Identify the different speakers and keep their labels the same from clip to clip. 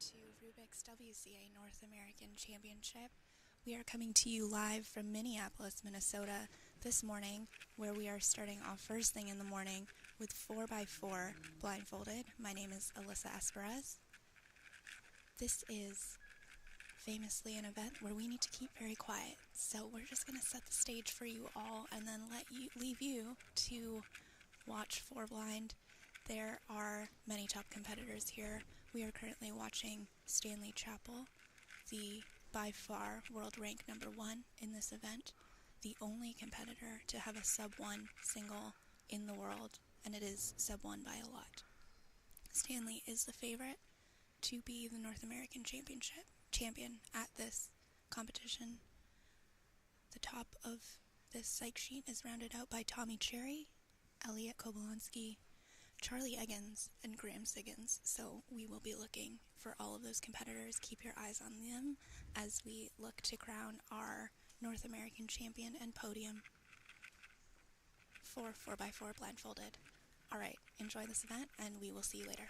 Speaker 1: to Rubik's WCA North American Championship. We are coming to you live from Minneapolis, Minnesota this morning, where we are starting off first thing in the morning with 4x4 blindfolded. My name is Alyssa Esperez. This is famously an event where we need to keep very quiet, so we're just going to set the stage for you all and then leave you to watch for blind. There are many top competitors here. We are currently watching Stanley Chappell, the by far world rank number 1 in this event, the only competitor to have a sub-1 single in the world, and it is sub-1 by a lot. Stanley is the favorite to be the North American champion at this competition. The top of this psych sheet is rounded out by Tommy Cherry, Elliot Kobolonsky, Charlie Eggins, and Graham Siggins, so we will be looking for all of those competitors. Keep your eyes on them as we look to crown our North American champion and podium for 4x4 blindfolded. Alright, enjoy this event, and we will see you later.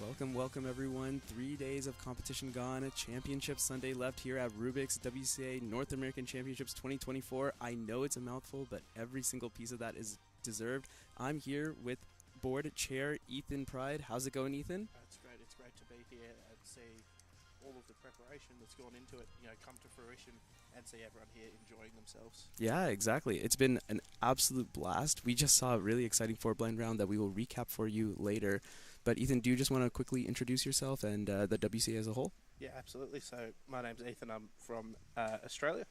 Speaker 2: Welcome everyone. 3 days of competition gone. Championship Sunday left here at Rubik's WCA North American Championships 2024. I know it's a mouthful, but every single piece of that is deserved. I'm here with board chair Ethan Pride. How's it going, Ethan?
Speaker 3: It's great. It's great to be here and see all of the preparation that's gone into it, come to fruition and see everyone here enjoying themselves.
Speaker 2: Yeah, exactly. It's been an absolute blast. We just saw a really exciting four-blind round that we will recap for you later. But Ethan, do you just want to quickly introduce yourself and the WCA as a whole?
Speaker 3: Yeah, absolutely. So my name's Ethan. I'm from Australia.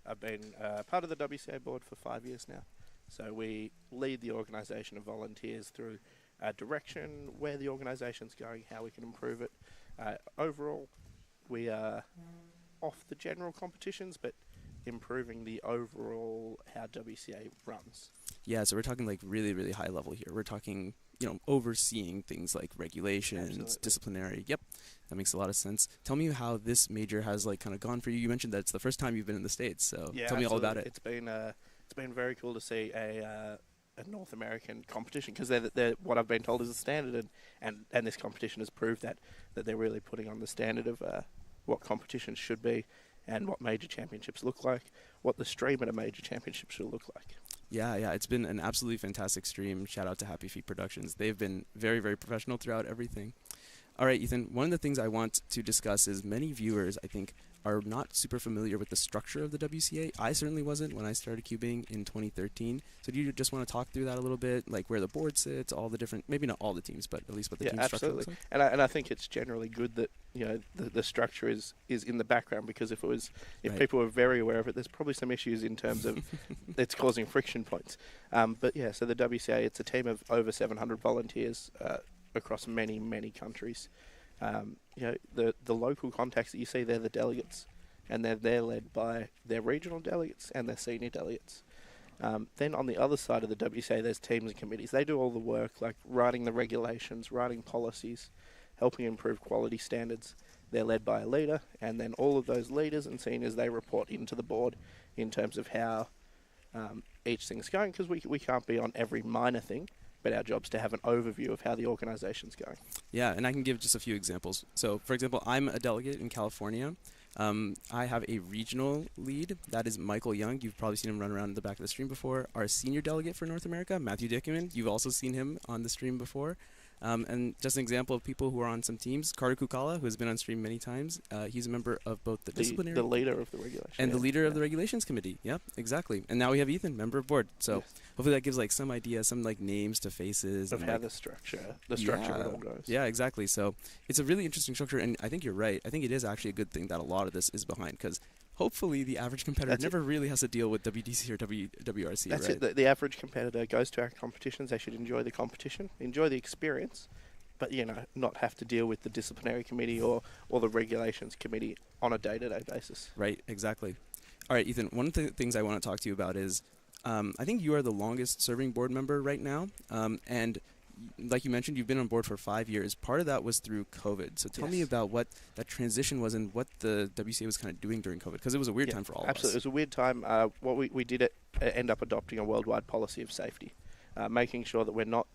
Speaker 3: I've been part of the WCA board for 5 years now. So we lead the organisation of volunteers through direction, where the organisation's going, how we can improve it. Overall, we are off the general competitions, but improving the overall how WCA runs.
Speaker 2: Yeah, so we're talking like really, really high level here. We're talking, overseeing things like regulations,
Speaker 3: Absolutely.
Speaker 2: disciplinary. Yep, that makes a lot of sense. Tell me how this major has kind of gone for you. You mentioned that it's the first time you've been in the States, so
Speaker 3: Yeah,
Speaker 2: tell me all about it.
Speaker 3: It's been very cool to see a North American competition, because they're what I've been told is the standard, and this competition has proved that they're really putting on the standard of what competitions should be and what major championships look like, what the stream at a major championship should look like.
Speaker 2: Yeah, it's been an absolutely fantastic stream. Shout out to Happy Feet Productions. They've been very, very professional throughout everything. All right, Ethan, one of the things I want to discuss is many viewers, I think, are not super familiar with the structure of the WCA. I certainly wasn't when I started cubing in 2013. So do you just want to talk through that a little bit, like where the board sits, all the different, maybe not all the teams, but at least what the team structure looks like?
Speaker 3: And I think it's generally good that the structure is in the background, because if
Speaker 2: Right.
Speaker 3: people were very aware of it, there's probably some issues in terms of it's causing friction points. But yeah, so the WCA, it's a team of over 700 volunteers across many countries. The local contacts that you see, they're the delegates, and they're led by their regional delegates and their senior delegates. Then on the other side of the WCA, there's teams and committees. They do all the work, like writing the regulations, writing policies, helping improve quality standards. They're led by a leader, and then all of those leaders and seniors, they report into the board in terms of how each thing's going, because we can't be on every minor thing, but our job's to have an overview of how the organisation's going.
Speaker 2: Yeah, and I can give just a few examples. So, for example, I'm a delegate in California. I have a regional lead. That is Michael Young. You've probably seen him run around in the back of the stream before. Our senior delegate for North America, Matthew Dickerman. You've also seen him on the stream before. And just an example of people who are on some teams, Carter Kukala, who has been on stream many times. He's a member of both the disciplinary...
Speaker 3: The leader of the regulation.
Speaker 2: And the leader of the regulations committee. Yep, exactly. And now we have Ethan, member of board. So hopefully that gives some idea, some names to faces.
Speaker 3: Of how the structure of it all goes.
Speaker 2: Yeah, exactly. So it's a really interesting structure, and I think you're right. I think it is actually a good thing that a lot of this is behind, because hopefully the average competitor never really has to deal with WDC or WRC,
Speaker 3: That's
Speaker 2: right?
Speaker 3: it. The average competitor goes to our competitions. They should enjoy the competition, enjoy the experience, but not have to deal with the disciplinary committee or the regulations committee on a day-to-day basis.
Speaker 2: Right, exactly. All right, Ethan, one of the things I want to talk to you about is I think you are the longest serving board member right now, and like you mentioned, you've been on board for 5 years. Part of that was through COVID. So tell me about what that transition was and what the WCA was kind of doing during COVID, because it was a weird time for all of us.
Speaker 3: Absolutely. It was a weird time. What we did end up adopting a worldwide policy of safety, making sure that we're not...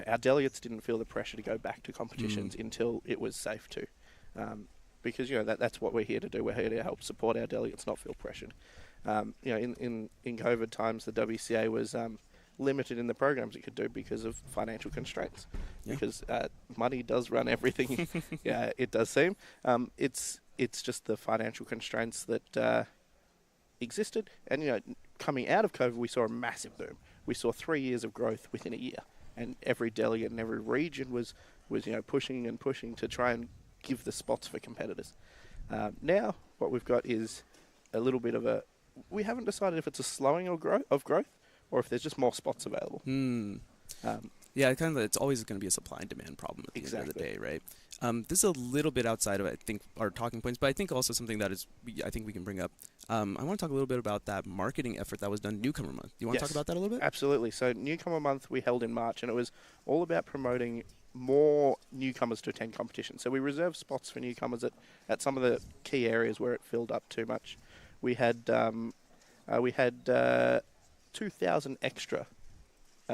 Speaker 3: our delegates didn't feel the pressure to go back to competitions until it was safe to. Because, that's what we're here to do. We're here to help support our delegates, not feel pressured. In COVID times, the WCA was... limited in the programs it could do because of financial constraints.
Speaker 2: Yeah.
Speaker 3: Because money does run everything. Yeah, it does seem. It's just the financial constraints that existed. And coming out of COVID, we saw a massive boom. We saw 3 years of growth within a year, and every delegate in every region was pushing and pushing to try and give the spots for competitors. Now what we've got is a little bit of a... we haven't decided if it's a slowing of growth, or if there's just more spots available.
Speaker 2: Yeah, it's always going to be a supply and demand problem at the end of the day, right? This is a little bit outside of, I think, our talking points, but I think also something that I think we can bring up. I want to talk a little bit about that marketing effort that was done Newcomer Month. Do you want to talk about that a little bit?
Speaker 3: Absolutely. So Newcomer Month we held in March, and it was all about promoting more newcomers to attend competitions. So we reserved spots for newcomers at some of the key areas where it filled up too much. We had 2,000 extra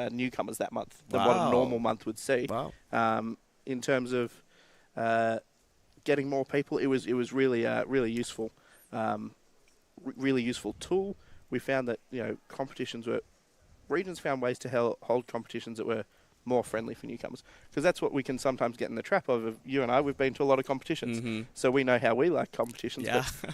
Speaker 3: newcomers that month than what a normal month would see.
Speaker 2: Wow.
Speaker 3: in terms of getting more people. It was really really useful, really useful tool. We found that regions found ways to hold competitions that were more friendly for newcomers, because that's what we can sometimes get in the trap of. You and I, we've been to a lot of competitions, so we know how we like competitions,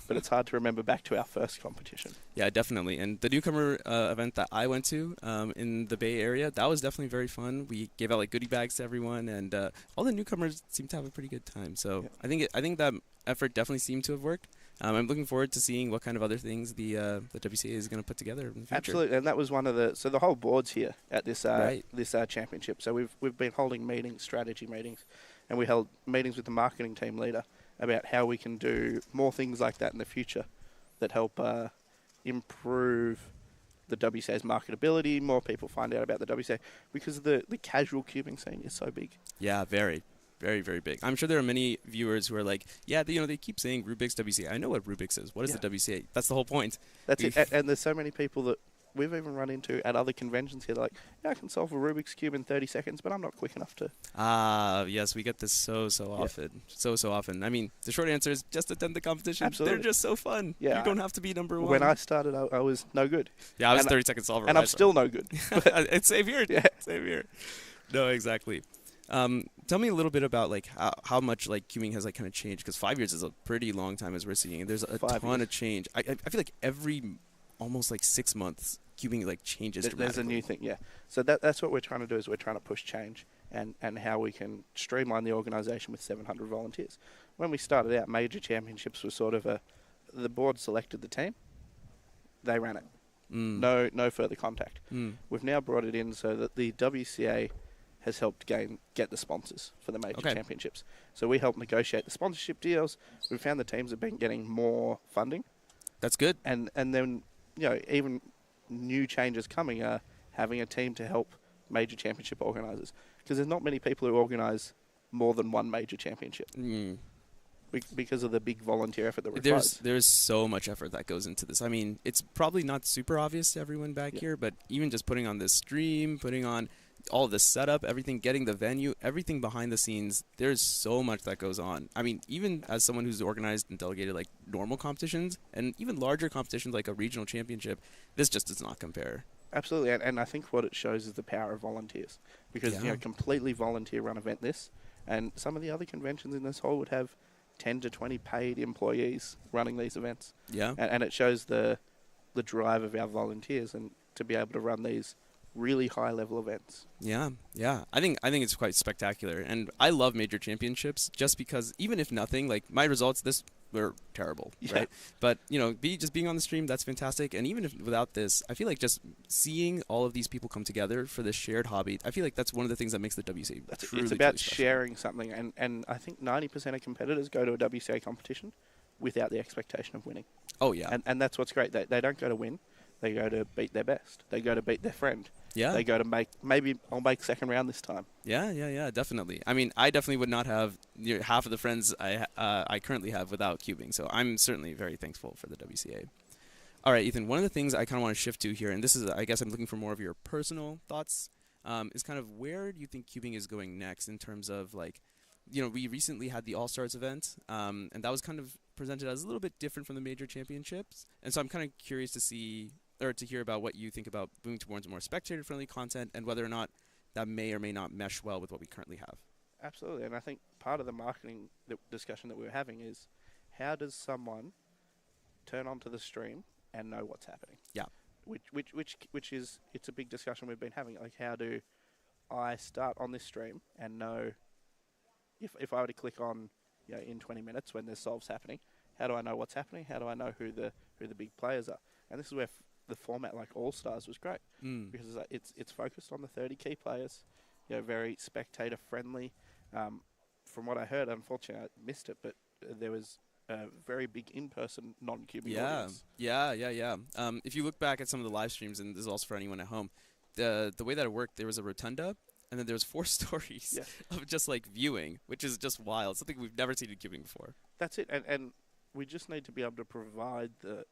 Speaker 3: but it's hard to remember back to our first competition.
Speaker 2: Yeah, definitely. And the newcomer event that I went to in the Bay Area, that was definitely very fun. We gave out like goodie bags to everyone, and all the newcomers seemed to have a pretty good time. So I think that effort definitely seemed to have worked. I'm looking forward to seeing what kind of other things the WCA is going to put together in the future.
Speaker 3: Absolutely, and that was one of the whole board's here at this this championship. So we've been holding meetings, strategy meetings, and we held meetings with the marketing team leader about how we can do more things like that in the future that help improve the WCA's marketability. More people find out about the WCA because the casual cubing scene is so big.
Speaker 2: Yeah, very. Very, very big. I'm sure there are many viewers who are like, yeah, they keep saying Rubik's WCA. I know what Rubik's is. What is the WCA? That's the whole point.
Speaker 3: That's it. And there's so many people that we've even run into at other conventions here. They're like, yeah, I can solve a Rubik's Cube in 30 seconds, but I'm not quick enough to.
Speaker 2: Yes, we get this so often. So often. I mean, the short answer is just attend the competition.
Speaker 3: Absolutely.
Speaker 2: They're just so fun.
Speaker 3: Yeah,
Speaker 2: you don't have to be number one.
Speaker 3: When I started, I was no good.
Speaker 2: Yeah, I was 30-second solver.
Speaker 3: And I'm still no good.
Speaker 2: It's same here.
Speaker 3: Yeah.
Speaker 2: Same here. No, exactly. Tell me a little bit about like how much like cubing has like kind of changed, because 5 years is a pretty long time as we're seeing, and there's a ton of change. I feel like every almost like 6 months cubing like changes dramatically.
Speaker 3: There's a new thing, yeah. So that's what we're trying to do, is we're trying to push change and how we can streamline the organisation with 700 volunteers. When we started out, major championships was sort of the board selected the team, they ran it. No further contact. We've now brought it in so that the WCA has helped get the sponsors for the major championships. So we help negotiate the sponsorship deals. We've found the teams have been getting more funding.
Speaker 2: That's good.
Speaker 3: And then, even new changes coming are having a team to help major championship organisers. Because there's not many people who organise more than one major championship. Because of the big volunteer effort that requires.
Speaker 2: There's so much effort that goes into this. I mean, it's probably not super obvious to everyone back here, but even just putting on this stream, putting on all the setup, everything, getting the venue, everything behind the scenes, there's so much that goes on. I mean, even as someone who's organized and delegated like normal competitions and even larger competitions like a regional championship, this just does not compare.
Speaker 3: Absolutely, and I think what it shows is the power of volunteers, because completely volunteer run event this, and some of the other conventions in this hall would have 10 to 20 paid employees running these events.
Speaker 2: Yeah,
Speaker 3: and it shows the drive of our volunteers and to be able to run these really high level events.
Speaker 2: Yeah. I think it's quite spectacular, and I love major championships just because even if nothing, like my results this were terrible, right? But just being on the stream, that's fantastic. And even if without this, I feel like just seeing all of these people come together for this shared hobby, I feel like that's one of the things that makes the WCA truly,
Speaker 3: it's about
Speaker 2: truly special.
Speaker 3: Sharing something, and I think 90% of competitors go to a WCA competition without the expectation of winning.
Speaker 2: Oh yeah,
Speaker 3: and that's what's great. They don't go to win. They go to beat their best. They go to beat their friend.
Speaker 2: Yeah.
Speaker 3: They go to maybe I'll make second round this time.
Speaker 2: Yeah, definitely. I mean, I definitely would not have half of the friends I currently have without cubing, so I'm certainly very thankful for the WCA. All right, Ethan, one of the things I kind of want to shift to here, and this is, I guess I'm looking for more of your personal thoughts, is kind of where do you think cubing is going next in terms of like, we recently had the All-Stars event, and that was kind of presented as a little bit different from the major championships, and so I'm kind of curious to hear about what you think about moving towards more spectator-friendly content and whether or not that may or may not mesh well with what we currently have.
Speaker 3: Absolutely, and I think part of the marketing discussion that we were having is how does someone turn onto the stream and know what's happening?
Speaker 2: Yeah.
Speaker 3: Which is, it's a big discussion we've been having. Like, how do I start on this stream and know if I were to click on in 20 minutes when there's solves happening, how do I know what's happening? How do I know who the big players are? And this is where the format like All Stars was great, because it's focused on the 30 key players, very spectator friendly. From what I heard, unfortunately I missed it, but there was a very big in-person non-cubing audience.
Speaker 2: Yeah. If you look back at some of the live streams, and this is also for anyone at home, the way that it worked, there was a rotunda, and then there was 4 stories of just like viewing, which is just wild. Something we've never seen in cubing before.
Speaker 3: That's it, and we just need to be able to provide the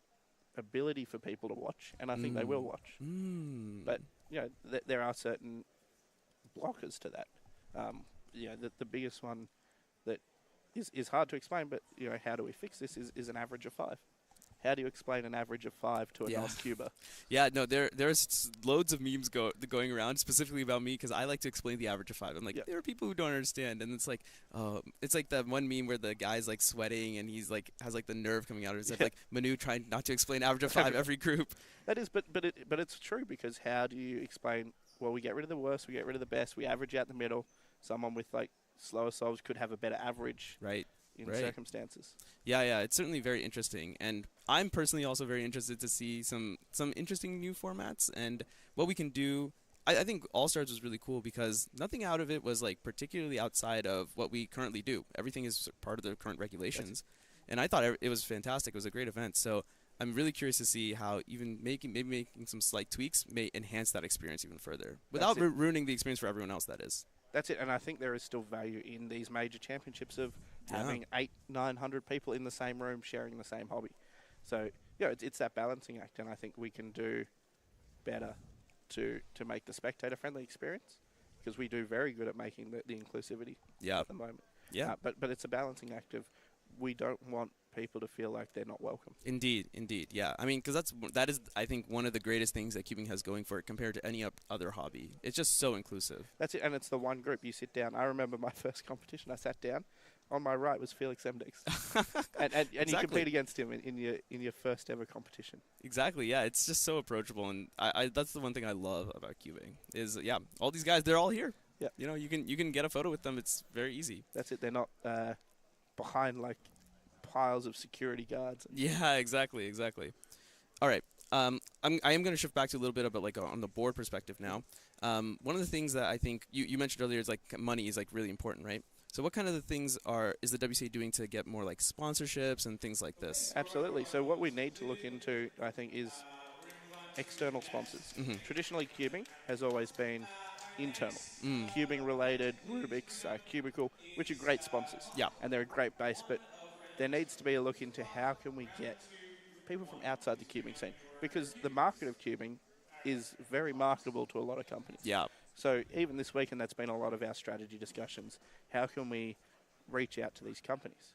Speaker 3: ability for people to watch, and I think they will watch. But there are certain blockers to that. the biggest one that is hard to explain, but how do we fix this? Is an average of 5. How do you explain an average of 5 to a non-cuber?
Speaker 2: Yeah, no, there's loads of memes going around specifically about me because I like to explain the average of 5. I'm like, there are people who don't understand, and it's like that one meme where the guy's like sweating and he's like has like the nerve coming out of his head, like Manu trying not to explain average of 5 every group.
Speaker 3: That is, but it's true, because how do you explain? Well, we get rid of the worst, we get rid of the best, we average out the middle. Someone with like slower solves could have a better average.
Speaker 2: Right.
Speaker 3: In circumstances.
Speaker 2: Yeah, it's certainly very interesting, and I'm personally also very interested to see some interesting new formats and what we can do. I think All Stars was really cool because nothing out of it was like particularly outside of what we currently do. Everything is part of the current regulations, and I thought it was fantastic. It was a great event, so I'm really curious to see how even making some slight tweaks may enhance that experience even further without ruining the experience for everyone else. That is. That's
Speaker 3: it, and I think there is still value in these major championships of having 800-900 people in the same room sharing the same hobby. So it's that balancing act, and I think we can do better to make the spectator-friendly experience, because we do very good at making the inclusivity at the moment.
Speaker 2: Yeah,
Speaker 3: but it's a balancing act of we don't want people to feel like they're not welcome.
Speaker 2: Indeed. Yeah, I mean, because that is, I think, one of the greatest things that cubing has going for it compared to any other hobby. It's just so inclusive.
Speaker 3: That's it, and it's the one group you sit down. I remember my first competition. I sat down. On my right was Felix Emdix, and exactly. You compete against him in your first ever competition.
Speaker 2: Exactly. Yeah, it's just so approachable, and I that's the one thing I love about cubing is all these guys, they're all here.
Speaker 3: Yeah.
Speaker 2: You can get a photo with them. It's very easy.
Speaker 3: That's it. They're not behind like piles of security guards.
Speaker 2: Yeah, exactly. All right. I am going to shift back to a little bit about like on the board perspective now. One of the things that I think you mentioned earlier is like money is like really important, right? So what kind of the things is the WCA doing to get more like sponsorships and things like this?
Speaker 3: Absolutely. So what we need to look into, I think, is external sponsors.
Speaker 2: Mm-hmm.
Speaker 3: Traditionally, cubing has always been internal. Cubing related, Rubik's, Cubicle, which are great sponsors.
Speaker 2: Yeah.
Speaker 3: And they're a great base, but there needs to be a look into how can we get people from outside the cubing scene, because the market of cubing is very marketable to a lot of companies.
Speaker 2: Yeah.
Speaker 3: So even this weekend, that's been a lot of our strategy discussions. How can we reach out to these companies?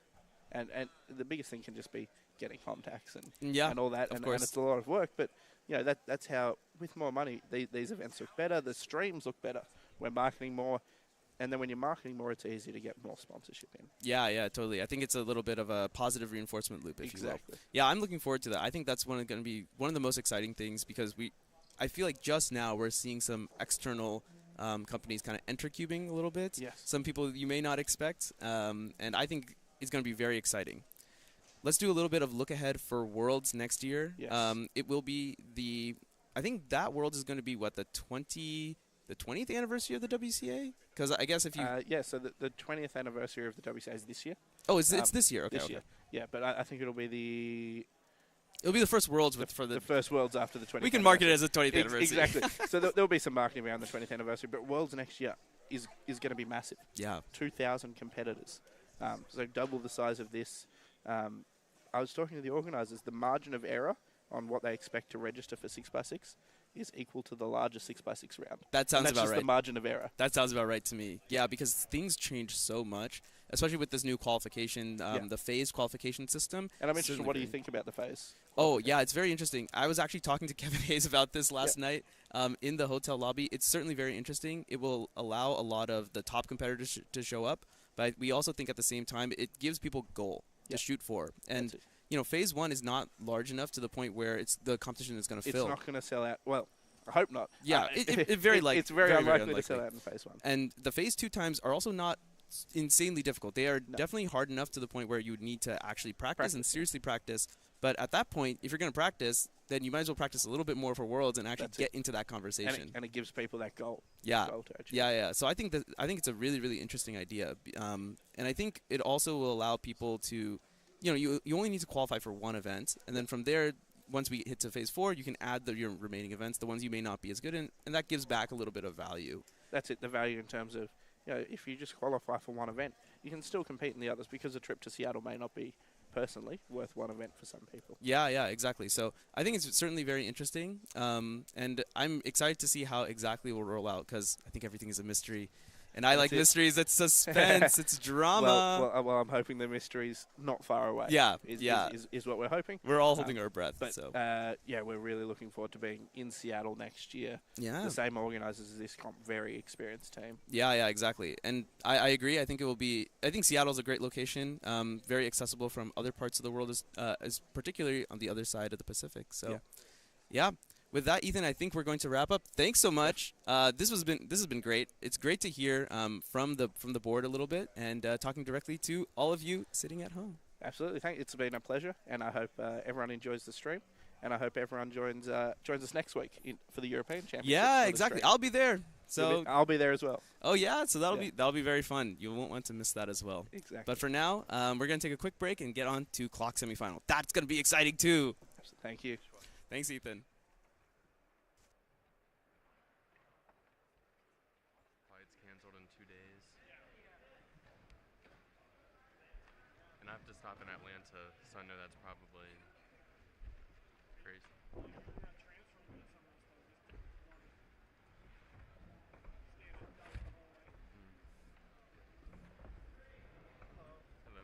Speaker 3: And the biggest thing can just be getting contacts and all that. And it's a lot of work. But that's how, with more money, these events look better. The streams look better. We're marketing more. And then when you're marketing more, it's easy to get more sponsorship in.
Speaker 2: Yeah, totally. I think it's a little bit of a positive reinforcement loop, if you will. Yeah, I'm looking forward to that. I think that's going to be one of the most exciting things, because I feel like just now we're seeing some external companies kind of enter cubing a little bit.
Speaker 3: Yes.
Speaker 2: Some people you may not expect, and I think it's going to be very exciting. Let's do a little bit of look ahead for Worlds next year.
Speaker 3: Yes.
Speaker 2: It will be I think that Worlds is going to be the 20th anniversary of the WCA? Because I guess if you...
Speaker 3: so the 20th anniversary of the WCA is this year.
Speaker 2: Oh, it's this year? Okay.
Speaker 3: This year. Yeah, but I think it'll be
Speaker 2: It'll be the first Worlds for
Speaker 3: the first Worlds after the 20th
Speaker 2: We can market it as a 20th anniversary.
Speaker 3: Exactly. So there'll be some marketing around the 20th anniversary, but Worlds next year is going to be massive.
Speaker 2: Yeah.
Speaker 3: 2,000 competitors. So double the size of this. I was talking to the organisers. The margin of error on what they expect to register for 6x6 is equal to the largest 6x6 round.
Speaker 2: That sounds about right.
Speaker 3: That's just the margin of error.
Speaker 2: That sounds about right to me. Yeah, because things change so much, especially with this new qualification, the phase qualification system.
Speaker 3: And I'm interested, what do you think about the phase?
Speaker 2: Oh, yeah, it's very interesting. I was actually talking to Kevin Hayes about this last night in the hotel lobby. It's certainly very interesting. It will allow a lot of the top competitors to show up, but we also think at the same time it gives people a goal to shoot for. And phase 1 is not large enough to the point where the competition is going to fill.
Speaker 3: It's not going to sell out. Well, I hope not.
Speaker 2: Yeah,
Speaker 3: it's very unlikely to sell out in phase 1.
Speaker 2: And the phase 2 times are also not insanely difficult. They are definitely hard enough to the point where you would need to actually practice and seriously practice. But at that point, if you're going to practice, then you might as well practice a little bit more for Worlds and actually get into that conversation.
Speaker 3: And it gives people that goal.
Speaker 2: Yeah.
Speaker 3: Goal to achieve.
Speaker 2: Yeah. So I think it's a really, really interesting idea. And I think it also will allow people to, you only need to qualify for one event, and then from there, once we hit to phase 4, you can add your remaining events, the ones you may not be as good in, and that gives back a little bit of value.
Speaker 3: That's it, the value in terms of, if you just qualify for one event, you can still compete in the others, because a trip to Seattle may not be personally worth one event for some people.
Speaker 2: Yeah, exactly. So I think it's certainly very interesting, and I'm excited to see how exactly it will roll out, because I think everything is a mystery. And I like
Speaker 3: it.
Speaker 2: mysteries. It's suspense. It's drama.
Speaker 3: Well, I'm hoping the mystery's not far away.
Speaker 2: Yeah,
Speaker 3: Is what we're hoping.
Speaker 2: We're all holding our breath.
Speaker 3: But
Speaker 2: so
Speaker 3: yeah, we're really looking forward to being in Seattle next year.
Speaker 2: yeah,
Speaker 3: The same organisers as this comp, very experienced team.
Speaker 2: yeah, exactly. And I agree. I think it will be. I think Seattle's a great location. Very accessible from other parts of the world, as particularly on the other side of the Pacific. So, yeah. With that, Ethan, I think we're going to wrap up. Thanks so much. This has been great. It's great to hear from the board a little bit and talking directly to all of you sitting at home.
Speaker 3: Absolutely, it's been a pleasure, and I hope everyone enjoys the stream, and I hope everyone joins us next week for the European Championship.
Speaker 2: Yeah, exactly. I'll be there. So
Speaker 3: I'll be there as well.
Speaker 2: Oh yeah, so that'll be very fun. You won't want to miss that as well.
Speaker 3: Exactly.
Speaker 2: But for now, we're gonna take a quick break and get on to clock semifinal. That's gonna be exciting too.
Speaker 3: Thank you.
Speaker 2: Thanks, Ethan.
Speaker 4: Flight's canceled in 2 days. And I have to stop in Atlanta, so I know that's probably crazy. Hello.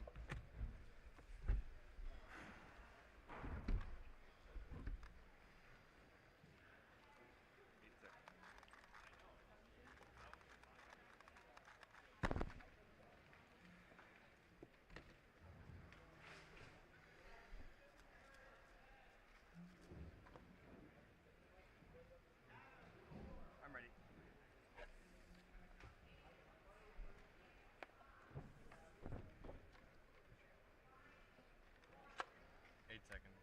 Speaker 4: I'm ready. Eight seconds.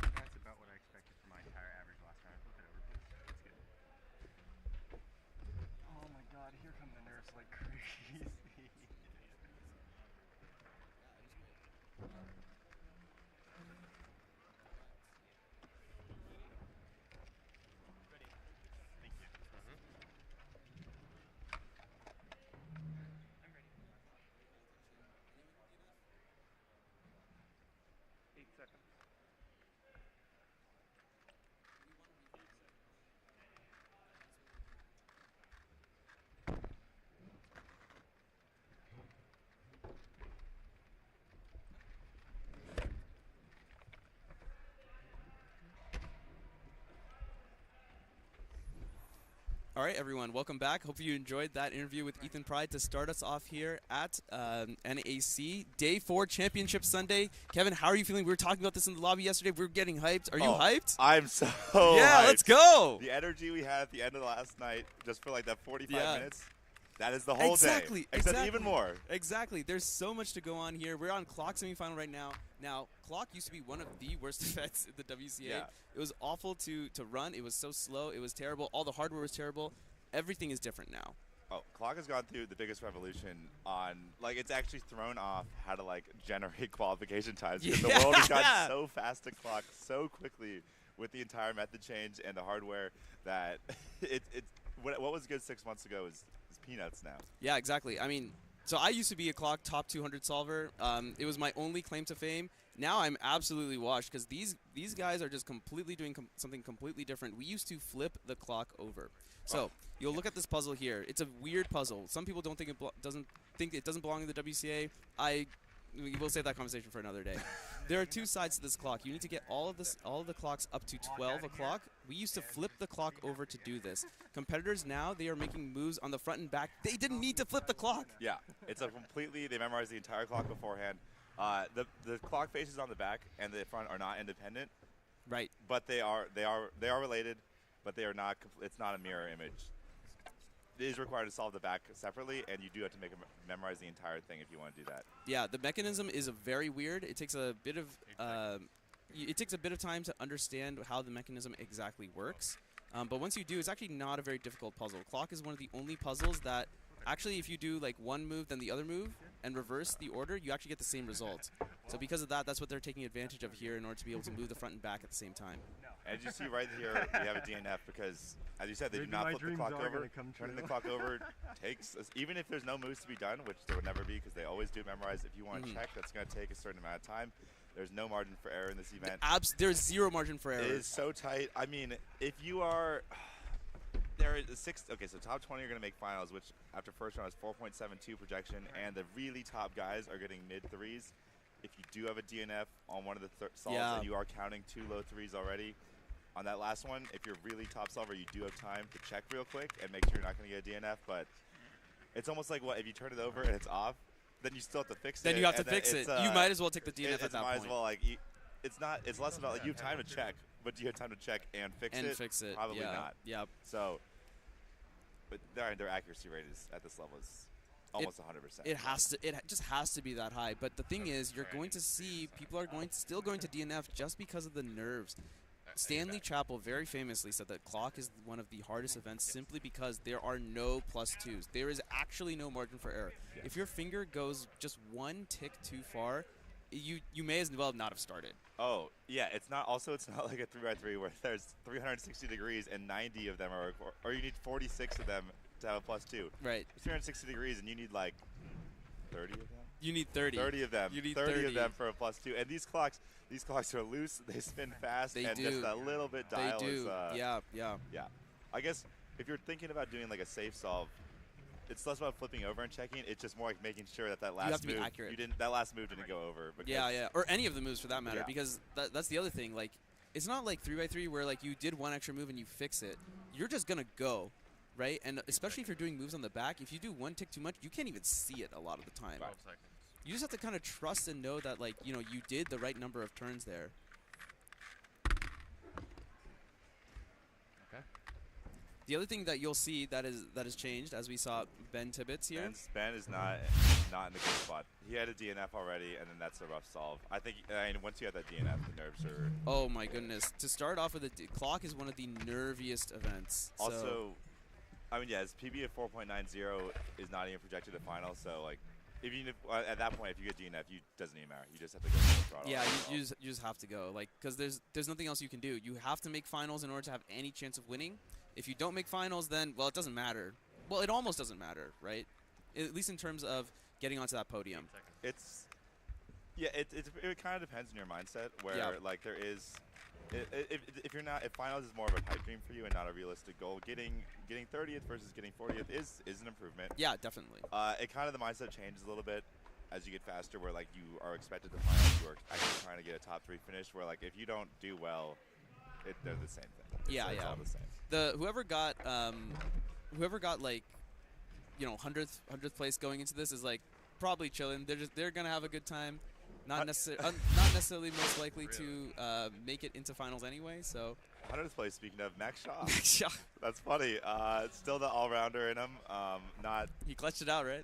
Speaker 4: That's about what I expected for my entire average last time. Flip it over, please. That's good. Oh my god, here come the nerfs like crazy. Thank you. I'm ready. 8 seconds.
Speaker 2: All right, everyone, welcome back. Hope you enjoyed that interview with Ethan Pride to start us off here at NAC Day 4 Championship Sunday. Kevin, how are you feeling? We were talking about this in the lobby yesterday. We were getting hyped. Are you hyped?
Speaker 5: I'm so
Speaker 2: Yeah,
Speaker 5: hyped.
Speaker 2: let's go.
Speaker 5: The energy we had at the end of the last night, just for like that 45 minutes, that is the whole
Speaker 2: Exactly,
Speaker 5: day. Except
Speaker 2: exactly.
Speaker 5: even more.
Speaker 2: Exactly. There's so much to go on here. We're on clock semifinal right now. Now, clock used to be one of the worst events in the WCA.
Speaker 5: Yeah.
Speaker 2: It was awful to run. It was so slow. It was terrible. All the hardware was terrible. Everything is different now.
Speaker 5: Oh, clock has gone through the biggest revolution on, like, it's actually thrown off how to, like, generate qualification times. Because the world has gotten so fast to clock so quickly with the entire method change and the hardware that what was good 6 months ago is peanuts now.
Speaker 2: Yeah, exactly. I mean, so I used to be a clock top 200 solver. It was my only claim to fame. Now I'm absolutely washed because these guys are just completely doing something completely different. We used to flip the clock over. So you'll look at this puzzle here. It's a weird puzzle. Some people don't think it doesn't belong in the WCA. We will save that conversation for another day. There are two sides to this clock. You need to get all of the clocks up to 12 o'clock. We used to flip the clock over to do this. Competitors now, they are making moves on the front and back. They didn't need to flip the clock.
Speaker 5: Yeah, it's a completely, they memorized the entire clock beforehand. The clock faces on the back and the front are not independent.
Speaker 2: Right.
Speaker 5: But they are related, but they are not. It's not a mirror image. It is required to solve the back separately, and you do have to memorize the entire thing if you want to do that.
Speaker 2: Yeah, the mechanism is very weird. It takes a bit of time to understand how the mechanism exactly works. But once you do, it's actually not a very difficult puzzle. Clock is one of the only puzzles that actually, if you do like one move then the other move and reverse the order, you actually get the same result. So because of that, that's what they're taking advantage of here in order to be able to move the front and back at the same time.
Speaker 5: As you see right here, we have a DNF because, as you said, they do not flip the clock over. Turning the clock over takes, even if there's no moves to be done, which there would never be because they always do memorize. If you want to check, that's going to take a certain amount of time. There's no margin for error in this event.
Speaker 2: There's zero margin for error.
Speaker 5: It is so tight. I mean, if you are there is okay, so top 20 are going to make finals, which after first round is 4.72 projection, and the really top guys are getting mid threes. If you do have a DNF on one of the solves and you are counting 2 low threes already, on that last one, if you're really top solver, you do have time to check real quick and make sure you're not going to get a DNF. But it's almost like, what, if you turn it over and it's off, then you still have to fix it.
Speaker 2: Then you have to fix it. You might as well take the DNF at that point.
Speaker 5: Might as well, like, it's less about, like, you have time to check, but do you have time to check and fix it? Probably not.
Speaker 2: Yeah.
Speaker 5: So, but their accuracy rate is at this level is almost 100%.
Speaker 2: It just has to be that high. But the thing is, you're going to see people are still going to DNF just because of the nerves. Stanley Chappell very famously said that clock is one of the hardest events simply because there are no +2s. There is actually no margin for error. If your finger goes just one tick too far, you may as well not have started.
Speaker 5: Oh, yeah. It's not like a 3x3 where there's 360 degrees and 90 of them are, or you need 46 of them to have a +2.
Speaker 2: Right.
Speaker 5: It's 360 degrees and you need like 30 of them.
Speaker 2: You need 30.
Speaker 5: 30 of them.
Speaker 2: You need
Speaker 5: 30 of them for a +2. And these clocks are loose. They spin fast.
Speaker 2: They
Speaker 5: and
Speaker 2: do.
Speaker 5: Just that little bit dial
Speaker 2: they do.
Speaker 5: is.
Speaker 2: Yeah.
Speaker 5: I guess if you're thinking about doing like a safe solve, it's less about flipping over and checking. It's just more like making sure that last
Speaker 2: you have to
Speaker 5: move
Speaker 2: be accurate.
Speaker 5: that last move didn't go over.
Speaker 2: Yeah. Or any of the moves for that matter, because that's the other thing. Like, it's not like 3x3 where like you did one extra move and you fix it. You're just gonna go. Right? And especially if you're doing moves on the back, if you do one tick too much, you can't even see it a lot of the time.
Speaker 4: 12 seconds.
Speaker 2: You just have to kind of trust and know that, like, you know, you did the right number of turns there.
Speaker 4: Okay.
Speaker 2: The other thing that you'll see that has changed, as we saw Ben Tibbetts here.
Speaker 5: Ben is not in the good spot. He had a DNF already, and then that's a rough solve. I think once you have that DNF, the nerves are.
Speaker 2: Oh my goodness! To start off with, clock is one of the nerviest events.
Speaker 5: Also, I mean, yeah, his PB of 4.90 is not even projected to final, so like. Even if, at that point, if you get DNF, it doesn't even matter. You just have to go full throttle.
Speaker 2: Yeah, you just have to go, like, because there's nothing else you can do. You have to make finals in order to have any chance of winning. If you don't make finals, then well, it doesn't matter. Well, it almost doesn't matter, right? At least in terms of getting onto that podium.
Speaker 5: It kind of depends on your mindset. Where like there is. If finals is more of a pipe dream for you and not a realistic goal, getting 30th versus getting 40th is an improvement.
Speaker 2: Yeah, definitely.
Speaker 5: It kind of the mindset changes a little bit as you get faster, where like you are expected to finals, you are actually trying to get a top 3 finish. Where like if you don't do well, they're the same thing. It's all the same.
Speaker 2: Whoever got like, you know, 100th place going into this is like probably chilling. They're gonna have a good time. Not necessarily most likely to make it into finals anyway. So
Speaker 5: 100th place. Speaking of Max Shaw,
Speaker 2: Max Shaw.
Speaker 5: That's funny. Still the all-rounder in him.
Speaker 2: He clutched it out, right?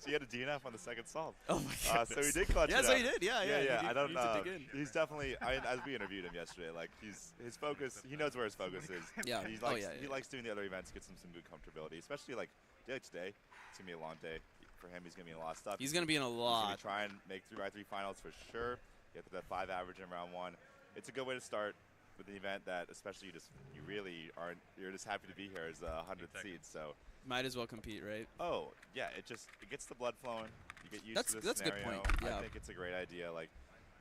Speaker 5: He had a DNF on the second solve.
Speaker 2: Oh my goodness.
Speaker 5: So he did clutch it out.
Speaker 2: Yeah, so he did. Yeah.
Speaker 5: I don't know. He's definitely. As we interviewed him yesterday, like his focus. He knows where his focus is.
Speaker 2: Yeah.
Speaker 5: He likes doing the other events, gets him some good comfortability, especially like today. It's gonna be a long day. For him, he's going to be in a lot of stuff.
Speaker 2: He's going to be in a lot.
Speaker 5: He's going to try and make 3x3 finals for sure. Get to that 5 average in round 1. It's a good way to start with an event that, especially you're just happy to be here as a 100th seed. So
Speaker 2: might as well compete, right?
Speaker 5: Oh yeah, it gets the blood flowing. You get used to this
Speaker 2: That's
Speaker 5: scenario.
Speaker 2: a good point. Yeah.
Speaker 5: I think it's a great idea. Like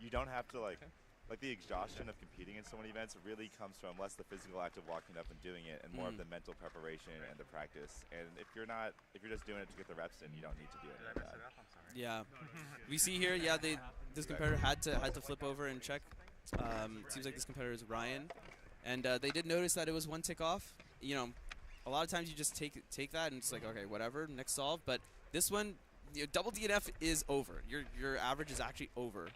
Speaker 5: you don't have to like the exhaustion of competing in so many events really comes from less the physical act of walking up and doing it, and more of the mental preparation and the practice. And if you're just doing it to get the reps in, you don't need to do it.
Speaker 4: Did I mess it up? I'm sorry.
Speaker 2: Yeah, we see here. Yeah, this competitor had to flip over and check. Seems like this competitor is Ryan, and they did notice that it was one tick off. You know, a lot of times you just take that and it's like, okay, whatever, next solve. But this one, double DNF is over. Your average is actually over.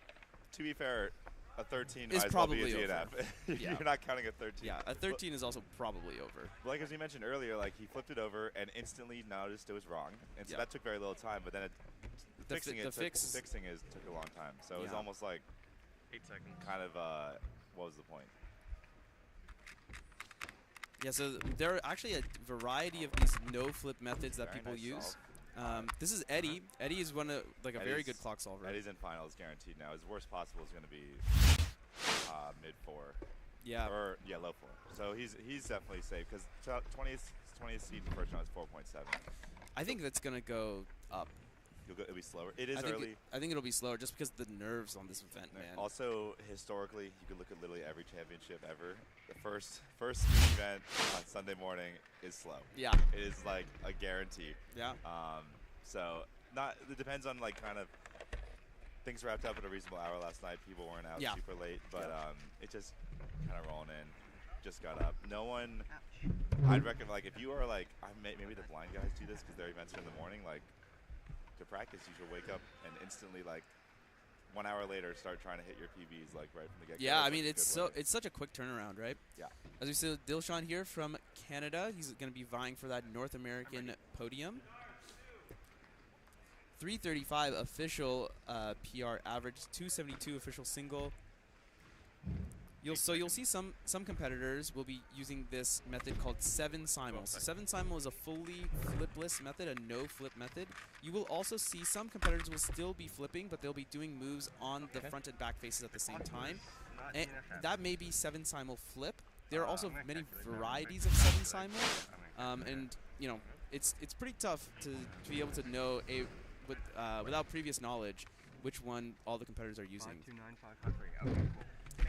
Speaker 5: To be fair, a 13
Speaker 2: is
Speaker 5: might
Speaker 2: probably
Speaker 5: well be a DNF.
Speaker 2: over.
Speaker 5: You're not counting a 13.
Speaker 2: Yeah, a 13 is also probably over.
Speaker 5: Like as we mentioned earlier, like he flipped it over and instantly noticed it was wrong, and so that took very little time. But then fixing took a long time. So it was almost like
Speaker 4: 8 seconds.
Speaker 5: Kind of what was the point?
Speaker 2: Yeah, so there are actually a variety of these no-flip methods that people use. This is Eddie. Eddie is a very good clock solver.
Speaker 5: Eddie's in finals guaranteed now. His worst possible is going to be mid 4.
Speaker 2: Yeah.
Speaker 5: Or low 4. So he's definitely safe because 20th seed in the first round is 4.7.
Speaker 2: I think that's going to go up.
Speaker 5: It'll be slower. It is early.
Speaker 2: I think it'll be slower just because the nerves on this event, man.
Speaker 5: Also, historically, you could look at literally every championship ever. The first speed event on Sunday morning is slow.
Speaker 2: Yeah.
Speaker 5: It is like a guarantee.
Speaker 2: Yeah.
Speaker 5: So it depends on like kind of things wrapped up at a reasonable hour last night. People weren't out super late, but it just kind of rolling in. Just got up. No one. I'd recommend like if you are like maybe the blind guys do this because their events are in the morning. Like to practice, you should wake up and instantly like 1 hour later start trying to hit your PBs like right from the get-go.
Speaker 2: Yeah, I mean it's such a quick turnaround, right?
Speaker 5: Yeah.
Speaker 2: As we said, Dilshan here from Canada. He's going to be vying for that North American podium. 335 official PR average, 272 official single. You'll see some competitors will be using this method called 7 simul. So 7 simul is a fully flipless method, a no flip method. You will also see some competitors will still be flipping, but they'll be doing moves on the front and back faces at the same time. And that may be 7 simul flip. There are also many varieties of 7 simul, and you know it's pretty tough to be able to know without previous knowledge which one all the competitors are using.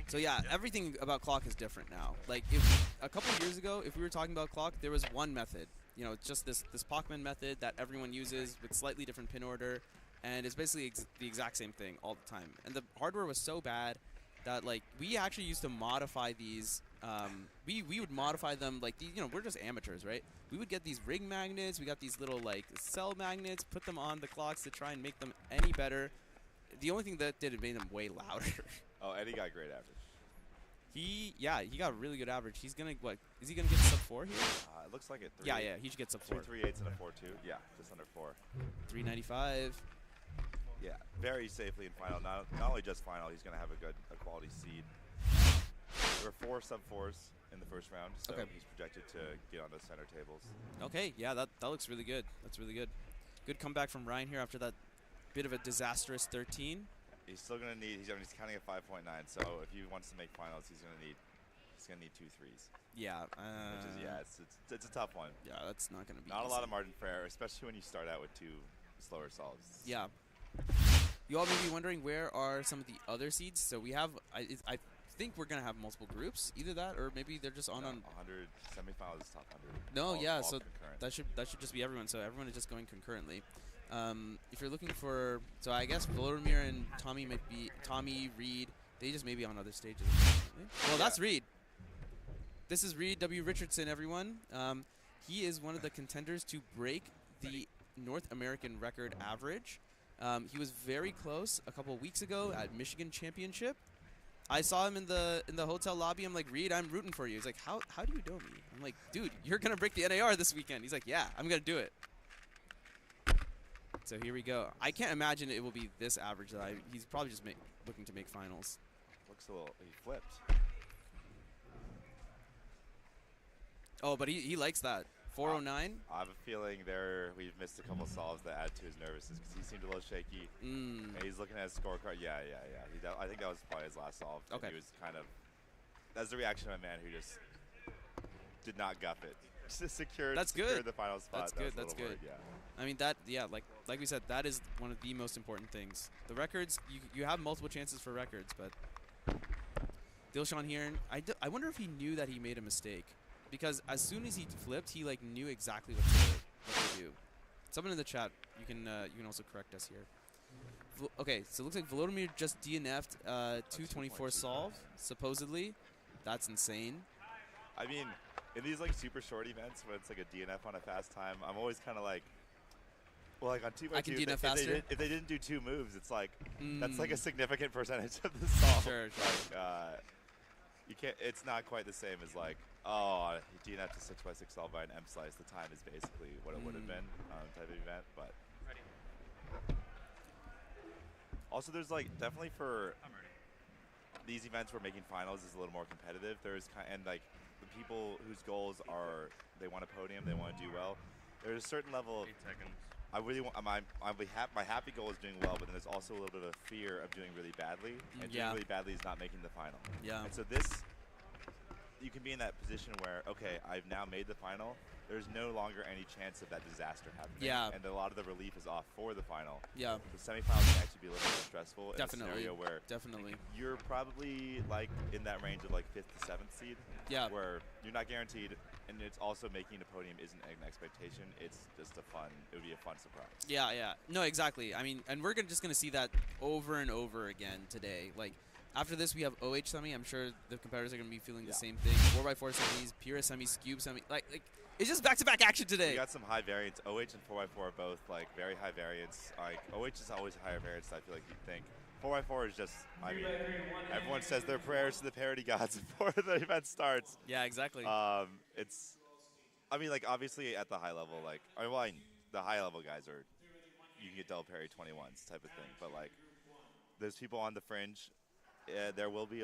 Speaker 2: So yeah, everything about clock is different now. Like if a couple of years ago, if we were talking about clock, there was one method. You know, it's just this Pacman method that everyone uses with slightly different pin order, and it's basically the exact same thing all the time. And the hardware was so bad that like we actually used to modify these. We would modify them like these. You know, we're just amateurs, right? We would get these ring magnets. We got these little like cell magnets, put them on the clocks to try and make them any better. The only thing that did it made them way louder.
Speaker 5: Oh, Eddie got great average.
Speaker 2: He got really good average. He's gonna is he gonna get sub 4 here?
Speaker 5: It looks like it.
Speaker 2: Yeah, he should get sub 4.
Speaker 5: 2 3/8 and a 4-2. Yeah, just under 4.
Speaker 2: 395.
Speaker 5: Yeah, very safely in final. Not only just final, he's gonna have a quality seed. There were 4 sub 4s in the first round, so he's projected to get on the center tables.
Speaker 2: Okay, yeah, that looks really good. That's really good. Good comeback from Ryan here after that bit of a disastrous 13.
Speaker 5: He's still gonna need. He's counting at 5.9. So if he wants to make finals, he's gonna need 2 3s.
Speaker 2: Yeah.
Speaker 5: It's a tough one.
Speaker 2: Yeah, that's not gonna be.
Speaker 5: Not
Speaker 2: easy.
Speaker 5: a lot of margin for error, especially when you start out with 2 slower solves.
Speaker 2: Yeah. You all may be wondering where are some of the other seeds. So we have. I think we're gonna have multiple groups. Either that, or maybe they're just on
Speaker 5: 100 semifinals is top 100.
Speaker 2: No,
Speaker 5: all
Speaker 2: so
Speaker 5: concurrent.
Speaker 2: that should just be everyone. So everyone is just going concurrently. If you're looking for, so I guess Volodymyr and Tommy, Reed, they just may be on other stages. Well, that's Reed. This is Reed W. Richardson, everyone. He is one of the contenders to break the North American record average. He was very close a couple of weeks ago at Michigan Championship. I saw him in the hotel lobby. I'm like, Reed, I'm rooting for you. He's like, how do you know me? I'm like, dude, you're gonna break the NAR this weekend. He's like, yeah, I'm gonna do it. So here we go. I can't imagine it will be this average. He's probably just looking to make finals.
Speaker 5: Looks a little. He flipped.
Speaker 2: Oh, but he likes that. 409.
Speaker 5: I have a feeling we've missed a couple solves that add to his nervousness because he seemed a little shaky. And he's looking at his scorecard. Yeah. I think that was probably his last solve.
Speaker 2: Okay.
Speaker 5: He was kind of. That's the reaction of a man who just did not guff it. Just secured the final spot.
Speaker 2: That's good.
Speaker 5: Worried, yeah.
Speaker 2: I mean like we said, that is one of the most important things. The records, you have multiple chances for records, but Dilshan here, I wonder if he knew that he made a mistake, because as soon as he flipped, he like knew exactly what to do. Someone in the chat, you can also correct us here. Okay, so it looks like Volodymyr just DNF'd 224 solve, supposedly. That's insane.
Speaker 5: I mean, in these like super short events when it's like a DNF on a fast time, I'm always kind of like, well, like on 2x2,
Speaker 2: I can DNF faster.
Speaker 5: If they didn't do 2 moves, it's like that's like a significant percentage of the solve.
Speaker 2: Sure.
Speaker 5: Like, you can't. It's not quite the same as like, oh, he DNF'd a 6x6 solve by an M slice. The time is basically what it would have been type of event, but. Also, there's like definitely for these events where making finals is a little more competitive. And like the people whose goals are they want a podium, they want to do well. There's a certain level of
Speaker 4: 8 seconds.
Speaker 5: I really want. My happy goal is doing well, but then there's also a little bit of a fear of doing really badly. And doing really badly is not making the final.
Speaker 2: Yeah.
Speaker 5: And so this you can be in that position where, okay, I've now made the final. There's no longer any chance of that disaster happening.
Speaker 2: Yeah.
Speaker 5: And a lot of the relief is off for the final.
Speaker 2: Yeah.
Speaker 5: The semifinals can actually be a little more stressful
Speaker 2: Definitely.
Speaker 5: in a scenario where
Speaker 2: Definitely.
Speaker 5: you're probably like in that range of like 5th to 7th seed.
Speaker 2: Yeah.
Speaker 5: Where you're not guaranteed, and it's also making the podium isn't an expectation. It's just it would be a fun surprise.
Speaker 2: Yeah, yeah. No, exactly. I mean, and we're just going to see that over and over again today. Like, after this, we have OH semi. I'm sure the competitors are going to be feeling the same thing. 4x4 semis, Pura semis, Cube semi. Like it's just back-to-back action today.
Speaker 5: We got some high variants. OH and 4x4 are both like very high variants. Like OH is always higher variants than I feel like you'd think. 4x4 is just, I mean, everyone says their prayers to the parity gods before the event starts.
Speaker 2: Yeah, exactly.
Speaker 5: It's, I mean, like obviously at the high level, like the high level guys are, you can get double parry 21s type of thing. But like, there's people on the fringe. Yeah, there will be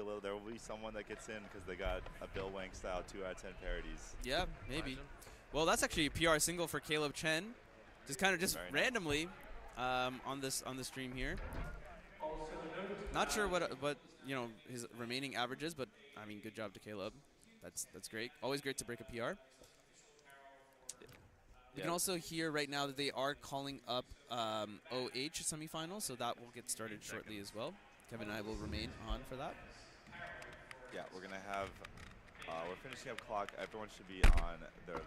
Speaker 5: someone that gets in because they got a Bill Wank style 2 out of 10 parodies.
Speaker 2: Yeah, maybe. Well, that's actually a PR single for Caleb Chen, just randomly on the stream here. Not sure what his remaining average is, but I mean, good job to Caleb. That's great. Always great to break a PR. You can also hear right now that they are calling up OH semifinals, so that will get started shortly as well. Kevin and I will remain on for that.
Speaker 5: Yeah, we're going to have, we're finishing up clock. Everyone should be on their...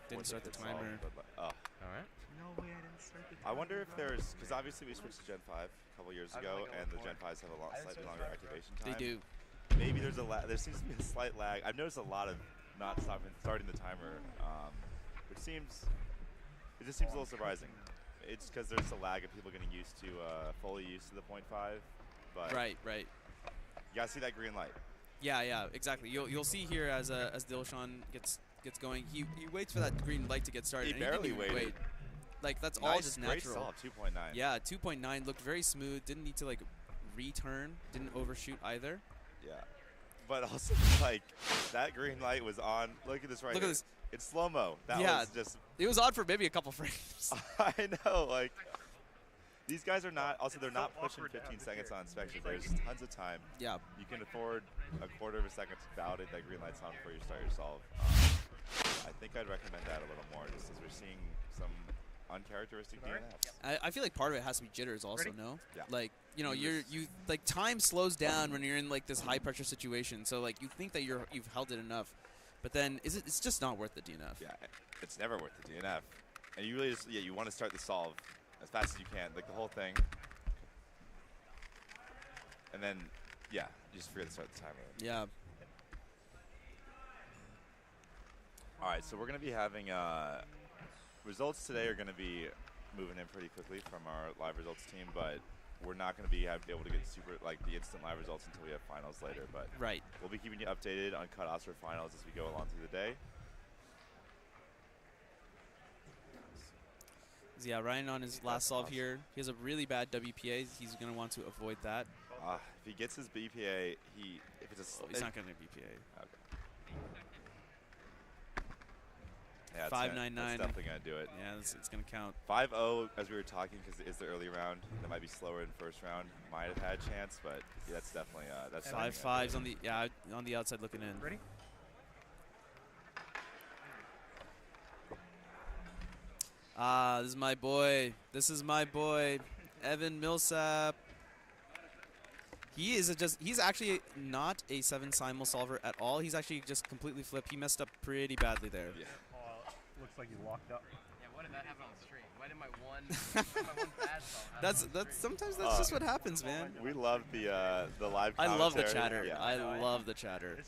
Speaker 2: Didn't start the timer.
Speaker 5: All
Speaker 4: right.
Speaker 5: No way, I didn't start the timer. I wonder if there's, because obviously we switched to Gen 5 a couple years ago, and the Gen 5s have a slightly longer activation time.
Speaker 2: They do.
Speaker 5: Maybe there's there seems to be a slight lag. I've noticed a lot of not starting the timer, which it just seems a little surprising. It's because there's a lag of people getting used to, fully used to the 0.5. But
Speaker 2: right.
Speaker 5: You gotta see that green light.
Speaker 2: Yeah, exactly. You'll see here as Dilshan gets going. He waits for that green light to get started.
Speaker 5: He barely waited.
Speaker 2: Like that's
Speaker 5: nice,
Speaker 2: all just
Speaker 5: great
Speaker 2: natural.
Speaker 5: Solve, 2.9.
Speaker 2: Yeah, 2.9 looked very smooth. Didn't need to like return. Didn't overshoot either.
Speaker 5: Yeah, but also like that green light was on. Look at this right.
Speaker 2: Look
Speaker 5: here.
Speaker 2: At this.
Speaker 5: It's slow mo. That was just.
Speaker 2: It was on for maybe a couple frames.
Speaker 5: I know, like. These guys are not, also they're not pushing 15 seconds on inspection. There's tons of time.
Speaker 2: Yeah.
Speaker 5: You can afford a quarter of a second to validate that green light's on before you start your solve. I think I'd recommend that a little more just as we're seeing some uncharacteristic DNFs.
Speaker 2: I feel like part of it has to be jitters also, no?
Speaker 5: Yeah.
Speaker 2: Like, you know, like time slows down when you're in like this high pressure situation. So like you think that you've held it enough, but then it's just not worth the DNF.
Speaker 5: Yeah, it's never worth the DNF. And you really just, you want to start the solve as fast as you can, like the whole thing. And then, you just forget to start the timer.
Speaker 2: Yeah.
Speaker 5: All right, so we're going to be having results today are going to be moving in pretty quickly from our live results team, but we're not going to be able to get the instant live results until we have finals later. But we'll be keeping you updated on cutoffs for finals as we go along through the day.
Speaker 2: Yeah, Ryan on his last solve here. He has a really bad WPA. He's going to want to avoid that.
Speaker 5: If he gets his BPA, he's
Speaker 2: not going to BPA.
Speaker 5: Okay. Yeah,
Speaker 2: 599.
Speaker 5: That's definitely going to do it.
Speaker 2: Yeah, it's going to count.
Speaker 5: 5-0, as we were talking, because it is the early round. That might be slower in first round. Might have had a chance, but that's definitely
Speaker 2: 5-5s on the outside looking in.
Speaker 6: Ready?
Speaker 2: This is my boy. This is my boy, Evan Millsap. He's actually not a 7 simul solver at all. He's actually just completely flipped. He messed up pretty badly there.
Speaker 5: Yeah.
Speaker 6: Looks like he's locked up.
Speaker 7: Yeah, what did that happen on stream? Why did my one bad solve
Speaker 2: sometimes that's just what happens, man.
Speaker 5: We love the live commentary.
Speaker 2: I love the chatter.
Speaker 5: Yeah.
Speaker 2: I love the chatter.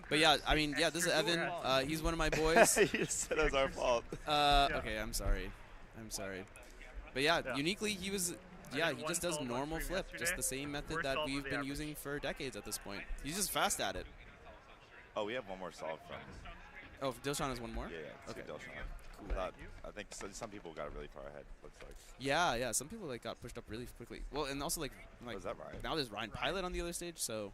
Speaker 2: But yeah, I mean, this is Evan. He's one of my boys.
Speaker 5: He just said it was our fault.
Speaker 2: Okay, I'm sorry. But yeah, uniquely he was. Yeah, he just does normal flip, just the same method that we've been using for decades at this point. He's just fast at it.
Speaker 5: Oh, we have one more solve from.
Speaker 2: Oh, Dilshan has one more?
Speaker 5: Yeah.
Speaker 2: Okay.
Speaker 5: Cool. I think some people got really far ahead, looks like.
Speaker 2: Yeah. Some people like got pushed up really quickly. Well, and also like
Speaker 5: is that Ryan?
Speaker 2: Now there's Ryan Pilot on the other stage, so.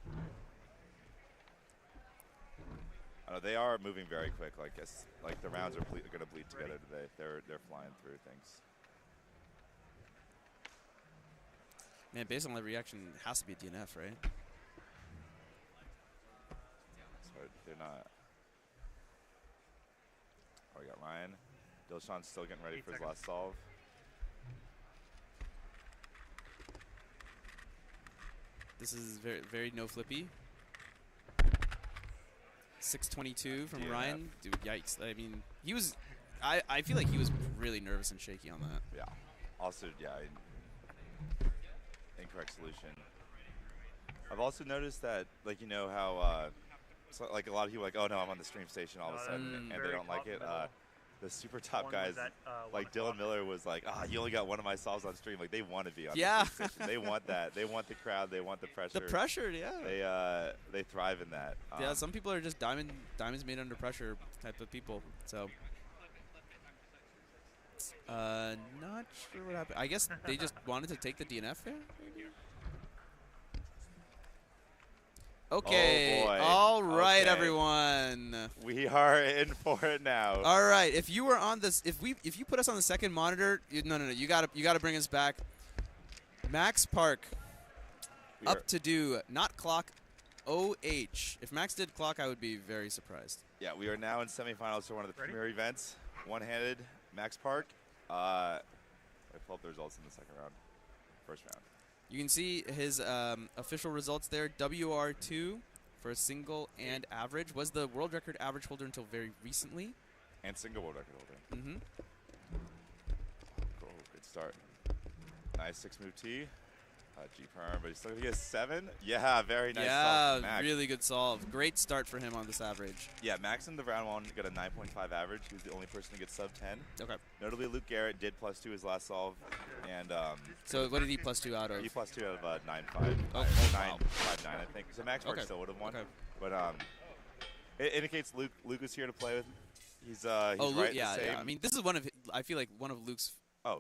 Speaker 5: I know they are moving very quick. Like the rounds are going to bleed together today. They're flying through things.
Speaker 2: Man, based on the reaction, it has to be a DNF, right?
Speaker 5: So they're not. we got Ryan. Dilshan's still getting ready for his last solve.
Speaker 2: This is very, very no flippy. 622 from
Speaker 5: DNF.
Speaker 2: Ryan. Dude, yikes. I mean, he was. I feel like he was really nervous and shaky on that.
Speaker 5: Yeah. Also, yeah, incorrect solution. I've also noticed that, like, you know how, so, like, a lot of people are like, oh no, I'm on the stream station all of a sudden, and they don't like it. The super top guys, like Dylan Miller, was like, you only got one of my solves on stream. Like, they want to be on the stream station. They want that. They want the crowd. They want the pressure.
Speaker 2: The pressure, yeah.
Speaker 5: They thrive in that.
Speaker 2: Yeah, some people are just diamonds made under pressure type of people. So, not sure what happened. I guess they just wanted to take the DNF here, maybe? Okay.
Speaker 5: Oh boy.
Speaker 2: All right,
Speaker 5: Okay.
Speaker 2: everyone.
Speaker 5: We are in for it now.
Speaker 2: All right. If you were on this, if you put us on the second monitor, no. You gotta bring us back. Max Park, up to do not clock, OH. If Max did clock, I would be very surprised.
Speaker 5: Yeah, we are now in semifinals for one of the premier events. One-handed Max Park. I pull up the results in the second round, first round.
Speaker 2: You can see his official results there. WR2 for a single and average. Was the world record average holder until very recently.
Speaker 5: And single world record holder.
Speaker 2: Mm-hmm.
Speaker 5: Cool, good start. Nice 6-move T. G-perm, but he's still going to get a 7. Yeah, very nice solve from Max.
Speaker 2: Really good solve. Great start for him on this average.
Speaker 5: Yeah, Max in the round 1 got a 9.5 average. He was the only person to get sub 10.
Speaker 2: Okay.
Speaker 5: Notably, Luke Garrett did +2 his last solve. And
Speaker 2: so what did he +2 out of?
Speaker 5: He +2 out of 9.5.
Speaker 2: Oh,
Speaker 5: 9.59,
Speaker 2: wow.
Speaker 5: I think. So Max Park still would have won.
Speaker 2: Okay.
Speaker 5: But it indicates Luke is here to play with. He's
Speaker 2: Luke,
Speaker 5: right
Speaker 2: yeah,
Speaker 5: the same.
Speaker 2: yeah. I mean, this is I feel like one of Luke's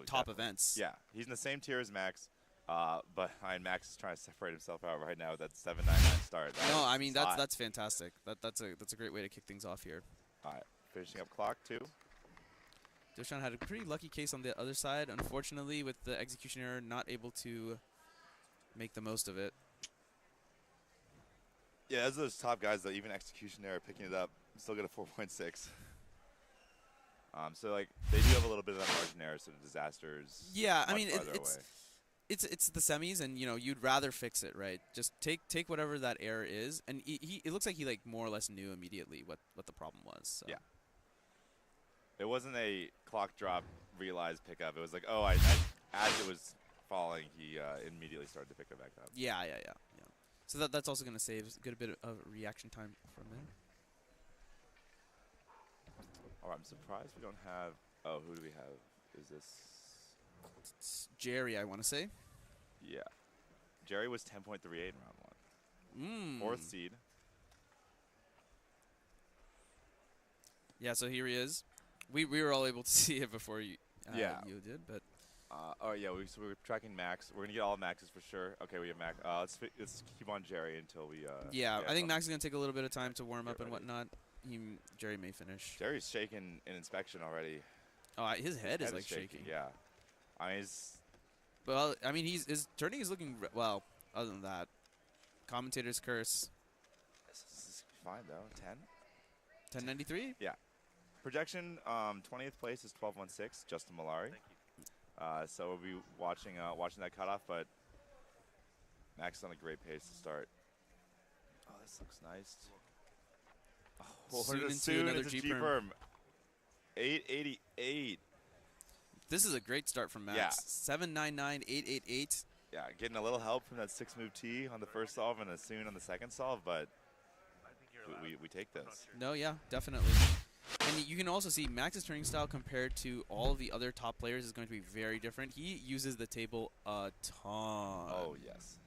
Speaker 2: top events.
Speaker 5: Yeah, he's in the same tier as Max. But Max is trying to separate himself out right now with that 7.99 start.
Speaker 2: No, I mean that's fantastic. That's a great way to kick things off here.
Speaker 5: All right, finishing up clock 2.
Speaker 2: Dilshan had a pretty lucky case on the other side. Unfortunately, with the execution error, not able to make the most of it.
Speaker 5: Yeah, as those top guys, though, even execution error picking it up, still get a 4.6. So like they do have a little bit of that margin error, so the disaster is
Speaker 2: I mean it's the semis, and you'd rather fix it, right? Just take whatever that error is, and it looks like he like more or less knew immediately what the problem was. So.
Speaker 5: Yeah. It wasn't a clock drop realized pickup. It was like, as it was falling, he immediately started to pick it back up.
Speaker 2: Yeah. So that's also going to save a good bit of reaction time from there.
Speaker 5: All right, I'm surprised we don't have. Oh, who do we have? Is this?
Speaker 2: It's Jerry, I want to say.
Speaker 5: Yeah. Jerry was 10.38 in round 1. 4th seed.
Speaker 2: Yeah, so here he is. We were all able to see it before you did, but.
Speaker 5: So we were tracking Max. We're gonna get all of Max's for sure. Okay, we have Max. Let's keep on Jerry until we.
Speaker 2: I think Max is gonna take a little bit of time to warm up and whatnot. Jerry may finish.
Speaker 5: Jerry's shaking in inspection already.
Speaker 2: Oh, his head is like shaking.
Speaker 5: Yeah,
Speaker 2: his turning is looking well. Other than that, commentator's curse.
Speaker 5: This is fine though. 10.
Speaker 2: 1093.
Speaker 5: Yeah. Projection 20th place is 12.16. Justin Malari. So we'll be watching that cutoff, but Max is on a great pace to start. Oh, this looks nice.
Speaker 2: Soon another G-perm.
Speaker 5: 888.
Speaker 2: This is a great start from Max.
Speaker 5: Yeah.
Speaker 2: 799, 888.
Speaker 5: Yeah, getting a little help from that 6-move T on the first solve and a soon on the second solve, but we take this.
Speaker 2: No, yeah, definitely. And you can also see Max's turning style compared to all of the other top players is going to be very different. He uses the table a ton.
Speaker 5: Oh, yes.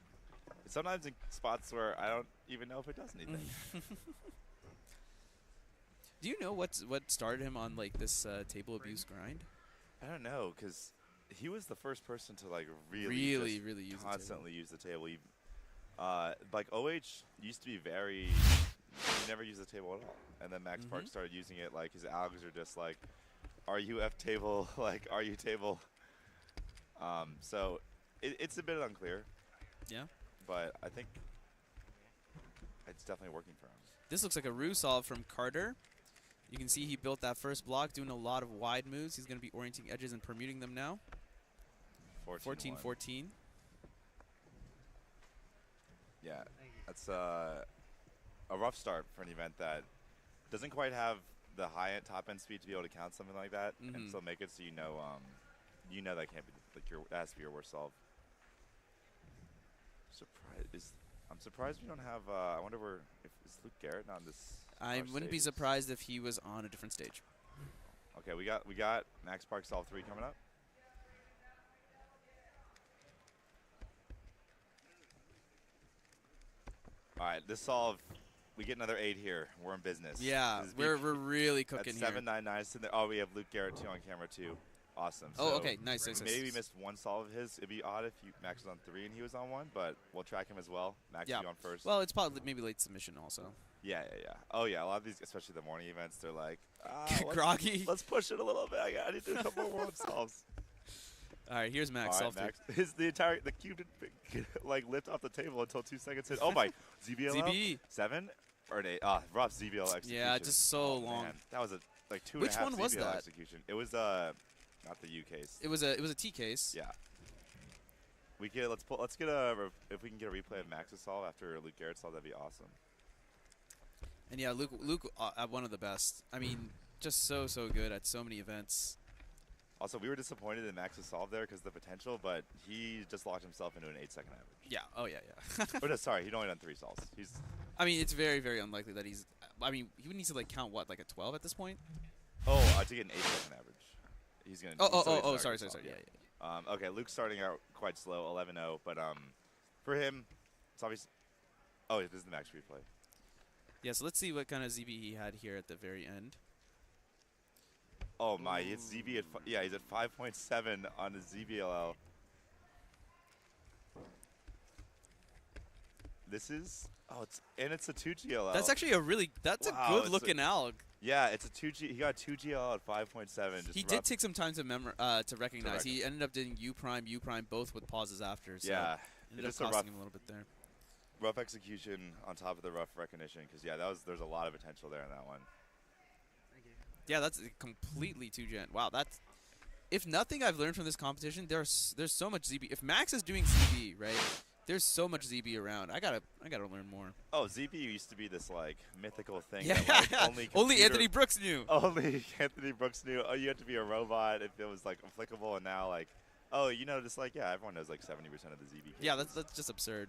Speaker 5: Sometimes in spots where I don't even know if it does anything.
Speaker 2: Do you know what started him on like this table abuse grind?
Speaker 5: I don't know, because he was the first person to like really
Speaker 2: use
Speaker 5: constantly use the table. He, like OH used to be very. He never used the table at all, and then Max Park started using it. Like his algs are just like, "Are you F table?" Like, "Are you table?" So it's a bit unclear.
Speaker 2: Yeah.
Speaker 5: But I think it's definitely working for him.
Speaker 2: This looks like a Rue solve from Carter. You can see he built that first block, doing a lot of wide moves. He's going to be orienting edges and permuting them now. 14-14.
Speaker 5: Yeah, that's a rough start for an event that doesn't quite have the high-end top-end speed to be able to count something like that, and still make it so you know that can't be that has to be your worst solve. I'm surprised we don't have. I wonder if is Luke Garrett on this.
Speaker 2: I wouldn't be surprised if he was on a different stage.
Speaker 5: Okay, we got Max Park Solve 3 coming up. All right, this solve, we get another 8 here. We're in business.
Speaker 2: Yeah, we're really cooking here.
Speaker 5: 799. Oh, we have Luke Garrett too on camera too. Awesome.
Speaker 2: Oh,
Speaker 5: so
Speaker 2: okay, nice.
Speaker 5: Maybe we missed one solve of his. It'd be odd if Max was on 3 and he was on 1, but we'll track him as well. Max will be on first.
Speaker 2: Well, it's probably maybe late submission also.
Speaker 5: Yeah. Oh yeah, a lot of these, especially the morning events, they're like
Speaker 2: groggy.
Speaker 5: Let's push it a little bit. I need to do a couple more solves.
Speaker 2: All right, here's Max.
Speaker 5: All right, Max. The cube didn't like lift off the table until 2 seconds in. Oh my, ZBL
Speaker 2: ZB
Speaker 5: 7 or an 8. Rough ZBL execution.
Speaker 2: Yeah, just so long.
Speaker 5: Man. That was a 2.5.
Speaker 2: Which one was
Speaker 5: ZBL
Speaker 2: that?
Speaker 5: Execution. It was not the U case.
Speaker 2: It was a T case.
Speaker 5: Yeah. Let's get if we can get a replay of Max's solve after Luke Garrett's solve, that'd be awesome.
Speaker 2: And yeah, Luke one of the best. I mean, just so good at so many events.
Speaker 5: Also, we were disappointed in Max's solve there because the potential, but he just locked himself into an 8-second average.
Speaker 2: Yeah. Oh yeah.
Speaker 5: Oh no, sorry, he'd only done 3 solves.
Speaker 2: I mean, it's very unlikely that he's. I mean, he would need to like count what, like a 12 at this point.
Speaker 5: Oh, to get an 8-second average. He's gonna.
Speaker 2: Sorry. Yeah.
Speaker 5: Okay, Luke's starting out quite slow, 11-0, but for him, it's obvious. Oh, this is the Max replay.
Speaker 2: Yeah, so let's see what kind of ZB he had here at the very end.
Speaker 5: Oh my, it's ZB at he's at 5.7 on the ZBLL. This is it's a 2GLL.
Speaker 2: That's actually a good looking alg.
Speaker 5: Yeah, it's a 2G. He got 2GLL at 5.7.
Speaker 2: He did take some time to recognize. He ended up doing U prime, both with pauses after. So
Speaker 5: yeah,
Speaker 2: ended up costing him a little bit there.
Speaker 5: Rough execution on top of the rough recognition, because there's a lot of potential there in that one.
Speaker 7: Thank you.
Speaker 2: Yeah, that's completely 2-gen. Wow, that's if nothing I've learned from this competition, there's so much ZB. If Max is doing ZB, right? There's so much ZB around. I gotta learn more.
Speaker 5: Oh, ZB used to be this like mythical thing.
Speaker 2: Yeah,
Speaker 5: that, like,
Speaker 2: only Anthony Brooks knew.
Speaker 5: Only Anthony Brooks knew. Oh, you had to be a robot if it was like applicable, and now like, just like everyone knows like 70% of the ZB cases.
Speaker 2: Yeah, that's just absurd.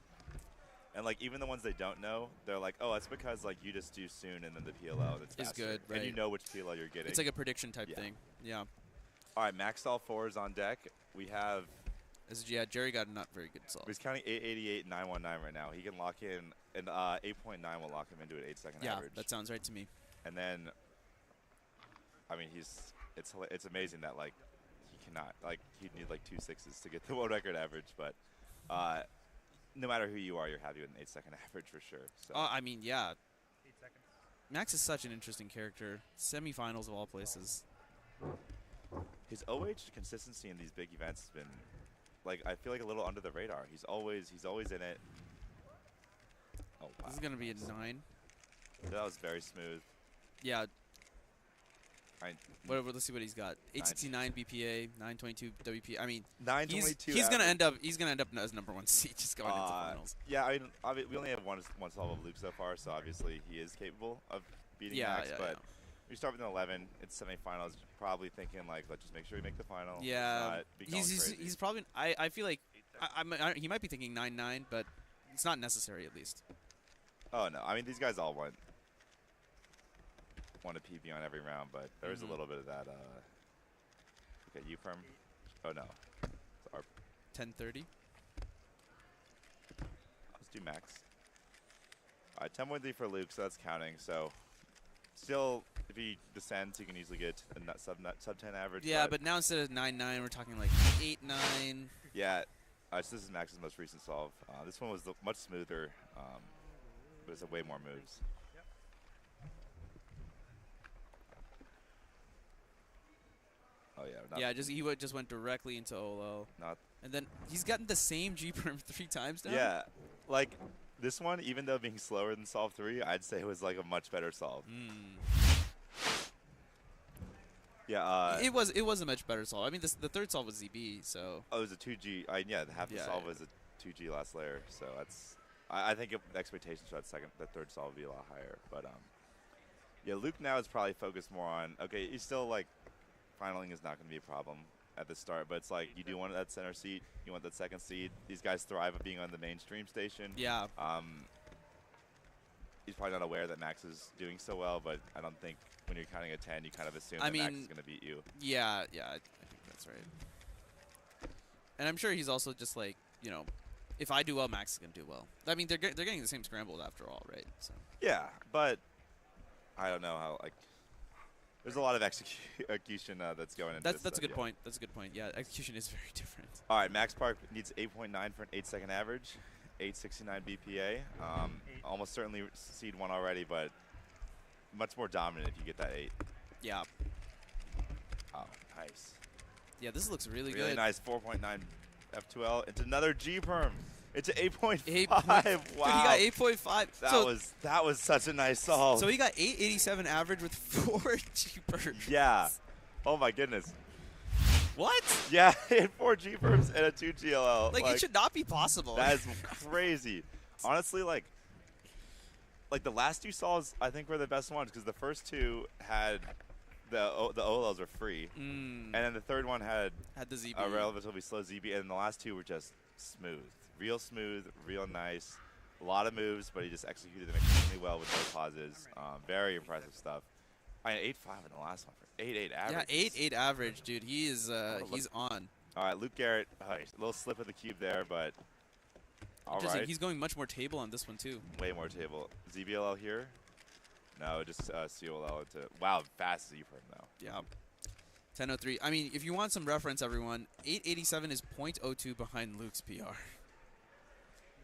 Speaker 5: And like even the ones they don't know, they're like, oh, that's because like you just do soon, and then the PLL that's
Speaker 2: good, right?
Speaker 5: And you know which PLL you're getting.
Speaker 2: It's like a prediction type thing. Yeah.
Speaker 5: All right, Max all 4 is on deck. We have.
Speaker 2: Jerry got a not very good solve.
Speaker 5: He's counting 888 919 right now. He can lock in, and 8.9 will lock him into an 8-second average.
Speaker 2: Yeah, that sounds right to me.
Speaker 5: And then, I mean, it's amazing that like he cannot he'd need like 2 6s to get the world record average, but no matter who you are, you're happy with an 8-second average for sure. So.
Speaker 2: I mean, yeah.
Speaker 6: 8 seconds.
Speaker 2: Max is such an interesting character. Semifinals of all places.
Speaker 5: His OH consistency in these big events has been. Like I feel like a little under the radar. He's always in it. Oh wow.
Speaker 2: This is gonna be a 9.
Speaker 5: That was very smooth.
Speaker 2: Yeah. Let's see what he's got. 869 BPA, 922 WP. I mean,
Speaker 5: 922.
Speaker 2: He's gonna end up as number 1 seed just going into finals.
Speaker 5: Yeah, I mean, we only have one solve of Luke so far, so obviously he is capable of beating Max. But we start with an 11. It's semifinals. Probably thinking like, let's just make sure we make the final.
Speaker 2: Yeah, he's probably. I feel like he might be thinking 9-9, but it's not necessary at least.
Speaker 5: Oh no, I mean these guys all want a PB on every round, but there is a little bit of that. Okay, U-perm. Oh no, it's our
Speaker 2: 10:30.
Speaker 5: Let's do Max. All right, 10.3 for Luke, so that's counting. So. Still, if he descends, he can easily get a sub 10 average.
Speaker 2: Yeah, but now instead of 9-9, we're talking like 8-9.
Speaker 5: Yeah, so this is Max's most recent solve. This one was much smoother, but it's way more moves.
Speaker 6: Yep.
Speaker 5: Oh yeah.
Speaker 2: He just went directly into OLO. And then he's gotten the same G-perm 3 times now.
Speaker 5: Yeah, like. This one, even though being slower than solve 3, I'd say it was like a much better solve. Yeah.
Speaker 2: It was a much better solve. I mean, the third solve was ZB, so.
Speaker 5: Oh, it was a 2G. Yeah, half the solve was a 2G last layer, so that's. I think the expectations for that third solve would be a lot higher. But yeah, Luke now is probably focused more on. Okay, he's still like, finaling is not going to be a problem at the start, but it's like you do want that center seat, you want that second seat. These guys thrive at being on the mainstream station.
Speaker 2: Yeah.
Speaker 5: He's probably not aware that Max is doing so well, but I don't think when you're counting at 10, you kind of assume that Max is going to beat you.
Speaker 2: Yeah, I think that's right. And I'm sure he's also just like, if I do well, Max is going to do well. I mean, they're getting the same scrambles after all, right? So.
Speaker 5: Yeah, but I don't know how, like, there's a lot of execution that's going into this.
Speaker 2: That's a good point. That's a good point. Yeah, execution is very different.
Speaker 5: All right, Max Park needs 8.9 for an 8-second average, 869 BPA. Almost certainly seed 1 already, but much more dominant if you get that 8.
Speaker 2: Yeah.
Speaker 5: Oh, nice.
Speaker 2: Yeah, this looks really good.
Speaker 5: Really nice 4.9 F2L. It's another G-perm. It's an 8.5. Wow.
Speaker 2: Dude, he got 8.5.
Speaker 5: That was such a nice solve.
Speaker 2: So he got 887 average with 4 G-perms.
Speaker 5: Yeah. Oh my goodness.
Speaker 2: What?
Speaker 5: Yeah, 4 G-perms and a 2 GLL.
Speaker 2: Like, it should not be possible.
Speaker 5: That is crazy. Honestly, like the last 2 solves I think were the best ones because the first 2 had the OLLs were free, and then the third one had
Speaker 2: the ZB.
Speaker 5: A relatively slow ZB, and the last 2 were just smooth, real nice, a lot of moves, but he just executed them extremely well with no pauses. Very impressive stuff. I mean, 8.5 in the last one for 8.8 average.
Speaker 2: Yeah, 8.8 average, dude. He is he's on.
Speaker 5: All right, Luke Garrett, a little slip of the cube there, but all right.
Speaker 2: He's going much more table on this one too.
Speaker 5: Way more table. ZBLL here. No, just COLL into. Wow, fast Z-perm though.
Speaker 2: Yeah. 10:03. I mean, if you want some reference, everyone, 887 is 0.02 behind Luke's PR.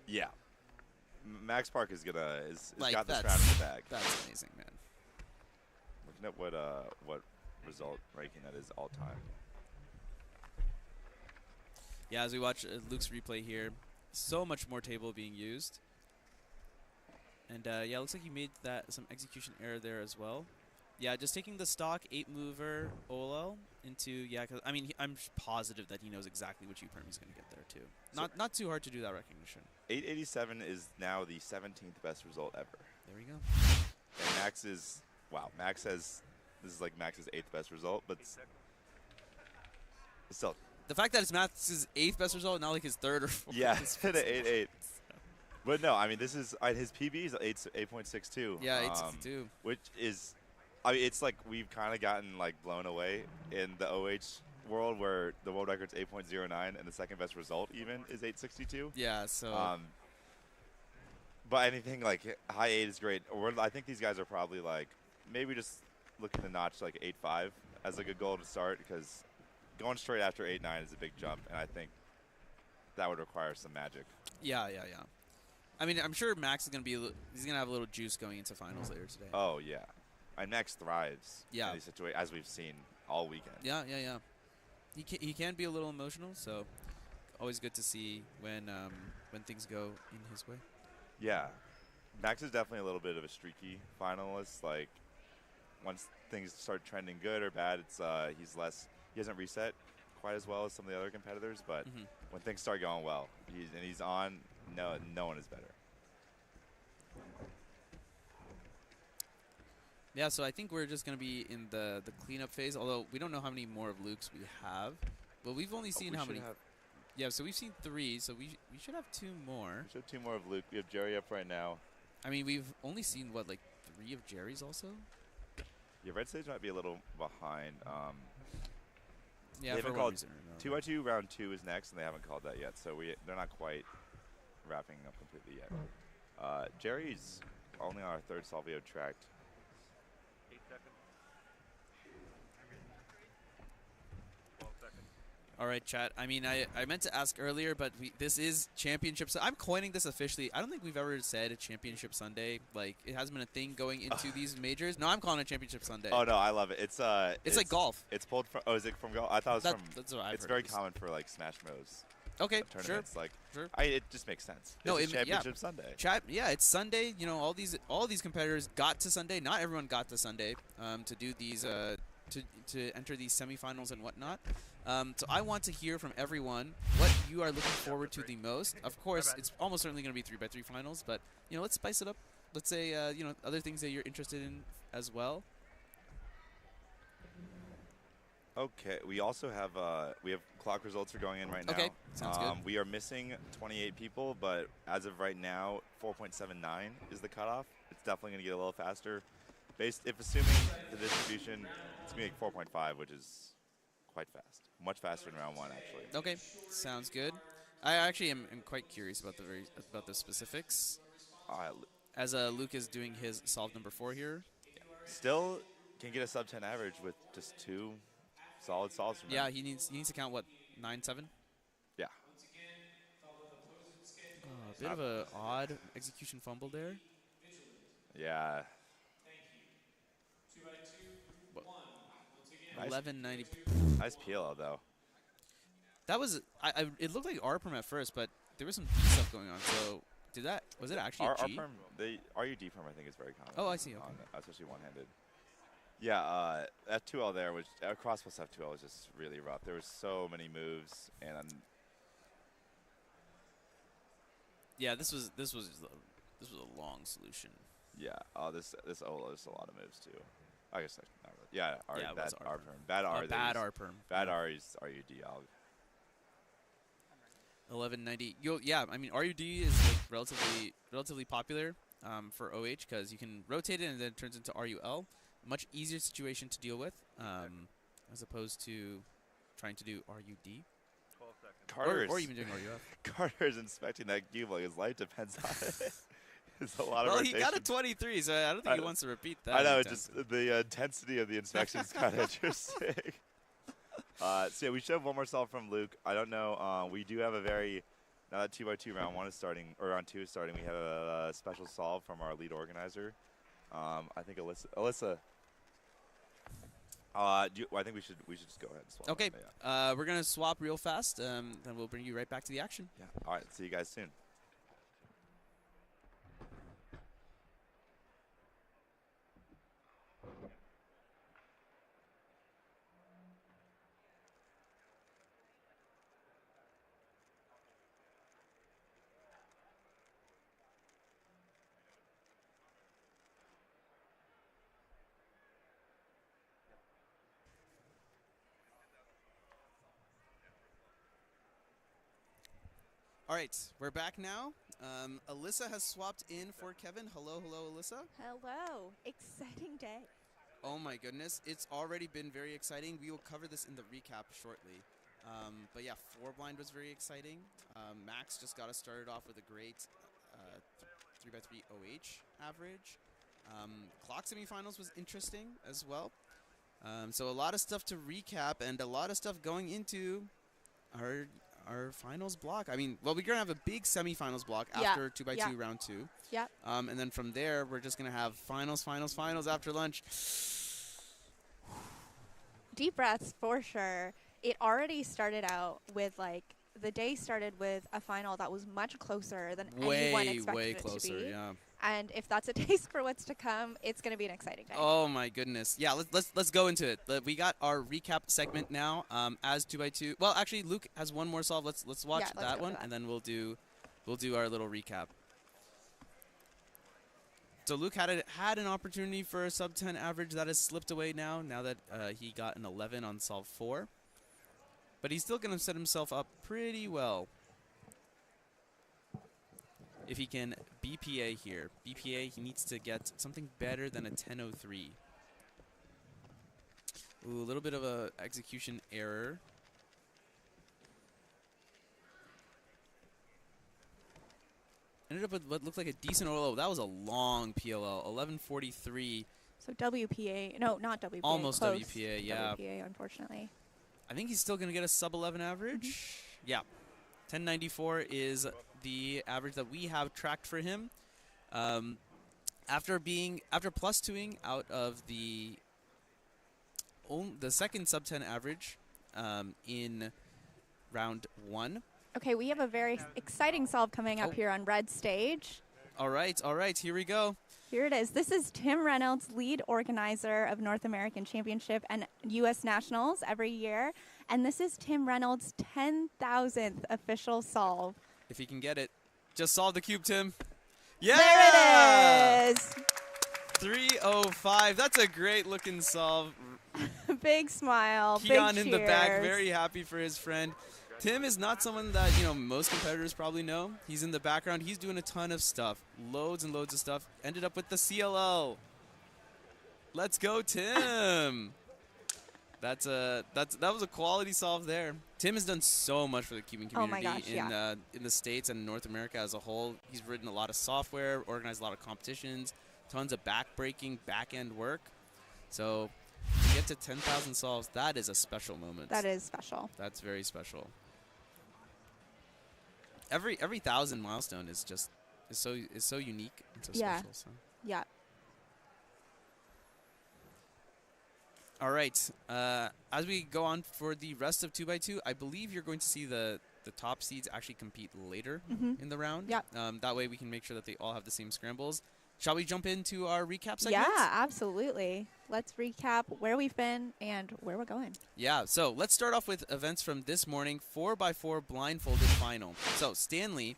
Speaker 5: Yeah. Max Park is gonna
Speaker 2: like,
Speaker 5: got this round in the bag.
Speaker 2: That's amazing, man.
Speaker 5: Looking at what result ranking that is all time.
Speaker 2: Yeah, as we watch Luke's replay here, so much more table being used. And yeah, looks like he made some execution error there as well. Yeah, just taking the stock 8-mover OLL into, cause, I mean, I'm positive that he knows exactly which U-perm he's going to get there too.
Speaker 5: So
Speaker 2: Not too hard to do that recognition.
Speaker 5: 887 is now the 17th best result ever.
Speaker 2: There we go.
Speaker 5: And Max is, this is like Max's 8th best result, but still.
Speaker 2: The fact that it's Max's 8th best result, not like his 3rd or 4th.
Speaker 5: Yeah, hit an 8.8. But no, I mean, this is, his PB is 8.62.
Speaker 2: Yeah, 8.62.
Speaker 5: Which is, I mean, it's like we've kind of gotten like blown away in the OH world where the world record's 8.09 and the second best result even is 8.62.
Speaker 2: Yeah, so.
Speaker 5: But anything like high 8 is great. I think these guys are probably like maybe just looking to notch like 8.5 as like a goal to start because going straight after 8.9 is a big jump, and I think that would require some magic.
Speaker 2: Yeah. I mean, I'm sure Max is going to be he's going to have a little juice going into finals later today.
Speaker 5: Oh, yeah. And Max thrives in these situations, as we've seen all weekend.
Speaker 2: Yeah. He can be a little emotional, so always good to see when things go in his way.
Speaker 5: Yeah. Max is definitely a little bit of a streaky finalist. Like, once things start trending good or bad, it's he hasn't reset quite as well as some of the other competitors, but when things start going well, he's on, no one is better. Yeah,
Speaker 2: so I think we're just going to be in the cleanup phase, although we don't know how many more of Luke's we have. But we've only seen how many. Yeah, so we've seen 3, so we should have 2 more.
Speaker 5: We should have 2 more of Luke. We have Jerry up right now.
Speaker 2: I mean, we've only seen, what, like 3 of Jerry's also?
Speaker 5: Yeah, Red Stage might be a little behind.
Speaker 2: Yeah,
Speaker 5: they
Speaker 2: for
Speaker 5: haven't called
Speaker 2: reason or another.
Speaker 5: 2x2 round 2 is next, and they haven't called that yet, so they're not quite wrapping up completely yet. Jerry's only on our 3rd Salvio tracked.
Speaker 6: 8 seconds. 12 seconds.
Speaker 2: All right, chat. I mean, I meant to ask earlier, but this is Championship Sunday. I'm coining this officially. I don't think we've ever said a Championship Sunday. Like, it hasn't been a thing going into these majors. No, I'm calling it Championship Sunday.
Speaker 5: Oh, no, I love it. It's
Speaker 2: like golf.
Speaker 5: It's pulled from, is it from golf? I thought it was from,
Speaker 2: that's what I've
Speaker 5: it's
Speaker 2: heard
Speaker 5: very common for, like, Smash Bros.
Speaker 2: Okay,
Speaker 5: tournaments.
Speaker 2: sure.
Speaker 5: Like,
Speaker 2: sure.
Speaker 5: It just makes sense.
Speaker 2: No,
Speaker 5: it's Championship Sunday.
Speaker 2: Yeah, it's Sunday. You know, all these competitors got to Sunday. Not everyone got to Sunday to do these to enter these semifinals and whatnot. So I want to hear from everyone what you are looking forward to the most. Of course, it's almost certainly going to be 3x3 finals, but let's spice it up. Let's say other things that you're interested in as well.
Speaker 5: Okay, we also have clock results are going in right now.
Speaker 2: Okay, sounds good.
Speaker 5: We are missing 28 people, but as of right now, 4.79 is the cutoff. It's definitely going to get a little faster. If assuming the distribution, it's going to be 4.5, which is quite fast. Much faster than round 1, actually.
Speaker 2: Okay, sounds good. I actually am quite curious about the specifics. As Luke is doing his solve number 4 here.
Speaker 5: Still can get a sub 10 average with just 2 solid solves from him.
Speaker 2: Yeah, he needs to count, what, 9-7?
Speaker 5: Yeah.
Speaker 2: A bit of an odd execution fumble there.
Speaker 5: Yeah.
Speaker 2: 1190.
Speaker 5: Nice PLO though.
Speaker 2: That was it looked like R perm at first, but there was some D stuff going on. So was it actually a G?
Speaker 5: R-perm, the RUD perm I think is very common.
Speaker 2: Oh, I see. Okay.
Speaker 5: Especially one-handed. Yeah, F2L there, which cross plus F2L was just really rough. There was so many moves, and
Speaker 2: yeah, this was a long solution.
Speaker 5: Yeah. Oh, this Olo is a lot of moves too. I guess not really. Yeah. Bad R perm. Bad R.
Speaker 2: Bad R perm.
Speaker 5: Bad R is RUD.
Speaker 2: 1190. Yeah, I mean RUD is like relatively popular for OH because you can rotate it and then it turns into RUL. Much easier situation to deal with as opposed to trying to do RUD.
Speaker 6: 12 seconds.
Speaker 2: Or even doing RUF.
Speaker 5: Carter's inspecting that cube like his life depends on it. It's a lot of rotation.
Speaker 2: He got a 23, so I don't think he wants to repeat that.
Speaker 5: I know, just the intensity of the inspection is kind of interesting. So yeah, we should have one more solve from Luke. I don't know. We do have a now that 2x2 round 1 is starting, or round 2 is starting, we have a special solve from our lead organizer. I think Alyssa. I think we should just go ahead and swap.
Speaker 2: Okay.
Speaker 5: Yeah.
Speaker 2: We're gonna swap real fast. Then we'll bring you right back to the action.
Speaker 5: Yeah. All right. See you guys soon.
Speaker 2: All right, we're back now. Alyssa has swapped in for Kevin. Hello, Alyssa.
Speaker 8: Hello. Exciting day.
Speaker 2: Oh my goodness, it's already been very exciting. We will cover this in the recap shortly. But yeah, 4-blind was very exciting. Max just got us started off with a great 3x3 OH average. Clock semifinals was interesting as well. So a lot of stuff to recap and a lot of stuff going into our finals block. I mean, well, we're going to have a big semifinals block after 2x2 round 2.
Speaker 8: Yep.
Speaker 2: And then from there, we're just going to have finals after lunch.
Speaker 8: Deep breaths for sure. It already started out with the day started with a final that was much closer than anyone expected
Speaker 2: way
Speaker 8: it
Speaker 2: closer,
Speaker 8: to be.
Speaker 2: yeah.
Speaker 8: And if that's a taste for what's to come, it's going to be an exciting day.
Speaker 2: Oh my goodness! Yeah, let's go into it. We got our recap segment now. As 2x2. Well, actually, Luke has one more solve. Let's watch that one, and then we'll do our little recap. So Luke had an opportunity for a sub 10 average that has slipped away now that he got an 11 on solve 4. But he's still going to set himself up pretty well. If he can BPA here. BPA, he needs to get something better than a 10.03. Ooh, a little bit of a execution error. Ended up with what looked like a decent OLO. That was a long PLL, 11:43.
Speaker 8: So WPA, no, not WPA.
Speaker 2: Almost
Speaker 8: close.
Speaker 2: WPA, yeah.
Speaker 8: WPA, unfortunately.
Speaker 2: I think he's still going to get a sub 11 average. Yeah. 1094 is the average that we have tracked for him. After plus 2ing out of the second sub 10 average in round 1.
Speaker 8: Okay, we have a very exciting solve coming up here on red stage.
Speaker 2: All right, here we go.
Speaker 8: Here it is. This is Tim Reynolds, lead organizer of North American Championship and U.S. Nationals every year. And this is Tim Reynolds' 10,000th official solve.
Speaker 2: If he can get it, just solve the cube, Tim. Yeah!
Speaker 8: There it is.
Speaker 2: 305. That's a great looking solve.
Speaker 8: Big smile.
Speaker 2: Keon
Speaker 8: big
Speaker 2: in the back, very happy for his friend. Tim is not someone that, most competitors probably know. He's in the background. He's doing a ton of stuff. Loads and loads of stuff. Ended up with the CLL. Let's go, Tim. That was a quality solve there. Tim has done so much for the cubing community in the States and North America as a whole. He's written a lot of software, organized a lot of competitions, tons of back-breaking, back-end work. So to get to 10,000 solves, that is a special moment.
Speaker 8: That is special.
Speaker 2: That's very special. Every 1,000 milestone is so unique and so special. So.
Speaker 8: Yeah.
Speaker 2: All right. As we go on for the rest of 2x2, I believe you're going to see the top seeds actually compete later in the round.
Speaker 8: Yep.
Speaker 2: That way we can make sure that they all have the same scrambles. Shall we jump into our recap segment?
Speaker 8: Yeah, absolutely. Let's recap where we've been and where we're going.
Speaker 2: Yeah, so let's start off with events from this morning, 4x4 blindfolded final. So Stanley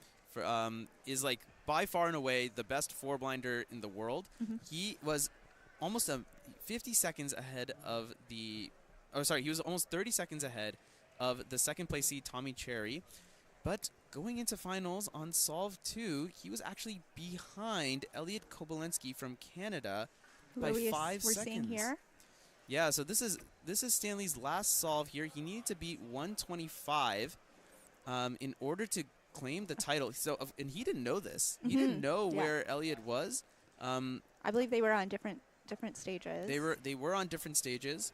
Speaker 2: is like by far and away the best four-blinder in the world. He was almost 50 seconds ahead of he was almost 30 seconds ahead of the second place seed Tommy Cherry. But going into finals on Solve 2, he was actually behind Elliot Kobolensky from Canada by 5 seconds.
Speaker 8: We're seeing here.
Speaker 2: Yeah, so this is Stanley's last solve here. He needed to beat 125 in order to claim the title. So, and he didn't know this. He didn't know where Elliot was.
Speaker 8: I believe they were on different stages.
Speaker 2: They were on different stages.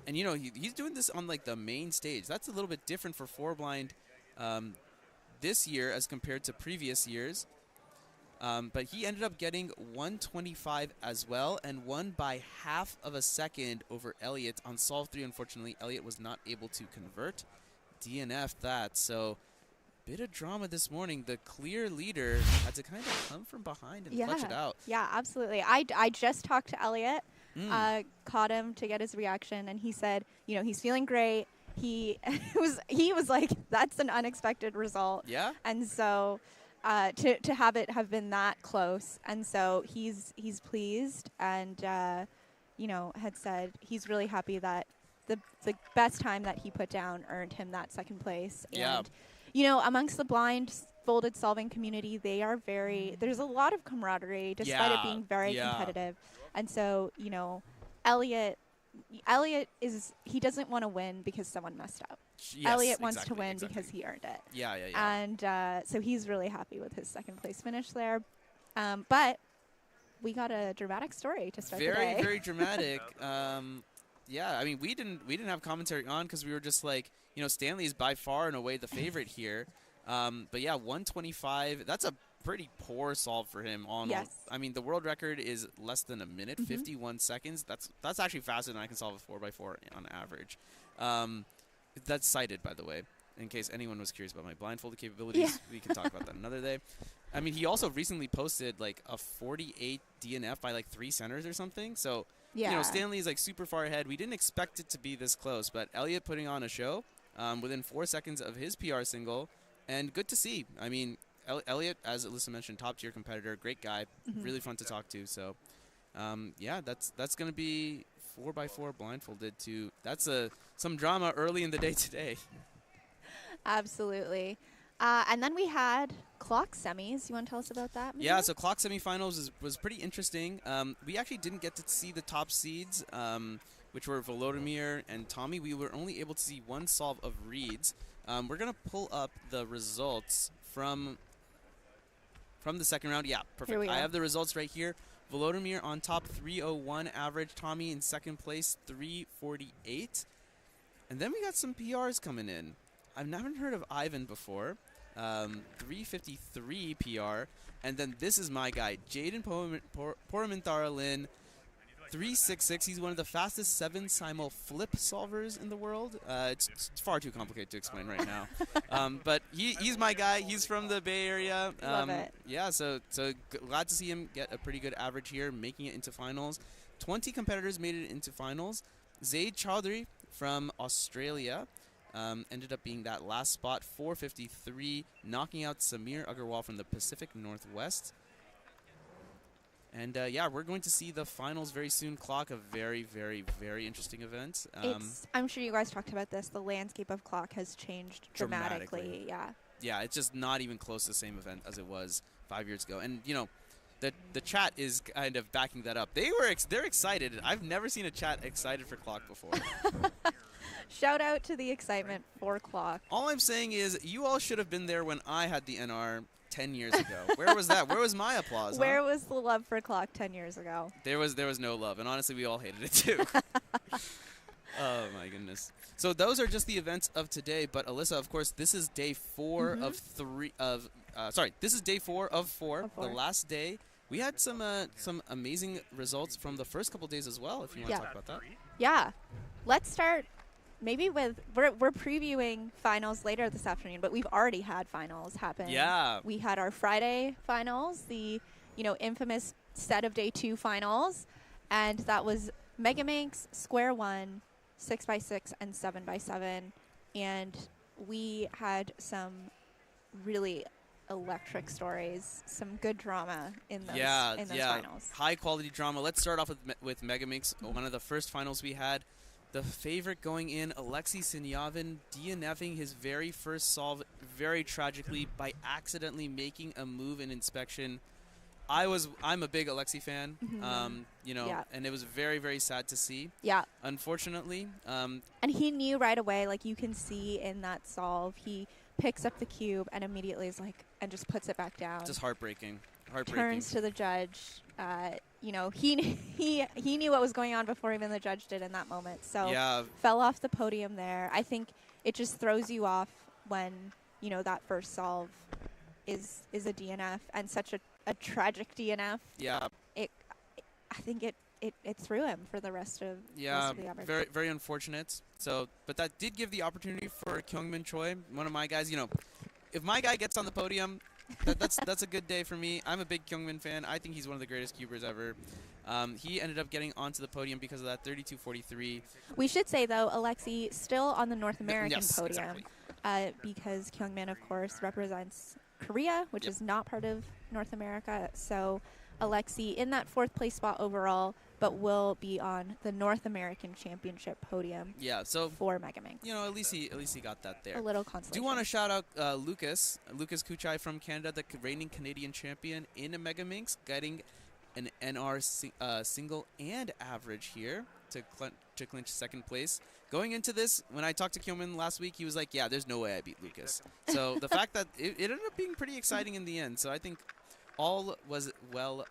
Speaker 2: And he's doing this on like the main stage. That's a little bit different for four blind this year as compared to previous years. But he ended up getting 125 as well and won by half of a second over Elliot on Solve 3. Unfortunately, Elliot was not able to convert. DNF that. So bit of drama this morning. The clear leader had to kind of come from behind and clutch it out.
Speaker 8: Yeah, absolutely. I just talked to Elliot. Caught him to get his reaction, and he said, he's feeling great. He was like, that's an unexpected result.
Speaker 2: Yeah.
Speaker 8: And so to have it have been that close, and so he's pleased, and had said he's really happy that the best time that he put down earned him that second place.
Speaker 2: Yeah.
Speaker 8: And amongst the blindfolded solving community, there's a lot of camaraderie despite it being very competitive. And so, Elliot he doesn't want to win because someone messed up.
Speaker 2: Yes,
Speaker 8: Elliot wants to win because he earned it.
Speaker 2: Yeah.
Speaker 8: And so he's really happy with his second place finish there. But we got a dramatic story to start the day.
Speaker 2: Very, very dramatic. Yeah, I mean, we didn't have commentary on because we were just like, Stanley is by far and away the favorite here. But yeah, 125, that's a pretty poor solve for him.
Speaker 8: Yes.
Speaker 2: I mean, the world record is less than a minute, 51 seconds. That's actually faster than I can solve a 4x4 on average. That's cited, by the way, in case anyone was curious about my blindfolded capabilities.
Speaker 8: Yeah.
Speaker 2: We can talk about that another day. I mean, he also recently posted like a 48 DNF by like 3 centers or something. So, Stanley is like super far ahead. We didn't expect it to be this close, but Elliot putting on a show within 4 seconds of his PR single, and good to see. I mean, Elliot, as Alyssa mentioned, top-tier competitor, great guy, really fun to talk to. So, that's going to be 4x4 blindfolded too. That's some drama early in the day today.
Speaker 8: Absolutely. And then we had clock semis. You want to tell us about that? Maybe?
Speaker 2: Yeah, so clock semifinals was pretty interesting. We actually didn't get to see the top seeds, which were Volodymyr and Tommy. We were only able to see one solve of Reed's. We're going to pull up the results from the second round. Yeah, perfect. I have the results right here. Volodymyr on top, 301 average. Tommy in second place, 348. And then we got some PRs coming in. I've never heard of Ivan before. 353 PR. And then this is my guy, Jaden Poramintaralin, 366. He's one of the fastest 7 simul flip solvers in the world. It's far too complicated to explain right now. But he's my guy. He's from the Bay Area.
Speaker 8: Love it.
Speaker 2: Yeah, so glad to see him get a pretty good average here, making it into finals. 20 competitors made it into finals. Zaid Chaudhry from Australia ended up being that last spot, 453, knocking out Samir Agarwal from the Pacific Northwest. And yeah, we're going to see the finals very soon. Clock, a very, very, very interesting event.
Speaker 8: I'm sure you guys talked about this. The landscape of clock has changed dramatically. Yeah.
Speaker 2: Yeah, it's just not even close to the same event as it was 5 years ago. And you know, the chat is kind of backing that up. They're excited. I've never seen a chat excited for clock before.
Speaker 8: Shout out to the excitement for clock.
Speaker 2: All I'm saying is, you all should have been there when I had the NR 10 years ago. Where was that? Where was my applause?
Speaker 8: Where was the love for clock 10 years ago?
Speaker 2: There was no love, and honestly, we all hated it too. Oh my goodness. So those are just the events of today. But Alyssa, of course, this is day 4 of 3 of. This is day 4 of 4. The last day. We had some amazing results from the first couple days as well. If you want to talk about that.
Speaker 8: Yeah, let's start. Maybe we're previewing finals later this afternoon, but we've already had finals happen.
Speaker 2: Yeah.
Speaker 8: We had our Friday finals, the infamous set of day 2 finals, and that was Megaminx, Square 1, 6x6, and 7x7, and we had some really electric stories, some good drama in those finals.
Speaker 2: High quality drama. Let's start off with Megaminx, one of the first finals we had. The favorite going in, Alexei Sinyavin, DNFing his very first solve very tragically by accidentally making a move in inspection. I'm a big Alexei fan, and it was very, very sad to see.
Speaker 8: Yeah.
Speaker 2: Unfortunately.
Speaker 8: And he knew right away, like you can see in that solve, he picks up the cube and immediately is like, and just puts it back down.
Speaker 2: Just heartbreaking.
Speaker 8: Turns to the judge. He knew what was going on before even the judge did in that moment. So fell off the podium there. I think it just throws you off when that first solve is a DNF and such a tragic DNF.
Speaker 2: Yeah.
Speaker 8: I think it threw him for the rest of the average.
Speaker 2: Very, very unfortunate. So, but that did give the opportunity for Kyungmin Choi, one of my guys. If my guy gets on the podium, that's a good day for me. I'm a big Kyungmin fan. I think he's one of the greatest cubers ever. He ended up getting onto the podium because of that 32.43.
Speaker 8: We should say, though, Alexei still on the North American podium.
Speaker 2: Exactly.
Speaker 8: Because Kyungmin, of course, represents Korea, which is not part of North America. So Alexei in that 4th place spot overall, but will be on the North American Championship podium.
Speaker 2: Yeah, so
Speaker 8: for Megaminx.
Speaker 2: At least he got that there.
Speaker 8: A little consolation.
Speaker 2: Do want to shout out Lucas Kuchai from Canada, the reigning Canadian champion in a Megaminx, getting an NR single and average here to clinch 2nd place. Going into this, when I talked to Kyungmin last week, he was like, "Yeah, there's no way I beat Lucas." So the fact that it ended up being pretty exciting in the end. So I think all was well.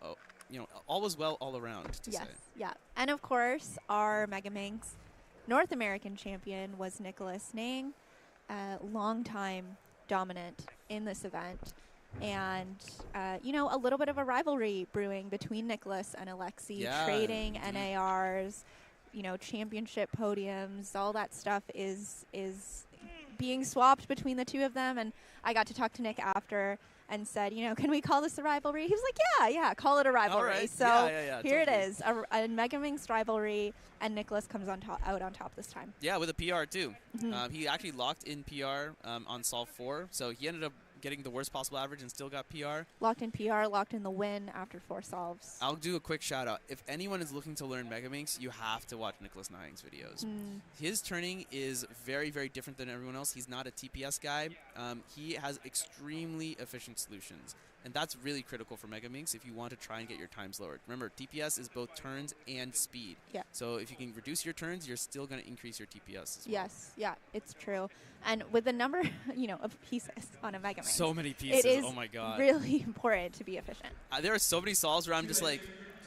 Speaker 2: All was well all around, to say.
Speaker 8: Yeah. And, of course, our Megaminx North American champion was Nicholas Nang, long-time dominant in this event. And, a little bit of a rivalry brewing between Nicholas and Alexei, trading NARs, championship podiums, all that stuff is being swapped between the two of them. And I got to talk to Nick after and said, can we call this a rivalry? He was like, yeah, call it a rivalry.
Speaker 2: Right.
Speaker 8: So here
Speaker 2: totally.
Speaker 8: it is, a Megaminx rivalry, and Nicholas comes out on top this time.
Speaker 2: Yeah, with a PR too. He actually locked in PR on solve 4, so he ended up getting the worst possible average and still got PR.
Speaker 8: Locked in PR, locked in the win after 4 solves.
Speaker 2: I'll do a quick shout out. If anyone is looking to learn Megaminx, you have to watch Nicholas Nang's videos. His turning is very, very different than everyone else. He's not a TPS guy. He has extremely efficient solutions. And that's really critical for Megaminx if you want to try and get your times lowered. Remember, TPS is both turns and speed.
Speaker 8: Yeah.
Speaker 2: So if you can reduce your turns, you're still going to increase your TPS as well.
Speaker 8: Yes, yeah, it's true. And with the number, of pieces on a Megaminx.
Speaker 2: So many pieces,
Speaker 8: it is
Speaker 2: oh my god.
Speaker 8: Really important to be efficient.
Speaker 2: There are so many solves where I'm just like,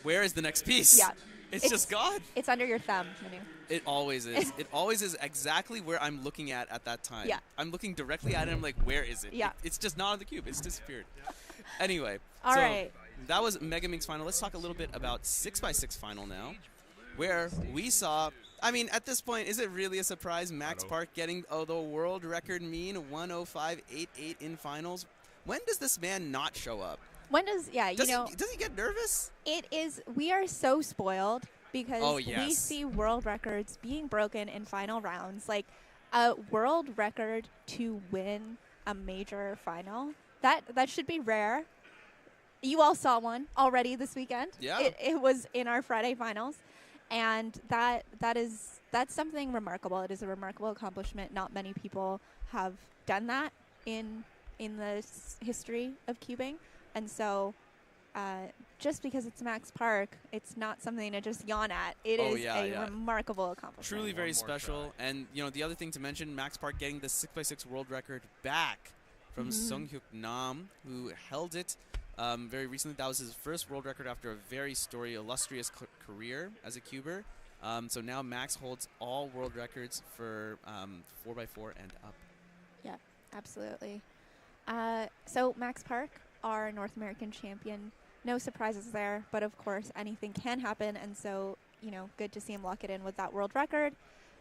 Speaker 2: where is the next piece?
Speaker 8: Yeah.
Speaker 2: It's just gone.
Speaker 8: It's under your thumb, Manu.
Speaker 2: It always is. It always is exactly where I'm looking at that time.
Speaker 8: Yeah.
Speaker 2: I'm looking directly at it and I'm like, where is it?
Speaker 8: Yeah.
Speaker 2: It's just not on the cube. It's disappeared. Anyway.
Speaker 8: All right.
Speaker 2: That was Megaminx final. Let's talk a little bit about 6x6 final now. where we saw, I mean, at this point, is it really a surprise? Max Park getting the world record mean 105.88 in finals. When does this man not show up?
Speaker 8: When does,
Speaker 2: does he get nervous?
Speaker 8: We are so spoiled because
Speaker 2: yes.
Speaker 8: we see world records being broken in final rounds. Like a world record to win a major final, that should be rare. You all saw one already this weekend.
Speaker 2: Yeah.
Speaker 8: It was in our Friday finals. And that's something remarkable. It is a remarkable accomplishment. Not many people have done that in the history of cubing. And so just because it's Max Park, it's not something to just yawn at. It is a remarkable accomplishment.
Speaker 2: Truly very special. And, the other thing to mention, Max Park getting the 6x6 world record back from Sunghyuk Nam, who held it very recently. That was his first world record after a very illustrious career as a cuber. So now Max holds all world records for 4x4 and up.
Speaker 8: Yeah, absolutely. So Max Park, our North American champion, no surprises there, but of course anything can happen, and so, good to see him lock it in with that world record.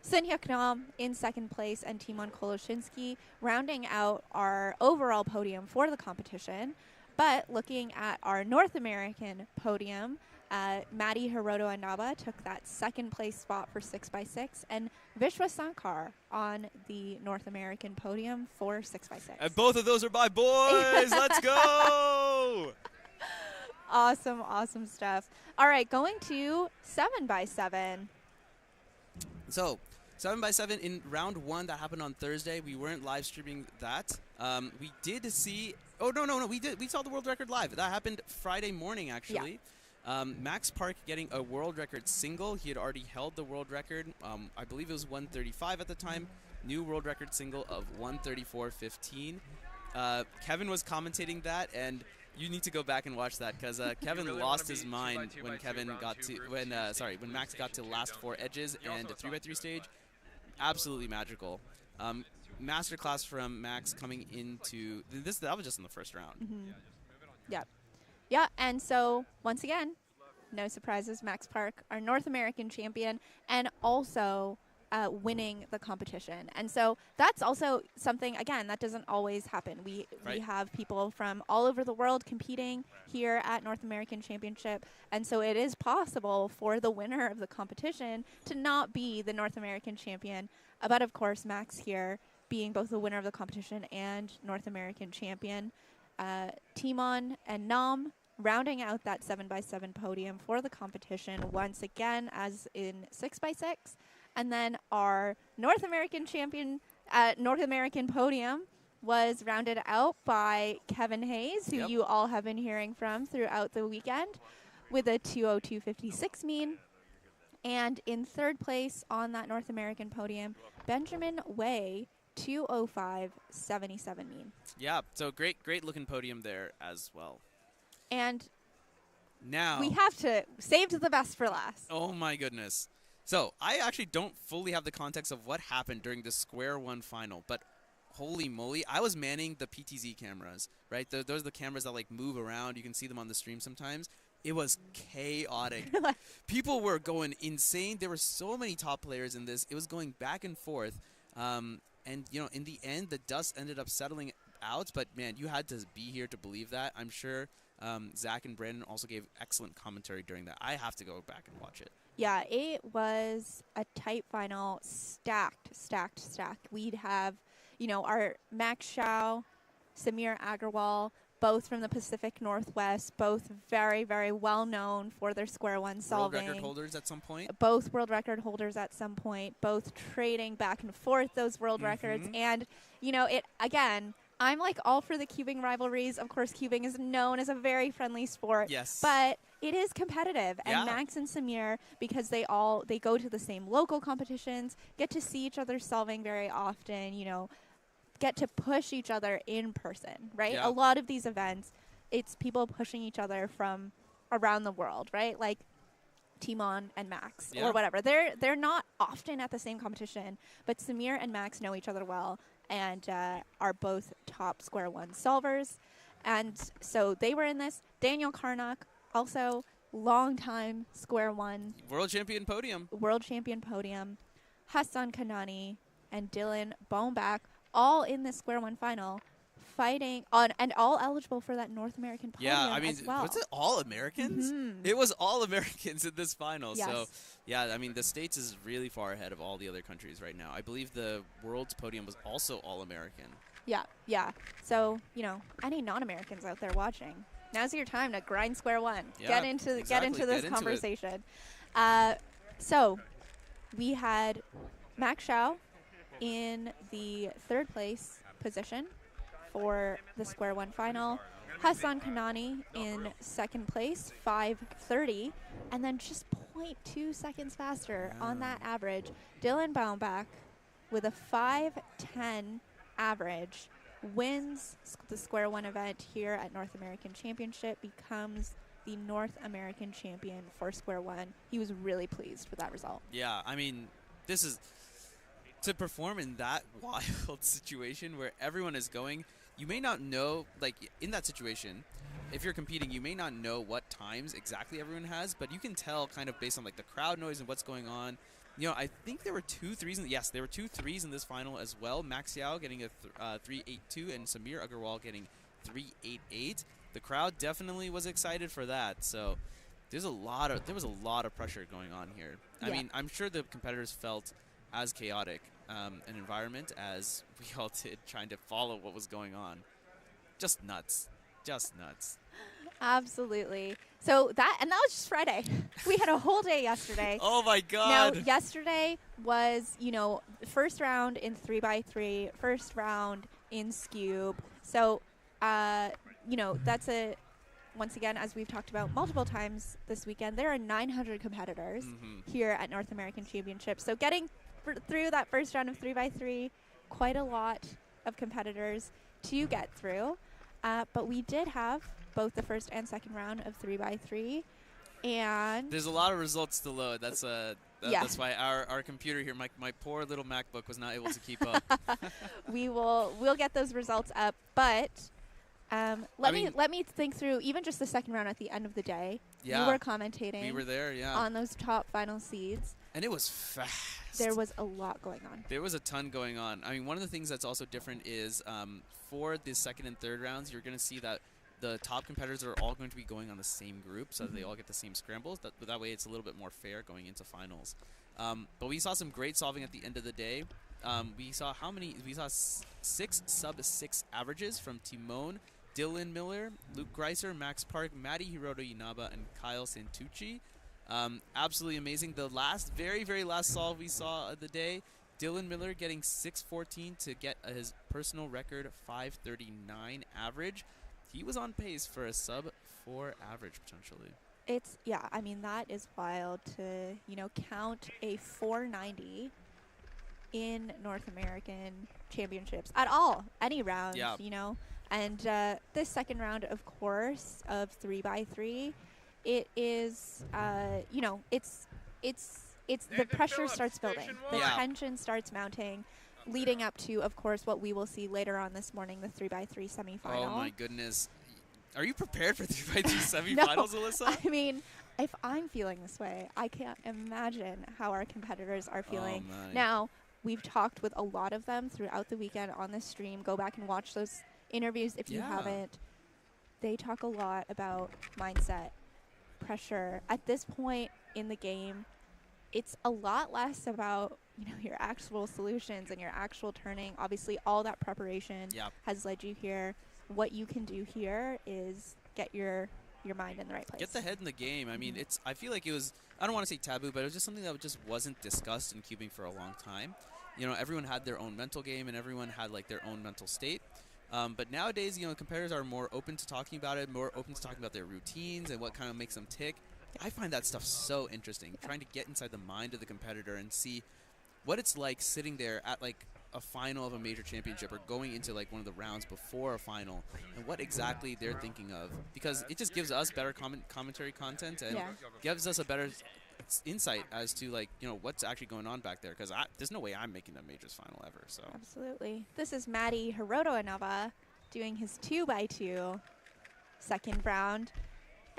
Speaker 8: Sunghyuk Nam in second place, and Timon Koloshinsky rounding out our overall podium for the competition. But looking at our North American podium, Maddie Hiroto Anaba took that second place spot for 6x6, and Vishwa Sankar on the North American podium for 6x6.
Speaker 2: And both of those are my boys. Let's go!
Speaker 8: Awesome stuff. All right, going to 7x7.
Speaker 2: So, 7x7 in round 1 that happened on Thursday. We weren't live streaming that. We did see. Oh no! We did. We saw the world record live. That happened Friday morning, actually. Yeah. Max Park getting a world record single. He had already held the world record. I believe it was 135 at the time. New world record single of 134.15. Kevin was commentating that, and you need to go back and watch that because Kevin really lost his mind when Max got to last 4 edges and a 3x3 stage. Absolutely magical. Masterclass from Max coming into this. That was just in the first round.
Speaker 8: Yeah, and so once again, no surprises. Max Park, our North American champion, and also winning the competition. And so that's also something, again, that doesn't always happen. We have people from all over the world competing here at North American Championship, and so it is possible for the winner of the competition to not be the North American champion. But of course, Max here being both the winner of the competition and North American champion. Timon and Nam rounding out that 7x7 podium for the competition once again, as in 6x6. And then our North American champion, North American podium was rounded out by Kevin Hayes, who you all have been hearing from throughout the weekend, with a 2:02.56 mean. And in third place on that North American podium, Benjamin Wei, 2:05.77 mean.
Speaker 2: Yeah, so great looking podium there as well.
Speaker 8: And
Speaker 2: now
Speaker 8: we have to save to the best for last.
Speaker 2: Oh my goodness. So I actually don't fully have the context of what happened during the Square One final, but holy moly, I was manning the PTZ cameras, right? Those are the cameras that like move around. You can see them on the stream sometimes. It was chaotic. People were going insane. There were so many top players in this. It was going back and forth. And, you know, in the end, the dust ended up settling out. But, man, you had to be here to believe that. I'm sure Zach and Brandon also gave excellent commentary during that. I have to go back and watch it.
Speaker 8: Yeah, it was a tight final, stacked. We'd have, you know, our Max Shao, Samir Agarwal, both from the Pacific Northwest, both very, very well known for their Square One solving.
Speaker 2: World record holders at some point.
Speaker 8: Both world record holders at some point, both trading back and forth those world records. And, you know, it again, I'm like all for the cubing rivalries. Of course, cubing is known as a very friendly sport.
Speaker 2: Yes.
Speaker 8: But it is competitive. And Max and Samir, because they go to the same local competitions, get to see each other solving very often, you know, get to push each other in person, right?
Speaker 2: Yeah.
Speaker 8: A lot of these events, it's people pushing each other from around the world, right? Like Timon and Max or whatever. They're not often at the same competition, but Samir and Max know each other well and are both top Square One solvers. And so they were in this. Daniel Karnock also longtime square one.
Speaker 2: World champion Podium.
Speaker 8: World champion Podium. Hassan Kanani and Dylan Baumbach, all in the square one final, fighting on and all eligible for that North American Podium as well.
Speaker 2: Was it all Americans? It was all Americans in this final.
Speaker 8: Yes.
Speaker 2: So, yeah, I mean, the States is really far ahead of all the other countries right now. I believe the World's Podium was also all American.
Speaker 8: Yeah. So, any non-Americans out there watching, now's your time to grind square one.
Speaker 2: Yeah,
Speaker 8: get into this conversation. So, we had Max Xiao in the third place position for the square one final. Hassan Kanani in second place, 5:30, and then just 0.2 seconds faster on that average. Dylan Baumbach with a 5:10 average wins the square one event here at North American Championship, becomes the North American champion for square one. He was really pleased with that result.
Speaker 2: Yeah, I mean, this is to perform in that wild situation where everyone is going. You may not know, like in that situation, if you're competing, you may not know what times exactly everyone has, but you can tell kind of based on like the crowd noise and what's going on. I think there were 2 threes. There were 2 threes in this final as well. Max Yao getting a 3.82 and Samir Agarwal getting 3.88. The crowd definitely was excited for that. So there was a lot of pressure going on here.
Speaker 8: Yeah.
Speaker 2: I mean, I'm sure the competitors felt as chaotic an environment as we all did, trying to follow what was going on. Just nuts.
Speaker 8: Absolutely. So that was just Friday. We had a whole day yesterday.
Speaker 2: Oh my God.
Speaker 8: Now, yesterday was, first round in 3x3, first round in Scube. So, that's once again, as we've talked about multiple times this weekend, there are 900 competitors here at North American Championship. So getting through that first round of 3x3, quite a lot of competitors to get through. But we did have both the first and second round of 3x3, and
Speaker 2: there's a lot of results to load. That's why our computer here, my poor little MacBook, was not able to keep up.
Speaker 8: We'll get those results up, but let me think through even just the second round at the end of the day.
Speaker 2: Yeah,
Speaker 8: we were commentating.
Speaker 2: We were there, yeah,
Speaker 8: on those top final seeds.
Speaker 2: And it was fast.
Speaker 8: There was a lot going on.
Speaker 2: There was a ton going on. I mean, one of the things that's also different is for the second and third rounds, you're going to see that the top competitors are all going to be going on the same group, so that they all get the same scrambles. That way it's a little bit more fair going into finals. But we saw some great solving at the end of the day. We saw 6 sub-6 averages from Timon, Dylan Miller, Luke Greiser, Max Park, Maddie Hiroto Inaba, and Kyle Santucci. Absolutely amazing. The very, very last solve we saw of the day, Dylan Miller getting 6.14 to get his personal record 5.39 average. He was on pace for a sub-4 average, potentially.
Speaker 8: That is wild to, count a 490 in North American Championships at all, any round, And this second round, of course, of 3x3, it is, the pressure starts building. The tension starts mounting, leading up to, of course, what we will see later on this morning, the 3x3 semifinal.
Speaker 2: Oh, my goodness. Are you prepared for 3x3 semifinals, Alyssa?
Speaker 8: I mean, if I'm feeling this way, I can't imagine how our competitors are feeling. Now, we've talked with a lot of them throughout the weekend on this stream. Go back and watch those interviews if you haven't. They talk a lot about mindset, pressure. At this point in the game, it's a lot less about your actual solutions and your actual turning. Obviously, all that preparation has led you here. What you can do here is get your mind in the right place.
Speaker 2: Get the head in the game. I mean, I feel like it was, I don't want to say taboo, but it was just something that just wasn't discussed in cubing for a long time. Everyone had their own mental game and everyone had like their own mental state. But nowadays, competitors are more open to talking about it, more open to talking about their routines and what kind of makes them tick. I find that stuff so interesting, trying to get inside the mind of the competitor and see what it's like sitting there at like a final of a major championship or going into like one of the rounds before a final and what exactly they're thinking of, because it just gives us better commentary content and gives us a better insight as to like what's actually going on back there, because there's no way I'm making a majors final ever. So
Speaker 8: absolutely. This is Maddie Hiroto Inaba doing his 2x2 second round.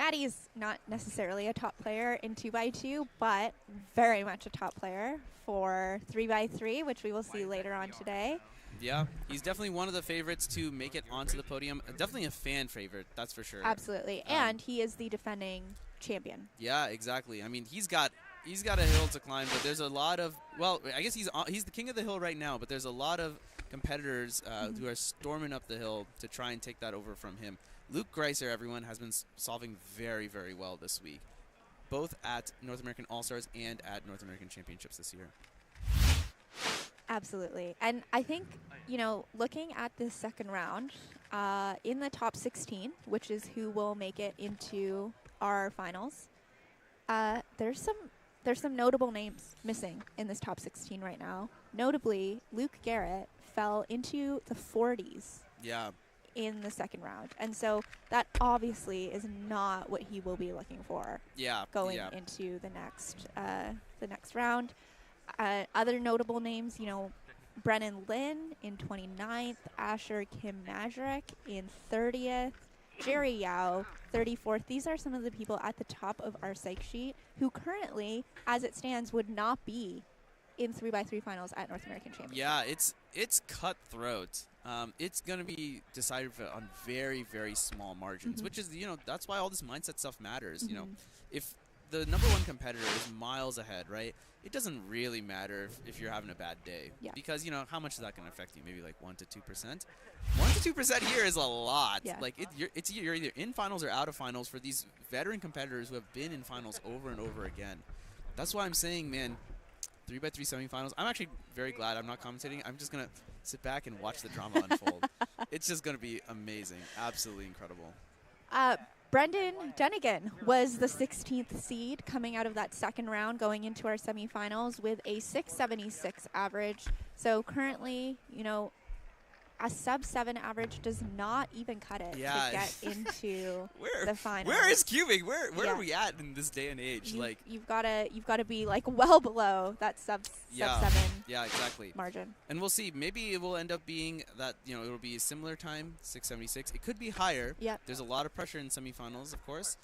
Speaker 8: Maddie's not necessarily a top player in 2x2, but very much a top player for 3x3, which we will see later on today.
Speaker 2: Yeah, he's definitely one of the favorites to make it onto the podium. Definitely a fan favorite, that's for sure.
Speaker 8: Absolutely, and he is the defending champion.
Speaker 2: Yeah, exactly. I mean, he's got a hill to climb, but there's a lot of, well, I guess he's the king of the hill right now, but there's a lot of competitors who are storming up the hill to try and take that over from him. Luke Greiser, everyone, has been solving very, very well this week, both at North American All-Stars and at North American Championships this year.
Speaker 8: Absolutely. And I think, you know, looking at this second round, in the top 16, which is who will make it into our finals, there's some notable names missing in this top 16 right now. Notably, Luke Garrett fell into the 40s.
Speaker 2: Yeah.
Speaker 8: In the second round, and so that obviously is not what he will be looking for.
Speaker 2: Yeah,
Speaker 8: going into the next round. Other notable names, you know, Brennan Lynn in 29th, Asher Kim Majerick in 30th, Jerry Yao 34th. These are some of the people at the top of our psych sheet who currently, as it stands, would not be in 3x3 finals at North American Championships.
Speaker 2: Yeah, it's cutthroat. It's going to be decided on very, very small margins, which is, you know, that's why all this mindset stuff matters. You know, if the number one competitor is miles ahead, right, it doesn't really matter if you're having a bad day.
Speaker 8: Yeah.
Speaker 2: Because, you know, how much is that going to affect you? Maybe like 1 to 2%? 1 to 2% here is a lot.
Speaker 8: Yeah.
Speaker 2: Like, you're either in finals or out of finals for these veteran competitors who have been in finals over and over again. That's why I'm saying, man, 3x3 semifinals. I'm actually very glad I'm not commentating. I'm just going to sit back and watch the drama unfold. It's just going to be amazing. Absolutely incredible.
Speaker 8: Brendan Denigan was the 16th seed coming out of that second round going into our semifinals with a 676 average. So currently, you know, a sub-7 average does not even cut it to get into the finals.
Speaker 2: Where is cubing? Where are we at in this day and age?
Speaker 8: You've got to be like well below that sub-7
Speaker 2: exactly
Speaker 8: margin.
Speaker 2: And we'll see. Maybe it will end up being that, you know, it'll be a similar time, 676. It could be higher.
Speaker 8: Yeah.
Speaker 2: There's a lot of pressure in semifinals, of course.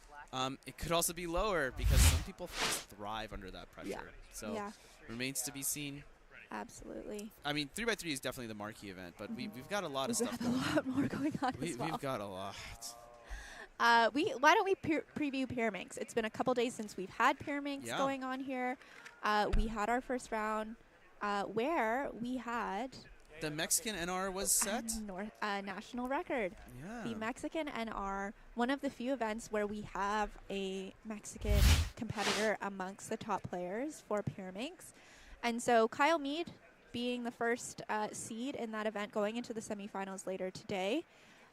Speaker 2: It could also be lower because some people thrive under that pressure.
Speaker 8: Yeah.
Speaker 2: So remains to be seen.
Speaker 8: Absolutely.
Speaker 2: I mean, 3x3 is definitely the marquee event, but we've got a lot of
Speaker 8: stuff.
Speaker 2: going on.
Speaker 8: A lot more going on as well.
Speaker 2: We've got a lot.
Speaker 8: Why don't we preview Pyraminx? It's been a couple days since we've had Pyraminx going on here. We had our first round where we had
Speaker 2: the Mexican NR was set.
Speaker 8: National record.
Speaker 2: Yeah.
Speaker 8: The Mexican NR, one of the few events where we have a Mexican competitor amongst the top players for Pyraminx. And so Kyle Mead being the first seed in that event going into the semifinals later today.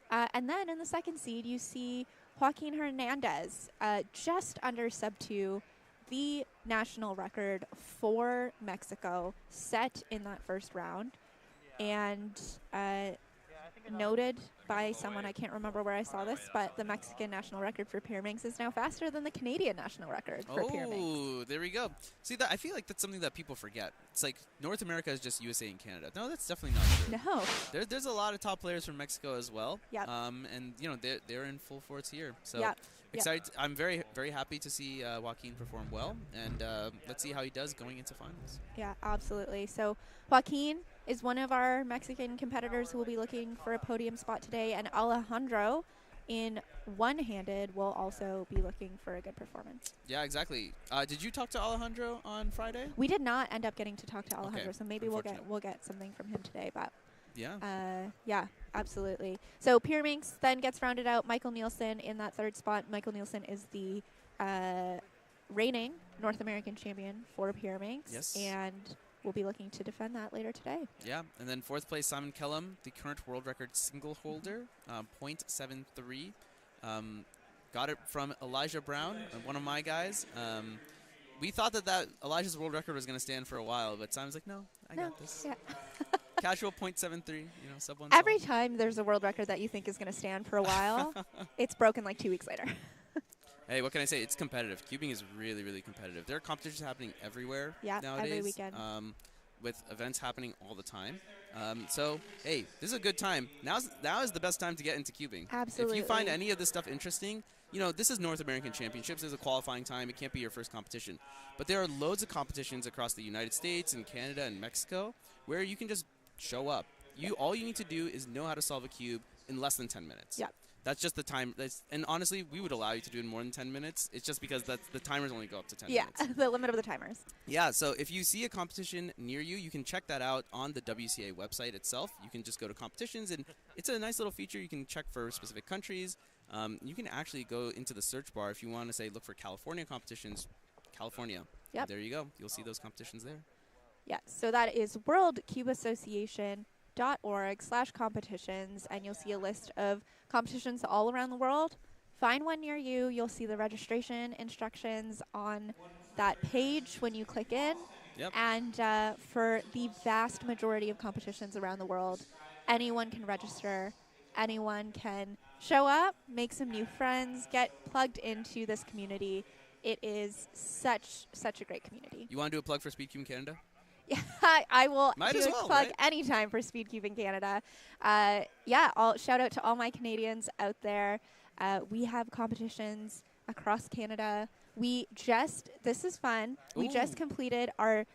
Speaker 8: And then in the second seed, you see Joaquin Hernandez, just under sub-2, the national record for Mexico, set in that first round. And noted by someone, I can't remember where I saw this, but the Mexican national record for Pyraminx is now faster than the Canadian national record for Pyraminx.
Speaker 2: Oh, there we go. See, I feel like that's something that people forget. It's like North America is just USA and Canada. No, that's definitely not true.
Speaker 8: No.
Speaker 2: There's a lot of top players from Mexico as well.
Speaker 8: Yep.
Speaker 2: And, you know, they're in full force here. So excited.
Speaker 8: Yep.
Speaker 2: I'm very, very happy to see Joaquin perform well. And let's see how he does going into finals.
Speaker 8: Yeah, absolutely. So Joaquin is one of our Mexican competitors who will be looking for a podium spot today, and Alejandro in one-handed will also be looking for a good performance.
Speaker 2: Yeah, exactly. Did you talk to Alejandro on Friday?
Speaker 8: We did not end up getting to talk to Alejandro, so maybe we'll get something from him today. But yeah, absolutely. So Pyraminx then gets rounded out. Michael Nielsen in that third spot. Michael Nielsen is the reigning North American champion for Pyraminx.
Speaker 2: Yes.
Speaker 8: And we'll be looking to defend that later today.
Speaker 2: Yeah, and then fourth place, Simon Kellum, the current world record single holder, 0.73. Got it from Elijah Brown, one of my guys. We thought that Elijah's world record was going to stand for a while, but Simon's like, no, I got this.
Speaker 8: Yeah.
Speaker 2: Casual 0.73, you know, sub 1.
Speaker 8: Every time there's a world record that you think is going to stand for a while, it's broken like 2 weeks later.
Speaker 2: Hey, what can I say? It's competitive. Cubing is really, really competitive. There are competitions happening everywhere nowadays.
Speaker 8: Every weekend.
Speaker 2: With events happening all the time. So, hey, this is a good time. Now is the best time to get into cubing.
Speaker 8: Absolutely.
Speaker 2: If you find any of this stuff interesting, this is North American Championships. There's a qualifying time. It can't be your first competition. But there are loads of competitions across the United States and Canada and Mexico where you can just show up. All you need to do is know how to solve a cube in less than 10 minutes.
Speaker 8: Yeah.
Speaker 2: That's just the time. And honestly, we would allow you to do it in more than 10 minutes. It's just because the timers only go up to 10 minutes.
Speaker 8: Yeah, the limit of the timers.
Speaker 2: Yeah, so if you see a competition near you, you can check that out on the WCA website itself. You can just go to competitions, and it's a nice little feature. You can check for specific countries. You can actually go into the search bar if you want to say, look for California competitions, California.
Speaker 8: Yep.
Speaker 2: There you go. You'll see those competitions there.
Speaker 8: Yeah, so that is worldcubeassociation.org/competitions, and you'll see a list of competitions all around the world. Find one near you. You'll see the registration instructions on that page when you click in.
Speaker 2: Yep.
Speaker 8: And for the vast majority of competitions around the world, anyone can register. Anyone can show up, make some new friends, get plugged into this community. It is such a great community.
Speaker 2: You want to do a plug for Speedcube in Canada?
Speaker 8: Yeah, I will
Speaker 2: Might
Speaker 8: do
Speaker 2: as
Speaker 8: a
Speaker 2: well,
Speaker 8: plug
Speaker 2: right?
Speaker 8: anytime for Speedcube in Canada. I'll shout out to all my Canadians out there. We have competitions across Canada. This is fun. We just completed our,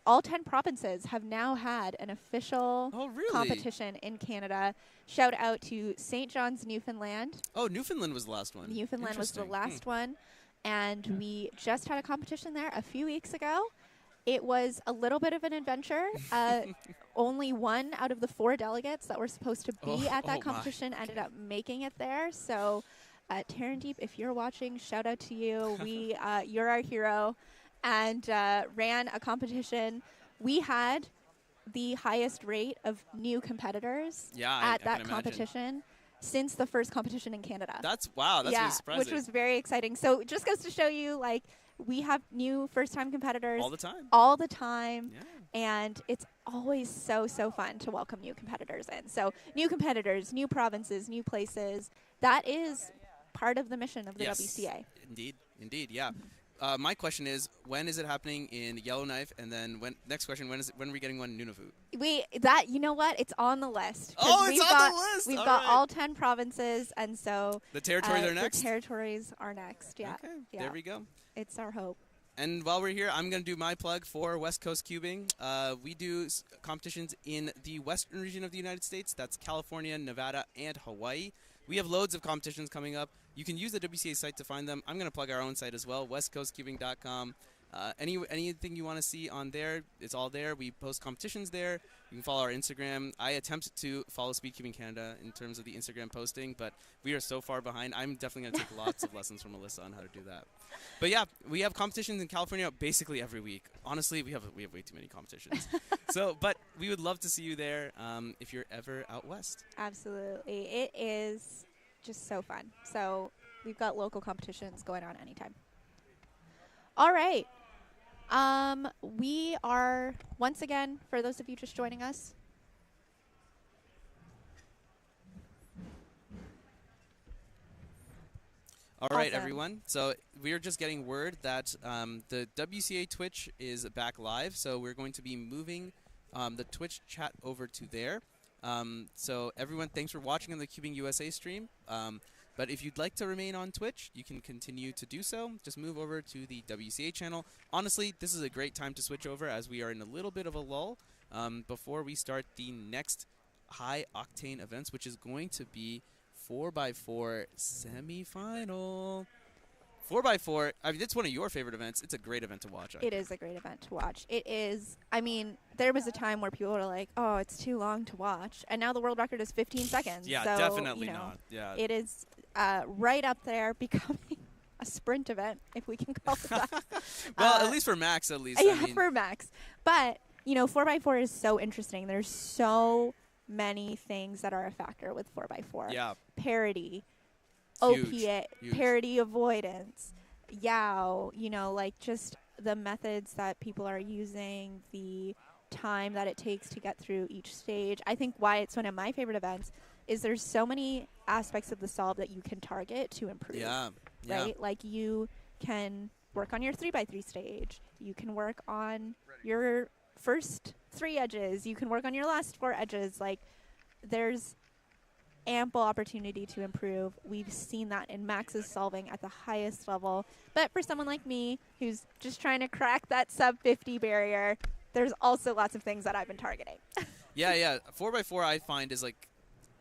Speaker 8: all 10 provinces have now had an official competition in Canada. Shout out to St. John's, Newfoundland.
Speaker 2: Oh, Newfoundland was the last one.
Speaker 8: Newfoundland was the last one. And we just had a competition there a few weeks ago. It was a little bit of an adventure. Only one out of the 4 delegates that were supposed to be at that competition ended up making it there. So, Tarandeep, if you're watching, shout out to you. You're our hero. And ran a competition. We had the highest rate of new competitors at that competition since the first competition in Canada.
Speaker 2: That's really surprising.
Speaker 8: Which was very exciting. So it just goes to show you, we have new first-time competitors all the time.
Speaker 2: Yeah.
Speaker 8: And it's always so fun to welcome new competitors in. So new competitors, new provinces, new places. That is part of the mission of the WCA.
Speaker 2: Indeed, yeah. My question is, when is it happening in Yellowknife? And then next question, when are we getting one in Nunavut?
Speaker 8: You know what? It's on the list.
Speaker 2: Oh, it's on the list.
Speaker 8: We've got all 10 provinces, and so
Speaker 2: the territories are next.
Speaker 8: The territories are next. Yeah.
Speaker 2: Okay.
Speaker 8: Yeah.
Speaker 2: There we go.
Speaker 8: It's our hope.
Speaker 2: And while we're here, I'm going to do my plug for West Coast Cubing. We do competitions in the western region of the United States. That's California, Nevada, and Hawaii. We have loads of competitions coming up. You can use the WCA site to find them. I'm going to plug our own site as well, westcoastcubing.com. Anything you want to see on there, it's all there. We post competitions there. You can follow our Instagram. I attempt to follow Speedcubing Canada in terms of the Instagram posting, but we are so far behind. I'm definitely going to take lots of lessons from Alyssa on how to do that. But yeah, we have competitions in California basically every week. Honestly, we have way too many competitions. But we would love to see you there if you're ever out west.
Speaker 8: Absolutely. It is just so fun. So we've got local competitions going on anytime. All right. We are, once again, for those of you just joining us,
Speaker 2: all right, everyone. So we're just getting word that the WCA Twitch is back live. So we're going to be moving the Twitch chat over to there. So everyone, thanks for watching on the Cubing USA stream. But if you'd like to remain on Twitch, you can continue to do so. Just move over to the WCA channel. Honestly, this is a great time to switch over as we are in a little bit of a lull before we start the next high-octane events, which is going to be 4x4 semifinal. 4x4, I mean, it's one of your favorite events. It's a great event to watch.
Speaker 8: It is a great event to watch. It is. I mean, there was a time where people were like, oh, it's too long to watch. And now the world record is 15 seconds.
Speaker 2: Yeah,
Speaker 8: so,
Speaker 2: definitely not. Yeah.
Speaker 8: It is right up there becoming a sprint event, if we can call it that.
Speaker 2: Well, at least for Max, at least.
Speaker 8: Yeah, for Max. But, 4x4 is so interesting. There's so many things that are a factor with 4x4.
Speaker 2: Yeah.
Speaker 8: Parity.
Speaker 2: Huge.
Speaker 8: Opiate, parity avoidance, just the methods that people are using, the time that it takes to get through each stage. I think why it's one of my favorite events is there's so many aspects of the solve that you can target to improve.
Speaker 2: Yeah.
Speaker 8: Right? Like you can work on your 3x3 stage. You can work on your first 3 edges. You can work on your last 4 edges. Like there's ample opportunity to improve. We've seen that in Max's solving at the highest level. But for someone like me who's just trying to crack that sub 50 barrier, there's also lots of things that I've been targeting.
Speaker 2: Yeah. 4x4 I find is like,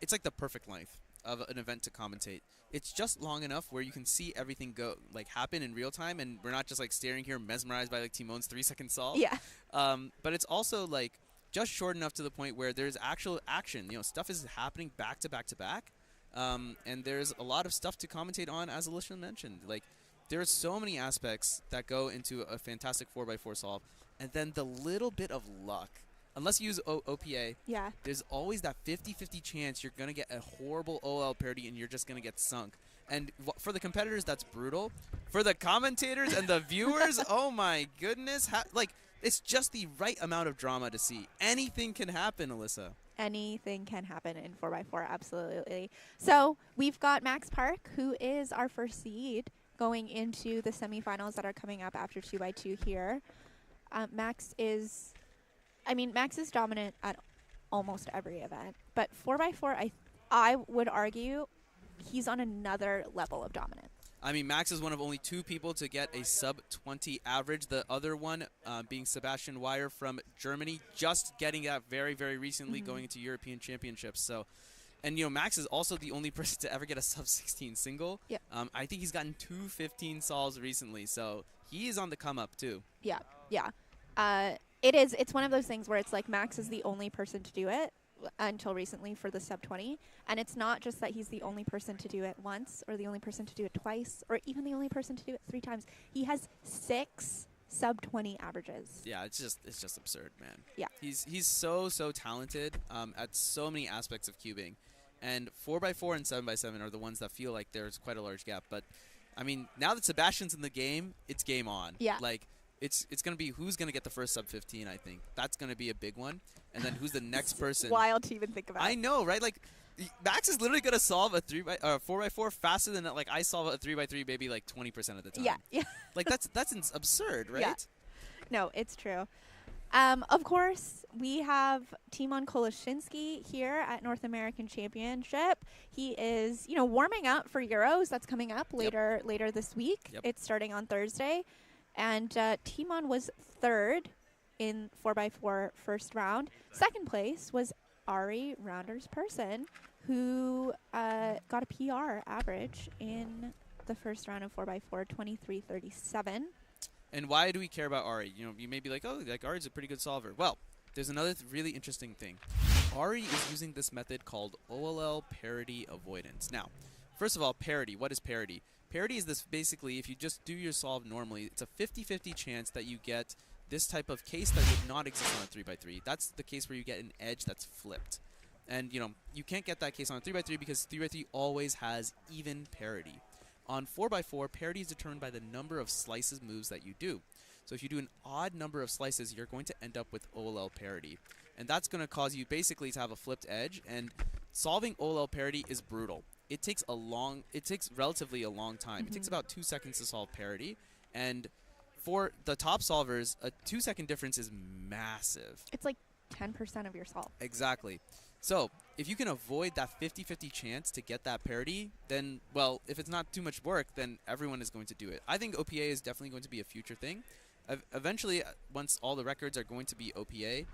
Speaker 2: it's like the perfect length of an event to commentate. It's just long enough where you can see everything go, like, happen in real time, and we're not just like staring here mesmerized by like Timon's 3-second solve.
Speaker 8: Yeah.
Speaker 2: But it's also like just short enough to the point where there's actual action. You know, stuff is happening back to back to back, and there's a lot of stuff to commentate on, as Alicia mentioned. Like, there are so many aspects that go into a fantastic 4x4 solve, and then the little bit of luck. Unless you use OPA,
Speaker 8: Yeah.
Speaker 2: there's always that 50-50 chance you're going to get a horrible OL parity and you're just going to get sunk. And for the competitors, that's brutal. For the commentators and the viewers, oh my goodness. Like, it's just the right amount of drama to see. Anything can happen, Alyssa.
Speaker 8: Anything can happen in 4x4, absolutely. So we've got Max Park, who is our first seed, going into the semifinals that are coming up after 2x2 here. Max is dominant at almost every event, but 4x4, I would argue he's on another level of dominance.
Speaker 2: I mean, Max is one of only 2 people to get a sub-20 average. The other one being Sebastian Weyer from Germany, just getting that very, very recently, going into European Championships. So, and, you know, Max is also the only person to ever get a sub-16 single.
Speaker 8: Yep.
Speaker 2: I think he's gotten 2 15 solves recently, so he is on the come-up, too.
Speaker 8: Yeah. It's one of those things where it's like Max is the only person to do it until recently for the sub-20. And it's not just that he's the only person to do it once or the only person to do it twice or even the only person to do it 3 times. He has 6 sub-20 averages.
Speaker 2: Yeah, it's just absurd, man.
Speaker 8: Yeah.
Speaker 2: He's so talented at so many aspects of cubing. And 4x4 and 7x7 are the ones that feel like there's quite a large gap. But, I mean, now that Sebastian's in the game, it's game on.
Speaker 8: Yeah.
Speaker 2: Like, it's going to be who's going to get the first sub-15, I think. That's going to be a big one. And then who's the next person.
Speaker 8: Wild to even think about.
Speaker 2: I know, right? Like, Max is literally going to solve a 4x4 faster than, like, I solve a 3x3 maybe, like, 20% of the time.
Speaker 8: Yeah.
Speaker 2: Like, that's absurd, right?
Speaker 8: Yeah. No, it's true. Of course, we have Timon Koloshinsky here at North American Championship. He is, warming up for Euros. That's coming up later this week.
Speaker 2: Yep.
Speaker 8: It's starting on Thursday. And Timon was 3rd in 4x4 first round. Second place was Ari Rounders Person, who got a PR average in the first round of 4x4, 23:37.
Speaker 2: And why do we care about Ari? You may be like, oh, like Ari's a pretty good solver. Well, there's another really interesting thing. Ari is using this method called OLL parity avoidance. Now, first of all, parity. What is parity? Parity is this basically, if you just do your solve normally, it's a 50-50 chance that you get this type of case that would not exist on a 3x3. That's the case where you get an edge that's flipped. And, you can't get that case on a 3x3 because 3x3 always has even parity. On 4x4, parity is determined by the number of slices moves that you do. So if you do an odd number of slices, you're going to end up with OLL parity. And that's going to cause you basically to have a flipped edge, and solving OLL parity is brutal. It takes relatively a long time. It takes about 2 seconds to solve parity, and for the top solvers, a 2-second difference is massive.
Speaker 8: It's like 10% of your solve.
Speaker 2: Exactly. So if you can avoid that 50-50 chance to get that parity, then, well, if it's not too much work, then everyone is going to do it. I think OPA is definitely going to be a future thing. Eventually, once all the records are going to be OPA,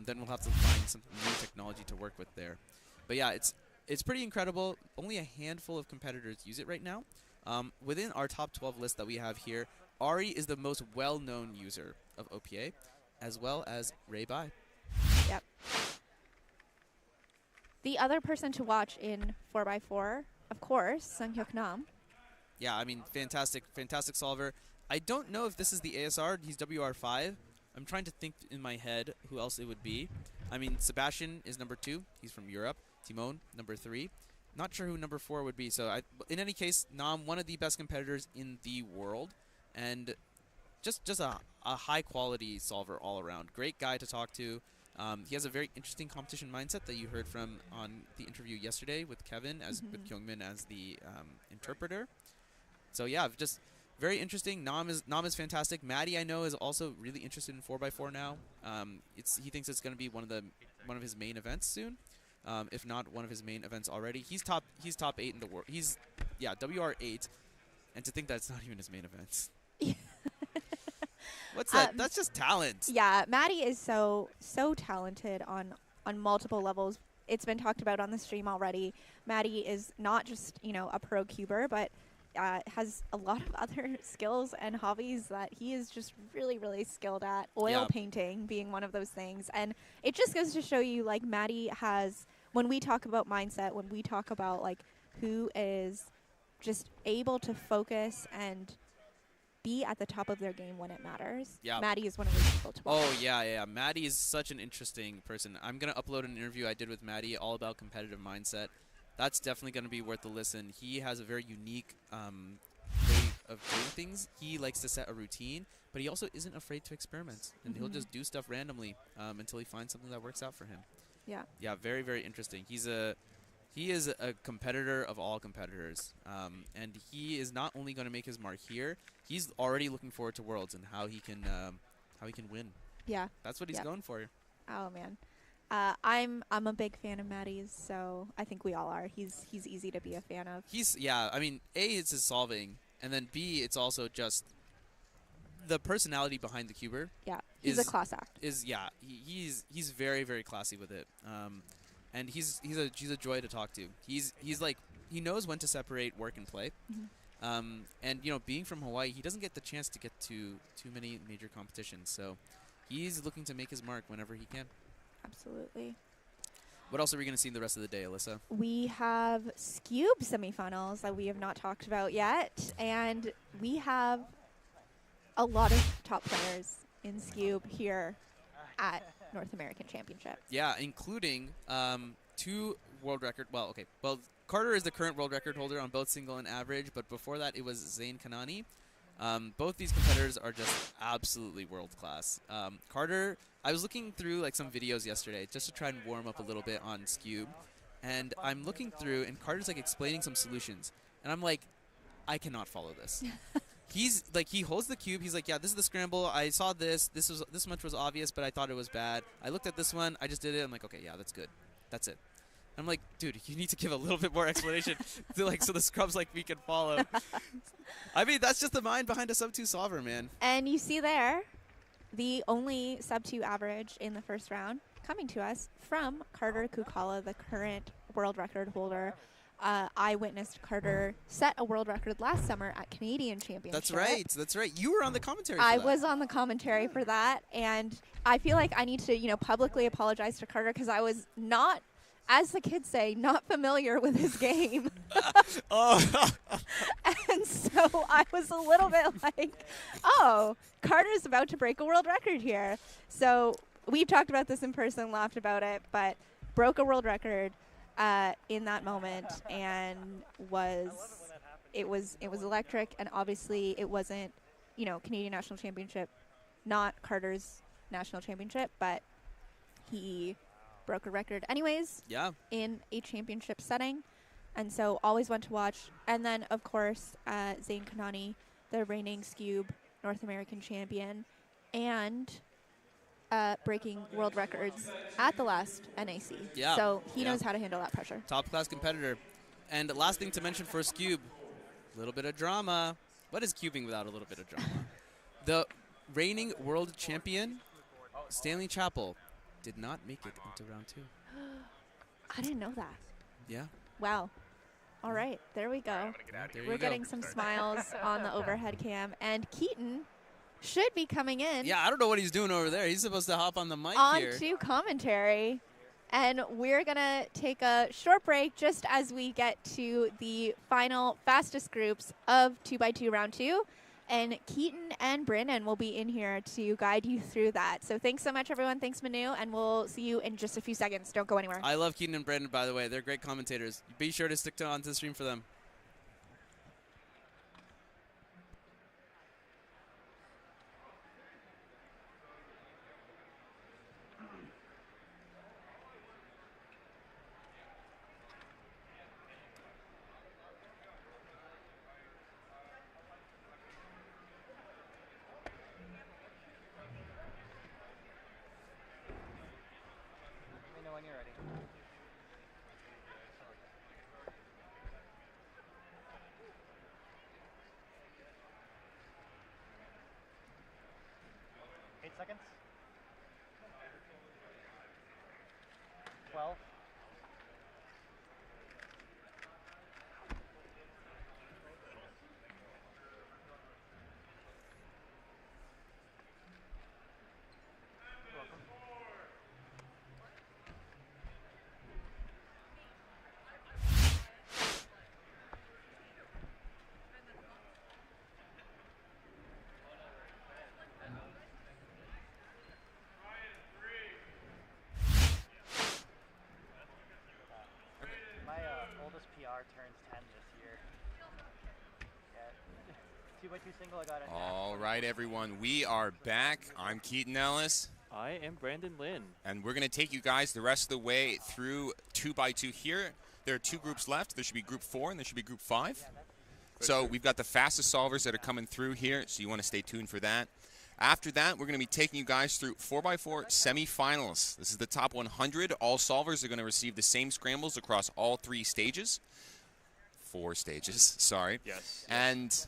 Speaker 2: then we'll have to find some new technology to work with there. But yeah, it's pretty incredible. Only a handful of competitors use it right now. Within our top 12 list that we have here, Ari is the most well-known user of OPA, as well as Ray Bai.
Speaker 8: Yep. The other person to watch in 4x4, of course, Sung-hyuk Nam.
Speaker 2: Yeah, I mean, fantastic solver. I don't know if this is the ASR. He's WR5. I'm trying to think in my head who else it would be. I mean, Sebastian is number 2. He's from Europe. Timon, number 3. Not sure who number 4 would be. So, in any case, Nam, one of the best competitors in the world. And just a high-quality solver all around. Great guy to talk to. He has a very interesting competition mindset that you heard from on the interview yesterday with Kevin, with Kyungmin as the interpreter. So, yeah, just very interesting. Nam is fantastic. Maddie, I know, is also really interested in 4x4 now. He thinks it's going to be one of his main events soon. if not one of his main events already. He's top 8 in the world. He's WR8, and to think that's not even his main event. What's that? That's just talent.
Speaker 8: Yeah, Maddie is so talented on multiple levels. It's been talked about on the stream already. Maddie is not just, a pro cuber, but has a lot of other skills and hobbies that he is just really, really skilled at. Oil painting being one of those things. And it just goes to show you, like, Maddie has, when we talk about mindset, when we talk about, like, who is just able to focus and be at the top of their game when it matters. Yeah. Maddie is one of those people to watch.
Speaker 2: Oh, yeah. Maddie is such an interesting person. I'm going to upload an interview I did with Maddie all about competitive mindset. That's definitely going to be worth a listen. He has a very unique way of doing things. He likes to set a routine, but he also isn't afraid to experiment. And he'll just do stuff randomly until he finds something that works out for him.
Speaker 8: Yeah.
Speaker 2: Yeah, very, very interesting. He is a competitor of all competitors, and he is not only going to make his mark here. He's already looking forward to Worlds and how he can win.
Speaker 8: Yeah,
Speaker 2: that's what he's going for.
Speaker 8: Oh man, I'm a big fan of Maddie's, so I think we all are. He's easy to be a fan of.
Speaker 2: I mean, A, it's his solving, and then B, it's also just the personality behind the cuber.
Speaker 8: Yeah, he's a class act.
Speaker 2: He's very, very classy with it. And he's a joy to talk to. He's like, he knows when to separate work and play. And being from Hawaii, he doesn't get the chance to get to too many major competitions. So he's looking to make his mark whenever he can.
Speaker 8: Absolutely.
Speaker 2: What else are we going to see the rest of the day, Alyssa?
Speaker 8: We have Scube semifinals that we have not talked about yet, and we have a lot of top players in Scube here at North American Championship.
Speaker 2: Yeah, including 2 world record. Well, Carter is the current world record holder on both single and average, but before that it was Zain Kanani. Both these competitors are just absolutely world class. Carter, I was looking through like some videos yesterday just to try and warm up a little bit on Scube, and I'm looking through, and Carter's like explaining some solutions, and I'm like, I cannot follow this. He's like, he holds the cube. He's like, yeah, this is the scramble. I saw this. This much was obvious, but I thought it was bad. I looked at this one. I just did it. I'm like, okay, yeah, that's good. That's it. I'm like, dude, you need to give a little bit more explanation so the scrubs like me can follow. I mean, that's just the mind behind a sub-2 solver, man.
Speaker 8: And you see there, the only sub-2 average in the first round coming to us from Carter Kukala, the current world record holder. I witnessed Carter set a world record last summer at Canadian Championship.
Speaker 2: That's right. You were on the commentary
Speaker 8: I was on the commentary for that, and I feel like I need to, publicly apologize to Carter because I was not, as the kids say, not familiar with his game. And so I was a little bit like, oh, Carter's about to break a world record here. So we've talked about this in person, laughed about it, but broke a world record in that moment, and it was electric. And obviously it wasn't, Canadian National Championship, not Carter's National Championship, but he broke a record anyways.
Speaker 2: Yeah.
Speaker 8: In a championship setting, and so always one to watch. And then of course Zain Kanani, the reigning Scube North American champion, and breaking world records at the last NAC.
Speaker 2: Yeah.
Speaker 8: So he knows how to handle that pressure.
Speaker 2: Top class competitor. And last thing to mention for Scube, a little bit of drama. What is cubing without a little bit of drama? The reigning world champion, Stanley Chappell, did not make it into round 2.
Speaker 8: I didn't know that.
Speaker 2: Yeah.
Speaker 8: Wow. All right, there we go. We're getting some smiles on the overhead cam, and Keaton should be coming in.
Speaker 2: Yeah, I don't know what he's doing over there. He's supposed to hop on the mic here.
Speaker 8: On to commentary. And we're going to take a short break just as we get to the final fastest groups of 2x2 round 2. And Keaton and Brandon will be in here to guide you through that. So thanks so much, everyone. Thanks, Manu. And we'll see you in just a few seconds. Don't go anywhere.
Speaker 2: I love Keaton and Brandon, by the way. They're great commentators. Be sure to stick onto the stream for them.
Speaker 9: seconds. 12. Oldest PR turns 10 this year. Yeah. 2x2 single, I got it.
Speaker 10: All right, everyone, we are back. I'm Keaton Ellis.
Speaker 11: I am Brandon Lynn.
Speaker 10: And we're going to take you guys the rest of the way through 2x2 here. There are 2 groups left. There should be group 4 and there should be group 5. So we've got the fastest solvers that are coming through here, so you want to stay tuned for that. After that, we're going to be taking you guys through 4x4 semifinals. This is the top 100. All solvers are going to receive the same scrambles across all 3 stages. 4 stages, sorry.
Speaker 11: Yes.
Speaker 10: And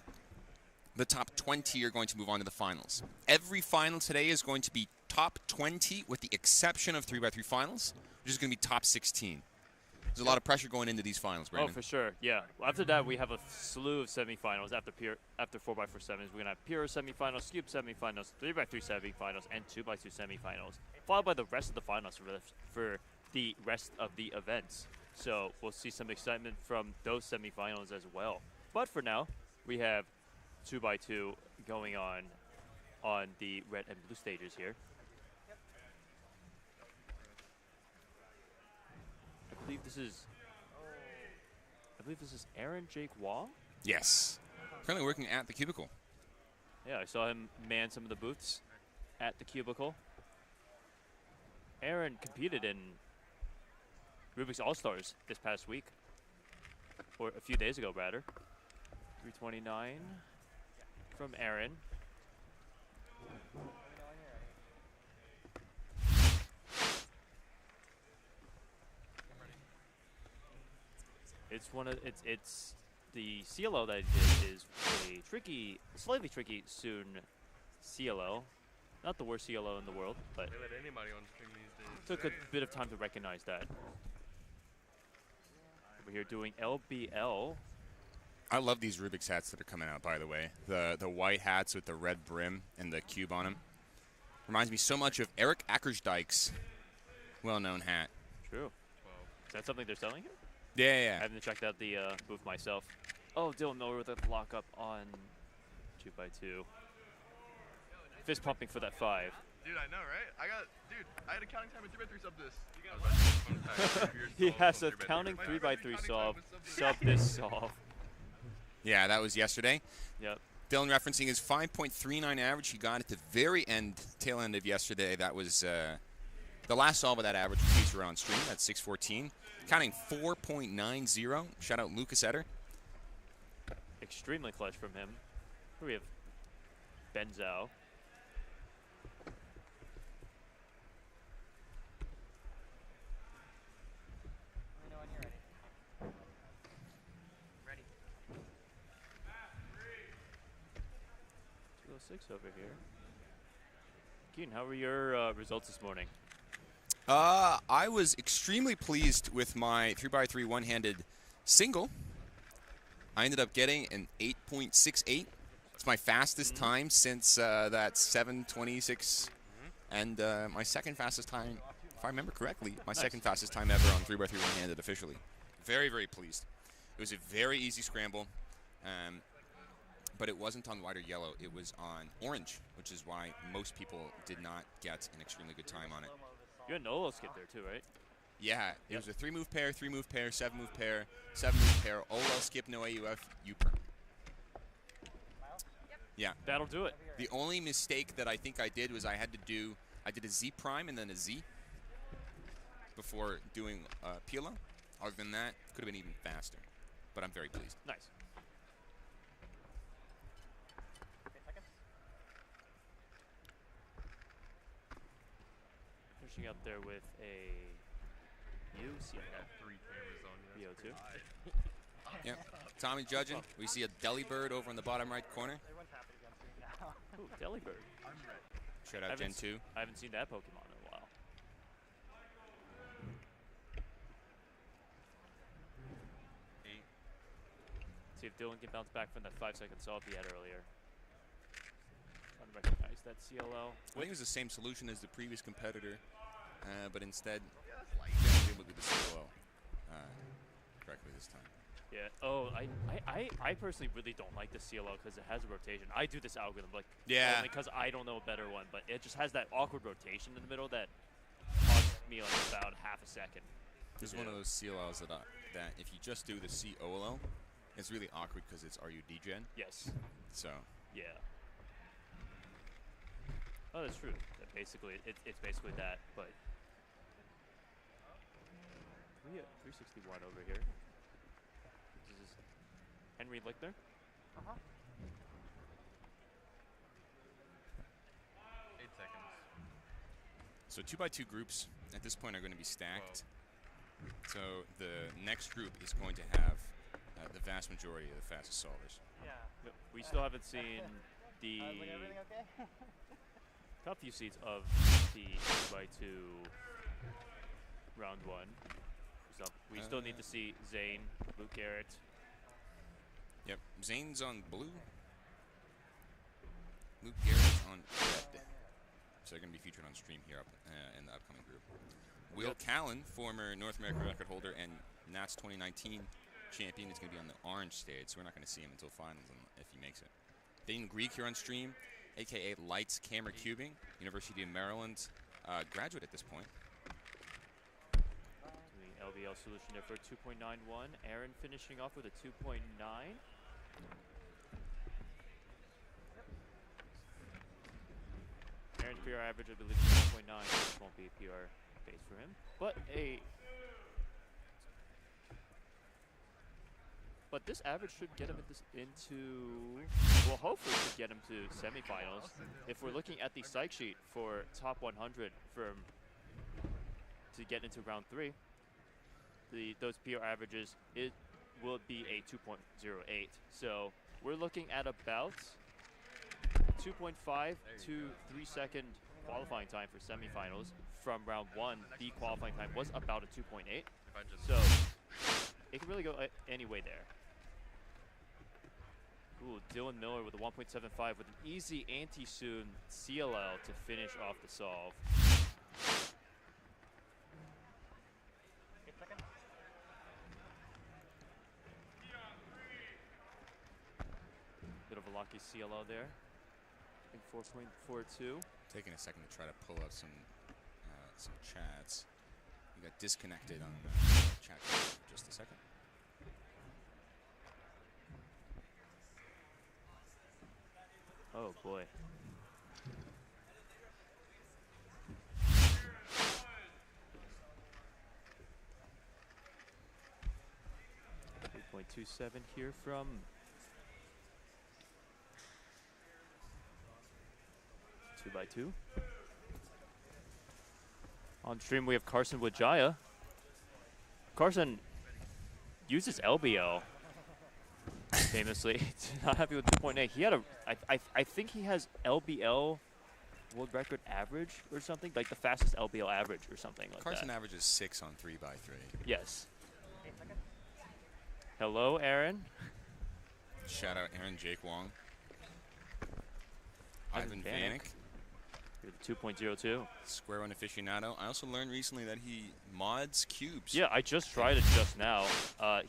Speaker 10: the top 20 are going to move on to the finals. Every final today is going to be top 20 with the exception of 3x3 finals, which is going to be top 16. There's a lot of pressure going into these finals, Brandon.
Speaker 11: Oh, for sure, yeah. Well, after that, we have a slew of semifinals. After 4x4 sevens, we're going to have pure semifinals, cube semifinals, 3x3 semifinals, and 2x2 semifinals, followed by the rest of the finals for the rest of the events. So we'll see some excitement from those semifinals as well. But for now, we have 2x2 going on the red and blue stages here. I believe this is Aaron Jake Wong.
Speaker 10: Yes. Currently working at the cubicle.
Speaker 11: Yeah, I saw him man some of the booths at the cubicle. Aaron competed in Rubik's All-Stars this past week. Or a few days ago, rather. 329 from Aaron. It's the CLO that I did is a slightly tricky Soon CLO. Not the worst CLO in the world, but
Speaker 4: They let anybody on stream these days.
Speaker 11: took a bit of time to recognize that. Over here doing LBL.
Speaker 10: I love these Rubik's hats that are coming out, by the way. The white hats with the red brim and the cube on them. Reminds me so much of Eric Ackersdyke's well-known hat.
Speaker 11: True. Is that something they're selling here?
Speaker 10: Yeah.
Speaker 11: I haven't checked out the booth myself. Oh, Dylan Miller with a lockup on 2x2. Fist pumping for that 5.
Speaker 6: Dude, I know, right? I had a counting time of 3x3 sub this.
Speaker 11: He has a counting 3x3 solve. Sub this solve.
Speaker 10: Yeah, that was yesterday.
Speaker 11: Yep.
Speaker 10: Dylan referencing his 5.39 average he got at the very tail end of yesterday. That was the last solve of that average was featured on stream at 6:14. Counting 4.90. Shout out Lucas Etter.
Speaker 11: Extremely clutch from him. Here we have Benzow.
Speaker 7: Ready.
Speaker 11: 206 over here. Keen, how were your results this morning?
Speaker 10: I was extremely pleased with my 3x3 one-handed single. I ended up getting an 8.68. It's my fastest time since that 7:26, and my second fastest time, if I remember correctly, my second fastest time ever on 3x3 one-handed officially. Very, very pleased. It was a very easy scramble, but it wasn't on white or yellow. It was on orange, which is why most people did not get an extremely good time on it.
Speaker 11: You had an Olo skip there too, right?
Speaker 10: Yeah, it was a 3-move pair, 3-move pair, 7-move pair, 7-move pair, Olo skip, no AUF, U-perm. Yeah.
Speaker 11: That'll do it.
Speaker 10: The only mistake that I think I did was I did a Z prime and then a Z before doing PLO. Other than that, could have been even faster. But I'm very pleased.
Speaker 11: Nice. Finishing up there with a UCA.
Speaker 4: 3 cameras on you.
Speaker 11: BO2.
Speaker 10: Yep. Tommy judging. We see a Delibird over in the bottom right corner.
Speaker 11: Ooh, Delibird.
Speaker 10: Shout out Gen 2.
Speaker 11: I haven't seen that Pokemon in a while. See if Dylan can bounce back from that 5-second solve he had earlier. Trying to recognize that CLO.
Speaker 10: I think it was the same solution as the previous competitor, but instead, he was able to do the CLO correctly this time.
Speaker 11: Yeah. Oh, I personally really don't like the CLO because it has a rotation. I do this algorithm only because I don't know a better one, but it just has that awkward rotation in the middle that costs me like about half a second.
Speaker 10: This is one of those CLOs that if you just do the COLO, it's really awkward because it's RUD gen.
Speaker 11: Yes.
Speaker 10: So.
Speaker 11: Yeah. Oh, that's true. That basically, it's basically that, but 361 over here. This is Henry Lichtner.
Speaker 9: Uh-huh.
Speaker 4: 8 seconds.
Speaker 10: So 2x2 groups at this point are going to be stacked. So the next group is going to have the vast majority of the fastest solvers.
Speaker 9: Yeah.
Speaker 11: We still haven't seen the
Speaker 9: everything okay?
Speaker 11: top few seeds of the 2x2 round 1. So we still need to see Zane, Luke Garrett.
Speaker 10: Yep, Zane's on blue. Luke Garrett's on red. So they're going to be featured on stream here in the upcoming group. Will Callan, former North American record holder and Nats 2019 champion, is going to be on the orange stage, so we're not going to see him until finals if he makes it. Dane Greek here on stream, a.k.a. Lights Camera Cubing, University of Maryland graduate at this point.
Speaker 11: The LBL solution there for 2.91. Aaron finishing off with a 2.9. Aaron's PR average, I believe, is 2.9. This won't be a PR base for him, but this average should get him hopefully should get him to semifinals. If we're looking at the psych sheet for top 100 to get into round 3, those PR averages will be a 2.08. So we're looking at about 2.5 to 3 second qualifying time for semifinals. From round 1, the qualifying time was about a 2.8. So it can really go any way there. Ooh, Dylan Miller with a 1.75 with an easy anti-soon CLL to finish off the solve.
Speaker 9: 8 seconds.
Speaker 11: Bit of a lucky CLL there. I think 4.42.
Speaker 10: Taking a second to try to pull up some chats. You got disconnected on chat for just a second.
Speaker 11: Oh boy. .27 here from 2x2. On stream we have Carson Wijaya. Carson uses LBL famously. Not happy with 2.8. He had I think he has LBL world record average or something, like the fastest LBL average or something like
Speaker 10: Carson
Speaker 11: that.
Speaker 10: averages 6 on 3x3.
Speaker 11: Yes.
Speaker 9: 8 seconds.
Speaker 11: Hello, Aaron.
Speaker 10: Shout out Aaron Jake Wong. Ivan Vanek.
Speaker 11: You're the 2.02.
Speaker 10: Square One aficionado. I also learned recently that he mods cubes.
Speaker 11: Yeah, I just tried it just now.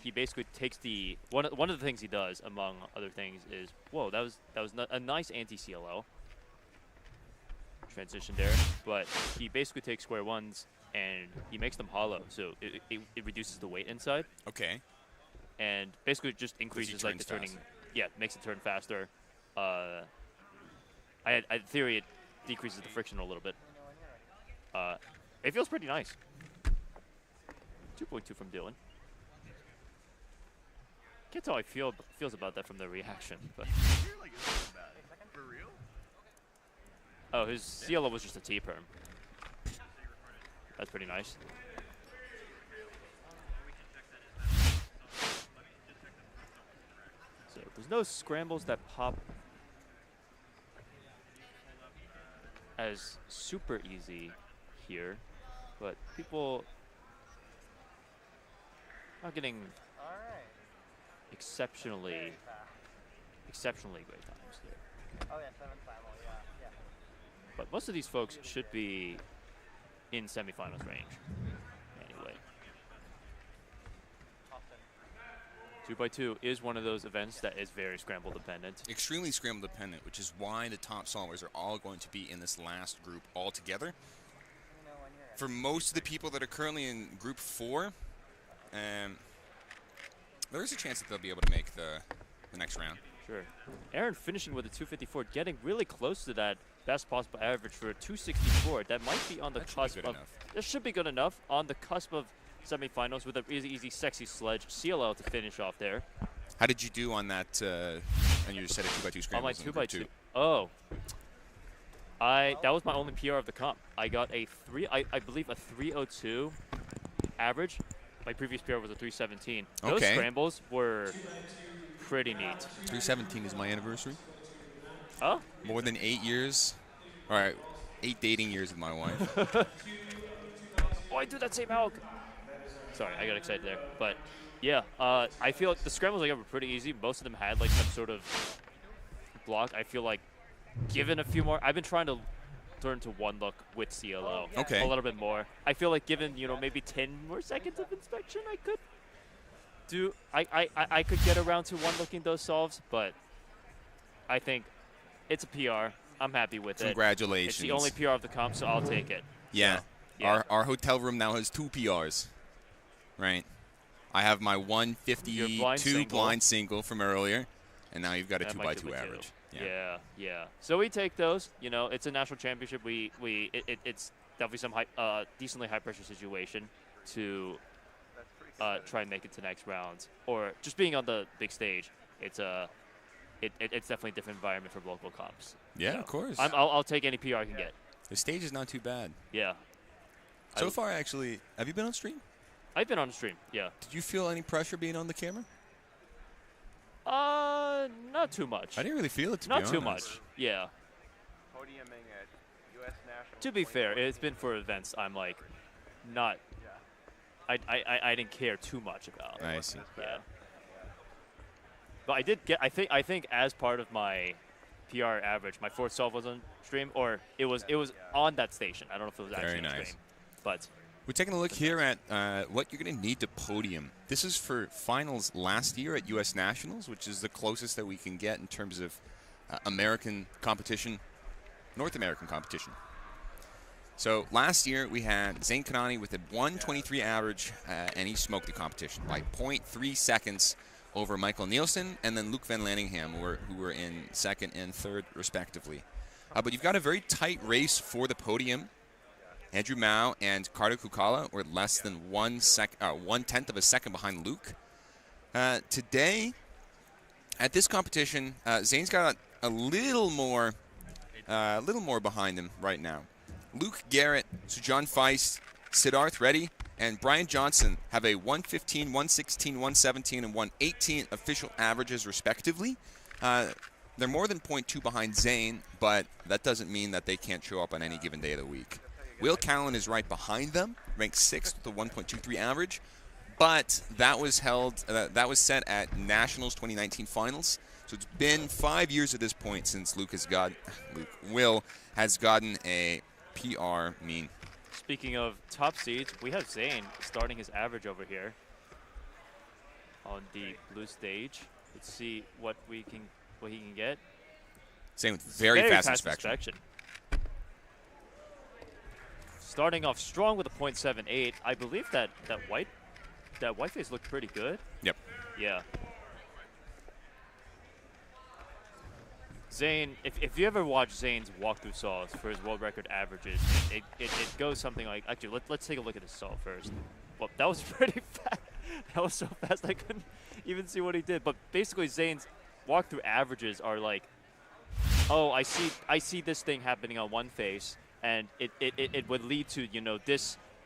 Speaker 11: He basically takes the one of the things he does, among other things, is that was a nice anti-CLO transition there. But he basically takes square ones and he makes them hollow, so it reduces the weight inside.
Speaker 10: Okay.
Speaker 11: And basically just increases like the turning.
Speaker 10: Faster.
Speaker 11: Yeah, makes it turn faster. In theory, it decreases the friction a little bit. It feels pretty nice. 2.2 from Dylan. Can't tell how he feels about that from the reaction. But
Speaker 6: For real?
Speaker 11: oh, his CLO was just a T-perm. That's pretty nice. So there's no scrambles that pop as super easy here, but people are getting exceptionally great times here.
Speaker 9: Oh yeah, 7 simul, yeah.
Speaker 11: But most of these folks should be in semifinals range. Anyway. 2x2 is one of those events that is very scramble dependent.
Speaker 10: Extremely scramble dependent, which is why the top solvers are all going to be in this last group all together. For most of the people that are currently in group 4, there is a chance that they'll be able to make the next round.
Speaker 11: Sure. Aaron finishing with a 254, getting really close to that best possible average for a 264. That might be on the cusp of. This should be good enough on the cusp of semifinals with an easy, sexy sledge CLL to finish off there.
Speaker 10: How did you do on that? On your set of 2x2 scrambles?
Speaker 11: On my 2x2. Oh. That was my only PR of the comp. I got a I believe a 302 average. My previous PR was a 317. Those scrambles were pretty neat.
Speaker 10: 317 is my anniversary.
Speaker 11: Oh?
Speaker 10: More than 8 years. All right, 8 dating years with my wife.
Speaker 11: Oh, I do that same elk. Sorry, I got excited there. But yeah, I feel like the scrambles I got were pretty easy. Most of them had like some sort of block. I feel like given a few more, I've been trying to learn to one look with CLO a little bit more. I feel like given, you know, maybe 10 more seconds of inspection, I could do, I could get around to one looking those solves, but I think it's a PR. I'm happy with it.
Speaker 10: Congratulations.
Speaker 11: It's the only PR of the comp, so I'll take it.
Speaker 10: Yeah.
Speaker 11: So, yeah.
Speaker 10: Our hotel room now has 2 PRs, right? I have my 152 blind single from earlier, and now you've got a 2x2 average.
Speaker 11: Yeah. So we take those. You know, it's a national championship. It's definitely some decently high pressure situation to try and make it to next round, or just being on the big stage. It's definitely a different environment from local comps.
Speaker 10: Yeah,
Speaker 11: so
Speaker 10: of course.
Speaker 11: I'll take any PR I can get.
Speaker 10: The stage is not too bad.
Speaker 11: Yeah.
Speaker 10: So far, actually, have you been on stream?
Speaker 11: I've been on stream. Yeah.
Speaker 10: Did you feel any pressure being on the camera?
Speaker 11: Not too much.
Speaker 10: I didn't really feel it, to be
Speaker 11: honest.
Speaker 10: honest.
Speaker 11: Not too much. Yeah.
Speaker 6: Podiuming at U.S. Nationals.
Speaker 11: To be fair, it's been for events I'm like not. I didn't care too much about.
Speaker 10: I see.
Speaker 11: Yeah. But I did get. I think as part of my PR average, my fourth solve was on stream, or it was on that station. I don't know if it was actually on stream, but.
Speaker 10: We're taking a look here at what you're going to need to podium. This is for finals last year at U.S. Nationals, which is the closest that we can get in terms of American competition, North American competition. So last year we had Zane Kanani with a 123 average, and he smoked the competition by 0.3 seconds over Michael Nielsen and then Luke Van Lanningham, who were in second and third respectively. But you've got a very tight race for the podium. Andrew Mao and Carter Kukala were less than 1/10 of a second behind Luke. Today, at this competition, Zane's got a little more behind him right now. Luke Garrett, Sujan Feist, Siddharth Reddy, and Brian Johnson have a 115, 116, 117, and 118 official averages respectively. They're more than 0.2 behind Zane, but that doesn't mean that they can't show up on any given day of the week. Will Callan is right behind them, ranked 6th with a 1.23 average, but that was set at Nationals 2019 finals. So it's been 5 years at this point since Will has gotten a PR mean.
Speaker 11: Speaking of top seeds, we have Zane starting his average over here on the blue stage. Let's see what he can get.
Speaker 10: Zane with very fast inspection.
Speaker 11: Starting off strong with a 0.78. I believe that white face looked pretty good.
Speaker 10: Yep.
Speaker 11: Yeah. Zane, if you ever watch Zane's walkthrough solves for his world record averages, it goes something like, actually, let's take a look at his solve first. Well, that was pretty fast. That was so fast I couldn't even see what he did. But basically, Zane's walkthrough averages are like, oh, I see this thing happening on one face, and it would lead to, you know, the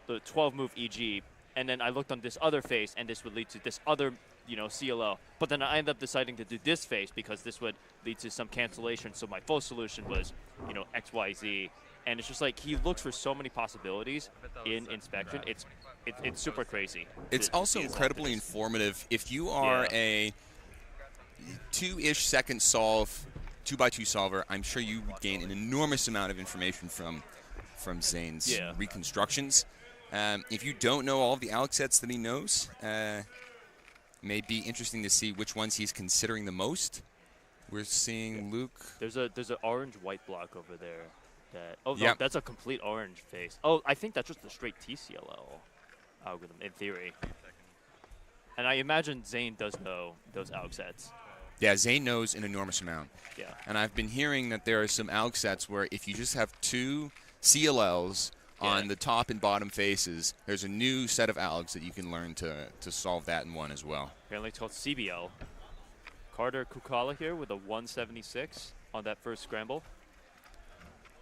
Speaker 11: 12-move EG, and then I looked on this other face, and this would lead to this other, you know, CLO. But then I ended up deciding to do this face because this would lead to some cancellation. So my full solution was, you know, XYZ, And it's just like he looks for so many possibilities in inspection. It's super crazy.
Speaker 10: It's also incredibly informative. If you are a 2-ish second solve, 2x2 solver, I'm sure you would gain an enormous amount of information from Zane's reconstructions. If you don't know all of the Alex sets that he knows, may be interesting to see which ones he's considering the most. We're seeing Luke.
Speaker 11: There's an orange-white block over there. No, that's a complete orange face. Oh, I think that's just a straight TCLL algorithm in theory. And I imagine Zane does know those ALG sets.
Speaker 10: Yeah, Zane knows an enormous amount.
Speaker 11: Yeah.
Speaker 10: And I've been hearing that there are some ALG sets where if you just have 2 CLLs on the top and bottom faces, there's a new set of ALGs that you can learn to solve that in one as well.
Speaker 11: Apparently it's called CBL. Carter Kukala here with a 176 on that first scramble.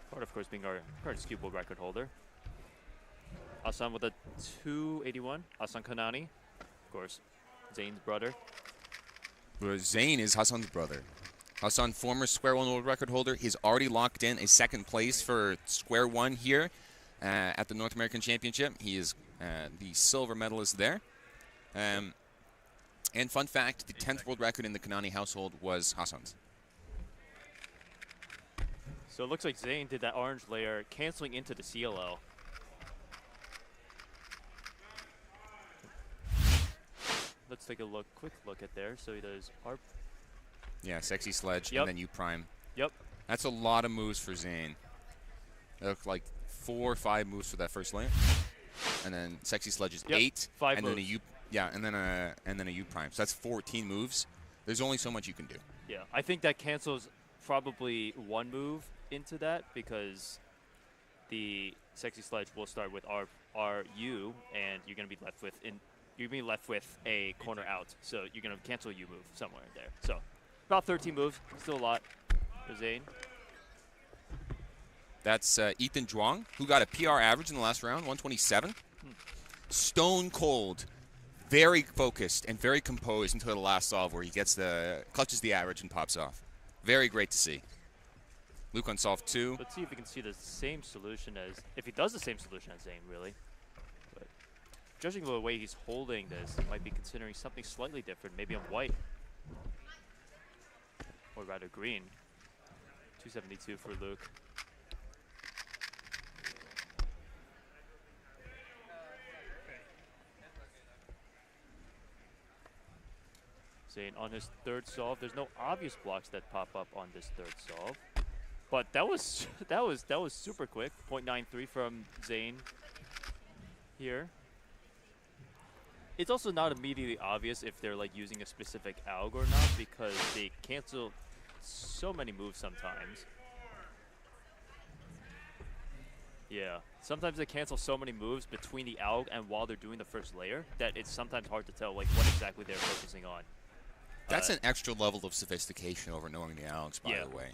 Speaker 11: Carter, of course, being our current Cube World record holder. Asan with a 281. Asan Kanani, of course, Zane's brother.
Speaker 10: Well, Zane is Hassan's brother. Hassan, former Square One world record holder, he's already locked in a second place for Square One here at the North American Championship. He is the silver medalist there. And fun fact, the 10th world record in the Kanani household was Hassan's.
Speaker 11: So it looks like Zane did that orange layer, canceling into the CLL. Let's take a quick look at there. So he does ARP.
Speaker 10: Yeah, sexy sledge, and then U prime.
Speaker 11: Yep.
Speaker 10: That's a lot of moves for Zane. It looked like 4 or 5 moves for that first layer, and then sexy sledge is 8,
Speaker 11: 5
Speaker 10: and
Speaker 11: moves.
Speaker 10: then a U, and then a U prime. So that's 14 moves. There's only so much you can do.
Speaker 11: Yeah, I think that cancels probably 1 move into that because the sexy sledge will start with RU, and you're gonna be left with a corner out. So you're gonna cancel a U move somewhere in there. So about 13 moves, still a lot for Zane.
Speaker 10: That's Ethan Zhuang, who got a PR average in the last round, 127. Stone cold, very focused and very composed until the last solve where he clutches the average and pops off. Very great to see. Luke on solve 2.
Speaker 11: Let's see if we can see the same solution if he does the same solution as Zane, really. But judging by the way he's holding this, he might be considering something slightly different, maybe on white. Or rather green. 272 for Luke. Zane on his 3rd solve. There's no obvious blocks that pop up on this 3rd solve. But that was super quick. 0.93 from Zane here. It's also not immediately obvious if they're like using a specific ALG or not because they cancel so many moves sometimes. Yeah, sometimes they cancel so many moves between the ALG and while they're doing the first layer that it's sometimes hard to tell like what exactly they're focusing on.
Speaker 10: That's an extra level of sophistication over knowing the ALGs, by the way.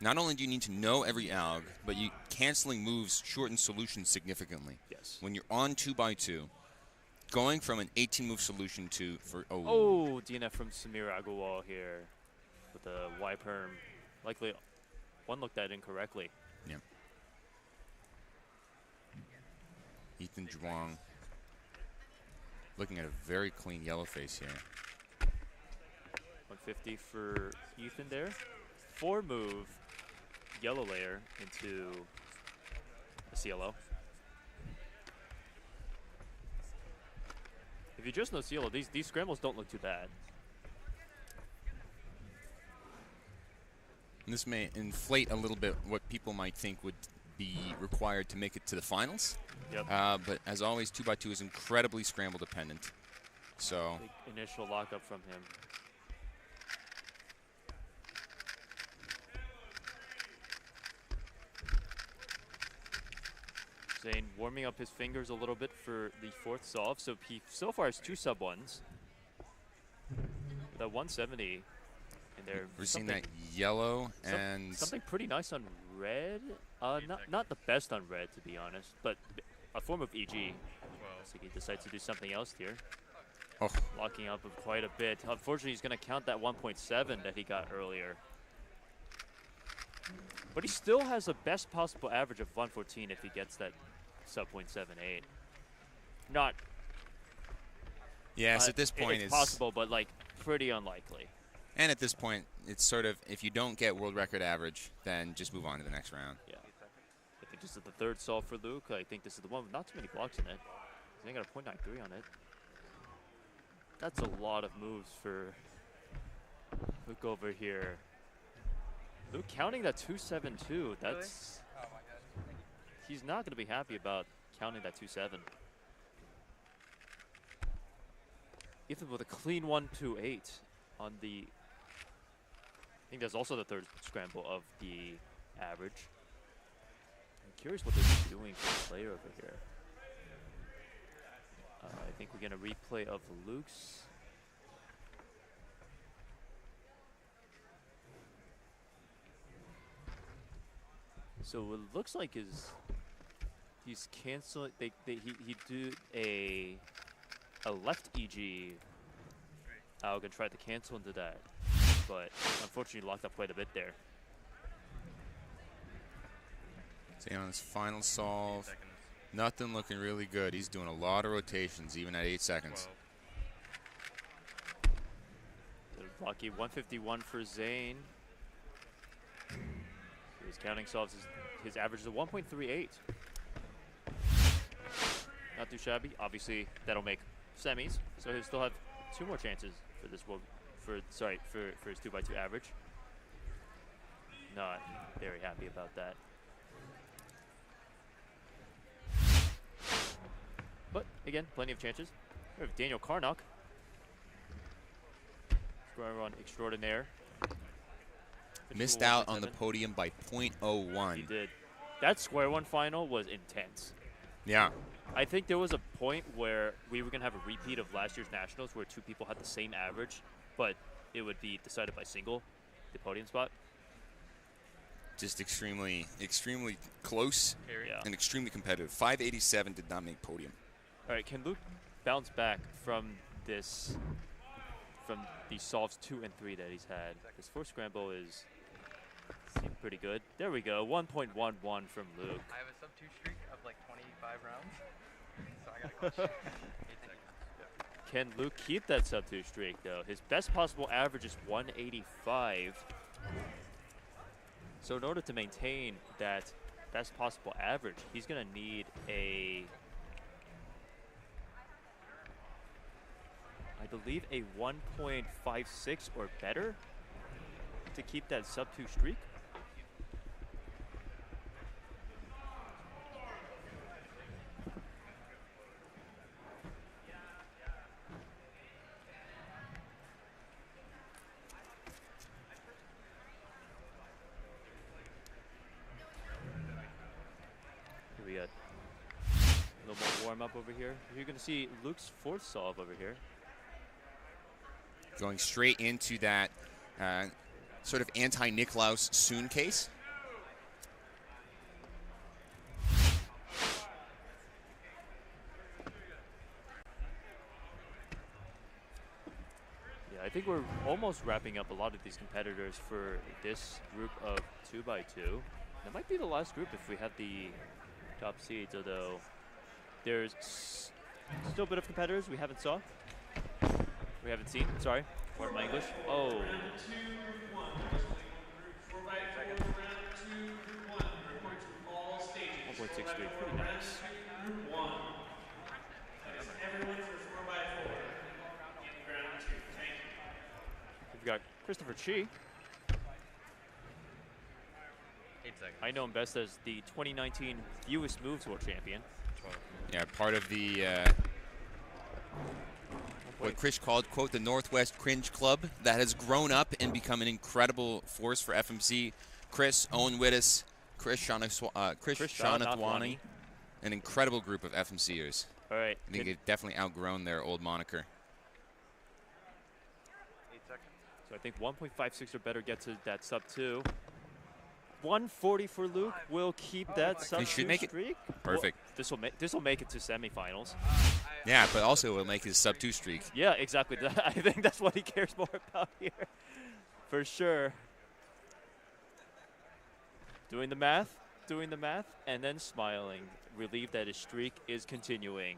Speaker 10: Not only do you need to know every ALG, but canceling moves shortens solutions significantly.
Speaker 11: Yes.
Speaker 10: When you're on 2x2, going from an 18-move solution to
Speaker 11: DNF from Samir Agarwal here with the Y perm. Likely one looked at incorrectly.
Speaker 10: Yeah. Ethan Zhuang looking at a very clean yellow face here.
Speaker 11: 150 for Ethan there. 4-move yellow layer into a CLO. If you just know CLO, these scrambles don't look too bad.
Speaker 10: And this may inflate a little bit what people might think would be required to make it to the finals.
Speaker 11: Yep.
Speaker 10: But as always, 2x2 is incredibly scramble dependent. So
Speaker 11: big initial lockup from him. Zane warming up his fingers a little bit for the 4th solve. So he so far has 2 sub-1s. With a 170 in there.
Speaker 10: We're seeing that yellow and
Speaker 11: something pretty nice on red. Not the best on red, to be honest, but a form of EG. So he decides to do something else here.
Speaker 10: Oh.
Speaker 11: Locking up quite a bit. Unfortunately, he's going to count that 1.7 that he got earlier. But he still has the best possible average of 114 if he gets that sub .78. Not.
Speaker 10: Yes, at this point
Speaker 11: it's possible, but like pretty unlikely.
Speaker 10: And at this point, it's sort of, if you don't get world record average, then just move on to the next round.
Speaker 11: Yeah. I think this is the third solve for Luke. I think this is the one with not too many blocks in it. He's only got a .93 on it. That's a lot of moves for Luke over here. Luke counting that 2-7-2. That's. He's not going to be happy about counting that 2-7. Ethan with a clean 1-2-8 on the. I think that's also the third scramble of the average. I'm curious what they're doing for the player over here. I think we're going to replay of Luke's. So it looks like he's canceling. He did a left EG. I'm gonna try to cancel into that, but unfortunately locked up quite a bit there.
Speaker 10: See, on his final solve, nothing looking really good. He's doing a lot of rotations, even at 8 seconds.
Speaker 11: Lucky 151 for Zane. His counting solves, his average is a 1.38. Not too shabby. Obviously, that'll make semis, so he'll still have 2 more chances for this one. For his 2x2 average. Not very happy about that. But again, plenty of chances. We have Daniel Karnock, square run extraordinaire.
Speaker 10: Missed out on the podium by .01.
Speaker 11: He did. That square one final was intense.
Speaker 10: Yeah.
Speaker 11: I think there was a point where we were going to have a repeat of last year's Nationals where 2 people had the same average, but it would be decided by single, the podium spot.
Speaker 10: Just extremely close and extremely competitive. 587 did not make podium.
Speaker 11: All right, can Luke bounce back from this, from the solves 2 and 3 that he's had? His first scramble seemed pretty good. There we go, 1.11 from Luke.
Speaker 7: I have a sub 2 streak of like 25 rounds, so I got a question. 8 seconds.
Speaker 11: Can Luke keep that sub 2 streak though? His best possible average is 185. So in order to maintain that best possible average, he's gonna need I believe a 1.56 or better to keep that sub 2 streak. Here we got a little more warm up over here. You're going to see Luke's fourth solve over here.
Speaker 10: Going straight into that sort of anti-Nicklaus Soon case.
Speaker 11: Yeah, I think we're almost wrapping up a lot of these competitors for this group of 2x2. That might be the last group if we have the top seeds, although there's still a bit of competitors we haven't seen. Sorry, pardon my English. Oh.
Speaker 12: 1, 2, 1. Group 4x4, round 2, group 1. Report to all stages.
Speaker 11: 1.63, pretty nice.
Speaker 12: Group 1. That's everyone for 4x4 in round 2. Thank you.
Speaker 11: We've got Christopher Chi.
Speaker 7: 8 seconds.
Speaker 11: I know him best as the 2019 fewest moves world champion.
Speaker 7: 12.
Speaker 10: Yeah, part of the what Chris called, quote, the Northwest Cringe Club that has grown up and become an incredible force for FMC. Chris, Owen Wittes, Chris Shanathwani, an incredible group of FMCers.
Speaker 11: All right.
Speaker 10: I think they've definitely outgrown their old moniker.
Speaker 7: 8 seconds.
Speaker 11: So I think 1.56 or better gets to that sub 2. 140 for Luke will keep that sub 2
Speaker 10: should make
Speaker 11: streak.
Speaker 10: It. Perfect.
Speaker 11: Well, this will make it to semifinals.
Speaker 10: Yeah, but also it will make his sub 2 streak.
Speaker 11: Yeah, exactly. I think that's what he cares more about here, for sure. doing the math, and then smiling, relieved that his streak is continuing.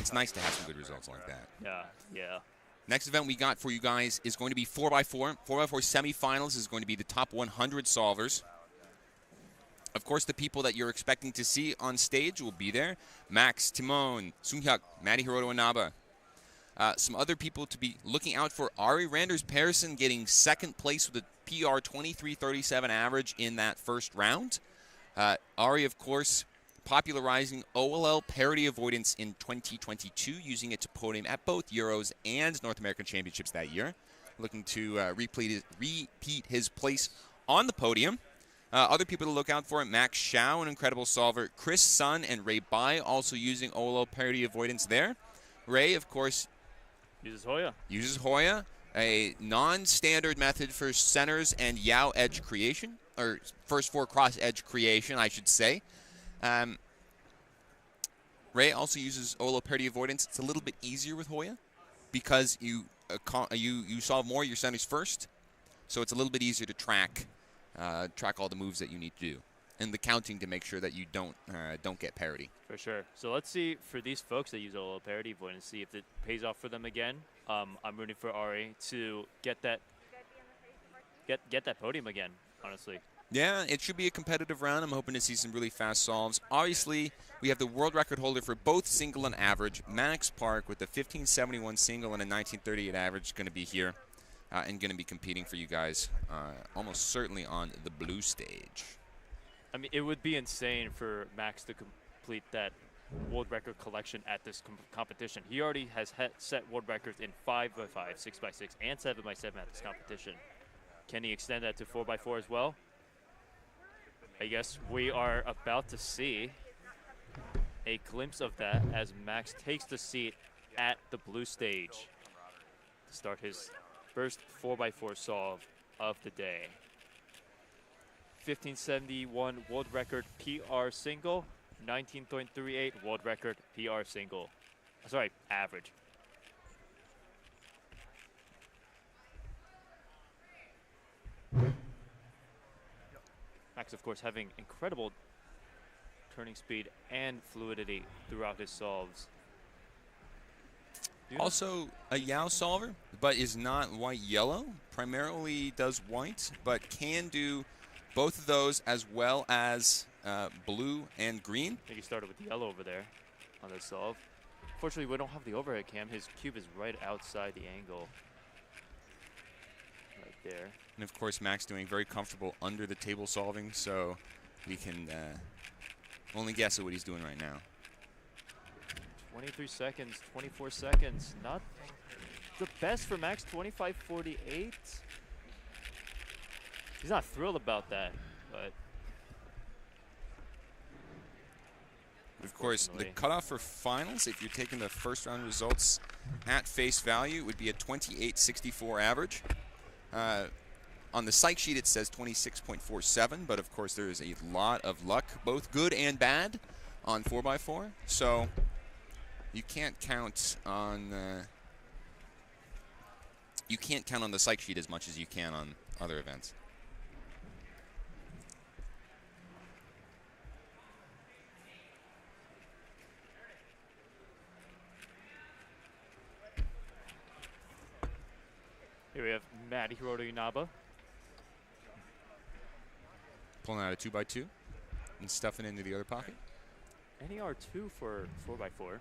Speaker 10: It's nice to have some good results like that.
Speaker 11: Yeah, yeah.
Speaker 10: Next event we got for you guys is going to be 4x4. 4x4 semifinals is going to be the top 100 solvers. Of course, the people that you're expecting to see on stage will be there. Max, Timon, Sunghyuk, Maddie Hiroto Inaba. Some other people to be looking out for: Ari Randers Persson getting second place with a PR 23.37 average in that first round. Ari, of course, popularizing OLL parity avoidance in 2022, using it to podium at both Euros and North American Championships that year. Looking to repeat his place on the podium. Other people to look out for: Max Shao, an incredible solver. Chris Sun and Ray Bai also using OLL parity avoidance there. Ray, of course,
Speaker 11: uses
Speaker 10: Hoya, a non-standard method for centers and Yao edge creation, or first four cross edge creation, I should say. Ray also uses OLL parity avoidance. It's a little bit easier with Hoya because you solve more your centers first, so it's a little bit easier to track all the moves that you need to do, and the counting to make sure that you don't get parity.
Speaker 11: For sure. So let's see, for these folks that use OLL parity avoidance, see if it pays off for them again. I'm rooting for Ari to get that podium again, honestly.
Speaker 10: Yeah, it should be a competitive round. I'm hoping to see some really fast solves. Obviously, we have the world record holder for both single and average, Max Park, with the 1571 single and a 1938 average, going to be here and going to be competing for you guys almost certainly on the blue stage.
Speaker 11: I mean, it would be insane for Max to complete that world record collection at this competition. He already has set world records in 5x5, 6x6, and 7x7 at this competition. Can he extend that to 4x4 as well? I guess we are about to see a glimpse of that as Max takes the seat at the blue stage to start his first 4x4 solve of the day. 1571 world record PR single, 19.38 world record PR single. Sorry, average. Max, of course, having incredible turning speed and fluidity throughout his solves.
Speaker 10: Also a Yao solver, but is not white-yellow. Primarily does white, but can do both of those as well as blue and green.
Speaker 11: I think he started with yellow over there on this solve. Fortunately, we don't have the overhead cam. His cube is right outside the angle. Right there.
Speaker 10: And of course, Max doing very comfortable under the table solving, so we can only guess at what he's doing right now.
Speaker 11: 23 seconds, 24 seconds. Not the best for Max, 25.48. He's not thrilled about that, but...
Speaker 10: Of course, the cutoff for finals, if you're taking the first round results at face value, would be a 28.64 average. On the psych sheet, it says 26.47, but of course there is a lot of luck, both good and bad, on 4x4. So you can't count on the psych sheet as much as you can on other events.
Speaker 11: Here we have Maddie Hiroto Inaba.
Speaker 10: Pulling out a 2x2 and stuffing it into the other pocket.
Speaker 11: NER2 for 4x4.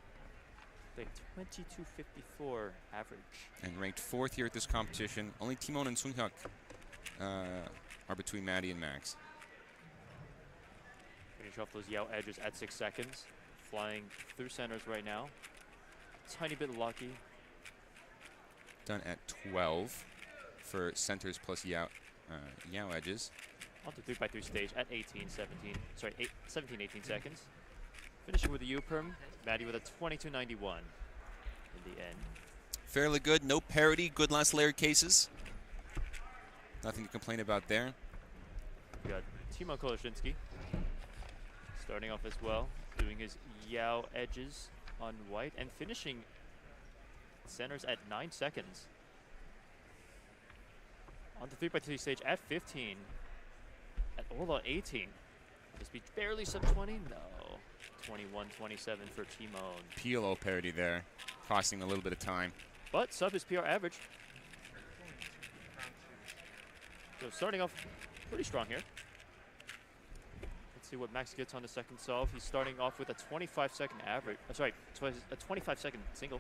Speaker 11: They 22.54 average.
Speaker 10: And ranked 4th here at this competition. Only Timon and Sunghyuk are between Maddie and Max.
Speaker 11: Finish off those Yao edges at 6 seconds. Flying through centers right now. Tiny bit lucky.
Speaker 10: Done at 12 for centers plus Yao edges.
Speaker 11: On to 3x3 stage at 17, 18 seconds. Finishing with the U-perm, Maddie with a 22.91 in the end.
Speaker 10: Fairly good, no parity, good last layer cases. Nothing to complain about there.
Speaker 11: We got Timon Koloshinsky starting off as well, doing his Yao edges on white and finishing centers at 9 seconds. On the 3x3 stage at 15, at Ola 18. This be barely sub 20? No. 21-27 for Timon.
Speaker 10: PLO parity there, costing a little bit of time.
Speaker 11: But sub his PR average. So starting off pretty strong here. Let's see what Max gets on the second solve. He's starting off with a 25-second average. Sorry, a 25-second single.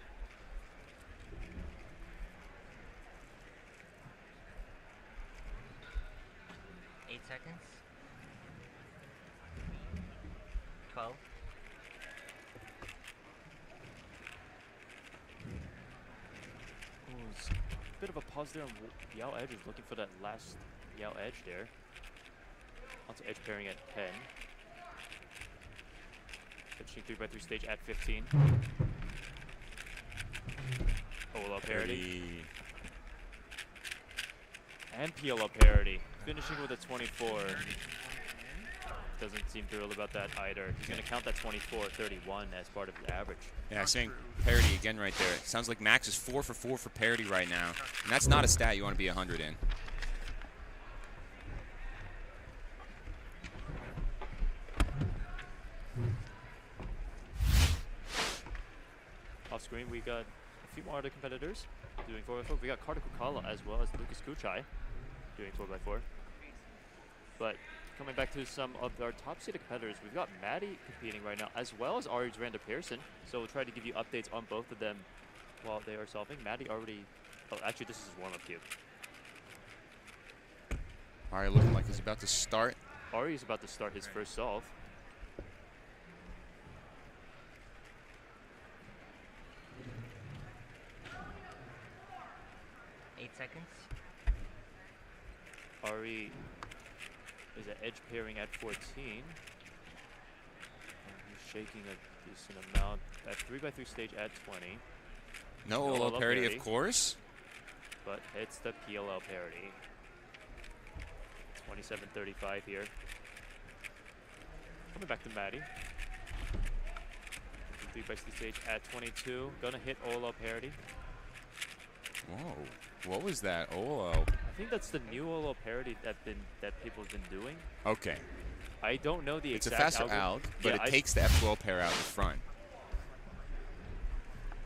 Speaker 9: Seconds. 12.
Speaker 11: Ooh, it's a bit of a pause there on Yao Edge is looking for that last Yao Edge there. Onto Edge pairing at 10. Finishing 3x3 stage at 15. Ola parity. And PLO parity. Finishing with a 24. Doesn't seem thrilled about that either. He's going to count that 24-31 as part of his average.
Speaker 10: Yeah, saying parity again right there. It sounds like Max is 4 for 4 for parity right now. And that's not a stat you want to be 100 in.
Speaker 11: Off screen, we got a few more other competitors doing 4x4. We got Carter Kukala as well as Lucas Kuchai doing 4x4. But coming back to some of our top-seeded competitors, we've got Maddie competing right now, as well as Ari's Randa Pearson. So we'll try to give you updates on both of them while they are solving. Maddie already... Oh, actually, this is his warm-up cube.
Speaker 10: Ari looking like he's about to start.
Speaker 11: Ari is about to start his first solve.
Speaker 9: Seconds.
Speaker 11: Ari is at edge pairing at 14. And he's shaking a decent amount. At 3x3 stage at 20.
Speaker 10: No Ola parity, of course.
Speaker 11: But hits the PLL parity. 27-35 here. Coming back to Maddie. 3x3 stage at 22. Gonna hit Ola parity.
Speaker 10: Whoa. What was that? Olo.
Speaker 11: I think that's the new Olo parody that people have been doing.
Speaker 10: Okay.
Speaker 11: I don't know the
Speaker 10: exact
Speaker 11: exact
Speaker 10: It's a faster alg, but
Speaker 11: yeah,
Speaker 10: it takes the F12 pair out in front.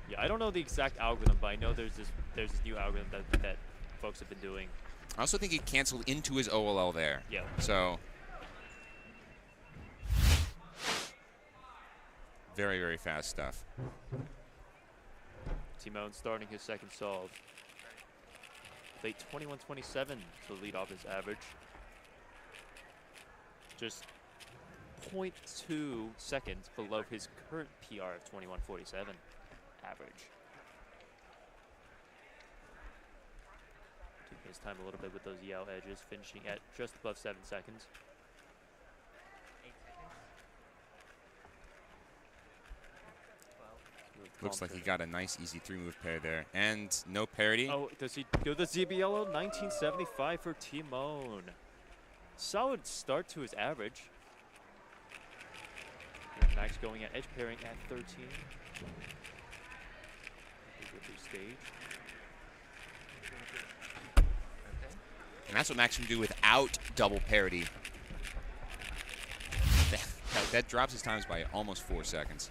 Speaker 11: Yeah, I don't know the exact algorithm, but I know there's this new algorithm that folks have been doing.
Speaker 10: I also think he canceled into his OLL there.
Speaker 11: Yeah.
Speaker 10: So very, very fast stuff.
Speaker 11: Timon starting his second solve. Late 21-27 to lead off his average. Just 0.2 seconds below his current PR of 21-47 average. Taking his time a little bit with those Yao edges, finishing at just above 7 seconds.
Speaker 10: Looks like he got a nice, easy 3-move pair there. And no parity.
Speaker 11: Oh, does he go the ZBLO? 1975 for Timon. Solid start to his average. Max going at edge pairing at 13. Stage.
Speaker 10: And that's what Max can do without double parity. That drops his times by almost 4 seconds.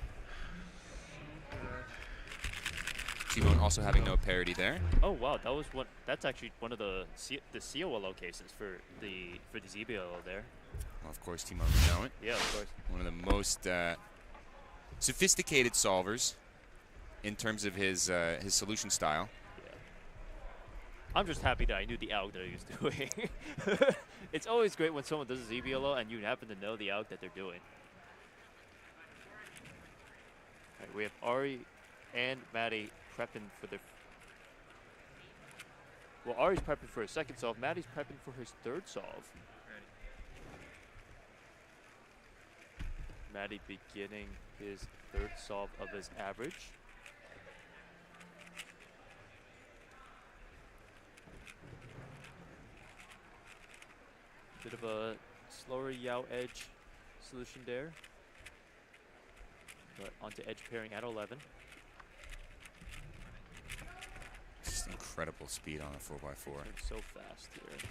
Speaker 10: Timon also having no parity there.
Speaker 11: Oh wow, that was one. That's actually one of the COLO cases for the ZBLO there.
Speaker 10: Well, of course, Timon would know it.
Speaker 11: Yeah, of course.
Speaker 10: One of the most sophisticated solvers in terms of his solution style.
Speaker 11: Yeah. I'm just happy that I knew the alg that he was doing. It's always great when someone does a ZBLO and you happen to know the alg that they're doing. All right, we have Ari and Maddie prepping for their... Well, Ari's prepping for his second solve. Maddie's prepping for his third solve. Maddie beginning his third solve of his average. Bit of a slower Yao edge solution there. But onto edge pairing at 11.
Speaker 10: Just incredible speed on a 4x4.
Speaker 11: It's so fast here.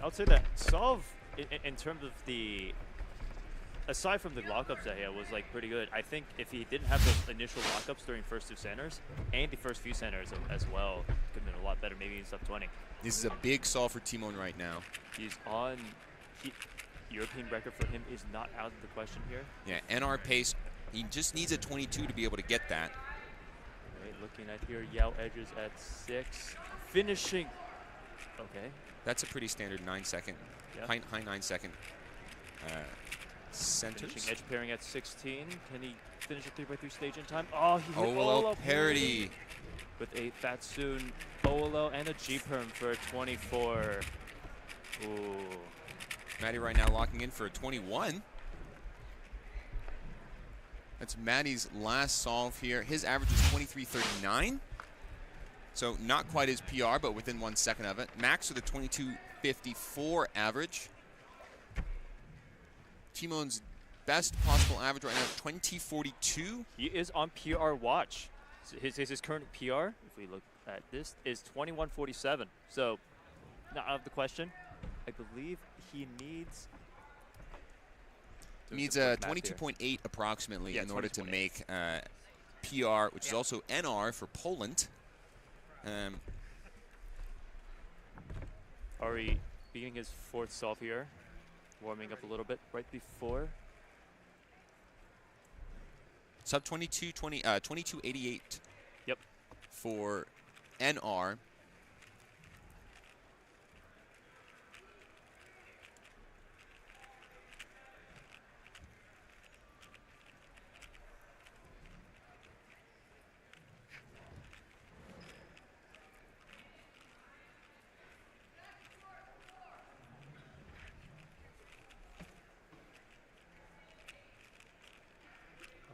Speaker 11: I would say that solve in terms of the, aside from the lockups that he had, was like pretty good. I think if he didn't have those initial lockups during first 2 centers and the first few centers as well, could have been a lot better. Maybe in sub 20.
Speaker 10: This is a big solve for Timon right now.
Speaker 11: He's on. European record for him is not out of the question here.
Speaker 10: Yeah, NR pace. He just needs a 22 to be able to get that.
Speaker 11: Right, looking at here, Yao edges at 6, finishing. Okay.
Speaker 10: That's a pretty standard 9-second,
Speaker 11: Yeah.
Speaker 10: high 9-second centers.
Speaker 11: Finishing edge pairing at 16. Can he finish a 3x3 stage in time? Oh, he hit
Speaker 10: Olo parity.
Speaker 11: With a Fatsoon Olo and a G-perm for a 24. Ooh.
Speaker 10: Maddie right now locking in for a 21. That's Maddie's last solve here. His average is 23.39. So not quite his PR, but within 1 second of it. Max with a 22.54 average. Timon's best possible average right now, 20.42.
Speaker 11: He is on PR watch. So his current PR, if we look at this, is 21.47. So not out of the question. I believe he needs
Speaker 10: a 22.8 approximately in order to make PR, which is also NR for Poland.
Speaker 11: Ari beginning his 4th solve here, warming up a little bit right before.
Speaker 10: Sub 22.88.
Speaker 11: Yep.
Speaker 10: For NR.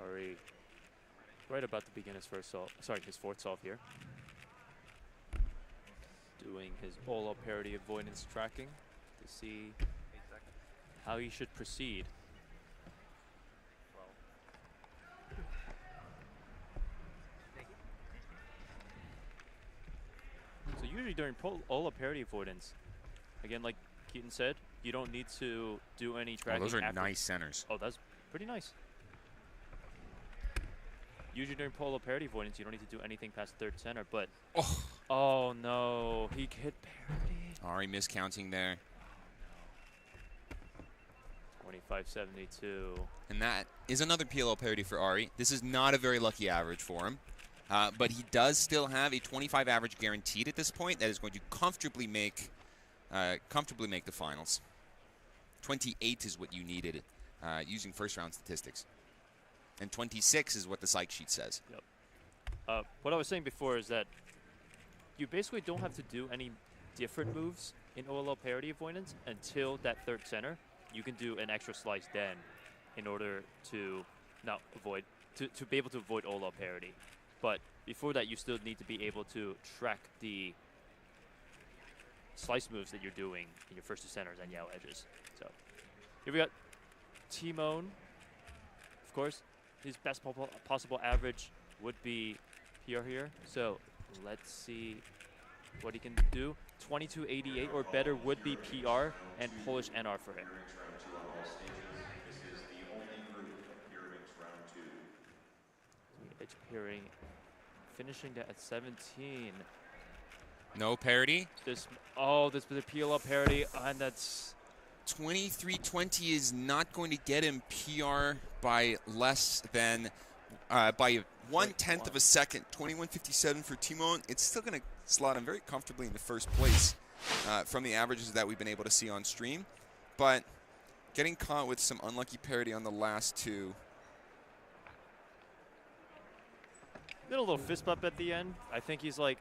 Speaker 11: Ari right about to begin his first solve, sorry, his 4th solve here. Doing his Olo parity avoidance tracking to see how he should proceed. So usually during Olo parity avoidance, again, like Keaton said, you don't need to do any tracking.
Speaker 10: Oh, those are
Speaker 11: after.
Speaker 10: nice centers.
Speaker 11: Oh, that's pretty nice. Usually during polo parity avoidance, you don't need to do anything past 3rd center, but oh no, he hit parity.
Speaker 10: Ari miscounting there.
Speaker 11: 25.72.
Speaker 10: And that is another PLO parity for Ari. This is not a very lucky average for him, but he does still have a 25 average guaranteed at this point. That is going to comfortably make the finals. 28 is what you needed using first round statistics. And 26 is what the psych sheet says.
Speaker 11: Yep. What I was saying before is that you basically don't have to do any different moves in OLL parity avoidance until that 3rd center. You can do an extra slice then in order to not avoid, to be able to avoid OLL parity. But before that, you still need to be able to track the slice moves that you're doing in your first 2 centers and Yao edges. So here we got Timon. Of course, his best possible average would be PR here. So let's see what he can do. 22.88 or better would be PR and Polish NR for him. Edge pairing, finishing that at 17.
Speaker 10: No parity.
Speaker 11: This is the PLL parity, and that's
Speaker 10: 23.20 is not going to get him PR by less than by 1/10 of a second. 21.57 for Timon. It's still going to slot him very comfortably into first place from the averages that we've been able to see on stream, but getting caught with some unlucky parity on the last 2.
Speaker 11: Did a little fist bump at the end. I think he's like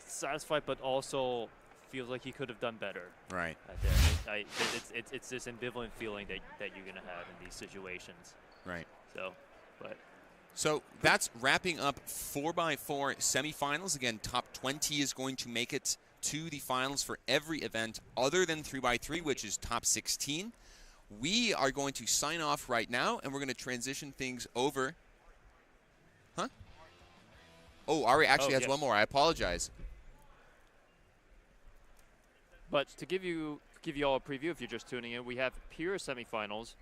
Speaker 11: satisfied, but also feels like he could have done better.
Speaker 10: Right.
Speaker 11: It's this ambivalent feeling that you're gonna have in these situations.
Speaker 10: Right.
Speaker 11: So
Speaker 10: that's wrapping up 4x4 semifinals. Again, top 20 is going to make it to the finals for every event other than 3x3, which is top 16. We are going to sign off right now, and we're going to transition things over. Huh? Oh, Ari actually has one more. I apologize.
Speaker 11: But to give you give you all a preview if you're just tuning in. We have pure semifinals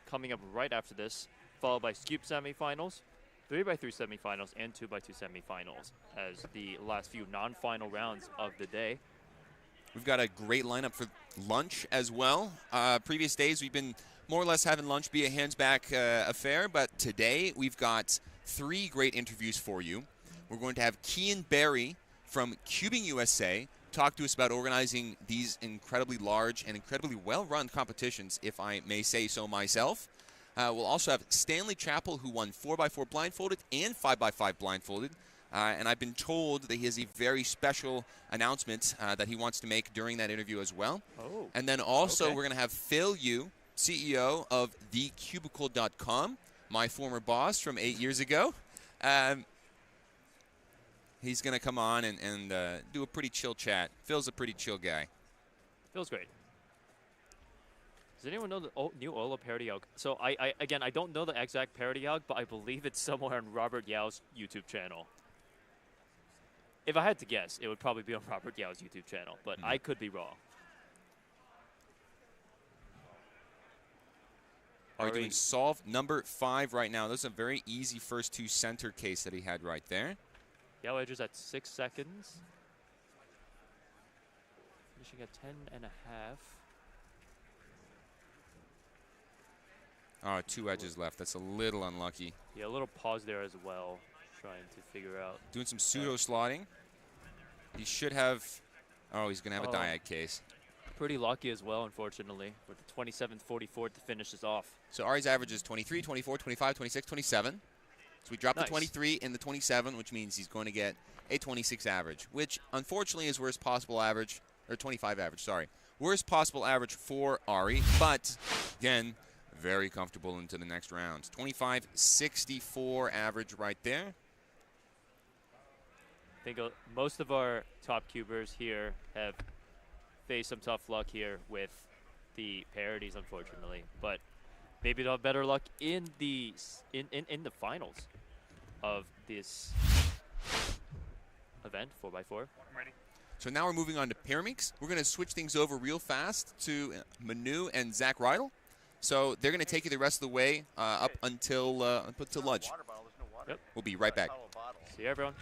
Speaker 11: coming up right after this, followed by scoop semifinals, 3x3 semifinals, and 2x2 semifinals as the last few non-final rounds of the day.
Speaker 10: We've got a great lineup for lunch as well. Previous days, we've been more or less having lunch be a hands-back affair, but today we've got 3 great interviews for you. We're going to have Kian Barry from Cubing USA talk to us about organizing these incredibly large and incredibly well-run competitions, if I may say so myself. We'll also have Stanley Chappell, who won 4x4 blindfolded and 5x5 blindfolded. And I've been told that he has a very special announcement that he wants to make during that interview as well.
Speaker 11: Oh.
Speaker 10: And then also we're going to have Phil Yu, CEO of thecubicle.com, my former boss from 8 years ago. He's going to come on and do a pretty chill chat. Phil's a pretty chill guy.
Speaker 11: Feels great. Does anyone know the new Ola parody alg? So I don't know the exact parody alg, but I believe it's somewhere on Robert Yao's YouTube channel. If I had to guess, it would probably be on Robert Yao's YouTube channel, but I could be wrong.
Speaker 10: We're doing solve number 5 right now. This is a very easy first 2 center case that he had right there.
Speaker 11: Yao edges at 6 seconds. Finishing at 10.5.
Speaker 10: Oh, 2 edges left. That's a little unlucky.
Speaker 11: Yeah, a little pause there as well, trying to figure out.
Speaker 10: Doing some pseudo slotting. He should have. Oh, he's going to have a diag case.
Speaker 11: Pretty lucky as well, unfortunately, with the 27.44 to finish this off.
Speaker 10: So Ari's average is 23, 24, 25, 26, 27. So we dropped the 23 and the 27, which means he's going to get a 26 average, which unfortunately is worst possible average, or 25 average, sorry. Worst possible average for Ari, but again, very comfortable into the next round. 25.64 average right there.
Speaker 11: I think most of our top cubers here have faced some tough luck here with the parodies, unfortunately. But maybe they'll have better luck in the finals of this event, 4x4.
Speaker 10: So now we're moving on to Pyramix. We're going to switch things over real fast to Manu and Zach Rydell. So they're going to take you the rest of the way up until lunch.
Speaker 11: Yep.
Speaker 10: We'll be right back.
Speaker 11: See you, everyone.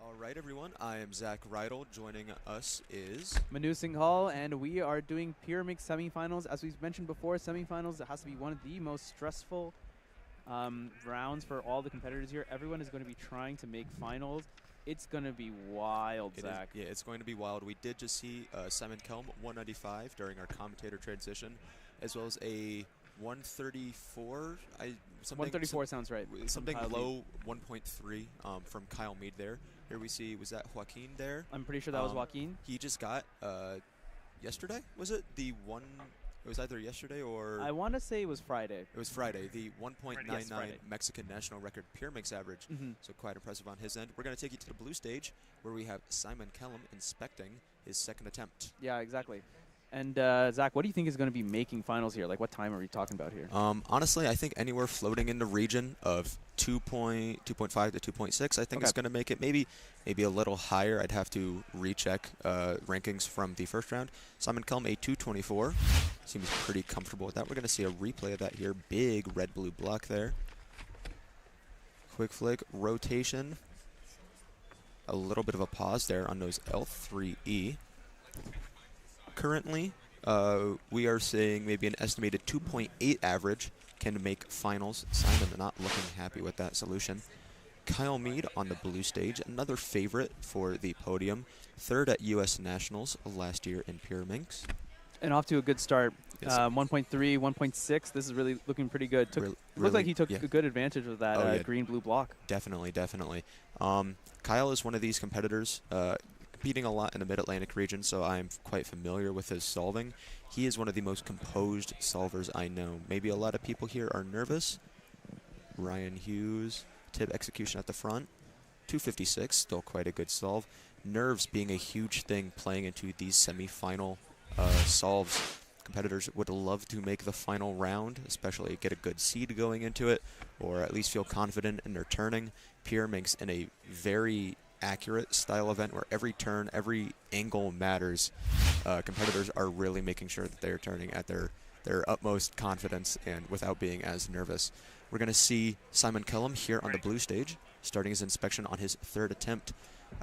Speaker 13: All right, everyone. I am Zach Rydell. Joining us is
Speaker 14: Manu Singhal, and we are doing Pyramix semifinals. As we've mentioned before, semifinals, it has to be one of the most stressful rounds for all the competitors here. Everyone is going to be trying to make finals. It's going to be wild, Zach.
Speaker 13: Yeah, it's going to be wild. We did just see Simon Kelm 195 during our commentator transition, as well as a 134.
Speaker 14: 134 sounds right.
Speaker 13: Something low 1.3 from Kyle Mead there. Here we see, was that Joaquin there?
Speaker 14: I'm pretty sure that was Joaquin.
Speaker 13: He just got, yesterday, was it? It was either yesterday or...
Speaker 14: I want to say it was Friday.
Speaker 13: It was Friday. The 1.99 Mexican national record Pyramix average. So quite impressive on his end. We're going to take you to the blue stage where we have Simon Kellum inspecting his second attempt.
Speaker 14: Yeah, exactly. And Zach, what do you think is going to be making finals here? Like, what time are we talking about here?
Speaker 13: Honestly, I think anywhere floating in the region of 2.5 to 2.6, I think is going to make it maybe a little higher. I'd have to recheck rankings from the first round. Simon Kelm, a 224. Seems pretty comfortable with that. We're going to see a replay of that here. Big red-blue block there. Quick flick, rotation. A little bit of a pause there on those L3E. Currently, we are seeing maybe an estimated 2.8 average can make finals. Simon not looking happy with that solution. Kyle Mead on the blue stage, another favorite for the podium. Third at U.S. Nationals last year in Pyramix.
Speaker 14: And off to a good start.
Speaker 13: Yes.
Speaker 14: 1.3, 1.6. This is really looking pretty good. Looked like he took a good advantage of that green-blue block.
Speaker 13: Definitely, definitely. Kyle is one of these competitors competing a lot in the Mid-Atlantic region, so I'm quite familiar with his solving. He is one of the most composed solvers I know. Maybe a lot of people here are nervous. Ryan Hughes, tip execution at the front. 256, still quite a good solve. Nerves being a huge thing playing into these semi-final solves. Competitors would love to make the final round, especially get a good seed going into it, or at least feel confident in their turning. Pier makes in a very accurate style event where every turn, every angle matters. Competitors are really making sure that they're turning at their utmost confidence and without being as nervous. We're going to see Simon Kellum here on the blue stage, starting his inspection on his third attempt.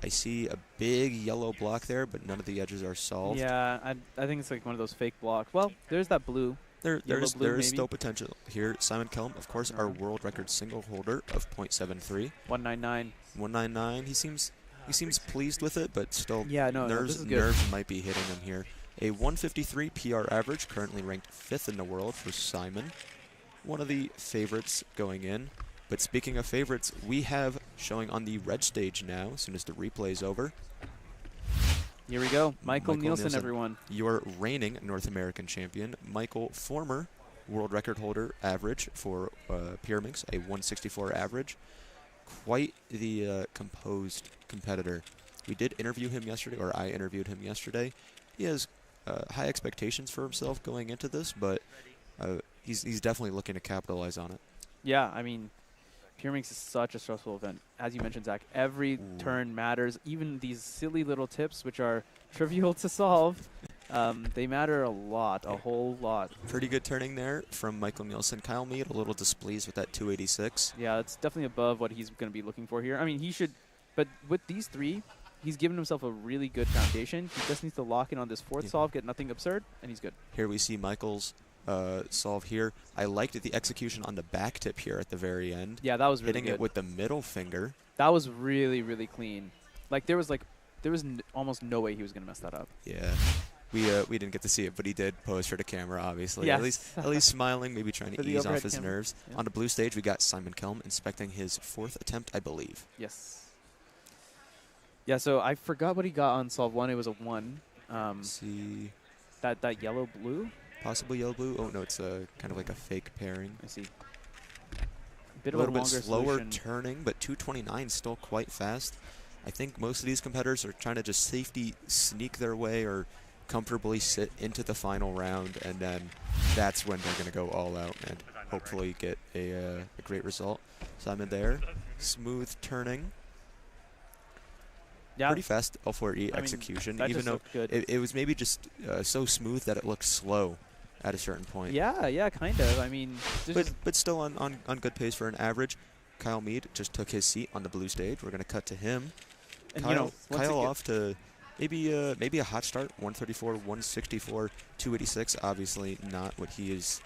Speaker 13: I see a big yellow block there, but none of the edges are solved.
Speaker 14: Yeah, I think it's like one of those fake blocks. Well, there's that blue.
Speaker 13: There is still potential here. Simon Kellum, of course, our world record single holder of .73.
Speaker 14: 199.
Speaker 13: 199. He seems pleased with it, but still nerves might be hitting him here. A 153 PR average, currently ranked 5th in the world for Simon. One of the favorites going in. But speaking of favorites, we have showing on the red stage now, as soon as the replay is over.
Speaker 14: Here we go. Michael Nielsen, everyone.
Speaker 13: Your reigning North American champion. Michael, former world record holder average for Pyraminx, a 164 average. Quite the composed competitor. We did interview him yesterday, or I interviewed him yesterday. He has high expectations for himself going into this, but he's definitely looking to capitalize on it.
Speaker 14: Yeah, I mean, Pyraminx is such a stressful event. As you mentioned, Zach, every turn matters. Even these silly little tips, which are trivial to solve, they matter a lot, a whole lot.
Speaker 13: Pretty good turning there from Michael Nielsen. Kyle Mead a little displeased with that 286.
Speaker 14: Yeah, it's definitely above what he's going to be looking for here. I mean, he should, but with these three, he's given himself a really good foundation. He just needs to lock in on this fourth solve, get nothing absurd, and he's good.
Speaker 13: Here we see Michael's solve here. I liked the execution on the back tip here at the very end.
Speaker 14: Yeah, that was really
Speaker 13: hitting
Speaker 14: good.
Speaker 13: It with the middle finger.
Speaker 14: That was really, really clean. Like there was almost no way he was gonna mess that up.
Speaker 13: Yeah, we didn't get to see it, but he did pose for the camera, obviously.
Speaker 14: Yes.
Speaker 13: At least smiling, maybe trying to ease off his
Speaker 14: camera.
Speaker 13: nerves.
Speaker 14: Yeah.
Speaker 13: On the blue stage, we got Simon Kellum inspecting his fourth attempt, I believe.
Speaker 14: Yes. Yeah, so I forgot what he got on solve 1. It was a 1.
Speaker 13: See.
Speaker 14: That yellow blue.
Speaker 13: Possibly yellow blue. Oh no, it's kind of like a fake pairing.
Speaker 14: I see.
Speaker 13: A little bit slower turning, but 229 still quite fast. I think most of these competitors are trying to just safety sneak their way or comfortably sit into the final round, and then that's when they're going to go all out and hopefully get a great result. Simon there, smooth turning.
Speaker 14: Yeah.
Speaker 13: Pretty fast L4E execution, even though it was maybe just so smooth that it looked slow at a certain point.
Speaker 14: Yeah, kind of. I mean,
Speaker 13: but still on good pace for an average. Kyle Mead just took his seat on the blue stage. We're going to cut to him.
Speaker 14: And
Speaker 13: Kyle off to maybe a hot start, 134, 164, 286. Obviously not what he is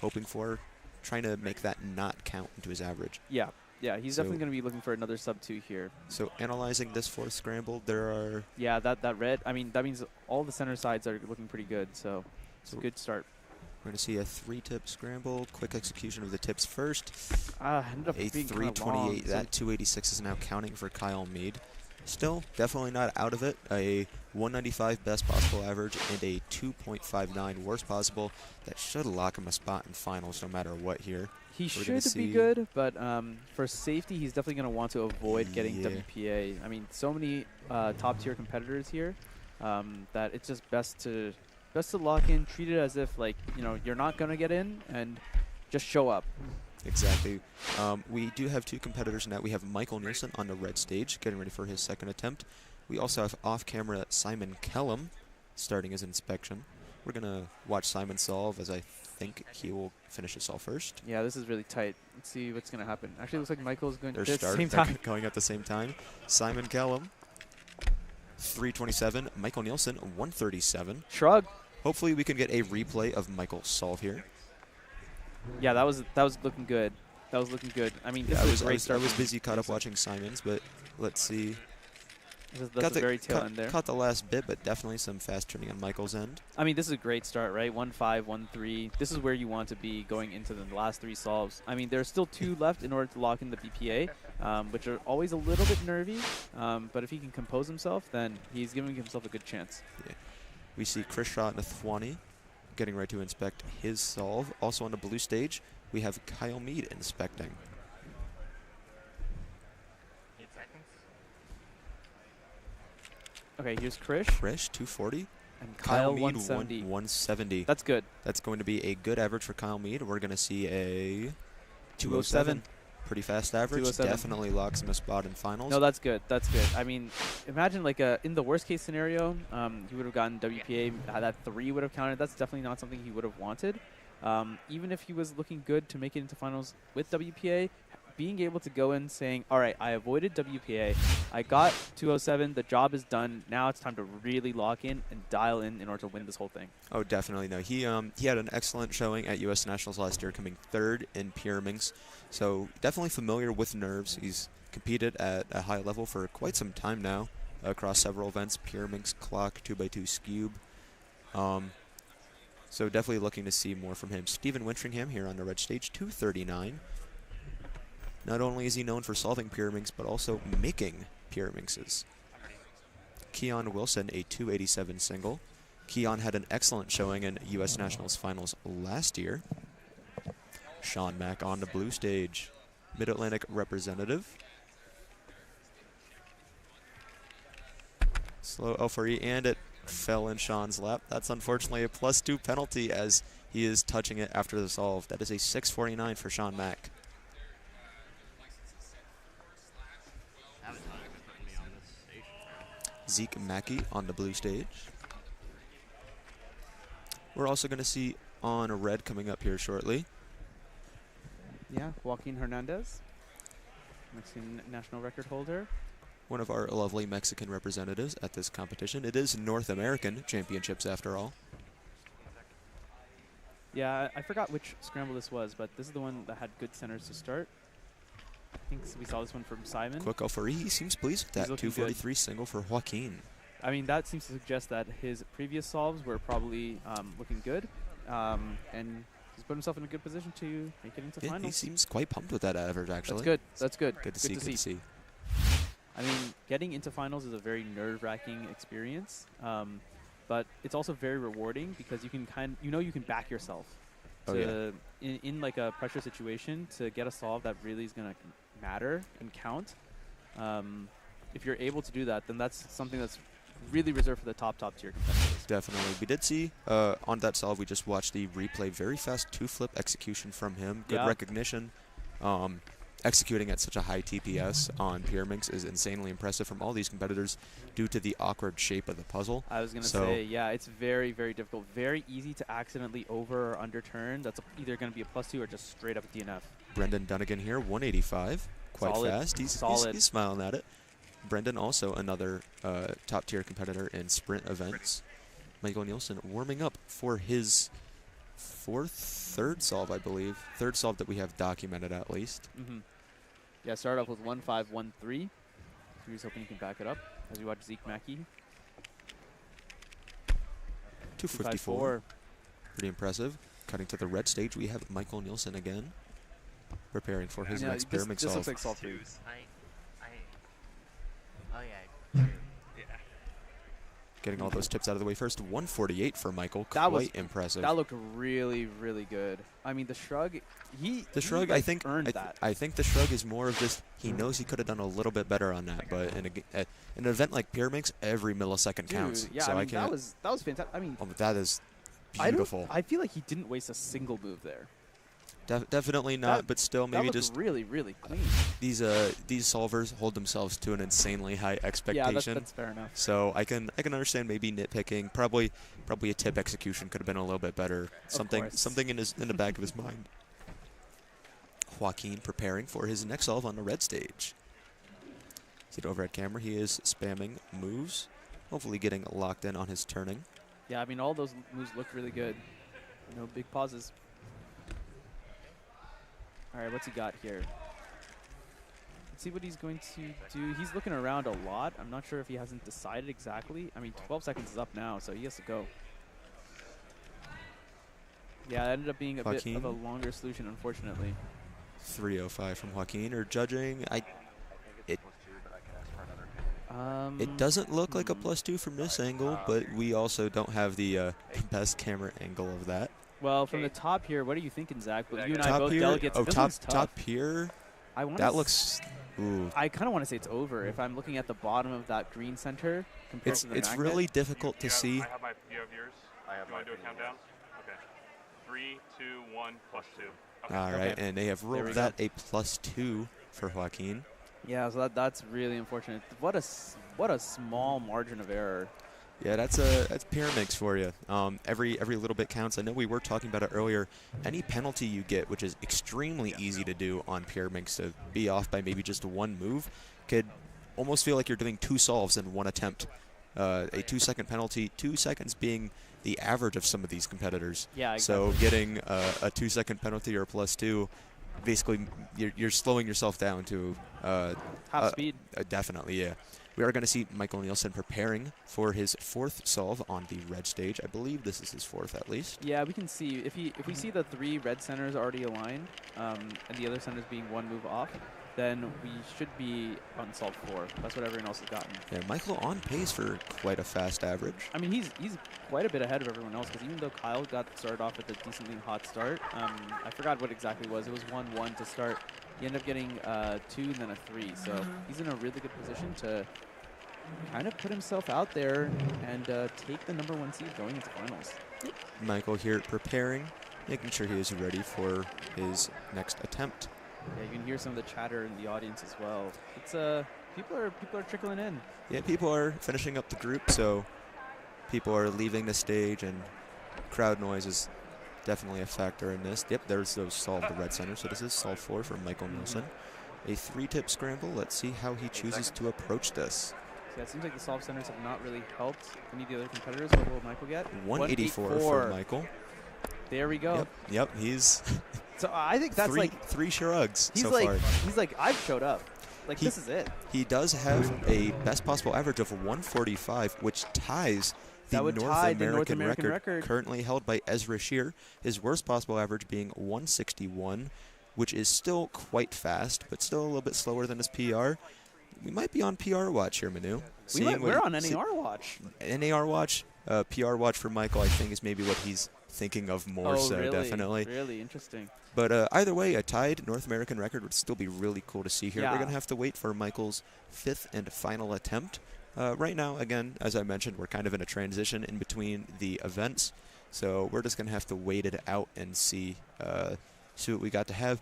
Speaker 13: hoping for. Trying to make that not count into his average.
Speaker 14: Yeah, he's definitely going to be looking for another sub-2 here.
Speaker 13: So analyzing this fourth scramble, there are...
Speaker 14: Yeah, that red, I mean, that means all the center sides are looking pretty good, so it's a good start.
Speaker 13: We're going to see a 3-tip scramble, quick execution of the tips first.
Speaker 14: Ended up
Speaker 13: a
Speaker 14: being
Speaker 13: 328, that 286 is now counting for Kyle Mead. Still, definitely not out of it. A 195 best possible average and a 2.59 worst possible. That should lock him a spot in finals no matter what here.
Speaker 14: He should be good, but for safety, he's definitely going to want to avoid getting WPA. I mean, so many top-tier competitors here that it's just best to lock in, treat it as if, like, you're not going to get in, and just show up.
Speaker 13: Exactly. We do have two competitors now. We have Michael Nielsen on the red stage, getting ready for his second attempt. We also have off-camera Simon Kellum starting his inspection. We're going to watch Simon solve, as I think he will finish his solve first.
Speaker 14: Yeah, this is really tight. Let's see what's going to happen. Actually, it looks like Michael's going
Speaker 13: at
Speaker 14: the same time.
Speaker 13: Going at the same time. Simon Kellum, 327. Michael Nielsen, 137.
Speaker 14: Shrug.
Speaker 13: Hopefully we can get a replay of Michael's solve here.
Speaker 14: Yeah, that was looking good. That was looking good. I mean,
Speaker 13: I was busy caught up watching Simon's, but let's see.
Speaker 14: That's the very tail end there.
Speaker 13: Caught the last bit, but definitely some fast turning on Michael's end.
Speaker 14: I mean, this is a great start, right? 1-5, 1-3. This is where you want to be going into the last 3 solves. I mean, there's still 2 left in order to lock in the BPA, which are always a little bit nervy. But if he can compose himself, then he's giving himself a good chance.
Speaker 13: Yeah. We see Krishna Nathwani getting ready to inspect his solve. Also on the blue stage, we have Kyle Mead inspecting.
Speaker 9: 8 seconds.
Speaker 14: Okay, here's Krish.
Speaker 13: Krish, 240.
Speaker 14: And Kyle,
Speaker 13: Mead,
Speaker 14: 170.
Speaker 13: 170.
Speaker 14: That's good.
Speaker 13: That's going to be a good average for Kyle Mead. We're going to see a 207. Pretty fast average. Definitely locks him a spot in finals.
Speaker 14: No, that's good. That's good. I mean, imagine like in the worst case scenario, he would have gotten WPA. That 3 would have counted. That's definitely not something he would have wanted. Even if he was looking good to make it into finals with WPA, being able to go in saying, all right, I avoided WPA. I got 207. The job is done. Now it's time to really lock in and dial in order to win this whole thing.
Speaker 13: Oh, definitely. No, he had an excellent showing at U.S. Nationals last year, coming 3rd in Pyraminx. So definitely familiar with nerves. He's competed at a high level for quite some time now across several events, Pyraminx, Clock, 2x2 Scube. So definitely looking to see more from him. Stephen Wintringham here on the red stage, 239. Not only is he known for solving Pyraminx, but also making Pyraminxes. Keon Wilson, a 287 single. Keon had an excellent showing in U.S. Nationals finals last year. Sean Mack on the blue stage, Mid-Atlantic representative. Slow L4E, and it fell in Sean's lap. That's unfortunately a +2 penalty as he is touching it after the solve. That is a 649 for Sean Mack. Zeke Mackey on the blue stage. We're also going to see on a red coming up here shortly.
Speaker 14: Yeah, Joaquin Hernandez, Mexican national record holder.
Speaker 13: One of our lovely Mexican representatives at this competition. It is North American Championships after all.
Speaker 14: Yeah, I forgot which scramble this was, but this is the one that had good centers to start. I think we saw this one from Simon.
Speaker 13: Quick Alfari, he seems pleased with that 243 good. Single for Joaquin.
Speaker 14: I mean, that seems to suggest that his previous solves were probably looking good, and he's put himself in a good position to make it into finals.
Speaker 13: He seems quite pumped with that average, actually.
Speaker 14: That's good. That's good.
Speaker 13: Good to see.
Speaker 14: I mean, getting into finals is a very nerve-wracking experience, but it's also very rewarding because you can you can back yourself in like a pressure situation to get a solve that really is going to matter and count. If you're able to do that, then that's something that's really reserved for the top tier competitors.
Speaker 13: Definitely. We did see on that solve, we just watched the replay, very fast 2-flip execution from him. Good recognition. Executing at such a high TPS on Pyraminx is insanely impressive from all these competitors due to the awkward shape of the puzzle.
Speaker 14: I was going to say, yeah, it's very, very difficult. Very easy to accidentally over or underturn. That's either going to be a +2 or just straight up DNF.
Speaker 13: Brendan Dunnigan here, 185. Quite
Speaker 14: solid.
Speaker 13: Fast. He's smiling at it. Brendan also another top-tier competitor in sprint events. Michael Nielsen warming up for his third solve, I believe. Third solve that we have documented at least.
Speaker 14: Mm-hmm. Yeah, start off with 1-5, 1-3. He's hoping you can back it up as we watch Zeke Mackey.
Speaker 13: 254. Pretty impressive. Cutting to the red stage, we have Michael Nielsen again, preparing for his next Pyraminx solve.
Speaker 14: This looks like solve 3.
Speaker 9: Oh yeah.
Speaker 13: Getting all those tips out of the way first. 148 for Michael. Quite impressive.
Speaker 14: That looked really, really good. I mean, the shrug,
Speaker 13: I think
Speaker 14: earned that.
Speaker 13: I think the shrug is more of just he knows he could have done a little bit better on that, but in an event like Pyraminx, every millisecond counts.
Speaker 14: Yeah,
Speaker 13: so
Speaker 14: I mean, that was fantastic. I mean,
Speaker 13: that is beautiful.
Speaker 14: I feel like he didn't waste a single move there.
Speaker 13: Definitely not, but still maybe just
Speaker 14: really, really clean.
Speaker 13: These solvers hold themselves to an insanely high expectation.
Speaker 14: Yeah, that's fair enough.
Speaker 13: So I can understand maybe nitpicking. Probably a tip execution could have been a little bit better. Something in the back of his mind. Joaquin preparing for his next solve on the red stage. See it overhead camera. He is spamming moves, hopefully getting locked in on his turning.
Speaker 14: Yeah, I mean all those moves looked really good. No big pauses. All right, what's he got here? Let's see what he's going to do. He's looking around a lot. I'm not sure if he hasn't decided exactly. I mean, 12 seconds is up now, so he has to go. Yeah, it ended up being a bit of a longer solution, unfortunately.
Speaker 13: 3:05 from Joaquin. Or judging, it doesn't look like a +2 from this angle, but we also don't have the best camera angle of that.
Speaker 14: Well, from the top here, what are you thinking, Zach? But you and I
Speaker 13: Top
Speaker 14: both
Speaker 13: here?
Speaker 14: delegates.
Speaker 13: Oh,
Speaker 14: This one's tough.
Speaker 13: top here. That looks. Ooh.
Speaker 14: I kind of want to say it's over if I'm looking at the bottom of that green center compared to the
Speaker 13: It's
Speaker 14: magnet.
Speaker 13: really difficult to see.
Speaker 11: You have yours? You want to do a countdown? Okay. 3, 2, 1, +2. Okay.
Speaker 13: All right,
Speaker 14: Okay.
Speaker 13: and they have
Speaker 14: There we
Speaker 13: rolled
Speaker 14: go.
Speaker 13: that a +2 for Joaquin.
Speaker 14: Yeah, so that's really unfortunate. What a small margin of error.
Speaker 13: Yeah, that's Pyramix for you. Every little bit counts. I know we were talking about it earlier. Any penalty you get, which is extremely easy to do on Pyramix, to be off by maybe just one move, could almost feel like you're doing 2 solves in one attempt. A 2-second penalty, 2 seconds being the average of some of these competitors.
Speaker 14: Yeah, exactly.
Speaker 13: So getting a 2-second penalty or a +2, basically you're slowing yourself down to
Speaker 14: half speed.
Speaker 13: Definitely, yeah. We are going to see Michael Nielsen preparing for his 4th solve on the red stage. I believe this is his 4th at least.
Speaker 14: Yeah, we can see if we see the 3 red centers already aligned, and the other centers being 1 move off, then we should be on solve 4. That's what everyone else has gotten.
Speaker 13: Yeah, Michael on pace for quite a fast average.
Speaker 14: I mean, he's quite a bit ahead of everyone else, because even though Kyle got started off with a decently hot start, I forgot what exactly it was. It was 1-1 to start. He ended up getting 2 and then a 3. So he's in a really good position to kind of put himself out there and take the #1 seed going into finals.
Speaker 13: Michael here preparing, making sure he is ready for his next attempt.
Speaker 14: Yeah, you can hear some of the chatter in the audience as well. It's people are trickling in.
Speaker 13: Yeah, people are finishing up the group, so people are leaving the stage, and crowd noise is definitely a factor in this. Yep, there's those solve the red center. So this is solve 4 from Michael Nielsen. A 3-tip scramble. Let's see how he chooses to approach this.
Speaker 14: Yeah, it seems like the solve centers have not really helped any of the other competitors. What will Michael get?
Speaker 13: 184 for Michael.
Speaker 14: There we go.
Speaker 13: Yep, he's.
Speaker 14: So I think that's
Speaker 13: three shrugs
Speaker 14: he's
Speaker 13: so
Speaker 14: like,
Speaker 13: far.
Speaker 14: He's like, I've showed up. Like, this is it.
Speaker 13: He does have a best possible average of 145, which ties the North American record currently held by Ezra Shear. His worst possible average being 161, which is still quite fast, but still a little bit slower than his PR. We might be on PR watch here, Manu.
Speaker 14: We're on NAR watch.
Speaker 13: NAR watch, PR watch for Michael, I think, is maybe what he's thinking of more so,
Speaker 14: really?
Speaker 13: definitely.
Speaker 14: Really interesting.
Speaker 13: But either way, a tied North American record would still be really cool to see here.
Speaker 14: Yeah.
Speaker 13: We're going to have to wait for Michael's 5th and final attempt. Right now, again, as I mentioned, we're kind of in a transition in between the events. So we're just going to have to wait it out and see what we got to have.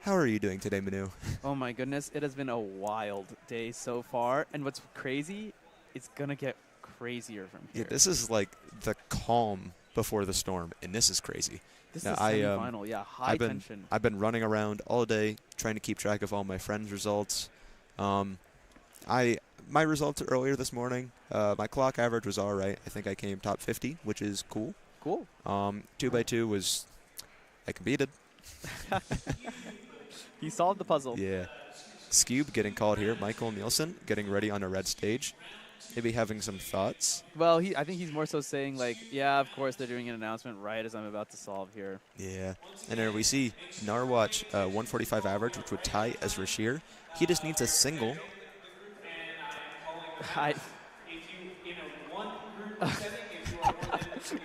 Speaker 13: How are you doing today, Manu?
Speaker 14: Oh, my goodness. It has been a wild day so far. And what's crazy, it's going to get crazier from here.
Speaker 13: Yeah, this is like the calm before the storm, and this is crazy.
Speaker 14: This
Speaker 13: now,
Speaker 14: is semifinal, yeah, high tension.
Speaker 13: I've been running around all day trying to keep track of all my friends' results. My results earlier this morning, my clock average was all right. I think I came top 50, which is cool.
Speaker 14: Cool.
Speaker 13: 2x2 was, I competed.
Speaker 14: He solved the puzzle.
Speaker 13: Yeah. Scube getting called here. Michael Nielsen getting ready on a red stage. Maybe having some thoughts.
Speaker 14: Well, I think he's more so saying, like, yeah, of course they're doing an announcement right as I'm about to solve here.
Speaker 13: Yeah. And there we see Narwatch 145 average, which would tie Ezra Shear. He just needs a single.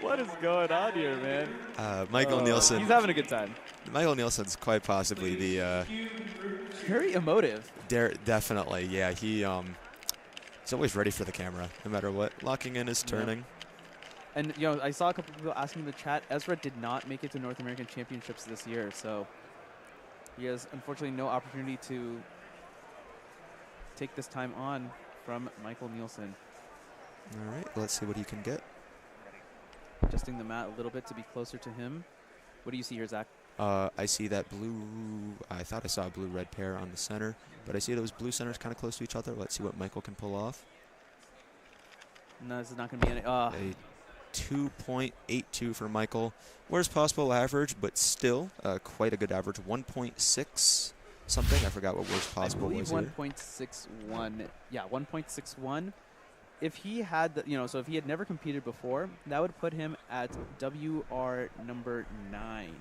Speaker 14: What is going on here, man?
Speaker 13: Michael Nielsen.
Speaker 14: He's having a good time.
Speaker 13: Michael Nielsen's quite possibly the...
Speaker 14: very emotive.
Speaker 13: Definitely, yeah. He's always ready for the camera, no matter what. Locking in is turning.
Speaker 14: And, you know, I saw a couple people asking in the chat, Ezra did not make it to North American Championships this year, so he has, unfortunately, no opportunity to take this time on from Michael Nielsen.
Speaker 13: All right, let's see what he can get.
Speaker 14: Adjusting the mat a little bit to be closer to him. What do you see here, Zach?
Speaker 13: I see that blue. I thought I saw a blue-red pair on the center, but I see those blue centers kind of close to each other. Let's see what Michael can pull off.
Speaker 14: No, this is not going to be any.
Speaker 13: A 2.82 for Michael. Worst possible average, but still quite a good average. 1.6 something. I forgot what worst possible was here.
Speaker 14: 1.61. Yeah, 1.61. If he had, so if he had never competed before, that would put him at WR number 9.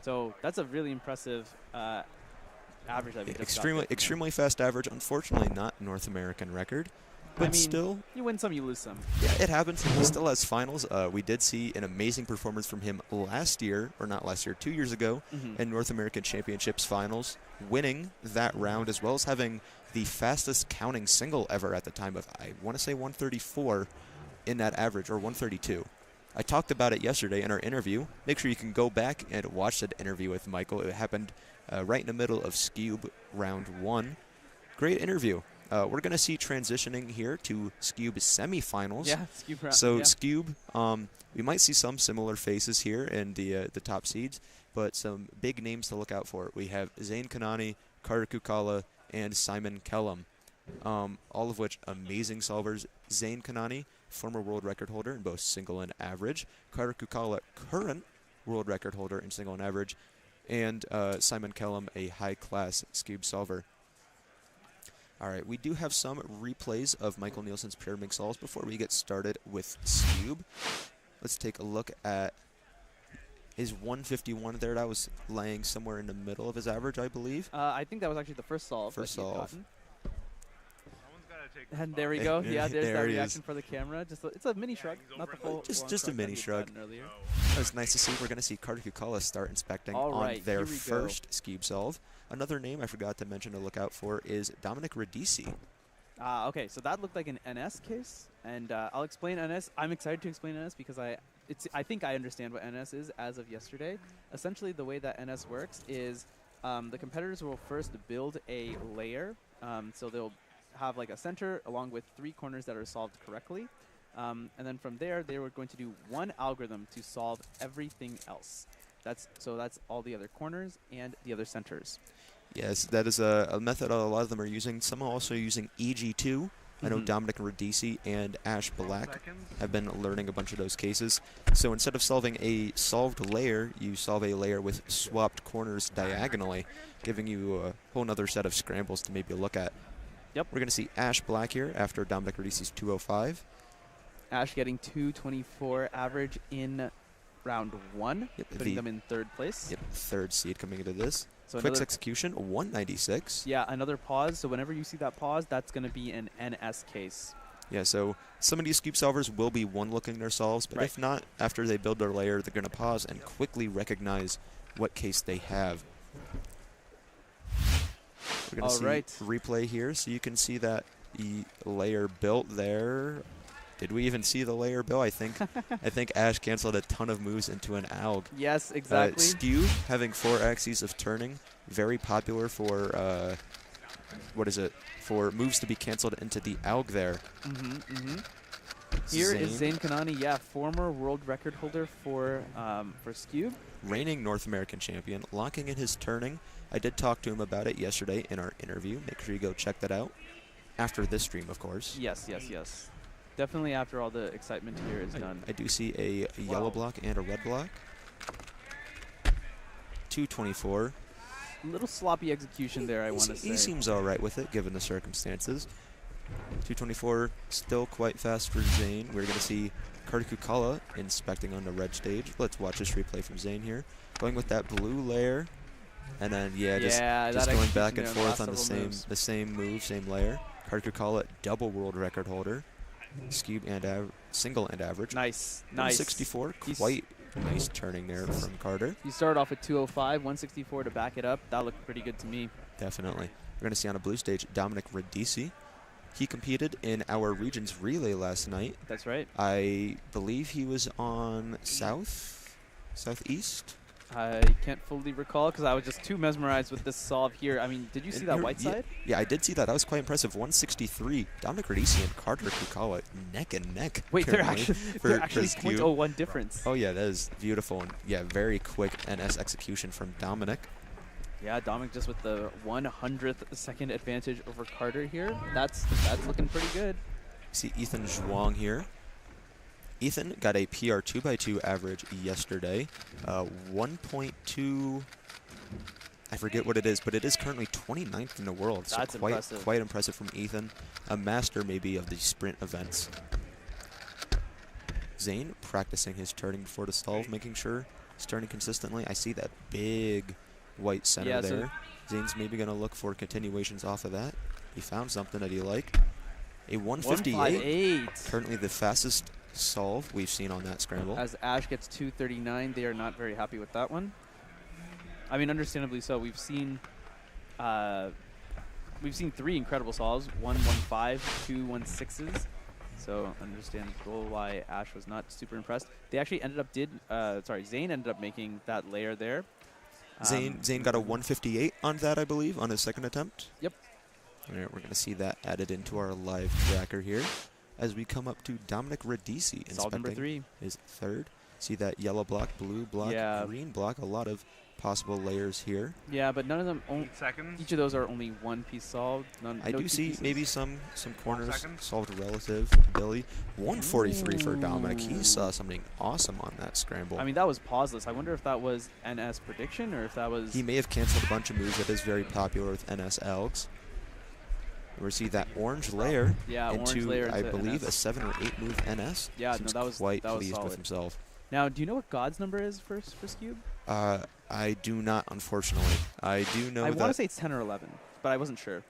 Speaker 14: So that's a really impressive average that we just
Speaker 13: extremely fast average. Unfortunately, not North American record. But still,
Speaker 14: you win some, you lose some.
Speaker 13: Yeah, it happens. He still has finals. We did see an amazing performance from him last year, or not last year, 2 years ago, in North American Championships finals, winning that round as well as having the fastest counting single ever at the time of, I want to say 134 in that average, or 132. I talked about it yesterday in our interview. Make sure you can go back and watch that interview with Michael. It happened right in the middle of Scube round 1. Great interview. We're going to see transitioning here to Scube semifinals.
Speaker 14: Yeah, Scube round.
Speaker 13: So Scube, we might see some similar faces here in the top seeds, but some big names to look out for. We have Zain Kanani, Carter Kukala, and Simon Kellum, all of which amazing solvers. Zain Kanani, former world record holder in both single and average. Carter Kukala, current world record holder in single and average. And Simon Kellum, a high-class Scube solver. All right, we do have some replays of Michael Nielsen's pyramid solves before we get started with Scube. Let's take a look at his 151 there. That was laying somewhere in the middle of his average, I believe.
Speaker 14: I think that was actually the first solve.
Speaker 13: First solve.
Speaker 14: And there we go. Yeah, there's that reaction for the camera. It's a mini shrug, not the full.
Speaker 13: Just a mini shrug. That was nice to see. We're going to see Carter Kukala start inspecting
Speaker 14: on
Speaker 13: their first Scube solve. Another name I forgot to mention to look out for is Dominic Radici.
Speaker 14: Okay, so that looked like an NS case, and I'll explain NS. I'm excited to explain NS because I think I understand what NS is as of yesterday. Essentially, the way that NS works is the competitors will first build a layer. So they'll have like a center along with 3 corners that are solved correctly. And then from there, they were going to do one algorithm to solve everything else. That's all the other corners and the other centers.
Speaker 13: Yes, that is a method a lot of them are using. Some are also using EG2. I know Dominic Radici and Ash Black have been learning a bunch of those cases. So instead of solving a solved layer, you solve a layer with swapped corners diagonally, giving you a whole other set of scrambles to maybe look at.
Speaker 14: Yep.
Speaker 13: We're going to see Ash Black here after Dominic Radici's 205.
Speaker 14: Ash getting 224 average in round 1, putting them in 3rd place.
Speaker 13: Yep, 3rd seed coming into this.
Speaker 14: So
Speaker 13: Quick's execution, 196.
Speaker 14: Yeah, another pause. So whenever you see that pause, that's going to be an NS case.
Speaker 13: Yeah, so some of these Scube solvers will be one-looking their solves, but if not, after they build their layer, they're going to pause and quickly recognize what case they have. We're going to see replay here, so you can see that the layer built there. Did we even see the layer built? I think Ash canceled a ton of moves into an alg.
Speaker 14: Yes, exactly.
Speaker 13: Scube having 4 axes of turning, very popular for for moves to be canceled into the alg there.
Speaker 14: Here is Zain Kanani, former world record holder for Scube.
Speaker 13: Reigning North American champion, locking in his turning. I did talk to him about it yesterday in our interview. Make sure you go check that out. After this stream, of course.
Speaker 14: Yes. Definitely after all the excitement here is done.
Speaker 13: I do see a yellow block and a red block. 224.
Speaker 14: A little sloppy execution there, I want to say.
Speaker 13: He seems all right with it, given the circumstances. 224, still quite fast for Zain. We're going to see Carter Kukala inspecting on the red stage. Let's watch this replay from Zain here. Going with that blue layer. And then, just going back and forth on the same move, same layer. Carter Kukala, double world record holder. Scube and single and average.
Speaker 14: Nice.
Speaker 13: 164, quite nice turning there from Carter.
Speaker 14: You started off at 205, 164 to back it up. That looked pretty good to me.
Speaker 13: Definitely. We're going to see on a blue stage Dominic Radici. He competed in our region's relay last night.
Speaker 14: That's right.
Speaker 13: I believe he was on southeast.
Speaker 14: I can't fully recall because I was just too mesmerized with this solve here. I mean, did you see that white side?
Speaker 13: Yeah, I did see that. That was quite impressive. 163. Dominic Radici and Carter Kukala neck and neck.
Speaker 14: Wait, they're actually 0.01 difference.
Speaker 13: Oh, yeah, that is beautiful. And, very quick NS execution from Dominic.
Speaker 14: Yeah, Dominic just with the 100th second advantage over Carter here. That's looking pretty good.
Speaker 13: See Ethan Zhuang here. Ethan got a PR 2x2 average yesterday. 1.2. I forget what it is, but it is currently 29th in the world.
Speaker 14: That's
Speaker 13: so
Speaker 14: impressive.
Speaker 13: Quite impressive from Ethan. A master, maybe, of the sprint events. Zane practicing his turning before the solve, making sure he's turning consistently. I see that big white center there. Zane's maybe going to look for continuations off of that. He found something that he liked. A 158. Currently the fastest solve we've seen on that scramble.
Speaker 14: As Ash gets 239, they are not very happy with that one. I mean, understandably so. We've seen 3 incredible solves, 115, 2 16s. So understandable why Ash was not super impressed. They actually ended up Zane ended up making that layer there.
Speaker 13: Zane got a 158 on that, I believe, on his second attempt.
Speaker 14: Yep.
Speaker 13: All right, we're going to see that added into our live tracker here as we come up to Dominic Radici
Speaker 14: solve number 3.
Speaker 13: His third. See that yellow block, blue block, green block, a lot of possible layers here.
Speaker 14: Yeah, but none of them, each of those are only one piece solved.
Speaker 13: I do see maybe some corners solved relative ability. 143 for Dominic. He saw something awesome on that scramble.
Speaker 14: I mean, that was pauseless. I wonder if that was NS prediction or if that was...
Speaker 13: He may have canceled a bunch of moves that is very popular with NS Elgs. We see that orange layer into I believe,
Speaker 14: NS.
Speaker 13: a 7 or 8 move NS.
Speaker 14: Yeah,
Speaker 13: Seems
Speaker 14: no, that was
Speaker 13: quite
Speaker 14: that was
Speaker 13: pleased
Speaker 14: solid.
Speaker 13: with himself.
Speaker 14: Now, do you know what God's number is for Scube?
Speaker 13: I do not, unfortunately. I do know
Speaker 14: I
Speaker 13: that...
Speaker 14: want to say it's 10 or 11, but I wasn't sure.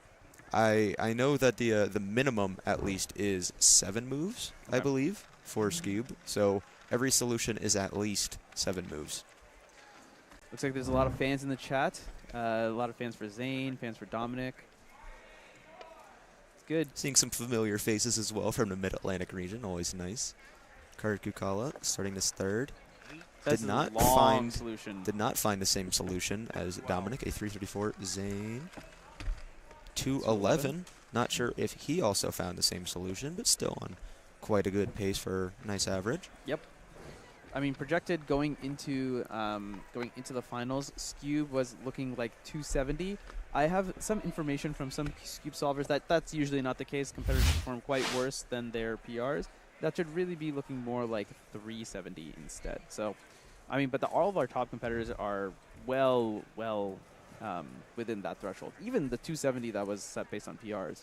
Speaker 13: I know that the minimum, at least, is 7 moves, I believe, for Scube. So every solution is at least 7 moves.
Speaker 14: Looks like there's a lot of fans in the chat. A lot of fans for Zane, fans for Dominic. It's good.
Speaker 13: Seeing some familiar faces as well from the Mid-Atlantic region, always nice. Kurt Kukala starting this third. Did not find the same solution as Dominic. A 334 Zane. 211. Not sure if he also found the same solution, but still on quite a good pace for a nice average.
Speaker 14: Yep. I mean, projected going into the finals, Scube was looking like 270. I have some information from some Scube solvers that that's usually not the case. Competitors perform quite worse than their PRs. That should really be looking more like 370 instead. So, I mean, but all of our top competitors are well within that threshold. Even the 270 that was set based on PRs.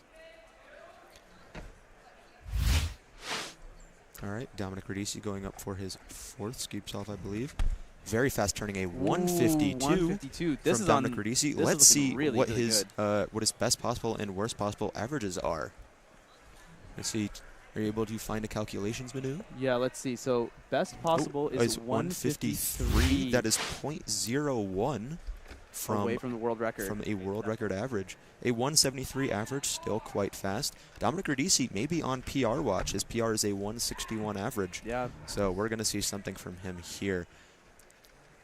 Speaker 13: All right, Dominic Radici going up for his 4th Scube solve, I believe. Very fast, turning a 152.
Speaker 14: 152. This
Speaker 13: from
Speaker 14: is
Speaker 13: Dominic Radici. Let's see
Speaker 14: really,
Speaker 13: what
Speaker 14: really
Speaker 13: his best possible and worst possible averages are. Let's see. Are you able to find a calculations menu?
Speaker 14: Yeah, let's see. So best possible is 153.
Speaker 13: That is 0.01
Speaker 14: away from the world record.
Speaker 13: From a world record average. A 173 average, still quite fast. Dominic Radici may be on PR watch. His PR is a 161 average.
Speaker 14: Yeah.
Speaker 13: So we're going to see something from him here.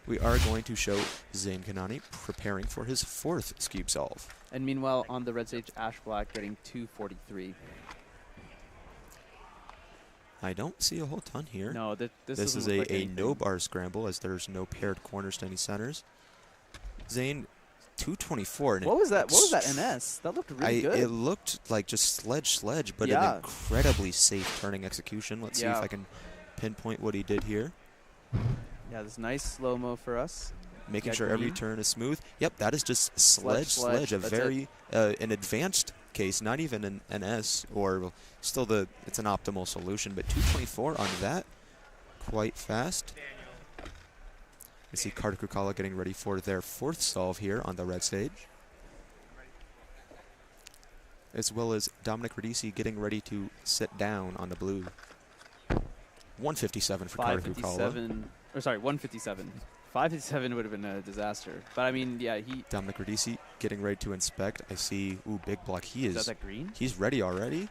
Speaker 13: We are going to show Zane Kanani preparing for his 4th Scube solve.
Speaker 14: And meanwhile, on the red stage, Ash Black getting 243.
Speaker 13: I don't see a whole ton here.
Speaker 14: No, this
Speaker 13: is a no-bar scramble as there's no paired corners to any centers. Zane, 224.
Speaker 14: What was that? What was that NS? That looked really good.
Speaker 13: It looked like just sledge, but an incredibly safe turning execution. Let's see if I can pinpoint what he did here.
Speaker 14: Yeah, this nice slow-mo for us.
Speaker 13: Making sure every turn is smooth. Yep, that is just sledge. A very an advanced case, not even an NS, or still it's an optimal solution, but 224 on that, quite fast. We see Carter Kukala getting ready for their 4th solve here on the red stage, as well as Dominic Radici getting ready to sit down on the blue. 157 for Carter Kukala.
Speaker 14: 157. 557 would have been a disaster. But I mean, yeah,
Speaker 13: Dominic Radici getting ready to inspect. I see, big block.
Speaker 14: Is that green?
Speaker 13: He's ready already.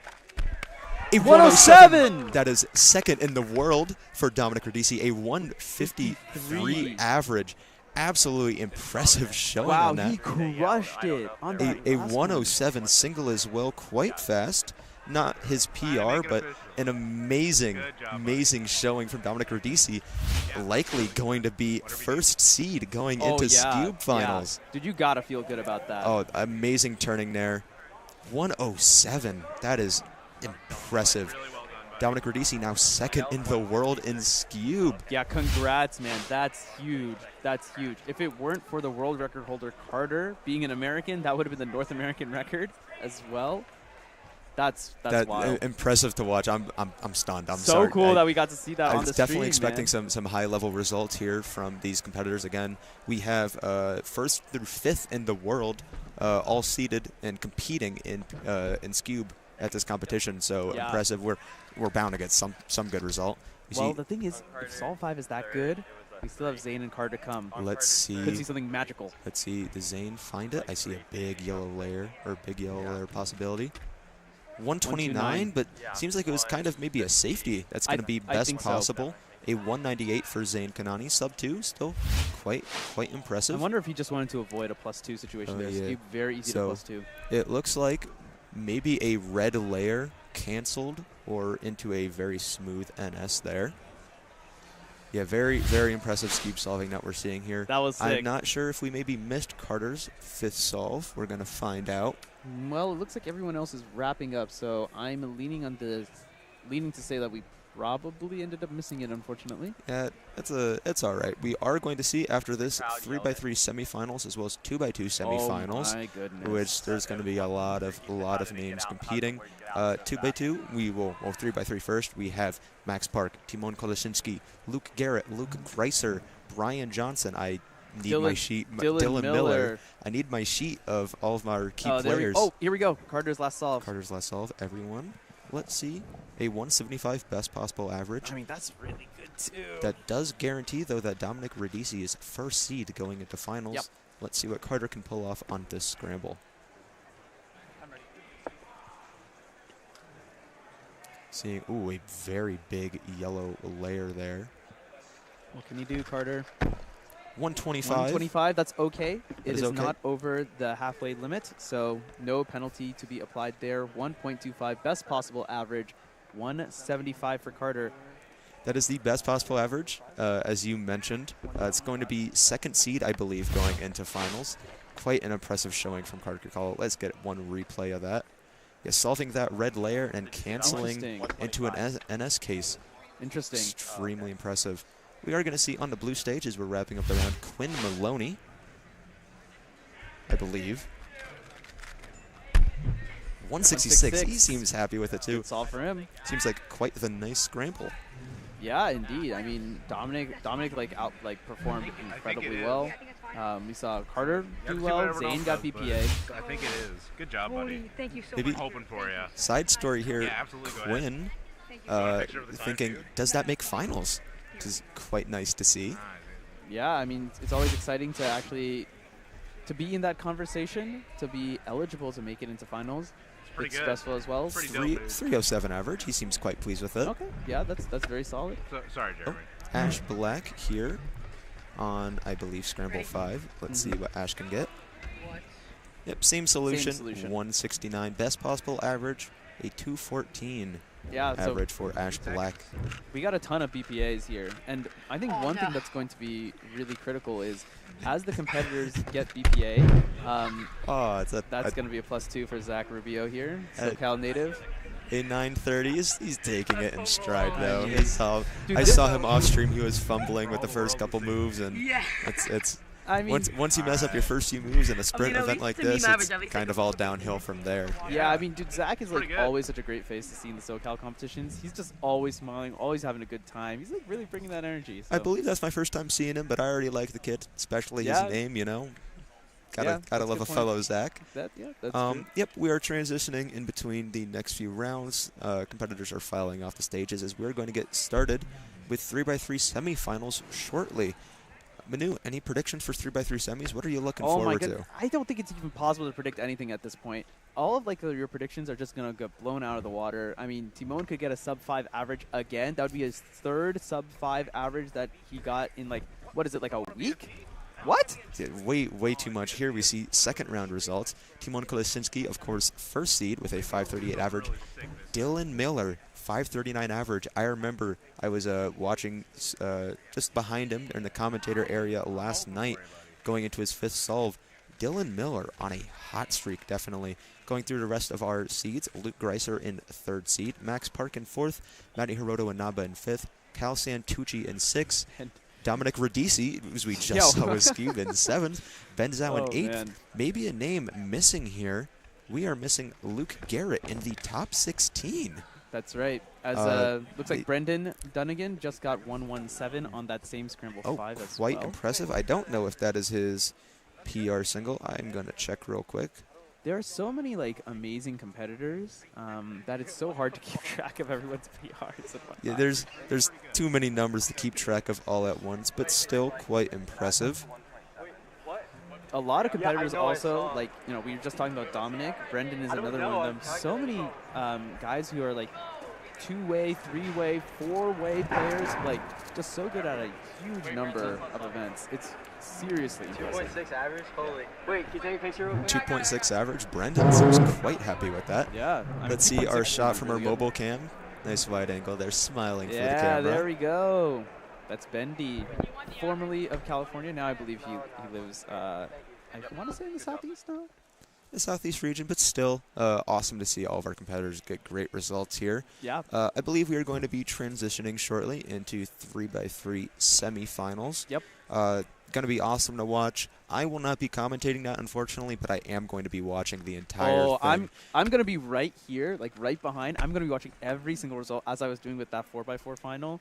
Speaker 14: A 107!
Speaker 13: That is 2nd in the world for Dominic Radici. A 153 average. Absolutely impressive showing on that.
Speaker 14: Wow, he crushed it. On that
Speaker 13: a 107 single as well, quite fast. Not his PR, but an amazing showing from Dominic Radici. Likely going to be 1st seed going into Scube finals.
Speaker 14: Yeah. Dude, you got to feel good about that.
Speaker 13: Oh, amazing turning there. 107. That is impressive. Dominic Radici now second in the world in Scube.
Speaker 14: Yeah, congrats, man. That's huge. That's huge. If it weren't for the world record holder Carter being an American, that would have been the North American record as well. That's wild.
Speaker 13: Impressive to watch. I'm stunned. I'm
Speaker 14: so
Speaker 13: sorry.
Speaker 14: Cool that we got to see that
Speaker 13: I
Speaker 14: on
Speaker 13: was
Speaker 14: the
Speaker 13: definitely
Speaker 14: stream,
Speaker 13: expecting
Speaker 14: man.
Speaker 13: some high level results here from these competitors. Again, we have first through fifth in the world, all seated and competing in Scube at this competition. So
Speaker 14: Yeah.
Speaker 13: impressive. We're bound to get some good result.
Speaker 14: Well, the thing is, if Solve 5 is that good, we still have Zane and Carter to come.
Speaker 13: Let's see.
Speaker 14: Could see something magical.
Speaker 13: Let's see. Does Zane find it? I see a big yellow layer possibility. 129, but seems like it was kind of maybe a safety. That's going to be best possible. A 198 for Zane Kanani, sub 2, still quite impressive.
Speaker 14: I wonder if he just wanted to avoid a +2 situation there.
Speaker 13: Yeah.
Speaker 14: Scube very easy
Speaker 13: So
Speaker 14: to +2.
Speaker 13: it looks like maybe a red layer canceled or into a very smooth NS there. Yeah, very impressive Scube solving that we're seeing here.
Speaker 14: That was sick.
Speaker 13: I'm not sure if we maybe missed Carter's fifth solve. We're going to find out.
Speaker 14: Well, it looks like everyone else is wrapping up, so I'm leaning to say that we probably ended up missing it, unfortunately.
Speaker 13: Yeah, it's all right. We are going to see after this 3x3 semifinals as well as 2x2 semifinals,
Speaker 14: oh my goodness.
Speaker 13: which there's going to be a lot of names competing. 2x2, we will 3x3 first. We have Max Park, Timon Kolosinski, Luke Garrett, Luke Greiser, Brian Johnson. I need my sheet. Dylan Miller. I need my sheet of all of our key players.
Speaker 14: Here we go. Carter's last solve.
Speaker 13: Everyone. Let's see. A 175 best possible average.
Speaker 14: I mean, that's really good, too.
Speaker 13: That does guarantee, though, that Dominic Radici is first seed going into finals.
Speaker 14: Yep.
Speaker 13: Let's see what Carter can pull off on this scramble. Seeing, a very big yellow layer there.
Speaker 14: What can you do, Carter?
Speaker 13: 125.
Speaker 14: 125, that's okay. It is
Speaker 13: okay.
Speaker 14: not over the halfway limit, so no penalty to be applied there. 1.25, best possible average. 175 for Carter.
Speaker 13: That is the best possible average, as you mentioned. It's going to be second seed, I believe, going into finals. Quite an impressive showing from Carter Kirkall. Let's get one replay of that. Yeah, solving that red layer and canceling into an NS case.
Speaker 14: Interesting.
Speaker 13: Extremely impressive. We are going to see on the blue stage as we're wrapping up the round, Quinn Maloney, I believe. 166. He seems happy with it, too.
Speaker 14: It's all for him.
Speaker 13: Seems like quite the nice scramble.
Speaker 14: Yeah, indeed. I mean, Dominic performed incredibly well. We saw Carter do well. Zane got BPA.
Speaker 6: I think it is. Good job, buddy.
Speaker 15: Thank you so
Speaker 13: Maybe
Speaker 15: much.
Speaker 6: Hoping for you.
Speaker 13: Side story here,
Speaker 6: Yeah, absolutely. Go
Speaker 13: Quinn thinking, does that make finals? Which is quite nice to see.
Speaker 14: Yeah, I mean, it's always exciting to actually be in that conversation, to be eligible to make it into finals. It's stressful as well.
Speaker 13: 307 average. He seems quite pleased with it.
Speaker 14: Okay, yeah, that's very solid.
Speaker 6: Sorry, Jeremy.
Speaker 13: Ash Black here on, I believe, Scramble 5. Let's see what Ash can get. Yep, same solution. 169 best possible average, a 214 average for Ash Black.
Speaker 14: We got a ton of BPAs here, and I think one thing that's going to be really critical is as the competitors get BPA, that's going to be a +2 for Zach Rubio here, SoCal native.
Speaker 13: A 930, he's taking it in stride though. I saw him off stream. He was fumbling with the first couple moves, and it's. I mean, once you mess up your first few moves in a sprint event like this, it's kind of all downhill from there.
Speaker 14: Yeah, I mean, dude, Zach is like always such a great face to see in the SoCal competitions. He's just always smiling, always having a good time. He's like really bringing that energy. So.
Speaker 13: I believe that's my first time seeing him, but I already like the kid, especially his name. You know, gotta love a fellow Zach.
Speaker 14: That's true.
Speaker 13: Yep, we are transitioning in between the next few rounds. Competitors are filing off the stages as we're going to get started with 3x3 semifinals shortly. Manu, any predictions for 3x3 semis? What are you looking forward to?
Speaker 14: I don't think it's even possible to predict anything at this point. All of your predictions are just going to get blown out of the water. I mean, Timon could get a sub-5 average again. That would be his third sub-5 average that he got in a week? What?
Speaker 13: Yeah, way too much. Here we see second round results. Timon Kolosinski, of course, first seed with a 538 average. Dylan Miller, 539 average. I remember I was watching just behind him in the commentator area last night going into his fifth solve. Dylan Miller on a hot streak, definitely. Going through the rest of our seeds, Luke Greiser in 3rd seed, Max Park in 4th, Matty Hiroto and Naba in 5th, Cal Santucci in 6th, Dominic Radici, as we just saw with Cube, in 7th, Ben Zhao in 8th. Man. Maybe a name missing here. We are missing Luke Garrett in the top 16.
Speaker 14: That's right. As looks like Brendan Dunnigan just got 117 on that same Scramble 5 as well.
Speaker 13: Quite impressive. I don't know if that is his PR single. I'm going to check real quick.
Speaker 14: There are so many amazing competitors that it's so hard to keep track of everyone's PRs.
Speaker 13: Yeah, there's too many numbers to keep track of all at once, but still quite impressive.
Speaker 14: A lot of competitors also, we were just talking about Dominic. Brendan is another one of them. So many guys who are two-way, three-way, four-way players, just so good at a huge number of events. It's seriously impressive.
Speaker 7: 2.6 average? Holy. Wait, can you take a picture real quick?
Speaker 13: 2.6 average. Brendan seems quite happy with that.
Speaker 14: Yeah.
Speaker 13: Let's see our shot from our mobile cam. Nice wide angle there, smiling for the camera.
Speaker 14: Yeah, there we go. That's Bendy, formerly of California. Now I believe he lives, I want to say in the Southeast now?
Speaker 13: The Southeast region, but still awesome to see all of our competitors get great results here.
Speaker 14: Yeah.
Speaker 13: I believe we are going to be transitioning shortly into 3x3 semifinals.
Speaker 14: Yep.
Speaker 13: Going to be awesome to watch. I will not be commentating that, unfortunately, but I am going to be watching the entire thing.
Speaker 14: I'm going to be right here, right behind. I'm going to be watching every single result as I was doing with that 4x4 final.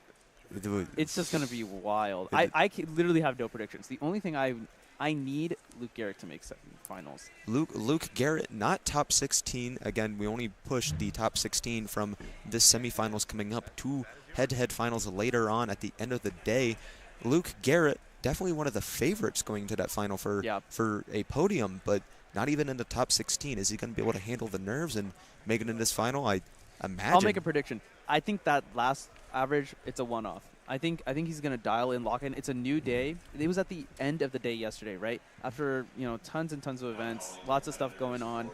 Speaker 14: It's just going to be wild. I literally have no predictions. The only thing I need Luke Garrett to make semifinals.
Speaker 13: Luke Garrett, not top 16. Again, we only pushed the top 16 from the semifinals coming up. 2 head-to-head finals later on at the end of the day. Luke Garrett, definitely one of the favorites going to that final for a podium, but not even in the top 16. Is he going to be able to handle the nerves and make it in this final? I imagine.
Speaker 14: I'll make a prediction. I think that last average, it's a one-off. I think he's going to dial in, lock in. It's a new day. It was at the end of the day yesterday, right? After, tons and tons of events, lots of stuff going on.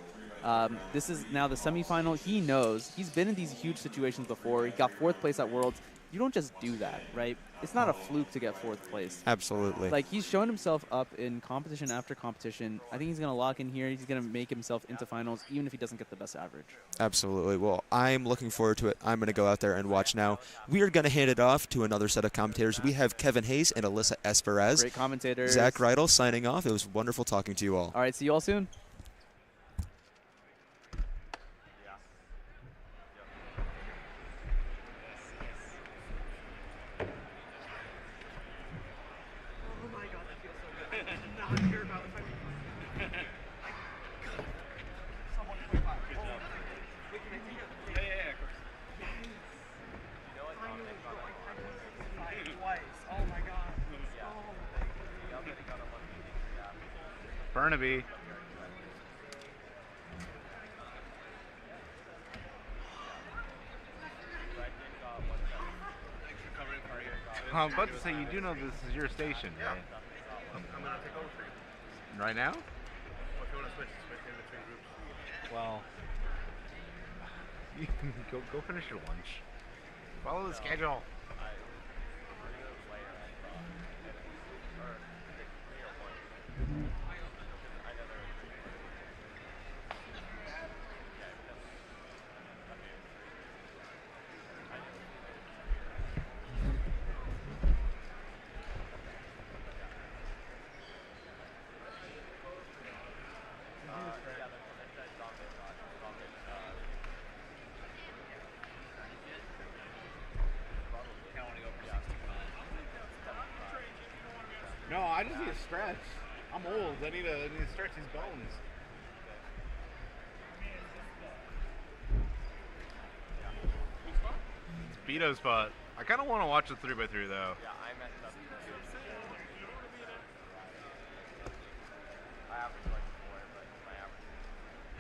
Speaker 14: This is now the semifinal. He knows. He's been in these huge situations before. He got 4th place at Worlds. You don't just do that, right? It's not a fluke to get 4th place.
Speaker 13: Absolutely.
Speaker 14: He's shown himself up in competition after competition. I think he's going to lock in here. He's going to make himself into finals, even if he doesn't get the best average.
Speaker 13: Absolutely. Well, I'm looking forward to it. I'm going to go out there and watch now. We are going to hand it off to another set of commentators. We have Kevin Hayes and Alyssa Esperez.
Speaker 14: Great commentators.
Speaker 13: Zach Reidel signing off. It was wonderful talking to you all.
Speaker 14: All right, see you all soon.
Speaker 15: Burnaby. I'm about to say, you do know this is your station, right?
Speaker 6: I'm going to take over for you.
Speaker 15: Right now?
Speaker 6: Well, if you want to switch in between groups.
Speaker 15: Well, you can go finish your lunch. Follow the schedule. No, I just need a stretch. I'm old. I need to stretch these bones. It's Vito's spot. I kind of want to watch the 3x3 though.
Speaker 7: Yeah, I messed up. I averaged like 4, but my average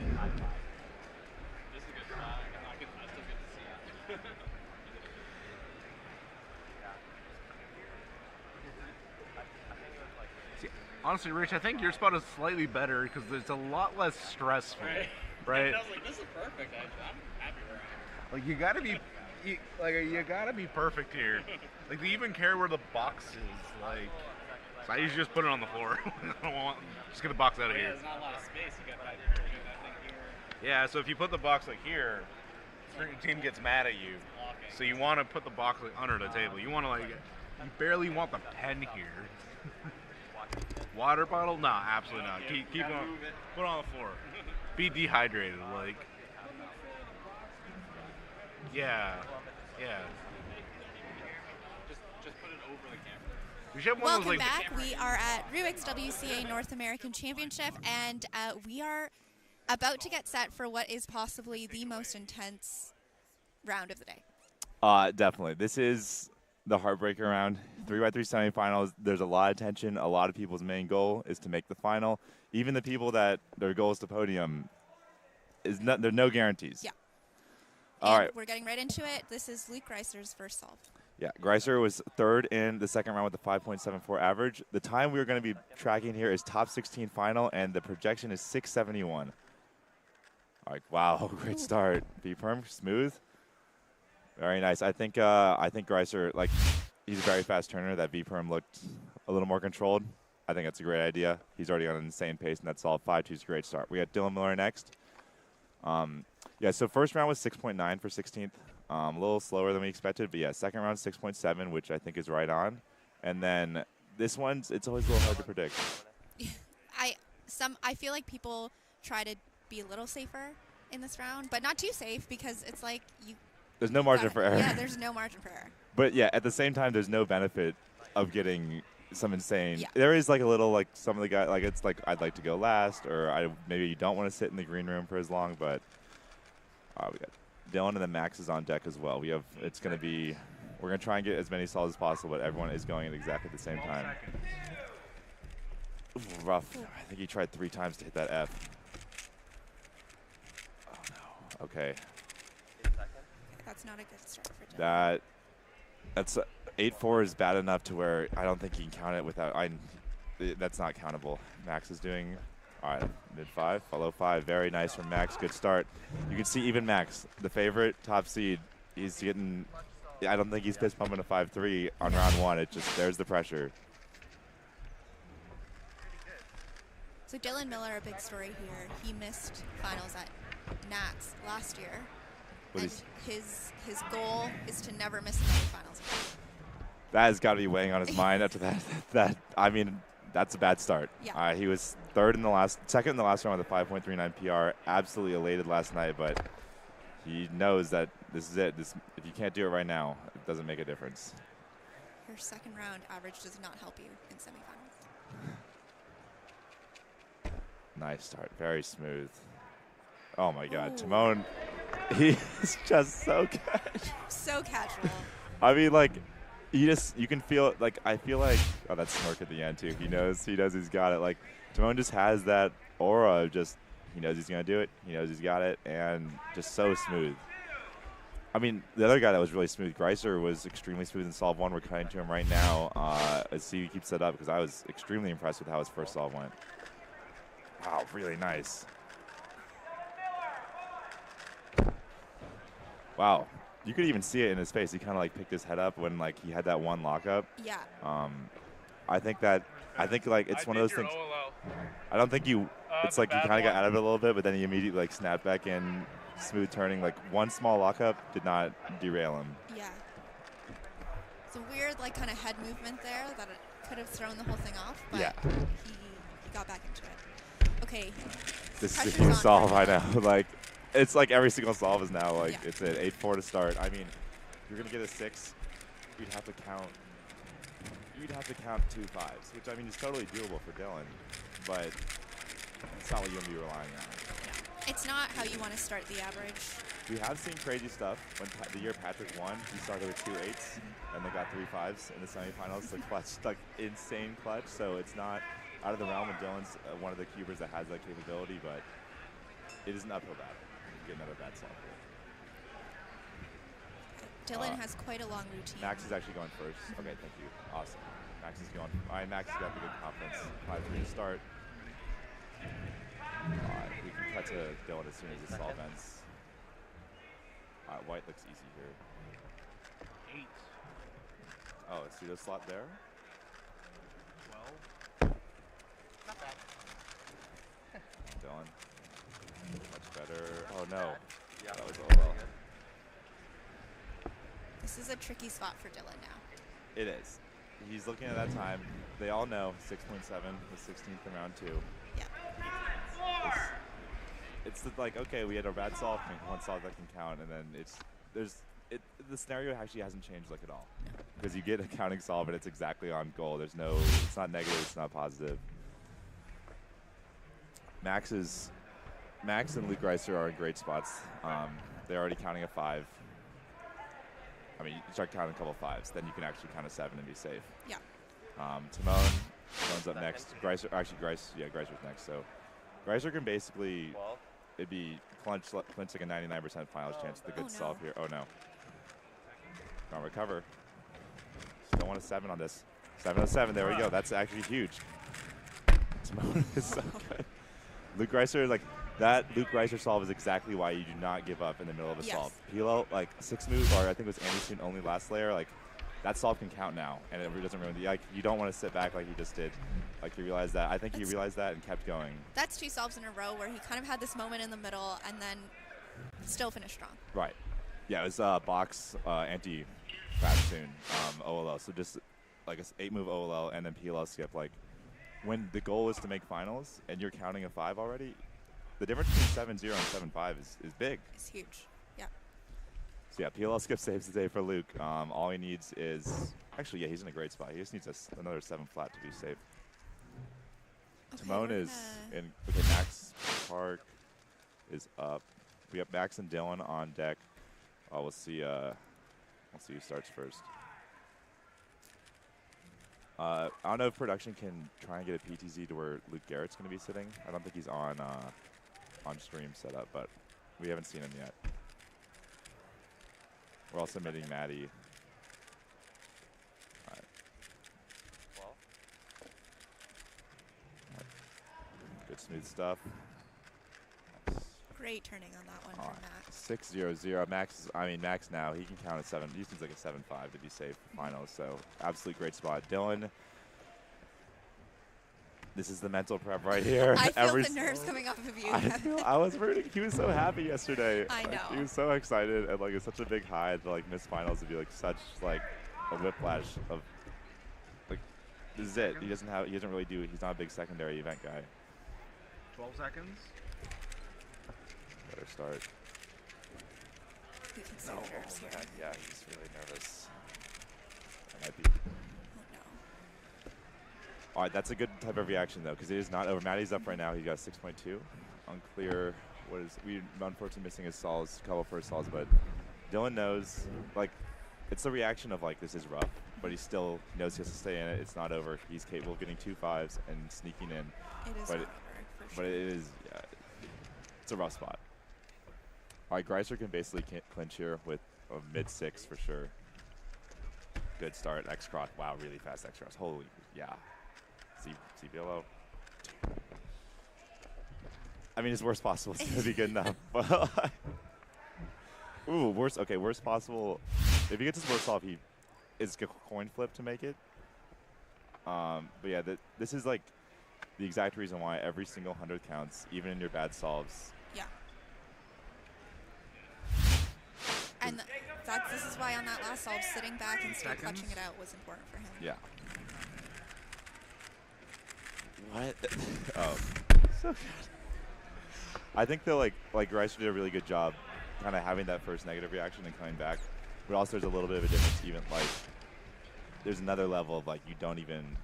Speaker 7: is 5. This is a good shot. I still get to see it.
Speaker 15: Honestly, Rich, I think your spot is slightly better because it's a lot less stressful, right?
Speaker 7: I was like, this is perfect. I'm happy where I am.
Speaker 15: Like you gotta be perfect here. Like they even care where the box is. Like I usually just put it on the floor. I don't want, just get the box out of here.
Speaker 7: There's not a lot of space. You got that thing here.
Speaker 15: Yeah, so if you put the box like here, your team gets mad at you. So you want to put the box like under the table. You want to like, you barely want the pen here. Water bottle? Nah, absolutely not. Keep on, put it on the floor. Be dehydrated, like. Yeah.
Speaker 7: Just put it over the camera.
Speaker 15: We should have one of
Speaker 1: Welcome
Speaker 15: those, like,
Speaker 1: back. We are at Rubik's WCA North American Championship, and we are about to get set for what is possibly the most intense round of the day.
Speaker 5: Definitely. This is the heartbreaker round. 3x3 semifinals. There's a lot of tension. A lot of people's main goal is to make the final. Even the people that their goal is to podium, there's no guarantees.
Speaker 1: Yeah.
Speaker 5: All right.
Speaker 1: We're getting right into it. This is Luke Greiser's first solve.
Speaker 5: Yeah, Greiser was third in the second round with a 5.74 average. The time we're going to be tracking here is top 16 final, and the projection is 671. All right, wow, great start. B-perm, smooth. Very nice. I think Greiser, like, he's a very fast turner. That V-perm looked a little more controlled. I think that's a great idea. He's already on an insane pace, and that's all. 5-2 is a great start. We got Dylan Miller next. Yeah, so first round was 6.9 for 16th. A little slower than we expected, but yeah, second round 6.7, which I think is right on. And then this one's, it's always a little hard to predict.
Speaker 1: I feel like people try to be a little safer in this round, but not too safe because it's like
Speaker 5: There's no margin for error.
Speaker 1: Yeah, there's no margin for error.
Speaker 5: But yeah, at the same time, there's no benefit of getting some insane.
Speaker 1: Yeah.
Speaker 5: There is like a little, like some of the guys, like it's like I'd like to go last, or maybe you don't want to sit in the green room for as long. But we got Dylan and then Max is on deck as well. It's going to be, we're going to try and get as many solves as possible, but everyone is going at exactly the same time. Ooh, rough. I think he tried 3 times to hit that F. Oh no. Okay.
Speaker 1: That's not a good start for Dylan.
Speaker 5: That's 8-4 is bad enough to where I don't think he can count it without. That's not countable. Max is doing. All right, mid-5, follow 5. Very nice from Max. Good start. You can see even Max, the favorite top seed, he's getting. I don't think he's fist pumping a 5-3 on round 1. It just there's the pressure.
Speaker 1: So Dylan Miller, a big story here. He missed finals at Nats last year.
Speaker 5: But
Speaker 1: and his goal is to never miss another finals.
Speaker 5: That has got to be weighing on his mind after that. I mean, that's a bad start.
Speaker 1: Yeah.
Speaker 5: He was second in the last round with a 5.39 PR. Absolutely elated last night, but he knows that this is it. If you can't do it right now, it doesn't make a difference.
Speaker 1: Your second round average does not help you in semifinals.
Speaker 5: Nice start. Very smooth. Oh, my God. Timon, he's just so casual.
Speaker 1: So casual.
Speaker 5: I mean, like, you can feel, like, I feel like, oh, that smirk at the end, too. He knows he's got it. Like, Timon just has that aura of just, he knows he's going to do it. He knows he's got it. And just so smooth. I mean, the other guy that was really smooth, Greiser, was extremely smooth in solve 1. We're cutting to him right now as he keeps that up because I was extremely impressed with how his first solve went. Wow, really nice. Wow. You could even see it in his face. He kind of like picked his head up when like he had that one lockup.
Speaker 1: Yeah.
Speaker 5: I think like it's one of those things. I don't think it's like you kind of got out of it a little bit, but then he immediately like snapped back in, smooth turning. Like one small lockup did not derail him.
Speaker 1: Yeah. It's a weird like kind of head movement there that it could have thrown the whole thing off, but
Speaker 5: yeah.
Speaker 1: he got back into it. Okay.
Speaker 5: This is a huge solve, I know. Like, it's like every single solve is now like it's at 8-4 to start. I mean, you're gonna get a 6. You'd have to count 2 5s, which I mean is totally doable for Dylan, but it's not what you're gonna be relying on.
Speaker 1: It's not how you want to start the average.
Speaker 5: We have seen crazy stuff. When the year Patrick won, he started with 2 8s, and they got 3 5s in the semifinals. The clutch, like insane clutch. So it's not out of the realm of Dylan's one of the cubers that has that capability, but it is an uphill battle. You get another bad solve.
Speaker 1: Dylan has quite a long routine.
Speaker 5: Max is actually going first. Okay, thank you. Awesome. Max is going. All right, Max has got the good confidence. 5-3 to start. We can cut to Dylan as soon as the solve ends. White looks easy here.
Speaker 15: 8.
Speaker 5: Oh, a pseudo slot there?
Speaker 15: 12.
Speaker 5: Dylan. Much better. Oh no.
Speaker 7: Yeah.
Speaker 5: That was OLL.
Speaker 1: This is a tricky spot for Dylan now.
Speaker 5: It is. He's looking at that time. They all know 6.7 was 16th in round 2.
Speaker 1: Yeah.
Speaker 5: It's like, okay, we had a bad solve, one solve that can count, and then the scenario actually hasn't changed like at all. Because you get a counting solve and it's exactly on goal. It's not negative, it's not positive. Max and Luke Reiser are in great spots. They're already counting a 5. I mean, you start counting a couple 5s, then you can actually count a 7 and be safe.
Speaker 1: Yeah.
Speaker 5: Timon's up next. Greiser's next. So Greiser can basically, it'd be clinch like a 99% finals chance with a good solve here. Oh no. Can't recover. Still want a 7 on this. 707, there we go. That's actually huge. Timon is so good. Luke Reiser, that Luke Reiser solve is exactly why you do not give up in the middle of a solve. Pilo, 6 move, or I think it was Anderson only last layer, that solve can count now, and it doesn't ruin the, you don't want to sit back like he just did. He realized that. I think he realized that and kept going.
Speaker 1: That's 2 solves in a row where he kind of had this moment in the middle and then still finished strong.
Speaker 5: Right. Yeah, it was box anti-fast tune, OLL. So just an 8-move OLL and then PLL skip. When the goal is to make finals and you're counting a 5 already, the difference between 7-0 and 7-5 is big.
Speaker 1: It's huge. Yeah.
Speaker 5: So yeah, PLL skip saves the day for Luke. All he needs is, actually, yeah, he's in a great spot. He just needs another 7 flat to be safe.
Speaker 1: Okay,
Speaker 5: Timon is in. Okay, Max Park is up. We have Max and Dylan on deck. We'll see who starts first. I don't know if production can try and get a PTZ to where Luke Garrett's going to be sitting. I don't think he's on stream setup, but we haven't seen him yet. We're also submitting Maddie. All right. Good smooth stuff.
Speaker 1: Great turning on that one from Max.
Speaker 5: 6-0-0. Max now, he can count a 7. He seems like a 7-5 to be safe for finals, so absolutely great spot. Dylan, this is the mental prep right here.
Speaker 1: I feel the nerves coming off of you.
Speaker 5: I was rooting. He was so happy yesterday.
Speaker 1: I know.
Speaker 5: He was so excited, and it's such a big high to miss finals to be such a whiplash of this is it. He doesn't really do it. He's not a big secondary event guy.
Speaker 15: 12 seconds.
Speaker 5: Better start.
Speaker 1: We can see the nerves here.
Speaker 5: Yeah, he's really nervous. That might be.
Speaker 1: Oh no.
Speaker 5: All right, that's a good type of reaction though, because it is not over. Maddie's up right now. He got 6.2. Unclear. We unfortunately missing his solves, couple first solves, but Dylan knows it's the reaction of this is rough, but he still knows he has to stay in it. It's not over. He's capable of getting 2 5s and sneaking in.
Speaker 1: It is not over, for sure.
Speaker 5: But it is. Yeah, it's a rough spot. All right, Greiser can basically clinch here with a mid-6 for sure. Good start. X-Cross. Wow, really fast X-Cross. Holy, yeah. CBLO. I mean, it's worst possible. It's going to be good enough. Ooh, worst. Okay, worst possible. If he gets his worst off, it's a coin flip to make it. But yeah, this is the exact reason why every single 100 counts, even in your bad solves.
Speaker 1: Yeah. And this is why on that last solve, sitting back and still clutching it out was important for him.
Speaker 5: Yeah. What? Oh. So good. I think that Greiser did a really good job kind of having that first negative reaction and coming back. But also there's a little bit of a difference even there's another level of you don't even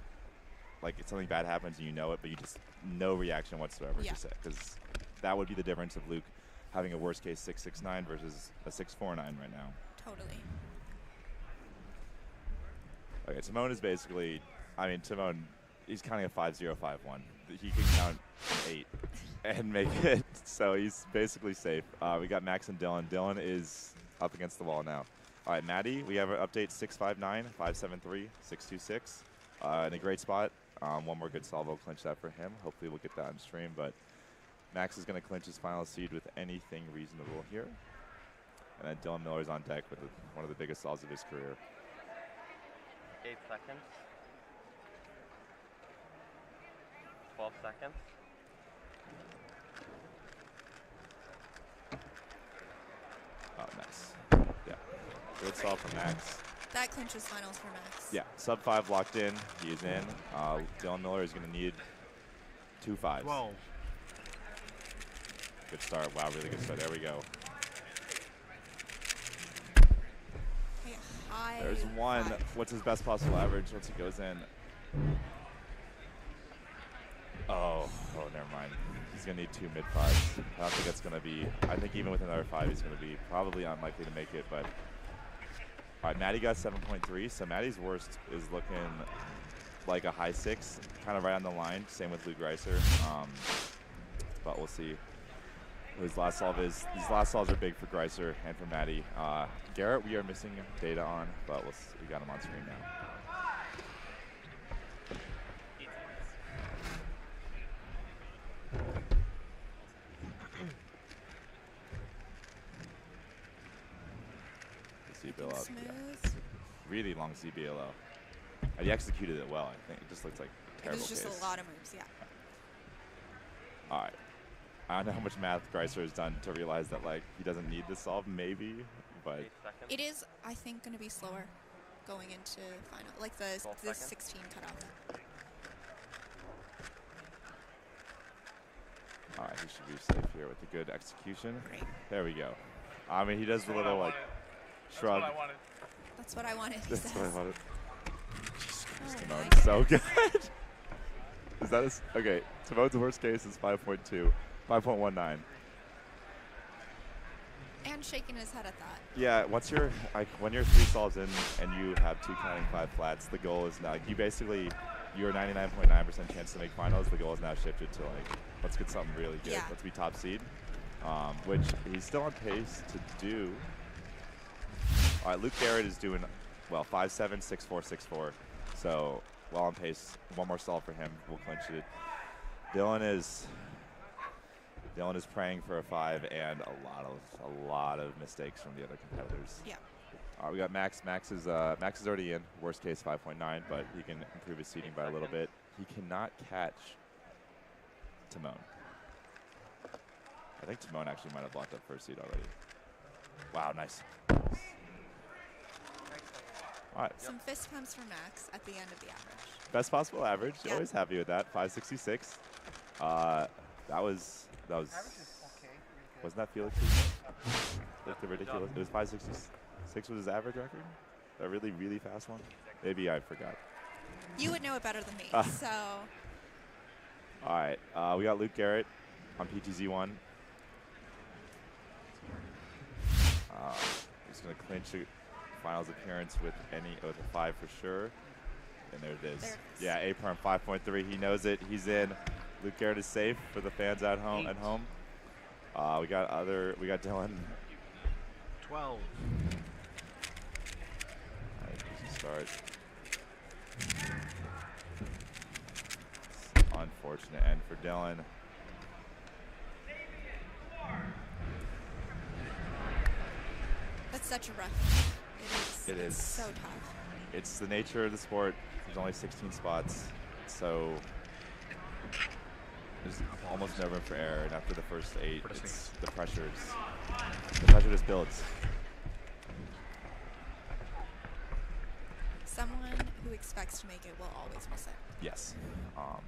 Speaker 5: if something bad happens and you know it, but you just no reaction whatsoever.
Speaker 1: Yeah.
Speaker 5: Because that would be the difference of Luke having a worst case 6-6-9 versus a 6-4-9 right now.
Speaker 1: Totally.
Speaker 5: Okay, Timon is basically, Timon, he's counting a 5-0-5-1. He can count an 8 and make it, so he's basically safe. We got Max and Dylan. Dylan is up against the wall now. All right, Maddie, we have an update 6-5-9, 5-7-3, 6-2-6. In a great spot. One more good solve will clinch that for him. Hopefully we'll get that on stream, but Max is going to clinch his final seed with anything reasonable here. And then Dylan Miller's on deck with one of the biggest solves of his career.
Speaker 7: 8 seconds. 12 seconds.
Speaker 5: Oh, nice. Yeah. Good solve from Max.
Speaker 1: That clinches finals for Max.
Speaker 5: Yeah, sub 5 locked in. He is in. Dylan Miller is going to need 2 5s.
Speaker 15: 12.
Speaker 5: Good start. Wow, really good start. There we go. There's one. What's his best possible average once he goes in? Oh, never mind. He's going to need 2 mid-5s. I don't think that's going to be, I think even with another 5, he's going to be probably unlikely to make it, but. All right, Maddie got 7.3, so Maddie's worst is looking like a high 6, kind of right on the line. Same with Luke Reiser, but we'll see what his last solve is. These last solves are big for Greiser and for Maddie. Garrett, we are missing data on, but we got him on screen now. CBLO. Yeah. Really long CBLO. And he executed it well, I think. It just looks like terrible
Speaker 1: It was just
Speaker 5: case.
Speaker 1: a lot of moves, yeah.
Speaker 5: All right. I don't know how much math Greiser has done to realize that, like, he doesn't need this solve, maybe, but.
Speaker 1: It is, I think, going to be slower going into final, like the 16 cutoff.
Speaker 5: All right, he should be safe here with a good execution.
Speaker 1: Great.
Speaker 5: There we go. I mean, he does the little, like, shrug.
Speaker 1: That's what I wanted.
Speaker 5: That's what I wanted.
Speaker 1: Oh
Speaker 5: Timon's so good. Is that his? Okay, Timon's worst case is 5.2, 5.19.
Speaker 1: And shaking his head at that.
Speaker 5: Yeah, once you're when you're 3 solves in and you have 2 counting 5 flats, the goal is now you're 99.9% chance to make finals. The goal is now shifted to like, let's get something really good.
Speaker 1: Yeah.
Speaker 5: Let's be top seed, which he's still on pace to do. All right, Luke Garrett is doing well, 5-7, 6-4, 6-4. So well on pace. One more solve for him. We'll clinch it. Dylan is praying for a 5 and a lot of mistakes from the other competitors.
Speaker 1: Yeah.
Speaker 5: All right, we got Max. Max is already in. Worst case 5.9, but he can improve his seating by a little bit. He cannot catch Timon. I think Timon actually might have locked up first seed already. Wow, nice. All right.
Speaker 1: Some fist pumps for Max at the end of the average.
Speaker 5: Best possible average.
Speaker 1: Yeah.
Speaker 5: Always happy with that. 566. That was. Wasn't that Felix's? Like the ridiculous. It was 566 was his average record. A really, really fast one. Maybe I forgot.
Speaker 1: You would know it better than me. So.
Speaker 5: All right. We got Luke Garrett on PTZ1. He's going to clinch a finals appearance with a 5 for sure. And there it is. Yeah, A-perm 5.3. He knows it. He's in. Luke Garrett is safe for the fans at home. We got Dylan.
Speaker 15: 12.
Speaker 5: All right, easy start. Unfortunate end for Dylan.
Speaker 1: That's such a rough. It is. It's so tough.
Speaker 5: It's the nature of the sport. There's only 16 spots, so there's almost no room for error. And after the first 8, the pressure just builds.
Speaker 1: Someone who expects to make it will always miss it.
Speaker 5: Yes,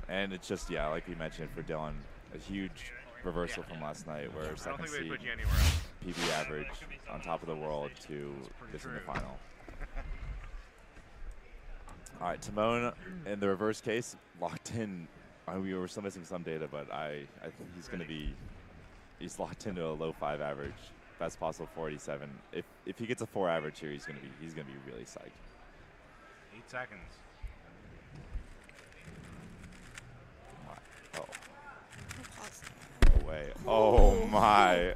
Speaker 5: and it's just like we mentioned for Dylan, a huge reversal from last night, where second seed PB average on top of the world to this in the final. All right, Timon in the reverse case locked in. We were still missing some data, but I think he's locked into a low 5 average, best possible 487. If he gets a 4 average here, he's gonna be really psyched.
Speaker 15: 8 seconds.
Speaker 5: Away. Oh my.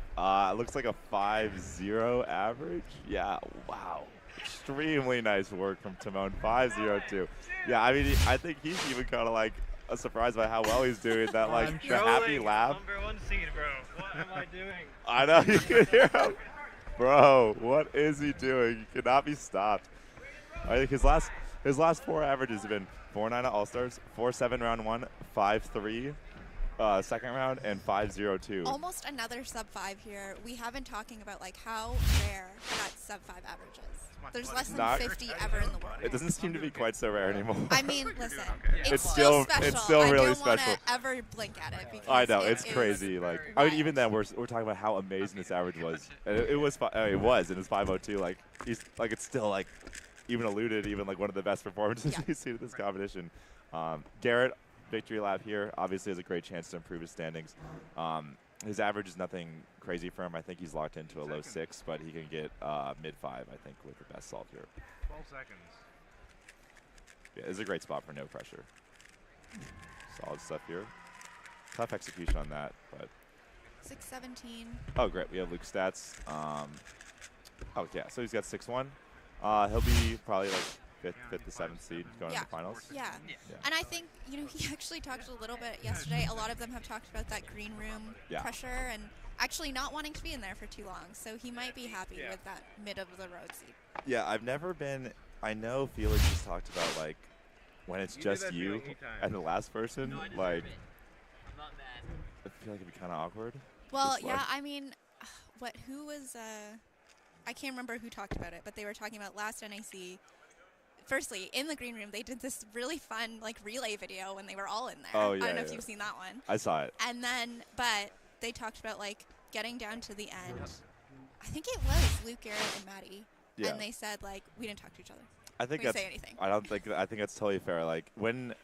Speaker 5: Looks like a 5-0 average. Yeah, wow. Extremely nice work from Timon. 5-0-2. Yeah, I mean, I think he's even kind of like surprised by how well he's doing. That like the happy laugh.
Speaker 7: #1 seed, bro. What am I doing?
Speaker 5: I know, you can hear him. Bro, what is he doing? He cannot be stopped. I think his last 4 averages have been 4-9 at All-Stars, 4-7 round 1, 5-3 second round, and 5.02.
Speaker 1: Almost another sub-5 here. We have been talking about like how rare that sub-5 average is. There's less than 50 ever in the world.
Speaker 5: It doesn't seem to be quite so rare anymore.
Speaker 1: I mean, listen, it's still special.
Speaker 5: It's still really
Speaker 1: I don't
Speaker 5: special.
Speaker 1: want to ever blink at it because
Speaker 5: I know
Speaker 1: it
Speaker 5: it's crazy. Like I mean, even then, we're talking about how amazing this average was. And it was 5.02. Like it's still like even eluded even like one of the best performances we've seen in this competition. Garrett, victory lap here. Obviously has a great chance to improve his standings. His average is nothing crazy for him. I think he's locked into a low 6, but he can get mid-5, I think, with the best solve here.
Speaker 15: 12 seconds.
Speaker 5: Yeah, it's a great spot for no pressure. Solid stuff here. Tough execution on that, but
Speaker 1: 6.17.
Speaker 5: Oh, great. We have Luke's stats. Oh, yeah. So he's got 6-1. He'll be probably like fifth to 7th seed going to the finals.
Speaker 1: Yeah. And I think, he actually talked a little bit yesterday. A lot of them have talked about that green room pressure and actually not wanting to be in there for too long. So he might be happy with that mid-of-the-road seed.
Speaker 5: Yeah, I've never been – I know Felix has talked about, like, when it's just you and the last person, like, I feel like it'd be kind of awkward.
Speaker 1: Well, yeah, I mean, who was I can't remember who talked about it, but they were talking about last NAC. Firstly, in the green room, they did this really fun, like, relay video when they were all in there.
Speaker 5: Oh, yeah,
Speaker 1: I don't know if you've seen that one.
Speaker 5: I saw it.
Speaker 1: And then, but they talked about, like, getting down to the end. I think it was Luke, Garrett, and Maddie.
Speaker 5: Yeah.
Speaker 1: And they said, like, we didn't talk to each other.
Speaker 5: I think
Speaker 1: we didn't say anything.
Speaker 5: I think that's totally fair. Like, when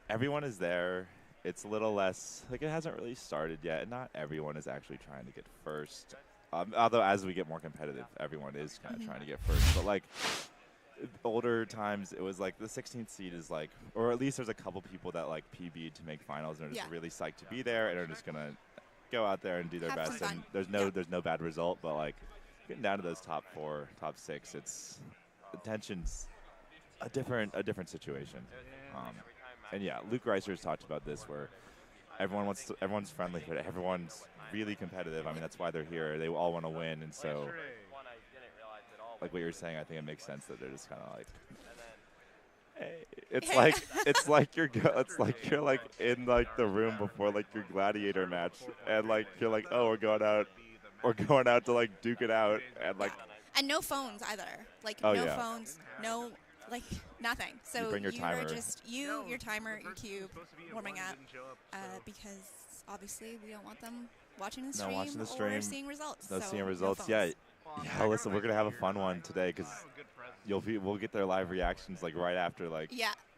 Speaker 5: everyone is there, it's a little less, like, it hasn't really started yet, and not everyone is actually trying to get first. Although as we get more competitive, everyone is kind of trying to get first. But, like, older times, it was like the 16th seed is like, or at least there's a couple people that like PB'd to make finals and are just really psyched to be there and are just gonna go out there and do their best. And there's no bad result, but like getting down to those top 4, top 6, it's the tension's a different situation. And yeah, Luke Reiser's talked about this where everyone's friendly, but everyone's really competitive. I mean, that's why they're here. They all want to win, and so. Like what you're saying, I think it makes sense that they're just kind of like, hey, it's like you're like in like the room before like your gladiator match, and like you're like, oh, we're going out to like duke it out, and like.
Speaker 1: And no phones either. Like no phones, no like nothing. So
Speaker 5: you bring your timer.
Speaker 1: Are just your timer, your cube, warming up, because obviously we don't want them watching the stream or seeing results.
Speaker 5: No, seeing results. Yeah. Yeah, listen, we're gonna have a fun one today because we'll get their live reactions like right after. Like,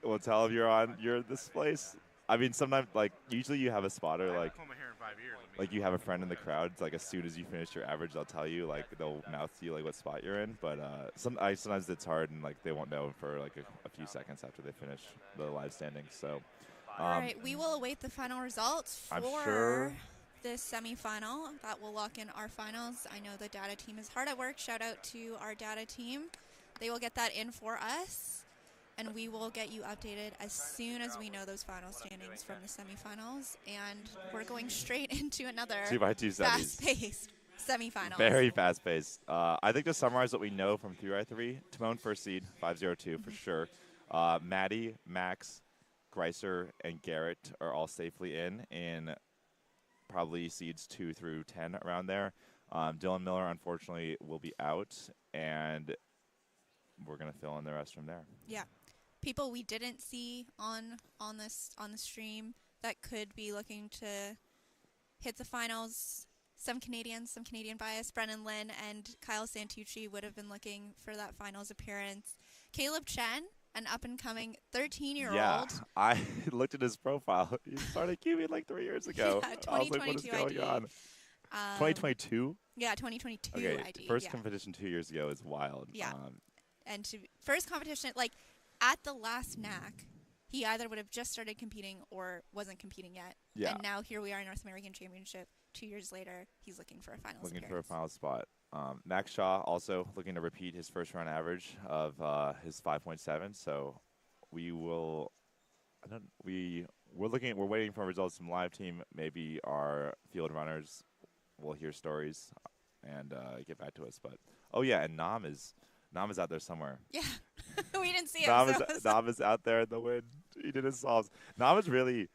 Speaker 5: we'll tell them you're this place. I mean, sometimes like usually you have a spotter like you have a friend in the crowd. Like as soon as you finish your average, they'll tell you they'll mouth to you like what spot you're in. But sometimes it's hard and like they won't know for like a few seconds after they finish the live standings. So,
Speaker 1: all right, we will await the final results for.
Speaker 5: I'm sure.
Speaker 1: This semifinal that will lock in our finals. I know the data team is hard at work. Shout out to our data team. They will get that in for us, and we will get you updated as soon as we know those final standings from the semifinals. And we're going straight into another
Speaker 5: 2x2
Speaker 1: fast-paced semifinal.
Speaker 5: Very fast-paced. I think to summarize what we know from 3x3, Timon first seed, 5.02 for sure. Maddie, Max, Greiser, and Garrett are all safely in probably seeds 2 through 10 around there. Dylan Miller, unfortunately, will be out, and we're gonna fill in the rest from there. Yeah,
Speaker 1: people we didn't see on the stream that could be looking to hit the finals. Some Canadian bias. Brennan Lynn and Kyle Santucci would have been looking for that finals appearance. Caleb Chen, an up-and-coming 13-year-old.
Speaker 5: Yeah, I looked at his profile. He started cubing like 3 years ago.
Speaker 1: Yeah,
Speaker 5: I was like, what is going on? 2022?
Speaker 1: Yeah, 2022
Speaker 5: okay,
Speaker 1: ID.
Speaker 5: First competition 2 years ago is wild.
Speaker 1: Yeah, and first competition, like, at the last NAC, he either would have just started competing or wasn't competing yet.
Speaker 5: Yeah.
Speaker 1: And now here we are in North American Championship. 2 years later, he's looking for a finals
Speaker 5: Looking
Speaker 1: appearance.
Speaker 5: for a final spot. Max Shaw also looking to repeat his first round average of his 5.7. So we will. We're waiting for results from live team. Maybe our field runners will hear stories and get back to us. But and Nam is out there somewhere.
Speaker 1: Yeah, we didn't see him.
Speaker 5: Nam is out there in the wind. He did his solves. Nam is really.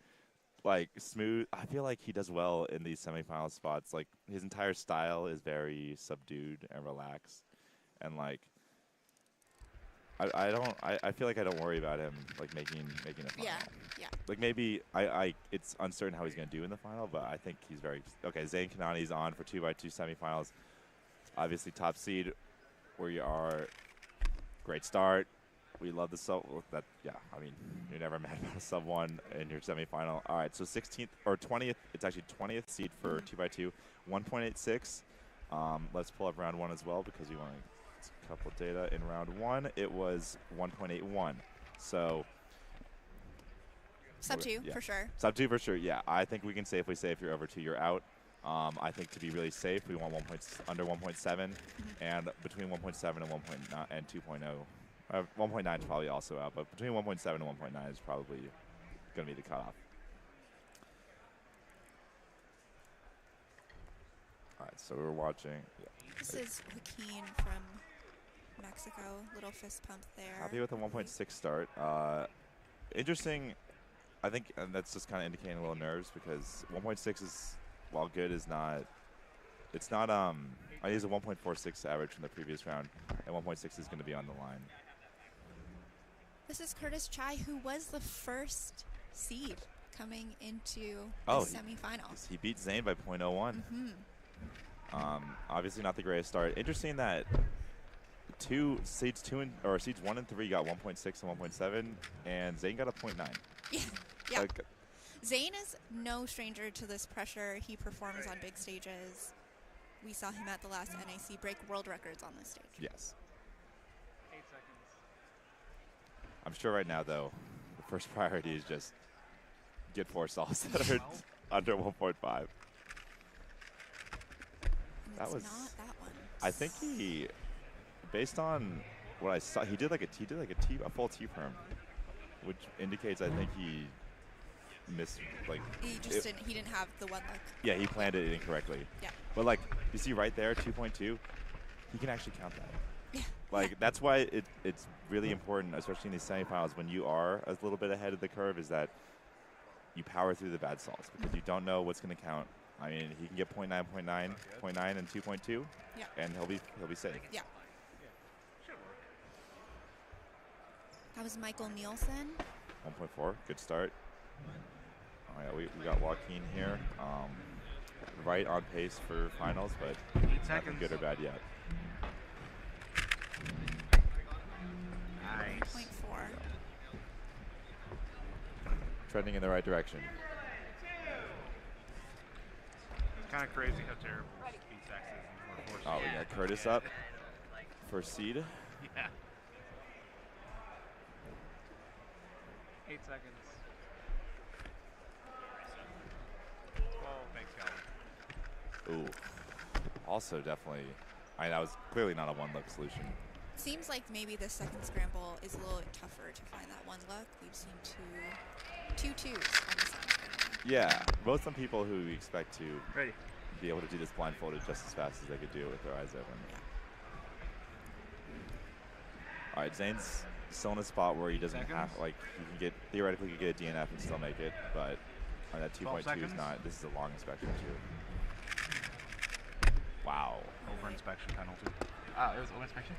Speaker 5: like smooth. I feel like he does well in these semifinal spots. Like his entire style is very subdued and relaxed, and like I feel like I don't worry about him like making a final.
Speaker 1: Yeah.
Speaker 5: Like maybe it's uncertain how he's gonna do in the final, but I think he's very okay. Zayn Kanani's on for 2x2 semifinals. Obviously top seed where you are. Great start. We love the sub. That yeah. I mean, you're never mad about a sub 1 in your semifinal. All right, so 16th or 20th. It's actually 20th seed for 2x2, 1.86. Let's pull up round 1 as well because we want a couple data in round 1. It was 1.81. So
Speaker 1: sub 2
Speaker 5: yeah.
Speaker 1: for sure.
Speaker 5: Sub 2 for sure. Yeah, I think we can safely say if you're over 2, you're out. I think to be really safe, we want under 1.7, and between 1.7 and 1.9 and 2.0. 1.9 is probably also out, but between 1.7 and 1.9 is probably going to be the cutoff. All right, so we're watching. Yeah.
Speaker 1: This is Joaquin from Mexico. Little fist pump there.
Speaker 5: Happy with a 1.6 start. Interesting. I think and that's just kind of indicating a little nerves because 1.6 is, while good, is not. It's not. I used a 1.46 average from the previous round, and 1.6 is going to be on the line.
Speaker 1: This is Curtis Chai, who was the first seed coming into the semifinals.
Speaker 5: He beat Zayn by 0.01. Obviously not the greatest start. Interesting that seeds 1 and 3 got 1.6 and 1.7, and Zayn got a 0.9.
Speaker 1: Yeah. Zayn is no stranger to this pressure. He performs on big stages. We saw him at the last NAC break world records on this stage.
Speaker 5: Yes. 8 seconds. I'm sure right now, though, the first priority is just get 4 stalls that are under 1.5. That was
Speaker 1: not that one.
Speaker 5: I think he, based on what I saw, he did like a full T perm, which indicates I think he missed
Speaker 1: he didn't have the one look.
Speaker 5: Yeah, he planned it incorrectly.
Speaker 1: Yeah.
Speaker 5: But like you see right there, 2.2, he can actually count that.
Speaker 1: Yeah.
Speaker 5: Like that's why it's really important, especially in these semifinals, when you are a little bit ahead of the curve, is that you power through the bad stalls because you don't know what's going to count. I mean, he can get 0.9, 0.9, 0.9, and 2.2, and he'll be safe.
Speaker 1: Yeah. That was Michael Nielsen.
Speaker 5: 1.4, good start. Oh yeah, we got Joaquin here, right on pace for finals, but
Speaker 15: 8
Speaker 5: nothing
Speaker 15: seconds.
Speaker 5: good or bad yet.
Speaker 15: Nice.
Speaker 1: 0.4.
Speaker 5: Trending in the right direction.
Speaker 15: It's kind of crazy how terrible speed sex is.
Speaker 5: Oh, we got Curtis up for seed.
Speaker 15: Yeah. 8 seconds. Oh, thanks, Calvin.
Speaker 5: Ooh. Also definitely, that was clearly not a one-look solution.
Speaker 1: Seems like maybe the second scramble is a little bit tougher to find that one look. We've seen two twos on the second scramble.
Speaker 5: Yeah, both some people who we expect to be able to do this blindfolded just as fast as they could do it with their eyes open.
Speaker 1: Yeah.
Speaker 5: All right, Zayn's still in a spot where he doesn't have, like, theoretically he could get a DNF and still make it, but that 2.2 is not, this is a long inspection too. Wow.
Speaker 15: Over inspection penalty.
Speaker 7: It was over inspection?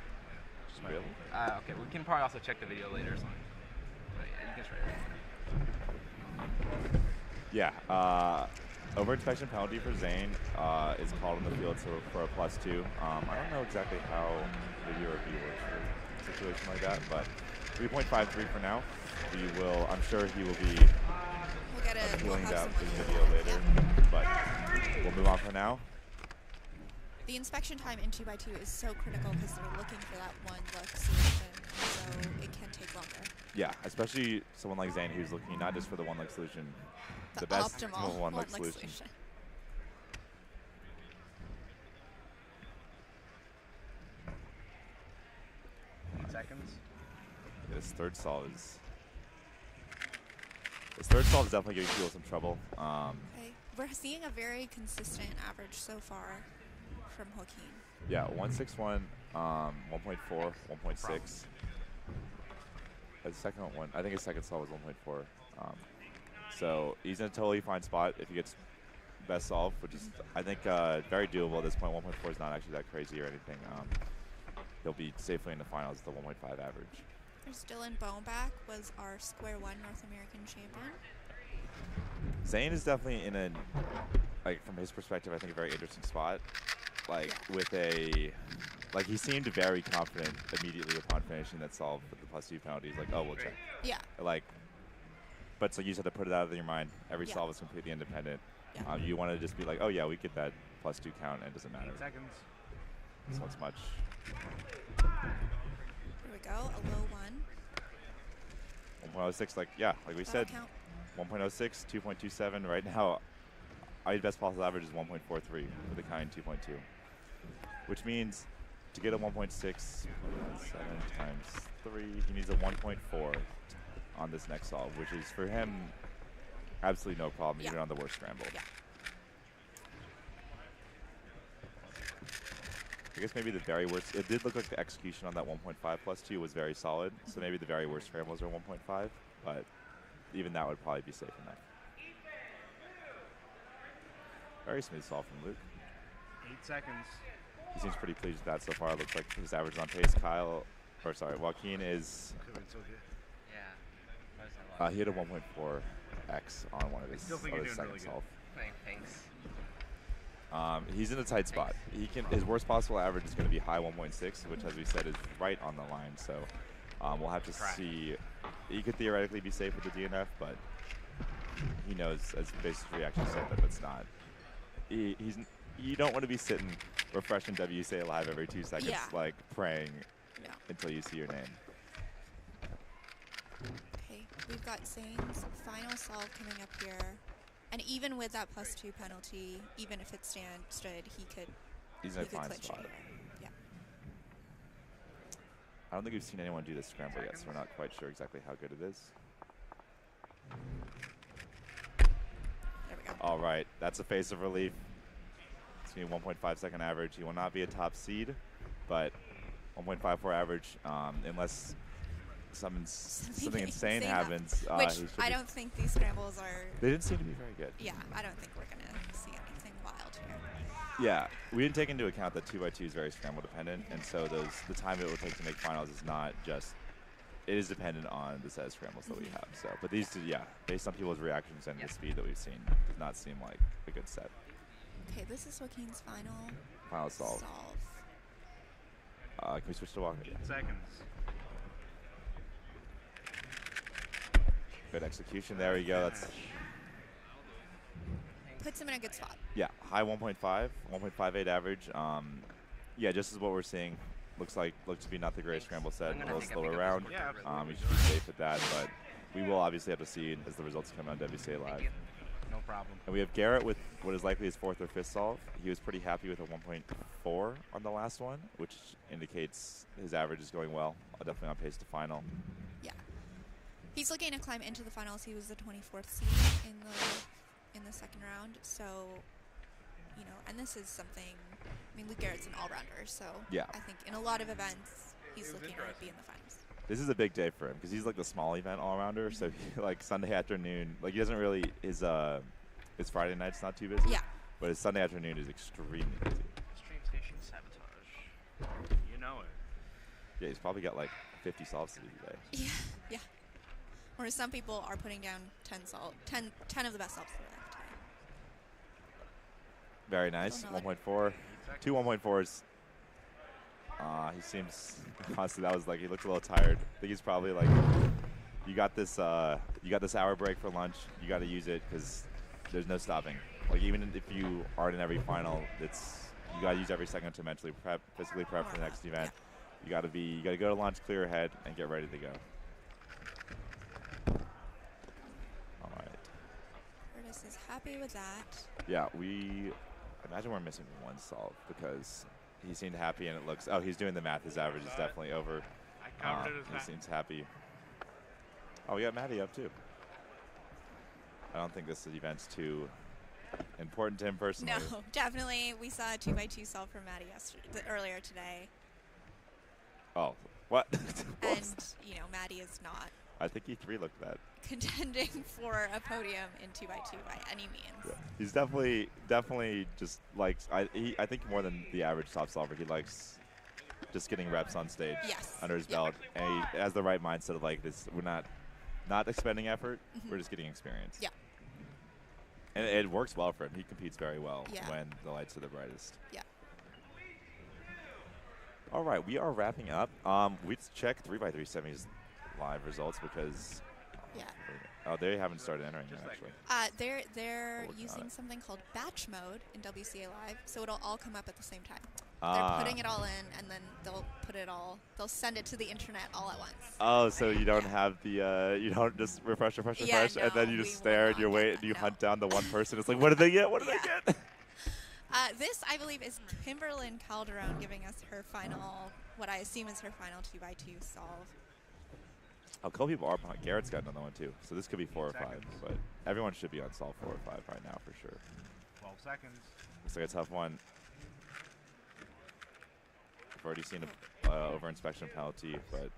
Speaker 5: Really?
Speaker 7: Okay, we can probably also check the video later or something. But yeah, you can try it.
Speaker 5: Yeah, over inspection penalty for Zayn is called in the field for a +2. I don't know exactly how video review works for a situation like that, but 3.53 for now. I'm sure he will be appealing that for the video later, but we'll move on for now.
Speaker 1: The inspection time in 2x2 is so critical because they're looking for that one look solution, so it can take longer.
Speaker 5: Yeah, especially someone like Zayn who's looking not just for the one look solution, the best
Speaker 1: optimal
Speaker 5: one look solution.
Speaker 15: 8 seconds.
Speaker 5: His third stall is definitely giving people some trouble.
Speaker 1: Okay. We're seeing a very consistent average so far from Joaquin.
Speaker 5: Yeah, 161, 1.4, 1.6. The second one, I think his second stall was 1.4. So he's in a totally fine spot if he gets best solve, which is, I think, very doable at this point. 1.4 is not actually that crazy or anything. He'll be safely in the finals with the 1.5 average.
Speaker 1: There's Dylan Boneback, was our Square One North American champion.
Speaker 5: Zane is definitely in a, like, from his perspective, I think a very interesting spot. Like, with a, like, he seemed very confident immediately upon finishing that solve with the +2 penalty. He's like, oh, we'll check.
Speaker 1: Yeah.
Speaker 5: Like, but so you just have to put it out of your mind. Every
Speaker 1: Yeah.
Speaker 5: solve is completely independent.
Speaker 1: Yeah.
Speaker 5: You want to just be like, oh, yeah, we get that +2 count, and it doesn't matter.
Speaker 15: 8 seconds.
Speaker 5: So it's much.
Speaker 1: Here we go, a low one.
Speaker 5: 1.06, like, yeah, like we said,
Speaker 1: Count.
Speaker 5: 1.06, 2.27. Right now, our best possible average is 1.43 with a kind 2.2, which means to get a 1.6, 7 times 3, he needs a 1.4 on this next solve, which is for him absolutely no problem, even on the worst scramble.
Speaker 1: Yeah.
Speaker 5: I guess maybe the very worst, it did look like the execution on that 1.5 +2 was very solid, so maybe the very worst scrambles are 1.5, but even that would probably be safe enough. Very smooth solve from Luke.
Speaker 15: 8 seconds.
Speaker 5: He seems pretty pleased with that so far. It looks like his average is on pace. Joaquin is,
Speaker 9: Yeah.
Speaker 5: he hit a 1.4x on one of his,
Speaker 15: still think you're doing
Speaker 5: second
Speaker 15: really good.
Speaker 5: solve.
Speaker 9: Thanks.
Speaker 5: He's in a tight spot. His worst possible average is going to be high 1.6, which, as we said, is right on the line. So we'll have to see. He could theoretically be safe with the DNF, but he knows, as basically actually said, that it's not. You don't want to be sitting refreshing WCA live every 2 seconds, like praying until you see your name.
Speaker 1: Okay, we've got Zane's final solve coming up here. And even with that +2 penalty, even if it stood, he could.
Speaker 5: He's in a fine
Speaker 1: clinch it
Speaker 5: spot.
Speaker 1: here. Yeah.
Speaker 5: I don't think we've seen anyone do this scramble yet, so we're not quite sure exactly how good it is.
Speaker 1: There we go.
Speaker 5: All right, that's a face of relief. It's going to be 1.5 second average. He will not be a top seed, but 1.54 average, unless something insane happens.
Speaker 1: Which I don't think these scrambles are.
Speaker 5: They didn't seem to be very good.
Speaker 1: Yeah, I don't think we're going to see anything wild here.
Speaker 5: Yeah, we didn't take into account that 2x2 is very scramble dependent, and so the time it will take to make finals is not just. It is dependent on the set of scrambles that we have. So, but these two, yeah, based on people's reactions and the speed that we've seen, does not seem like a good set.
Speaker 1: Okay, this is Joaquin's
Speaker 5: Final solve. Can we switch to Walker?
Speaker 15: 8 seconds.
Speaker 5: Good execution. There we go. That's
Speaker 1: puts him in a good spot.
Speaker 5: yeah, high 1.5, 1.58 average. Yeah, just as what we're seeing. Looks to be not the greatest scramble set. A little slower round. We should be safe with that, but we will obviously have to see as the results come on WCA Live.
Speaker 15: No problem.
Speaker 5: And we have Garrett with what is likely his 4th or 5th solve. He was pretty happy with a 1.4 on the last one, which indicates his average is going well. Definitely on pace to final.
Speaker 1: Yeah. He's looking to climb into the finals. He was the 24th seed in the second round. So, you know, and this is something. I mean, Luke Garrett's an all-rounder, so
Speaker 5: yeah.
Speaker 1: I think in a lot of events he's looking to be in the finals.
Speaker 5: This is a big day for him because he's like the small event all-rounder. So he, like Sunday afternoon, like he doesn't really his Friday night's not too busy.
Speaker 1: Yeah.
Speaker 5: But his Sunday afternoon is extremely busy.
Speaker 9: Stream station sabotage.
Speaker 15: You know it.
Speaker 5: Yeah, he's probably got like 50 solves to do today.
Speaker 1: Yeah, yeah. Whereas some people are putting down 10 of the best solves for them today.
Speaker 5: Very nice. 1.4. 2 1.4s. He seems honestly that was like he looked a little tired. I think he's probably like you got this hour break for lunch. You got to use it because there's no stopping. Like even if you aren't in every final, you got to use every second to mentally prep, physically prep for the next event. You got to go to lunch, clear your head, and get ready to go. All right.
Speaker 1: Curtis is happy with that.
Speaker 5: Yeah, I imagine we're missing one solve because he seemed happy and it looks. Oh, he's doing the math. His average is definitely over. He seems happy. Oh, we got Maddie up too. I don't think this event's too important to him personally.
Speaker 1: No, definitely. We saw a 2x2 solve from Maddie earlier today.
Speaker 5: Oh, What?
Speaker 1: And, you know, Maddie is not
Speaker 5: I think E3 looked that.
Speaker 1: contending for a podium in 2x2 by any means.
Speaker 5: Yeah. He's definitely just likes. I think more than the average top solver, he likes just getting reps on stage under his belt, and he has the right mindset of like this. We're not expending effort. We're just getting experience.
Speaker 1: Yeah.
Speaker 5: And it works well for him. He competes very well when the lights are the brightest.
Speaker 1: Yeah.
Speaker 5: All right, we are wrapping up. We checked 3x3 semis live results because.
Speaker 1: Yeah.
Speaker 5: Oh, they haven't started entering yet, actually.
Speaker 1: They're using something called batch mode in WCA Live, so it'll all come up at the same time. They're putting it all in, and then they'll send it to the internet all at once.
Speaker 5: Oh, so you don't have the, you don't just refresh, and then you just stare and you wait and you hunt down the one person. It's like, what did they get? What did they get?
Speaker 1: This, I believe, is Kimberlyn Calderon giving us her final, what I assume is her final 2x2 solve.
Speaker 5: A couple people are behind. Garrett's got another one, too. So this could be 4 or 5, but everyone should be on solve 4 or 5 right now for sure.
Speaker 15: 12 seconds.
Speaker 5: Looks like a tough one. I've already seen a over-inspection penalty, but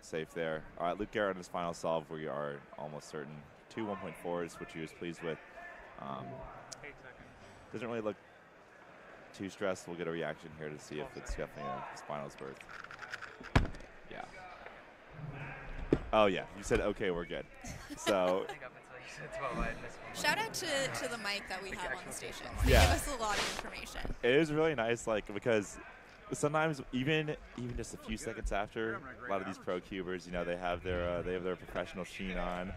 Speaker 5: safe there. All right, Luke Garrett on his final solve. We are almost certain. 2 1.4s, which he was pleased with.
Speaker 15: 8 seconds.
Speaker 5: Doesn't really look too stressed. We'll get a reaction here to see if it's definitely his finals berth. Yeah. Oh, yeah. You said, okay, we're good. So.
Speaker 1: Shout out to the mic that we have on the station. They
Speaker 5: Yeah.
Speaker 1: give us a lot of information.
Speaker 5: It is really nice, like, because sometimes even just a few seconds after, a lot of these pro cubers, you know, they have their professional sheen on,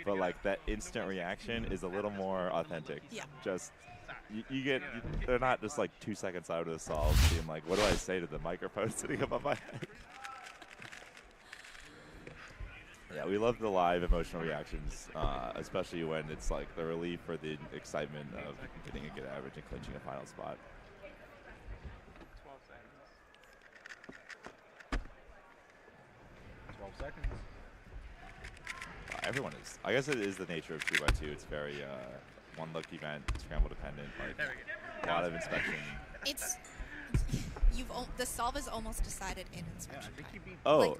Speaker 5: but like that instant reaction is a little more authentic.
Speaker 1: Yeah.
Speaker 5: Just they're not just like 2 seconds out of the solve, being like, what do I say to the microphone sitting above my head? Yeah, we love the live emotional reactions, especially when it's like the relief or the excitement of getting a good average and clinching a final spot.
Speaker 15: 12 seconds.
Speaker 5: Everyone is. I guess it is the nature of 2x2. It's very one-look event, scramble dependent, like a lot of inspection.
Speaker 1: It's the solve is almost decided in inspection time.
Speaker 5: Oh.
Speaker 1: Like,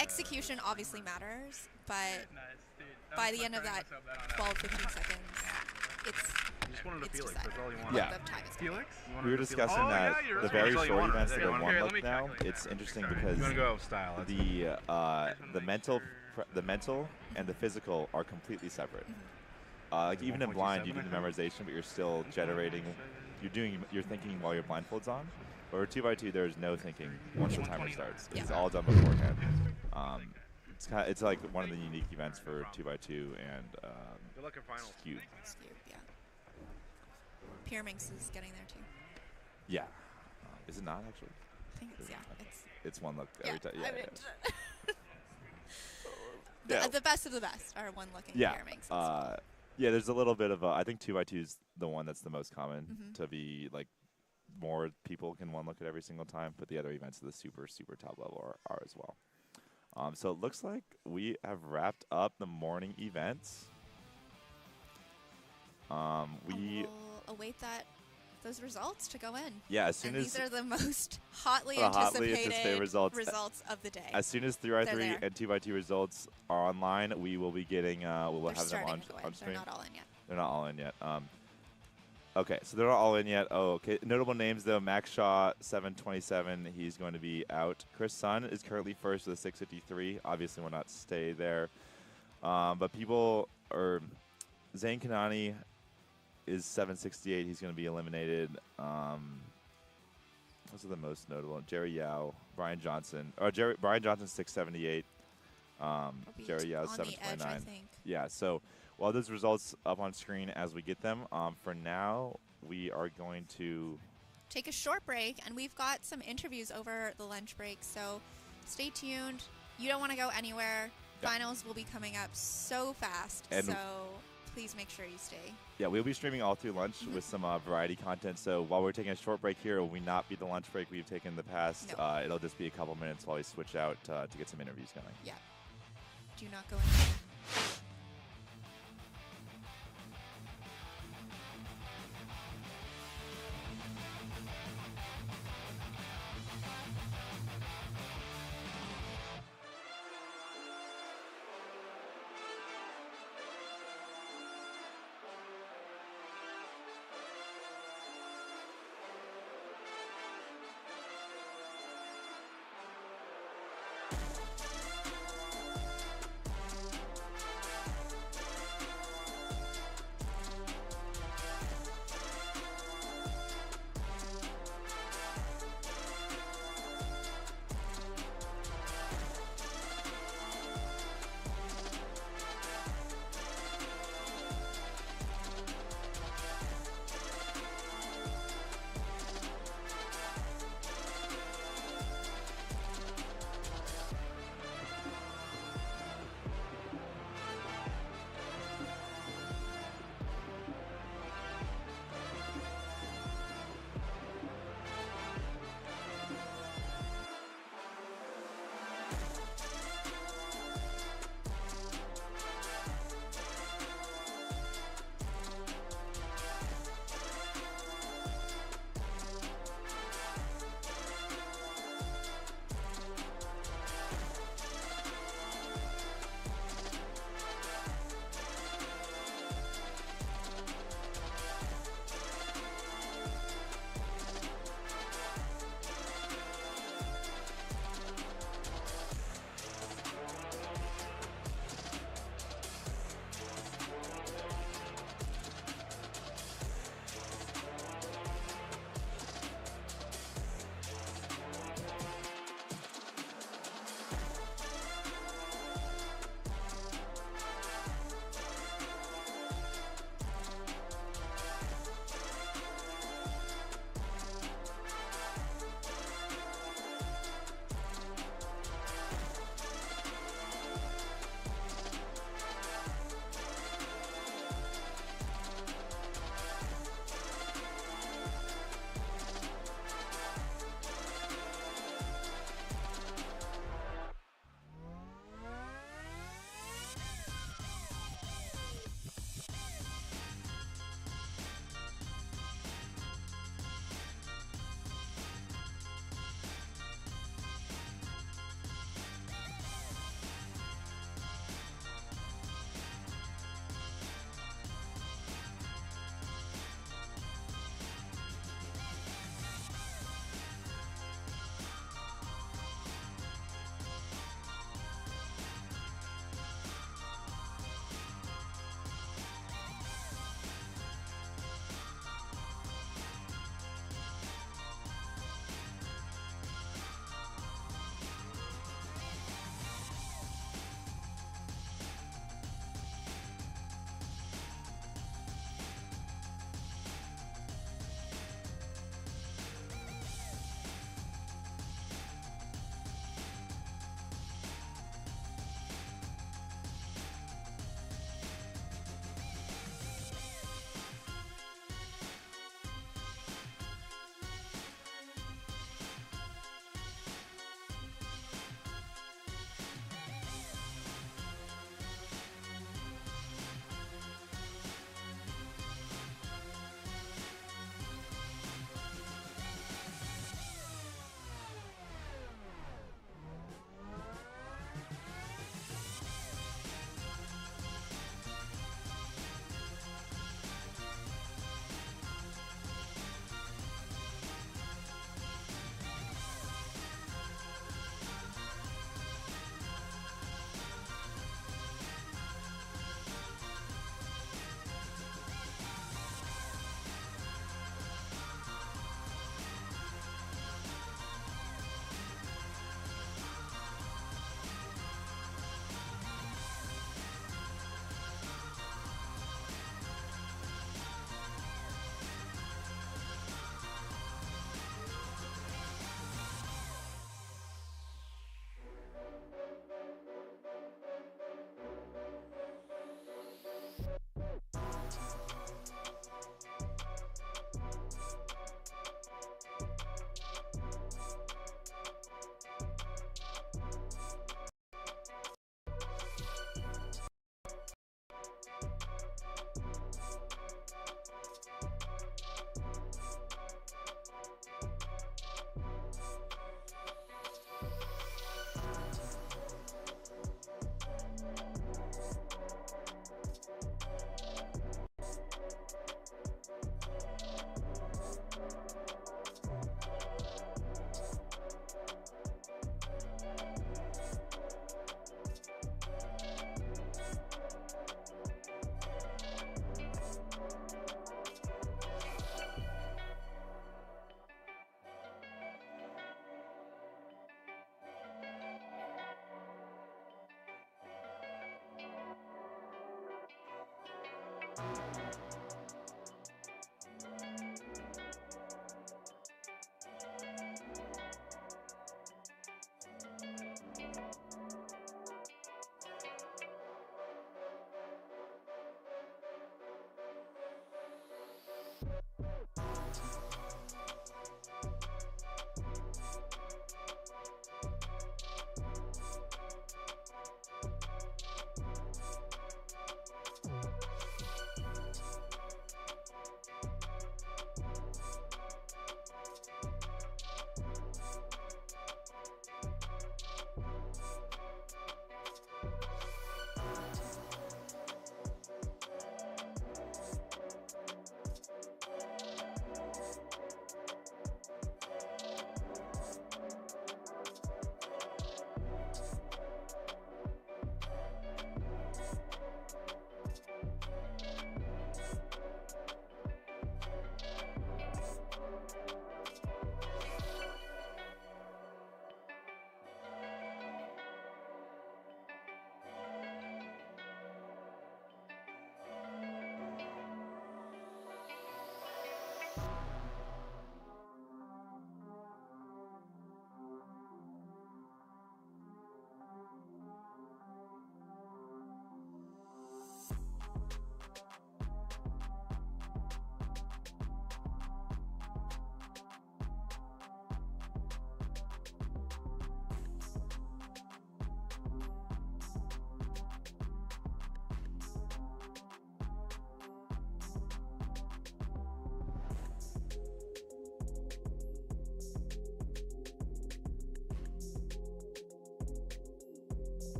Speaker 1: execution obviously matters, but by the end of that 12, 15 seconds, it's
Speaker 15: Felix,
Speaker 1: decided.
Speaker 15: that's all you want.
Speaker 5: Yeah.
Speaker 1: The time is
Speaker 15: Felix?
Speaker 5: We were discussing that the very short events that are one-look now, it's interesting because
Speaker 15: You wanna go style,
Speaker 5: the mental and the physical are completely separate. Like even in blind, you do the memorization, but you're still generating. You're thinking while your blindfold's on. Or 2x2, there's no thinking once the timer starts. It's all done beforehand. It's like one of the unique events for 2x2 and
Speaker 15: Good luck in finals.
Speaker 5: Cube.
Speaker 1: Yeah. Pyraminx is getting there too.
Speaker 5: Yeah. Is it not actually?
Speaker 1: I think it's
Speaker 5: It's one look every time. Yeah.
Speaker 1: The best of the best are one looking Pyraminx.
Speaker 5: Yeah, there's a little bit of I think 2x2 is the one that's the most common to be like more people can one look at every single time, but the other events at the super top level are as well. So it looks like we have wrapped up the morning events. We
Speaker 1: will await those results to go in.
Speaker 5: Yeah, as soon as
Speaker 1: these are the most hotly anticipated results of the day.
Speaker 5: As soon as 3x3 and 2x2 results are online, we will be getting. We'll have them on stream.
Speaker 1: They're not all in yet.
Speaker 5: They're not all in yet. Okay, so they're not all in yet. Oh, okay. Notable names though: Max Shaw, 727. He's going to be out. Chris Sun is currently first with a 653. Obviously, will not stay there. But Zayn Kanani is 768. He's going to be eliminated. Those are the most notable. Jerry Yao, Brian Johnson. Brian Johnson's 678. Jerry Yao's 729. Yeah. So. Well, those results up on screen as we get them. For now, we are going to
Speaker 1: take a short break, and we've got some interviews over the lunch break, so stay tuned. You don't want to go anywhere. Yeah. Finals will be coming up so fast, so please make sure you stay.
Speaker 5: Yeah, we'll be streaming all through lunch with some variety content, so while we're taking a short break here, it will not be the lunch break we've taken in the past. No. It'll just be a couple minutes while we switch out to get some interviews going.
Speaker 1: Yeah. Do not go anywhere.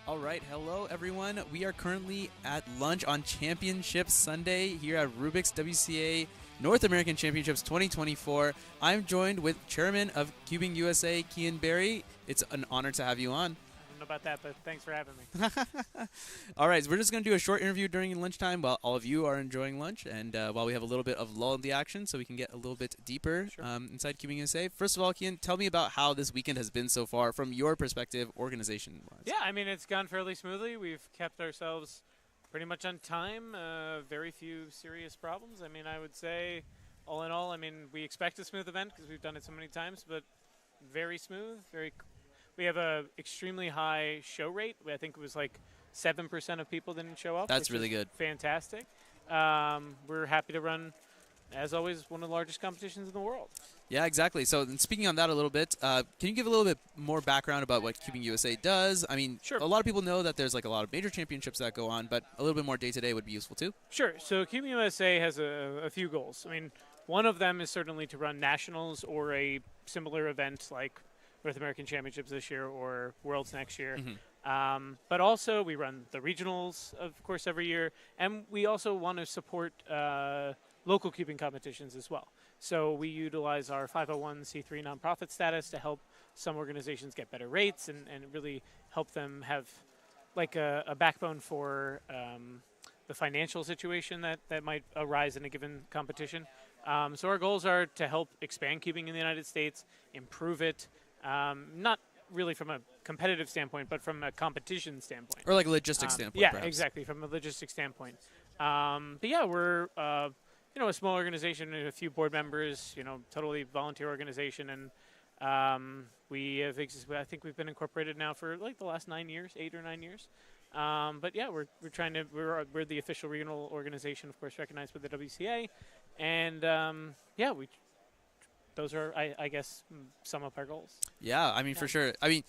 Speaker 2: All right, hello everyone. We are currently at lunch on Championship Sunday here at Rubik's WCA North American Championships 2024. I'm joined with Chairman of Cubing USA, Kian Berry. It's an honor to have you on.
Speaker 16: I don't know about that, but thanks for having me.
Speaker 2: All right, so we're just going to do a short interview during lunchtime while all of you are enjoying lunch and while we have a little bit of lull in the action so we can get a little bit deeper inside Cubing USA. First of all, Kian, tell me about how this weekend has been so far from your perspective, organization-wise.
Speaker 16: Yeah, I mean, it's gone fairly smoothly. We've kept ourselves pretty much on time. Very few serious problems. I mean, I would say, all in all, I mean, we expect a smooth event because we've done it so many times, but very smooth. We have a extremely high show rate. I think it was like 7% of people didn't show up.
Speaker 2: That's really good.
Speaker 16: Fantastic. We're happy to run, as always, one of the largest competitions in the world.
Speaker 2: Yeah, exactly. So speaking on that a little bit, can you give a little bit more background about what Cubing USA does? I mean, a lot of people know that there's like a lot of major championships that go on, but a little bit more day-to-day would be useful too.
Speaker 16: Sure. So Cubing USA has a few goals. I mean, one of them is certainly to run nationals or a similar event like North American Championships this year or Worlds next year. But also we run the regionals, of course, every year. And we also want to support local cubing competitions as well. So we utilize our 501c3 nonprofit status to help some organizations get better rates and really help them have like a backbone for the financial situation that might arise in a given competition. So our goals are to help expand cubing in the United States, improve it, not really from a competitive standpoint, but from a competition standpoint.
Speaker 2: Or like a logistics standpoint,
Speaker 16: Yeah,
Speaker 2: perhaps.
Speaker 16: exactly, from a logistics standpoint. But yeah, we're a small organization and a few board members, totally volunteer organization. And we have I think we've been incorporated now for like the last 8 or 9 years. But yeah, we're trying to, we're the official regional organization, of course, recognized with the WCA. And yeah, those are, I guess, some of our goals.
Speaker 2: Yeah, I mean, for sure. I mean,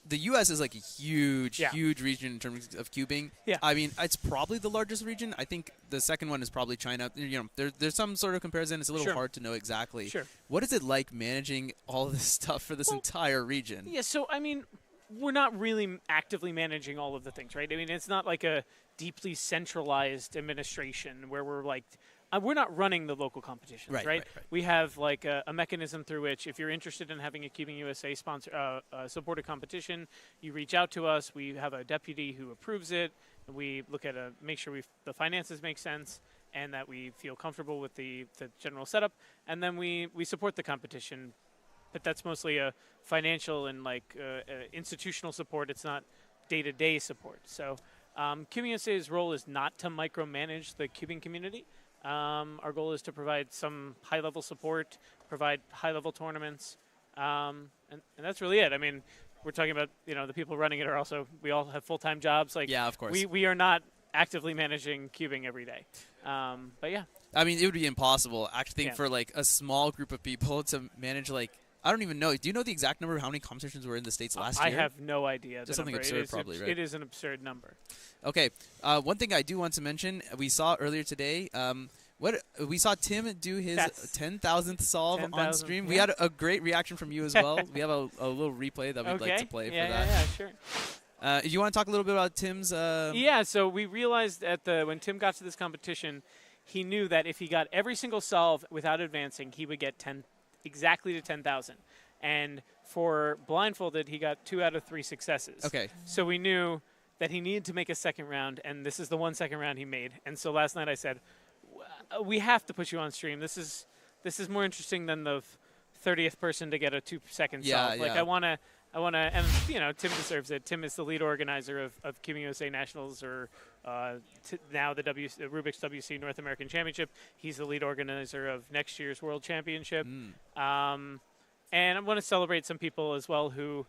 Speaker 2: the U.S. is like a huge region in terms of cubing.
Speaker 16: Yeah.
Speaker 2: I mean, it's probably the largest region. I think the second one is probably China. There's some sort of comparison. It's a little hard to know exactly.
Speaker 16: Sure.
Speaker 2: What is it like managing all this stuff for this entire region?
Speaker 16: Yeah, so, I mean, we're not really actively managing all of the things, right? I mean, it's not like a deeply centralized administration where we're like, we're not running the local competitions, right? We have like a mechanism through which if you're interested in having a Cubing USA supported competition, you reach out to us. We have a deputy who approves it. And we look at make sure the finances make sense and that we feel comfortable with the general setup. And then we support the competition. But that's mostly a financial and like institutional support. It's not day-to-day support. So Cubing USA's role is not to micromanage the cubing community. Our goal is to provide some high-level support, provide high-level tournaments, and that's really it. I mean, we're talking about, the people running it are also, we all have full-time jobs. Like,
Speaker 2: yeah, of course.
Speaker 16: We are not actively managing cubing every day. But yeah.
Speaker 2: I mean, it would be impossible, I think, for like a small group of people to manage like, I don't even know. Do you know the exact number of how many competitions were in the States last year?
Speaker 16: I have no idea.
Speaker 2: Just something absurd, probably, right?
Speaker 16: It is an absurd number.
Speaker 2: Okay. One thing I do want to mention, we saw earlier today, we saw Tim do his 10,000th solve on stream. We had a great reaction from you as well. We have a little replay that we'd like to play for that.
Speaker 16: Yeah, sure.
Speaker 2: You want to talk a little bit about Tim's?
Speaker 16: Yeah, so we realized when Tim got to this competition, he knew that if he got every single solve without advancing, he would get exactly to 10,000. And for blindfolded, he got 2 out of 3 successes.
Speaker 2: Okay.
Speaker 16: So we knew that he needed to make a second round, and this is the one second round he made. And so last night I said, we have to put you on stream. This is more interesting than the 30th person to get a 2-second solve. Like, I want to, and Tim deserves it. Tim is the lead organizer of Cubing USA Nationals, or now the Rubik's WC North American Championship. He's the lead organizer of next year's World Championship. And I want to celebrate some people as well who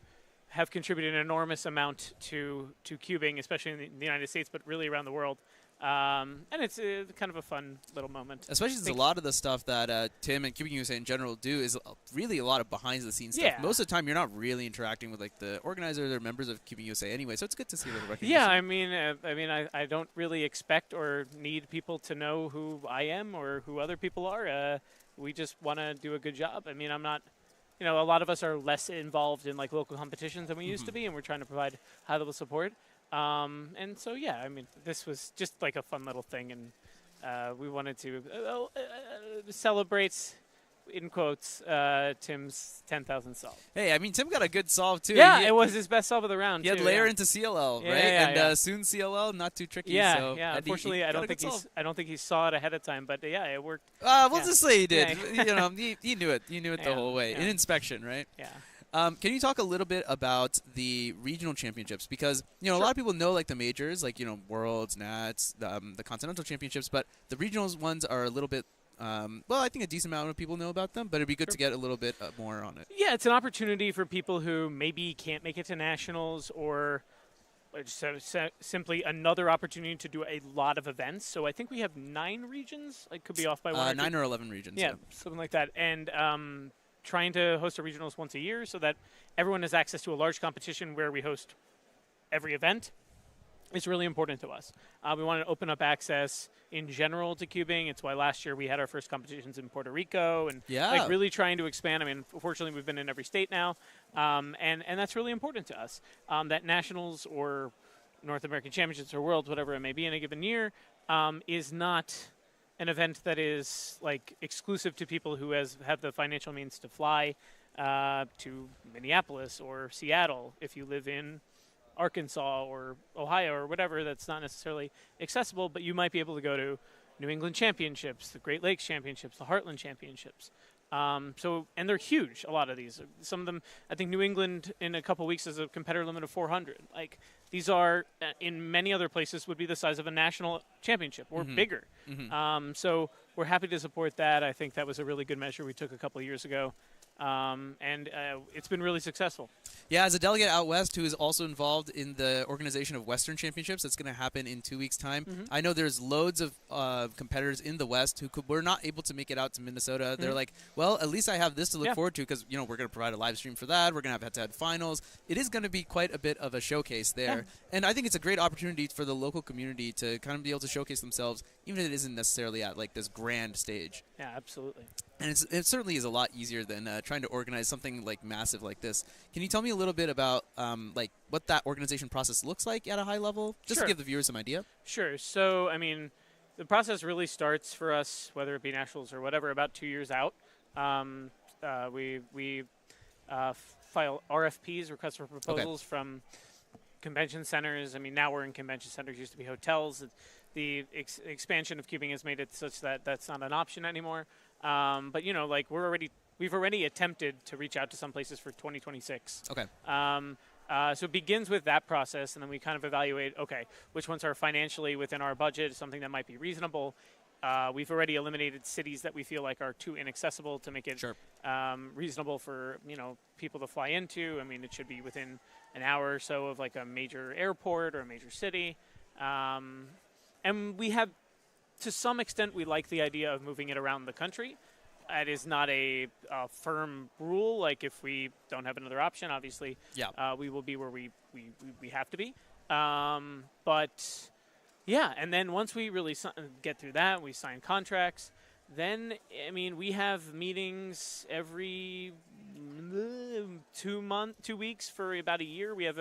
Speaker 16: have contributed an enormous amount to cubing, especially in the United States, but really around the world. And it's kind of a fun little moment.
Speaker 2: Especially since a lot of the stuff that Tim and Cubing USA in general do is really a lot of behind-the-scenes stuff. Most of the time, you're not really interacting with like the organizers or members of Cubing USA anyway, so it's good to see a little recognition.
Speaker 16: Yeah, I mean, I don't really expect or need people to know who I am or who other people are. We just want to do a good job. I mean, I'm not. A lot of us are less involved in like local competitions than we used to be, and we're trying to provide high-level support. And so, yeah, I mean, this was just like a fun little thing, and we wanted to celebrate, in quotes, Tim's 10,000 solve.
Speaker 2: Hey, I mean, Tim got a good solve, too.
Speaker 16: Yeah, it was his best solve of the round,
Speaker 2: He had
Speaker 16: too,
Speaker 2: layer
Speaker 16: yeah.
Speaker 2: into CLL,
Speaker 16: Yeah,
Speaker 2: right?
Speaker 16: yeah,
Speaker 2: and
Speaker 16: yeah.
Speaker 2: soon CLL, not too tricky.
Speaker 16: Yeah,
Speaker 2: so
Speaker 16: yeah. Unfortunately, I don't think he saw it ahead of time, but yeah, it worked.
Speaker 2: We'll
Speaker 16: Yeah.
Speaker 2: just say he did.
Speaker 16: Yeah.
Speaker 2: You know, he knew it. He knew it the
Speaker 16: Yeah,
Speaker 2: whole way.
Speaker 16: yeah.
Speaker 2: In inspection, right?
Speaker 16: Yeah.
Speaker 2: Can you talk a little bit about the regional championships? Because, you know, a lot of people know, like, the majors, like, you know, Worlds, Nats, the Continental Championships, but the regionals ones are a little bit, well, I think a decent amount of people know about them, but it'd be good to get a little bit more on it.
Speaker 16: Yeah, it's an opportunity for people who maybe can't make it to nationals or simply another opportunity to do a lot of events. So I think we have 9 regions. I could be off by one.
Speaker 2: 9 or 11 regions.
Speaker 16: Yeah, something like that. And trying to host a regionals once a year so that everyone has access to a large competition where we host every event is really important to us. We want to open up access in general to cubing. It's why last year we had our first competitions in Puerto Rico and like really trying to expand. I mean, fortunately, we've been in every state now, and that's really important to us. That nationals or North American Championships or Worlds, whatever it may be in a given year, is not an event that is like exclusive to people who have the financial means to fly to Minneapolis or Seattle. If you live in Arkansas or Ohio or whatever, that's not necessarily accessible, but you might be able to go to New England Championships, the Great Lakes Championships, the Heartland Championships. And they're huge, a lot of these. Some of them, I think New England in a couple weeks is a competitor limit of 400. Like, these are, in many other places, would be the size of a national championship or bigger. So we're happy to support that. I think that was a really good measure we took a couple of years ago. And it's been really successful.
Speaker 2: Yeah, as a delegate out west who is also involved in the organization of Western Championships, that's going to happen in 2 weeks' time. I know there's loads of competitors in the West who were not able to make it out to Minnesota. They're like, well, at least I have this to look forward to because, you know, we're going to provide a live stream for that. We're going to have head-to-head finals. It is going to be quite a bit of a showcase there. And I think it's a great opportunity for the local community to kind of be able to showcase themselves, even if it isn't necessarily at, like, this grand stage.
Speaker 16: Yeah, absolutely.
Speaker 2: And it certainly is a lot easier than trying to organize something like massive like this. Can you tell me a little bit about like what that organization process looks like at a high level, just to give the viewers some idea?
Speaker 16: Sure. So, I mean, the process really starts for us, whether it be nationals or whatever, about 2 years out. We file RFPs, requests for proposals, from convention centers. I mean, now we're in convention centers. Used to be hotels. The expansion of cubing has made it such that that's not an option anymore. But, you know, like we've already attempted to reach out to some places for 2026.
Speaker 2: Okay.
Speaker 16: So it begins with that process, and then we kind of evaluate, okay, which ones are financially within our budget, something that might be reasonable. We've already eliminated cities that we feel like are too inaccessible to make it reasonable for, you know, people to fly into. I mean, it should be within an hour or so of like a major airport or a major city. And we have, to some extent, we like the idea of moving it around the country. It is not a firm rule. Like, if we don't have another option, obviously, we will be where we have to be. But, yeah, and then once we really get through that, we sign contracts, then, I mean, we have meetings every 2 weeks for about a year. We have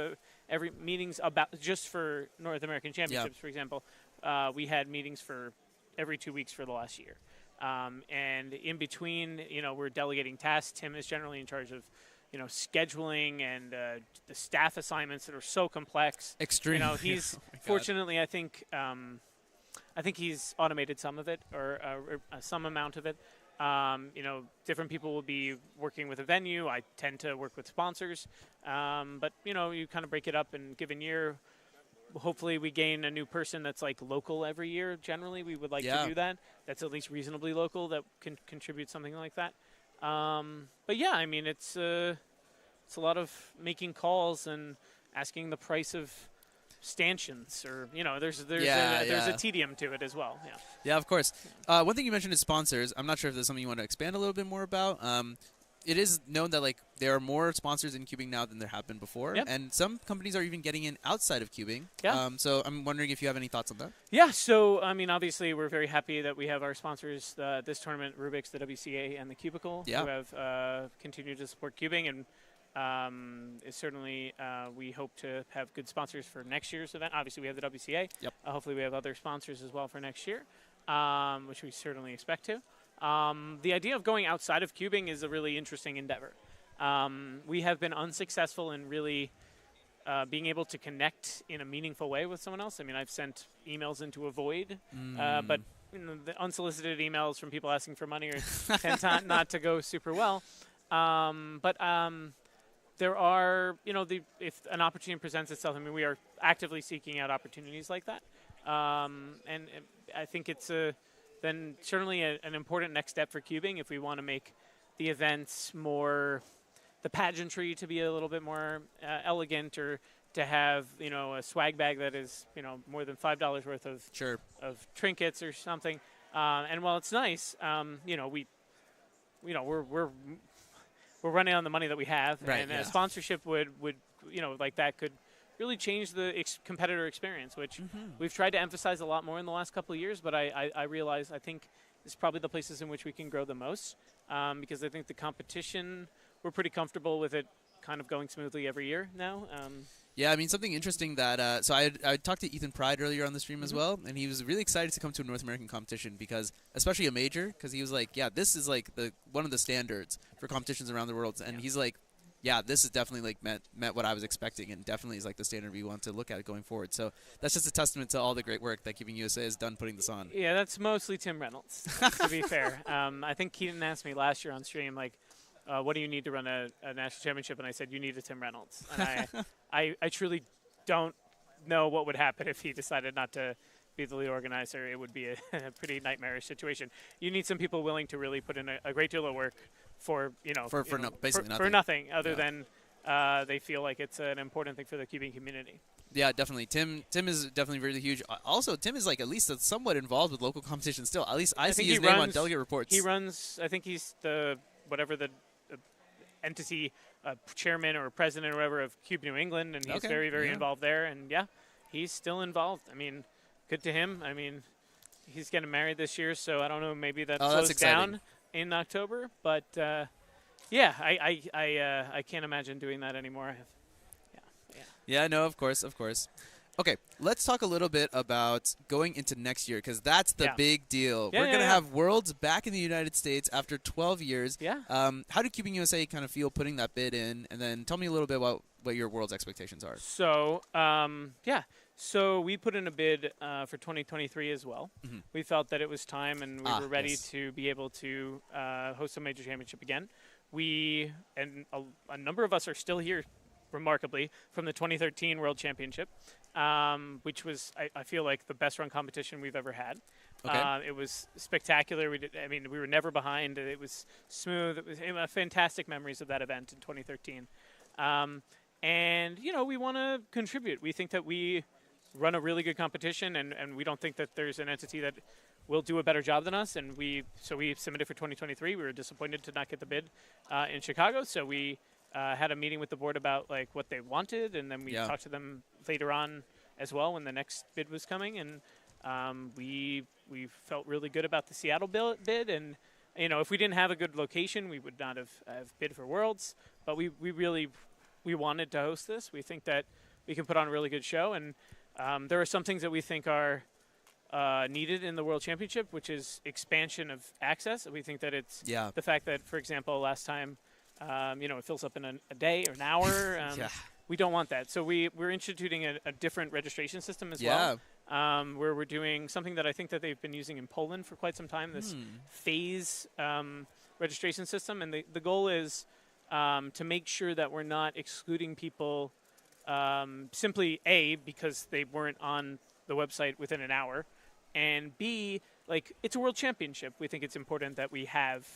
Speaker 16: every meetings about just for North American Championships, for example. We had meetings for every 2 weeks for the last year. And in between, you know, we're delegating tasks. Tim is generally in charge of, you know, scheduling and the staff assignments that are so complex.
Speaker 2: Extreme.
Speaker 16: You know, he's fortunately, I think he's automated some of it or some amount of it. You know, different people will be working with a venue. I tend to work with sponsors. But, you know, you kind of break it up in a given year. Hopefully we gain a new person that's like local every year. Generally, we would like to do that. That's at least reasonably local that can contribute something like that. But yeah, I mean, it's a lot of making calls and asking the price of stanchions, or, you know, there's a tedium to it as well.
Speaker 2: Yeah, of course. One thing you mentioned is sponsors. I'm not sure if there's something you want to expand a little bit more about. It is known that, like, there are more sponsors in cubing now than there have been before, and some companies are even getting in outside of cubing. So I'm wondering if you have any thoughts on that.
Speaker 16: Yeah, so, I mean, obviously we're very happy that we have our sponsors, this tournament, Rubik's, the WCA, and the Cubicle, who have continued to support cubing, and is certainly we hope to have good sponsors for next year's event. Obviously, we have the WCA.
Speaker 2: Yep.
Speaker 16: Hopefully, we have other sponsors as well for next year, which we certainly expect to. The idea of going outside of cubing is a really interesting endeavor. We have been unsuccessful in really being able to connect in a meaningful way with someone else. I mean, I've sent emails into a void, but the unsolicited emails from people asking for money tend not to go super well. There are, if an opportunity presents itself, I mean, we are actively seeking out opportunities like that. And I think it's then certainly an important next step for cubing if we want to make the events more, the pageantry to be a little bit more elegant, or to have, a swag bag that is, more than $5 worth of trinkets or something. And while it's nice, we're running on the money that we have,
Speaker 2: right,
Speaker 16: and
Speaker 2: yeah.
Speaker 16: a sponsorship would like that could really change the competitor experience, which we've tried to emphasize a lot more in the last couple of years. But I realize I think it's probably the places in which we can grow the most, because I think the competition, we're pretty comfortable with it kind of going smoothly every year now.
Speaker 2: Yeah, I mean, something interesting that so I talked to Ethan Pride earlier on the stream as well, and he was really excited to come to a North American competition, because especially a major, because he was like, yeah, this is like one of the standards for competitions around the world, and he's like, yeah, this is definitely like met what I was expecting, and definitely is like the standard we want to look at going forward. So that's just a testament to all the great work that Cubing USA has done putting this on.
Speaker 16: Yeah, that's mostly Tim Reynolds, to be fair. I think Keaton asked me last year on stream, like, what do you need to run a national championship? And I said, you need a Tim Reynolds. And I truly don't know what would happen if he decided not to be the lead organizer. It would be a pretty nightmarish situation. You need some people willing to really put in a great deal of work for
Speaker 2: basically
Speaker 16: nothing other than they feel like it's an important thing for the cubing community.
Speaker 2: Yeah, definitely. Tim is definitely really huge. Also, Tim is like at least somewhat involved with local competition still. At least I see his name on delegate reports.
Speaker 16: He runs, I think he's the entity chairman or president or whatever of Cube New England, and he's very, very involved there. And yeah, he's still involved. I mean, good to him. I mean, he's getting married this year, so I don't know, maybe that slows down in October. But yeah, I can't imagine doing that anymore.
Speaker 2: Yeah, no, of course. Okay, let's talk a little bit about going into next year, because that's the big deal. We're going to have Worlds back in the United States after 12 years.
Speaker 16: Yeah.
Speaker 2: How did Cubing USA kind of feel putting that bid in? And then tell me a little bit about what your Worlds expectations are.
Speaker 16: So, So we put in a bid for 2023 as well. We felt that it was time, and we were ready to be able to host a major championship again. We, and a number of us are still here, remarkably, from the 2013 World Championship, which was, I feel like, the best run competition we've ever had.
Speaker 2: Okay.
Speaker 16: It was spectacular. We were never behind. It was smooth. It was fantastic memories of that event in 2013. And, we want to contribute. We think that we run a really good competition, and we don't think that there's an entity that will do a better job than us. And so we submitted for 2023. We were disappointed to not get the bid in Chicago, so we had a meeting with the board about what they wanted, and then we talked to them later on as well when the next bid was coming, and we felt really good about the Seattle bid. And if we didn't have a good location, we would not have bid for Worlds, but we wanted to host this. We think that we can put on a really good show, and there are some things that we think are needed in the World Championship, which is expansion of access. We think that it's the fact that, for example, last time it fills up in a day or an hour. We don't want that. So we're instituting a different registration system as well, where we're doing something that I think that they've been using in Poland for quite some time, this phase registration system. And the goal is to make sure that we're not excluding people simply, A, because they weren't on the website within an hour, and B, it's a world championship. We think it's important that we have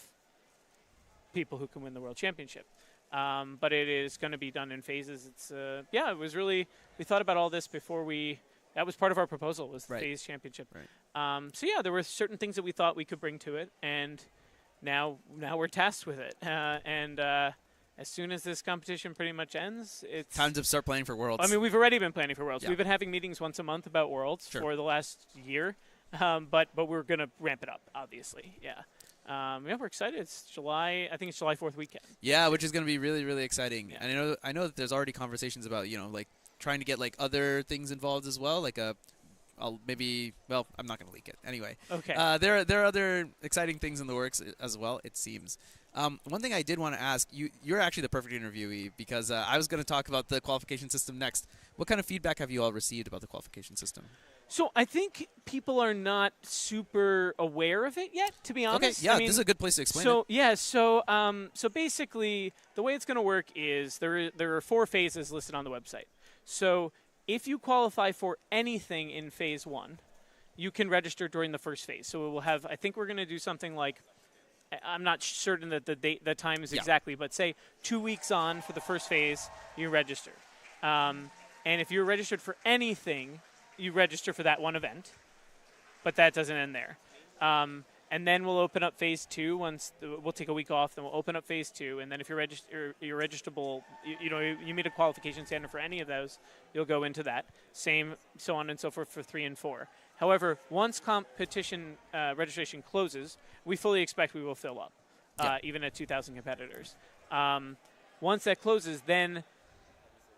Speaker 16: people who can win the world championship. But it is going to be done in phases. It's it was really, we thought about all this before that was part of our proposal, was the phase championship. There were certain things that we thought we could bring to it, and now we're tasked with it. As soon as this competition pretty much ends, it's
Speaker 2: time to start planning for Worlds.
Speaker 16: I mean, we've already been planning for Worlds. We've been having meetings once a month about Worlds for the last year, but we're going to ramp it up, obviously. Yeah, we're excited. It's July. I think it's July 4th weekend.
Speaker 2: Yeah, which is going to be really, really exciting. Yeah. And I know that there's already conversations about, like trying to get like other things involved as well, like maybe. Well, I'm not going to leak it anyway.
Speaker 16: Okay.
Speaker 2: There are other exciting things in the works as well. It seems. One thing I did want to ask you're actually the perfect interviewee because I was going to talk about the qualification system next. What kind of feedback have you all received about the qualification system?
Speaker 16: So I think people are not super aware of it yet, to be honest.
Speaker 2: Okay, yeah, this is a good place to explain it.
Speaker 16: Yeah, so basically the way it's going to work is there are 4 phases listed on the website. So if you qualify for anything in phase 1, you can register during the first phase. So we'll have, I think we're going to do something like, I'm not certain that the time is exactly, but say 2 weeks on for the first phase, you register. And if you're registered for anything, you register for that one event, but that doesn't end there. And then we'll open up phase 2 we'll take a week off, then we'll open up phase 2, and then if you're registrable, you meet a qualification standard for any of those, you'll go into that. Same, so on and so forth for 3 and 4. However, once competition registration closes, we fully expect we will fill up, even at 2,000 competitors. Once that closes, then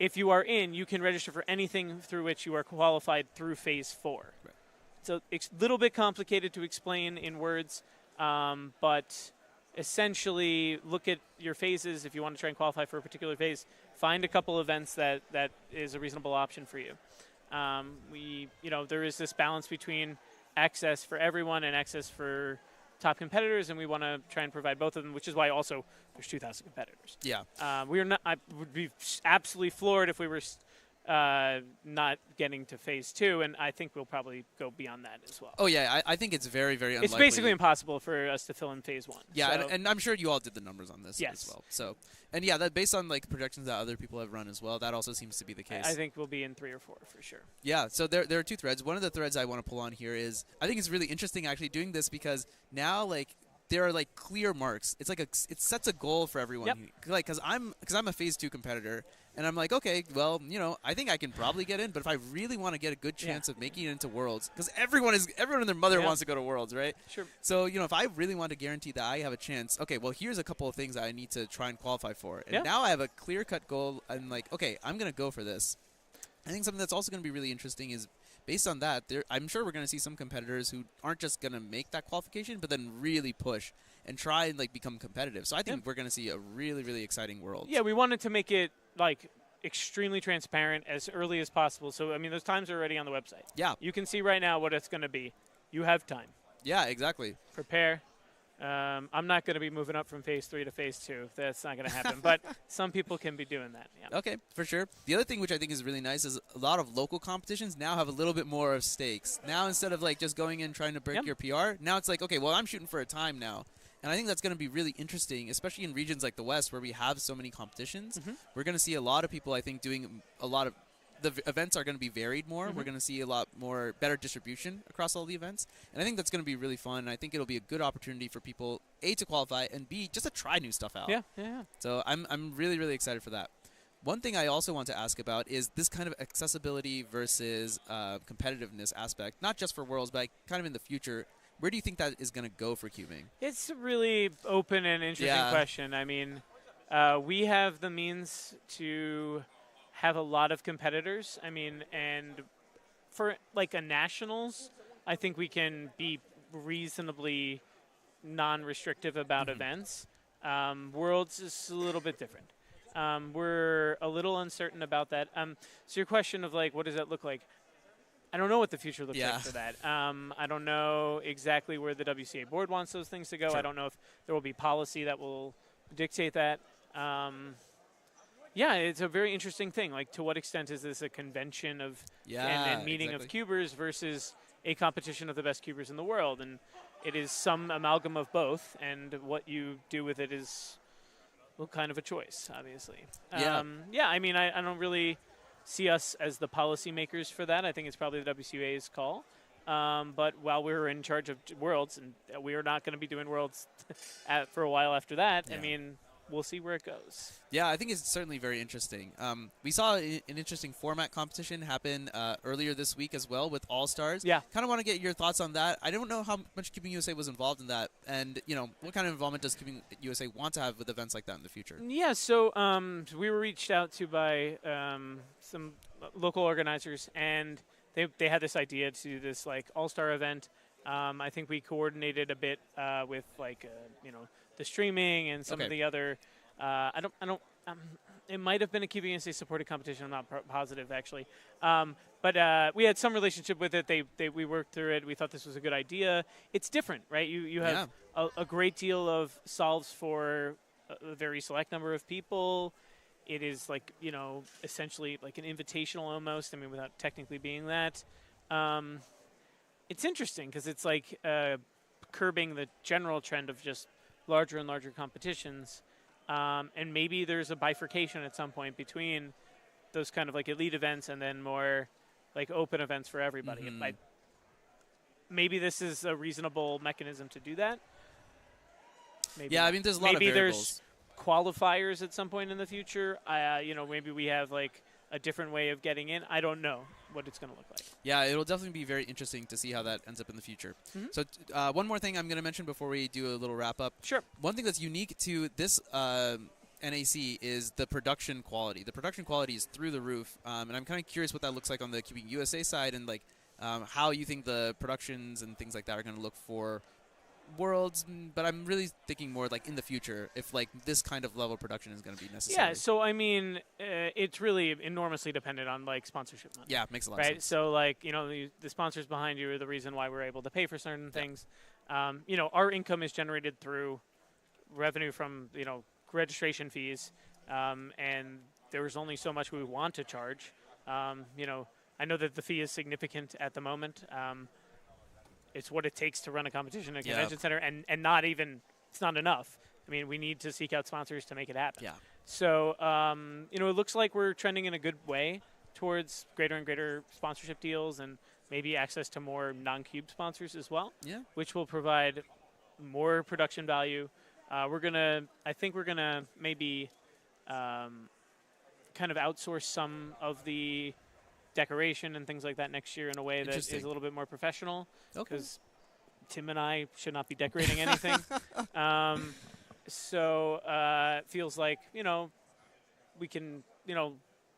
Speaker 16: if you are in, you can register for anything through which you are qualified through phase 4. Right. So it's a little bit complicated to explain in words, but essentially look at your phases. If you want to try and qualify for a particular phase, find a couple events that is a reasonable option for you. There is this balance between access for everyone and access for top competitors, and we want to try and provide both of them, which is why also there's 2,000 competitors.
Speaker 2: Yeah.
Speaker 16: We are not. I would be absolutely floored if we were not getting to phase 2, and I think we'll probably go beyond that as well.
Speaker 2: Oh yeah, I think it's very, very unlikely.
Speaker 16: It's basically impossible for us to fill in phase 1.
Speaker 2: Yeah,
Speaker 16: so.
Speaker 2: and I'm sure you all did the numbers on this as well. So, and yeah, that based on like projections that other people have run as well, that also seems to be the case.
Speaker 16: I think we'll be in 3 or 4 for sure.
Speaker 2: Yeah, so there are 2 threads. One of the threads I want to pull on here is I think it's really interesting actually doing this because now like there are like clear marks. It's like it sets a goal for everyone.
Speaker 16: Yep.
Speaker 2: Like because I'm a phase 2 competitor. And I'm like, okay, well, I think I can probably get in, but if I really want to get a good chance of making it into Worlds, because everyone and their mother wants to go to Worlds, right?
Speaker 16: Sure.
Speaker 2: So, if I really want to guarantee that I have a chance, okay, well, here's a couple of things I need to try and qualify for. And now I have a clear-cut goal. I'm like, okay, I'm going to go for this. I think something that's also going to be really interesting is based on that, I'm sure we're going to see some competitors who aren't just going to make that qualification, but then really push and try and like become competitive. So I think we're going to see a really, really exciting World.
Speaker 16: Yeah, we wanted to make it like extremely transparent as early as possible. So, I mean, those times are already on the website.
Speaker 2: Yeah.
Speaker 16: You can see right now what it's going to be. You have time.
Speaker 2: Yeah, exactly.
Speaker 16: Prepare. I'm not going to be moving up from phase 3 to phase 2. That's not going to happen. But some people can be doing that. Yeah.
Speaker 2: Okay, for sure. The other thing which I think is really nice is a lot of local competitions now have a little bit more of stakes. Now instead of like just going in trying to break your PR, now it's like, okay, well, I'm shooting for a time now. And I think that's going to be really interesting, especially in regions like the West where we have so many competitions. We're going to see a lot of people, I think, doing a lot of the events are going to be varied more. We're going to see a lot more better distribution across all the events. And I think that's going to be really fun. And I think it'll be a good opportunity for people, A, to qualify, and B, just to try new stuff out.
Speaker 16: Yeah.
Speaker 2: So I'm really, really excited for that. One thing I also want to ask about is this kind of accessibility versus competitiveness aspect, not just for Worlds, but kind of in the future. Where do you think that is going to go for cubing?
Speaker 16: It's a really open and interesting question. I mean, we have the means to have a lot of competitors. I mean, and for like a nationals, I think we can be reasonably non-restrictive about events. Worlds is a little bit different. We're a little uncertain about that. So your question of like, what does that look like? I don't know what the future looks like for that. I don't know exactly where the WCA board wants those things to go. I don't know if there will be policy that will dictate that. Yeah, it's a very interesting thing. Like, to what extent is this a convention of and meeting of cubers versus a competition of the best cubers in the world? And it is some amalgam of both, and what you do with it is, well, kind of a choice, obviously. I mean, I don't really see us as the policymakers for that. I think it's probably the WCA's call. But while we're in charge of Worlds, and we are not going to be doing Worlds for a while after that, I mean, we'll see where it goes.
Speaker 2: Yeah, I think it's certainly very interesting. We saw an interesting format competition happen earlier this week as well with All-Stars.
Speaker 16: Yeah.
Speaker 2: Kind of want to get your thoughts on that. I don't know how much Keeping USA was involved in that, and what kind of involvement does Keeping USA want to have with events like that in the future?
Speaker 16: Yeah, so we were reached out to by some local organizers, and they had this idea to do this like All-Star event. I think we coordinated a bit with the streaming and some of the other. It might have been a Keeping USA supported competition. I'm not positive actually, but we had some relationship with it. We worked through it. We thought this was a good idea. It's different, right? You have a great deal of solves for a very select number of people. It is like essentially like an invitational almost. I mean, without technically being that. It's interesting because it's like curbing the general trend of just larger and larger competitions. And maybe there's a bifurcation at some point between those kind of like elite events and then more like open events for everybody.
Speaker 2: Mm-hmm.
Speaker 16: Maybe this is a reasonable mechanism to do that. Maybe
Speaker 2: I mean, there's a lot of variables.
Speaker 16: There's qualifiers at some point in the future. Maybe we have like a different way of getting in. I don't know what it's going to look like.
Speaker 2: Yeah, it'll definitely be very interesting to see how that ends up in the future.
Speaker 16: Mm-hmm.
Speaker 2: So one more thing I'm going to mention before we do a little wrap-up.
Speaker 16: Sure.
Speaker 2: One thing that's unique to this NAC is the production quality. The production quality is through the roof, and I'm kind of curious what that looks like on the Keeping USA side and like how you think the productions and things like that are going to look for Worlds, but I'm really thinking more like in the future if like this kind of level of production is going to be necessary.
Speaker 16: Yeah, so I mean, it's really enormously dependent on like sponsorship money.
Speaker 2: Yeah, makes a lot of sense.
Speaker 16: So like the sponsors behind you are the reason why we're able to pay for certain things. Our income is generated through revenue from registration fees, and there's only so much we want to charge. I know that the fee is significant at the moment. It's what it takes to run a competition at a convention center, and it's not enough. I mean, we need to seek out sponsors to make it happen.
Speaker 2: Yeah.
Speaker 16: So, it looks like we're trending in a good way towards greater and greater sponsorship deals and maybe access to more non-cube sponsors as well.
Speaker 2: Yeah.
Speaker 16: Which will provide more production value. I think we're gonna maybe kind of outsource some of the decoration and things like that next year in a way that is a little bit more professional. Because Tim and I should not be decorating anything. So it feels like, we can,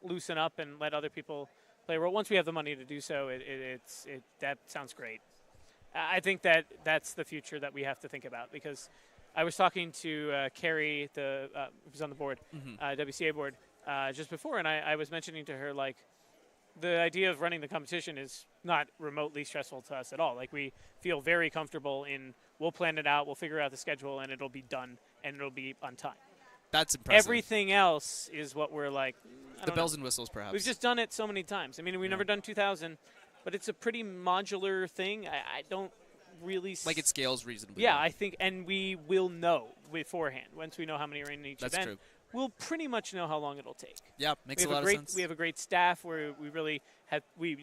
Speaker 16: loosen up and let other people play a role. Once we have the money to do so, that sounds great. I think that's the future that we have to think about, because I was talking to Carrie, who's on the board, WCA board, just before, and I was mentioning to her, like, the idea of running the competition is not remotely stressful to us at all. Like, we feel very comfortable we'll plan it out, we'll figure out the schedule, and it'll be done, and it'll be on time.
Speaker 2: That's impressive.
Speaker 16: Everything else is what we're like,
Speaker 2: the bells and whistles, perhaps.
Speaker 16: We've just done it so many times. I mean, we've never done 2000, but it's a pretty modular thing. I don't really...
Speaker 2: Like, it scales reasonably.
Speaker 16: Yeah, I think, and we will know beforehand. Once we know how many are in each event.
Speaker 2: That's true.
Speaker 16: We'll pretty much know how long it'll take.
Speaker 2: Yeah, makes a lot of sense.
Speaker 16: We have a great staff where we really have we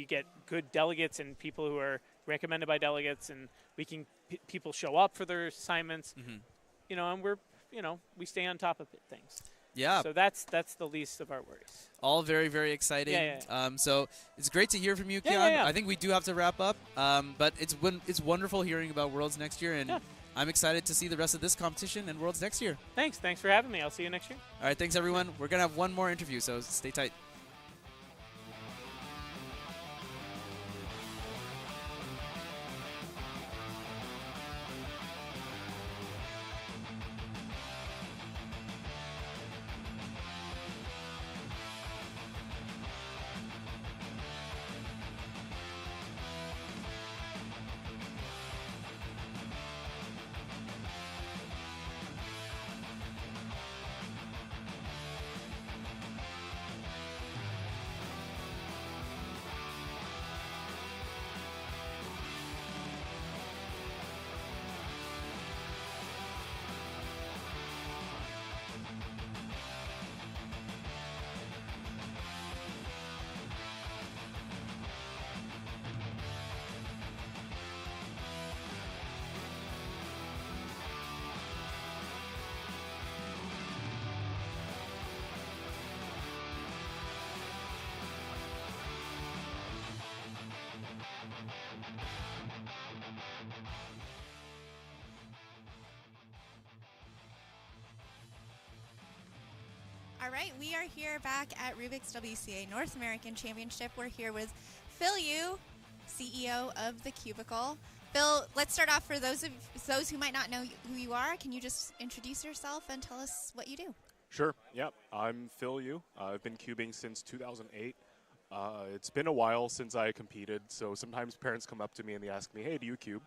Speaker 16: get good delegates and people who are recommended by delegates, and we can people show up for their assignments. And we stay on top of things.
Speaker 2: Yeah.
Speaker 16: So that's the least of our worries.
Speaker 2: All very, very exciting.
Speaker 16: Yeah.
Speaker 2: So it's great to hear from you, Keon.
Speaker 16: Yeah.
Speaker 2: I think we do have to wrap up. But it's wonderful hearing about Worlds next year, and I'm excited to see the rest of this competition and Worlds next year.
Speaker 16: Thanks for having me. I'll see you next year.
Speaker 2: All right, thanks everyone. We're gonna have one more interview, so stay tight.
Speaker 1: All right, we are here back at Rubik's WCA North American Championship. We're here with Phil Yu, CEO of The Cubicle. Phil, let's start off for those who might not know who you are. Can you just introduce yourself and tell us what you do?
Speaker 17: Sure. Yeah, I'm Phil Yu. I've been cubing since 2008. It's been a while since I competed, so sometimes parents come up to me and they ask me, "Hey, do you cube?"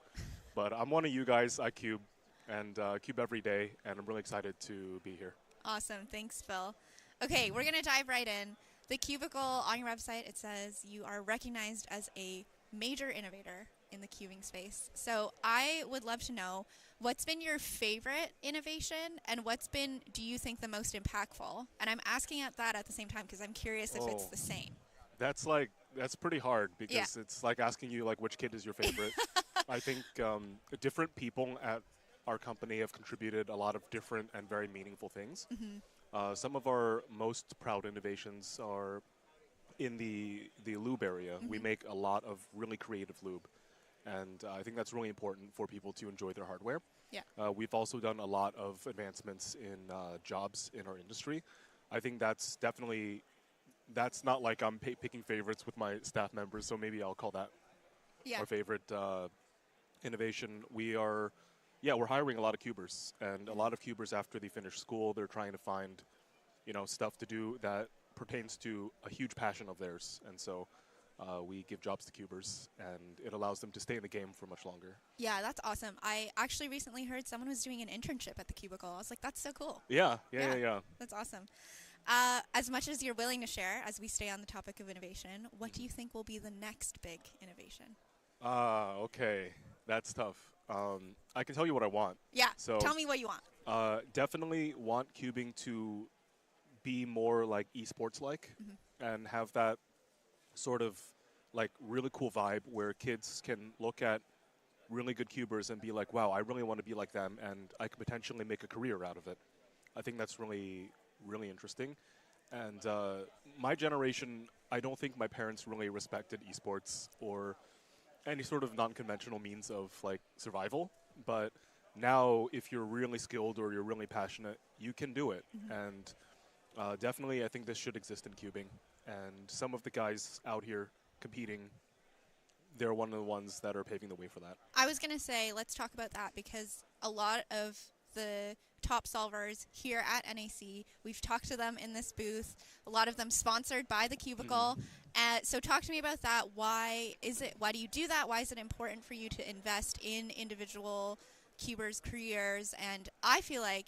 Speaker 17: But I'm one of you guys. I cube and cube every day, and I'm really excited to be here.
Speaker 1: Awesome. Thanks, Phil. Okay, we're going to dive right in. The Cubicle, on your website, it says you are recognized as a major innovator in the cubing space. So I would love to know, what's been your favorite innovation and what's been, do you think, the most impactful? And I'm asking at that at the same time because I'm curious if it's the same.
Speaker 17: That's pretty hard because it's like asking you like which kid is your favorite. I think different people at our company have contributed a lot of different and very meaningful things. Some of our most proud innovations are in the lube area. We make a lot of really creative lube, and I think that's really important for people to enjoy their hardware.
Speaker 1: Yeah.
Speaker 17: We've also done a lot of advancements in jobs in our industry. I think that's definitely, that's not like I'm picking favorites with my staff members, so maybe I'll call that our favorite innovation. We're hiring a lot of cubers, and a lot of cubers after they finish school, they're trying to find, stuff to do that pertains to a huge passion of theirs, and so we give jobs to cubers, and it allows them to stay in the game for much longer.
Speaker 1: Yeah, that's awesome. I actually recently heard someone was doing an internship at the Cubicle. I was like, that's so cool.
Speaker 17: Yeah.
Speaker 1: That's awesome. As much as you're willing to share, as we stay on the topic of innovation, what do you think will be the next big innovation?
Speaker 17: Okay. That's tough. I can tell you what I want.
Speaker 1: Yeah,
Speaker 17: so
Speaker 1: tell me what you want.
Speaker 17: Definitely want cubing to be more like esports-like and have that sort of like really cool vibe where kids can look at really good cubers and be like, wow, I really want to be like them, and I could potentially make a career out of it. I think that's really, really interesting. And my generation, I don't think my parents really respected esports or any sort of non-conventional means of like survival, but now if you're really skilled or you're really passionate, you can do it. And definitely I think this should exist in cubing, and some of the guys out here competing, they're one of the ones that are paving the way for that.
Speaker 1: I was going to say, let's talk about that, because a lot of the top solvers here at NAC, we've talked to them in this booth, a lot of them sponsored by the Cubicle. So talk to me about that. Why do you do that? Why is it important for you to invest in individual cubers' careers? And I feel like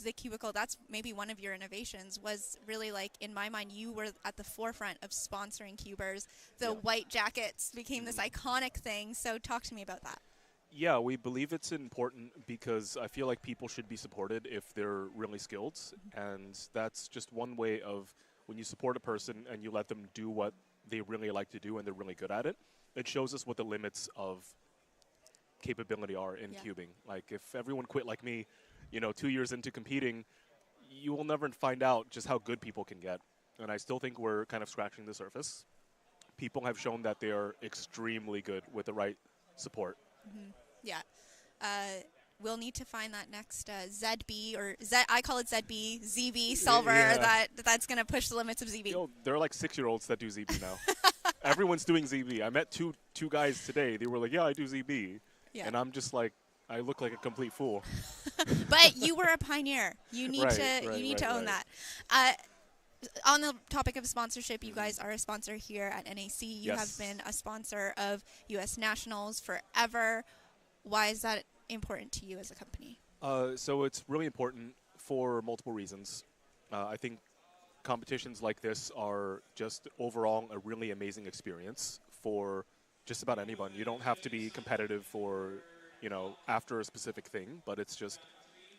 Speaker 1: the Cubicle, that's maybe one of your innovations, was really like, in my mind, you were at the forefront of sponsoring cubers. The white jackets became this iconic thing. So talk to me about that.
Speaker 17: Yeah, we believe it's important because I feel like people should be supported if they're really skilled. And that's just one way of, when you support a person and you let them do what they really like to do and they're really good at it, it shows us what the limits of capability are in cubing. Like if everyone quit like me, 2 years into competing, you will never find out just how good people can get. And I still think we're kind of scratching the surface. People have shown that they are extremely good with the right support.
Speaker 1: Yeah. We'll need to find that next ZB, or I call it ZB, ZB solver that's going to push the limits of ZB.
Speaker 17: There are like 6-year-olds that do ZB now. Everyone's doing ZB. I met two guys today. They were like, yeah, I do ZB. Yeah. And I'm just like, I look like a complete fool.
Speaker 1: But you were a pioneer. You need to own that. On the topic of sponsorship, you guys are a sponsor here at NAC. You have been a sponsor of U.S. Nationals forever. Why is that important to you as a company?
Speaker 17: So it's really important for multiple reasons. I think competitions like this are just overall a really amazing experience for just about anyone. You don't have to be competitive for, after a specific thing, but it's just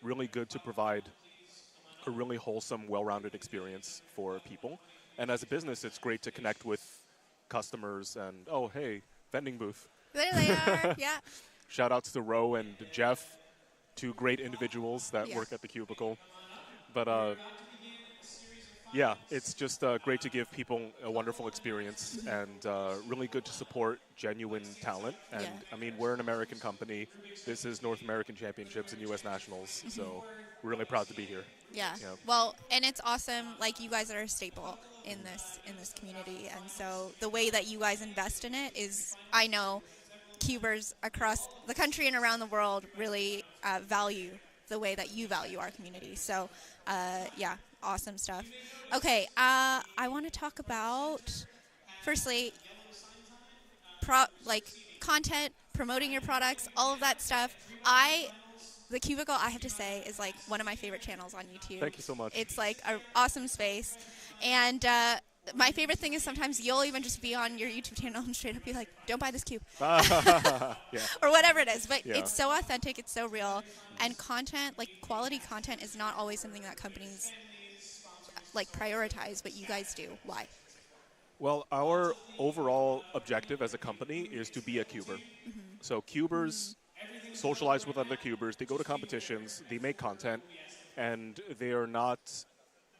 Speaker 17: really good to provide a really wholesome, well-rounded experience for people. And as a business, it's great to connect with customers and, oh, hey, vending booth.
Speaker 1: There they are, yeah.
Speaker 17: Shout outs to Ro and Jeff, two great individuals that work at the Cubicle. But Yeah, it's just great to give people a wonderful experience and really good to support genuine talent. And I mean, we're an American company. This is North American Championships and U.S. Nationals, so we're really proud to be here.
Speaker 1: Yeah. Well, and it's awesome. Like, you guys are a staple in this community, and so the way that you guys invest in it is, I know, cubers across the country and around the world really value the way that you value our community. So, yeah, awesome stuff. Okay, I want to talk about, firstly, content, promoting your products, all of that stuff. The Cubicle, I have to say, is like one of my favorite channels on YouTube.
Speaker 17: Thank you so much.
Speaker 1: It's like an awesome space. And my favorite thing is sometimes you'll even just be on your YouTube channel and straight up be like, don't buy this cube.
Speaker 17: Yeah.
Speaker 1: Or whatever it is. But
Speaker 17: Yeah.
Speaker 1: it's so authentic. It's so real. And content, like quality content, is not always something that companies like prioritize, but you guys do. Why?
Speaker 17: Well, our overall objective as a company is to be a cuber. So cubers socialize with other cubers. They go to competitions. They make content, and they are not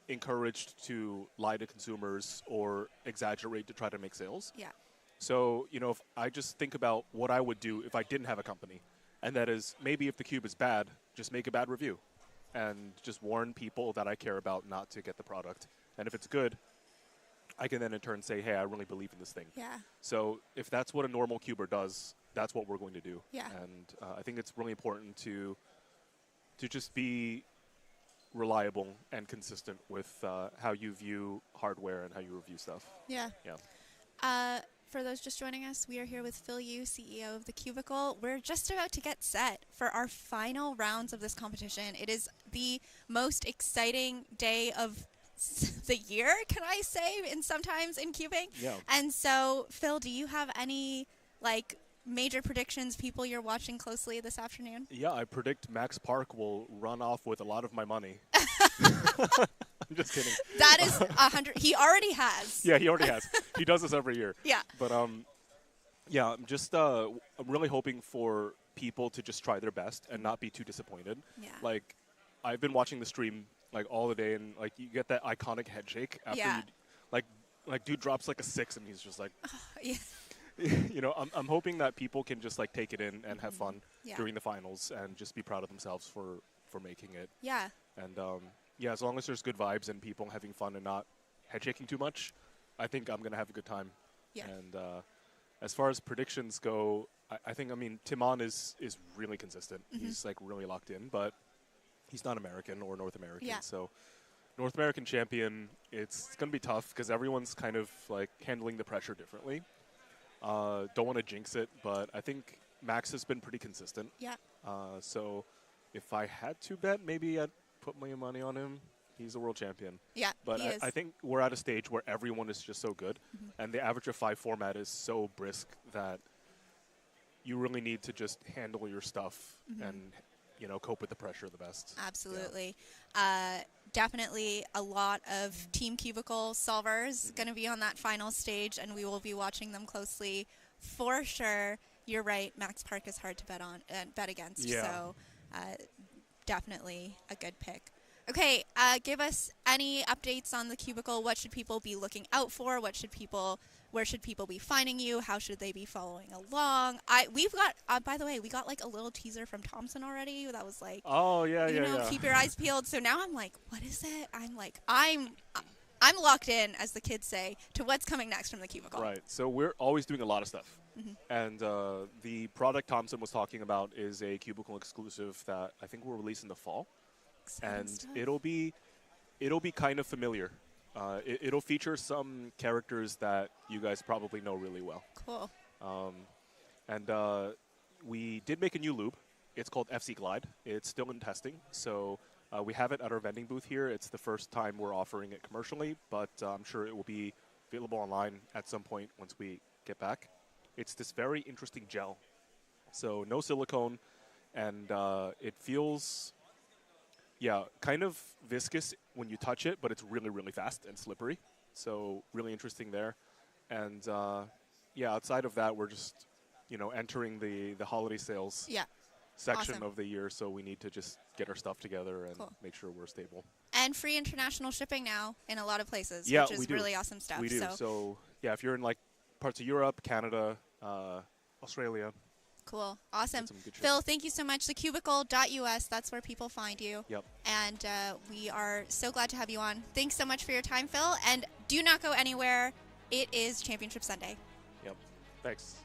Speaker 17: encouraged to lie to consumers or exaggerate to try to make sales.
Speaker 1: Yeah.
Speaker 17: So, you know, if I just think about what I would do if I didn't have a company, and that is maybe if the cube is bad, just make a bad review and just warn people that I care about not to get the product. And if it's good, I can then in turn say, hey, I really believe in this thing.
Speaker 1: Yeah.
Speaker 17: So if that's what a normal cuber does, that's what we're going to do.
Speaker 1: Yeah.
Speaker 17: And I think it's really important to just be reliable and consistent with how you view hardware and how you review stuff.
Speaker 1: Yeah.
Speaker 17: Yeah.
Speaker 1: For those just joining us, we are here with Phil Yu, CEO of The Cubicle. We're just about to get set for our final rounds of this competition. It is the most exciting day of the year, can I say, and sometimes in cubing.
Speaker 17: Yeah.
Speaker 1: And so, Phil, do you have any major predictions, people you're watching closely this afternoon?
Speaker 17: Yeah, I predict Max Park will run off with a lot of my money. I'm just kidding.
Speaker 1: That is 100. He already has.
Speaker 17: Yeah, he already has. He does this every year.
Speaker 1: Yeah.
Speaker 17: But yeah, I'm just I'm really hoping for people to just try their best and not be too disappointed.
Speaker 1: Yeah.
Speaker 17: Like, I've been watching the stream like all the day, and like you get that iconic head shake after
Speaker 1: Yeah.
Speaker 17: you like dude drops like a 6 and he's just like
Speaker 1: Yeah.
Speaker 17: you know, I'm hoping that people can just like take it in and have fun
Speaker 1: Yeah.
Speaker 17: during the finals and just be proud of themselves for making it.
Speaker 1: Yeah.
Speaker 17: And yeah, as long as there's good vibes and people having fun and not head shaking too much, I think I'm gonna have a good time.
Speaker 1: Yeah.
Speaker 17: And as far as predictions go, I think, I mean, Timon is really consistent. He's like really locked in, but he's not American or North American.
Speaker 1: Yeah.
Speaker 17: So North American champion, it's gonna be tough because everyone's kind of like handling the pressure differently. Don't want to jinx it, but I think Max has been pretty consistent.
Speaker 1: Yeah.
Speaker 17: So if I had to bet, maybe I'd put my money on him. He's a world champion.
Speaker 1: Yeah,
Speaker 17: But
Speaker 1: he is.
Speaker 17: I think we're at a stage where everyone is just so good, and the average of 5 format is so brisk that you really need to just handle your stuff and, you know, cope with the pressure the best.
Speaker 1: Absolutely. Definitely a lot of Team Cubicle solvers going to be on that final stage, and we will be watching them closely for sure. You're right. Max Park is hard to bet against.
Speaker 17: Yeah.
Speaker 1: So definitely a good pick. Okay, give us any updates on the Cubicle. What should people be looking out for? Where should people be finding you? How should they be following along? We've got, by the way, we got like a little teaser from Thompson already. That was like,
Speaker 17: oh yeah,
Speaker 1: you know, keep your eyes peeled. So now I'm like, what is it? I'm locked in, as the kids say, to what's coming next from the Cubicle.
Speaker 17: Right. So we're always doing a lot of stuff. And the product Thompson was talking about is a Cubicle exclusive that I think we'll release in the fall. And it'll be kind of familiar. It'll feature some characters that you guys probably know really well.
Speaker 1: Cool.
Speaker 17: And we did make a new lube. It's called FC Glide. It's still in testing, so we have it at our vending booth here. It's the first time we're offering it commercially, but I'm sure it will be available online at some point once we get back. It's this very interesting gel. So no silicone, and it feels, yeah, kind of viscous when you touch it, but it's really, really fast and slippery. So really interesting there. And yeah, outside of that, we're just, you know, entering the holiday sales section
Speaker 1: Awesome.
Speaker 17: of the year. So we need to just get our stuff together and make sure we're stable.
Speaker 1: And free international shipping now in a lot of places,
Speaker 17: Yeah,
Speaker 1: which is
Speaker 17: we do.
Speaker 1: really awesome stuff.
Speaker 17: We do. So yeah, if you're in like parts of Europe, Canada, Australia.
Speaker 1: Cool. Awesome.
Speaker 17: Some good
Speaker 1: Phil, thank you so much. Thecubicle.us, that's where people find you.
Speaker 17: Yep.
Speaker 1: And we are so glad to have you on. Thanks so much for your time, Phil. And do not go anywhere. It is Championship Sunday.
Speaker 17: Yep. Thanks.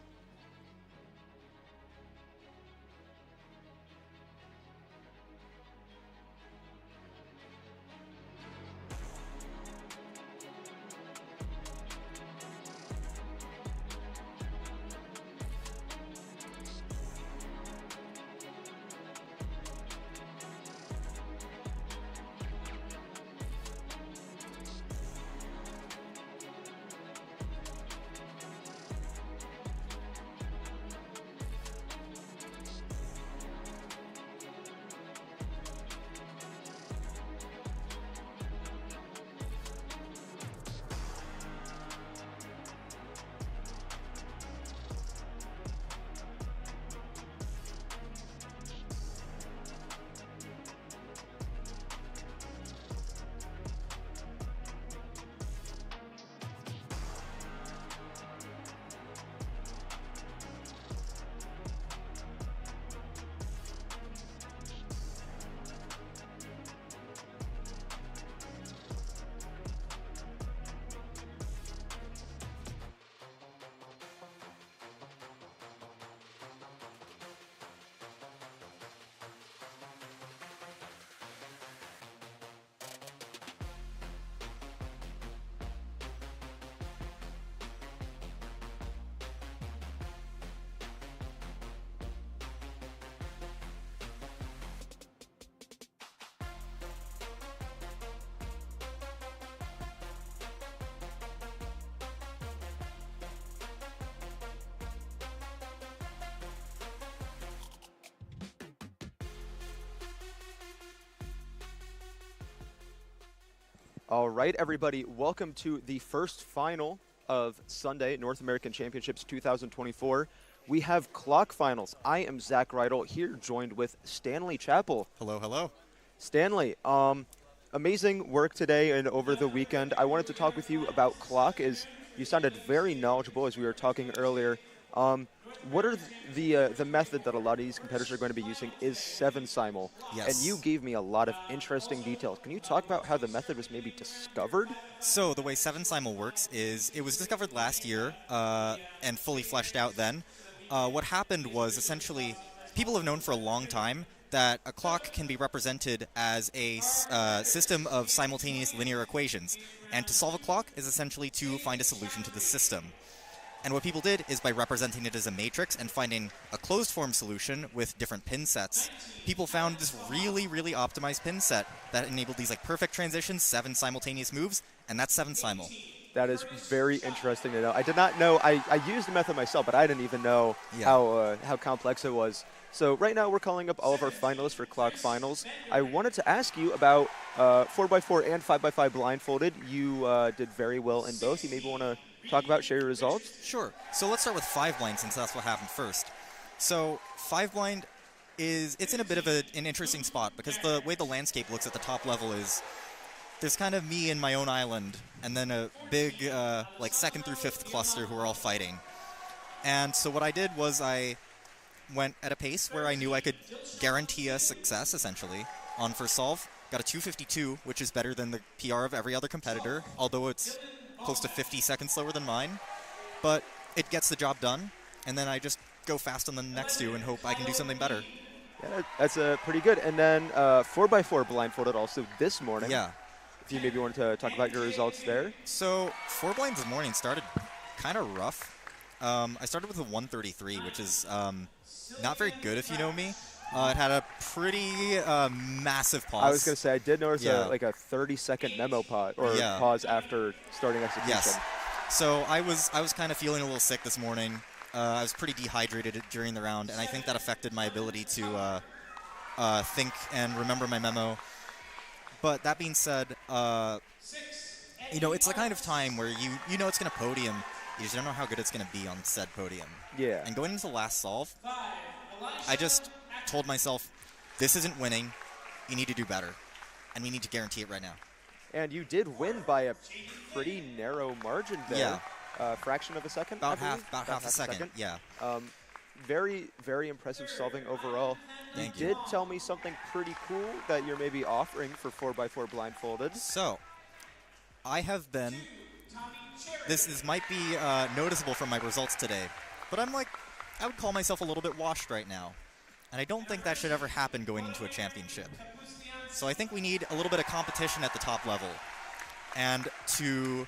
Speaker 13: All right, everybody, welcome to the first final of Sunday North American Championships 2024. We have clock finals. I am Zach Reidel here, joined with Stanley Chappell.
Speaker 18: Hello, hello.
Speaker 13: Stanley, amazing work today and over the weekend. I wanted to talk with you about clock, as you sounded very knowledgeable as we were talking earlier. What are the method that a lot of these competitors are going to be using is 7-simul.
Speaker 18: Yes.
Speaker 13: And you gave me a lot of interesting details. Can you talk about how the method was maybe discovered?
Speaker 18: So the way 7-simul works is it was discovered last year and fully fleshed out then. What happened was essentially people have known for a long time that a clock can be represented as a system of simultaneous linear equations. And to solve a clock is essentially to find a solution to the system. And what people did is by representing it as a matrix and finding a closed-form solution with different pin sets, people found this really, really optimized pin set that enabled these like perfect transitions, 7 simultaneous moves, and that's 7-simul.
Speaker 13: That is very interesting to know. I did not know. I used the method myself, but I didn't even know how complex it was. So right now we're calling up all of our finalists for clock finals. I wanted to ask you about 4x4 and 5x5 blindfolded. You did very well in both. You maybe want to talk about, share your results?
Speaker 18: Sure. So let's start with 5 blind since that's what happened first. So 5 blind it's in a bit of an interesting spot because the way the landscape looks at the top level is there's kind of me in my own island and then a big like 2nd through 5th cluster who are all fighting. And so what I did was I went at a pace where I knew I could guarantee a success essentially on first solve. Got a 252, which is better than the PR of every other competitor, although it's close to 50 seconds slower than mine, but it gets the job done, and then I just go fast on the next 2 and hope I can do something better.
Speaker 13: Yeah, that's pretty good. And then 4x4 blindfolded also this morning.
Speaker 18: Yeah.
Speaker 13: If you maybe wanted to talk about your results there.
Speaker 18: So 4 blind this morning started kind of rough. I started with a 133, which is not very good if you know me. It had a pretty massive pause.
Speaker 13: I was going to say, I did notice like a 30-second memo pause after starting execution.
Speaker 18: Yes. So I was kind of feeling a little sick this morning. I was pretty dehydrated during the round, and I think that affected my ability to think and remember my memo. But that being said, you know, it's the kind of time where you know it's going to podium. You just don't know how good it's going to be on said podium.
Speaker 13: Yeah.
Speaker 18: And going into the last solve, I just told myself, this isn't winning. You need to do better. and we need to guarantee it right now.
Speaker 19: And you did win by a pretty narrow margin there.
Speaker 18: Yeah.
Speaker 19: Fraction of a second,
Speaker 18: About
Speaker 19: I believe?
Speaker 18: half a second, yeah.
Speaker 19: Very, very impressive solving overall.
Speaker 18: Thank
Speaker 19: you did tell me something pretty cool that you're maybe offering for 4x4 blindfolded.
Speaker 18: So, I have been, this might be noticeable from my results today, but I would call myself a little bit washed right now. And I don't think that should ever happen going into a championship. So I think we need a little bit of competition at the top level. And to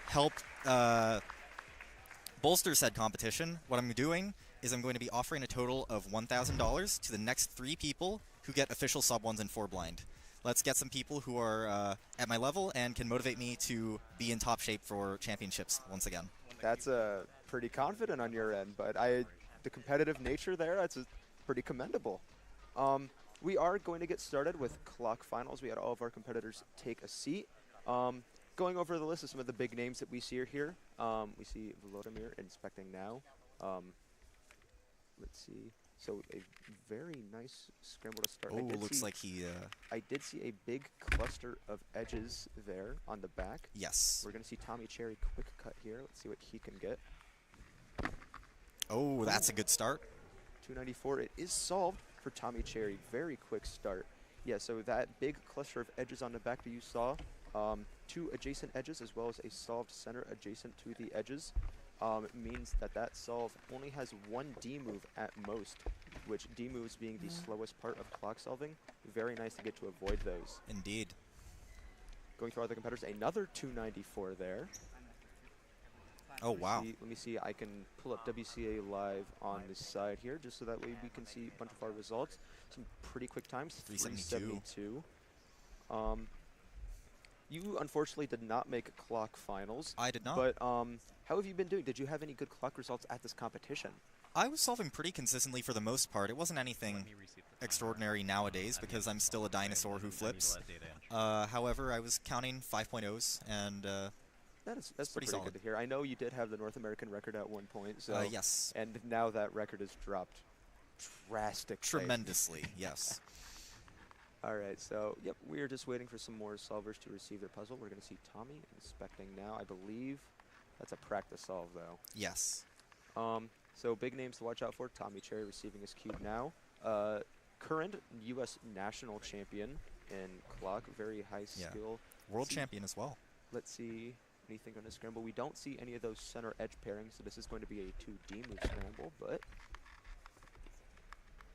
Speaker 18: help bolster said competition, what I'm doing is I'm going to be offering a total of $1,000 to the next 3 people who get official sub 1s and 4 blind. Let's get some people who are at my level and can motivate me to be in top shape for championships once again.
Speaker 19: That's pretty confident on your end, but the competitive nature there, that's pretty commendable. We are going to get started with clock finals. We had all of our competitors take a seat. Going over the list of some of the big names that we see here. We see Volodymyr inspecting now. Let's see. So a very nice scramble to start.
Speaker 18: Oh, looks like he...
Speaker 19: I did see a big cluster of edges there on the back.
Speaker 18: Yes.
Speaker 19: We're going to see Tommy Cherry quick cut here. Let's see what he can get.
Speaker 18: Oh, that's a good start.
Speaker 19: 294. It is solved for Tommy Cherry. Very quick start. Yeah, so that big cluster of edges on the back that you saw, 2 adjacent edges as well as a solved center adjacent to the edges, means that solve only has 1 D move at most, which D moves being the slowest part of clock solving. Very nice to get to avoid those.
Speaker 18: Indeed.
Speaker 19: Going through other competitors, another 294 there.
Speaker 18: Oh, wow.
Speaker 19: Let me see. I can pull up WCA live on this side here, just so that way we can see a bunch of our results. Some pretty quick times. 372. You unfortunately did not make clock finals.
Speaker 18: I did not.
Speaker 19: But how have you been doing? Did you have any good clock results at this competition?
Speaker 18: I was solving pretty consistently for the most part. It wasn't anything extraordinary nowadays because I'm still a dinosaur who flips. However, I was counting 5.0s and
Speaker 19: that's pretty solid. Good to hear. I know you did have the North American record at one point. So
Speaker 18: yes.
Speaker 19: And now that record has dropped drastically.
Speaker 18: Tremendously, yes.
Speaker 19: All right, so, yep, we're just waiting for some more solvers to receive their puzzle. We're going to see Tommy inspecting now. I believe that's a practice solve, though.
Speaker 18: Yes.
Speaker 19: So big names to watch out for. Tommy Cherry receiving his cube now. Current U.S. national champion in clock. Very high skill.
Speaker 18: World champion as well.
Speaker 19: Let's see anything on the scramble. We don't see any of those center edge pairings, so this is going to be a 2D move scramble, but...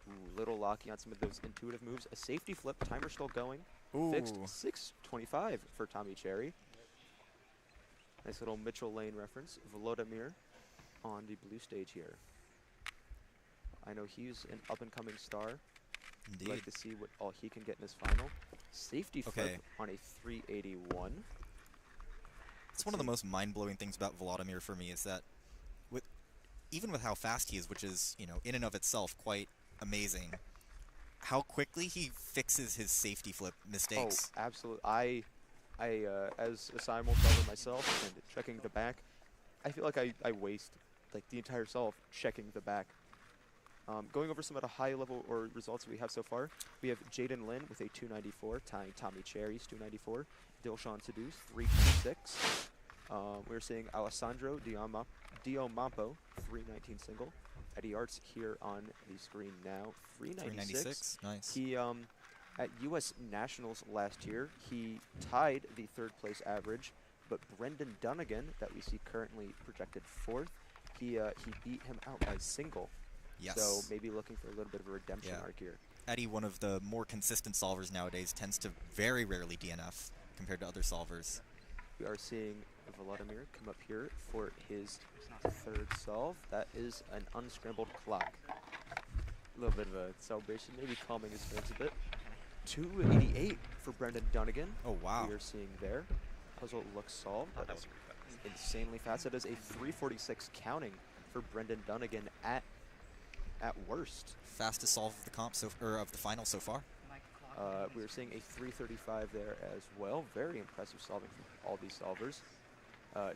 Speaker 19: Ooh, little locky on some of those intuitive moves. A safety flip, timer still going.
Speaker 18: Ooh.
Speaker 19: Fixed 625 for Tommy Cherry. Nice little Mitchell Lane reference. Volodymyr on the blue stage here. I know he's an up-and-coming star.
Speaker 18: Indeed.
Speaker 19: I'd like to see what all he can get in his final. Safety flip on a 381.
Speaker 18: It's one of the most mind-blowing things about Volodymyr for me is that even with how fast he is, which is, in and of itself quite amazing, how quickly he fixes his safety flip mistakes.
Speaker 19: Oh, absolutely. I as a simul solver myself and checking the back, I feel like I waste the entire solve checking the back. Going over some of the high-level results we have so far, we have Jaden Lin with a 294, tying Tommy Cherry's 294. Dilshan Seduce, 326. We're seeing Alessandro Diomampo, 319 single. Eddie Arts here on the screen now, 396.
Speaker 18: Nice.
Speaker 19: He, at U.S. Nationals last year, he tied the 3rd place average, but Brendan Dunnigan, that we see currently projected 4th, he beat him out by single.
Speaker 18: Yes.
Speaker 19: So maybe looking for a little bit of a redemption arc here.
Speaker 18: Eddie, one of the more consistent solvers nowadays, tends to very rarely DNF compared to other solvers.
Speaker 19: We are seeing Volodymyr come up here for his 3rd solve. That is an unscrambled clock. A little bit of a celebration, maybe calming his nerves a bit. 288 for Brendan Dunnigan.
Speaker 18: Oh, wow.
Speaker 19: We are seeing there. Puzzle looks solved. That is insanely fast. That is a 346 counting for Brendan Dunnigan at worst.
Speaker 18: Fastest solve of the of the final so far.
Speaker 19: We're seeing a 335 there as well. Very impressive solving from all these solvers.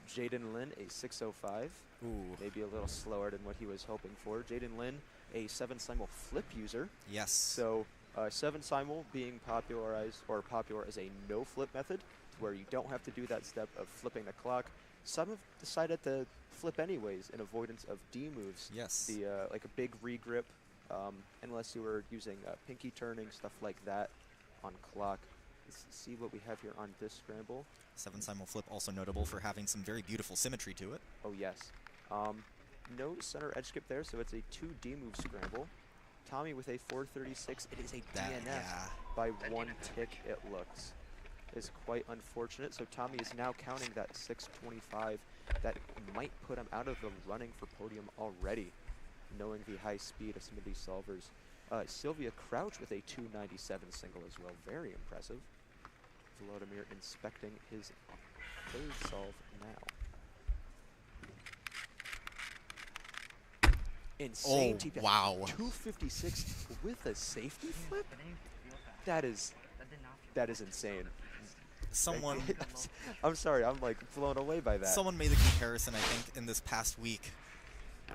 Speaker 19: Jaden Lin, a 605.
Speaker 18: Ooh.
Speaker 19: Maybe a little slower than what he was hoping for. Jaden Lin, a 7 simul flip user.
Speaker 18: Yes.
Speaker 19: So 7 simul being popularized or popular as a no flip method, where you don't have to do that step of flipping the clock. Some have decided to flip anyways in avoidance of D moves.
Speaker 18: Yes.
Speaker 19: The like a big regrip, unless you were using pinky turning, stuff like that on clock. Let's see what we have here on this scramble.
Speaker 18: 7 simul flip also notable for having some very beautiful symmetry to it.
Speaker 19: Oh yes. No center edge skip there, so it's a 2 D move scramble. Tommy with a 436. It is a DNF by 1 tick, it looks. Is quite unfortunate. So Tommy is now counting that 625. That might put him out of the running for podium already, knowing the high speed of some of these solvers. Sylvia Crouch with a 297 single as well. Very impressive. Volodymyr inspecting his 3rd solve now. Insane TP.
Speaker 18: Wow.
Speaker 19: 256 with a safety flip? That is insane.
Speaker 18: Someone...
Speaker 19: I'm sorry, I'm like blown away by that.
Speaker 18: Someone made the comparison, I think, in this past week.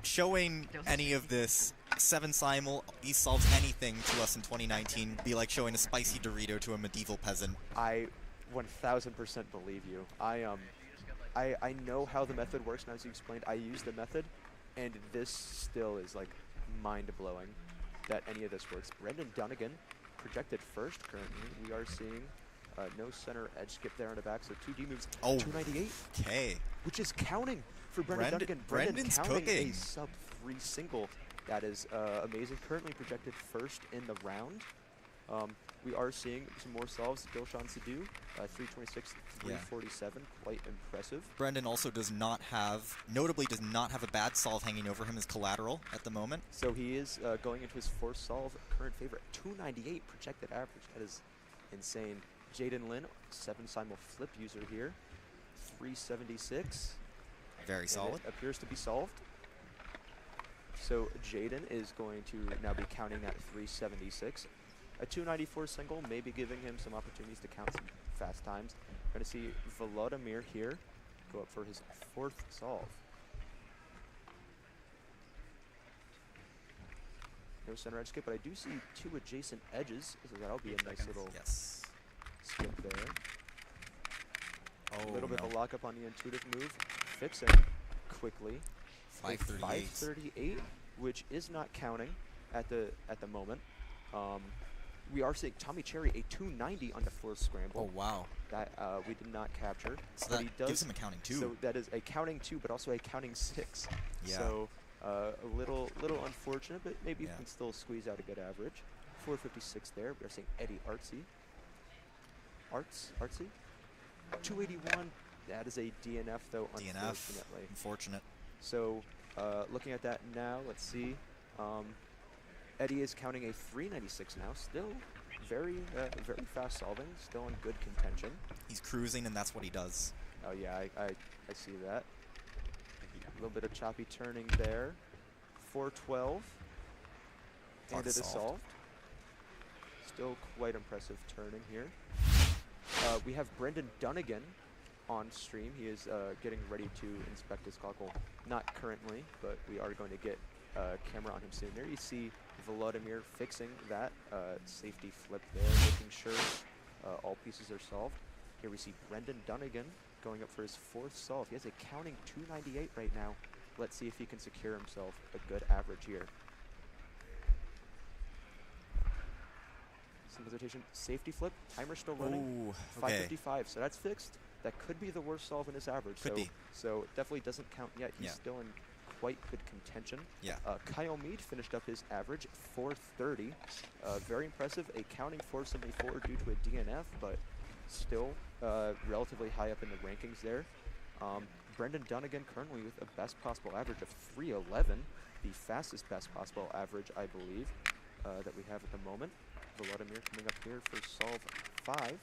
Speaker 18: Showing any of this 7 simul, these solves anything to us in 2019, be like showing a spicy Dorito to a medieval peasant.
Speaker 19: I 1000% believe you. I know how the method works, and as you explained, I use the method, and this still is like mind-blowing that any of this works. Brendan Dunnigan projected first currently. We are seeing no center edge skip there on the back, so 2 D moves.
Speaker 18: Oh,
Speaker 19: 298.
Speaker 18: Okay.
Speaker 19: Which is counting for Brendan Dunnigan.
Speaker 18: Brendan's
Speaker 19: counting
Speaker 18: cooking.
Speaker 19: A sub-3 single. That is amazing. Currently projected first in the round. We are seeing some more solves. Dilshan Sadhu, 326, 347, quite impressive.
Speaker 18: Brendan also notably does not have a bad solve hanging over him as collateral at the moment.
Speaker 19: So he is going into his 4th solve, current favorite, 298 projected average. That is insane. Jaden Lin, 7 simul flip user here, 376.
Speaker 18: Very solid.
Speaker 19: It appears to be solved. So Jaden is going to now be counting at 376. A 294 single, maybe giving him some opportunities to count some fast times. We're going to see Volodymyr here go up for his 4th solve. No center edge skip, but I do see 2 adjacent edges, so that'll be a nice little skip there. A little bit of a lockup on the intuitive move. Fixing quickly.
Speaker 18: 538.
Speaker 19: 538, which is not counting at the moment. We are seeing Tommy Cherry a 290 on the 4th scramble.
Speaker 18: Oh wow!
Speaker 19: That we did not capture.
Speaker 18: So
Speaker 19: but
Speaker 18: that
Speaker 19: he does
Speaker 18: gives him a counting 2.
Speaker 19: So that is a counting 2, but also a counting 6.
Speaker 18: Yeah.
Speaker 19: So a little unfortunate, but maybe you can still squeeze out a good average. 456 there. We are seeing Eddie Artsy. Artsy. 281. That is a DNF though. Unfortunately.
Speaker 18: Unfortunate.
Speaker 19: So looking at that now, let's see. Eddie is counting a 396 now. Still very fast solving. Still in good contention.
Speaker 18: He's cruising, and that's what he does.
Speaker 19: Oh yeah, I see that. A little bit of choppy turning there. 412. And it is solved. Still quite impressive turning here. We have Brendan Dunnigan on stream. He is getting ready to inspect his cockle. Not currently, but we are going to get a camera on him soon. There you see Volodymyr fixing that safety flip there, making sure all pieces are solved. Here we see Brendan Dunnigan going up for his 4th solve. He has a counting 298 right now. Let's see if he can secure himself a good average here. Some hesitation. Safety flip. Timer still running.
Speaker 18: Ooh,
Speaker 19: 555. So that's fixed. That could be the worst solve in his average.
Speaker 18: Could be.
Speaker 19: So it definitely doesn't count yet. He's still in quite good contention.
Speaker 18: Yeah.
Speaker 19: Kyle Mead finished up his average 430. Very impressive. A counting 474 due to a DNF, but still relatively high up in the rankings there. Brendan Dunnigan currently with a best possible average of 311, the fastest best possible average, I believe, that we have at the moment. Volodymyr coming up here for solve 5.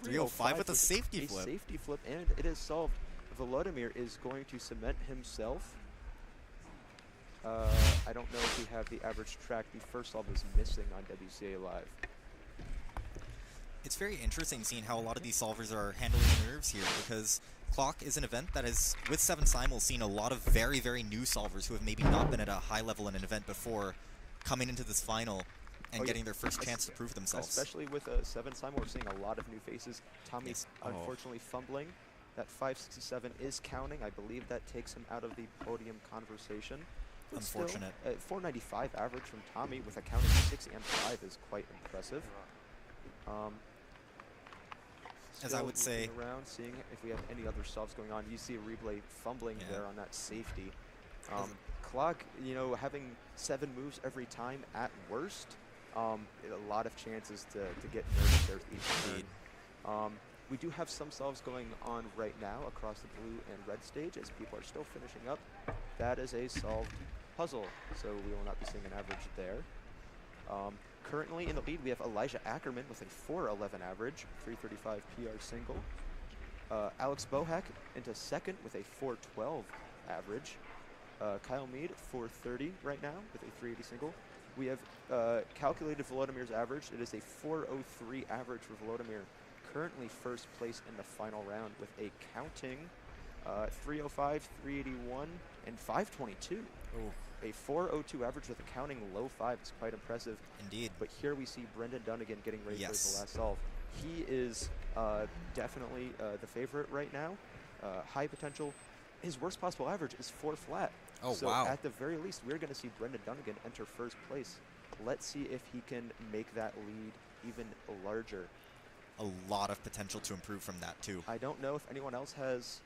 Speaker 18: 305 with a safety flip.
Speaker 19: A safety flip, and it is solved. Volodymyr is going to cement himself. I don't know if we have the average track. The first solve is missing on WCA Live.
Speaker 18: It's very interesting seeing how a lot of these solvers are handling nerves here, because Clock is an event that has, with 7 Simul, seen a lot of very, very new solvers who have maybe not been at a high level in an event before coming into this final. and getting their first chance to prove themselves.
Speaker 19: Especially with a 7 simul, we're seeing a lot of new faces. Tommy's unfortunately fumbling. That 567 is counting. I believe that takes him out of the podium conversation. But
Speaker 18: Unfortunate.
Speaker 19: Still, 495 average from Tommy with a counting 6 and 5 is quite impressive.
Speaker 18: As I would say,
Speaker 19: around, seeing if we have any other solves going on. You see Replay fumbling there on that safety. Clock, you know, having 7 moves every time at worst, a lot of chances to get nervous there each turn. We do have some solves going on right now across the blue and red stage as people are still finishing up. That is a solved puzzle, so we will not be seeing an average there. Currently in the lead, we have Elijah Ackerman with a 411 average, 335 PR single. Alex Bohack into second with a 412 average. Kyle Mead, 430 right now with a 380 single. We have calculated Volodimir's average. It is a 403 average for Volodymyr. Currently first place in the final round with a counting 305, 381, and 522.
Speaker 18: Oh.
Speaker 19: A 402 average with a counting low 5 is quite impressive.
Speaker 18: Indeed.
Speaker 19: But here we see Brendan Dunnigan getting ready for his last solve. He is definitely the favorite right now. High potential. His worst possible average is 4 flat.
Speaker 18: Oh,
Speaker 19: so
Speaker 18: wow.
Speaker 19: at the very least, we're going to see Brendan Dunnigan enter first place. Let's see if he can make that lead even larger.
Speaker 18: A lot of potential to improve from that, too.
Speaker 19: I don't know if anyone else has.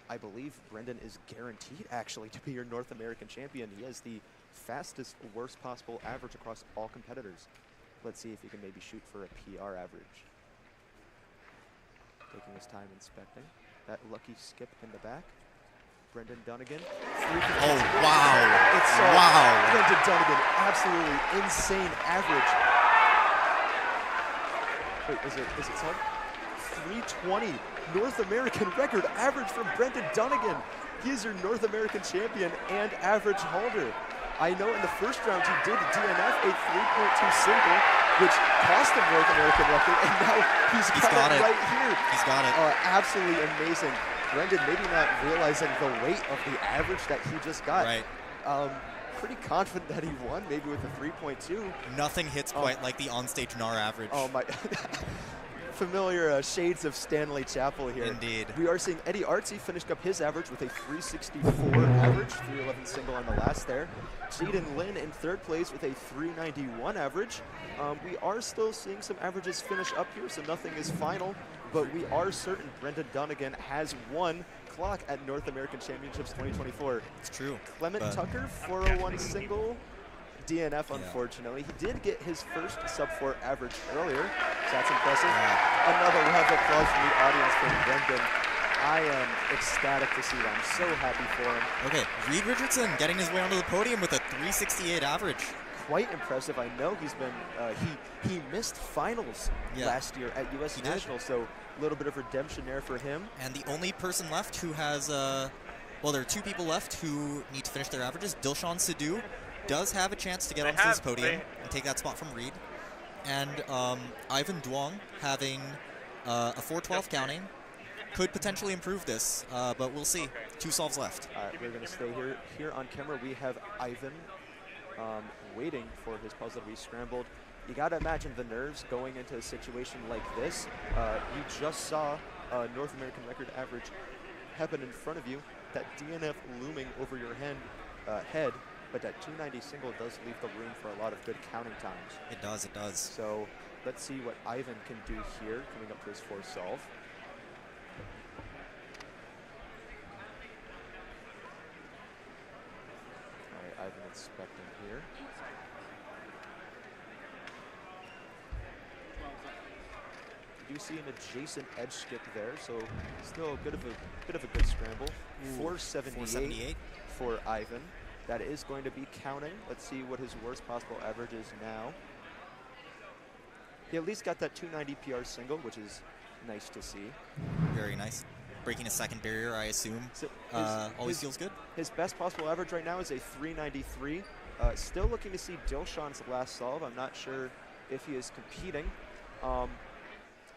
Speaker 19: I believe Brendan is guaranteed, actually, to be your North American champion. He has the fastest, worst possible average across all competitors. Let's see if he can maybe shoot for a PR average. Taking his time inspecting. That lucky skip in the back. Brendan Dunnigan.
Speaker 18: Oh, wow.
Speaker 19: It's
Speaker 18: wow.
Speaker 19: Brendan Dunnigan, absolutely insane average. Wait, is it solid? 320 North American record average from Brendan Dunnigan. He is your North American champion and average holder. I know in the first round he did DNF a 3.2 single, which cost him North American record, and now he's got it right here.
Speaker 18: He's got it.
Speaker 19: Absolutely amazing. Brendan maybe not realizing the weight of the average that he just got.
Speaker 18: Right.
Speaker 19: Pretty confident that he won, maybe with a 3.2.
Speaker 18: Nothing hits quite like the onstage NAR average.
Speaker 19: Oh my. Familiar shades of Stanley Chapel here.
Speaker 18: Indeed.
Speaker 19: We are seeing Eddie Artsy finished up his average with a 364 average, 311 single on the last there. Jaden Lin in third place with a 391 average. We are still seeing some averages finish up here, so nothing is final, but we are certain Brendan Dunnigan has won Clock at North American Championships 2024.
Speaker 18: It's true.
Speaker 19: Clement Tucker, 401 single. DNF, unfortunately. He did get his first sub-4 average earlier, so that's impressive. Another round of applause from the audience for Brendan. I am ecstatic to see that. I'm so happy for him.
Speaker 18: Okay, Reed Richardson getting his way onto the podium with a 368 average.
Speaker 19: Quite impressive. I know he's been, he missed finals last year at US Nationals, so a little bit of redemption there for him.
Speaker 18: And the only person left who has, well, there are 2 people left who need to finish their averages. Dilshan Sidhu does have a chance to get onto this podium and take that spot from Reed. And Ivan Duong having a 412 counting could potentially improve this, but we'll see. 2 solves left.
Speaker 19: All right, we're going to stay here on camera. We have Ivan waiting for his puzzle to be scrambled. You got to imagine the nerves going into a situation like this. You just saw a North American record average happen in front of you. That DNF looming over your head. But that 290 single does leave the room for a lot of good counting times.
Speaker 18: It does, it does.
Speaker 19: So let's see what Ivan can do here, coming up to his 4th solve. All right, Ivan inspecting here. You do see an adjacent edge skip there, so still a bit of a good scramble. 478 for Ivan. That is going to be counting. Let's see what his worst possible average is now. He at least got that 290 PR single, which is nice to see.
Speaker 18: Very nice. Breaking a second barrier, I assume. So always feels good.
Speaker 19: His best possible average right now is a 393. Still looking to see Dilshan's last solve. I'm not sure if he is competing.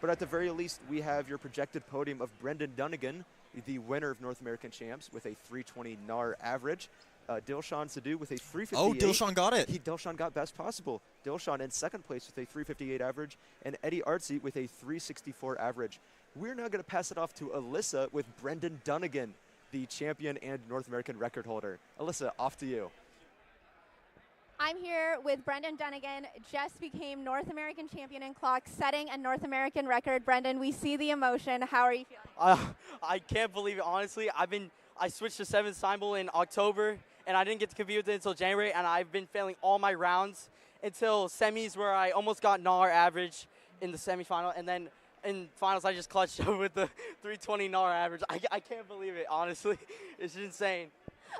Speaker 19: But at the very least, we have your projected podium of Brendan Dunnigan, the winner of North American Champs, with a 320 NAR average. Dilshan Sadhu with a 358.
Speaker 18: Oh, Dilshan got it.
Speaker 19: Dilshan got best possible. Dilshan in second place with a 358 average, and Eddie Artsy with a 364 average. We're now going to pass it off to Alyssa with Brendan Dunnigan, the champion and North American record holder. Alyssa, off to you.
Speaker 8: I'm here with Brendan Dunnigan, just became North American champion in clock, setting a North American record. Brendan, we see the emotion. How are you feeling?
Speaker 20: I can't believe it, honestly. I switched to 7th cymbal in October, and I didn't get to compete with it until January, and I've been failing all my rounds until semis where I almost got NAR average in the semifinal, and then in finals I just clutched up with the 320 NAR average. I can't believe it, honestly. It's insane.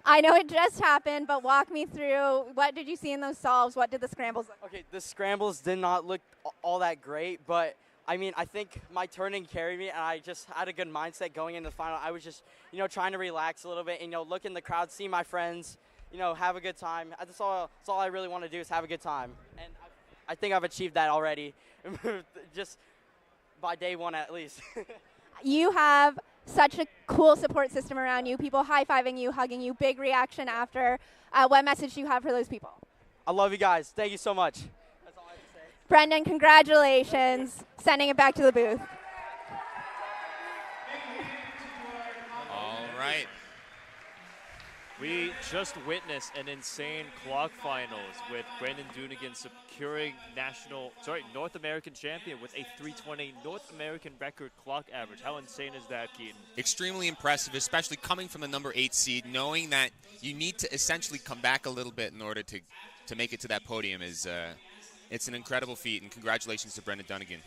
Speaker 8: I know it just happened, but walk me through, what did you see in those solves? What did the scrambles look like?
Speaker 20: Okay, the scrambles did not look all that great, but I mean, I think my turning carried me, and I just had a good mindset going into the final. I was just, trying to relax a little bit and, look in the crowd, see my friends, have a good time. That's all I really want to do is have a good time. And I think I've achieved that already, just by day one at least.
Speaker 8: You have such a cool support system around you, people high-fiving you, hugging you, big reaction after. What message do you have for those people?
Speaker 20: I love you guys. Thank you so much.
Speaker 8: Brendan, congratulations. Sending it back to the booth.
Speaker 11: All right. We just witnessed an insane clock finals with Brendan Dunnigan securing North American champion with a 320 North American record clock average. How insane is that, Keaton?
Speaker 10: Extremely impressive, especially coming from the number 8 seed, knowing that you need to essentially come back a little bit in order to make it to that podium is it's an incredible feat, and congratulations to Brendan Dunnigan.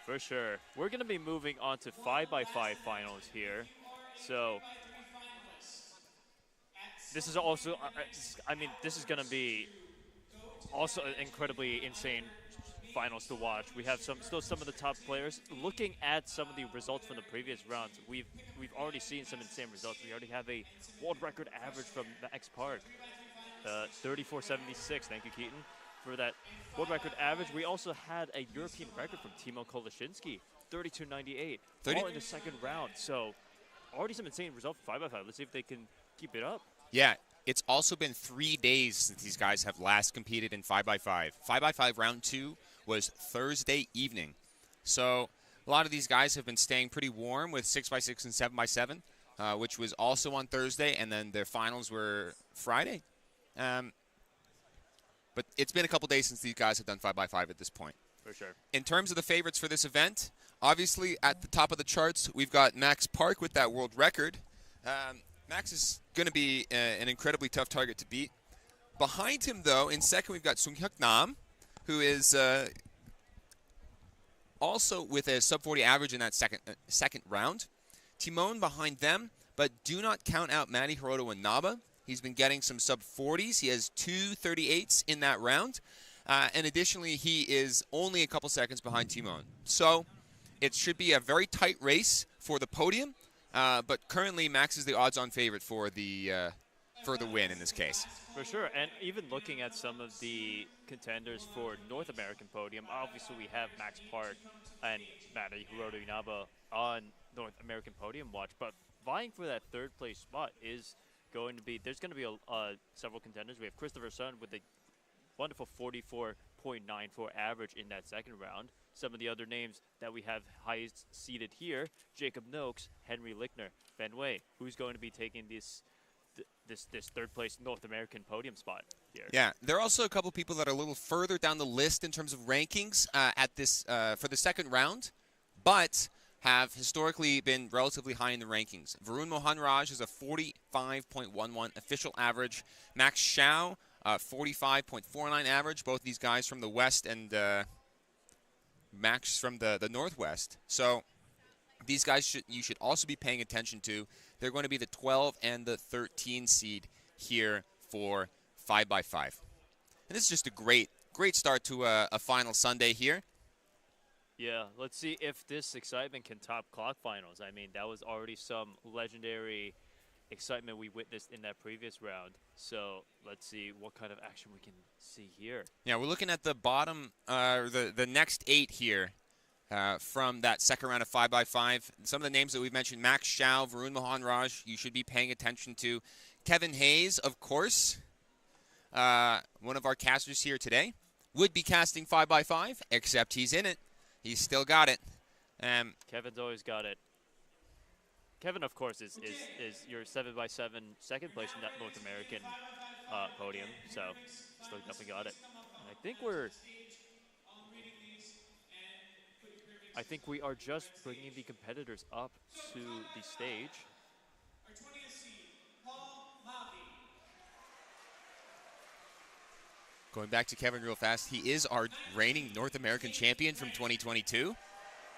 Speaker 11: For sure. We're going to be moving on to 5x5 finals here. So this is also, this is going to be also an incredibly insane finals to watch. We have still some of the top players. Looking at some of the results from the previous rounds, we've already seen some insane results. We already have a world record average from Max Park, 34.76. Thank you, Keaton, for that world record average. We also had a European record from Timo Koleshinsky, 32.98, all in the second round. So already some insane results for 5x5. Let's see if they can keep it up.
Speaker 10: Yeah, it's also been 3 days since these guys have last competed in 5x5. 5x5 round 2 was Thursday evening. So a lot of these guys have been staying pretty warm with 6x6 and 7x7, which was also on Thursday, and then their finals were Friday. But it's been a couple days since these guys have done 5x5 at this point.
Speaker 11: For sure.
Speaker 10: In terms of the favorites for this event, obviously at the top of the charts, we've got Max Park with that world record. Max is going to be an incredibly tough target to beat. Behind him, though, in second, we've got Sung-hyuk Nam, who is also with a sub-40 average in that second round. Timon behind them, but do not count out Matty Hiroto and Naba. He's been getting some sub-40s. He has 238s in that round. And additionally, he is only a couple seconds behind Timon. So it should be a very tight race for the podium. But currently, Max is the odds-on favorite for the win in this case.
Speaker 11: For sure, and even looking at some of the contenders for North American podium, obviously we have Max Park and Matty Hiroto Inaba on North American podium watch, but vying for that third place spot is going to be, there's going to be several contenders. We have Christopher Sun with a wonderful 44.94 average in that second round. Some of the other names that we have highest seeded here, Jacob Noakes, Henry Lickner, Ben Wei, who's going to be taking this third place North American podium spot here.
Speaker 10: Yeah, there are also a couple people that are a little further down the list in terms of rankings for the second round, but have historically been relatively high in the rankings. Varun Mohanraj is a 45.11 official average. Max Xiao, 45.49 average. Both these guys from the West and Max from the Northwest. So these guys you should also be paying attention to. They're going to be the 12 and the 13 seed here for 5x5. And this is just a great start to a final Sunday here.
Speaker 11: Yeah, let's see if this excitement can top clock finals. I mean, that was already some legendary excitement we witnessed in that previous round. So let's see what kind of action we can see here.
Speaker 10: Yeah, we're looking at the bottom, the next 8 here. From that second round of 5x5. Some of the names that we've mentioned, Max Xiao, Varun Mohanraj, you should be paying attention to. Kevin Hayes, of course, one of our casters here today, would be casting 5x5, except he's in it. He's still got it.
Speaker 11: Kevin's always got it. Kevin, of course, is your 7x7 second place in that North American podium, so still definitely got it. And I think we are just bringing the competitors up to the stage.
Speaker 12: Our 20th seed, Paul Mavi.
Speaker 10: Going back to Kevin real fast, he is our reigning North American champion from 2022.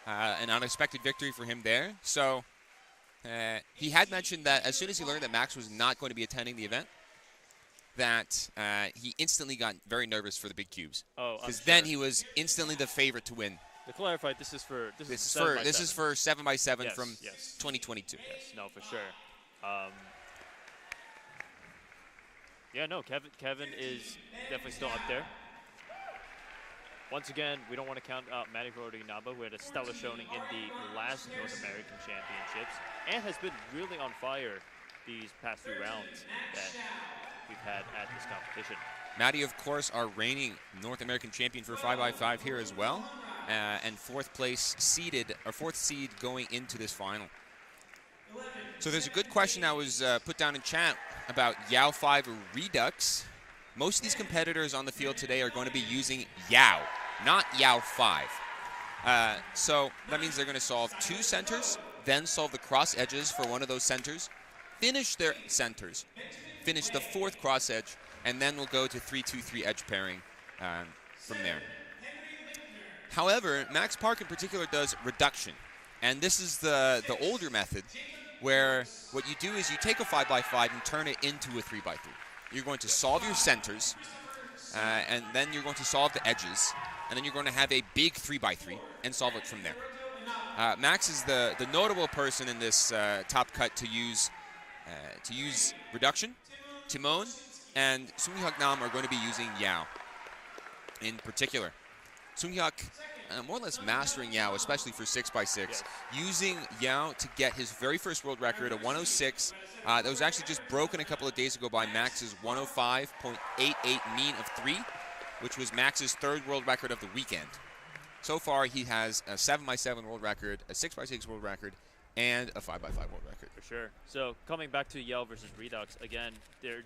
Speaker 10: An unexpected victory for him there. So he had mentioned that as soon as he learned that Max was not going to be attending the event, that he instantly got very nervous for the big cubes.
Speaker 11: Oh,
Speaker 10: because then he was instantly the favorite to win.
Speaker 11: To clarify, this is for
Speaker 10: 7x7
Speaker 11: yes,
Speaker 10: from
Speaker 11: yes.
Speaker 10: 2022.
Speaker 11: Yes, no, for sure. Yeah, no, Kevin is definitely still up there. Once again, we don't want to count out Matty Rodinaba, who had a stellar showing in the last North American Championships and has been really on fire these past few rounds that we've had at this competition.
Speaker 10: Matty, of course, our reigning North American champion for 5x5 here as well, and fourth seed going into this final. So there's a good question that was put down in chat about Yao 5 Redux. Most of these competitors on the field today are going to be using Yao, not Yao 5. So that means they're going to solve 2 centers, then solve the cross edges for one of those centers, finish their centers, finish the 4th cross edge, and then we'll go to 3-2-3 edge pairing from there. However, Max Park in particular does reduction. And this is the older method where what you do is you take a 5x5 and turn it into a 3x3. You're going to solve your centers, and then you're going to solve the edges, and then you're going to have a big 3x3 and solve it from there. Max is the notable person in this top cut to use reduction. Timon and Sunghyuk Nam are going to be using Yao in particular. Sunghyuk more or less mastering Yao, especially for 6x6, yes. Using Yao to get his very first world record, a 106. That was actually just broken a couple of days ago by Max's 105.88 mean of 3, which was Max's 3rd world record of the weekend. So far, he has a 7x7 world record, a 6x6 world record, and a 5x5 world record.
Speaker 11: For sure. So coming back to Yao versus Redux, again, they're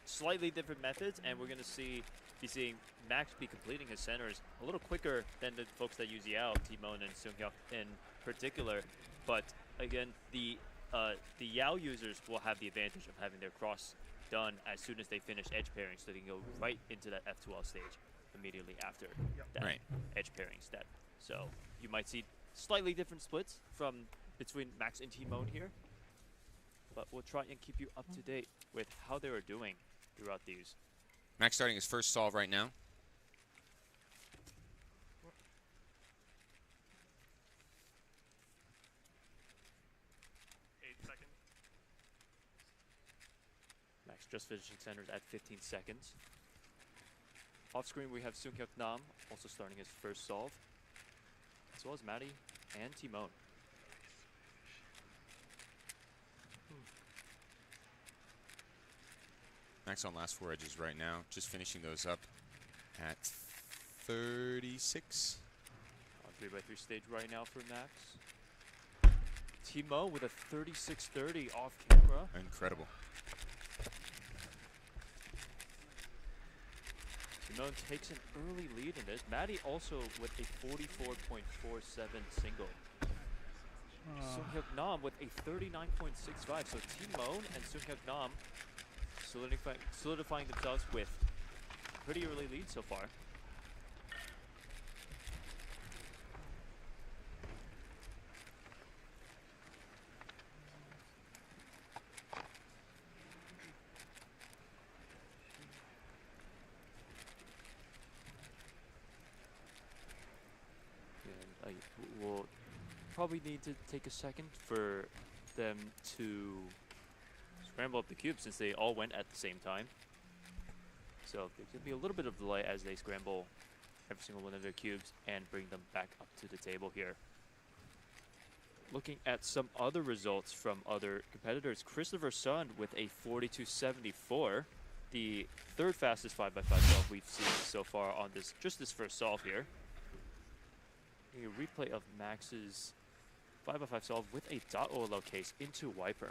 Speaker 11: slightly different methods, and we're going to be seeing Max be completing his centers a little quicker than the folks that use Yao, Timon and Sunghyuk in particular. But again, the Yao users will have the advantage of having their cross done as soon as they finish edge pairing, so they can go right into that F2L stage immediately after that edge pairing step. So you might see slightly different splits between Max and Timon here, but we'll try and keep you up to date with how they are doing throughout these.
Speaker 10: Max starting his first solve right now.
Speaker 11: Max just finishing centers at 15 seconds. Off screen we have Sunghyuk Nam also starting his first solve, as well as Matty and Timon.
Speaker 10: Max on last 4 edges right now, just finishing those up at 36.
Speaker 11: On 3x3 stage right now for Max. Timon with a 36-30 off camera.
Speaker 10: Incredible.
Speaker 11: Timon takes an early lead in this. Matty also with a 44.47 single. Sunghyuk Nam with a 39.65. So Timon and Sunghyuk Nam solidifying themselves with a pretty early lead so far. And we'll probably need to take a second for them to scramble up the cubes since they all went at the same time. So there's going to be a little bit of delay as they scramble every single one of their cubes and bring them back up to the table here. Looking at some other results from other competitors, Christopher Sund with a 42.74, the third fastest 5x5 solve we've seen so far on this first solve here. A replay of Max's 5x5 solve with a dot OLO case into Wiper.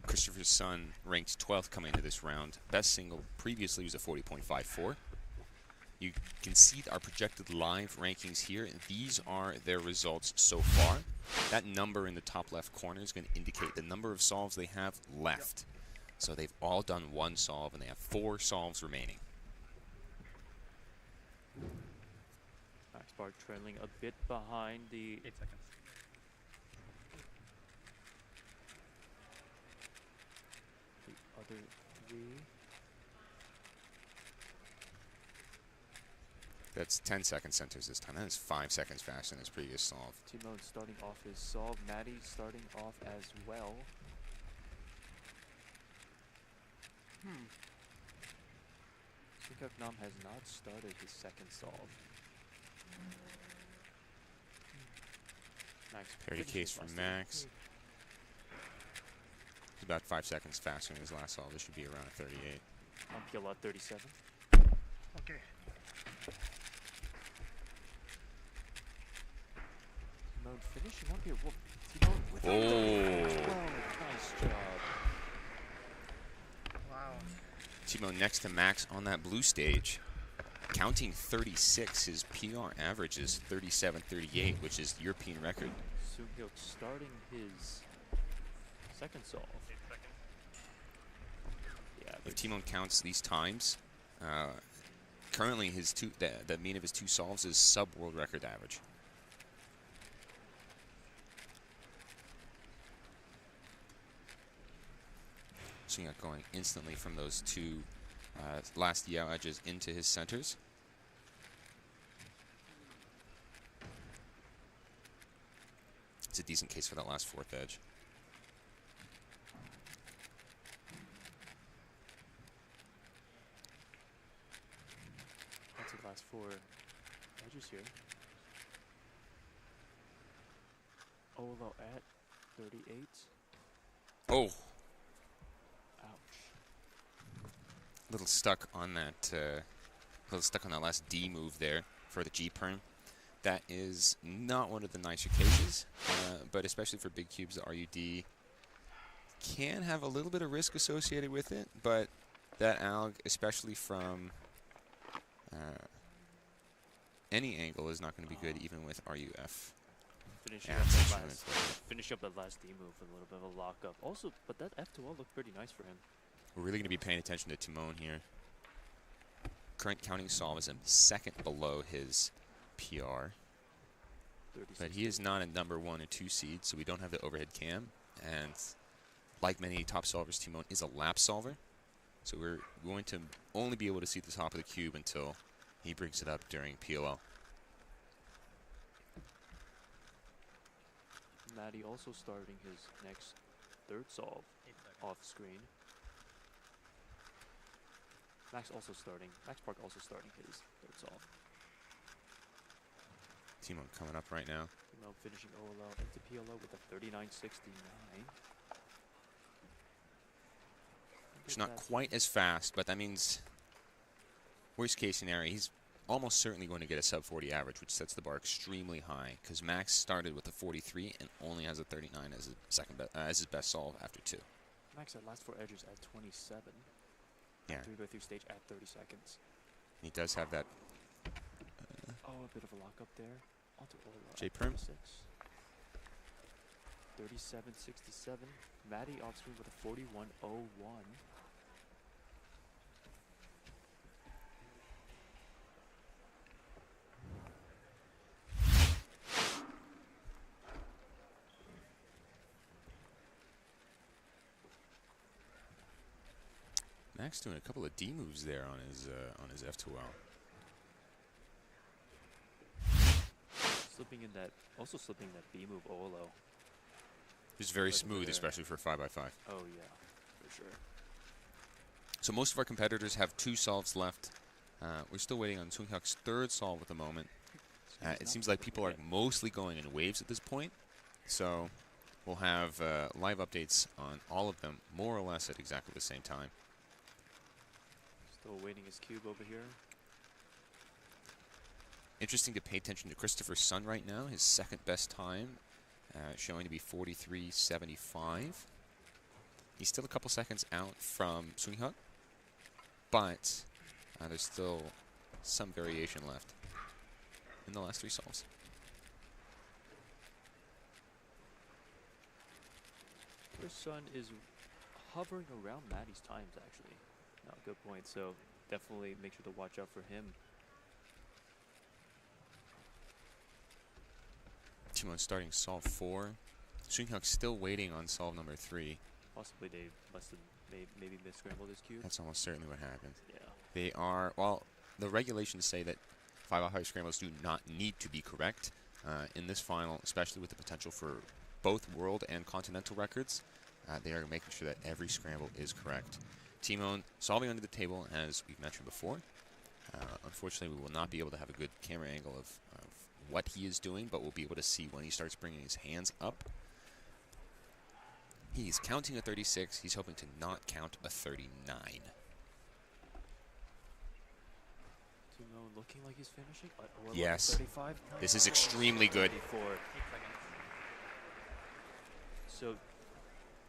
Speaker 10: Christopher's son ranked 12th coming into this round. Best single previously was a 40.54. You can see our projected live rankings here. These are their results so far. That number in the top left corner is going to indicate the number of solves they have left. So they've all done one solve, and they have 4 solves remaining.
Speaker 11: Max Park trailing a bit behind the
Speaker 9: 8 seconds.
Speaker 11: Other 3.
Speaker 10: That's 10-second centers this time. That is 5 seconds faster than his previous solve.
Speaker 11: Timon starting off his solve. Maddie starting off as well. Sunghyuk Nam has not started his second solve. Max
Speaker 10: Parity case from Max. He's about 5 seconds faster than his last solve. This should be around a 38.
Speaker 11: On PLO 37.
Speaker 12: Okay.
Speaker 11: Timon finishing up here. Timon with
Speaker 10: Oh.
Speaker 11: Nice job.
Speaker 12: Wow.
Speaker 10: Timon next to Max on that blue stage. Counting 36, his PR average is 37.38, which is the European record.
Speaker 11: Sunghyuk starting his second solve. Yeah,
Speaker 10: If Timon counts these times, currently his the mean of his 2 solves is sub-world record average. Sunghyuk going instantly from those 2 last Yao edges into his centers. It's a decent case for that last 4th edge.
Speaker 11: That's the last 4 edges here. Olo at 38.
Speaker 10: Oh.
Speaker 11: Ouch.
Speaker 10: Little stuck on that. Last D move there for the G perm. That is not one of the nicer cases, but especially for big cubes, the RUD can have a little bit of risk associated with it. But that alg, especially from any angle, is not going to be good, even with RUF.
Speaker 11: Finish up that last D move with a little bit of a lockup. Also, but that F2L looked pretty nice for him.
Speaker 10: We're really going to be paying attention to Timon here. Current counting solve is a second below his PR. But he is not a number 1 or 2 seed, so we don't have the overhead cam. And like many top solvers, Timon is a lap solver. So we're going to only be able to see the top of the cube until he brings it up during POL.
Speaker 11: Maddie also starting his next 3rd solve off screen. Max Park also starting his 3rd solve.
Speaker 10: Timon coming up right now.
Speaker 11: Timon finishing OLO into PLO with a 39.69.
Speaker 10: It's not quite as fast, but that means worst case scenario, he's almost certainly going to get a sub 40 average, which sets the bar extremely high, because Max started with a 43 and only has a 39 as his best solve after 2.
Speaker 11: Max had last 4 edges at 27.
Speaker 10: Yeah.
Speaker 11: 3x3 stage at 30 seconds.
Speaker 10: He does have that.
Speaker 11: A bit of a lockup there. Onto OLO.
Speaker 10: J Perm.
Speaker 11: 37.67. Maddie off screen with a 41.01.
Speaker 10: Max doing a couple of D moves there on his F2L.
Speaker 11: Also slipping that B move OLO.
Speaker 10: It's very smooth, especially for 5x5.
Speaker 11: Oh yeah, for sure.
Speaker 10: So most of our competitors have 2 solves left. We're still waiting on Sunghyuk's 3rd solve at the moment. It seems like people are mostly going in waves at this point, so we'll have live updates on all of them more or less at exactly the same time.
Speaker 11: Still waiting his cube over here.
Speaker 10: Interesting to pay attention to Christopher Sun right now, his second best time, showing to be 43.75. He's still a couple seconds out from Sunghak, but there's still some variation left in the last 3 solves.
Speaker 11: Chris Sun is hovering around Maddie's times, actually. No, good point. So definitely make sure to watch out for him.
Speaker 10: Timon starting solve 4. Sunghak still waiting on solve number 3.
Speaker 11: Possibly they must have maybe misscrambled his cube.
Speaker 10: That's almost certainly what happened.
Speaker 11: Yeah.
Speaker 10: They are, well, the regulations say that 5-out scrambles do not need to be correct in this final, especially with the potential for both world and continental records. They are making sure that every scramble is correct. Timon solving under the table, as we've mentioned before. Unfortunately, we will not be able to have a good camera angle of what he is doing, but we'll be able to see when he starts bringing his hands up. He's counting a 36. He's hoping to not count a 39.
Speaker 11: Timon looking like he's finishing.
Speaker 10: Yes.
Speaker 11: 35.
Speaker 10: This is extremely good.
Speaker 11: 34. So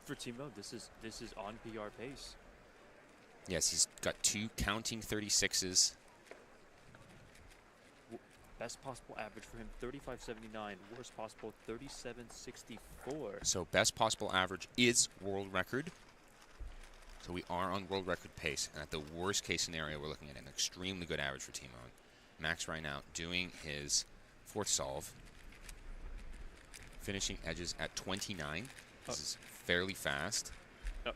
Speaker 11: for Timon, this is on PR pace.
Speaker 10: Yes, he's got 2 counting 36s.
Speaker 11: Best possible average for him, 35.79. Worst possible, 37.64.
Speaker 10: So best possible average is world record. So we are on world record pace. And at the worst case scenario, we're looking at an extremely good average for Timon. Max right now doing his 4th solve. Finishing edges at 29. This is fairly fast.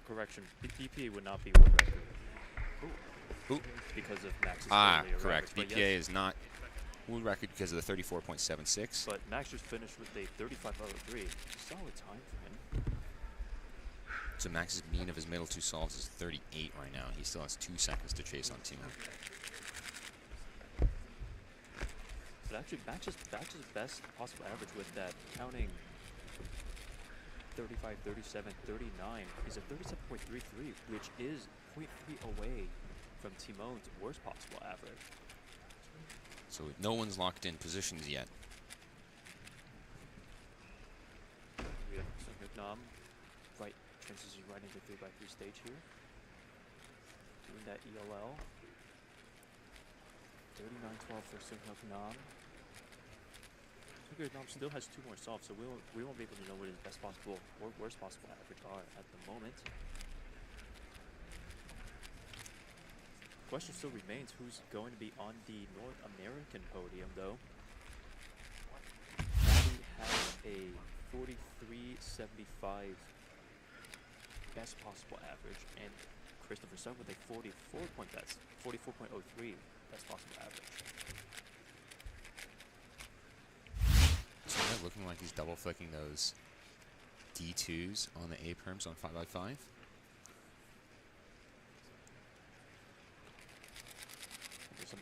Speaker 11: Correction. BPA would not be world record.
Speaker 10: Ooh.
Speaker 11: Because of Max's
Speaker 10: correct.
Speaker 11: average,
Speaker 10: BPA is not world record because of the 34.76.
Speaker 11: But Max just finished with a 35.03. Solid time for him.
Speaker 10: So Max's mean of his middle 2 solves is 38 right now. He still has 2 seconds to chase on Timon.
Speaker 11: But actually, Max's best possible average with that counting 35, 37, 39 is a 37.33, which is 0.3 away from Timon's worst possible average.
Speaker 10: So no one's locked in positions yet.
Speaker 11: We have Sunghak right, transitioning right into 3x3 stage here. Doing that ELL. 39.12 for Sunghak Nam. Sunghak Nam still has 2 more solves, so we won't be able to know what his best possible or worst possible average are at the moment. Question still remains, who's going to be on the North American podium, though? Maddie has a 43.75 best possible average, and Christopher Sun with a 44.03 best possible average.
Speaker 10: So they're looking like he's double flicking those D2s on the A perms on 5x5.
Speaker 11: Some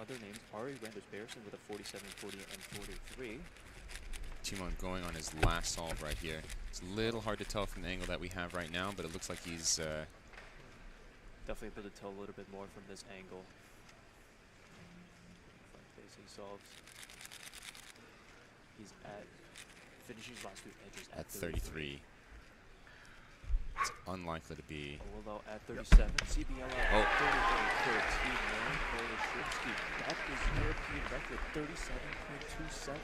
Speaker 11: other names, Ari Randers-Bearson with a 47, 40, and 43.
Speaker 10: Timon going on his last solve right here. It's a little hard to tell from the angle that we have right now, but it looks like he's
Speaker 11: definitely able to tell a little bit more from this angle. Front-facing solves. He's at finishing his last 2 edges at 33.
Speaker 10: It's unlikely to be.
Speaker 11: Although at 37, CBL at 38 for Timon Polishevsky. That is European record, 37.27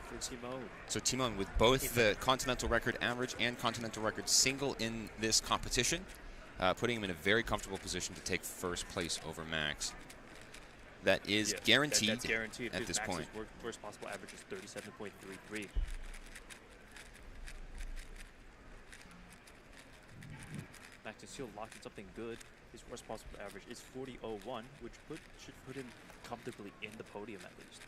Speaker 11: for Timon.
Speaker 10: So Timon with both the continental record average and continental record single in this competition, putting him in a very comfortable position to take first place over Max. That is guaranteed,
Speaker 11: that's guaranteed
Speaker 10: at this
Speaker 11: Max's
Speaker 10: point.
Speaker 11: Worst possible average is 37.33. Max is still locked in something good. His worst possible average is 40.01, which should put him comfortably in the podium at least.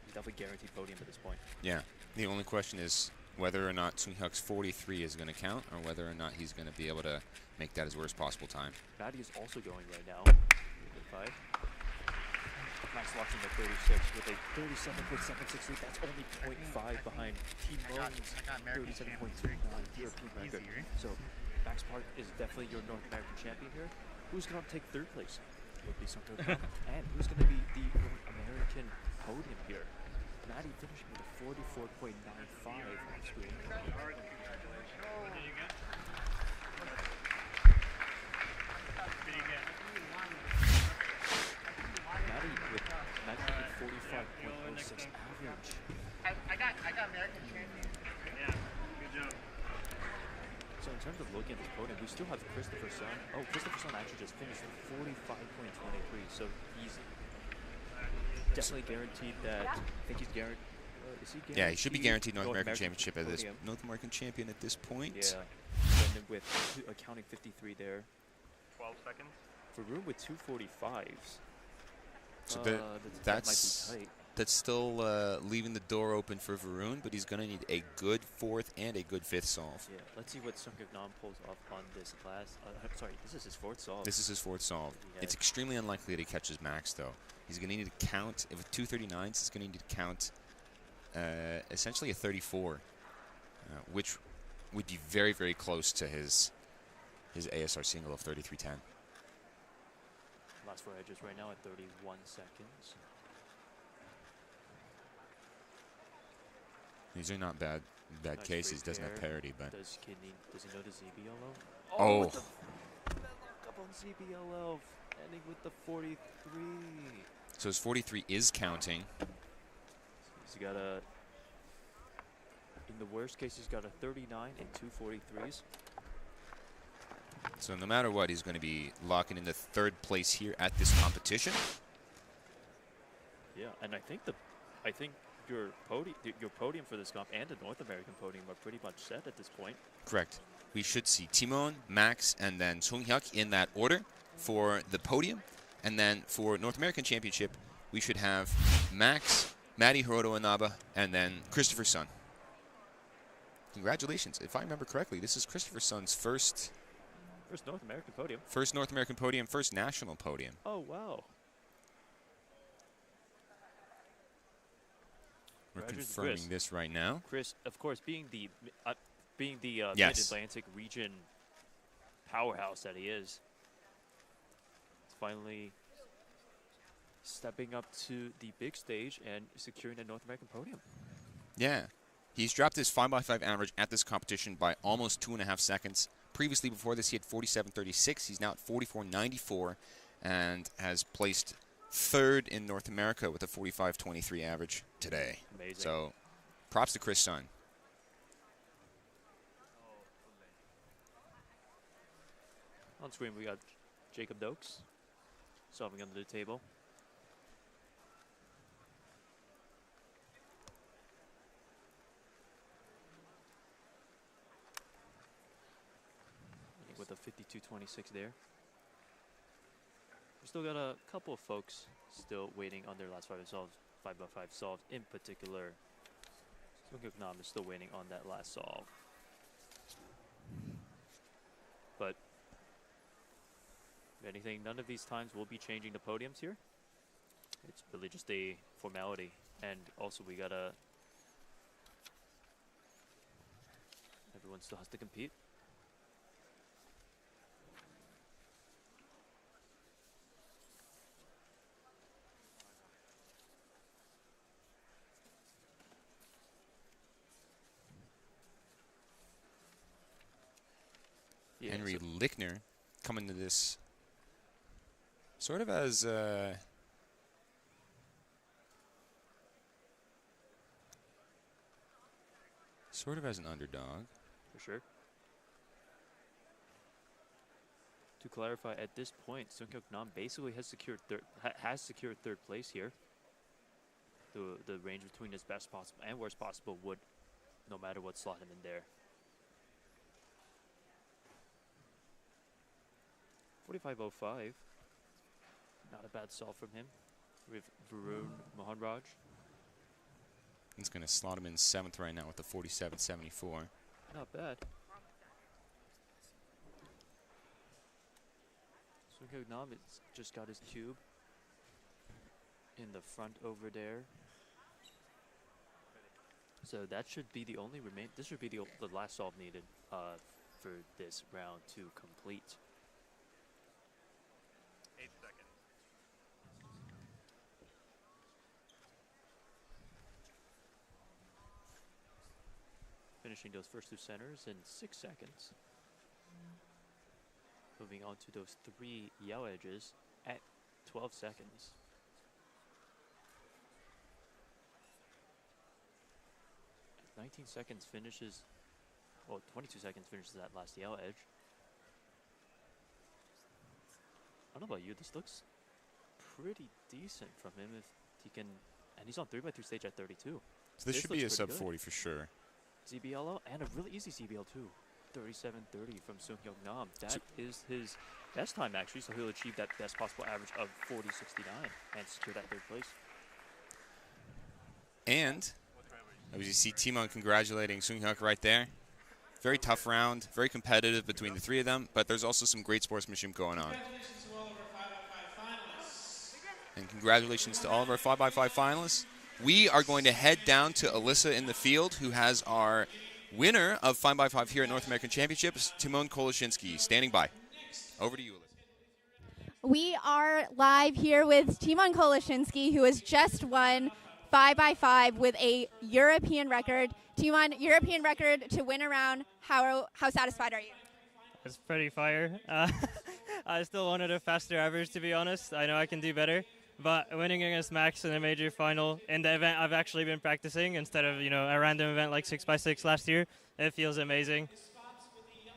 Speaker 11: He's definitely guaranteed podium at this point.
Speaker 10: Yeah. The only question is whether or not Sunghak's 43 is going to count, or whether or not he's going to be able to make that his worst possible time.
Speaker 11: Maddie is also going right now. 5. Max locks in the 36 with a 37.76 lead. That's only 0.5 behind Timon's 37.29 European record. So Max Park is definitely your North American champion here. Who's going to take third place? Would be something to come. And who's going to be the North American podium here? Maddie finishing with a 44.95 on screen. Maddie with 45.06 average.
Speaker 9: I got American champion. Yeah, good job.
Speaker 11: So in terms of looking at this podium, we still have Christopher Sun. Oh, Christopher Sun actually just finished with 45.23, so he's definitely guaranteed that. I think he's guaranteed. Is he guaranteed?
Speaker 10: Yeah, he should be guaranteed North American Championship at this. North American champion at this point.
Speaker 11: Yeah, and then with counting 53 there.
Speaker 4: 12 seconds.
Speaker 11: Varun with 245s.
Speaker 10: So
Speaker 11: that might be tight.
Speaker 10: That's still leaving the door open for Varun, but he's going to need a good fourth and a good fifth solve.
Speaker 11: Yeah, let's see what Sungkyuk Nam pulls off on this last. Sorry, this is his fourth solve.
Speaker 10: This is his fourth solve. Yeah. It's extremely unlikely that he catches Max, though. He's going to need to count, with 239s, he's going to need to count essentially a 34, which would be very, very close to his ASR single of 33.10.
Speaker 11: Last four edges right now at 31 seconds.
Speaker 10: These are not bad
Speaker 11: Nice
Speaker 10: cases.
Speaker 11: break
Speaker 10: Doesn't have
Speaker 11: there.
Speaker 10: parity, but
Speaker 11: Does he know the ZBLO?
Speaker 10: Oh.
Speaker 11: With the lock up on ZBLO, ending with the 43.
Speaker 10: so his 43 is counting.
Speaker 11: He's got a. In the worst case, he's got a 39 and two 43s.
Speaker 10: So no matter what, he's going to be locking in the third place here at this competition.
Speaker 11: Yeah, and I think your podium for this comp and the North American podium are pretty much set at this point.
Speaker 10: Correct. We should see Timon, Max, and then Sunghyuk in that order for the podium. And then for North American Championship, we should have Max, Maddie Hiroto Inaba, and then Christopher Sun. Congratulations. If I remember correctly, this is Christopher Sun's first
Speaker 11: North American podium.
Speaker 10: First North American podium, first national podium.
Speaker 11: Oh, wow.
Speaker 10: We're confirming this right now.
Speaker 11: Chris, of course, being the
Speaker 10: Yes.
Speaker 11: Mid-Atlantic region powerhouse that he is finally stepping up to the big stage and securing a North American podium.
Speaker 10: Yeah. He's dropped his 5x5 average at this competition by almost 2.5 seconds. Previously, before this, he had 47.36. He's now at 44.94 and has placed third in North America with a 45.23 average today.
Speaker 11: Amazing.
Speaker 10: So, props to Chris Sun.
Speaker 11: On screen, we got Jacob Dokes solving under the table. With a 52.26 there. We still got a couple of folks still waiting on their last 5x5 solves. In particular, Sungkyuk Nam is still waiting on that last solve. But if anything, none of these times will be changing the podiums here. It's really just a formality. And also we gotta, everyone still has to compete. Yeah,
Speaker 10: Henry
Speaker 11: so
Speaker 10: Lickner coming to this sort of as an underdog.
Speaker 11: For sure. To clarify, at this point, Sungkyuk Nam basically has secured third place here. The range between his best possible and worst possible would, no matter what, slot him in there. 45.05. Not a bad solve from him. With Varun Mohanraj.
Speaker 10: He's going to slot him in 7th right now with the 47.74.
Speaker 11: Not bad. Sungkyuk Nam has just got his cube. in the front over there. So that should be the only remain. This should be the last solve needed for this round to complete.
Speaker 6: 8 seconds.
Speaker 11: Finishing those first 2 centers in 6 seconds. Moving on to those 3 yell edges at 12 seconds. At 19 seconds finishes, well, 22 seconds finishes that last yell edge. I don't know about you, this looks pretty decent from him if he can, and he's on 3x3 stage at 32.
Speaker 10: So this should be a sub 40 for sure.
Speaker 11: ZBLO and a really easy CBL too. 37.30 from Sung Hyuk Nam. That is his best time actually, so he'll achieve that best possible average of 40.69 and secure that 3rd place.
Speaker 10: And as you see Timon congratulating Sung Hyuk right there. Very tough round, very competitive between the 3 of them, but there's also some great sportsmanship going on. And congratulations to all of our 5x5 finalists. We are going to head down to Alyssa in the field, who has our winner of 5x5 here at North American Championships, Timon Koloshinsky, standing by. Over to you, Alyssa.
Speaker 8: We are live here with Timon Koloshinsky, who has just won 5x5 with a European record. Timon, European record to win a round. How satisfied are you?
Speaker 21: It's pretty fire. I still wanted a faster average, to be honest. I know I can do better. But winning against Max in a major final in the event I've actually been practicing instead of, a random event like 6x6 last year, it feels amazing.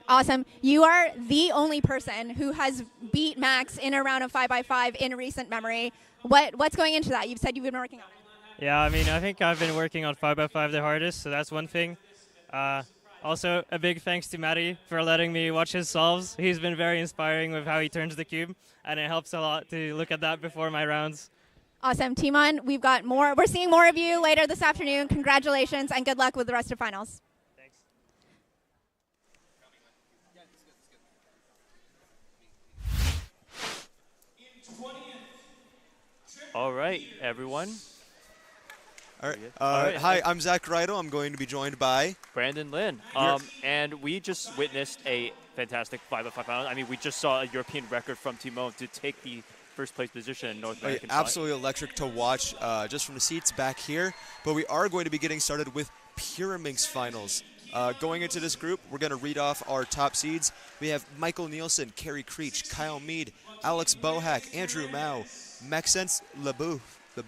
Speaker 8: Awesome. You are the only person who has beat Max in a round of 5x5 in recent memory. What's going into that? You've said you've been working on it.
Speaker 21: Yeah, I think I've been working on 5x5 the hardest, so that's one thing. Also, a big thanks to Matty for letting me watch his solves. He's been very inspiring with how he turns the cube, and it helps a lot to look at that before my rounds.
Speaker 8: Awesome. Timon, we've got more. We're seeing more of you later this afternoon. Congratulations, and good luck with the rest of finals.
Speaker 21: Thanks.
Speaker 11: All right, everyone.
Speaker 13: All right. Hi, I'm Zach Rido. I'm going to be joined by
Speaker 11: Brandon Lin. And we just witnessed a fantastic 5x5 final. We just saw a European record from Timon to take the first place position in North American.
Speaker 13: Absolutely electric to watch just from the seats back here. But we are going to be getting started with Pyraminx finals. Going into this group, we're going to read off our top seeds. We have Michael Nielsen, Kerry Creech, Kyle Mead, Alex Bohack, Andrew Mao, Maxence LeBoeuf,
Speaker 11: I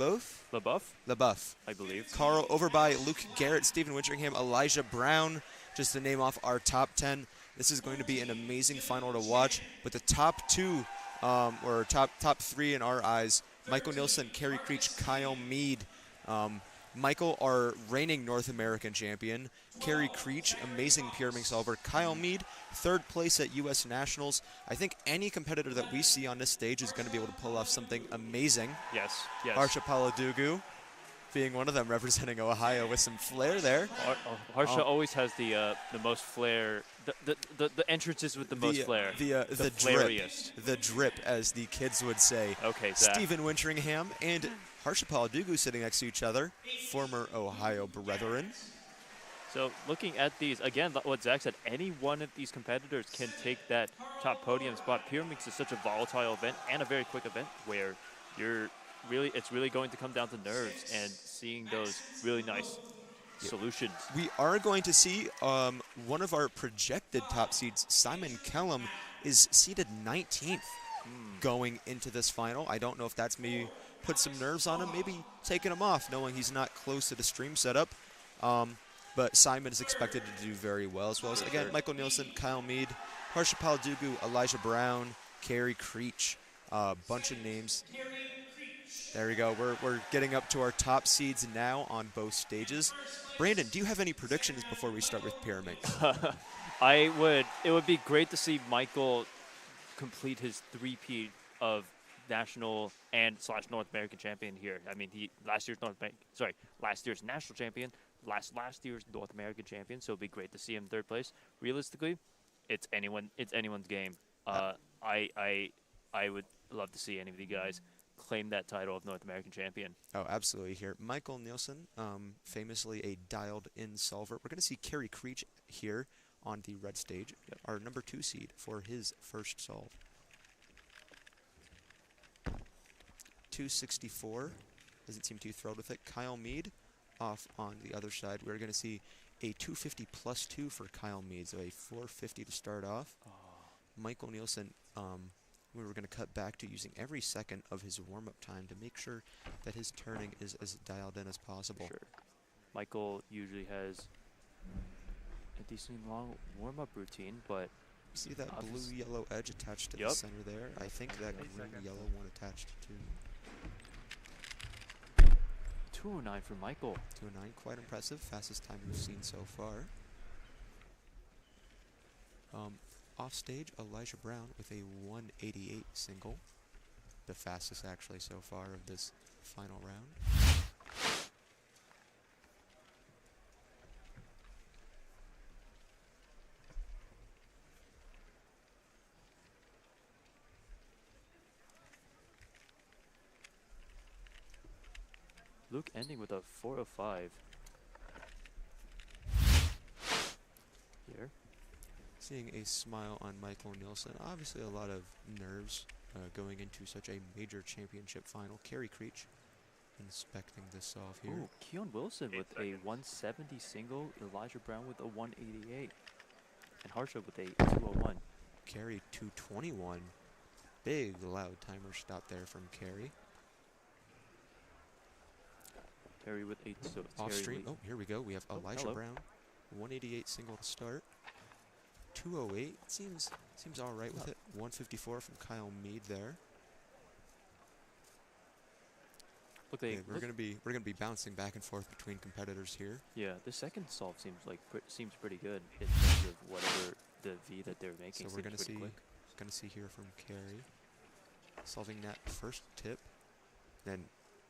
Speaker 11: believe.
Speaker 13: Carl Overby, Luke Garrett, Stephen Winteringham, Elijah Brown, just to name off our top 10. This is going to be an amazing final to watch. But the top 2, or top 3 in our eyes, Michael Nielsen, Kerry Creech, Kyle Mead. Michael, our reigning North American champion. Kerry Creech, amazing Pyraminx solver. Kyle Mead, 3rd place at U.S. Nationals. I think any competitor that we see on this stage is going to be able to pull off something amazing.
Speaker 11: Yes.
Speaker 13: Harsha Paladugu being one of them, representing Ohio with some flair there.
Speaker 11: Harsha always has the most flair. The entrances with the most flair.
Speaker 13: The
Speaker 11: flairiest.
Speaker 13: The drip, as the kids would say.
Speaker 11: Okay, Zach.
Speaker 13: Stephen Winteringham and Harsha Paladugu sitting next to each other, former Ohio brethren.
Speaker 11: So looking at these, again, what Zach said, any one of these competitors can take that top podium spot. Pyraminx is such a volatile event and a very quick event where it's really going to come down to nerves and seeing those really nice solutions.
Speaker 13: We are going to see one of our projected top seeds, Simon Kellum, is seeded 19th going into this final. I don't know if that's maybe put some nerves on him, maybe taking him off, knowing he's not close to the stream setup. But Simon is expected to do very well, as well as, again, Michael Nielsen, Kyle Mead, Harsha Paladugu, Elijah Brown, Kerry Creech, a bunch of names. There we go. We're getting up to our top seeds now on both stages. Brandon, do you have any predictions before we start with Pyraminx?
Speaker 11: It would be great to see Michael complete his three-peat of national and / North American champion here. He last year's national champion, last year's North American champion. So it'd be great to see him 3rd place. Realistically, it's anyone's game. I would love to see any of the guys claim that title of North American champion.
Speaker 13: Oh, absolutely here. Michael Nielsen, famously a dialed-in solver. We're going to see Kerry Creech here on the red stage, our number 2 seed for his first solve. 264. Doesn't seem too thrilled with it. Kyle Mead off on the other side. We're going to see a 250 plus 2 for Kyle Mead, so a 450 to start off. Michael Nielsen, we were going to cut back to using every second of his warm-up time to make sure that his turning is as dialed in as possible.
Speaker 11: Sure. Michael usually has a decently long warm-up routine, but
Speaker 13: see that blue-yellow edge attached to the center there? I think that green-yellow one attached to
Speaker 11: 209 for Michael.
Speaker 13: 209, quite impressive. Fastest time we've seen so far. Off stage, Elijah Brown with a 188 single. The fastest actually so far of this final round.
Speaker 11: Luke ending with a 405. Here.
Speaker 13: Seeing a smile on Michael Nielsen. Obviously a lot of nerves going into such a major championship final. Kerry Creech inspecting this solve here.
Speaker 11: Ooh, Keon Wilson with a 170 single. Elijah Brown with a 188. And Harsha with a 201.
Speaker 13: Kerry 221. Big loud timer stop there from Kerry.
Speaker 11: Terry with 8. So
Speaker 13: off stream. Oh, here we go. We have Elijah
Speaker 11: hello.
Speaker 13: Brown, 188 single to start. 208 seems all right with it. 154 from Kyle Mead there.
Speaker 11: Look,
Speaker 13: we're gonna be bouncing back and forth between competitors here.
Speaker 11: Yeah, the second solve seems like seems pretty good in terms of whatever the V that they're making.
Speaker 13: So we're gonna see here from Kerry solving that first tip. Then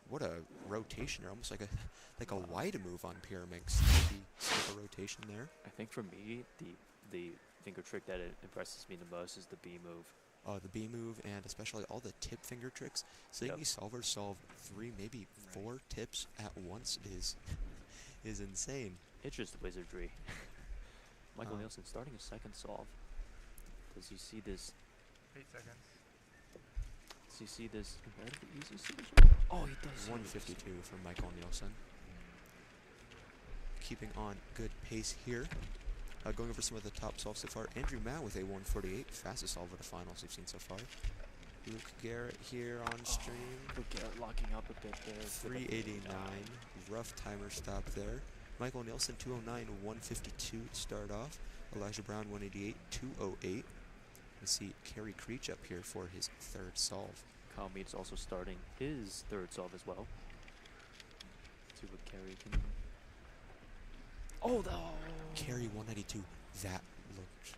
Speaker 13: what a rotation, or almost like a wide move on Pyramix. Maybe skip a rotation there.
Speaker 11: I think for me, the finger trick that impresses me the most is the B move.
Speaker 13: The B move, and especially all the tip finger tricks. Seeing these solvers solve 3, maybe 4 tips at once is insane.
Speaker 11: It's just wizardry. Michael Nielsen starting his second solve. Does he see this?
Speaker 9: 8 seconds.
Speaker 11: Does he see this comparatively easy solution? Oh, he does.
Speaker 13: 152 from Michael Nielsen. Keeping on good pace here. Going over some of the top solves so far. Andrew Mao with a 148, fastest solve of the finals we've seen so far. Luke Garrett here on stream.
Speaker 11: Luke Garrett locking up a bit there.
Speaker 13: 389, rough timer stop there. Michael Nielsen 209, 152 to start off. Elijah Brown 188, 208. We see Kerry Creech up here for his third solve.
Speaker 11: Kyle Mead's also starting his third solve as well. Let's see what Kerry can. Oh, no!
Speaker 13: Kerry 192. That looked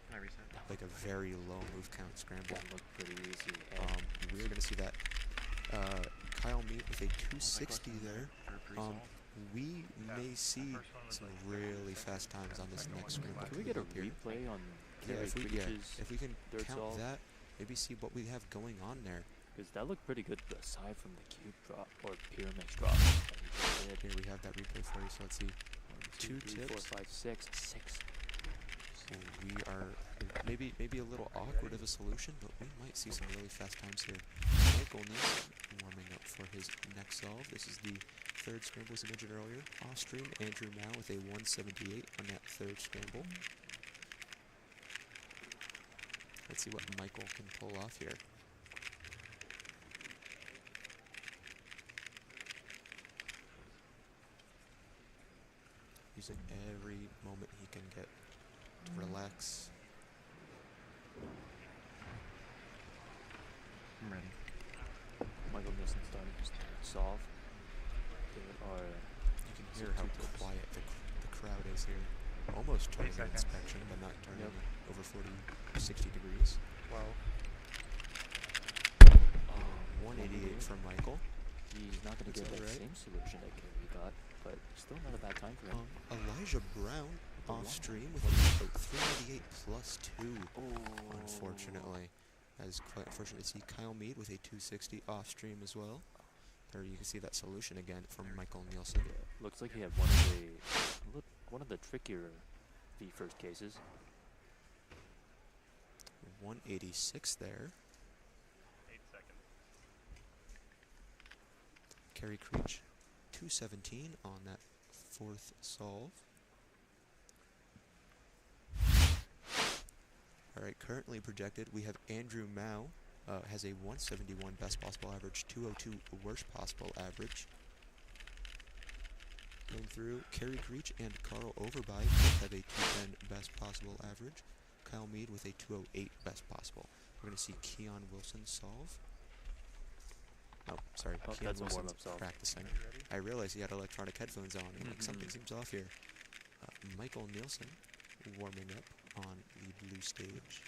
Speaker 13: like a very low move count scramble.
Speaker 11: That looked pretty easy.
Speaker 13: We're going to see that Kyle Mead with a 260 there. We may see some really fast times on this next scramble.
Speaker 11: Can we get a replay on Kerry Creech's
Speaker 13: if we can
Speaker 11: third
Speaker 13: count
Speaker 11: solve?
Speaker 13: that, maybe see what we have going on there.
Speaker 11: Because that looked pretty good aside from the cube drop or Pyramix drop.
Speaker 13: Here we have that replay for you, so let's see. 2 tips.
Speaker 11: 4, 5, 6. 6.
Speaker 13: So we are maybe a little awkward of a solution, but we might see some really fast times here. Michael Nielsen warming up for his next solve. This is the third scramble, as I mentioned earlier. Off stream, Andrew Mao with a 178 on that third scramble. Let's see what Michael can pull off here. Using every moment he can get to relax.
Speaker 11: I'm ready. Michael Nielsen starting his third solve.
Speaker 13: You can hear how quiet the crowd is here. Almost turning an inspection, but not turning over 40, 60 degrees. 188 from Michael.
Speaker 11: He's not going to get that same solution that Kerry got, but still not a bad time for him.
Speaker 13: Elijah Brown off stream with a 388 plus 2, unfortunately. As quite unfortunate to see Kyle Mead with a 260 off stream as well. There you can see that solution again from Michael Nielsen.
Speaker 11: Looks like he had one of the trickier V first cases.
Speaker 13: 186 there.
Speaker 7: 8 seconds.
Speaker 13: Kerry Creech, 217 on that fourth solve. All right, currently projected, we have Andrew Mao, has a 171 best possible average, 202 worst possible average. Going through, Kerry Creech and Carl Overby both have a 210 best possible average. Kyle Mead with a 208 best possible. We're going to see Keon Wilson solve. Oh, sorry, Keon
Speaker 11: that's a
Speaker 13: Wilson's
Speaker 11: warm-up solve.
Speaker 13: practicing. I realized he had electronic headphones on, and like, something seems off here. Michael Nielsen warming up on the blue stage.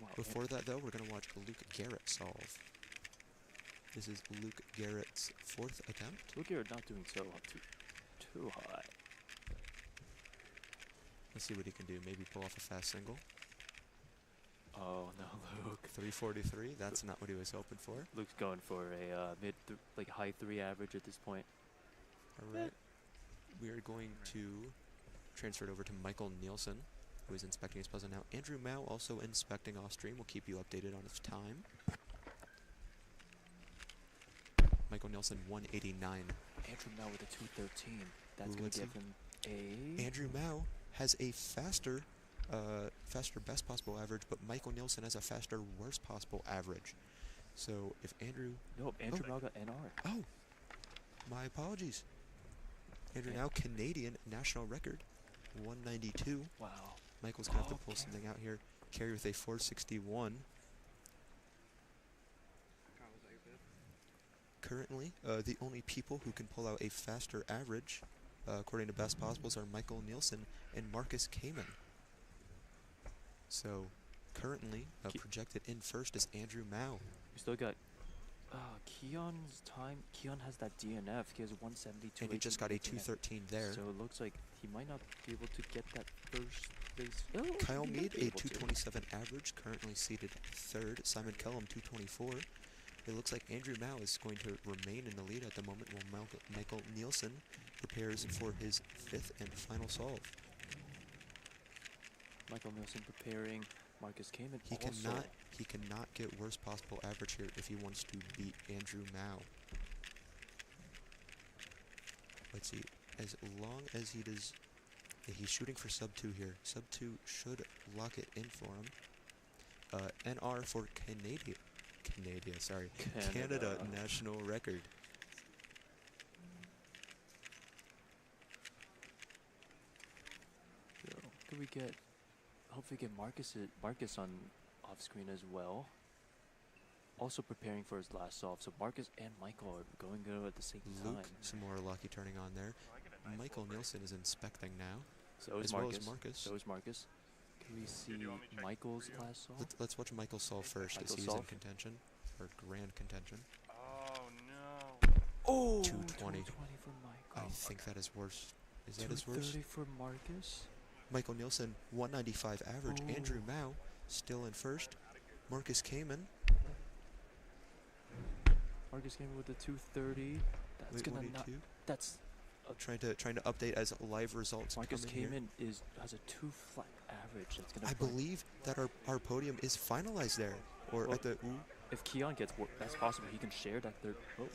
Speaker 11: Wow.
Speaker 13: Before that, though, we're going to watch Luke Garrett solve. This is Luke Garrett's fourth attempt.
Speaker 11: Luke Garrett not doing so too hot.
Speaker 13: Let's see what he can do. Maybe pull off a fast single.
Speaker 11: Oh no, Luke.
Speaker 13: 343. That's not what he was hoping for.
Speaker 11: Luke's going for a high 3 average at this point.
Speaker 13: All right. We are going to transfer it over to Michael Nielsen, who is inspecting his puzzle now. Andrew Mao also inspecting off stream. We'll keep you updated on his time. Michael Nielsen, 189.
Speaker 11: Andrew Mao with a 213. That's going to give him a...
Speaker 13: Andrew Mao has a faster best possible average, but Michael Nielsen has a faster worst possible average. So if Andrew...
Speaker 11: Nope, Andrew Mao got NR.
Speaker 13: Oh, my apologies. Andrew Mao, Canadian national record, 192.
Speaker 11: Wow.
Speaker 13: Michael's going to have to pull something out here. Carry with a 461. Currently, the only people who can pull out a faster average, according to Best Possibles, are Michael Nielsen and Marcus Kamen. So, currently, projected in first is Andrew Mao.
Speaker 11: We still got Keon's time. Keon has that DNF. He has 172.
Speaker 13: And he just got a 213 there.
Speaker 11: So it looks like he might not be able to get that first place. Oh,
Speaker 13: Kyle Mead, a 227 average, currently seated third. Simon Kellum, 224. It looks like Andrew Mao is going to remain in the lead at the moment while Michael Nielsen prepares for his fifth and final solve.
Speaker 11: Michael Nielsen preparing. Marcus Kamen
Speaker 13: He cannot get worst possible average here if he wants to beat Andrew Mao. Let's see. As long as he does, he's shooting for sub 2 here. Sub 2 should lock it in for him. NR for Canada national record.
Speaker 11: So, could we get? Hopefully, get Marcus on off screen as well. Also preparing for his last solve. So Marcus and Michael are going good at the same time.
Speaker 13: Some more lucky turning on there. Michael Nielsen is inspecting now.
Speaker 11: So is
Speaker 13: as
Speaker 11: Marcus.
Speaker 13: Well as Marcus.
Speaker 11: So is Marcus. Can we see Michael's last solve?
Speaker 13: Let's watch Michael solve first as he's in contention, or grand contention.
Speaker 7: Oh no.
Speaker 11: Oh,
Speaker 13: 220
Speaker 11: for Michael.
Speaker 13: I think that is worse. Is that his worst?
Speaker 11: 230 for Marcus.
Speaker 13: Michael Nielsen, 195 average.
Speaker 11: Oh.
Speaker 13: Andrew Mao still in first. Marcus Kamen.
Speaker 11: Marcus Kamen with the 230. That's gonna not. That's
Speaker 13: trying to update as live results.
Speaker 11: Marcus
Speaker 13: come in
Speaker 11: Kamen
Speaker 13: here.
Speaker 11: has a 2 flat average. That's gonna.
Speaker 13: I believe that our podium is finalized there, or at the.
Speaker 11: If Keon gets best possible, he can share that third. Oh,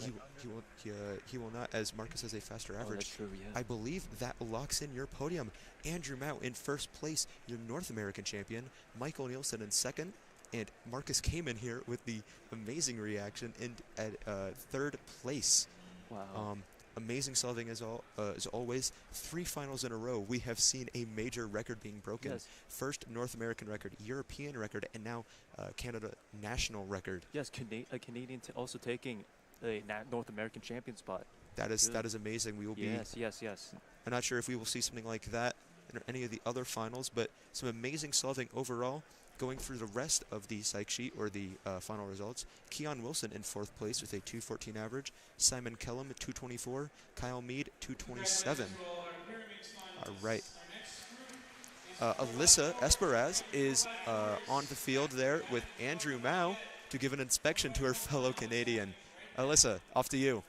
Speaker 13: he will not, as Marcus has a faster average.
Speaker 11: That's true, yeah.
Speaker 13: I believe that locks in your podium. Andrew Mao in first place, your North American champion. Michael Nielsen in second, and Marcus Kamen here with the amazing reaction at third place.
Speaker 11: Wow.
Speaker 13: Amazing solving as always. 3 finals in a row. We have seen a major record being broken.
Speaker 11: Yes.
Speaker 13: First North American record, European record, and now Canada national record.
Speaker 11: Yes, a Canadian also taking a North American champion spot.
Speaker 13: That is amazing. We will be.
Speaker 11: Yes.
Speaker 13: I'm not sure if we will see something like that in any of the other finals, but some amazing solving overall. Going through the rest of the psych sheet, or the final results, Keon Wilson in 4th place with a 214 average. Simon Kellum, 224. Kyle Mead, 227. All right. Alyssa Esperaz is on the field there with Andrew Mao to give an inspection to her fellow Canadian. Alyssa, off to you.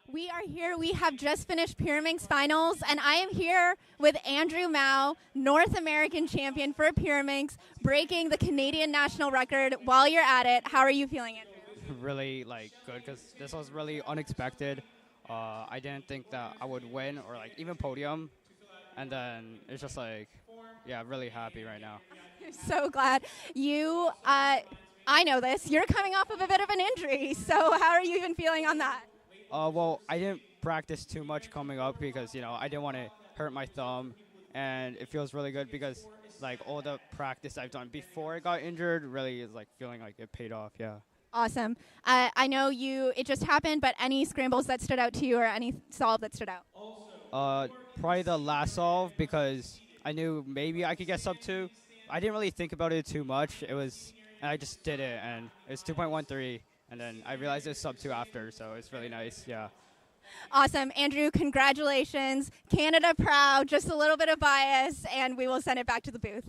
Speaker 8: We are here. We have just finished Pyraminx finals, and I am here with Andrew Mao, North American champion for Pyraminx, breaking the Canadian national record. While you're at it, how are you feeling, Andrew?
Speaker 3: Really good because this was really unexpected. I didn't think that I would win or even podium, and then it's just really happy right now.
Speaker 8: So glad you. I know this. You're coming off of a bit of an injury, so how are you even feeling on that?
Speaker 3: Well, I didn't practice too much coming up because, I didn't want to hurt my thumb. And it feels really good because, all the practice I've done before I got injured really is, feeling like it paid off, yeah.
Speaker 8: Awesome. I know it just happened, but any scrambles that stood out to you or any solve that stood out?
Speaker 3: Probably the last solve because I knew maybe I could get sub 2. I didn't really think about it too much. And I just did it, and it was 2.13. And then I realized it was sub 2 after, so it's really nice, yeah.
Speaker 8: Awesome. Andrew, congratulations. Canada proud, just a little bit of bias, and we will send it back to the booth.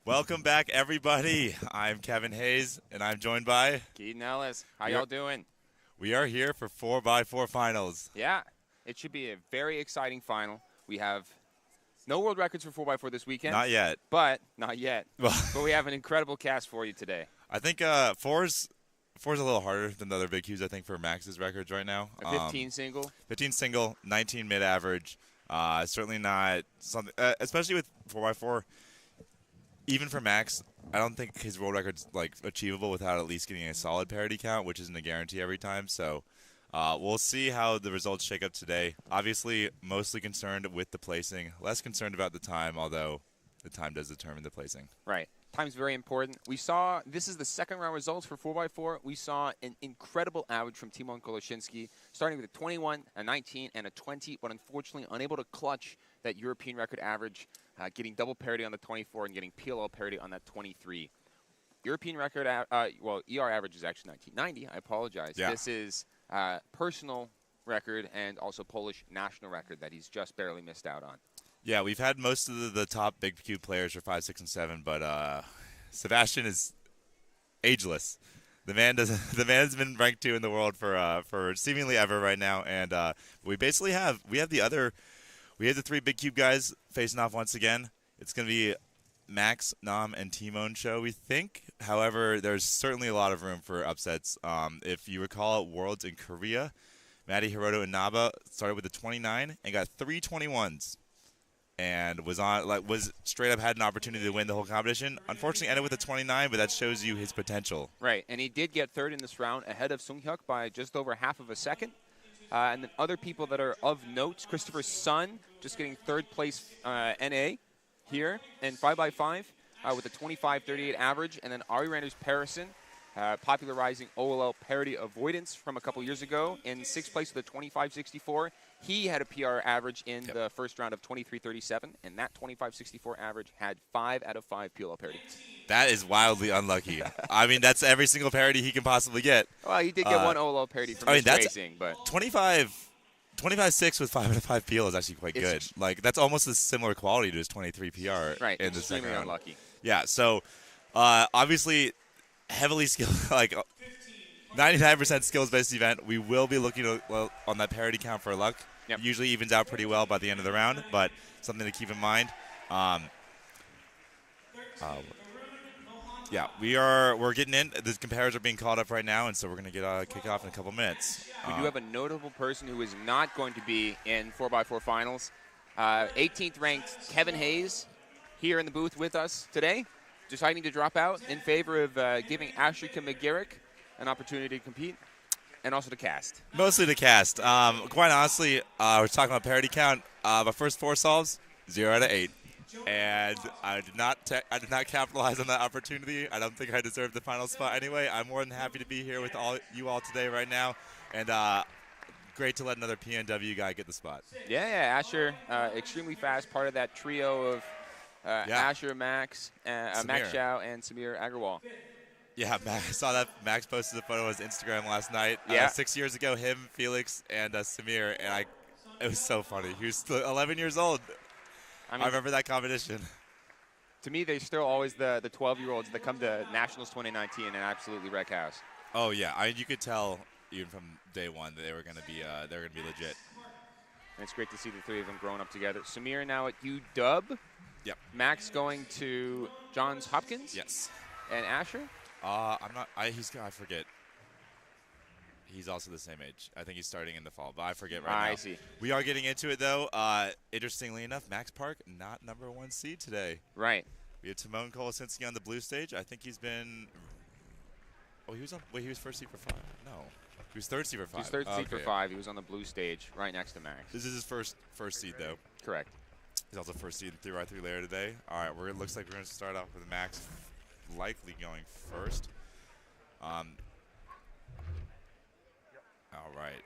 Speaker 5: Welcome back, everybody. I'm Kevin Hayes, and I'm joined by
Speaker 10: Keaton Ellis. How y'all doing?
Speaker 5: We are here for 4x4 finals.
Speaker 10: Yeah, it should be a very exciting final. We have no world records for 4x4 this weekend.
Speaker 5: Not yet.
Speaker 10: Not yet. But we have an incredible cast for you today.
Speaker 5: I think four's a little harder than the other big cues, I think, for Max's records right now.
Speaker 10: A 15 single?
Speaker 5: 15 single, 19 mid-average. Certainly not something, especially with 4x4. Even for Max, I don't think his world record's achievable without at least getting a solid parity count, which isn't a guarantee every time. So we'll see how the results shake up today. Obviously, mostly concerned with the placing. Less concerned about the time, although the time does determine the placing.
Speaker 10: Right. Time's very important. We saw, this is the second round results for 4x4. We saw an incredible average from Timon Koloshinsky, starting with a 21, a 19, and a 20, but unfortunately unable to clutch that European record average, getting double parity on the 24 and getting PLL parity on that 23. European record, ER average is actually 1990. I apologize.
Speaker 5: Yeah.
Speaker 10: This is personal record and also Polish national record that he's just barely missed out on.
Speaker 5: Yeah, we've had most of the top big cube players for 5, 6, and 7, but Sebastian is ageless. The man has been ranked 2 in the world for seemingly ever right now, and we basically have the 3 big cube guys facing off once again. It's going to be Max, Nam, and Timon show, we think. However, there's certainly a lot of room for upsets. If you recall, at Worlds in Korea, Maddie Hiroto and Naba started with a 29 and got 3 21s. And was straight up had an opportunity to win the whole competition. Unfortunately, ended with a 29, but that shows you his potential.
Speaker 10: Right, and he did get third in this round ahead of Sunghyuk by just over half of a second. And then other people that are of note, Christopher Sun just getting third place NA here in 5x5 with a 25.38 average, and then Ari Randers Parison popularizing OLL parity avoidance from a couple years ago in 6th place with a 25.64. He had a PR average in the first round of 23.37, and that 25.64 average had 5 out of 5 PLL parity.
Speaker 5: That is wildly unlucky. I mean, that's every single parity he can possibly get.
Speaker 10: Well, he did get one OLL parity from his racing, but
Speaker 5: 25.6 with 5 out of 5 PL is actually quite good. That's almost a similar quality to his 23 PR
Speaker 10: right,
Speaker 5: in the second round.
Speaker 10: Unlucky.
Speaker 5: Yeah, so obviously heavily skilled, 99% skills-based event. We will be looking on that parity count for luck.
Speaker 10: Yep.
Speaker 5: Usually evens out pretty well by the end of the round, but something to keep in mind. Yeah, we're getting in. The compares are being called up right now, and so we're going to get kick off in a couple minutes.
Speaker 10: We do have a notable person who is not going to be in 4x4 finals. 18th ranked Kevin Hayes here in the booth with us today, deciding to drop out in favor of giving Ashrika McGarrick an opportunity to compete. And also the cast.
Speaker 5: Mostly the cast. Quite honestly, we're talking about parity count. My first 4 solves, 0 out of 8. And I did not capitalize on that opportunity. I don't think I deserved the final spot anyway. I'm more than happy to be here with you all today right now. And great to let another PNW guy get the spot.
Speaker 10: Yeah, Asher, extremely fast, part of that trio of Asher, Max, Max Xiao, and Samir Agarwal.
Speaker 5: Yeah, I saw that Max posted a photo on his Instagram last night.
Speaker 14: Yeah.
Speaker 5: 6 years ago, him, Felix, and Samir, and it was so funny. He was still 11 years old. I remember that competition.
Speaker 14: To me, they're still always the 12-year-olds that come to Nationals 2019 and absolutely wreck house.
Speaker 5: Oh yeah, you could tell even from day one that they were going to be legit.
Speaker 14: And it's great to see the three of them growing up together. Samir now at UW.
Speaker 5: Yep.
Speaker 14: Max going to Johns Hopkins.
Speaker 5: Yes.
Speaker 14: And Asher.
Speaker 5: I'm not. I forget. He's also the same age. I think he's starting in the fall, but I forget right now.
Speaker 14: I see.
Speaker 5: We are getting into it though. Interestingly enough, Max Park not #1 seed today.
Speaker 14: Right.
Speaker 5: We have Timon Kolosinski on the blue stage. I think he's been. Oh, he was on. Wait, he was first seed for 5. No, he was third seed for 5.
Speaker 14: He was third seed for 5. He was on the blue stage, right next to Max.
Speaker 5: This is his first seed though.
Speaker 14: Correct.
Speaker 5: He's also first seed in 3x3 layer today. All right, looks like we're going to start off with Max, likely going first. All right,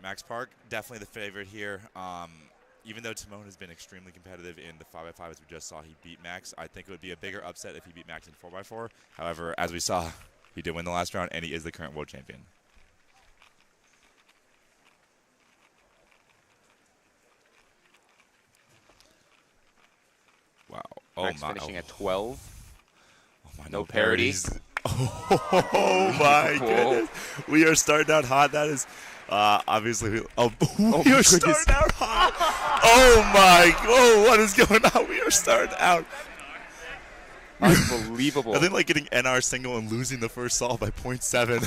Speaker 5: Max Park definitely the favorite here. Even though Timon has been extremely competitive in the 5x5, as we just saw, he beat Max. I think it would be a bigger upset if he beat Max in 4x4. However, as we saw, he did win the last round, and he is the current world champion. Wow.
Speaker 14: Max finishing at 12.
Speaker 5: Oh my,
Speaker 14: no parity.
Speaker 5: Oh my goodness. We are starting out hot. That is obviously. We are starting out hot. Oh my. Oh, what is going on? We are starting out.
Speaker 14: Unbelievable.
Speaker 5: Nothing like getting NR single and losing the first solve by 0.7.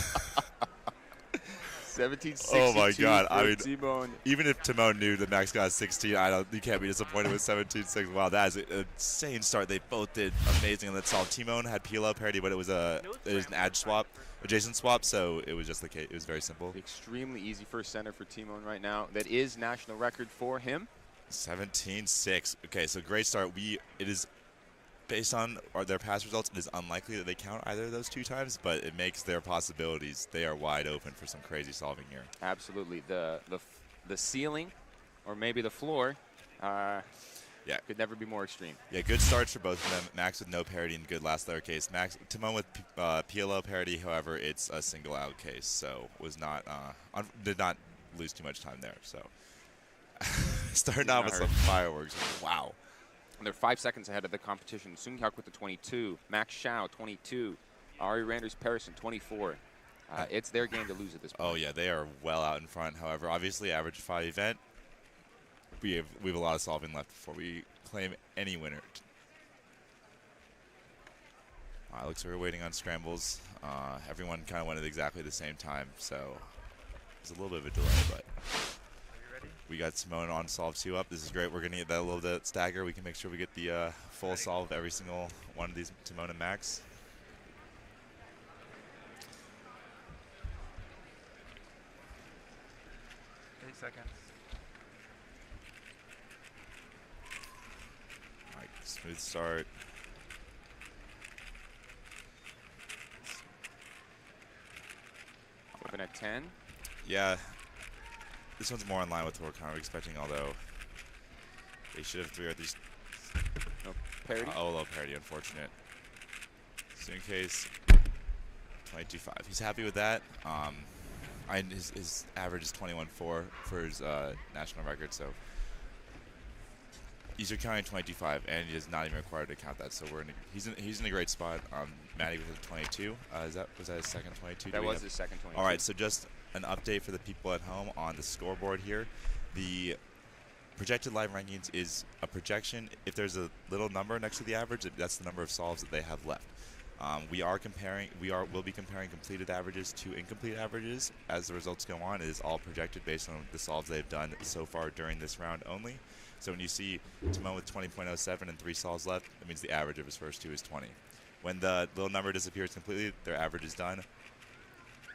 Speaker 14: 1762.
Speaker 5: Oh my God! I mean,
Speaker 14: Timon.
Speaker 5: Even if Timon knew that Max got 16, you can't be disappointed with 17-6. Wow, that is an insane start. They both did amazing on that solve. Timon had PLO parity, but it was an edge swap, adjacent swap, so it was just like it was very simple.
Speaker 14: Extremely easy first center for Timon right now. That is national record for him.
Speaker 5: 17-6. Okay, so great start. It is. Based on their past results, it is unlikely that they count either of those 2 times, but it makes their possibilities. They are wide open for some crazy solving here.
Speaker 14: Absolutely. The ceiling, or maybe the floor, could never be more extreme.
Speaker 5: Yeah, good starts for both of them. Max with no parity and good last layer case. Timon with PLO parity, however, it's a single out case, so did not lose too much time there. So starting out with some fireworks. Wow.
Speaker 14: They're 5 seconds ahead of the competition. Sung Hyuk with the 22. Max Shao, 22. Ari Randers Patterson, 24. It's their game to lose at this point.
Speaker 5: Oh, yeah, they are well out in front. However, obviously, average 5 event, we have a lot of solving left before we claim any winner. Looks like we're waiting on scrambles. Everyone kind of went at exactly the same time, so there's a little bit of a delay, but we got Timon on solve 2 up. This is great. We're going to get that a little bit stagger. We can make sure we get the full solve of every single one of these Timon and Max.
Speaker 6: Seconds.
Speaker 5: All right, smooth start.
Speaker 14: Open at 10.
Speaker 5: Yeah. This one's more in line with what we're kind of expecting, although they should have 3 or these.
Speaker 14: No parity?
Speaker 5: Low parity, unfortunate. So in case 22.5. He's happy with that. His average is 21.4 for his national record, so he's counting 22.5, and he is not even required to count that. So he's in a great spot. Matty with a 22. Was that his second 22?
Speaker 14: That was his second 22.
Speaker 5: All right, so just an update for the people at home on the scoreboard here. The projected live rankings is a projection. If there's a little number next to the average, that's the number of solves that they have left. We'll be comparing completed averages to incomplete averages as the results go on. It is all projected based on the solves they've done so far during this round only. So when you see Timon with 20.07 and 3 solves left, it means the average of his first 2 is 20. When the little number disappears completely, their average is done.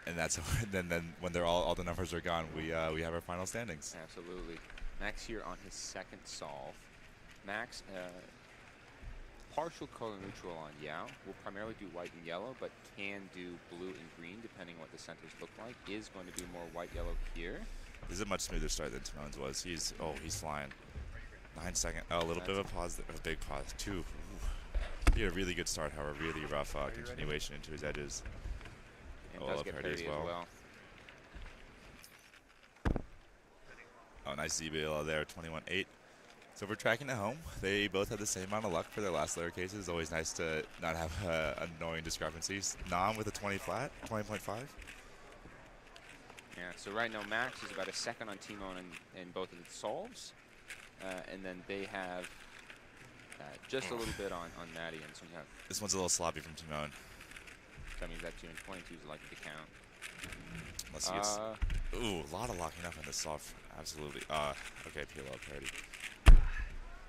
Speaker 5: And that's then when all the numbers are gone, we have our final standings.
Speaker 14: Absolutely. Max here on his second solve. Max, partial color neutral on Yao. Will primarily do white and yellow, but can do blue and green depending on what the centers look like. Is going to do more white-yellow here.
Speaker 5: This is a much smoother start than Timon's was. He's flying. 9 seconds. Oh, a little bit of a pause, a big pause. 2. He had a really good start, however, really rough continuation into his edges.
Speaker 14: And does get parity as well.
Speaker 5: Oh, nice ZBL there, 21-8. So if we're tracking at home, they both had the same amount of luck for their last layer cases. Always nice to not have annoying discrepancies. Nam with a 20 flat, 20.5.
Speaker 14: Yeah, so right now Max is about a second on Timon in both of the solves. And then they have just a little bit on Maddie. And so yeah.
Speaker 5: This one's a little sloppy from Timon.
Speaker 14: That means that 2 and 22 is likely to count.
Speaker 5: Unless he gets, ooh, a lot of locking up on this solve. Absolutely. Okay, PLL parity.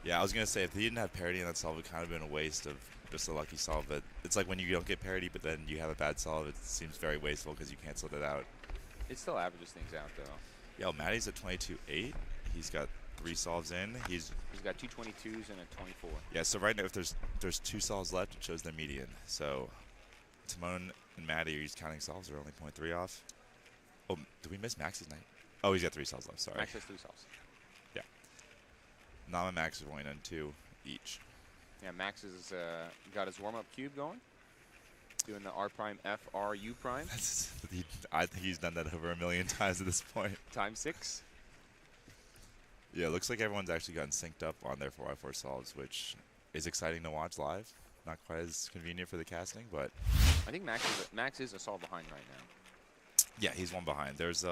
Speaker 5: Yeah, I was going to say, if he didn't have parity in that solve, it would kind of been a waste of just a lucky solve. But it's like when you don't get parity, but then you have a bad solve, it seems very wasteful because you canceled it out.
Speaker 14: It still averages things out, though.
Speaker 5: Yo, Maddie's at 22-8. He's got 3 solves in. He's
Speaker 14: got 2 22s and a 24.
Speaker 5: Yeah, so right now, if there's 2 solves left, it shows their median. So Timon and Maddie, are counting solves, are only 0.3 off. Oh, did we miss Max's night? Oh, he's got 3 solves left, sorry.
Speaker 14: Max has 3 solves.
Speaker 5: Yeah. Nam and Max are going on 2 each.
Speaker 14: Yeah, Max has got his warm-up cube going. Doing the R prime F R U prime.
Speaker 5: I think he's done that over 1 million times at this point.
Speaker 14: Times 6.
Speaker 5: Yeah, it looks like everyone's actually gotten synced up on their 4x4 solves, which is exciting to watch live. Not quite as convenient for the casting, but
Speaker 14: I think Max is a solve behind right now.
Speaker 5: Yeah, he's 1 behind. There's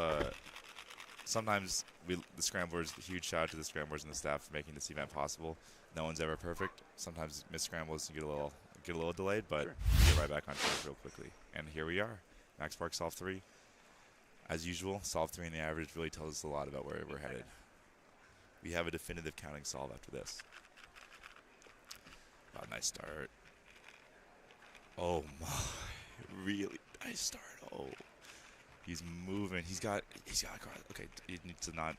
Speaker 5: sometimes the scramblers. Huge shout out to the scramblers and the staff for making this event possible. No one's ever perfect. Sometimes miss scrambles and get a little delayed, but we get right back on track real quickly. And here we are, Max Park solve 3. As usual, solve 3 in the average really tells us a lot about where we're headed. We have a definitive counting solve after this. Oh, nice start. Oh my, really nice start. Oh, he's moving. He's got. Okay, he needs to not.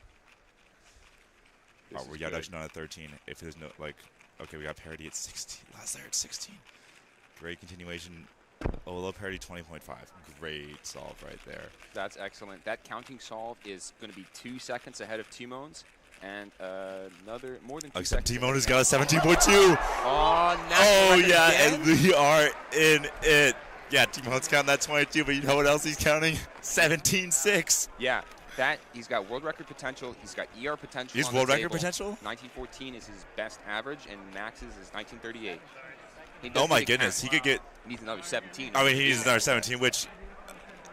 Speaker 5: We got actually on at 13. If there's no okay, we got parity at 16. Last layer at 16. Great continuation. Oh, low parity 20.5. Great solve right there.
Speaker 14: That's excellent. That counting solve is going to be 2 seconds ahead of Timon's. And another more than 2 seconds.
Speaker 5: Timon has got a 17.2.
Speaker 14: Oh,
Speaker 5: yeah,
Speaker 14: again?
Speaker 5: and we are in it. Yeah, Timon's counting that 22, but you know what else he's counting? 17.6.
Speaker 14: Yeah, he's got world record potential. He's got ER potential.
Speaker 5: He's world record potential?
Speaker 14: 1914 is his best average, and Max's is 1938.
Speaker 5: Oh my goodness, he could get.
Speaker 14: He needs another 17.
Speaker 5: I mean, he needs another 17, which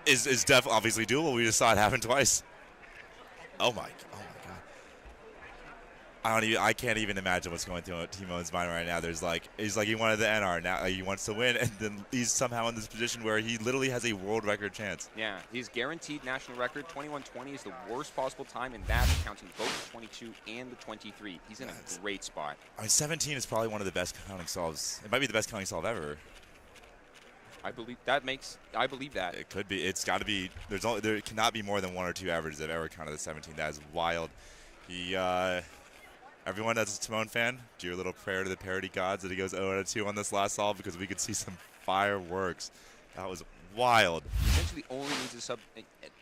Speaker 5: is definitely obviously doable. We just saw it happen twice. Oh my God. I can't even imagine what's going through Timon's mind right now. He's like he wanted the NR, now he wants to win, and then he's somehow in this position where he literally has a world record chance.
Speaker 14: Yeah, he's guaranteed national record. 21:20 is the worst possible time, and that's counting both the 22 and the 23. He's in a great spot.
Speaker 5: I mean, 17 is probably one of the best counting solves. It might be the best counting solve ever.
Speaker 14: I believe that.
Speaker 5: It could be. It's got to be. There cannot be more than 1 or 2 averages that have ever counted the 17. That is wild. Everyone that's a Timon fan, do your little prayer to the parity gods that he goes 0-2 on this last solve, because we could see some fireworks. That was wild.
Speaker 14: He essentially only needs a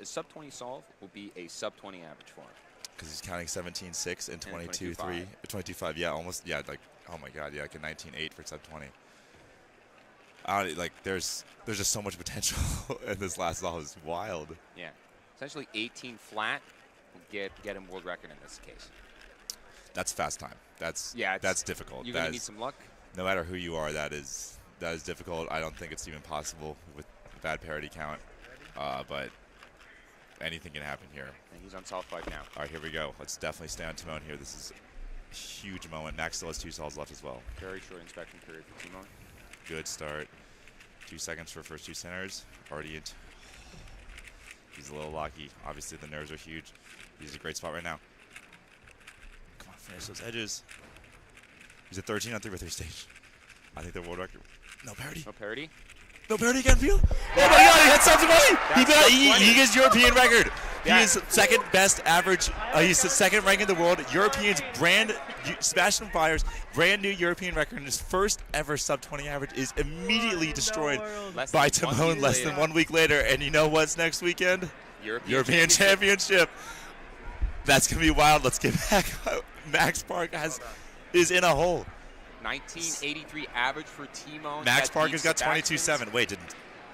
Speaker 14: sub 20 solve will be a sub 20 average for him.
Speaker 5: Because he's counting 17.6 and 22.3, 22.5. Yeah, almost. Yeah, oh my God, yeah, like a 19.8 for sub 20. There's just so much potential in this last solve. It's wild.
Speaker 14: Yeah, essentially 18 flat will get him world record in this case.
Speaker 5: That's fast time. That's difficult.
Speaker 14: You're going to need some luck.
Speaker 5: No matter who you are, that is difficult. I don't think it's even possible with bad parity count. But anything can happen here.
Speaker 14: And he's on solve 5 now.
Speaker 5: All right, here we go. Let's definitely stay on Timon here. This is a huge moment. Max still has 2 solves left as well.
Speaker 14: Very short inspection period for Timon.
Speaker 5: Good start. 2 seconds for first 2 centers. Already he's a little lucky. Obviously, the nerves are huge. He's in a great spot right now. Finish those edges. He's at 13 on 3x3 stage. I think the world record. No parity.
Speaker 14: No parity.
Speaker 5: No parity again, Field. Oh my God, he had something right. He gets European record. He is second best average. He's the second rank in the world. Europeans Sebastian Fires brand new European record, and his first ever sub 20 average is immediately destroyed by Timon less than 1 week later. And you know what's next weekend? European Championship. That's gonna be wild. Let's get back. Max Park is in a hole.
Speaker 14: 1983 average for Timon.
Speaker 5: Max
Speaker 14: That
Speaker 5: Park
Speaker 14: beats
Speaker 5: has got
Speaker 14: Sebastian's.
Speaker 5: 22.7. Wait,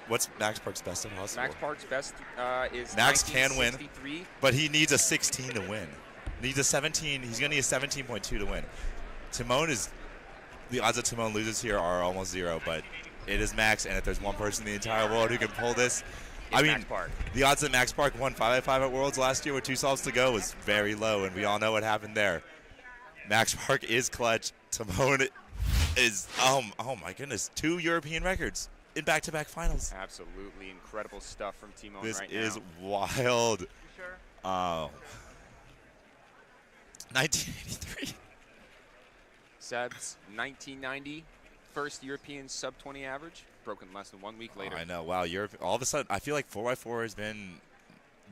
Speaker 5: what's Max Park's best in possible?
Speaker 14: Max Park's best is
Speaker 5: Max can win,
Speaker 14: 1963.
Speaker 5: but he needs a 16 to win. Needs a 17. He's going to need a 17.2 to win. The odds that Timon loses here are almost zero, but it is Max, and if there's one person in the entire world who can pull this, I mean,
Speaker 14: Max Park.
Speaker 5: the odds that Max Park won 5x5 at Worlds last year with 2 solves to go was very low, and we all know what happened there. Max Park is clutch. Timon is, oh my goodness, 2 European records in back-to-back finals.
Speaker 14: Absolutely incredible stuff from Timon
Speaker 5: This
Speaker 14: right now.
Speaker 5: is wild. Oh. 1983.
Speaker 14: Seb's 1990 first European sub-20 average, broken less than 1 week later.
Speaker 5: I know. Wow. Europe. All of a sudden, I feel like 4x4 has been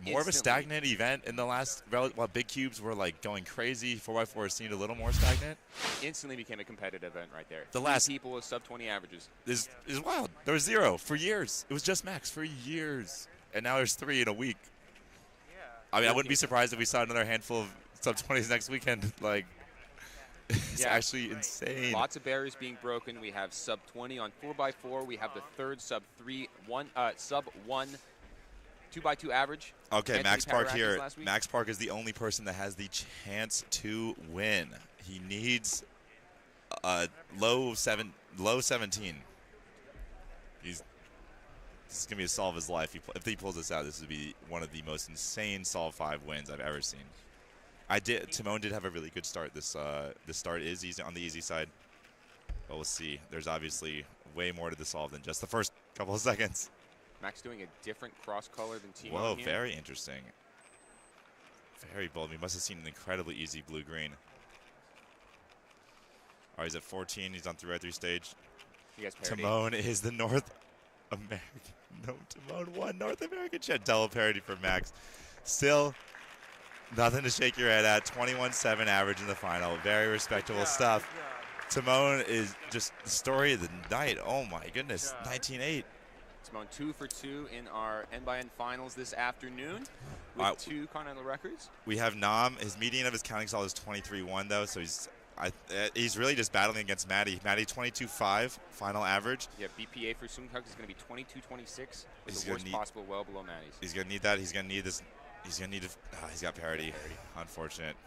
Speaker 5: more of a stagnant event in the last. While big cubes were like going crazy, 4x4 has seemed a little more stagnant.
Speaker 14: Instantly became a competitive event right there.
Speaker 5: The
Speaker 14: 3
Speaker 5: last
Speaker 14: people with sub-20 averages.
Speaker 5: is wild. There was 0 for years. It was just Max for years, and now there's 3 in a week. I mean, I wouldn't be surprised if we saw another handful of sub-20s next weekend. Like, it's actually insane.
Speaker 14: Lots of barriers being broken. We have sub-20 on 4x4. We have the third sub-1 2x2 average.
Speaker 5: Okay,
Speaker 14: Anthony
Speaker 5: Max Park
Speaker 14: Paradakis
Speaker 5: here.
Speaker 14: last week.
Speaker 5: Max Park is the only person that has the chance to win. He needs low 17. This is gonna be a solve of his life. If he pulls this out, this would be one of the most insane solve 5 wins I've ever seen. Timon did have a really good start. This start is easy on the easy side, but we'll see. There's obviously way more to the solve than just the first couple of seconds.
Speaker 14: Max doing a different cross color than Timon.
Speaker 5: Whoa,
Speaker 14: here.
Speaker 5: very interesting. Very bold. We must have seen an incredibly easy blue-green. All right, he's at 14. He's on 3x3 stage.
Speaker 14: You guys parody.
Speaker 5: Timon is the North American. No, Timon won North American champ. Double parody for Max. Still, nothing to shake your head at. 21.7 average in the final. Very respectable stuff. Timon is just the story of the night. Oh my goodness, 19.8.
Speaker 14: Timon 2 for 2 in our N/N finals this afternoon with 2 continental records.
Speaker 5: We have Nam. His median of his counting solve is 23.1 though, so he's really just battling against Maddie. Maddie 22.5 final average.
Speaker 14: Yeah, BPA for Sungtug is going to be 22.26 with the worst possible, well below Maddie's.
Speaker 5: He's going to need that. He's going to need this. He's going to need to. He's got parity. Unfortunate.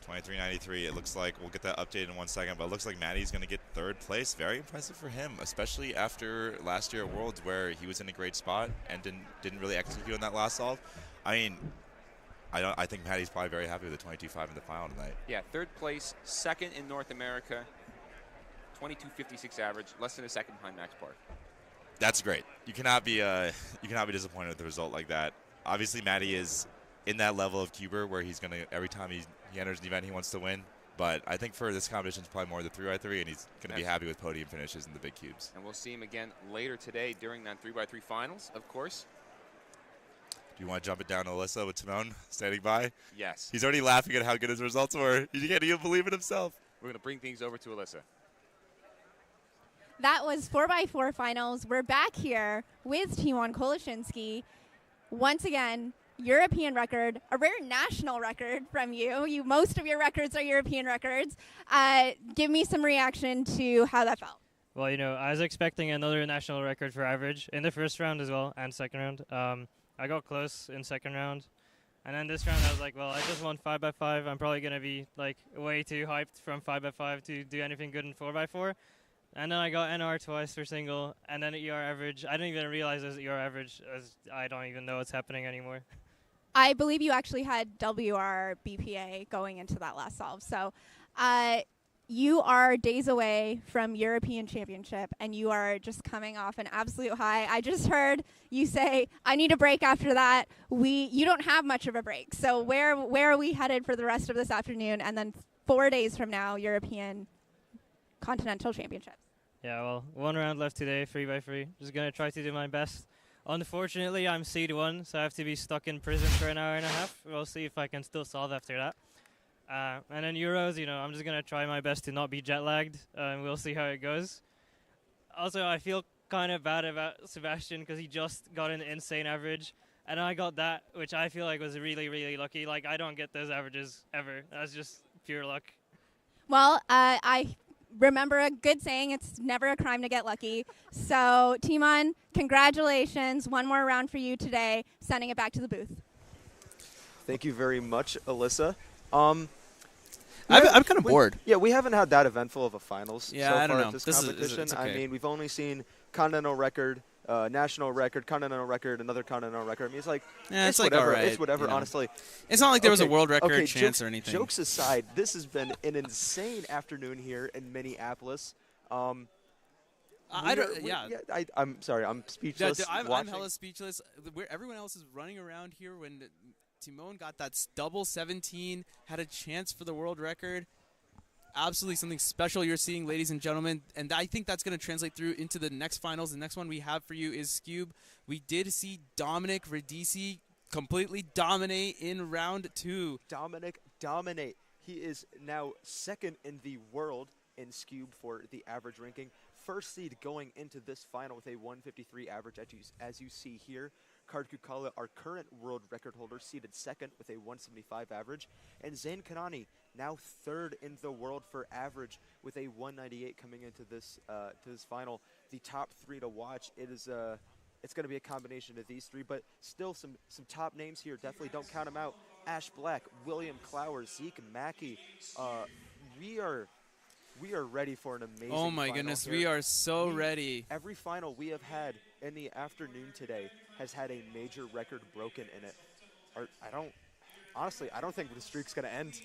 Speaker 5: 23.93. It looks like we'll get that updated in 1 second, but it looks like Maddie's going to get 3rd place. Very impressive for him, especially after last year at Worlds where he was in a great spot and didn't really execute on that last solve. I mean, I think Maddie's probably very happy with the 22.5 in the final tonight.
Speaker 14: Yeah, 3rd place, 2nd in North America, 22.56 average, less than a second behind Max Park.
Speaker 5: That's great. You cannot be disappointed with a result like that. Obviously, Maddie is in that level of cuber where he's gonna every time he enters an event he wants to win. But I think for this competition, it's probably more the 3x3, and he's going to be happy with podium finishes in the big cubes.
Speaker 14: And we'll see him again later today during that 3x3 finals, of course.
Speaker 5: Do you want to jump it down to Alyssa with Timon standing by?
Speaker 14: Yes.
Speaker 5: He's already laughing at how good his results were. He can't even believe it himself.
Speaker 14: We're going to bring things over to Alyssa.
Speaker 8: That was 4x4 finals. We're back here with Timon Koloshinsky. Once again, European record, a rare national record from you. Most of your records are European records. Give me some reaction to how that felt.
Speaker 21: Well, I was expecting another national record for average in the first round as well and second round. I got close in second round. And then this round I was like, well, I just won 5x5. I'm probably going to be like way too hyped from 5x5 to do anything good in 4x4. And then I got NR twice for single, and then ER average. I didn't even realize it was ER average, as I don't even know what's happening anymore.
Speaker 8: I believe you actually had WR BPA going into that last solve. So you are days away from European Championship, and you are just coming off an absolute high. I just heard you say, I need a break after that. You don't have much of a break. So where are we headed for the rest of this afternoon? And then 4 days from now, European Continental Championships.
Speaker 21: Yeah, well, 1 round left today, 3x3. Just going to try to do my best. Unfortunately, I'm seed 1, so I have to be stuck in prison for an hour and a half. We'll see if I can still solve after that. And then Euros, I'm just going to try my best to not be jet lagged, and we'll see how it goes. Also, I feel kind of bad about Sebastian because he just got an insane average, and I got that, which I feel like was really, really lucky. Like, I don't get those averages ever. That's just pure luck.
Speaker 8: Well, I remember a good saying, it's never a crime to get lucky. So, Timon, congratulations. One more round for you today, sending it back to the booth.
Speaker 19: Thank you very much, Alyssa.
Speaker 2: I'm kind of bored.
Speaker 19: Yeah, we haven't had that eventful of a finals
Speaker 2: Yeah,
Speaker 19: so
Speaker 2: I don't
Speaker 19: far
Speaker 2: know.
Speaker 19: at this
Speaker 2: This is-
Speaker 19: competition.
Speaker 2: it's okay.
Speaker 19: I mean, we've only seen continental record, national record, continental record, another continental record. I mean, it's like,
Speaker 2: Yeah, it's like
Speaker 19: whatever.
Speaker 2: all right,
Speaker 19: It's whatever,
Speaker 2: you know.
Speaker 19: honestly.
Speaker 2: It's not like there was a
Speaker 19: Okay,
Speaker 2: world record
Speaker 19: okay,
Speaker 2: chance or anything.
Speaker 19: Jokes aside, this has been an insane afternoon here in Minneapolis. I'm sorry, I'm speechless.
Speaker 2: I'm hella speechless. Where everyone else is running around here when Timon got that double 17, had a chance for the world record. Absolutely something special you're seeing, ladies and gentlemen. And I think that's going to translate through into the next finals. The next one we have for you is Scube. We did see Dominic Radisi completely dominate in round 2.
Speaker 19: Dominic dominate. He is now second in the world in Scube for the average ranking. First seed going into this final with a 153 average, as you see here. Card Kukala, our current world record holder, seated second with a 175 average. And Zain Kanani, now third in the world for average with a 198 coming into this final. The top 3 to watch. It's going to be a combination of these 3, but still some top names here. Definitely don't count them out. Ash Black, William Clowers, Zeke Mackey. We are ready for an amazing
Speaker 2: Oh my
Speaker 19: final
Speaker 2: goodness,
Speaker 19: here.
Speaker 2: we are so ready.
Speaker 19: Every final we have had in the afternoon today has had a major record broken in it. I don't think the streak's going to end.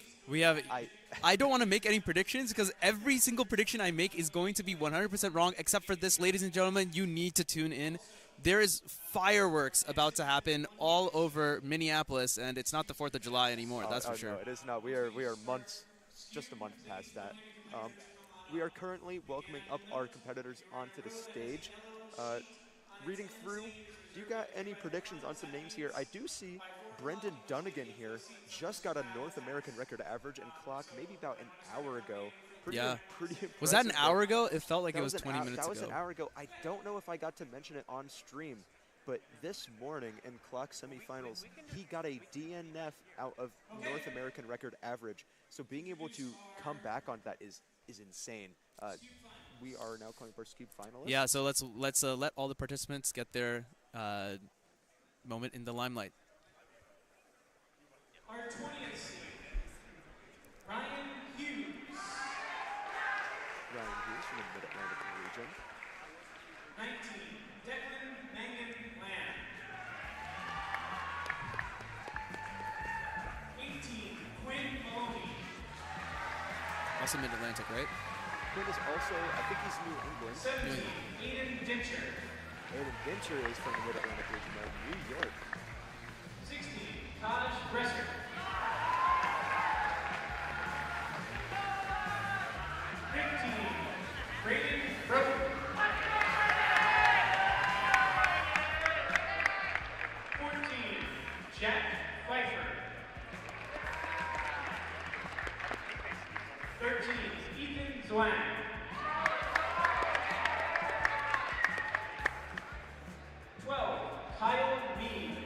Speaker 2: I don't want to make any predictions because every single prediction I make is going to be 100% wrong, except for this, ladies and gentlemen. You need to tune in. There is fireworks about to happen all over Minneapolis, and it's not the 4th of July anymore, that's for sure.
Speaker 19: No, it is not. We are months, just a month past that. We are currently welcoming up our competitors onto the stage. Reading through, do you got any predictions on some names here? I do see Brendan Dunnigan here just got a North American record average and clock maybe about an hour ago. Pretty impressive.
Speaker 2: Was that an hour ago? It felt like it was 20 minutes ago.
Speaker 19: That was an hour ago. I don't know if I got to mention it on stream, but this morning in clock semifinals, he got a DNF out of North American record average. So being able to come back on that is insane. We are now calling for Scube finalists.
Speaker 2: Yeah, so let's let all the participants get their moment in the limelight.
Speaker 12: Our 20th seed, Ryan Hughes.
Speaker 19: Ryan Hughes from the Mid-Atlantic region.
Speaker 12: 19, Declan Mangan Lamb. 18, Quinn Maloney.
Speaker 2: Also Mid-Atlantic, right?
Speaker 19: Quinn is also, I think he's New England.
Speaker 12: 17, Aiden Dincher.
Speaker 19: Aiden Dincher is from the Mid-Atlantic region of New York.
Speaker 12: 16, Taj Bresser. 15, Brayden Broken. 14, Jack Pfeiffer. 13, Ethan Zwan. 12, Kyle Mead.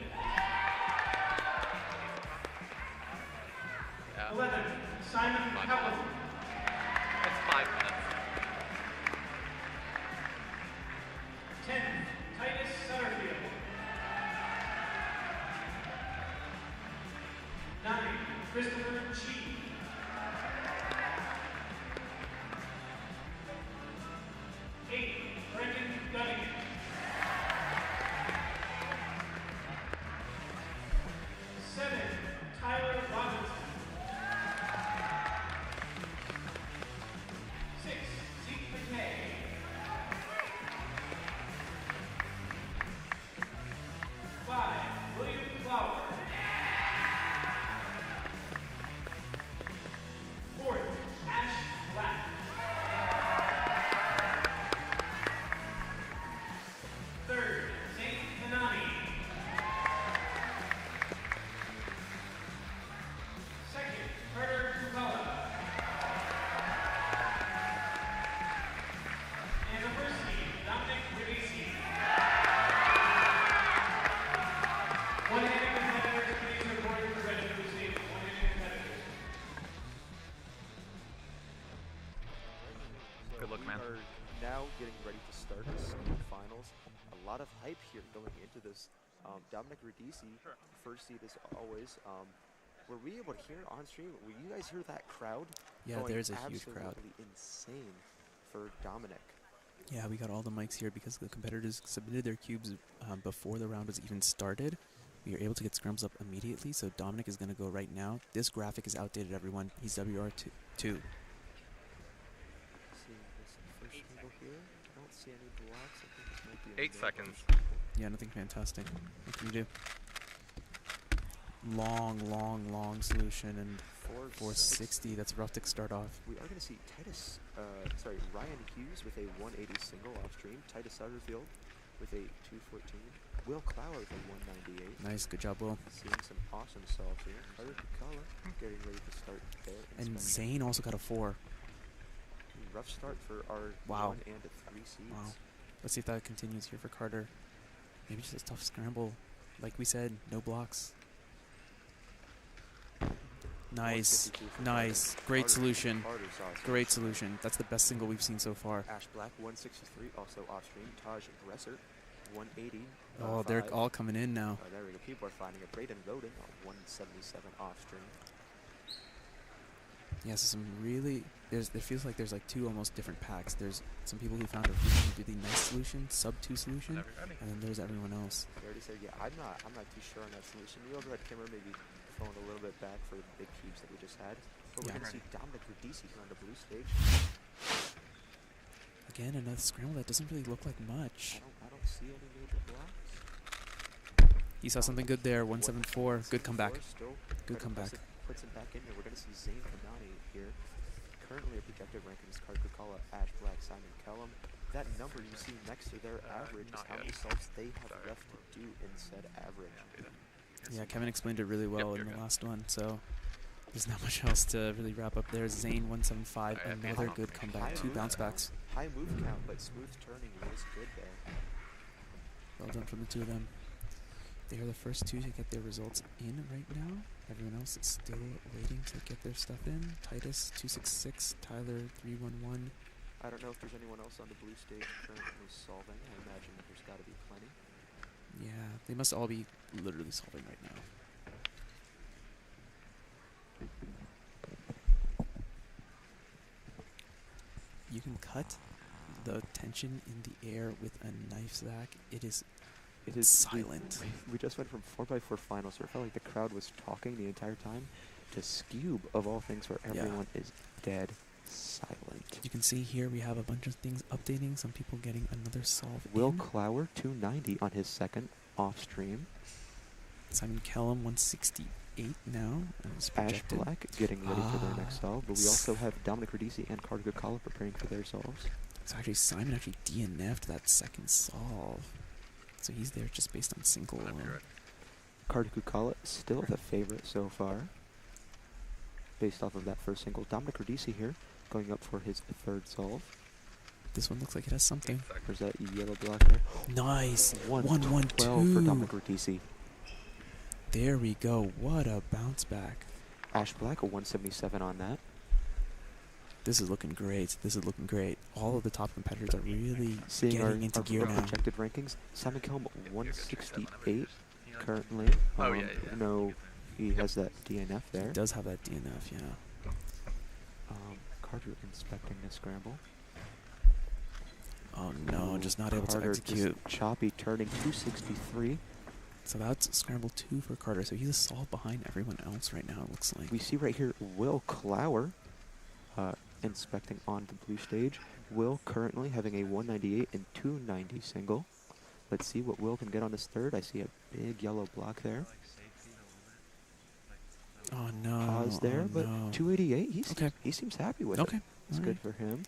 Speaker 12: 11, Simon Pelham.
Speaker 4: That's 5 minutes.
Speaker 12: 10, Titus Sutterfield. 9, Christopher Chee. 8, Brendan Dunnigan. 7, Tyler Robinson. 6, Zeke McKay. 5, William Flower. 4th, Ash Black. 3rd, Zane Kanani.
Speaker 19: start of Skewed Finals. A lot of hype here going into this. Dominic Radici, first seed as always. Were we able to hear on stream? Will you guys hear that crowd?
Speaker 2: Yeah, there's a huge crowd.
Speaker 19: Absolutely insane for Dominic.
Speaker 2: Yeah, we got all the mics here because the competitors submitted their cubes before the round was even started. We are able to get scrambles up immediately, so Dominic is going to go right now. This graphic is outdated, everyone. He's WR2.
Speaker 19: Seeing this first angle here, I don't see any blocks. I think this might be
Speaker 4: 8 seconds.
Speaker 2: Yeah, nothing fantastic. What can you do? Long solution, and 460. That's rough to start off.
Speaker 19: We are going to see Ryan Hughes with a 180 single off stream. Titus Satterfield with a 214. Will Clower with a 198.
Speaker 2: Nice, good job, Will.
Speaker 19: Seeing some awesome solves here. Carter Kukala getting ready to start there.
Speaker 2: And Zane also got a 4.
Speaker 19: Rough start for our 1 and a 3 seeds.
Speaker 2: Wow. Let's see if that continues here for Carter. Maybe just a tough scramble. Like we said, no blocks. Nice. Great solution. Great solution. That's the best single we've seen so far.
Speaker 19: Ash Black, 163, also off stream. Taj Bresser, 180.
Speaker 2: Oh, they're all coming in now.
Speaker 19: There we go. People are finding it. Braden Roden, 177 off stream.
Speaker 2: Yeah, so some really, it feels like there's like 2 almost different packs. There's some people who found a really nice solution, sub 2 solution, and then there's everyone else.
Speaker 19: They already said, yeah, I'm not too sure on that solution. The overhead camera maybe phone a little bit back for the big cubes that we just had. But we're going to see Dominic Radici here on the blue stage.
Speaker 2: Again, another scramble that doesn't really look like much.
Speaker 19: I don't see any major blocks.
Speaker 2: He saw something good there, 174. Good comeback. Good comeback.
Speaker 19: Puts him back in there. We're going to see Zane Kanani here. Currently a projected rankings card Kukala, Ash Black, Simon Kellum. That number you see next to their average is how many solves they have left to do in said average.
Speaker 2: Yeah, Kevin explained it really well in the last one, so there's not much else to really wrap up there. Zane 175, another good comeback, 2 bounce backs.
Speaker 19: High move count, but smooth turning was good there.
Speaker 2: Well done from the 2 of them. They are the first 2 to get their results in right now. Everyone else is still waiting to get their stuff in. Titus 266, Tyler 311.
Speaker 19: I don't know if there's anyone else on the blue stage currently solving. I imagine that there's got to be plenty.
Speaker 2: Yeah, they must all be literally solving right now. You can cut the tension in the air with a knife, Zach. It is silent.
Speaker 19: We just went from 4x4 finals where it felt like the crowd was talking the entire time to Skewb, of all things, where everyone is dead silent.
Speaker 2: You can see here we have a bunch of things updating. Some people getting another solve.
Speaker 19: Will Clower 290 on his second off stream.
Speaker 2: Simon Kellum 168 now.
Speaker 19: Ash Black getting ready for their next solve. But we also have Dominic Radici and Carter Kukala preparing for their solves.
Speaker 2: So actually Simon actually DNF'd that second solve. So he's there just based on single alone.
Speaker 19: Carter Kukala still the favorite so far, based off of that first single. Dominic Radici here, going up for his 3rd solve.
Speaker 2: This one looks like it has something.
Speaker 19: There's that yellow block there.
Speaker 2: Nice!
Speaker 19: 112 for Dominic Radici.
Speaker 2: There we go. What a bounce back.
Speaker 19: Ash Black, a 177 on that.
Speaker 2: This is looking great. This is looking great. All of the top competitors are really
Speaker 19: seeing
Speaker 2: getting into gear now.
Speaker 19: Projected rankings. Simon Kellum 168 currently. No, he has that DNF there.
Speaker 2: He does have that DNF, yeah.
Speaker 19: Carter inspecting the scramble.
Speaker 2: Oh no, just not able to execute.
Speaker 19: Just choppy turning 263.
Speaker 2: So that's scramble 2 for Carter. So he's a solve behind everyone else right now, it looks like.
Speaker 19: We see right here Will Clower inspecting on the blue stage. Will currently having a 198 and 290 single. Let's see what Will can get on his 3rd. I see a big yellow block there.
Speaker 2: Oh no.
Speaker 19: Pause there, but 288. He seems happy with it. It's good for him.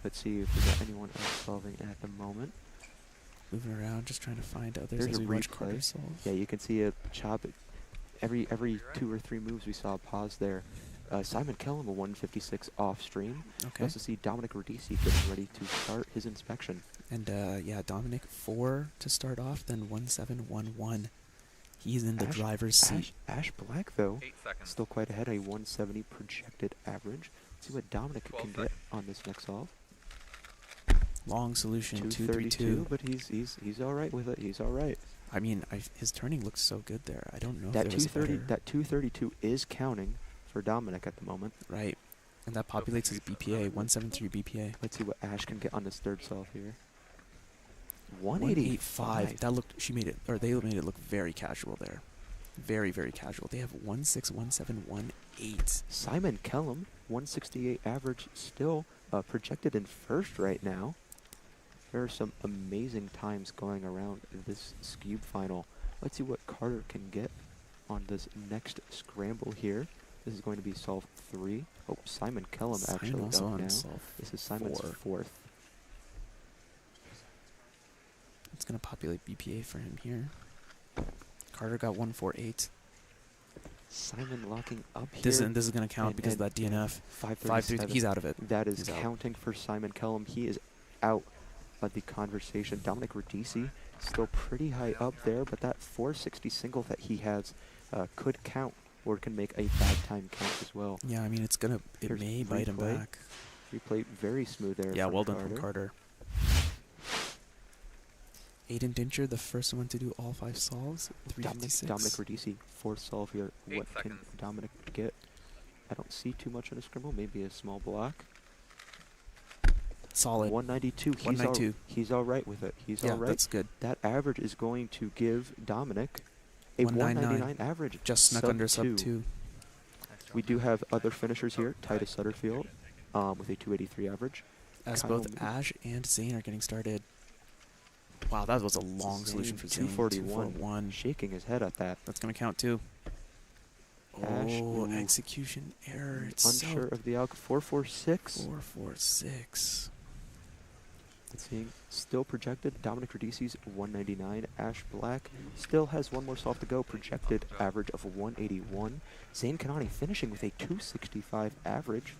Speaker 19: Let's see if we got anyone else solving at the moment.
Speaker 2: Moving around, just trying to find others as we watch Carter solve.
Speaker 19: Yeah, you can see a chop. Every 2 or 3 moves we saw a pause there. Simon Kellum, a 156 off stream. We also see Dominic Radici getting ready to start his inspection.
Speaker 2: And yeah, Dominic 4 to start off, then 1711. He's in the driver's seat.
Speaker 19: Ash Black, though, still quite ahead, a 170 projected average. Let's see what Dominic can get on this next solve.
Speaker 2: Long solution,
Speaker 19: 232, but he's all right with it. He's all right.
Speaker 2: I mean, his turning looks so good there. I don't know
Speaker 19: That
Speaker 2: if there was a
Speaker 19: 230,
Speaker 2: better.
Speaker 19: that 232 is counting for Dominic at the moment.
Speaker 2: Right. And that populates his BPA, 173 BPA.
Speaker 19: Let's see what Ash can get on this third solve here.
Speaker 2: 185. That looked. They made it look very casual there. Very, very casual. They have 161718.
Speaker 19: Simon Kellum, 168 average, still projected in first right now. There are some amazing times going around this Scube final. Let's see what Carter can get on this next scramble here. This is going to be solve 3. Oh, Simon Kellum actually
Speaker 2: also
Speaker 19: up
Speaker 2: on
Speaker 19: now.
Speaker 2: solve
Speaker 19: This is Simon's
Speaker 2: 4.
Speaker 19: fourth.
Speaker 2: It's going to populate BPA for him here. Carter got 148.
Speaker 19: Simon locking up here.
Speaker 2: This is going to count because of that DNF.
Speaker 19: 537.
Speaker 2: He's out of it.
Speaker 19: That is
Speaker 2: He's out.
Speaker 19: counting for Simon Kellum. He is out of the conversation. Dominic Radici still pretty high up there, but that 460 single that he has could count, or it can make a bad time count as well.
Speaker 2: Yeah, I mean, it may bite him back.
Speaker 19: Replay very smooth there.
Speaker 2: Yeah,
Speaker 19: from
Speaker 2: well
Speaker 19: Carter.
Speaker 2: done from Carter. Aiden Dincher, the first one to do all 5 solves. 356.
Speaker 19: Dominic Radici, fourth solve here.
Speaker 6: 8
Speaker 19: What
Speaker 6: seconds.
Speaker 19: can Dominic get? I don't see too much in a scramble. Maybe a small block.
Speaker 2: Solid.
Speaker 19: 192.
Speaker 2: 192.
Speaker 19: He's all right with it. He's all right.
Speaker 2: That's good.
Speaker 19: That average is going to give Dominic a
Speaker 2: 199
Speaker 19: 199 average.
Speaker 2: Just snuck under sub 2.
Speaker 19: We do have other finishers here. Titus Sutterfield with a 283 average.
Speaker 2: As
Speaker 19: Kyle
Speaker 2: both Ash and Zane are getting started. Wow, that was a long solution for Zane.
Speaker 19: 241. Shaking his head at that.
Speaker 2: That's going to count too.
Speaker 19: Ash,
Speaker 2: Oh, execution error. It's
Speaker 19: unsure of the alg. 446.
Speaker 2: 446.
Speaker 19: Let's see. Still projected. Dominic Radici's 199. Ash Black still has one more solve to go. Projected average of 181. Zane Kanani finishing with a 265 average.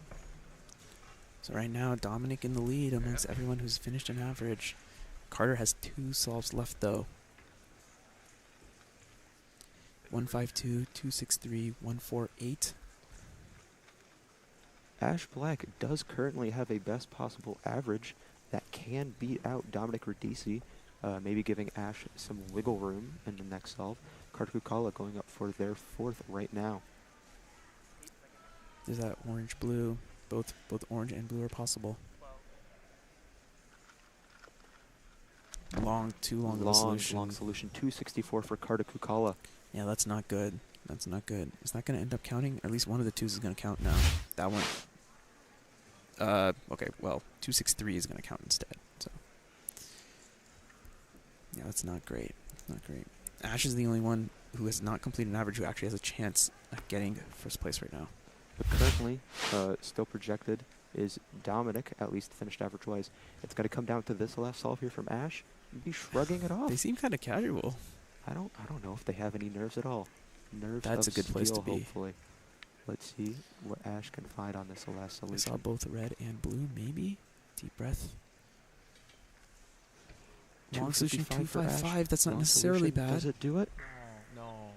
Speaker 2: So right now, Dominic in the lead amongst everyone who's finished an average. Carter has 2 solves left though. 152, 263, 148.
Speaker 19: Ash Black does currently have a best possible average that can beat out Dominic Radici, maybe giving Ash some wiggle room in the next solve. Carter Kukala going up for their 4th right now.
Speaker 2: There's that orange-blue. Both orange and blue are possible. Too long of a solution.
Speaker 19: Long solution. 264 for Carter Kukala.
Speaker 2: Yeah, that's not good. That's not good. Is that going to end up counting? Or at least one of the 2s is going to count now. That one. Okay, well, 263 is going to count instead. So, yeah, that's not great. That's not great. Ash is the only one who has not completed an average who actually has a chance at getting first place right now.
Speaker 19: But currently, still projected is Dominic, at least finished average-wise. It's going to come down to this last solve here from Ash. Be shrugging it off.
Speaker 2: They seem kind of casual.
Speaker 19: I don't know if they have any nerves at all. Nerves
Speaker 2: That's
Speaker 19: of
Speaker 2: a good place to
Speaker 19: steel,
Speaker 2: be.
Speaker 19: hopefully. Let's see what Ash can find on this last
Speaker 2: I
Speaker 19: solution.
Speaker 2: saw both red and blue, maybe. Deep breath. Long solution 255. That's not
Speaker 19: Long
Speaker 2: necessarily
Speaker 19: solution.
Speaker 2: bad.
Speaker 19: Does it do it?
Speaker 6: No.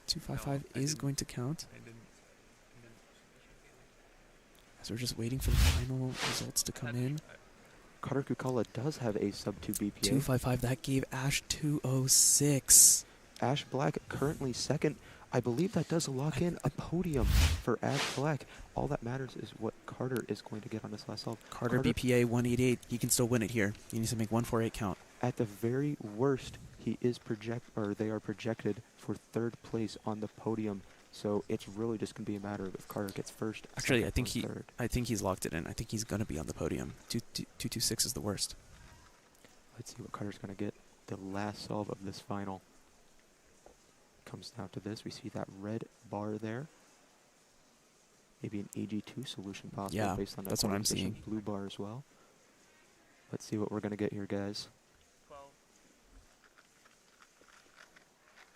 Speaker 2: 255
Speaker 6: No,
Speaker 2: is going to count.
Speaker 6: I didn't.
Speaker 2: As we're just waiting for the final results to come in.
Speaker 19: Carter Kukala does have a sub 2 BPA.
Speaker 2: 255. That gave Ash 206.
Speaker 19: Ash Black currently second. I believe that does lock in a podium for Ash Black. All that matters is what Carter is going to get on this last solve.
Speaker 2: Carter BPA 188. He can still win it here. He needs to make 148 count.
Speaker 19: At the very worst, they are projected for 3rd place on the podium. So it's really just going to be a matter of if Carter gets first.
Speaker 2: Actually, I think
Speaker 19: third.
Speaker 2: he's locked it in. I think he's going to be on the podium. 226 is the worst.
Speaker 19: Let's see what Carter's going to get. The last solve of this final comes down to this. We see that red bar there. Maybe an AG2 solution possible,
Speaker 2: Yeah,
Speaker 19: based on that
Speaker 2: that's what I'm
Speaker 19: position.
Speaker 2: seeing.
Speaker 19: Blue bar as well. Let's see what we're going to get here, guys.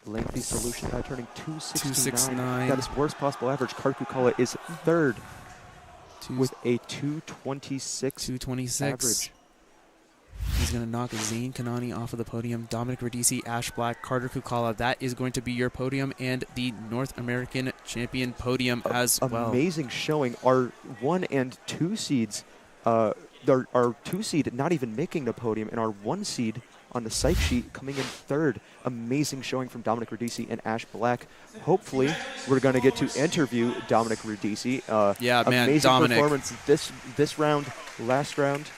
Speaker 19: Lengthy solution pad turning 269. That is worst possible average. Carter Kukala is 3rd with a 226 average.
Speaker 2: He's going to knock Zane Kanani off of the podium. Dominic Radici, Ash Black, Carter Kukala. That is going to be your podium and the North American champion podium as well.
Speaker 19: Amazing showing. Our 1 and 2 seeds our 2 seed not even making the podium, and our 1 seed on the psych sheet coming in 3rd. Amazing showing from Dominic Radici and Ash Black. Hopefully, we're going to get to interview Dominic Radici.
Speaker 2: Yeah, man,
Speaker 19: amazing
Speaker 2: Dominic.
Speaker 19: Performance this round, last round.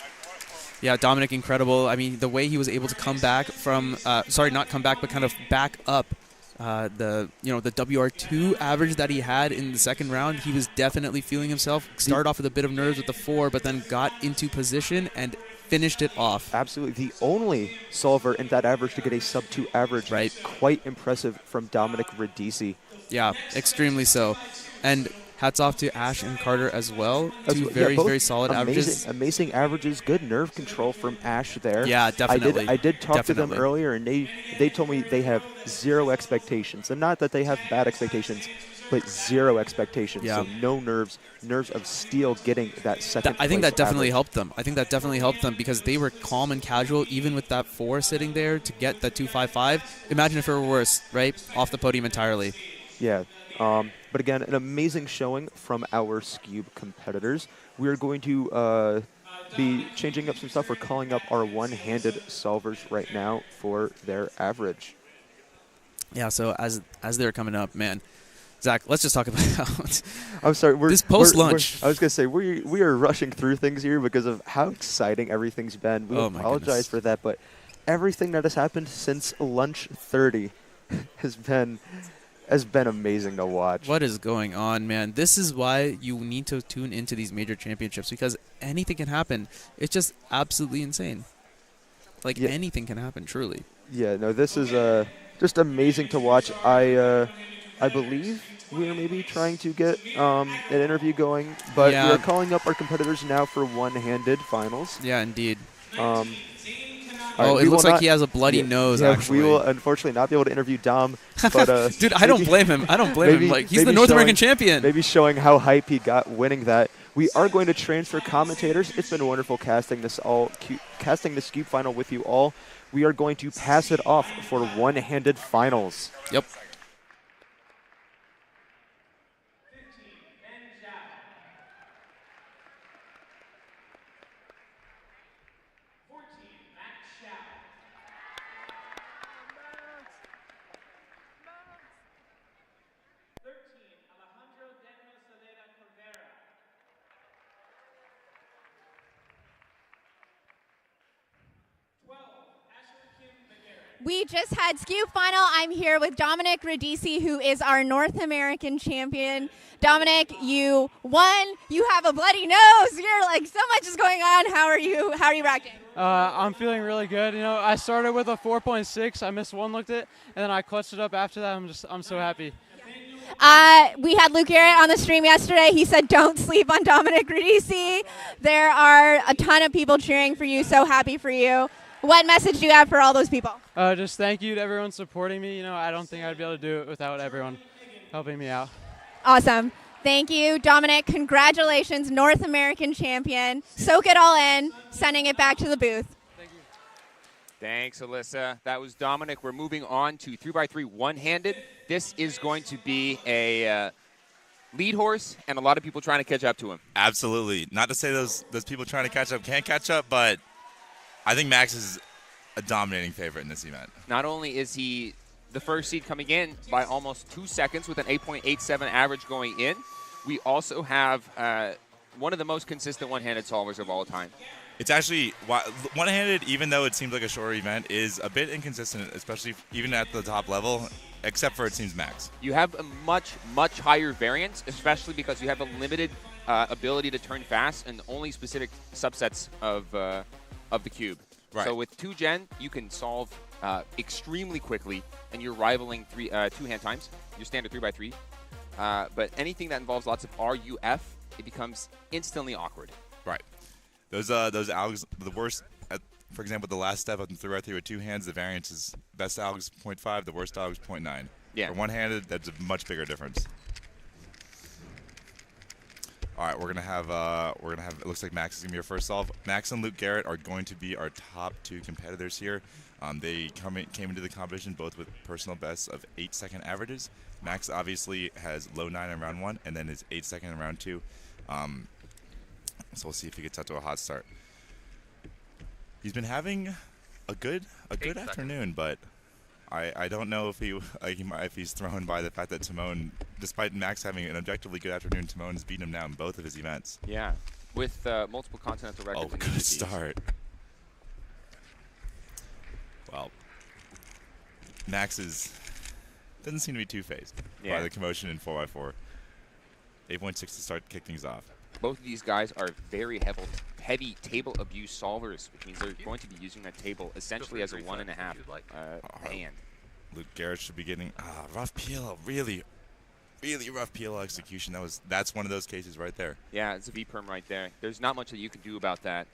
Speaker 2: Yeah, Dominic, incredible. I mean, the way he was able to come back from, sorry, not come back, but kind of back up the WR2 average that he had in the 2nd round. He was definitely feeling himself. Started off with a bit of nerves with the 4, but then got into position and finished it off.
Speaker 19: Absolutely. The only solver in that average to get a sub-2 average.
Speaker 2: Right.
Speaker 19: Quite impressive from Dominic Radici.
Speaker 2: Yeah, extremely so. And hats off to Ash and Carter as well. Two very solid averages.
Speaker 19: Amazing averages. Good nerve control from Ash there.
Speaker 2: Yeah, definitely.
Speaker 19: I did talk to them earlier, and they told me they have 0 expectations. And not that they have bad expectations, but 0 expectations.
Speaker 2: Yeah.
Speaker 19: So no nerves of steel getting that second
Speaker 2: I think that definitely
Speaker 19: average.
Speaker 2: helped them. I think that definitely helped them because they were calm and casual even with that 4 sitting there to get that 2.55. Imagine if it were worse, right? Off the podium entirely.
Speaker 19: Yeah. But again, an amazing showing from our Scube competitors. We are going to be changing up some stuff. We're calling up our one-handed solvers right now for their average.
Speaker 2: Yeah, so as they're coming up, man, Zach, let's just talk about
Speaker 19: I'm sorry,
Speaker 2: this post-lunch.
Speaker 19: I was going to say, we are rushing through things here because of how exciting everything's been. We apologize for that, but everything that has happened since lunch 30 has been amazing to watch.
Speaker 2: What is going on, man? This is why you need to tune into these major championships because anything can happen. It's just absolutely insane. Like, anything can happen, truly.
Speaker 19: Yeah, no, this is just amazing to watch. I believe we are maybe trying to get an interview going, but we are calling up our competitors now for one-handed finals.
Speaker 2: Yeah, indeed.
Speaker 19: Right,
Speaker 2: it looks like he has a bloody nose, actually.
Speaker 19: We will unfortunately not be able to interview Dom. But,
Speaker 2: dude, I don't blame him. I don't blame him. Like, he's the North American champion.
Speaker 19: Maybe showing how hype he got winning that. We are going to transfer commentators. It's been wonderful casting this Scube final with you all. We are going to pass it off for one-handed finals.
Speaker 2: Yep.
Speaker 8: We just had Scube final. I'm here with Dominic Radici, who is our North American champion. Dominic, you won. You have a bloody nose. You're like, so much is going on. How are you reacting?
Speaker 15: I'm feeling really good. You know, I started with a 4.6. I missed one looked at, and then I clutched it up after that. I'm so happy.
Speaker 8: We had Luke Garrett on the stream yesterday. He said, don't sleep on Dominic Radici. There are a ton of people cheering for you. So happy for you. What message do you have for all those people?
Speaker 15: Just thank you to everyone supporting me. You know, I don't think I'd be able to do it without everyone helping me out.
Speaker 8: Awesome. Thank you, Dominic. Congratulations, North American champion. Soak it all in, sending it back to the booth.
Speaker 15: Thank you.
Speaker 14: Thanks, Alyssa. That was Dominic. We're moving on to 3x3 one-handed. This is going to be a lead horse and a lot of people trying to catch up to him.
Speaker 5: Absolutely. Not to say those people trying to catch up can't catch up, but I think Max is a dominating favorite in this event.
Speaker 14: Not only is he the first seed coming in by almost 2 seconds with an 8.87 average going in, we also have one of the most consistent one-handed solvers of all time.
Speaker 5: It's actually, one-handed, even though it seems like a shorter event, is a bit inconsistent, especially even at the top level, except for it seems Max.
Speaker 14: You have a much, much higher variance, especially because you have a limited ability to turn fast and only specific subsets of the cube.
Speaker 5: Right.
Speaker 14: So with 2-gen, you can solve extremely quickly, and you're rivaling two-hand times, your standard 3x3. But anything that involves lots of RUF, it becomes instantly awkward.
Speaker 5: Right. Those algs, the worst, for example, the last step up in 3x3 with 2 hands, the variance is best algs 0.5, the worst algs 0.9.
Speaker 14: Yeah.
Speaker 5: For one-handed, that's a much bigger difference. All right, we're gonna have. It looks like Max is gonna be our first solve. Max and Luke Garrett are going to be our top 2 competitors here. They came into the competition both with personal bests of 8-second averages. Max obviously has low 9 in round 1, and then is 8 second in round 2. So we'll see if he gets out to a hot start. He's been having a good afternoon, but I don't know if if he's thrown by the fact that Timon, despite Max having an objectively good afternoon, Timon has beaten him now in both of his events.
Speaker 14: Yeah, with multiple continental records.
Speaker 5: Oh, good start. Well, Max doesn't seem to be too-faced by the commotion in 4x4. 8.6 to start kick things off.
Speaker 14: Both of these guys are very heavy table abuse solvers, which means they're going to be using that table essentially as a 1.5 hand.
Speaker 5: Luke Garrett should be getting rough peel, really rough peel execution. That's one of those cases right there.
Speaker 14: Yeah, it's a V-perm right there. There's not much that you can do about that.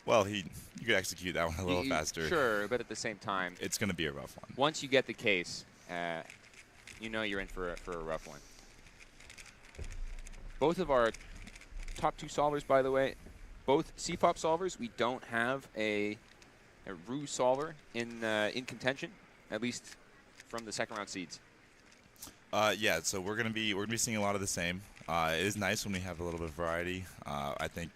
Speaker 5: Well, you could execute that one a little faster.
Speaker 14: Sure, but at the same time,
Speaker 5: it's going to be a rough one.
Speaker 14: Once you get the case, you know you're in for a rough one. Both of our top 2 solvers, by the way, both CFOP solvers. We don't have a Ru solver in contention, at least from the second round seeds.
Speaker 5: Yeah, so we're gonna be seeing a lot of the same. It is nice when we have a little bit of variety. I think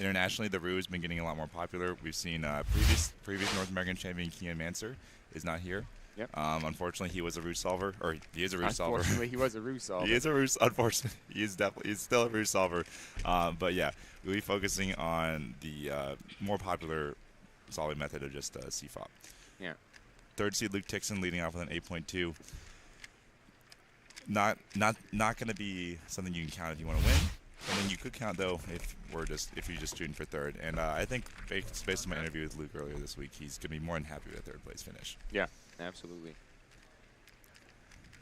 Speaker 5: internationally the Ru has been getting a lot more popular. We've seen previous North American champion Kian Manser is not here.
Speaker 14: Yep.
Speaker 5: Unfortunately, he was a Ru solver, or he is a Ru solver.
Speaker 14: Unfortunately, he was a Ru solver.
Speaker 5: He is a Ru. Unfortunately, he's still a Ru solver. But yeah, we'll be focusing on the more popular solving method of just CFOP.
Speaker 14: Yeah.
Speaker 5: Third seed Luke Tixon leading off with an 8.2. Not going to be something you can count if you want to win. Something you could count though if you're just shooting for third. And I think based on my interview with Luke earlier this week, he's going to be more than happy with a third place finish.
Speaker 14: Yeah, absolutely.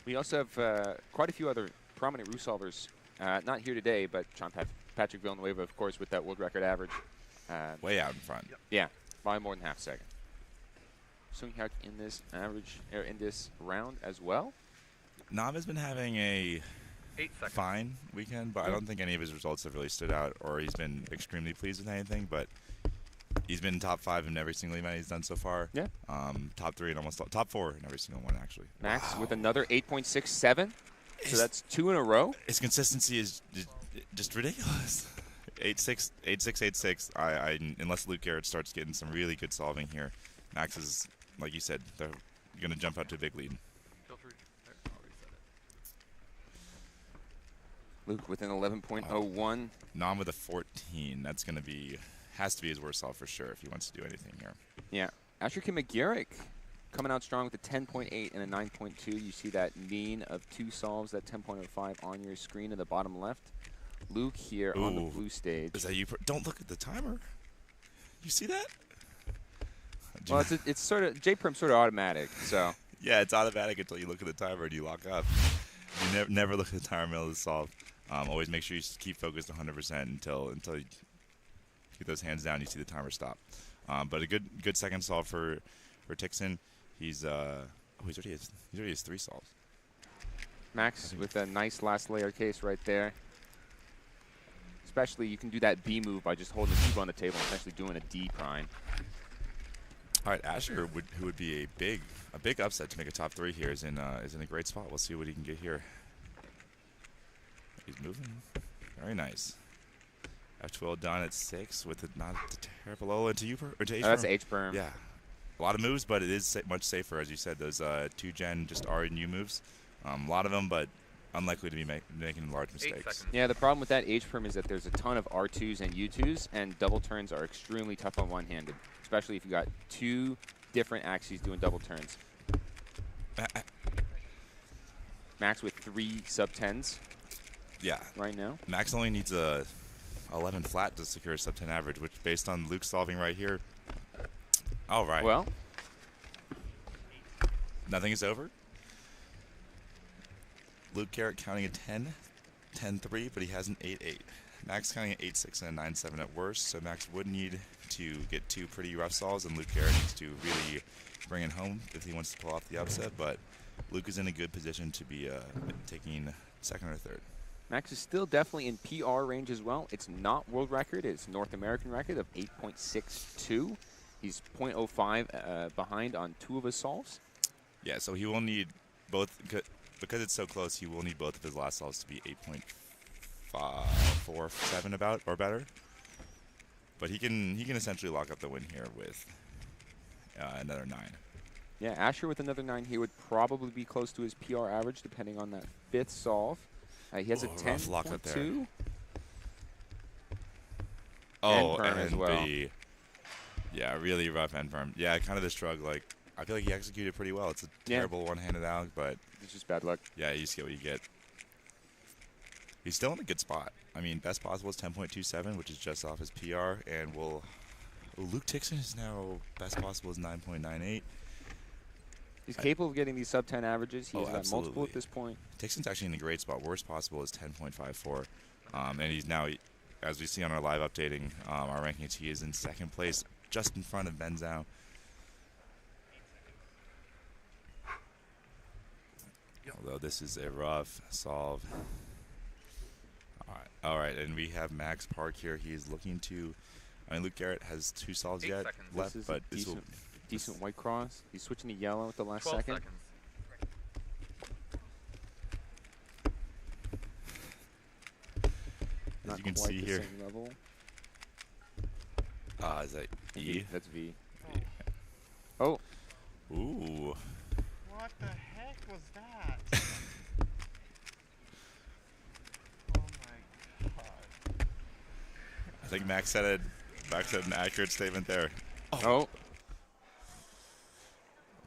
Speaker 14: We also have quite a few other prominent Ru solvers, not here today, but Patrick Villanueva, of course, with that world record average.
Speaker 5: Way out in front.
Speaker 14: Yeah, by more than half a second. Sung Hyuk in this in this round as well.
Speaker 5: Nam has been having a fine weekend, but I don't think any of his results have really stood out, or he's been extremely pleased with anything. But he's been top 5 in every single event he's done so far.
Speaker 14: Yeah.
Speaker 5: Top 3 and almost top 4 in every single one, actually.
Speaker 14: Max with another 8.67. So that's 2 in a row.
Speaker 5: His consistency is just ridiculous. 8.6, 8.6, 8.6. Unless Luke Garrett starts getting some really good solving here, Max is, like you said, they're going to jump out to a big lead.
Speaker 14: Luke with an 11.01.
Speaker 5: Nam with a 14. That's going to has to be his worst solve for sure if he wants to do anything here.
Speaker 14: Yeah. Asher Kim McGarrick coming out strong with a 10.8 and a 9.2. You see that mean of 2 solves, that 10.05 on your screen in the bottom left. Luke here on the blue stage.
Speaker 5: Is that you? Don't look at the timer. You see that?
Speaker 14: Well, it's sort of J-Perm sort of automatic, so.
Speaker 5: Yeah, it's automatic until you look at the timer and you lock up. You never look at the timer in the middle of the solve. Always make sure you keep focused 100% until you get those hands down. You see the timer stop. But a good second solve for Tixon. He's already has 3 solves.
Speaker 14: Max with a nice last layer case right there. Especially you can do that B move by just holding the cube on the table and essentially doing a D prime.
Speaker 5: All right, Asher, who would be a big upset to make a top 3 here, is in a great spot. We'll see what he can get here. He's moving. Very nice. F12 done at 6 with not the terrible low into U or to H-perm.
Speaker 14: That's H-perm.
Speaker 5: Yeah. A lot of moves, but it is much safer, as you said. Those 2-gen just R and U moves. A lot of them, but unlikely to be making large mistakes.
Speaker 14: Yeah, the problem with that H-perm is that there's a ton of R2s and U2s, and double turns are extremely tough on one-handed, especially if you got 2 different axes doing double turns. Max with 3 sub-10s.
Speaker 5: Yeah.
Speaker 14: Right now.
Speaker 5: Max only needs a 11 flat to secure a sub-10 average, which based on Luke solving right here. All right.
Speaker 14: Well.
Speaker 5: Nothing is over. Luke Garrett counting a 10, 10-3, but he has an 8-8. Max counting an 8-6 and a 9-7 at worst, so Max would need to get 2 pretty rough solves, and Luke Garrett needs to really bring it home if he wants to pull off the upset, but Luke is in a good position to be taking second or third.
Speaker 14: Max is still definitely in PR range as well. It's not world record. It's North American record of 8.62. He's 0.05 behind on 2 of his solves.
Speaker 5: Yeah, so he will need both, because it's so close, he will need both of his last solves to be 8.47 about or better. But he can essentially lock up the win here with another 9.
Speaker 14: Yeah, Asher with another 9, he would probably be close to his PR average, depending on that 5th solve. He has a 10.2.
Speaker 5: Oh,
Speaker 14: and as well.
Speaker 5: Yeah, really rough end firm. Yeah, kind of the shrug. Like, I feel like he executed pretty well. It's a terrible one-handed out, but
Speaker 14: it's just bad luck.
Speaker 5: Yeah, you just get what you get. He's still in a good spot. I mean, best possible is 10.27, which is just off his PR, and Luke Tixon is now best possible is 9.98.
Speaker 14: He's capable of getting these sub-10 averages. He's got
Speaker 5: absolutely.
Speaker 14: multiple at this point.
Speaker 5: Tixon's actually in a great spot. Worst possible is 10.54. And he's now, as we see on our live updating, our rankings, he is in 2nd place, just in front of Benzao. Although this is a rough solve. All right, and we have Max Park here. He is looking to, I mean, Luke Garrett has 2 solves left,
Speaker 14: this is
Speaker 5: but
Speaker 14: a decent white cross. He's switching to yellow at the last second.
Speaker 5: As you can see here.
Speaker 14: Level.
Speaker 5: Is that E?
Speaker 14: That's V. Oh.
Speaker 5: Ooh.
Speaker 9: What the heck was that?
Speaker 5: I think Max said an accurate statement there.
Speaker 14: Oh.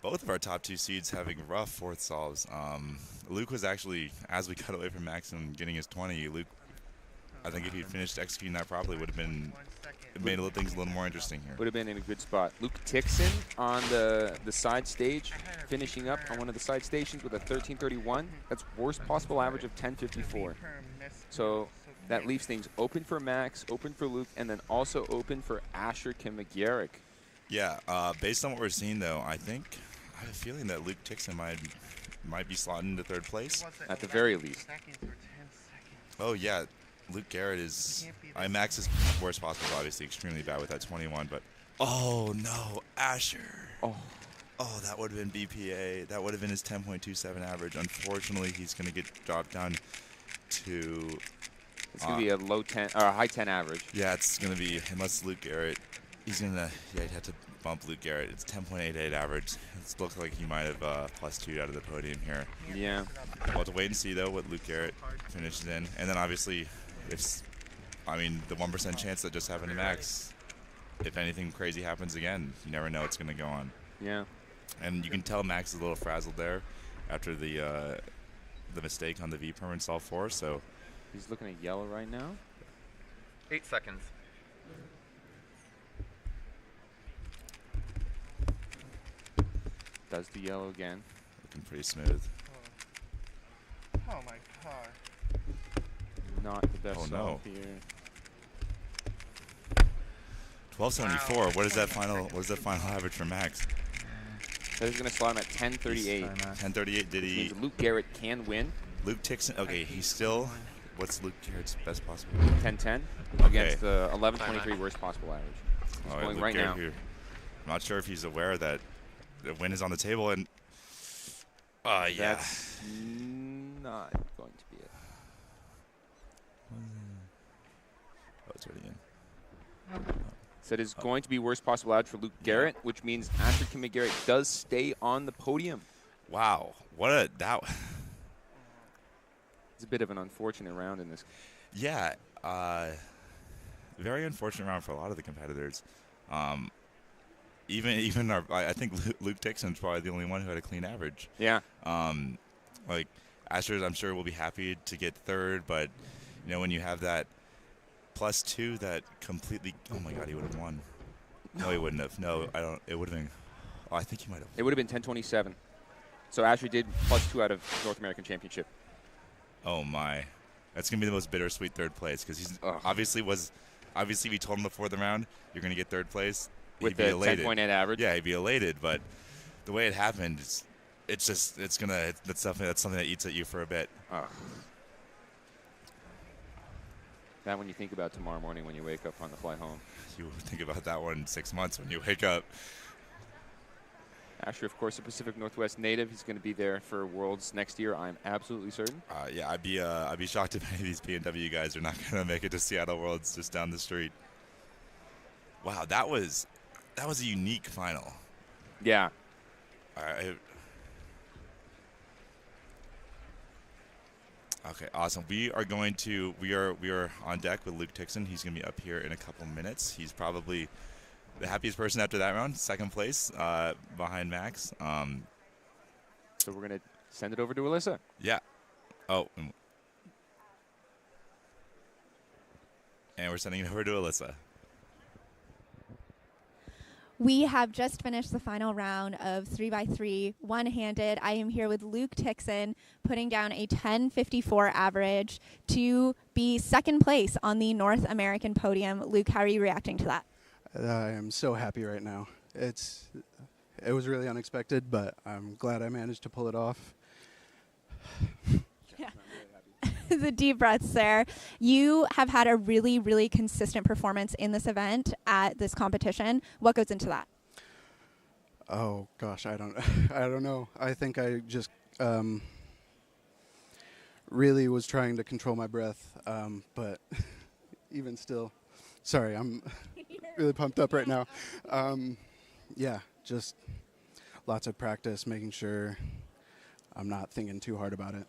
Speaker 5: Both of our top 2 seeds having rough 4th solves. Luke was actually, as we cut away from Max and getting his 20, Luke, I think if he'd finished executing that properly, would have been, it made things a little more interesting here.
Speaker 14: Would have been in a good spot. Luke Tixon on the side stage, finishing up on one of the side stations with a 13.31. That's worst possible average of 10.54. So that leaves things open for Max, open for Luke, and then also open for Asher Kim-McGarrick.
Speaker 5: Yeah, based on what we're seeing, though, I have a feeling that Luke Tixon might be slotted into 3rd place.
Speaker 14: At the very least.
Speaker 5: Oh, yeah. Luke Garrett is, Max's worst possible is obviously extremely bad with that 21, but oh no, Asher. Oh, that would have been BPA. That would have been his 10.27 average. Unfortunately, he's going to get dropped down to.
Speaker 14: It's going to be a low 10 or a high 10 average.
Speaker 5: Yeah, it's going to be, unless Luke Garrett, he's going to, he'd have to bump Luke Garrett. It's 10.88 average. It looks like he might have +2 out of the podium here.
Speaker 14: Yeah.
Speaker 5: We'll have to wait and see, though, what Luke Garrett finishes in. And then, obviously, the 1% chance that just happened to Max, if anything crazy happens again, you never know what's going to go on.
Speaker 14: Yeah.
Speaker 5: And you can tell Max is a little frazzled there after the mistake on the V perm in solve 4, so.
Speaker 14: He's looking at yellow right now.
Speaker 6: 8 seconds.
Speaker 14: Does the yellow again.
Speaker 5: Looking pretty smooth.
Speaker 9: Oh my god.
Speaker 14: Not the best solve here.
Speaker 5: 1274. Wow. What is that final average for Max?
Speaker 14: That is going to slot him at 1038.
Speaker 5: 1038. Did he?
Speaker 14: Luke Garrett can win.
Speaker 5: Luke Tixon. Okay, he's still. What's Luke Garrett's best possible?
Speaker 14: 1010 against the 1123 worst possible average. He's going
Speaker 5: Luke
Speaker 14: right
Speaker 5: Garrett
Speaker 14: now.
Speaker 5: Here. I'm not sure if he's aware that the win is on the table, and yeah,
Speaker 14: that's not going to be it.
Speaker 5: Oh, it's already in.
Speaker 14: Said it's going to be worst possible average for Luke Garrett, which means Asher Kim-McGarrick does stay on the podium.
Speaker 5: Wow, what a that.
Speaker 14: It's a bit of an unfortunate round in this.
Speaker 5: Yeah, very unfortunate round for a lot of the competitors. Even I think Luke Tixon's probably the only one who had a clean average.
Speaker 14: Yeah.
Speaker 5: Like Asher, I'm sure will be happy to get 3rd, but you know when you have that +2, that completely. Oh my God, he would have won. No, he wouldn't have. No, I don't. It would have been. Oh, I think he might have.
Speaker 14: It would have been 1027. So Asher did +2 out of North American Championship.
Speaker 5: Oh my, that's gonna be the most bittersweet 3rd place because he's obviously if you told him before the round you're gonna get 3rd place
Speaker 14: with the 10.8 average.
Speaker 5: Yeah, he'd be elated, but the way it happened, that's something that eats at you for a bit.
Speaker 14: That when you think about tomorrow morning when you wake up on the flight home.
Speaker 5: You think about that one in 6 months when you wake up.
Speaker 14: Asher, of course, a Pacific Northwest native. He's going to be there for Worlds next year. I'm absolutely certain.
Speaker 5: Yeah, I'd be shocked if any of these B&W guys are not going to make it to Seattle Worlds just down the street. Wow, that was a unique final.
Speaker 14: Yeah.
Speaker 5: Okay, awesome. We are on deck with Luke Tixon. He's going to be up here in a couple minutes. He's probably the happiest person after that round, second place behind Max.
Speaker 14: So we're going to send it over to Alyssa.
Speaker 5: Yeah. Oh. And we're sending it over to Alyssa.
Speaker 8: We have just finished the final round of 3x3 one-handed. I am here with Luke Tixon, putting down a 10.54 average to be second place on the North American podium. Luke, how are you reacting to that?
Speaker 16: I am so happy right now. It was really unexpected, but I'm glad I managed to pull it off.
Speaker 8: Yeah. The deep breaths there. You have had a really, really consistent performance in this event at this competition. What goes into that?
Speaker 16: Oh gosh, I don't know. I think I just really was trying to control my breath, but even still, sorry, I'm really pumped up right now. Yeah, just lots of practice, making sure I'm not thinking too hard about it.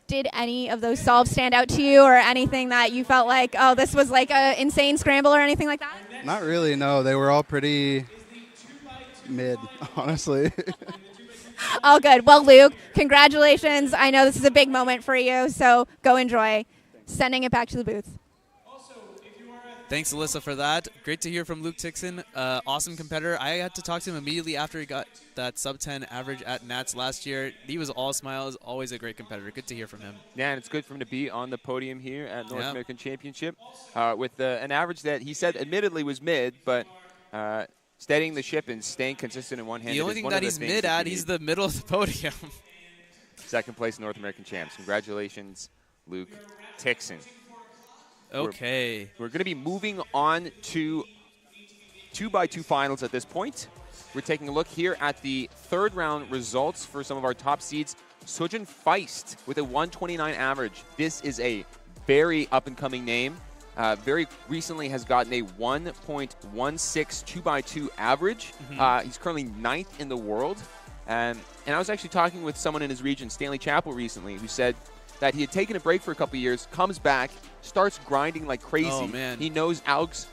Speaker 8: Did any of those solves stand out to you, or anything that you felt like, oh, this was like an insane scramble or anything like that?
Speaker 16: Not really, no. They were all pretty mid, honestly.
Speaker 8: All good. Well, Luke, congratulations. I know this is a big moment for you, so go enjoy. Sending it back to the booth.
Speaker 2: Thanks, Alyssa, for that. Great to hear from Luke Tixon. Awesome competitor. I had to talk to him immediately after he got that sub-10 average at Nats last year. He was all smiles, always a great competitor. Good to hear from him.
Speaker 14: Yeah, and it's good for him to be on the podium here at North American Championship with an average that he said admittedly was mid, but steadying the ship and staying consistent in one hand.
Speaker 2: The only thing that he's mid at, he's the middle of the podium.
Speaker 14: Second place North American champs. Congratulations, Luke Tixon.
Speaker 2: Okay.
Speaker 14: We're going to be moving on to 2x2 finals at this point. We're taking a look here at the third round results for some of our top seeds. Sojin Feist with a 129 average. This is a very up-and-coming name. Very recently has gotten a 1.16 2x2 average. He's currently 9th in the world. And I was actually talking with someone in his region, Stanley Chappell, recently, who said that he had taken a break for a couple years, comes back, starts grinding like crazy.
Speaker 2: Oh, man.
Speaker 14: He knows Alex,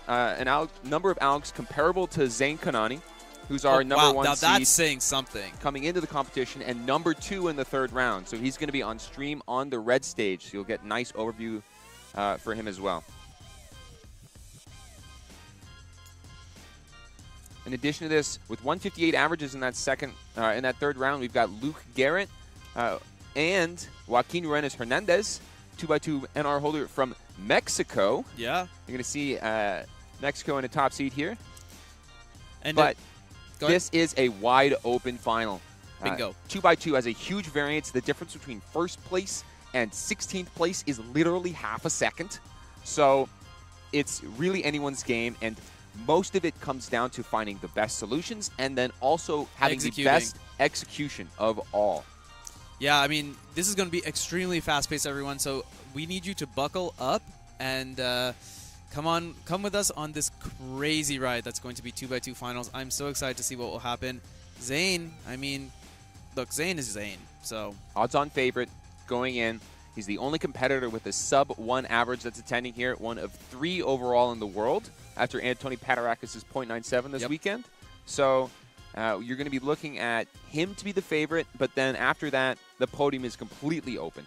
Speaker 14: number of Alex comparable to Zayn Kanani, who's our number one
Speaker 2: now
Speaker 14: seed.
Speaker 2: That's saying something.
Speaker 14: Coming into the competition, and number 2 in the third round. So he's going to be on stream on the red stage. So you'll get a nice overview for him as well. In addition to this, with 158 averages in that third round, we've got Luke Garrett and Joaquin Renes Hernandez, 2x2 NR holder from Mexico.
Speaker 2: Yeah.
Speaker 14: You're going to see Mexico in a top seed here.
Speaker 2: And
Speaker 14: but this is a wide open final.
Speaker 2: Bingo.
Speaker 14: 2x2 has a huge variance. The difference between first place and 16th place is literally half a second. So it's really anyone's game, and most of it comes down to finding the best solutions and then also having the best execution of all.
Speaker 2: Yeah, I mean, this is going to be extremely fast-paced, everyone, so we need you to buckle up and come with us on this crazy ride that's going to be 2x2 finals. I'm so excited to see what will happen. Zayn, I mean, look, Zayn is Zayn, so.
Speaker 14: Odds-on favorite going in. He's the only competitor with a sub-1 average that's attending here, one of 3 overall in the world after Antoni Patarakis' .97 this weekend. So you're going to be looking at him to be the favorite, but then after that, the podium is completely open.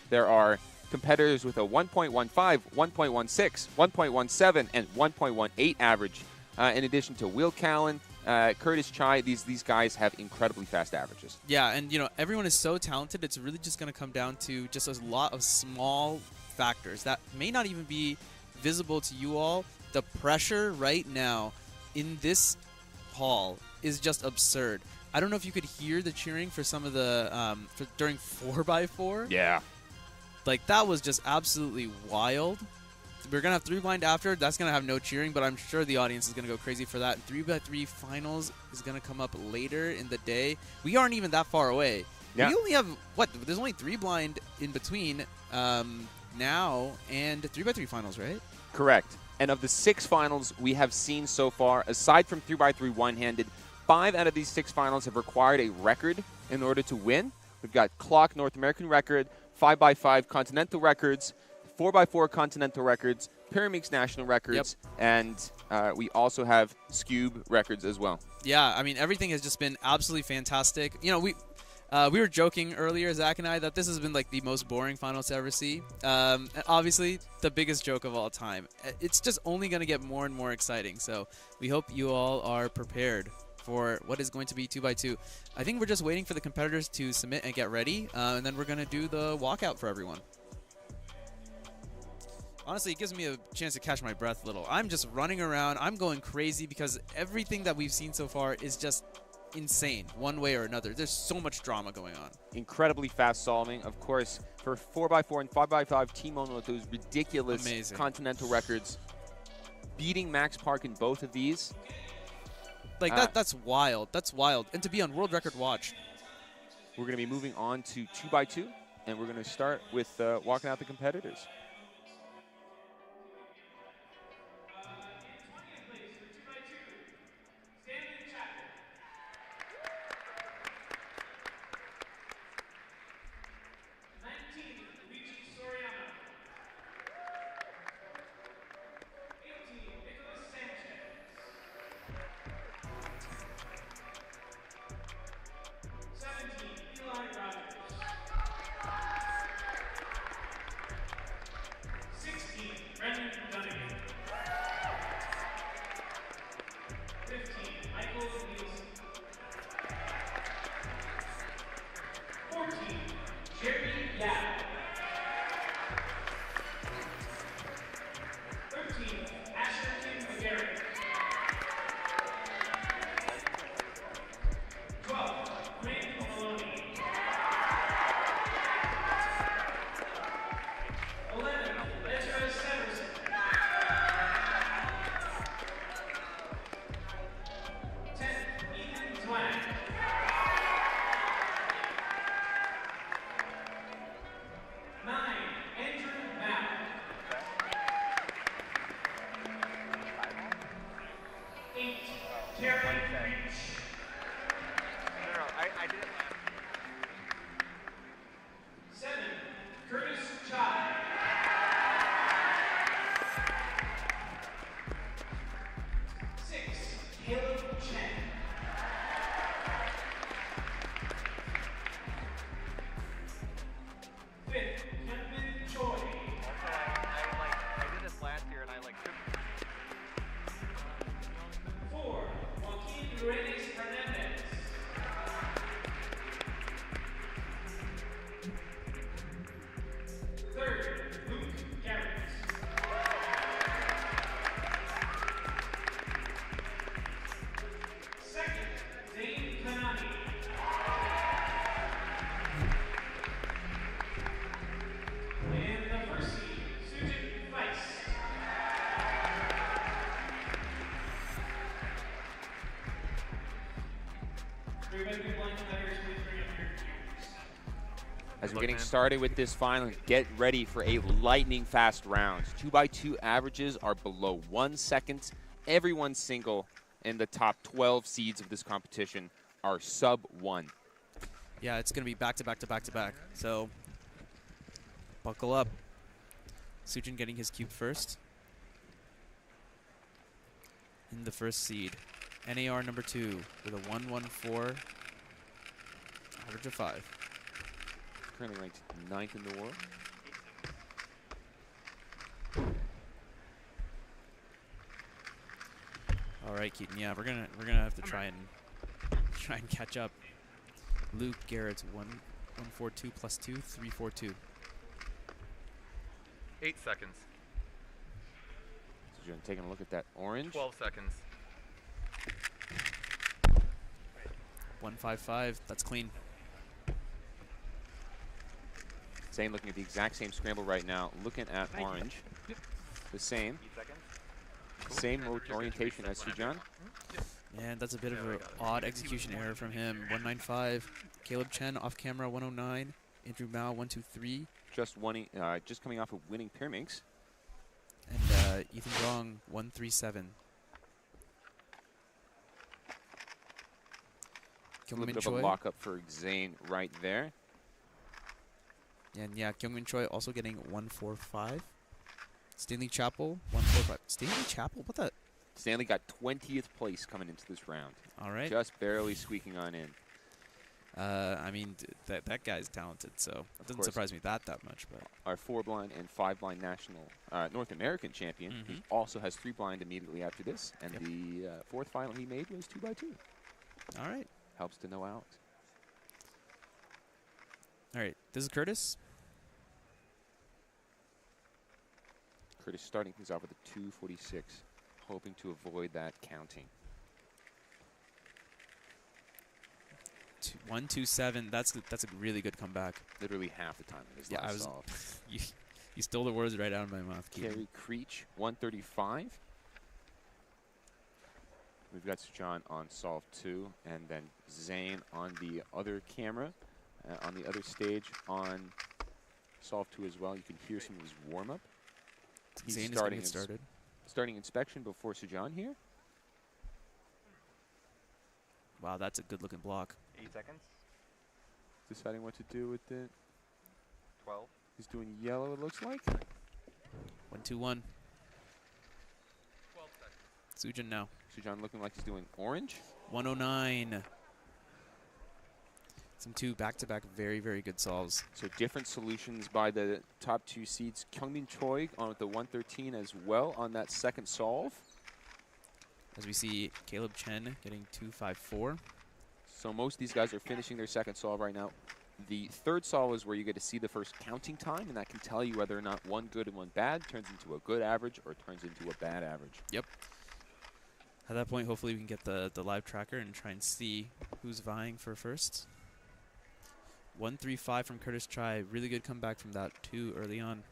Speaker 14: There are competitors with a 1.15, 1.16, 1.17, and 1.18 average. In addition to Will Callan, Curtis Chai, these guys have incredibly fast averages.
Speaker 2: Yeah, and everyone is so talented. It's really just going to come down to just a lot of small factors that may not even be visible to you all. The pressure right now in this hall is just absurd. I don't know if you could hear the cheering for some of the during 4x4.
Speaker 14: Yeah.
Speaker 2: Like, that was just absolutely wild. We're going to have 3 blind after. That's going to have no cheering, but I'm sure the audience is going to go crazy for that. 3x3 finals is going to come up later in the day. We aren't even that far away. Yeah. We only have, there's only 3 blind in between now and 3x3 finals, right?
Speaker 14: Correct. And of the 6 finals we have seen so far, aside from 3x3 one-handed, 5 out of these 6 finals have required a record in order to win. We've got clock North American record, 5x5 continental records, 4x4 continental records, Pyramix national records, and we also have Scube records as well.
Speaker 2: Yeah, I mean, everything has just been absolutely fantastic. You know, we were joking earlier, Zach and I, that this has been like the most boring finals to ever see. And obviously, the biggest joke of all time. It's just only going to get more and more exciting. So we hope you all are prepared for what is going to be 2x2. I think we're just waiting for the competitors to submit and get ready, and then we're going to do the walkout for everyone. Honestly, it gives me a chance to catch my breath a little. I'm just running around. I'm going crazy because everything that we've seen so far is just insane, one way or another. There's so much drama going on.
Speaker 14: Incredibly fast solving. Of course, for 4x4 and 5x5, Team Ono with those ridiculous continental records, beating Max Park in both of these.
Speaker 2: Like, that's wild. That's wild. And to be on World Record Watch.
Speaker 14: We're going to be moving on to 2x2, and we're going to start with walking out the competitors. As we're getting started with this final, get ready for a lightning fast round. 2x2 averages are below 1 second. Everyone single in the top 12 seeds of this competition are sub 1.
Speaker 2: Yeah, it's going to be back to back to back to back. So buckle up. Sujin getting his cube first. In the first seed. NAR number 2 with a 114 average of 5.
Speaker 14: Currently ranked 9th in the world.
Speaker 2: All right, Keaton. Yeah, we're gonna have to try and catch up. Luke Garrett's 142 plus 2, 342.
Speaker 6: 8 seconds.
Speaker 14: So you're taking a look at that orange.
Speaker 6: 12 seconds.
Speaker 2: 155. That's clean.
Speaker 14: Zane looking at the exact same scramble right now, looking at orange. The same. Same orientation as Sujan.
Speaker 2: And that's a bit of an odd execution error from him. 195. Caleb Chen off camera, 109. Andrew Mao, 123.
Speaker 14: Just coming off of winning Pyramix.
Speaker 2: And Ethan Wrong, 137.
Speaker 14: A little bit of a lockup for Zane right there.
Speaker 2: And yeah, Kyungmin Choi also getting 145. Stanley Chappell, 145. Stanley Chappell? What the?
Speaker 14: Stanley got 20th place coming into this round.
Speaker 2: All right.
Speaker 14: Just barely squeaking on in.
Speaker 2: I mean, that guy's talented, so it doesn't surprise me that much. But
Speaker 14: our 4-blind and 5-blind national North American champion, who also has 3-blind immediately after this, and the fourth final he made was 2x2.
Speaker 2: All right.
Speaker 14: Helps to know Alex.
Speaker 2: All right, this is Curtis.
Speaker 14: Curtis starting things off with a 246, hoping to avoid that counting.
Speaker 2: 127. That's a really good comeback.
Speaker 14: Literally half the time in his last solve.
Speaker 2: You stole the words right out of my mouth.
Speaker 14: Kerry Creech, 135. We've got Sujan on solve 2, and then Zane on the other camera, on the other stage on solve 2 as well. You can hear some of his warm-up.
Speaker 2: Zane is going to get started.
Speaker 14: Starting inspection before Sujan here.
Speaker 2: Wow, that's a good-looking block.
Speaker 7: 8 seconds.
Speaker 14: Deciding what to do with it.
Speaker 7: 12.
Speaker 14: He's doing yellow, it looks like.
Speaker 2: 1-2-1.
Speaker 7: 12 seconds.
Speaker 2: Sujan now.
Speaker 14: Sujan looking like he's doing orange.
Speaker 2: 109. Some 2 back-to-back very, very good solves.
Speaker 14: So different solutions by the top 2 seeds. Kyungmin Choi on the 113 as well on that second solve.
Speaker 2: As we see Caleb Chen getting 254.
Speaker 14: So most of these guys are finishing their second solve right now. The third solve is where you get to see the first counting time, and that can tell you whether or not one good and one bad turns into a good average or turns into a bad average.
Speaker 2: Yep. At that point, hopefully we can get the live tracker and try and see who's vying for first. 135 from Curtis Chai. Really good comeback from that 2 early on.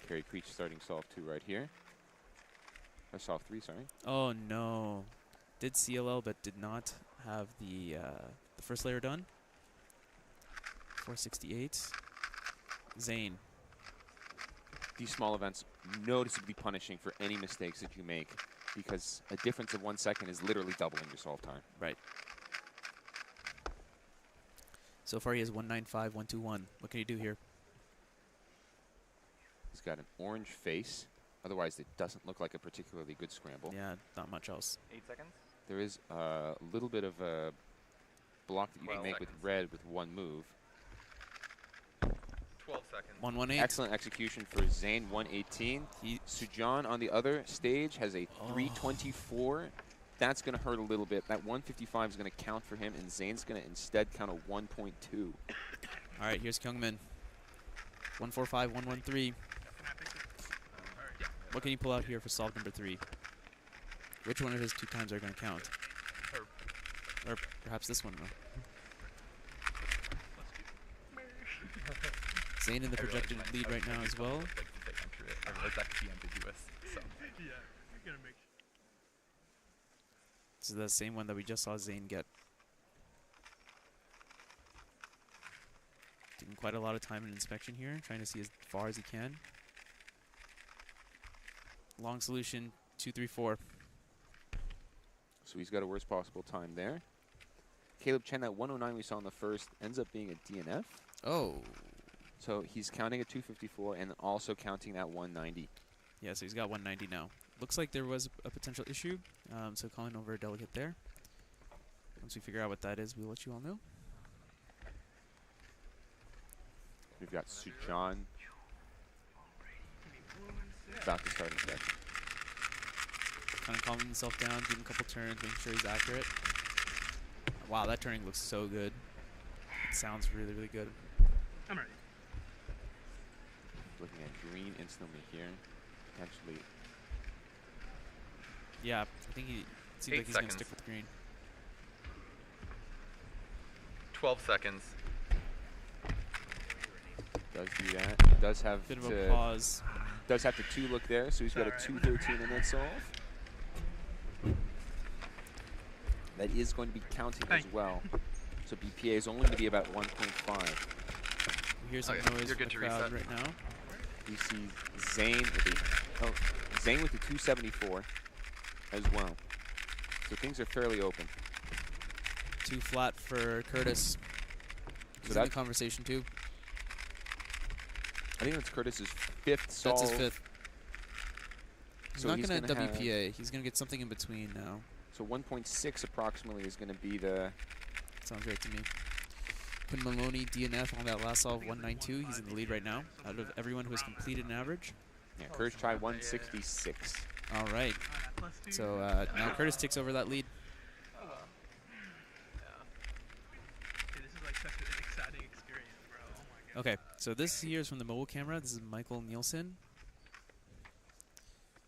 Speaker 14: Kerry Creech starting solve 2 right here. Or solve 3, sorry.
Speaker 2: Oh no. Did CLL but did not have the first layer done. 468. Zane.
Speaker 14: These small events noticeably punishing for any mistakes that you make, because a difference of 1 second is literally doubling your solve time.
Speaker 2: Right. So far he has 195, 121. What can he do here?
Speaker 14: He's got an orange face. Otherwise, it doesn't look like a particularly good scramble.
Speaker 2: Yeah, not much else.
Speaker 7: 8 seconds.
Speaker 14: There is a little bit of a block that you can make with red with one move.
Speaker 7: 12 seconds.
Speaker 2: 118.
Speaker 14: Excellent execution for Zane, 118. Sujan on the other stage has a 324. That's going to hurt a little bit. That 155 is going to count for him, and Zane's going to instead count a 1.2.
Speaker 2: All right, here's Kyungmin. 145, 113. What can you pull out here for solve number 3? Which one of his 2 times are going to count? Or perhaps this one, though. Zane in the projected lead right now as well.
Speaker 7: I realize that could be ambiguous. So. Yeah, you're gonna make.
Speaker 2: This is the same one that we just saw Zane get. Taking quite a lot of time in inspection here, trying to see as far as he can. Long solution, 2, 3, 4.
Speaker 14: So he's got a worst possible time there. Caleb Chen, that 109 we saw in the first, ends up being a DNF.
Speaker 2: Oh.
Speaker 14: So he's counting a 254 and also counting that 190.
Speaker 2: Yeah, so he's got 190 now. Looks like there was a potential issue, so calling over a delegate there. Once we figure out what that is, we'll let you all know.
Speaker 14: We've got Sujan about to start inspection.
Speaker 2: Kind of calming himself down, doing a couple turns, making sure he's accurate. Wow, that turning looks so good. It sounds really, really good.
Speaker 12: I'm ready.
Speaker 14: Looking at green instantly here. Potentially.
Speaker 2: Yeah, I think he seems like he's going to stick with green.
Speaker 7: 12 seconds.
Speaker 14: Does do that. Does have
Speaker 2: bit of a pause.
Speaker 14: Does have the 2 look there, so he's got a 213 in that solve. That is going to be counting as well. So BPA is only going to be about 1.5.
Speaker 2: hear some
Speaker 4: Okay,
Speaker 2: noise
Speaker 4: you're
Speaker 2: from
Speaker 4: good
Speaker 2: the
Speaker 4: to
Speaker 2: crowd
Speaker 4: reset.
Speaker 2: right now.
Speaker 14: We see Zane with the 274 as well. So things are fairly open.
Speaker 2: Too flat for Curtis. He's in the conversation too.
Speaker 14: I think that's Curtis's 5th solve.
Speaker 2: That's his 5th. He's
Speaker 14: So
Speaker 2: not
Speaker 14: he's
Speaker 2: going to
Speaker 14: gonna have-
Speaker 2: WPA. He's going to get something in between now.
Speaker 14: So 1.6 approximately is going to be the...
Speaker 2: Sounds right to me. Quinn Maloney, DNF on that last solve, 192. He's in the lead right now out of everyone who has completed an average.
Speaker 14: Yeah, Curtis tried 166.
Speaker 2: All right. So now Curtis takes over that lead.
Speaker 12: Dude, this is like such an exciting experience, bro. Oh my god.
Speaker 2: Okay, so this here is from the mobile camera. This is Michael Nielsen.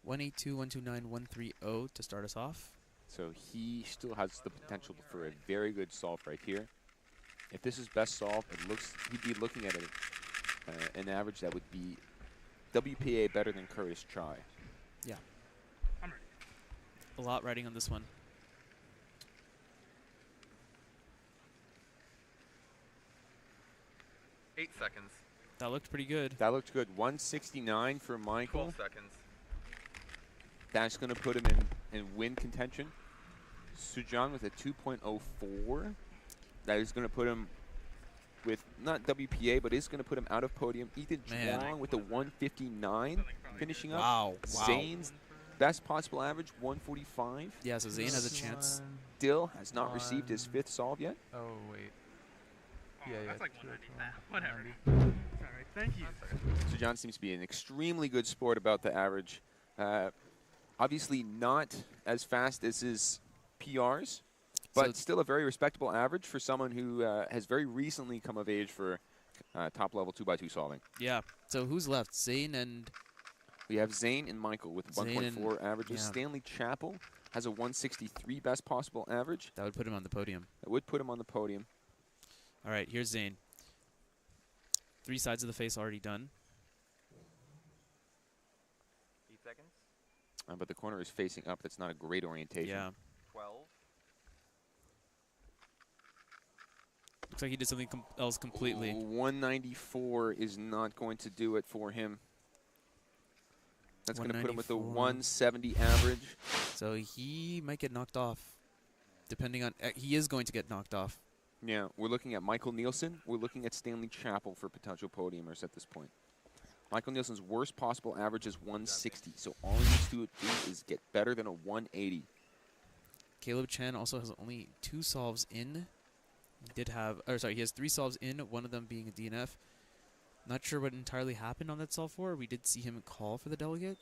Speaker 2: 182, 129, 130 to start us off.
Speaker 14: So he still has the potential for a very good solve right here. If this is best solve, it looks he'd be looking at an average that would be WPA better than Curtis Chai.
Speaker 2: Yeah. A lot riding on this one.
Speaker 4: Eight seconds.
Speaker 2: That looked pretty good.
Speaker 14: That looked good. 169 for Michael.
Speaker 4: 12 seconds.
Speaker 14: That's going to put him in win contention. Sujan with a 2.04. That is going to put him with not WPA, but is going to put him out of podium. Ethan Zhuang with a 159 finishing up.
Speaker 2: Wow.
Speaker 14: Zane's best possible average, 145.
Speaker 2: Yeah, so Zane has a chance.
Speaker 14: Still has not received his 5th solve yet.
Speaker 7: Oh, wait. Yeah,
Speaker 12: That's like 190. Whatever.
Speaker 7: 190.
Speaker 12: Alright, thank you.
Speaker 14: Sujan seems to be an extremely good sport about the average. Obviously not as fast as his PRs, but still a very respectable average for someone who has very recently come of age for top-level 2x2 solving.
Speaker 2: Yeah. So who's left? Zane and...
Speaker 14: We have Zane and Michael with
Speaker 2: Zane
Speaker 14: 1.4 averages.
Speaker 2: yeah.
Speaker 14: Stanley Chappell has a 163 best possible average.
Speaker 2: That would put him on the podium.
Speaker 14: That would put him on the podium.
Speaker 2: All right, here's Zane. 3 sides of the face already done.
Speaker 7: 8 seconds.
Speaker 14: But the corner is facing up. That's not a great orientation.
Speaker 2: Yeah.
Speaker 7: 12.
Speaker 2: Looks like he did something else completely.
Speaker 14: 194 is not going to do it for him. That's going to put him with the 170 average.
Speaker 2: So he might get knocked off, depending on... he is going to get knocked off.
Speaker 14: Yeah, we're looking at Michael Nielsen. We're looking at Stanley Chappell for potential podiumers at this point. Michael Nielsen's worst possible average is 160, so all he needs to do is get better than a 180.
Speaker 2: Caleb Chen also has only 2 solves in. He did have... he has 3 solves in, one of them being a DNF. Not sure what entirely happened on that solve 4. We did see him call for the delegate.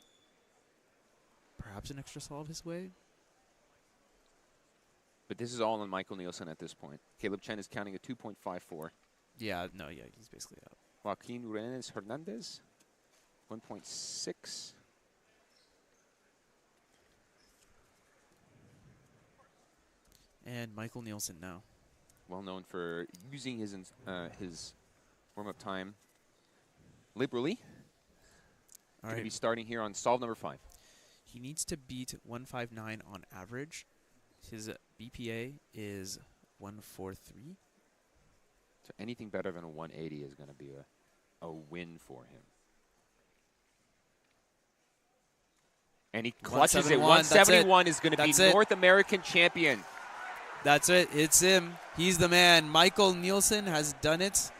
Speaker 2: Perhaps an extra solve his way.
Speaker 14: But this is all on Michael Nielsen at this point. Caleb Chen is counting a 2.54.
Speaker 2: Yeah, he's basically out.
Speaker 14: Joaquin Urenes Hernandez, 1.6.
Speaker 2: And Michael Nielsen now.
Speaker 14: Well known for using his warm-up time liberally. Going to be starting here on solve number 5.
Speaker 2: He needs to beat 159 on average. His BPA is 143.
Speaker 14: So anything better than a 180 is going to be a win for him. And he clutches it. 171 is going to be North American champion.
Speaker 2: That's it. It's him. He's the man. Michael Nielsen has done it.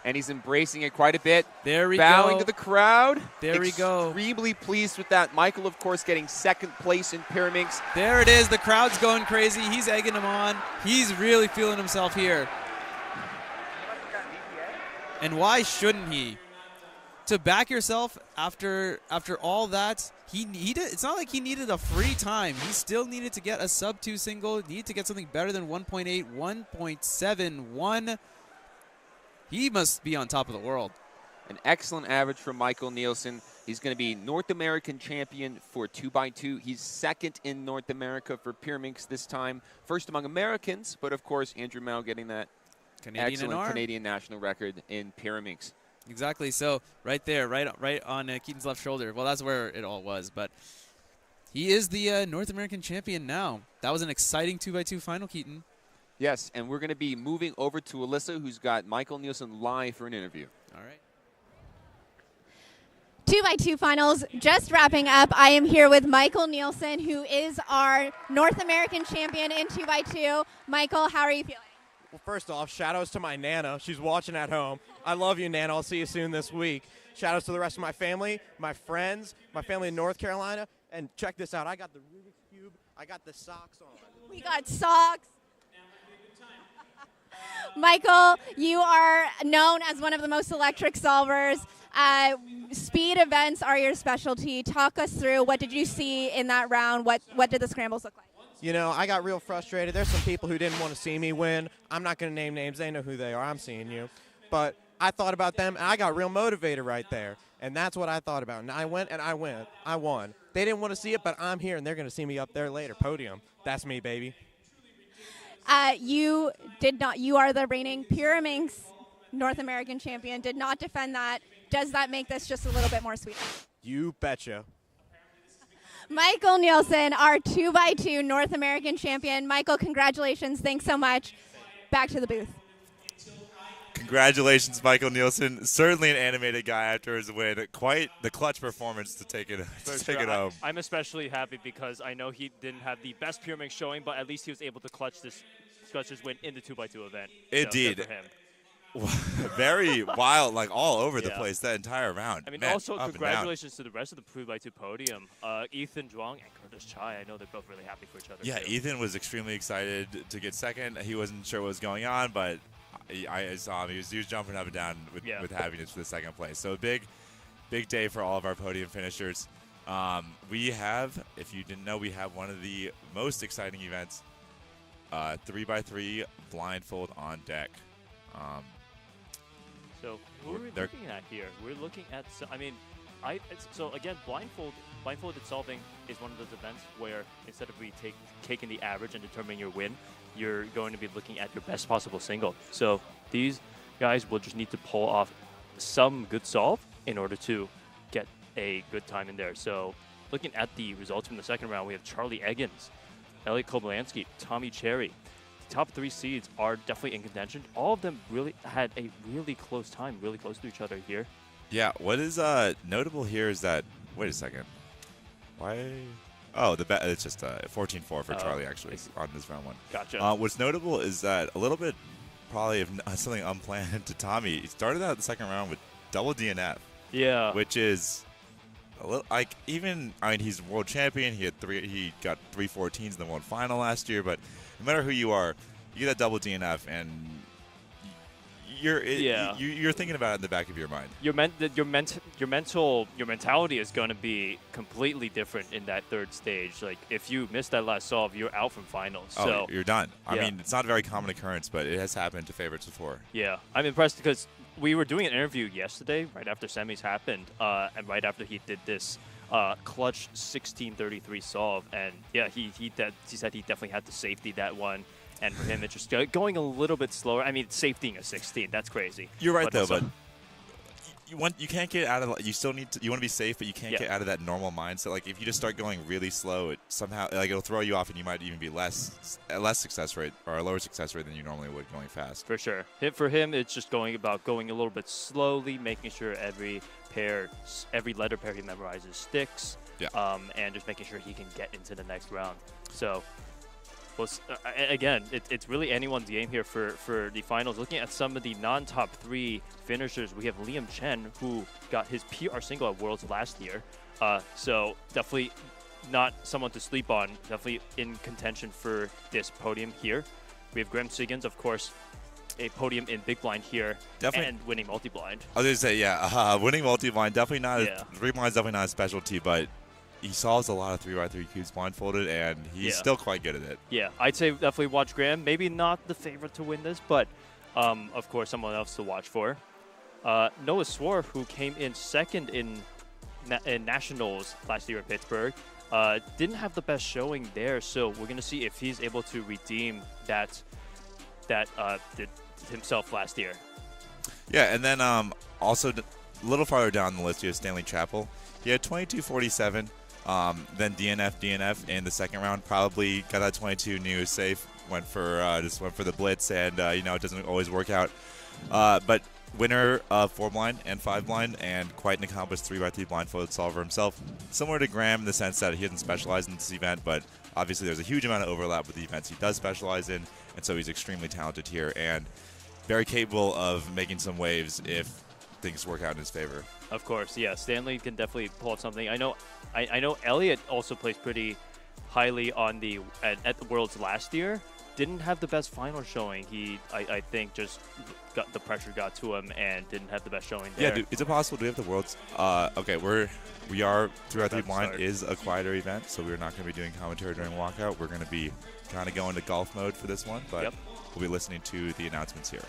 Speaker 14: And he's embracing it quite a bit.
Speaker 2: There we
Speaker 14: Bowing
Speaker 2: go.
Speaker 14: to the crowd.
Speaker 2: There we go.
Speaker 14: Extremely pleased with that. Michael, of course, getting 2nd place in Pyraminx.
Speaker 2: There it is. The crowd's going crazy. He's egging him on. He's really feeling himself here. And why shouldn't he? To back yourself after all that, it's not like he needed a free time. He still needed to get a sub-2 single. Needed to get something better than 1.8, 1.71. He must be on top of the world.
Speaker 14: An excellent average from Michael Nielsen. He's going to be North American champion for 2x2. He's 2nd in North America for Pyraminx this time. 1st among Americans, but of course Andrew Mao getting that excellent Canadian national record in Pyraminx.
Speaker 2: Exactly. So right there, right on Keaton's left shoulder. Well, that's where it all was. But he is the North American champion now. That was an exciting 2x2 final, Keaton.
Speaker 14: Yes, and we're going to be moving over to Alyssa, who's got Michael Nielsen live for an interview.
Speaker 2: All right.
Speaker 1: 2x2 finals just wrapping up. I am here with Michael Nielsen, who is our North American champion in 2x2. Michael, how are you feeling?
Speaker 22: Well, first off, shout-outs to my Nana. She's watching at home. I love you, Nana. I'll see you soon this week. Shout-outs to the rest of my family, my friends, my family in North Carolina. And check this out. I got the Rubik's Cube. I got the socks on.
Speaker 1: We got socks. Michael, you are known as one of the most electric solvers. Speed events are your specialty. Talk us through, what did you see in that round? What did the scrambles look like?
Speaker 22: You know, I got real frustrated. There's some people who didn't want to see me win. I'm not going to name names. They know who they are. I'm seeing you. But I thought about them, and I got real motivated right there. And that's what I thought about. And I went, and I went. I won. They didn't want to see it, but I'm here, and they're going to see me up there later. Podium. That's me, baby.
Speaker 1: You did not. You are the reigning Pyraminx North American champion. Did not defend that. Does that make this just a little bit more sweeter?
Speaker 22: You betcha.
Speaker 1: Michael Nielsen, our 2x2 North American champion. Michael, congratulations. Thanks so much. Back to the booth.
Speaker 5: Congratulations, Michael Nielsen. Certainly an animated guy after his win. Quite the clutch performance to take it home.
Speaker 11: I'm especially happy because I know he didn't have the best Pyraminx showing, but at least he was able to clutch this win in the 2x2 event.
Speaker 5: Indeed.
Speaker 11: So good for him.
Speaker 5: Very wild, like all over the place that entire round.
Speaker 11: I mean,
Speaker 5: Man,
Speaker 11: also
Speaker 5: up
Speaker 11: congratulations to the rest of the 2x2 podium. Ethan Zhuang and Curtis Chai. I know they're both really happy for each other.
Speaker 5: Yeah,
Speaker 11: too.
Speaker 5: Ethan was extremely excited to get second. He wasn't sure what was going on, but I saw him. He was jumping up and down with happiness for the second place. So big day for all of our podium finishers. We have, if you didn't know, we have one of the most exciting events, 3x3 blindfold on deck.
Speaker 11: So who are we looking at here? We're looking at, so again, blindfolded solving is one of those events where instead of taking the average and determining your win, you're going to be looking at your best possible single. So these guys will just need to pull off some good solve in order to get a good time in there. So looking at the results from the second round, we have Charlie Eggins, Elliot Koblansky, Tommy Cherry. Top 3 seeds are definitely in contention. All of them really had a really close time, really close to each other here.
Speaker 5: Yeah, what is notable here is that, wait a second. Why? Oh, it's just 14-4 for Charlie, actually, on this round one.
Speaker 11: Gotcha.
Speaker 5: What's notable is that a little bit probably of something unplanned to Tommy. He started out the second round with double DNF.
Speaker 11: Yeah.
Speaker 5: Which is a little, like, even, I mean, he's world champion. He got 3 14s in the world final last year, but no matter who you are, you get that double DNF, and you're thinking about it in the back of your mind.
Speaker 11: Your mentality is going to be completely different in that third stage. Like, if you miss that last solve, you're out from finals.
Speaker 5: Oh,
Speaker 11: so
Speaker 5: you're done. I mean, it's not a very common occurrence, but it has happened to favorites before.
Speaker 11: Yeah, I'm impressed because we were doing an interview yesterday, right after semis happened, and right after he did this clutch 1633 solve, and yeah, he said he definitely had to safety that one, and for him it's just going a little bit slower. I mean, safetying a 16, that's crazy.
Speaker 5: You're right, though, but you can't get out of, you still need to, you want to be safe, but you can't get out of that normal mindset. Like, if you just start going really slow, it somehow, like, it'll throw you off, and you might even be less success rate, or a lower success rate than you normally would going fast.
Speaker 11: For sure. For him, it's just going a little bit slowly, making sure every letter pair he memorizes sticks, and just making sure he can get into the next round. So, again, it's really anyone's game here for the finals. Looking at some of the non-top 3 finishers, we have Liam Chen, who got his PR single at Worlds last year. So definitely not someone to sleep on. Definitely in contention for this podium here. We have Graham Siggins, of course, a podium in Big Blind here, and winning multi-blind.
Speaker 5: I was going to say, winning multi-blind, definitely not, 3 blind is definitely not a specialty, but he solves a lot of 3x3 cubes blindfolded, and he's still quite good at it.
Speaker 11: Yeah, I'd say definitely watch Graham. Maybe not the favorite to win this, but of course someone else to watch for. Noah Swar, who came in second in Nationals last year in Pittsburgh, didn't have the best showing there, so we're going to see if he's able to redeem that did himself last year.
Speaker 5: Yeah, and then also a little farther down the list, you have Stanley Chappell. He had 22.47.
Speaker 17: Then DNF in the second round. Probably got that 22, knew he was safe. Went for the blitz, and it doesn't always work out. But winner of 4 blind and 5 blind, and quite an accomplished 3x3 blindfolded solver himself. Similar to Graham in the sense that he doesn't specialize in this event, but obviously there's a huge amount of overlap with the events he does specialize in, and so he's extremely talented here and very capable of making some waves if things work out in his favor.
Speaker 11: Of course, yeah. Stanley can definitely pull out something. I know Elliot also placed pretty highly on at the Worlds last year. Didn't have the best final showing. I think just the pressure got to him and didn't have the best showing there.
Speaker 17: Yeah, dude, is it possible? Do we have the Worlds? Okay, we are 3x3 blind is a quieter event, so we're not going to be doing commentary during walkout. We're going to be kind of going to golf mode for this one, but we'll be listening to the announcements here.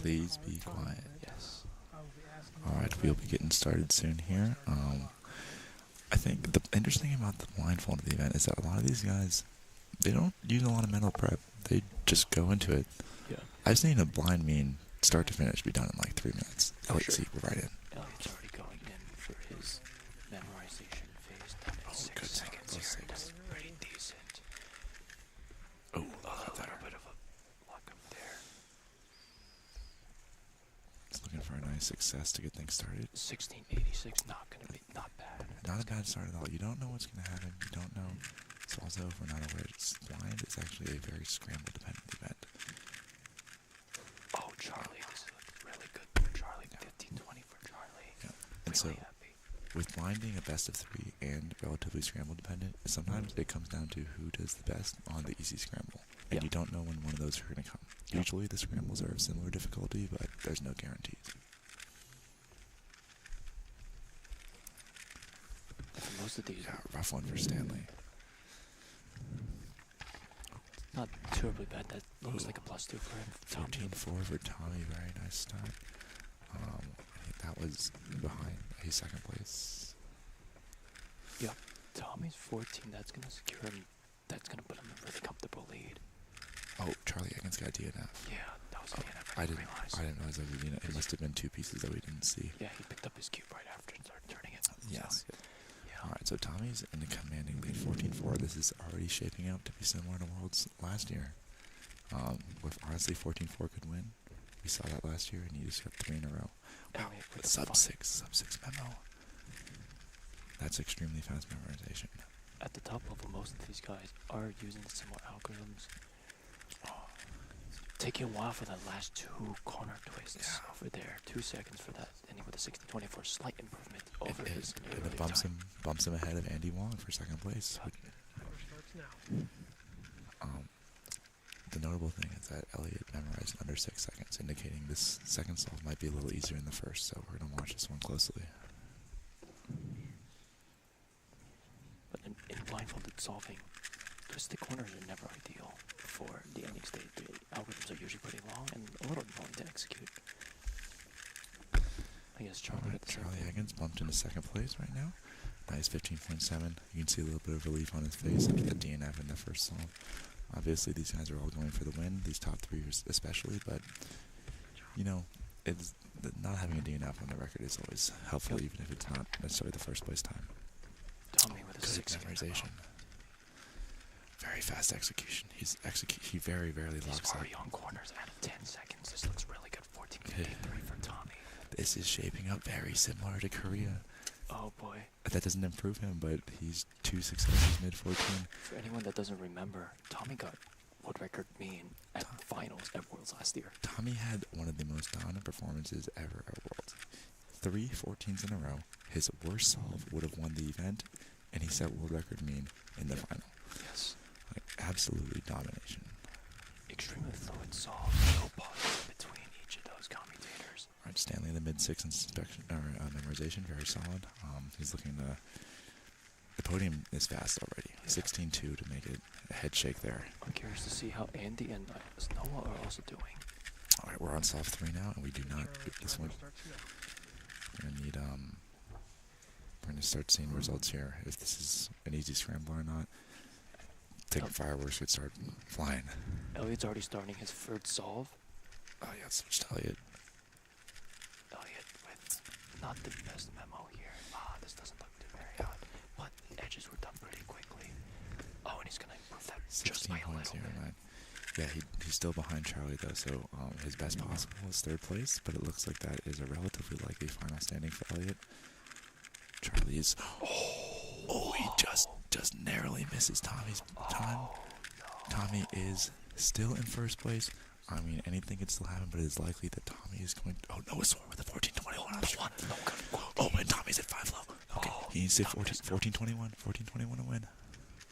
Speaker 18: Please be quiet. Yes. All right, we'll be getting started soon here. I think the interesting thing about the blindfold of the event is that a lot of these guys, they don't use a lot of mental prep. They just go into it.
Speaker 11: Yeah.
Speaker 18: I've seen a blind mean start to finish be done in like 3 minutes. Elliot, see, we're right in.
Speaker 7: Elliot's already going in for his memorization phase. Done in 6 seconds here. That's pretty decent.
Speaker 18: Oh,
Speaker 7: a little bit of a luck up there.
Speaker 18: Just looking for a nice success to get things started.
Speaker 7: 1686, not bad.
Speaker 18: Not a bad start at all. You don't know what's going to happen. You don't know. It's also, if we're not aware, it's blind. It's actually a very scramble-dependent event.
Speaker 7: Oh, Charlie, this is really good for Charlie. 15-20 for Charlie.
Speaker 18: Yeah. And
Speaker 7: really
Speaker 18: so,
Speaker 7: happy.
Speaker 18: with blind being a best of 3 and relatively scramble-dependent, sometimes it comes down to who does the best on the easy scramble. And you don't know when one of those are going to come. Usually the scrambles are of similar difficulty, but there's no guarantees.
Speaker 7: Most of these
Speaker 18: rough one for Stanley.
Speaker 7: Not terribly bad. That looks like a +2 for him.
Speaker 18: 13-4 for Tommy. Very nice start. I think that was behind his second place.
Speaker 7: Yep. Tommy's 14. That's gonna secure him. That's gonna put him in a really comfortable lead.
Speaker 18: Oh, Charlie Egan's got DNF.
Speaker 7: Yeah, that was DNF.
Speaker 18: I didn't realize that we didn't. It must have been two pieces that we didn't see.
Speaker 7: Yeah, he picked up his cube right after and started turning it.
Speaker 18: Yes.
Speaker 7: So, yeah.
Speaker 18: All right, so Tommy's in a commanding lead, 14-4. This is already shaping up to be similar to Worlds last year. With honestly 14-4 could win. We saw that last year, and he just got 3 in a row. Wow, sub six memo. That's extremely fast memorization.
Speaker 7: At the top level, most of these guys are using similar algorithms. Taking a while for that last 2 corner twists over there. 2 seconds for that, ending with a 16-24, slight improvement over his
Speaker 18: and it bumps him ahead of Andy Wong for second place. The notable thing is that Elliott memorized in under 6 seconds, indicating this second solve might be a little easier than the first, so we're going to watch this one closely.
Speaker 7: But in blindfolded solving, twisted corners are never ideal for the ending state. The algorithms are usually pretty long and a little annoying to execute. I guess Charlie
Speaker 18: Egan's bumped into second place right now. Nice 15.7. You can see a little bit of relief on his face after the DNF in the first solve. Obviously, these guys are all going for the win, these top 3 especially, but, you know, not having a DNF on the record is always helpful, even if it's not necessarily the first place time.
Speaker 7: Tommy with a 6
Speaker 18: memorization. Very fast execution. He very rarely locks up.
Speaker 7: These are on corners out of 10 seconds. This looks really good. 14.53 for Tommy.
Speaker 18: This is shaping up very similar to Korea.
Speaker 7: Oh boy.
Speaker 18: That doesn't improve him, but he's 2 successes mid-14.
Speaker 7: For anyone that doesn't remember, Tommy got world record mean at finals at Worlds last year.
Speaker 18: Tommy had one of the most dominant performances ever at Worlds. 3 14s in a row. His worst solve would have won the event, and he set world record mean in the final.
Speaker 7: Yes.
Speaker 18: Like, absolutely domination.
Speaker 7: Extremely fluid solve. No pause between each of those commutators.
Speaker 18: All right, Stanley in the mid-6 inspection memorization, very solid. He's looking to. The podium is fast already. 16-2 to make it a head shake there.
Speaker 7: I'm curious to see how Andy and Noah are also doing.
Speaker 18: All right, we're on solve 3 now, and we do not get this one. We're gonna need We're gonna start seeing results here. If this is an easy scramble or not. Taking fireworks could start flying.
Speaker 7: Elliott's already starting his third solve.
Speaker 18: Oh yeah, switch to Elliott.
Speaker 7: Elliott with not the best memo here. This doesn't look too very hot, but the edges were done pretty quickly. Oh, and he's gonna improve that just by a little bit.
Speaker 18: Yeah, he's still behind Charlie though, so his best possible is 3rd place, but it looks like that is a relatively likely final standing for Elliott. Charlie's. Oh, he just narrowly misses Tommy's time.
Speaker 7: No.
Speaker 18: Tommy is still in 1st place. I mean, anything could still happen, but it's likely that Tommy is going to... Oh, Noah Swore with a 14-21. Oh, and Tommy's at 5 low. Okay, he needs to 14-21 to win.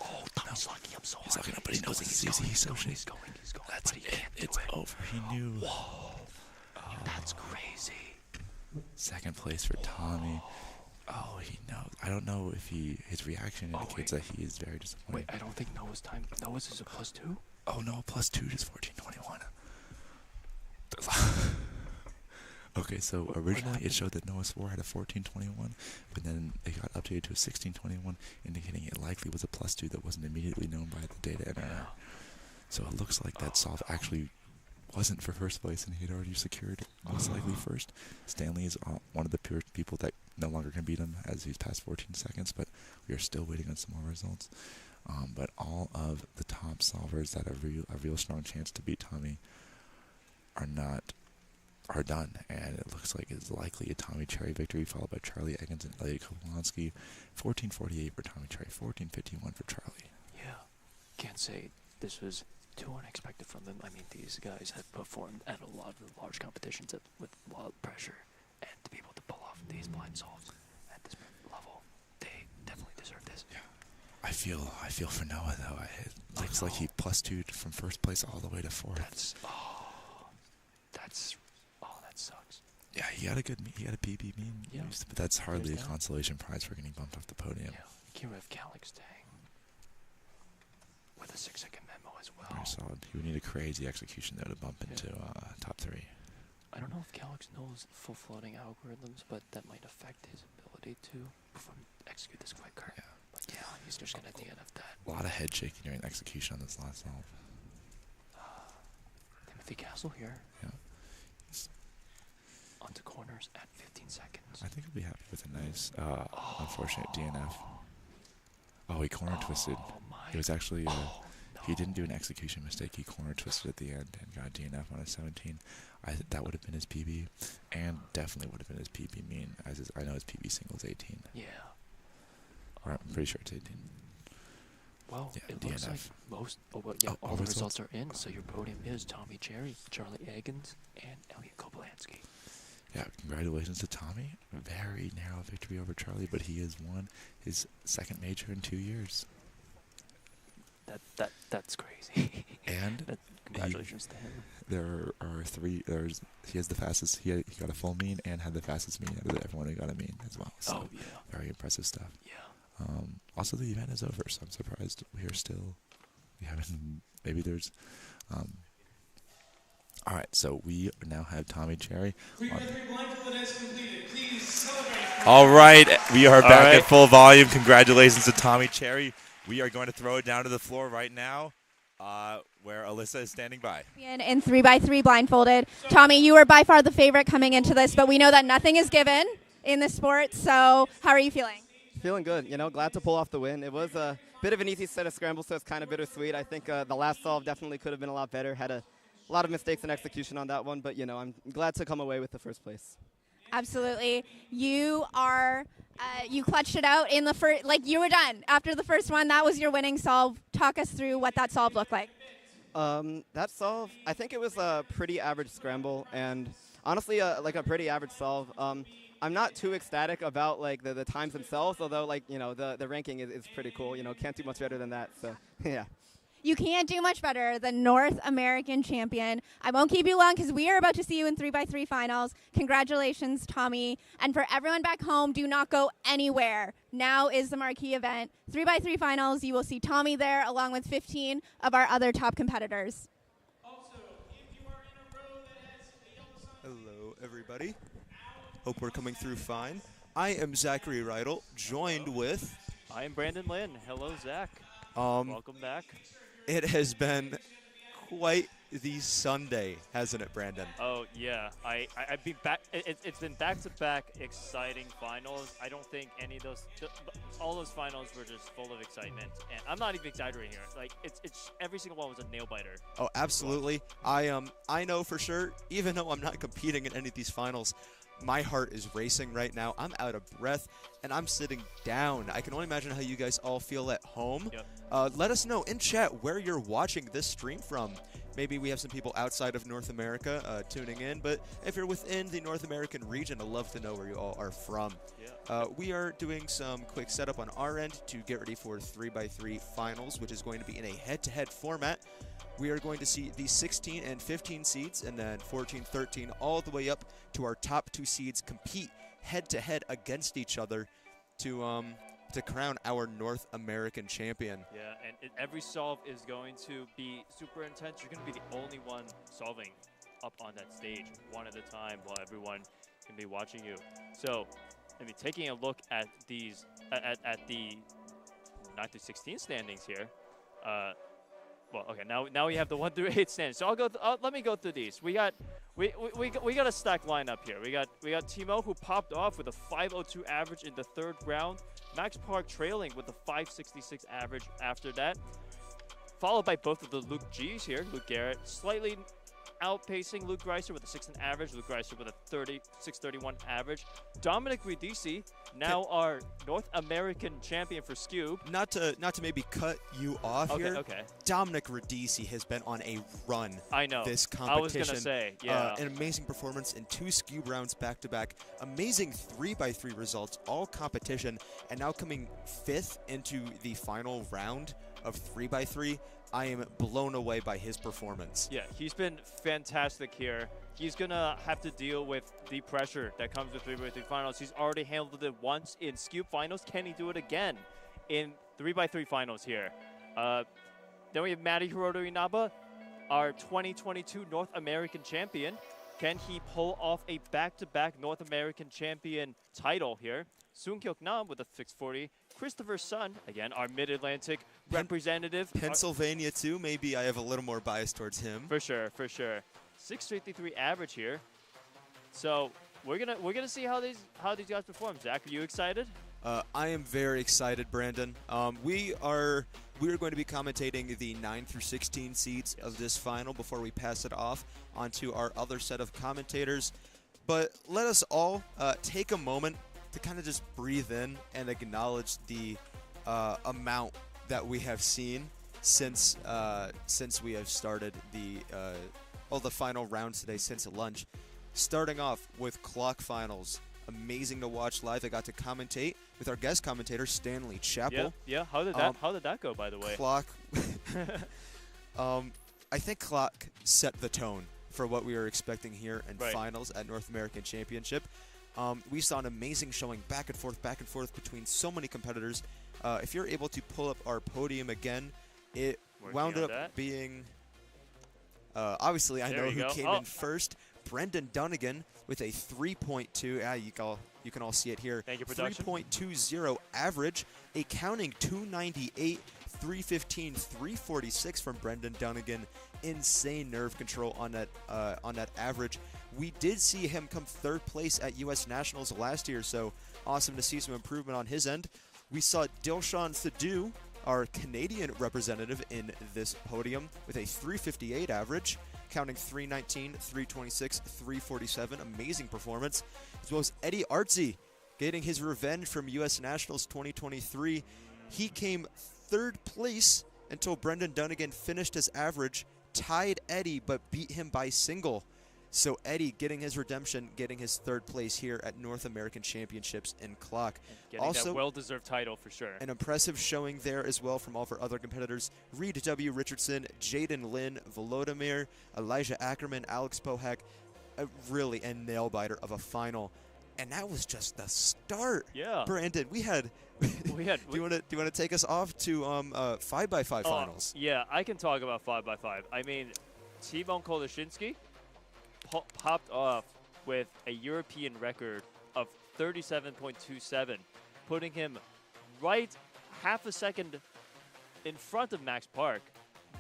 Speaker 7: Oh, Tommy's lucky. I'm so
Speaker 18: He's lucky, but he knows it's easy. He's so shit.
Speaker 7: He's going.
Speaker 18: That's
Speaker 7: but he can't
Speaker 18: it's
Speaker 7: do it.
Speaker 18: over. He knew.
Speaker 7: Whoa. That's crazy.
Speaker 18: 2nd place for Tommy. Oh, he knows. I don't know if his reaction indicates that he is very disappointed.
Speaker 7: Wait, I don't think Noah's time. Noah's is a +2?
Speaker 18: Oh, no, +2 is 14-21. Okay, so originally it showed that Noah Swore had a 14-21, but then it got updated to a 16-21, indicating it likely was a +2 that wasn't immediately known by the data editor. So it looks like that solve actually wasn't for 1st place, and he had already secured most likely 1st. Stanley is one of the pure people that no longer can beat him as he's past 14 seconds, but we are still waiting on some more results. But all of the top solvers that have a real strong chance to beat Tommy are done, and it looks like it's likely a Tommy Cherry victory, followed by Charlie Egan's and Elliott Kopolanski. 14:48 for Tommy Cherry, 14:51 for Charlie.
Speaker 7: Yeah, can't say this was too unexpected from them. I mean, these guys have performed at a lot of large competitions with a lot of pressure, and to be able to pull off these blind solves at this level, they definitely deserve this.
Speaker 18: Yeah, I feel for Noah though. It looks like he +2'd from 1st place all the way to 4th.
Speaker 7: That sucks.
Speaker 18: Yeah, he had a PB mean, but that's hardly a consolation prize for getting bumped off the podium.
Speaker 7: Yeah, Kirov Calix staying with a 6-second memo as well.
Speaker 18: Very solid. He would need a crazy execution though to bump into top 3.
Speaker 7: I don't know if Calix knows full floating algorithms, but that might affect his ability to execute this quicker.
Speaker 18: Yeah.
Speaker 7: Yeah, he's just going to DNF that.
Speaker 18: A lot of head shaking during the execution on this last solve.
Speaker 7: Timothy Castle here.
Speaker 18: Yeah.
Speaker 7: Onto corners at 15 seconds.
Speaker 18: I think he'll be happy with a nice, unfortunate DNF. Oh, he corner twisted. It was actually, he didn't do an execution mistake. He corner twisted at the end and got DNF on a 17. That would have been his PB, and definitely would have been his PB mean, as I know his PB single is 18.
Speaker 7: Yeah.
Speaker 18: Or I'm pretty sure it's 18.
Speaker 7: Well,
Speaker 18: yeah,
Speaker 7: it
Speaker 18: DNF.
Speaker 7: looks like most, all the results are in, so your podium is Tommy Cherry, Charlie Eggins, and Elliot Koblansky.
Speaker 18: Yeah, congratulations to Tommy. Very narrow victory over Charlie, but he has won his second major in 2 years.
Speaker 7: That's crazy.
Speaker 18: And
Speaker 7: congratulations to him.
Speaker 18: There are three. He has the fastest. He got a full mean and had the fastest mean out of everyone who got a mean as well. So very impressive stuff.
Speaker 7: Yeah.
Speaker 18: Also, the event is over, so I'm surprised we haven't. Maybe there's. All right, so we now have Tommy Cherry. All right, we are back at full volume. Congratulations to Tommy Cherry. We are going to throw it down to the floor right now, where Alyssa is standing by.
Speaker 1: In 3x3 blindfolded. Tommy, you were by far the favorite coming into this, but we know that nothing is given in the sport, so how are you feeling?
Speaker 13: Feeling good, glad to pull off the win. It was a bit of an easy set of scrambles, so it's kind of bittersweet. I think the last solve definitely could have been a lot better. Had a lot of mistakes in execution on that one, but, I'm glad to come away with the first place.
Speaker 1: Absolutely. You are, you clutched it out in the first, you were done. After the first one, that was your winning solve. Talk us through what that solve looked like.
Speaker 13: That solve, I think it was a pretty average scramble, and honestly, a pretty average solve. I'm not too ecstatic about the times themselves, although the ranking is pretty cool. Can't do much better than that. So yeah.
Speaker 1: You can't do much better than North American champion. I won't keep you long because we are about to see you in 3x3 finals. Congratulations, Tommy. And for everyone back home, do not go anywhere. Now is the marquee event. 3x3 finals, you will see Tommy there along with 15 of our other top competitors.
Speaker 20: Hello, everybody. Hope we're coming through fine. I am Zachary Reidel, joined with...
Speaker 11: I am Brandon Lynn. Hello, Zach. Welcome back.
Speaker 20: It has been quite the Sunday, hasn't it, Brandon?
Speaker 11: Oh, yeah. I've been back. It's been back-to-back exciting finals. I don't think any of those, all those finals were just full of excitement. And I'm not even exaggerating here. It's every single one was a nail-biter.
Speaker 20: Oh, absolutely. I know for sure, even though I'm not competing in any of these finals, my heart is racing right now. I'm out of breath, and I'm sitting down. I can only imagine how you guys all feel at home.
Speaker 11: Yep.
Speaker 20: Let us know in chat where you're watching this stream from. Maybe we have some people outside of North America tuning in, but if you're within the North American region, I'd love to know where you all are from.
Speaker 11: Yeah.
Speaker 20: We are doing some quick setup on our end to get ready for 3x3 finals, which is going to be in a head-to-head format. We are going to see the 16 and 15 seeds, and then 14, 13, all the way up to our top 2 seeds compete head-to-head against each other to crown our North American champion.
Speaker 11: Yeah, and every solve is going to be super intense. You're going to be the only one solving up on that stage, one at a time, while everyone can be watching you. So, taking a look at these, at the 9 through 16 standings here. Well, okay, now we have the 1 through 8 standings. So let me go through these. We got a stacked lineup here. We got Timo, who popped off with a 502 average in the 3rd round. Max Park trailing with a 566 average after that. Followed by both of the Luke G's here. Luke Garrett slightly outpacing Luke Greiser with a 6 average. Luke Greiser with a 631 average. Dominic Radici, now our North American champion for Scube.
Speaker 20: Not to maybe cut you off here.
Speaker 11: Okay.
Speaker 20: Dominic Radici has been on a run.
Speaker 11: I know.
Speaker 20: This competition.
Speaker 11: I was gonna say, yeah.
Speaker 20: An amazing performance in 2 Scube rounds back-to-back. Amazing 3x3 results, all competition, and now coming 5th into the final round of 3x3. I am blown away by his performance.
Speaker 11: Yeah, he's been fantastic here. He's going to have to deal with the pressure that comes with 3x3 finals. He's already handled it once in Scube finals. Can he do it again in 3x3 finals here? Then we have Matty Hiroto Inaba, our 2022 North American champion. Can he pull off a back-to-back North American champion title here? Soon-Kyuk Nam with a 640. Christopher Sun, again, our Mid-Atlantic representative.
Speaker 20: Pennsylvania, too. Maybe I have a little more bias towards him.
Speaker 11: For sure, for sure. 653 average here. So we're gonna see how these guys perform. Zach, are you excited?
Speaker 20: I am very excited, Brandon. We are going to be commentating the 9 through 16 seeds of this final before we pass it off onto our other set of commentators. But let us all take a moment to kind of just breathe in and acknowledge the amount that we have seen since we have started the final rounds today since lunch. Starting off with clock finals. Amazing to watch live. I got to commentate with our guest commentator, Stanley Chappell.
Speaker 11: Yeah. How did that go, by the way?
Speaker 20: Clock. I think clock set the tone for what we were expecting here in finals at North American Championship. We saw an amazing showing back and forth between so many competitors. If you're able to pull up our podium again, it wound up being... obviously, I know who came in first. Brendan Dunnigan with a 3.2. Yeah, you can all see it here.
Speaker 11: Thank you, production.
Speaker 20: 3.20 average, a counting 298, 315, 346 from Brendan Dunnigan. Insane nerve control on that average. We did see him come third place at U.S. Nationals last year, so awesome to see some improvement on his end. We saw Dilshan Sadu, our Canadian representative in this podium, with a 358 average, counting 319, 326, 347. Amazing performance. As well as Eddie Artsy getting his revenge from U.S. Nationals 2023. He came third place until Brendan Dunnigan finished his average, tied Eddie, but beat him by single. So Eddie getting his redemption, getting his third place here at North American Championships in clock.
Speaker 11: Getting also, that well-deserved title for sure.
Speaker 20: An impressive showing there as well from all of our other competitors. Reed W. Richardson, Jaden Lin, Volodymyr, Elijah Ackerman, Alex Pohak. Really a nail-biter of a final. And that was just the start.
Speaker 11: Yeah.
Speaker 20: Brandon, we had... do you want to take us off to 5x5 finals?
Speaker 11: Yeah, I can talk about 5x5. I mean, Timon Koloshinsky popped off with a European record of 37.27, putting him right half a second in front of Max Park.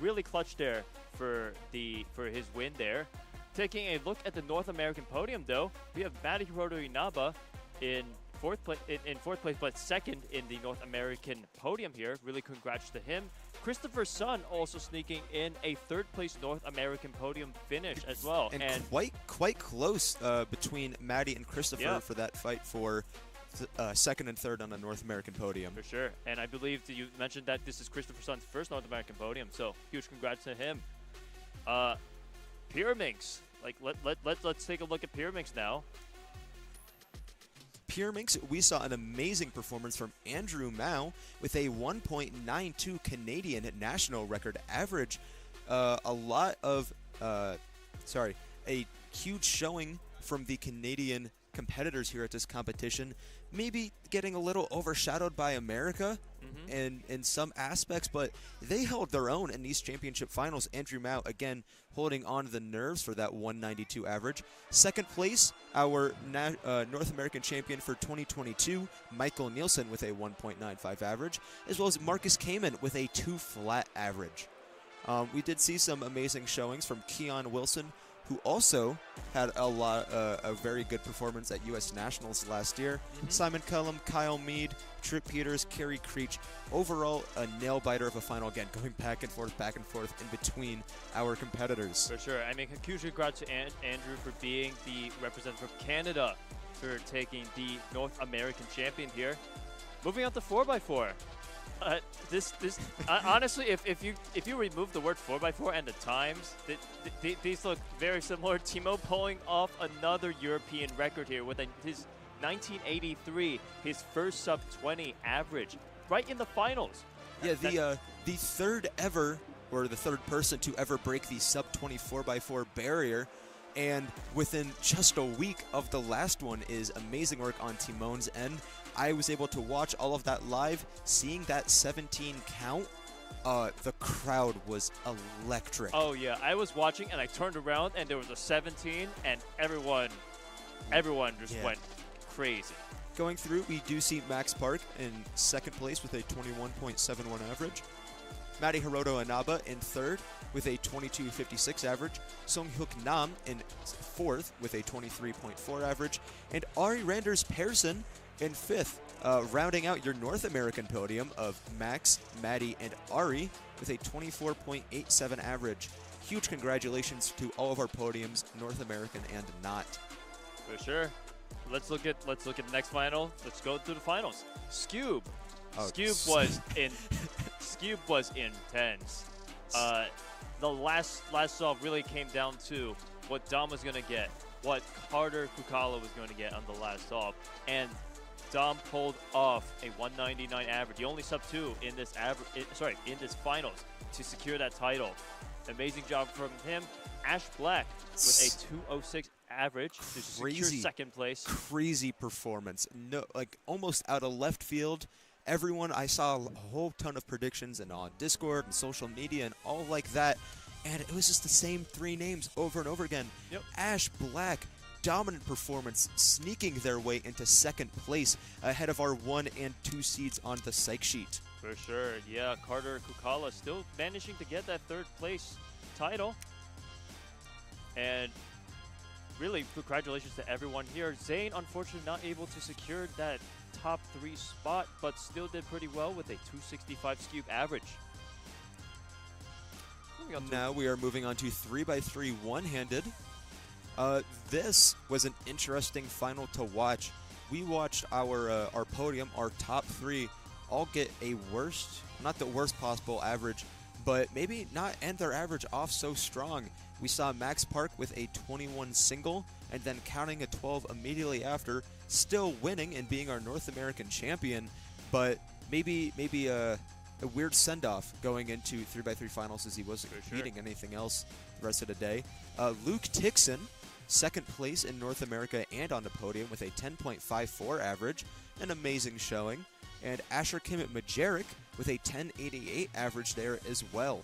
Speaker 11: Really clutch there for his win there. Taking a look at the North American podium, though, we have Matti Hiroto Inaba in fourth place, but second in the North American podium here. Really congrats to him. Christopher Sun also sneaking in a third place North American podium finish as well.
Speaker 20: And quite close between Maddie and Christopher for that fight for second and third on the North American podium.
Speaker 11: For sure. And I believe that you mentioned that this is Christopher Sun's first North American podium, so huge congrats to him. Pyraminx. Let's take a look at Pyraminx now.
Speaker 20: Pyraminx, we saw an amazing performance from Andrew Mao with a 1.92 Canadian national record average. A huge showing from the Canadian competitors here at this competition. Maybe getting a little overshadowed by America in some aspects, but they held their own in these championship finals. Andrew Mao, again, holding on to the nerves for that 192 average. Second place, our North American champion for 2022, Michael Nielsen, with a 1.95 average, as well as Marcus Kamen with a 2 flat average. We did see some amazing showings from Keon Wilson, who also had a very good performance at U.S. Nationals last year. Simon Cullum, Kyle Mead, Tripp Peters, Kerry Creech. Overall, a nail-biter of a final, again, going back and forth in between our competitors.
Speaker 11: For sure. I mean, huge congrats to Andrew for being the representative of Canada for taking the North American champion here. Moving on to 4x4. Honestly, if you remove the word 4x4 and the times, these look very similar. Timo pulling off another European record here with his 1983, his first sub-20 average, right in the finals.
Speaker 20: Yeah, the third ever, or the third person to ever break the sub-20 4x4 barrier. And within just a week of the last one is amazing work on Timon's end. I was able to watch all of that live, seeing that 17 count the crowd was electric.
Speaker 11: Oh yeah, I was watching and I turned around and there was a 17 and everyone just went crazy.
Speaker 20: Going through, we do see Max Park in second place with a 21.71 average. Madi Hiroto Inaba in third with a 22.56 average. Sung-hyuk Nam in fourth with a 23.4 average. And Ari Randers Persson in fifth, rounding out your North American podium of Max, Maddie, and Ari with a 24.87 average. Huge congratulations to all of our podiums, North American and not.
Speaker 11: For sure. Let's look at the next final. Let's go to the finals. Scube.
Speaker 20: Oh,
Speaker 11: Scube was intense. The last solve really came down to what Dom was going to get, what Carter Kukala was going to get on the last solve, and Dom pulled off a 199 average. He only sub 2 in this in this finals to secure that title. Amazing job from him. Ash Black with a 206 average to secure second place.
Speaker 20: Crazy performance. No, like almost out of left field. Everyone, I saw a whole ton of predictions and on Discord and social media and all like that, and it was just the same 3 names over and over again.
Speaker 11: Yep.
Speaker 20: Ash Black, dominant performance, sneaking their way into second place ahead of our 1 and 2 seeds on the psych sheet.
Speaker 11: For sure, yeah. Carter Kukala still managing to get that third place title. And really, congratulations to everyone here. Zane, unfortunately, not able to secure that top 3 spot, but still did pretty well with a 265 Scube average.
Speaker 20: Now we are moving on to 3x3 one-handed. This was an interesting final to watch. We watched our podium, our top 3, all get a not the worst possible average, but maybe not end their average off so strong. We saw Max Park with a 21 single, and then counting a 12 immediately after, still winning and being our North American champion, but maybe a weird send-off going into 3x3 finals as he wasn't competing anything else the rest of the day. Luke Tixon, second place in North America and on the podium with a 10.54 average, an amazing showing. And Asher Kim Majerick with a 10.88 average there as well.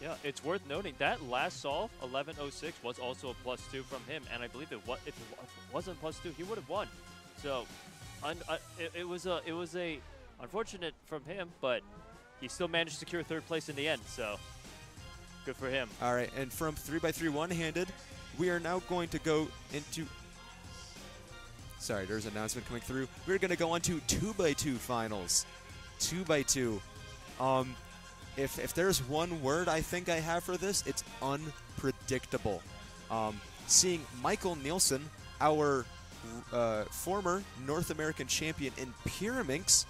Speaker 11: Yeah, it's worth noting that last solve, 11.06, was also a +2 from him, and I believe if it wasn't +2, he would have won. So, it was a unfortunate from him, but he still managed to secure third place in the end. So, good for him.
Speaker 20: All right, and from 3x3 one-handed, we are now going to go into. Sorry, there's an announcement coming through. We're going to go on to 2x2 finals. 2x2. If there's one word I think I have for this, it's unpredictable. Seeing Michael Nielsen, our former North American champion in Pyraminx,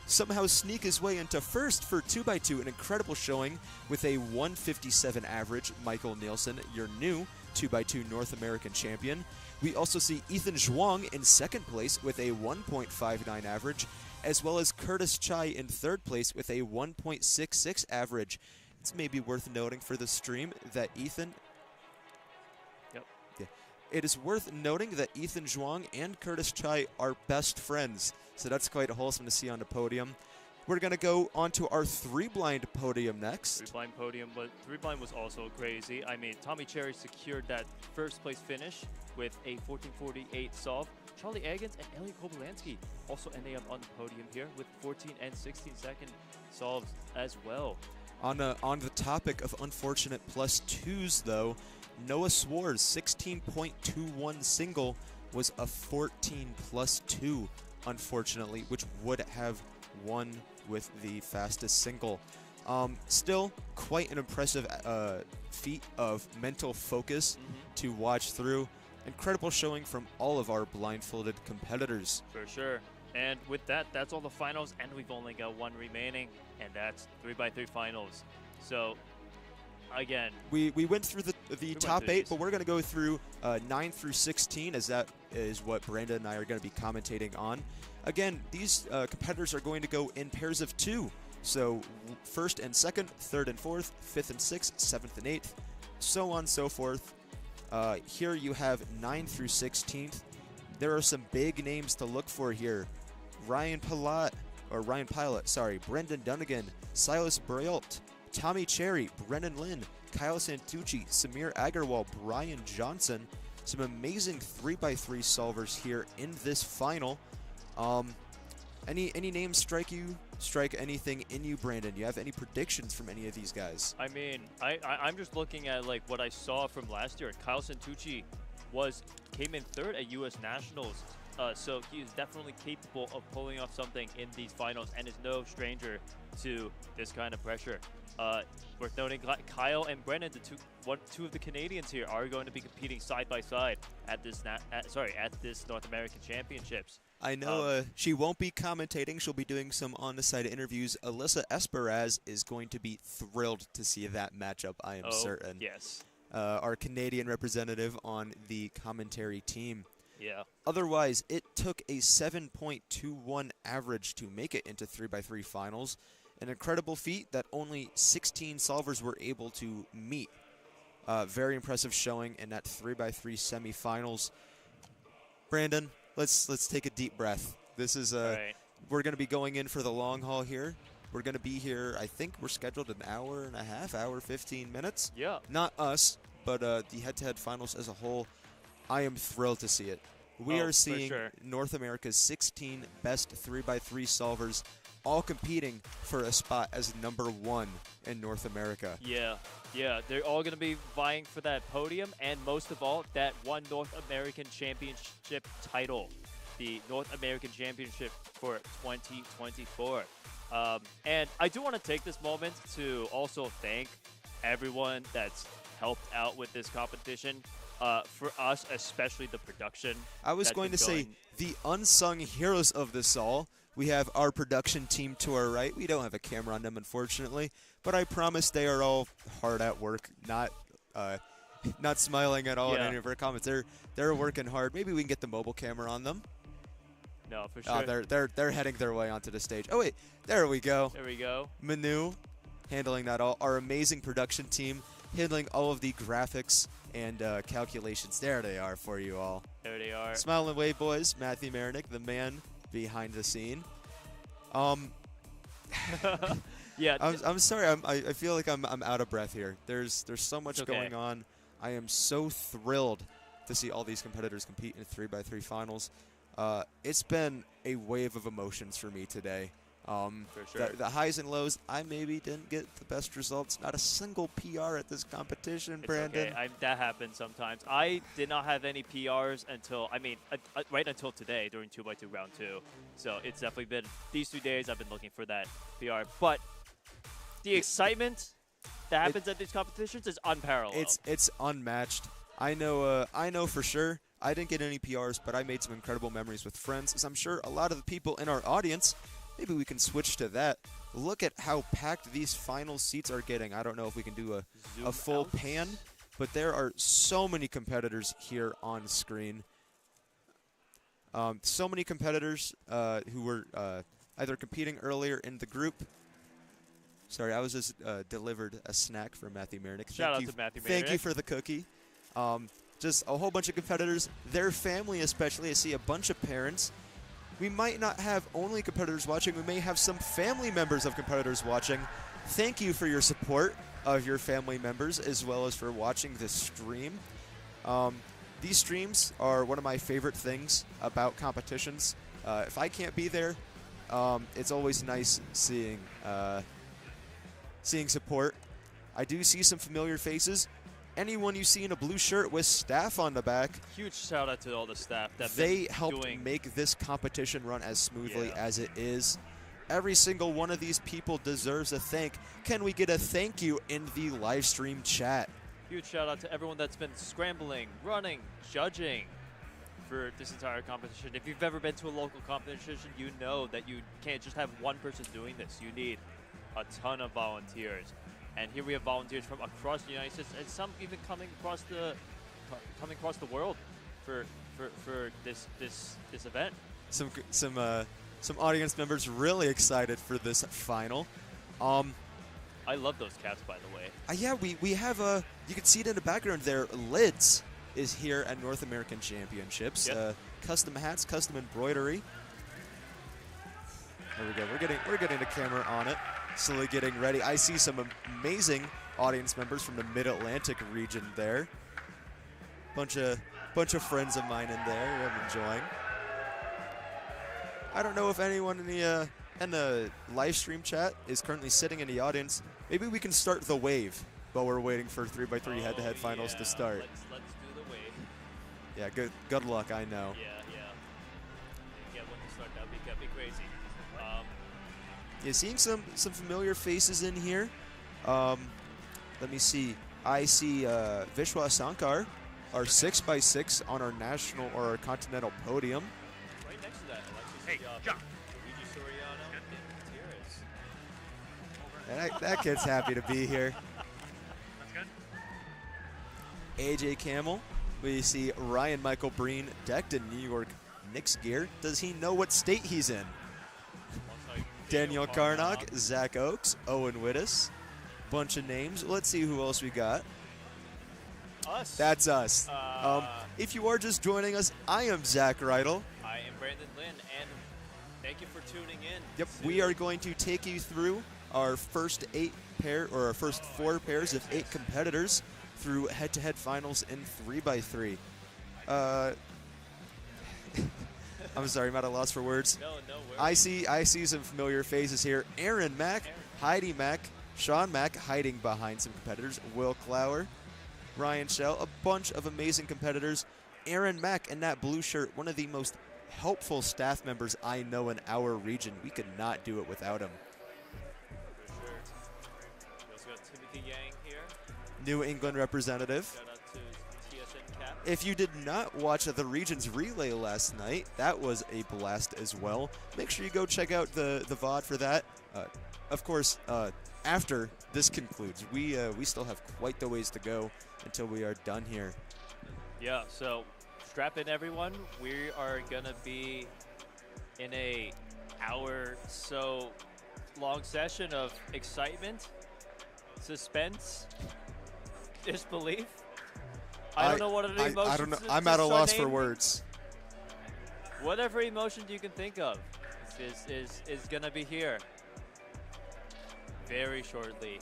Speaker 20: somehow sneak his way into first for 2x2, an incredible showing with a 157 average. Michael Nielsen, your new 2x2 North American champion. We also see Ethan Zhuang in second place with a 1.59 average, as well as Curtis Chai in third place with a 1.66 average. It's maybe worth noting for the stream that Ethan...
Speaker 11: Yep.
Speaker 20: Yeah, it is worth noting that Ethan Zhuang and Curtis Chai are best friends, so that's quite wholesome to see on the podium. We're going to go on to our 3-blind podium next.
Speaker 11: 3-blind podium, but 3-blind was also crazy. I mean, Tommy Cherry secured that first place finish with a 14.48 solve. Charlie Eggins and Elliot Kobolansky also ending up on the podium here with 14 and 16-second solves as well.
Speaker 20: On the topic of unfortunate +2s, though, Noah Swartz 16.21 single was a 14 +2, unfortunately, which would have won with the fastest single. Still quite an impressive feat of mental focus to watch through. Incredible showing from all of our blindfolded competitors.
Speaker 11: For sure. And with that, that's all the finals, and we've only got one remaining, and that's 3x3 finals. So, again,
Speaker 20: we went through the top 8, but we're going to go through 9 through 16, as that is what Brandon and I are going to be commentating on. Again, these competitors are going to go in pairs of 2. So, first and second, third and fourth, fifth and sixth, seventh and eighth, so on and so forth. Here you have 9 through 16th. There are some big names to look for here. Ryan Palat, Ryan Pilot, sorry, Brendan Dunnigan, Silas Brault, Tommy Cherry, Brennan Lynn, Kyle Santucci, Samir Agarwal, Brian Johnson. Some amazing 3x3 solvers here in this final. Any names strike anything in you, Brandon? Do you have any predictions from any of these guys?
Speaker 11: I mean, I'm just looking at like what I saw from last year. Kyle Santucci came in third at U.S. Nationals, so he is definitely capable of pulling off something in these finals, and is no stranger to this kind of pressure. Worth noting, Kyle and Brennan, two of the Canadians here, are going to be competing side by side at this North American Championships.
Speaker 20: I know she won't be commentating. She'll be doing some on-the-side interviews. Alyssa Esperaz is going to be thrilled to see that matchup, I am certain.
Speaker 11: Yes.
Speaker 20: Our Canadian representative on the commentary team.
Speaker 11: Yeah.
Speaker 20: Otherwise, it took a 7.21 average to make it into 3x3 finals. An incredible feat that only 16 solvers were able to meet. Very impressive showing in that 3x3 semifinals. Brandon, let's take a deep breath. This is
Speaker 11: right.
Speaker 20: We're going to be going in for the long haul here. We're going to be here, I think we're scheduled an hour and a half, hour 15 minutes.
Speaker 11: Yeah.
Speaker 20: Not us, but the head-to-head finals as a whole. I am thrilled to see it. We are seeing North America's 16 best 3x3 solvers all competing for a spot as #1 in North America.
Speaker 11: Yeah, they're all going to be vying for that podium, and most of all, that one North American Championship title, the North American Championship for 2024. And I do want to take this moment to also thank everyone that's helped out with this competition. For us, especially the production.
Speaker 20: I was going to say, the unsung heroes of this all. We have our production team to our right. We don't have a camera on them, unfortunately, but I promise they are all hard at work, not smiling at all in any of our comments. They're working hard. Maybe we can get the mobile camera on them.
Speaker 11: No, for sure.
Speaker 20: They're heading their way onto the stage. Oh wait, there we go.
Speaker 11: There we go.
Speaker 20: Manu handling that all. Our amazing production team handling all of the graphics and calculations. There they are for you all.
Speaker 11: There they are.
Speaker 20: Smile and wave, boys. Matthew Marinick, the man behind the scene.
Speaker 11: Yeah.
Speaker 20: I'm sorry. I feel like I'm out of breath here. There's so much going on. I am so thrilled to see all these competitors compete in 3x3 finals. It's been a wave of emotions for me today.
Speaker 11: For sure.
Speaker 20: The highs and lows, I maybe didn't get the best results. Not a single PR at this competition, Brandon.
Speaker 11: Okay. That happens sometimes. I did not have any PRs until, right until today during 2x2 round 2. So it's definitely been, these 2 days I've been looking for that PR. But the excitement that happens at these competitions is unparalleled.
Speaker 20: It's unmatched. I know for sure. I didn't get any PRs, but I made some incredible memories with friends, as I'm sure a lot of the people in our audience. Maybe we can switch to that. Look at how packed these final seats are getting. I don't know if we can do a full pan, but there are so many competitors here on screen. So many competitors who were either competing earlier in the group. Sorry, I was just delivered a snack from Matthew Marinick.
Speaker 11: Shout out to Matthew Marinick.
Speaker 20: Thank you for the cookie. Just a whole bunch of competitors, their family especially. I see a bunch of parents. We might not have only competitors watching. We may have some family members of competitors watching. Thank you for your support of your family members, as well as for watching this stream. These streams are one of my favorite things about competitions. If I can't be there, it's always nice seeing support. I do see some familiar faces. Anyone you see in a blue shirt with staff on the back.
Speaker 11: Huge shout out to all the staff that
Speaker 20: they helped make this competition run as smoothly as it is. Every single one of these people deserves a thank. Can we get a thank you in the live stream chat?
Speaker 11: Huge shout out to everyone that's been scrambling, running, judging for this entire competition. If you've ever been to a local competition, you know that you can't just have one person doing this. You need a ton of volunteers. And here we have volunteers from across the United States, and some even coming across the world for this event.
Speaker 20: Some audience members really excited for this final.
Speaker 11: I love those caps, by the way.
Speaker 20: Yeah, we have you can see it in the background there. Lids is here at North American Championships.
Speaker 11: Yep.
Speaker 20: Custom hats, custom embroidery. There we go. We're getting the camera on it. Slowly getting ready. I see some amazing audience members from the Mid-Atlantic region there. Bunch of friends of mine in there. I'm enjoying. I don't know if anyone in the live stream chat is currently sitting in the audience. Maybe we can start the wave while we're waiting for 3x3 head-to-head finals to start.
Speaker 11: Let's do the wave.
Speaker 20: Yeah, good luck, I know.
Speaker 11: Yeah, when to start, that'd be crazy.
Speaker 20: Yeah, seeing some familiar faces in here. Let me see. I see Vishwa Sankar, our 6x6 on our national or our continental podium.
Speaker 11: Right next to that, Alexis Jump. Luigi Soriano and Gutierrez.
Speaker 20: And that kid's happy to be here.
Speaker 12: That's good.
Speaker 20: AJ Camel. We see Ryan Michael Breen decked in New York Knicks gear. Does he know what state he's in? Daniel Karnock, Zach Oakes, Owen Wittes. Bunch of names. Let's see who else we got.
Speaker 11: Us.
Speaker 20: That's us. If you are just joining us, I am Zach Reidel.
Speaker 11: I am Brandon Lynn, and thank you for tuning in.
Speaker 20: Yep, we are going to take you through our first 4 pairs of 8 competitors through head-to-head finals in 3x3. I'm sorry, I'm at a loss for words.
Speaker 11: No,
Speaker 20: I see some familiar faces here. Aaron Mack, Heidi Mack, Sean Mack hiding behind some competitors. Will Clower, Ryan Shell, a bunch of amazing competitors. Aaron Mack in that blue shirt, one of the most helpful staff members I know in our region. We could not do it without him.
Speaker 11: For sure. We also got Timothy Yang here.
Speaker 20: New England representative.
Speaker 11: Shout out to TSN Cap.
Speaker 20: If you did not watch the region's relay last night, that was a blast as well. Make sure you go check out the VOD for that. Of course, after this concludes, we still have quite the ways to go until we are done here.
Speaker 11: Yeah, so strap in, everyone. We are gonna be in a hour so long session of excitement, suspense, disbelief. I don't know what other emotions.
Speaker 20: I don't know.
Speaker 11: to
Speaker 20: I'm at a
Speaker 11: start
Speaker 20: loss for
Speaker 11: naming.
Speaker 20: words.
Speaker 11: Whatever emotion you can think of is gonna be here very shortly.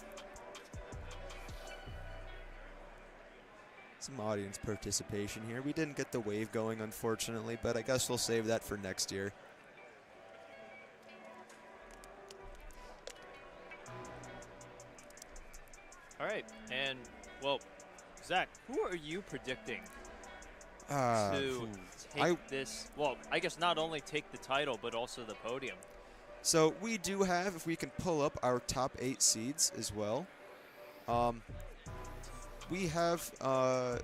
Speaker 20: Some audience participation here. We didn't get the wave going, unfortunately, but I guess we'll save that for next year.
Speaker 11: All right, and well, Zach, who are you predicting to take this? Well, I guess not only take the title, but also the podium.
Speaker 20: So we do have, if we can pull up our top 8 seeds as well. We have,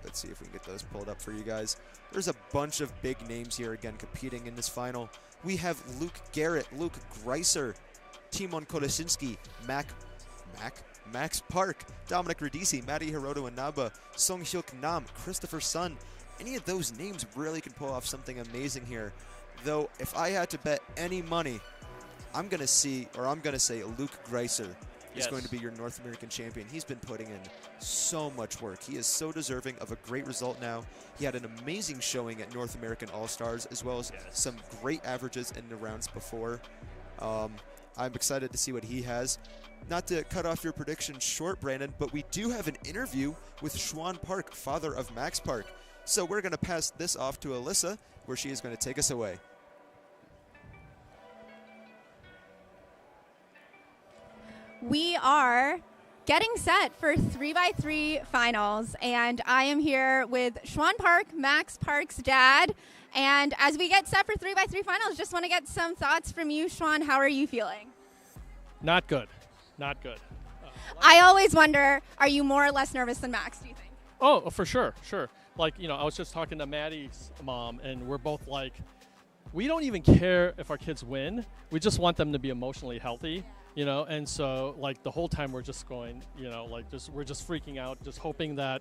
Speaker 20: let's see if we can get those pulled up for you guys. There's a bunch of big names here again competing in this final. We have Luke Garrett, Luke Greiser, Timon Kolesinski, Max Park, Dominic Radici, Matty Hiroto Inaba, Song Hyuk Nam, Christopher Sun. Any of those names really can pull off something amazing here. Though, if I had to bet any money, I'm going to say Luke Greiser is going to be your North American champion. He's been putting in so much work. He is so deserving of a great result now. He had an amazing showing at North American All-Stars, as well as some great averages in the rounds before. I'm excited to see what he has. Not to cut off your prediction short, Brandon, but we do have an interview with Schwan Park, father of Max Park. So we're going to pass this off to Alyssa, where she is going to take us away.
Speaker 8: We are getting set for 3x3 finals, and I am here with Schwan Park, Max Park's dad. And as we get set for 3x3 finals, just want to get some thoughts from you, Schwan. How are you feeling?
Speaker 3: Not good. Not good.
Speaker 8: I always wonder, are you more or less nervous than Max, do you think?
Speaker 3: Oh, for sure, sure. Like, you know, I was just talking to Maddie's mom, and we're both like, we don't even care if our kids win. We just want them to be emotionally healthy, you know? And so, like, the whole time we're just going, you know, like, we're just freaking out, just hoping that,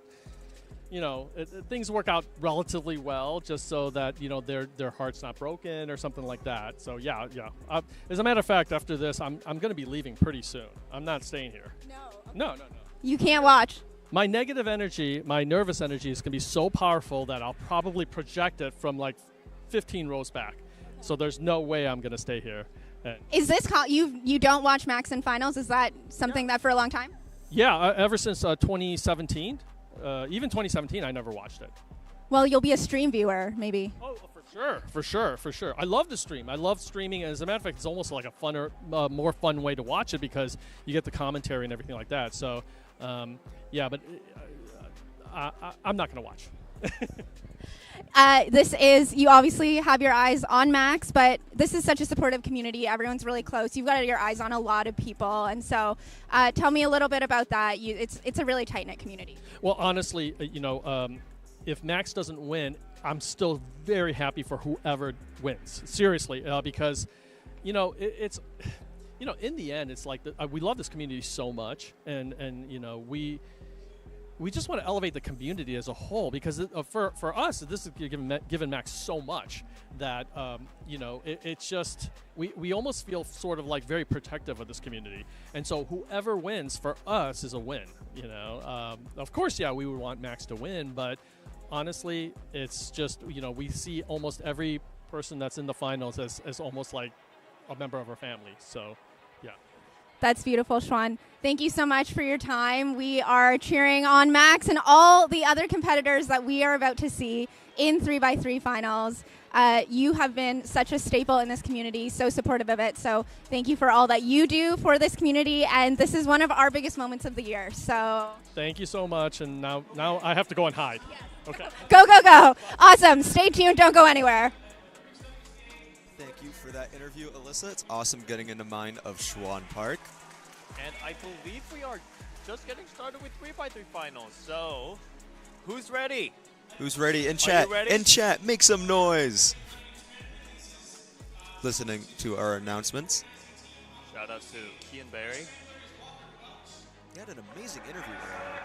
Speaker 3: you know, things work out relatively well, just so that, you know, their heart's not broken or something like that. So, yeah. As a matter of fact, after this, I'm going to be leaving pretty soon. I'm not staying here. No.
Speaker 8: You can't watch.
Speaker 3: My negative energy, my nervous energy is going to be so powerful that I'll probably project it from like 15 rows back. So there's no way I'm going to stay here. And
Speaker 1: Is this you don't watch Max in finals? Is that something that for a long time?
Speaker 3: yeah, ever since 2017, even 2017, I never watched it.
Speaker 1: Well, you'll be a stream viewer, maybe.
Speaker 3: Oh, for sure. I love the stream. I love streaming. As a matter of fact, it's almost like a funner, more fun way to watch it because you get the commentary and everything like that. So, yeah, but I'm not going to watch.
Speaker 1: You obviously have your eyes on Max, but this is such a supportive community. Everyone's really close. You've got your eyes on a lot of people. And so tell me a little bit about that. It's a really tight-knit community.
Speaker 3: Well, honestly, if Max doesn't win, I'm still very happy for whoever wins. Seriously, because, it's, in the end, it's like we love this community so much, and we just want to elevate the community as a whole because for us, this is given Max so much that it's just we almost feel sort of like very protective of this community, and so whoever wins for us is a win. Of course, yeah, we would want Max to win, but honestly, it's just we see almost every person that's in the finals as almost like a member of our family. So, yeah.
Speaker 1: That's beautiful, Schwan. Thank you so much for your time. We are cheering on Max and all the other competitors that we are about to see in 3x3 finals. You have been such a staple in this community, so supportive of it. So thank you for all that you do for this community. And this is one of our biggest moments of the year. So
Speaker 3: thank you so much. And now I have to go and hide. Yes. Okay.
Speaker 1: Go. Awesome. Stay tuned. Don't go anywhere.
Speaker 20: Thank you for that interview, Alyssa. It's awesome getting in the mind of Schwan Park.
Speaker 11: And I believe we are just getting started with 3x3 finals. So, who's ready?
Speaker 20: Who's ready? In chat.
Speaker 11: Ready?
Speaker 20: In chat, make some noise. Listening to our announcements.
Speaker 11: Shout out to Kian Barry.
Speaker 20: He had an amazing interview earlier.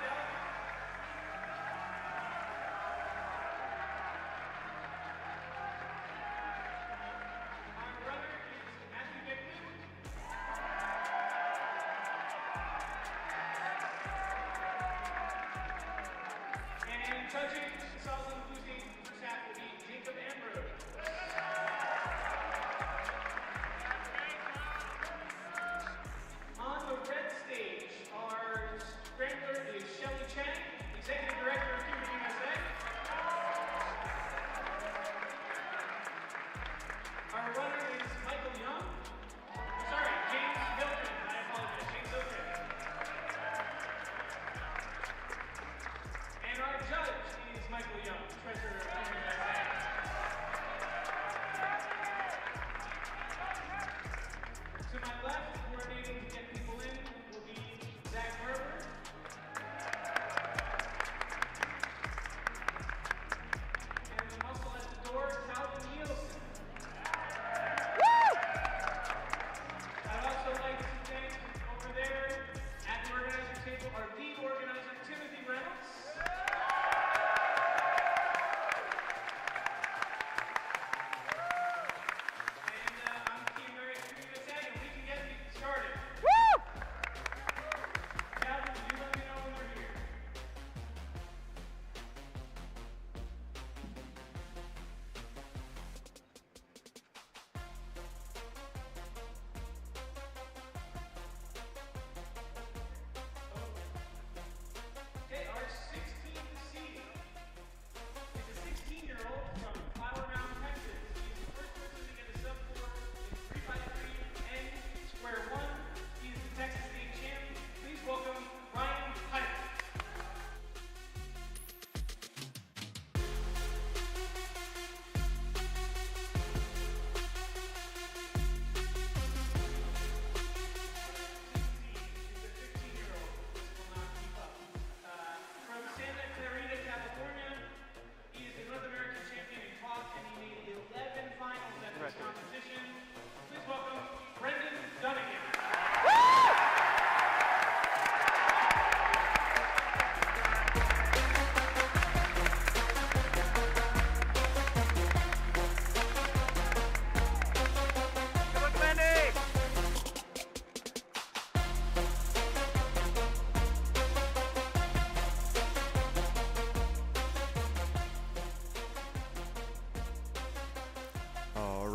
Speaker 12: Judging South Including first half will be Jacob Ambrose. On the red stage, our scrambler is Shelly Chang, Executive Director of Team USA. Our runner is Michael Young. Sorry, James Milton. I apologize, James Milton. And our judge is Michael Young, treasurer of Team USA.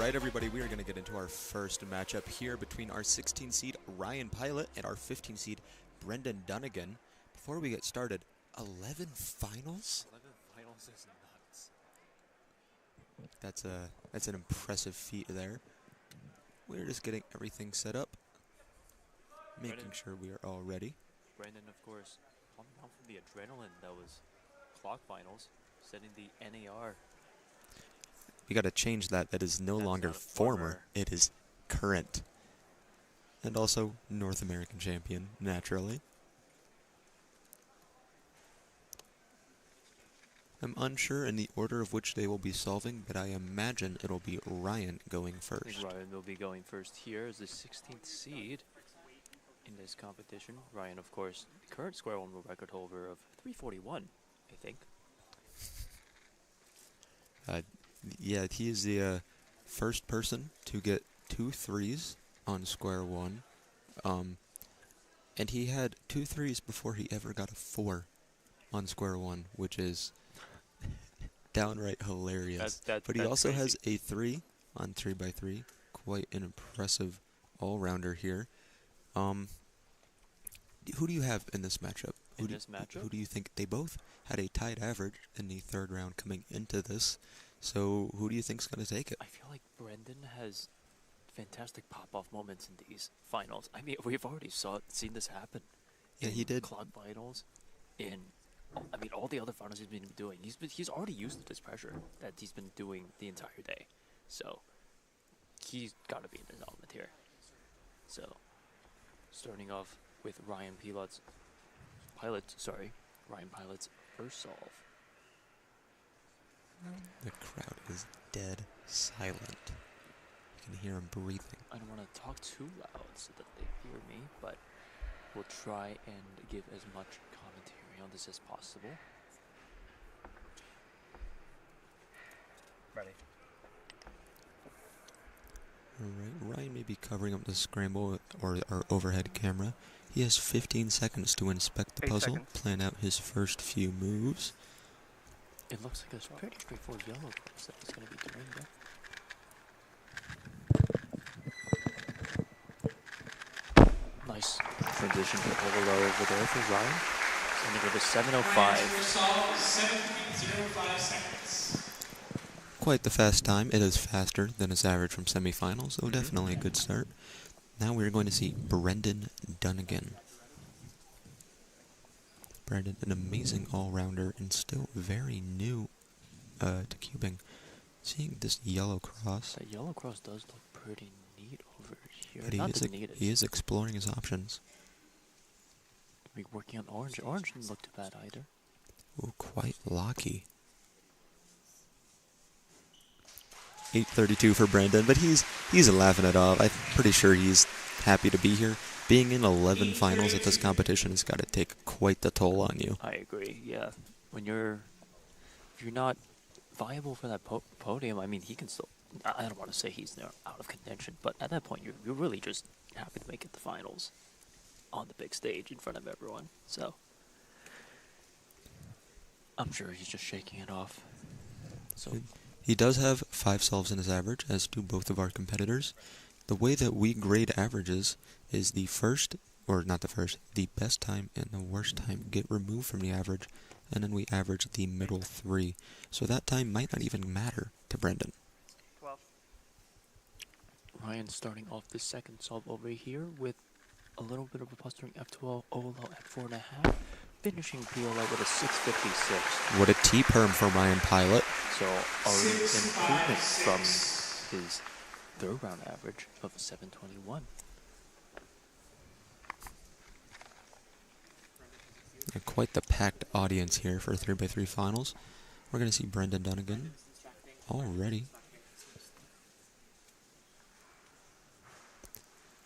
Speaker 20: right, everybody, we are going to get into our first matchup here between our 16-seed Ryan Pilot and our 15-seed Brendan Dunnigan. Before we get started, 11 finals?
Speaker 11: 11 finals is nuts.
Speaker 20: That's an impressive feat there. We're just getting everything set up, making sure we are all ready.
Speaker 11: Brendan, of course, coming down from the adrenaline that was clock finals, setting the NAR.
Speaker 20: We got to change that. That is no longer former. It is current. And also North American champion, naturally. I'm unsure in the order of which they will be solving, but I imagine it'll be Ryan going first.
Speaker 11: Ryan will be going first here as the 16th seed in this competition. Ryan, of course, current square one world record holder of 341, I think.
Speaker 20: Yeah, he is the first person to get 2 threes on square one. And he had 2 threes before he ever got a 4 on square one, which is downright hilarious. But he also
Speaker 11: crazy.
Speaker 20: has a 3 on 3x3. Quite an impressive all-rounder here. Who do you have in this matchup? Who do you think? They both had a tied average in the 3rd round coming into this. So who do you think's going to take it?
Speaker 11: I feel like Brendan has fantastic pop-off moments in these finals. I mean, we've already seen this happen.
Speaker 20: Yeah, he did.
Speaker 11: Clock finals, all the other finals he's been doing. He's already used this pressure that he's been doing the entire day. So he's got to be in his element here. So starting off with Ryan Pilot's first solve.
Speaker 20: The crowd is dead silent. You can hear him breathing.
Speaker 11: I don't want to talk too loud so that they hear me, but we'll try and give as much commentary on this as possible.
Speaker 9: Ready.
Speaker 20: Alright, Ryan may be covering up the scramble or our overhead camera. He has 15 seconds to inspect the
Speaker 9: 8
Speaker 20: puzzle,
Speaker 9: seconds.
Speaker 20: plan out his first few moves.
Speaker 11: It looks like a pretty straightforward yellow cross that he's going to be doing there. Nice transition to overload over there for Ryan. And to go to 7:05.
Speaker 12: First solve is 7.05 seconds.
Speaker 20: Quite the fast time. It is faster than his average from semifinals, so definitely a good start. Now we're going to see Brendan Dunnigan. Brendan, an amazing all-rounder and still very new to cubing. Seeing this yellow cross.
Speaker 11: That yellow cross does look pretty neat over here.
Speaker 20: But he is exploring his options.
Speaker 11: We're working on orange. Orange didn't look too bad either.
Speaker 20: Ooh, quite locky. 8:32 for Brendan, but he's laughing it off. I'm pretty sure he's happy to be here. Being in 11 finals at this competition has got to take quite the toll on you.
Speaker 11: I agree. Yeah, if you're not viable for that podium, I mean, he can still. I don't want to say he's out of contention, but at that point, you're really just happy to make it the finals on the big stage in front of everyone. So I'm sure he's just shaking it off. So
Speaker 20: he does have 5 solves in his average, as do both of our competitors. The way that we grade averages is the best time and the worst time get removed from the average, and then we average the middle 3. So that time might not even matter to Brendan.
Speaker 9: 12.
Speaker 11: Ryan starting off the second solve over here with a little bit of a blustering F12 Olo at 4.5, finishing PLO with a 656.
Speaker 20: What a T-perm for Ryan Pilot.
Speaker 11: So already improvement from his 3rd round average of 721.
Speaker 20: Quite the packed audience here for 3x3 finals. We're going to see Brendan Dunnigan already.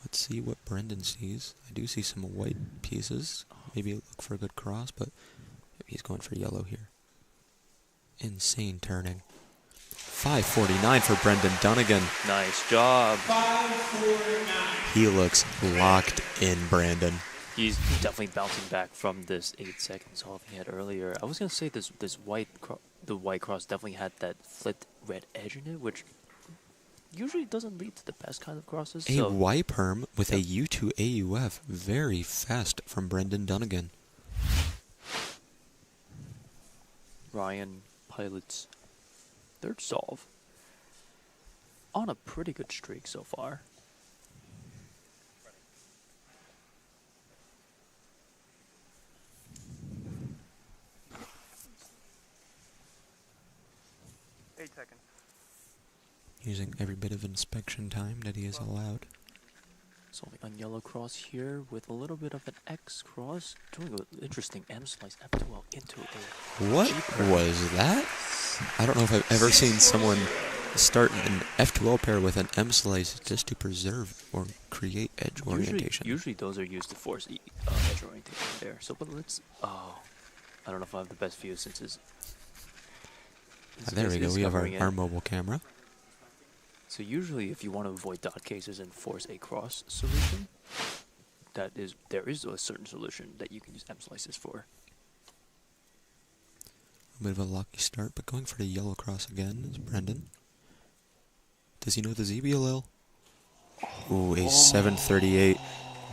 Speaker 20: Let's see what Brendan sees. I do see some white pieces. Maybe look for a good cross, but he's going for yellow here. Insane turning. 5:49 for Brendan Dunnigan.
Speaker 11: Nice job.
Speaker 12: 5.49.
Speaker 20: He looks locked in, Brandon.
Speaker 11: He's definitely bouncing back from this 8-second solve he had earlier. I was gonna say the white cross definitely had that flipped red edge in it, which
Speaker 7: usually doesn't lead to the best kind of crosses.
Speaker 10: A
Speaker 7: So
Speaker 10: Y-perm with a U2 AUF. Very fast from Brendan Dunnigan.
Speaker 7: Ryan pilots third solve on a pretty good streak so far.
Speaker 10: Using every bit of inspection time that he is allowed.
Speaker 7: Solving on yellow cross here with a little bit of an X cross. Doing an interesting M slice F2L into a
Speaker 10: What
Speaker 7: G-perm.
Speaker 10: was that? I don't know if I've ever seen someone start an F2L pair with an M slice just to preserve or create edge orientation.
Speaker 7: Usually those are used to force edge orientation there. So, but let's. Oh, I don't know if I have the best view since it's.
Speaker 10: There we go. We have our mobile camera.
Speaker 7: So usually, if you want to avoid dot cases and force a cross solution, there is a certain solution that you can use M slices for.
Speaker 10: A bit of a lucky start, but going for the yellow cross again is Brendan. Does he know the ZBLL? Ooh, a 738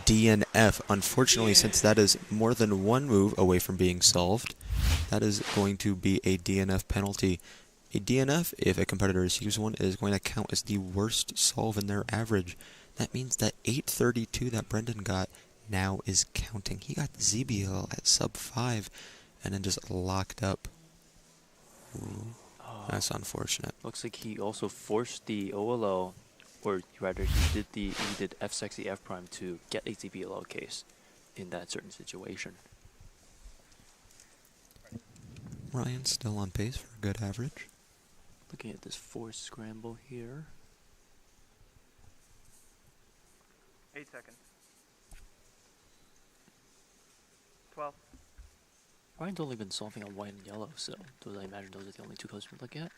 Speaker 10: DNF. Unfortunately, since that is more than one move away from being solved, that is going to be a DNF penalty. A DNF, if a competitor receives one, is going to count as the worst solve in their average. That means that 832 that Brendan got now is counting. He got the ZBL at sub 5 and then just locked up. Ooh, that's unfortunate.
Speaker 7: Looks like he also forced the OLO, or rather he did F sexy F prime to get a ZBLO case in that certain situation.
Speaker 10: Ryan still on pace for a good average.
Speaker 7: Looking at this force scramble here.
Speaker 12: 8 seconds. 12.
Speaker 7: Ryan's only been solving on white and yellow, so I imagine those are the only two colors we look at.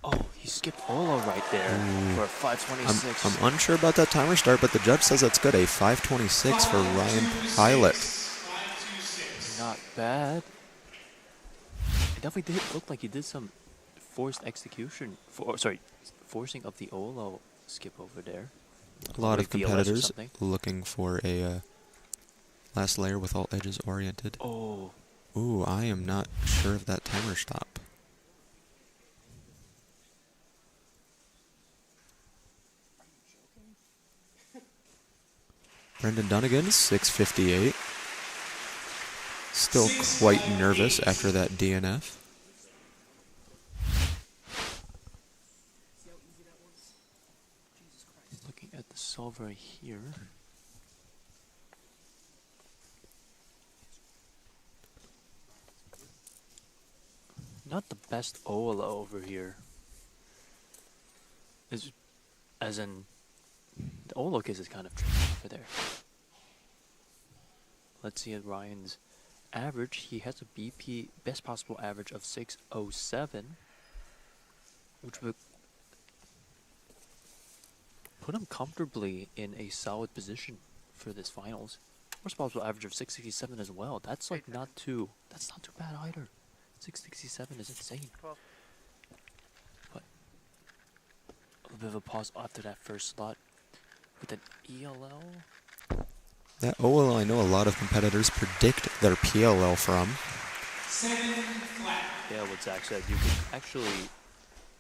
Speaker 7: Oh, he skipped OLO right there for a 526.
Speaker 10: I'm unsure about that timer start, but the judge says that's good. A 526 for Ryan Pilot.
Speaker 7: Not bad. It definitely did look like he did some forced execution, forcing of the OLO skip over there.
Speaker 10: A lot of
Speaker 7: Maybe BLS or
Speaker 10: competitors
Speaker 7: something.
Speaker 10: looking for a last layer with all edges oriented.
Speaker 7: Oh.
Speaker 10: Ooh, I am not sure of that timer stop. Brendan Dunnigan, 658. Still quite nervous after that DNF.
Speaker 7: Looking at the solve right here. Not the best OLO over here. As in, the OLO case is kind of tricky over there. Let's see at Ryan's average. He has a BP best possible average of 607, which would put him comfortably in a solid position for this finals. Worst possible average of 667 as well. That's like not too bad either. 667 is insane.
Speaker 12: 12.
Speaker 7: But a little bit of a pause after that first slot with an ELL.
Speaker 10: That OLO, I know a lot of competitors predict their PLL from.
Speaker 12: 7 flat.
Speaker 7: Yeah, what Zach said, you can actually,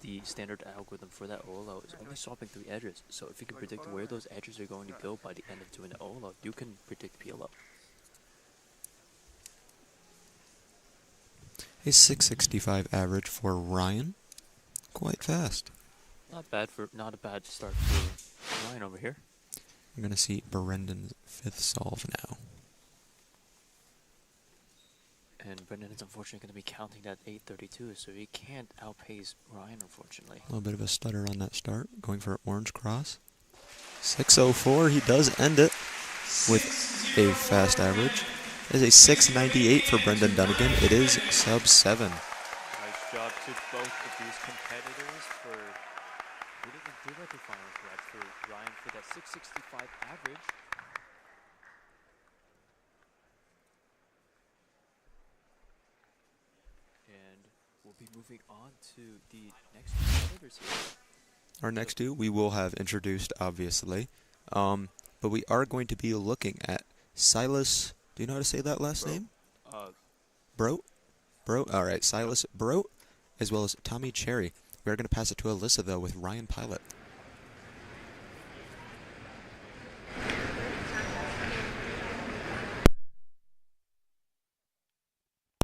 Speaker 7: the standard algorithm for that OLO is only swapping 3 edges. So if you can predict where those edges are going to go by the end of doing the OLO, you can predict PLO.
Speaker 10: A 665 average for Ryan. Quite fast.
Speaker 7: Not a bad start for Ryan over here.
Speaker 10: I'm going to see Brendan's 5th solve now.
Speaker 7: And Brendan is unfortunately going to be counting that 832, so he can't outpace Ryan, unfortunately.
Speaker 10: A little bit of a stutter on that start. Going for orange cross. 604. He does end it with a fast average. It is a 698 for Brendan Dunnigan. It is sub 7.
Speaker 11: Nice job to both of these competitors for getting the director finals right for Ryan for that 665 average.
Speaker 7: And we'll be moving on to the next competitors here.
Speaker 10: Our next two we will have introduced, obviously. But we are going to be looking at Silas. Do you know how to say that last name? Bro? All right, Silas Bro, as well as Tommy Cherry. We're going to pass it to Alyssa, though, with Ryan Pilot.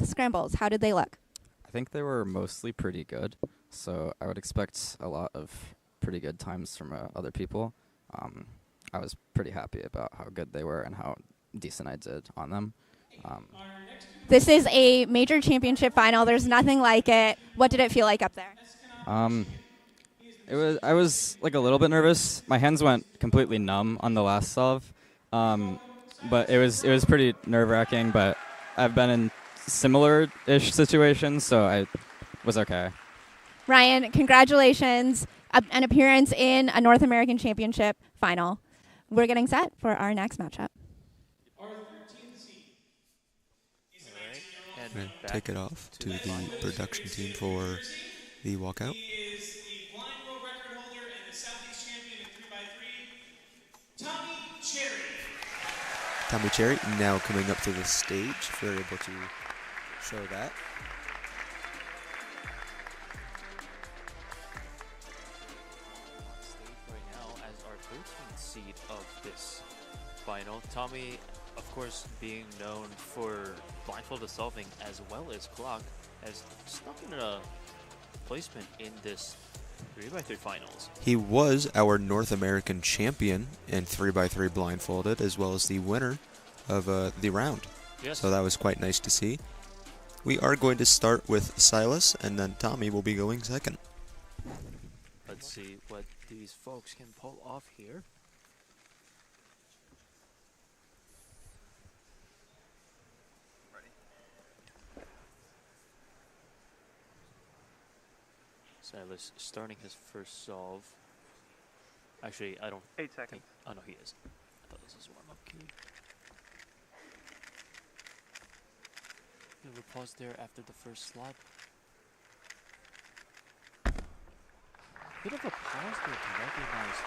Speaker 8: Scrambles, how did they look?
Speaker 19: I think they were mostly pretty good, so I would expect a lot of pretty good times from other people. I was pretty happy about how good they were and how decent I did on them.
Speaker 1: This is a major championship final. There's nothing like it. What did it feel like up there?
Speaker 19: I was like a little bit nervous. My hands went completely numb on the last solve, but it was pretty nerve-wracking. But I've been in similar-ish situations, so I was okay.
Speaker 1: Ryan, congratulations. An appearance in a North American Championship final. We're getting set for our next matchup.
Speaker 10: Take it off to the production team for the walkout.
Speaker 12: He is the blind world record holder and the Southeast champion in 3x3, Tommy Cherry.
Speaker 10: Tommy Cherry now coming up to the stage if we're able to show that.
Speaker 11: Right now as our 13th seed of this final. Tommy, of course, being known for blindfolded solving as well as clock, has snuck in a placement in this 3x3 finals.
Speaker 10: He was our North American champion in 3x3 blindfolded, as well as the winner of the round.
Speaker 11: Yes.
Speaker 10: So that was quite nice to see. We are going to start with Silas, and then Tommy will be going second.
Speaker 11: Let's see what these folks can pull off here. Silas starting his first solve. Actually, I don't
Speaker 21: 8 seconds.
Speaker 11: Oh, no, he is. I thought this was warm-up key. Bit of a pause there after the first slot. Bit of a pause there to recognize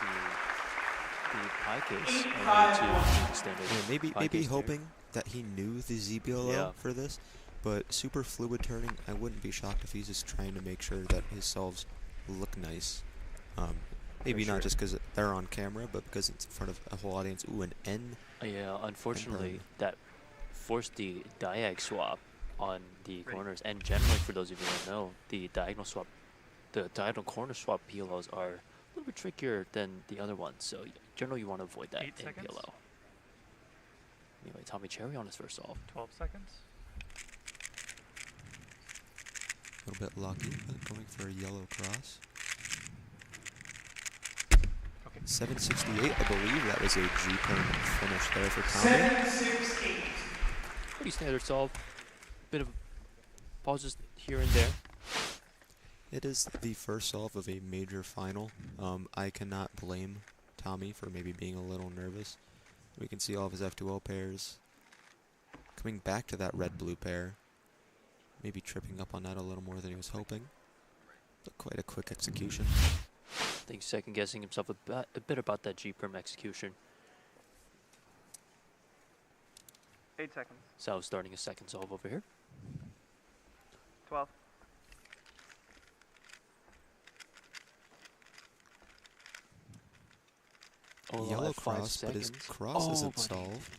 Speaker 11: the pie case in order to extend it.
Speaker 10: Yeah, maybe hoping that he knew the ZBLO for this, but super fluid turning, I wouldn't be shocked if he's just trying to make sure that his solves look nice. Maybe not just because they're on camera, but because it's in front of a whole audience. Ooh, an N.
Speaker 11: Yeah, unfortunately, that forced the diag swap on the corners. And generally, for those of you who don't know, the diagonal corner swap PLOs are a little bit trickier than the other ones. So generally, you want to avoid that in PLO. Anyway, Tommy Cherry on his first solve.
Speaker 21: 12 seconds.
Speaker 10: A little bit lucky, but going for a yellow cross. 768, I believe that was a G-turn finish there for Tommy.
Speaker 12: 768.
Speaker 11: Pretty standard solve. Bit of pauses here and there.
Speaker 10: It is the first solve of a major final. I cannot blame Tommy for maybe being a little nervous. We can see all of his F2L pairs. Coming back to that red-blue pair. Maybe tripping up on that a little more than he was hoping. But quite a quick execution.
Speaker 11: I think second-guessing himself a bit about that G-perm execution.
Speaker 21: 8 seconds.
Speaker 11: So starting a second solve over here.
Speaker 21: 12.
Speaker 10: Yellow cross, but his cross isn't solved.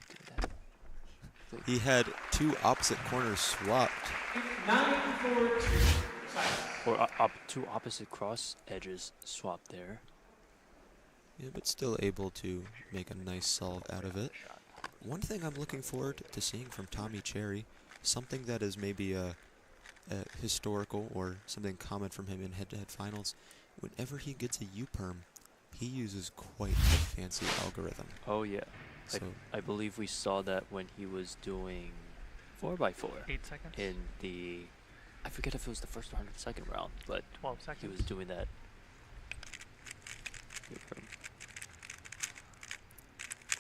Speaker 10: He had two opposite corners swapped.
Speaker 12: 9-4-2.
Speaker 11: Or two opposite cross edges swapped there.
Speaker 10: Yeah, but still able to make a nice solve out of it. One thing I'm looking forward to seeing from Tommy Cherry, something that is maybe a historical or something common from him in head-to-head finals, whenever he gets a U-perm, he uses quite a fancy algorithm.
Speaker 11: Oh yeah.
Speaker 10: So
Speaker 11: I believe we saw that when he was doing 4x4.
Speaker 21: 8 seconds.
Speaker 11: In the, I forget if it was the first or second round, but
Speaker 21: 12 seconds.
Speaker 11: He was doing that.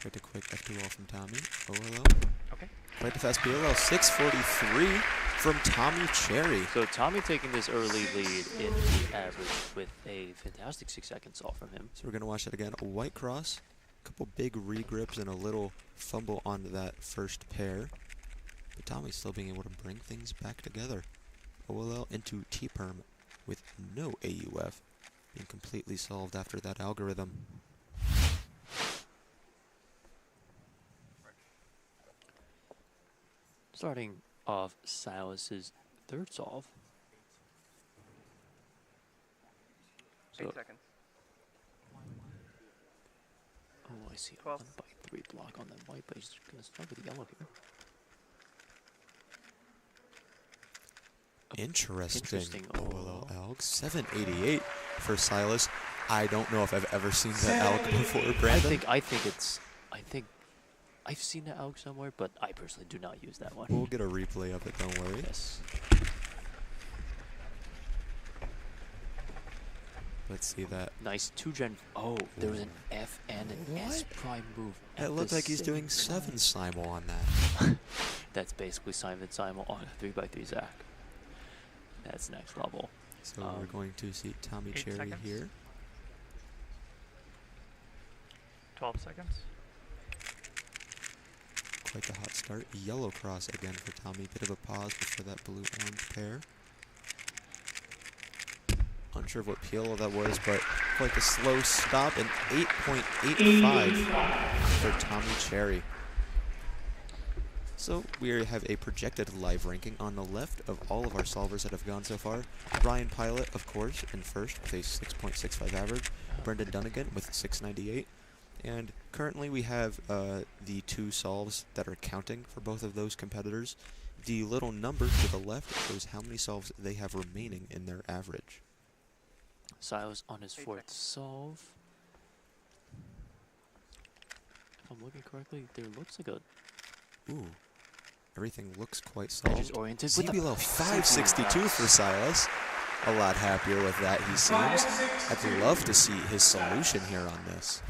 Speaker 10: Quite a quick F2L from Tommy. OLO.
Speaker 7: Okay.
Speaker 10: Quite the fast PLL. 6:43 from Tommy Cherry.
Speaker 7: So Tommy taking this early lead in the average with a fantastic 6-second solve from him.
Speaker 10: So we're going to watch that again. A white cross, a couple big regrips, and a little fumble onto that first pair. But Tommy's still being able to bring things back together. OLL into T-perm with no AUF, being completely solved after that algorithm.
Speaker 7: Starting off Silas's third solve.
Speaker 21: 8 seconds.
Speaker 7: Oh, I see a 1 by 3 block on that white, but he's going to start with yellow here.
Speaker 10: Interesting. OLL Alg. 788 for Silas. I don't know if I've ever seen that Alg before, Brandon.
Speaker 7: I think I've seen that Alg somewhere, but I personally do not use that one.
Speaker 10: We'll get a replay of it, don't worry.
Speaker 7: Yes.
Speaker 10: Let's see that.
Speaker 7: Nice 2-gen. Oh, there was an F and an S prime move.
Speaker 10: It looked like he's doing 7 simul on that.
Speaker 7: That's basically Simon simul on a 3x3 Zach. That's next level.
Speaker 10: So we're going to see Tommy
Speaker 12: 8
Speaker 10: Cherry
Speaker 12: seconds.
Speaker 10: here.
Speaker 12: 12 seconds.
Speaker 10: Quite the hot start. Yellow cross again for Tommy. Bit of a pause before that blue-orange pair. Unsure of what PLO that was, but quite the slow stop. An 8.85 for Tommy Cherry. So we have a projected live ranking on the left of all of our solvers that have gone so far. Brian Pilot, of course, in first with a 6.65 average. Brendan Dunnigan with 698. And currently we have the 2 solves that are counting for both of those competitors. The little number to the left shows how many solves they have remaining in their average.
Speaker 7: Silas on his 4th solve. If I'm looking correctly, there looks like a...
Speaker 10: Ooh. Everything looks quite solved.
Speaker 7: Edges oriented.
Speaker 10: CBLO 562 for Silas. A lot happier with that, he seems. I'd love to see his solution here on this.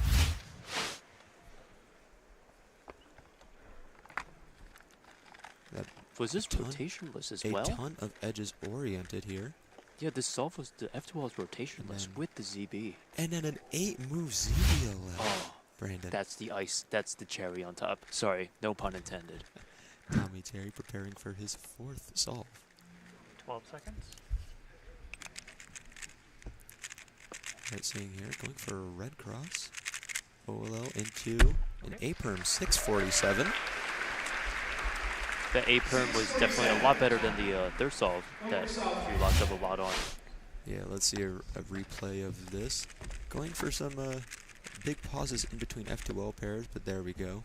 Speaker 7: Was this rotationless as well?
Speaker 10: A ton of edges oriented here.
Speaker 7: Yeah, this solve was the F2L is rotationless with the ZB.
Speaker 10: And then an 8-move ZBLL.
Speaker 7: Oh,
Speaker 10: Brandon.
Speaker 7: That's the ice. That's the cherry on top. Sorry, no pun intended.
Speaker 10: Tommy Cherry preparing for his 4th solve.
Speaker 12: 12 seconds.
Speaker 10: Right, seeing here, going for a red cross. OLL into an A-perm 647.
Speaker 7: The A-perm was definitely a lot better than the third solve that you locked up a lot on.
Speaker 10: Yeah, let's see a replay of this. Going for some big pauses in between F2L pairs, but there we go.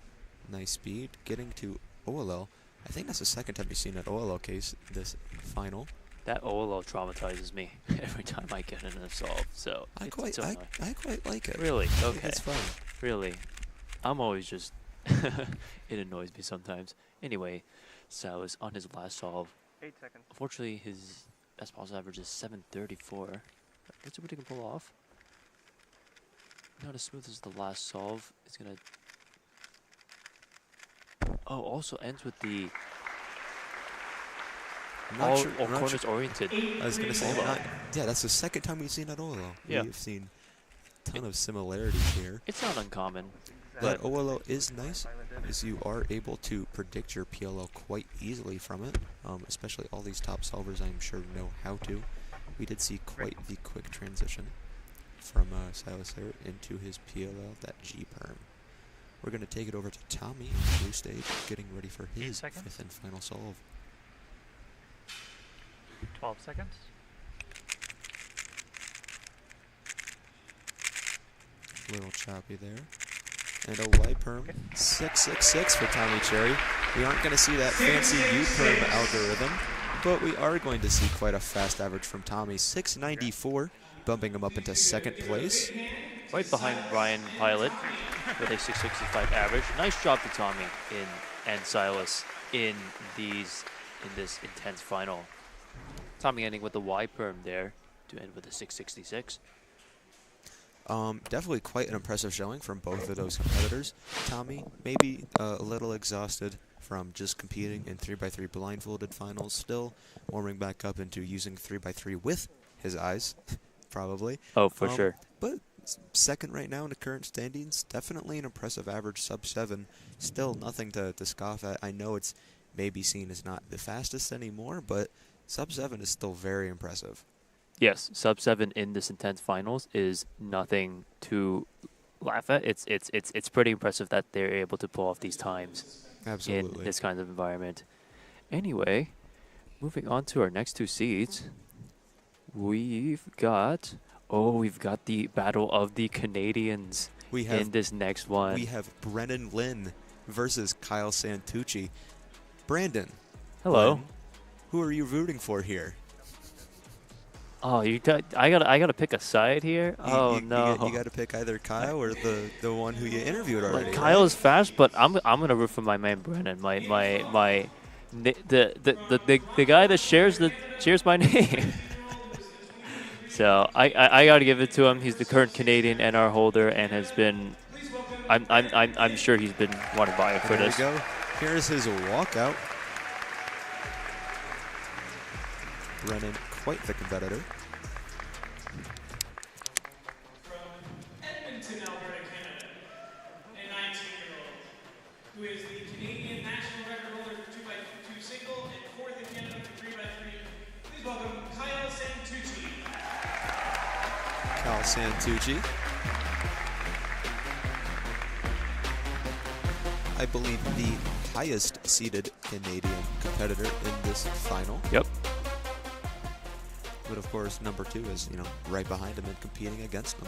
Speaker 10: Nice speed. Getting to OLL. I think that's the second time we've seen an OLL case this final.
Speaker 7: That OLL traumatizes me every time I get in a solve. So
Speaker 10: I quite like it.
Speaker 7: Really? Okay.
Speaker 10: It's fun.
Speaker 7: Really? I'm always just it annoys me sometimes. Anyway, Silas on his last solve.
Speaker 21: 8 seconds.
Speaker 7: Unfortunately, his best pause average is 734. Let's see what he can pull off. Not as smooth as the last solve. It's gonna. Oh, also ends with the all corners oriented.
Speaker 10: I was going to say, yeah, that's the second time we've seen that OLO.
Speaker 7: Yeah.
Speaker 10: We've seen a ton of similarities here.
Speaker 7: It's not uncommon.
Speaker 10: But OLO is nice, as you are able to predict your PLO quite easily from it, especially all these top solvers I'm sure know how to. We did see quite the quick transition from Silas there into his PLL, that G-perm. We're going to take it over to Tommy on the blue stage, getting ready for his 5th and final solve.
Speaker 12: 12 seconds.
Speaker 10: A little choppy there. And a Y-perm, 666 for Tommy Cherry. We aren't going to see that fancy U-perm algorithm, but we are going to see quite a fast average from Tommy, 694, bumping him up into 2nd place.
Speaker 7: Right behind Brian Pilot with a 665 average. Nice job to Tommy and Silas in this intense final. Tommy ending with the Y-perm there to end with a 666.
Speaker 10: Definitely quite an impressive showing from both of those competitors. Tommy, maybe a little exhausted from just competing in 3x3 blindfolded finals, still warming back up into using 3x3 with his eyes, probably.
Speaker 11: Oh, for sure.
Speaker 10: But second right now in the current standings, definitely an impressive average, sub-7. Still nothing to scoff at. I know it's maybe seen as not the fastest anymore, but sub-7 is still very impressive.
Speaker 11: Yes, sub-7 in this intense finals is nothing to laugh at. It's pretty impressive that they're able to pull off these times.
Speaker 10: Absolutely.
Speaker 11: In this kind of environment. Anyway, moving on to our next two seeds, we've got the battle of the Canadians in this next one.
Speaker 10: We have Brennan Lynn versus Kyle Santucci. Brandon.
Speaker 11: Hello.
Speaker 10: Lynn, who are you rooting for here?
Speaker 11: Oh, I gotta pick a side here. No!
Speaker 10: You gotta pick either Kyle or the one who you interviewed already.
Speaker 11: Like, Kyle is fast, but I'm gonna root for my man Brennan, the guy that shares my name. So I gotta give it to him. He's the current Canadian NR holder and has been. I'm sure he's been wanted by it for this.
Speaker 10: There we go. Here's his walkout. Brennan, quite the competitor.
Speaker 12: Who is the Canadian national record holder for 2x2 single and fourth in Canada for 3x3. Please welcome Kyle Santucci.
Speaker 10: Kyle Santucci. I believe the highest seeded Canadian competitor in this final.
Speaker 11: Yep.
Speaker 10: But of course, number 2 is, right behind him and competing against him.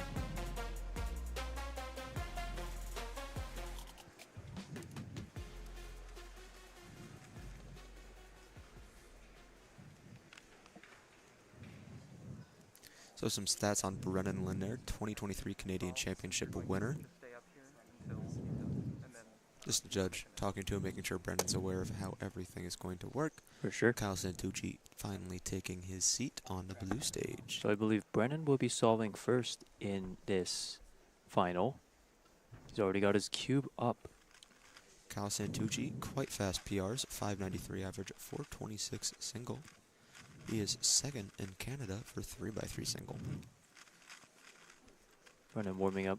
Speaker 10: So some stats on Brennan Lynn there, 2023 Canadian Championship winner. Just the judge talking to him, making sure Brennan's aware of how everything is going to work.
Speaker 11: For sure.
Speaker 10: Kyle Santucci finally taking his seat on the blue stage.
Speaker 11: So I believe Brennan will be solving first in this final. He's already got his cube up.
Speaker 10: Kyle Santucci, quite fast PRs, 593 average, 426 single. He is second in Canada for 3x3 single.
Speaker 11: Brennan warming up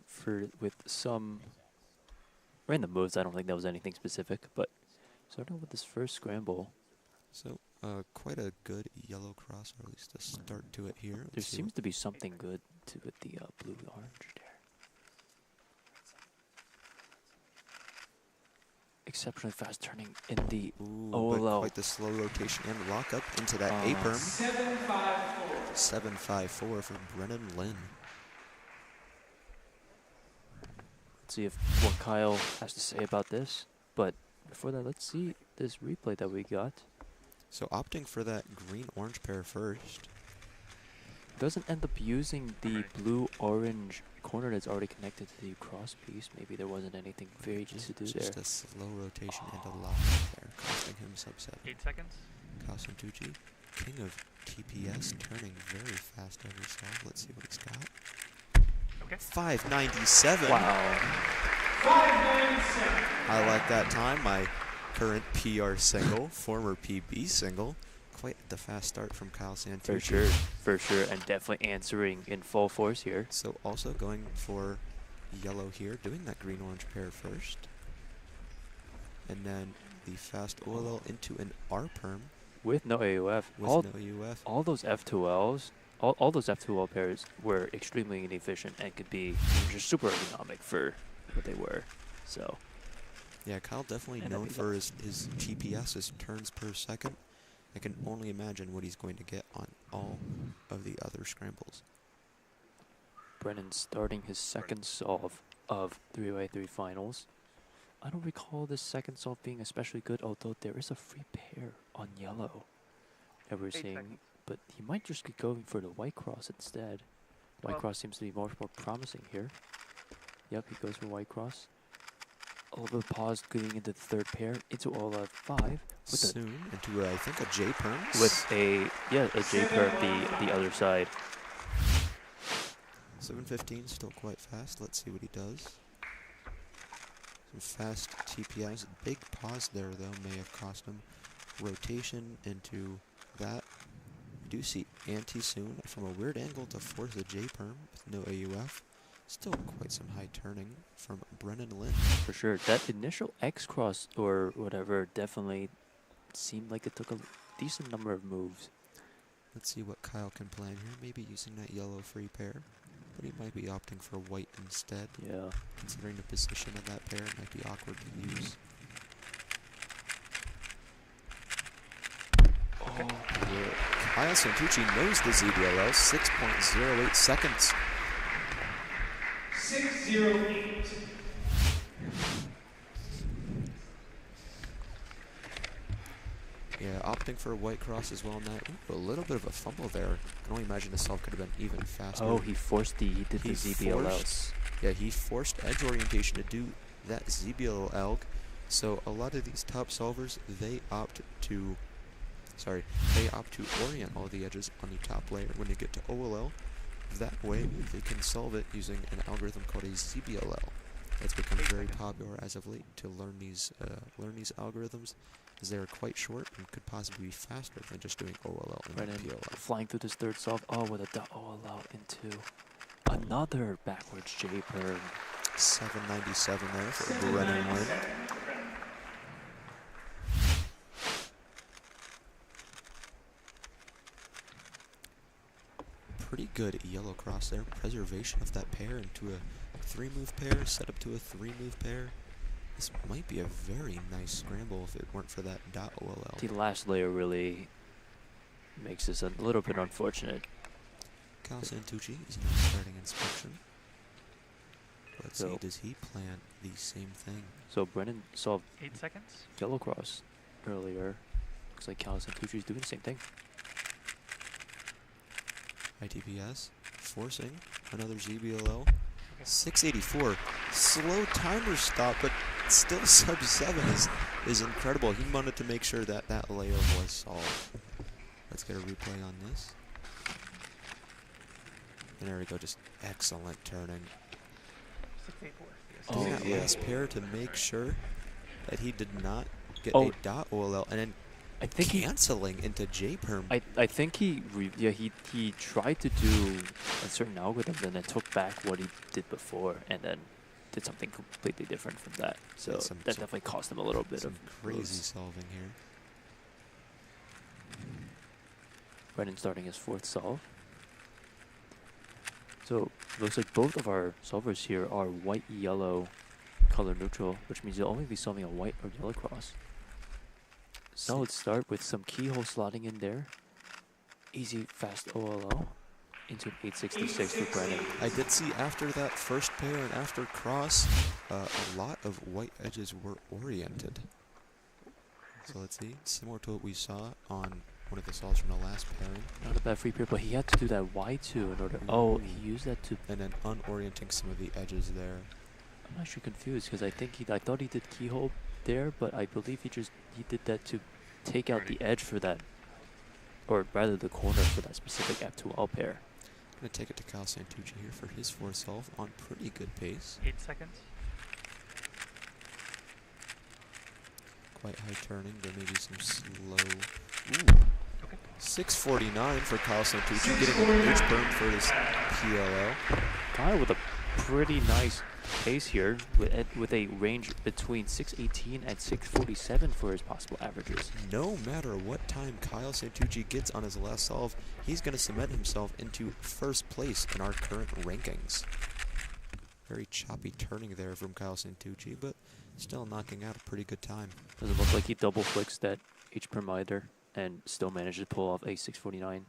Speaker 11: with some random moves. I don't think that was anything specific, but starting with this first scramble.
Speaker 10: So quite a good yellow cross, or at least a start to it here.
Speaker 11: There seems to be something good with the blue-orange there. Exceptionally fast turning in the OLO.
Speaker 10: Quite the slow rotation and lockup into that A-perm.
Speaker 12: 7-5-4.
Speaker 10: 7-5-4 from Brennan Lynn.
Speaker 11: Let's see what Kyle has to say about this. But before that, let's see this replay that we got.
Speaker 10: So opting for that green-orange pair first.
Speaker 11: Doesn't end up using the blue-orange corner that's already connected to the cross piece. Maybe there wasn't anything very easy to do there.
Speaker 10: Just a slow rotation and a lock there, costing him sub-7.
Speaker 4: 8 seconds.
Speaker 10: Kyle Santucci, king of TPS, turning very fast every solve. Let's see what he's got.
Speaker 4: Okay.
Speaker 10: 597.
Speaker 11: Wow.
Speaker 12: 597.
Speaker 10: I like that time. My current PR single, former PB single. Quite the fast start from Kyle Santucci.
Speaker 11: For sure, and definitely answering in full force here.
Speaker 10: So also going for yellow here, doing that green-orange pair first. And then the fast OLL into an R-perm.
Speaker 11: With no AUF.
Speaker 10: With no AUF.
Speaker 11: All those F2Ls, all those F2L pairs were extremely inefficient and could be just super ergonomic for what they were. So.
Speaker 10: Yeah, Kyle definitely known for his TPS, his turns per second. I can only imagine what he's going to get on all of the other scrambles.
Speaker 11: Brennan starting his second solve of 3x3 finals. I don't recall this second solve being especially good, although there is a free pair on yellow that we're seeing. But he might just be going for the white cross instead. White cross seems to be much more promising here. Yep, he goes for white cross. A little bit of pause going into the third pair, into all 5.
Speaker 10: Soon into, I think, a J-perm.
Speaker 11: With a J-perm, the other side.
Speaker 10: So 7:15, still quite fast. Let's see what he does. Some fast TPS. Big pause there, though, may have cost him. Rotation into that. We do see anti-soon from a weird angle to force a J-perm with no AUF. Still quite some high turning from Brennan Lynn.
Speaker 7: For sure. That initial X cross or whatever definitely seemed like it took a decent number of moves.
Speaker 10: Let's see what Kyle can plan here. Maybe using that yellow free pair. But he might be opting for white instead.
Speaker 7: Yeah.
Speaker 10: Considering the position of that pair, it might be awkward to use.
Speaker 7: Okay.
Speaker 10: Yeah. Kyle Santucci knows the ZBLL. 6.08 seconds.
Speaker 12: 6:08.
Speaker 10: Yeah, opting for a white cross as well in that. Ooh, a little bit of a fumble there. I can only imagine the solve could have been even faster.
Speaker 7: Oh, he did the ZBLL.
Speaker 10: Yeah, he forced edge orientation to do that ZBLL. So a lot of these top solvers, they opt to orient all the edges on the top layer when they get to OLL. That way, they can solve it using an algorithm called a ZBLL. It's become very popular as of late to learn these algorithms, as they are quite short and could possibly be faster than just doing OLL and PLL.
Speaker 7: Flying through this third solve. Oh, with a OLL into another backwards J-perm.
Speaker 10: 797 there for Brennan Lynn. Pretty good yellow cross there. Preservation of that pair into a 3-move pair, set up to a 3-move pair. This might be a very nice scramble if it weren't for that .OLL.
Speaker 7: The last layer really makes this a little bit unfortunate.
Speaker 10: Kyle Santucci is now starting inspection. Let's see, does he plan the same thing?
Speaker 7: So Brennan solved
Speaker 15: 8 seconds.
Speaker 7: Yellow cross earlier. Looks like Kyle Santucci is doing the same thing.
Speaker 10: ITPS forcing another ZBLL. 684. Slow timer stop, but still sub 7 is incredible. He wanted to make sure that that layer was solved. Let's get a replay on this. And there we go, just excellent turning.
Speaker 15: 684.
Speaker 10: Doing that last pair to make sure that he did not get
Speaker 7: Oh.
Speaker 10: a .OLL, and then
Speaker 7: I think
Speaker 10: canceling into J-perm.
Speaker 7: I think he tried to do a certain algorithm and then took back what he did before and then did something completely different from that. So that definitely cost him a little bit of
Speaker 10: crazy
Speaker 7: moves.
Speaker 10: solving here.
Speaker 7: Brennan starting his 4th solve. So looks like both of our solvers here are white-yellow color neutral, which means you'll only be solving a white or yellow cross. Solid start with some keyhole slotting in there. Easy, fast OLL into an 866 for Brennan.
Speaker 10: I did see after that first pair and after cross, a lot of white edges were oriented. So let's see, similar to what we saw on one of the solves from the last pairing.
Speaker 7: Not a bad free pair, but he had to do that Y2 in order. Oh, he used that to.
Speaker 10: And then unorienting some of the edges there.
Speaker 7: I'm actually confused because I thought he did keyhole there, but I believe he did that to take out the edge for that, or rather the corner for that specific F2L pair.
Speaker 10: Gonna take it to Kyle Santucci here for his 4th solve on pretty good pace.
Speaker 15: 8 seconds.
Speaker 10: Quite high turning, there may be some slow. Ooh.
Speaker 15: Okay.
Speaker 10: 649 for Kyle Santucci, getting an H-burn for his PLL.
Speaker 7: Kyle with a pretty nice pace here with a range between 618 and 647 for his possible averages.
Speaker 10: No matter what time Kyle Santucci gets on his last solve, he's going to cement himself into 1st place in our current rankings. Very choppy turning there from Kyle Santucci, but still knocking out a pretty good time.
Speaker 7: Doesn't look like he double flicks that H-perm either and still managed to pull off a 649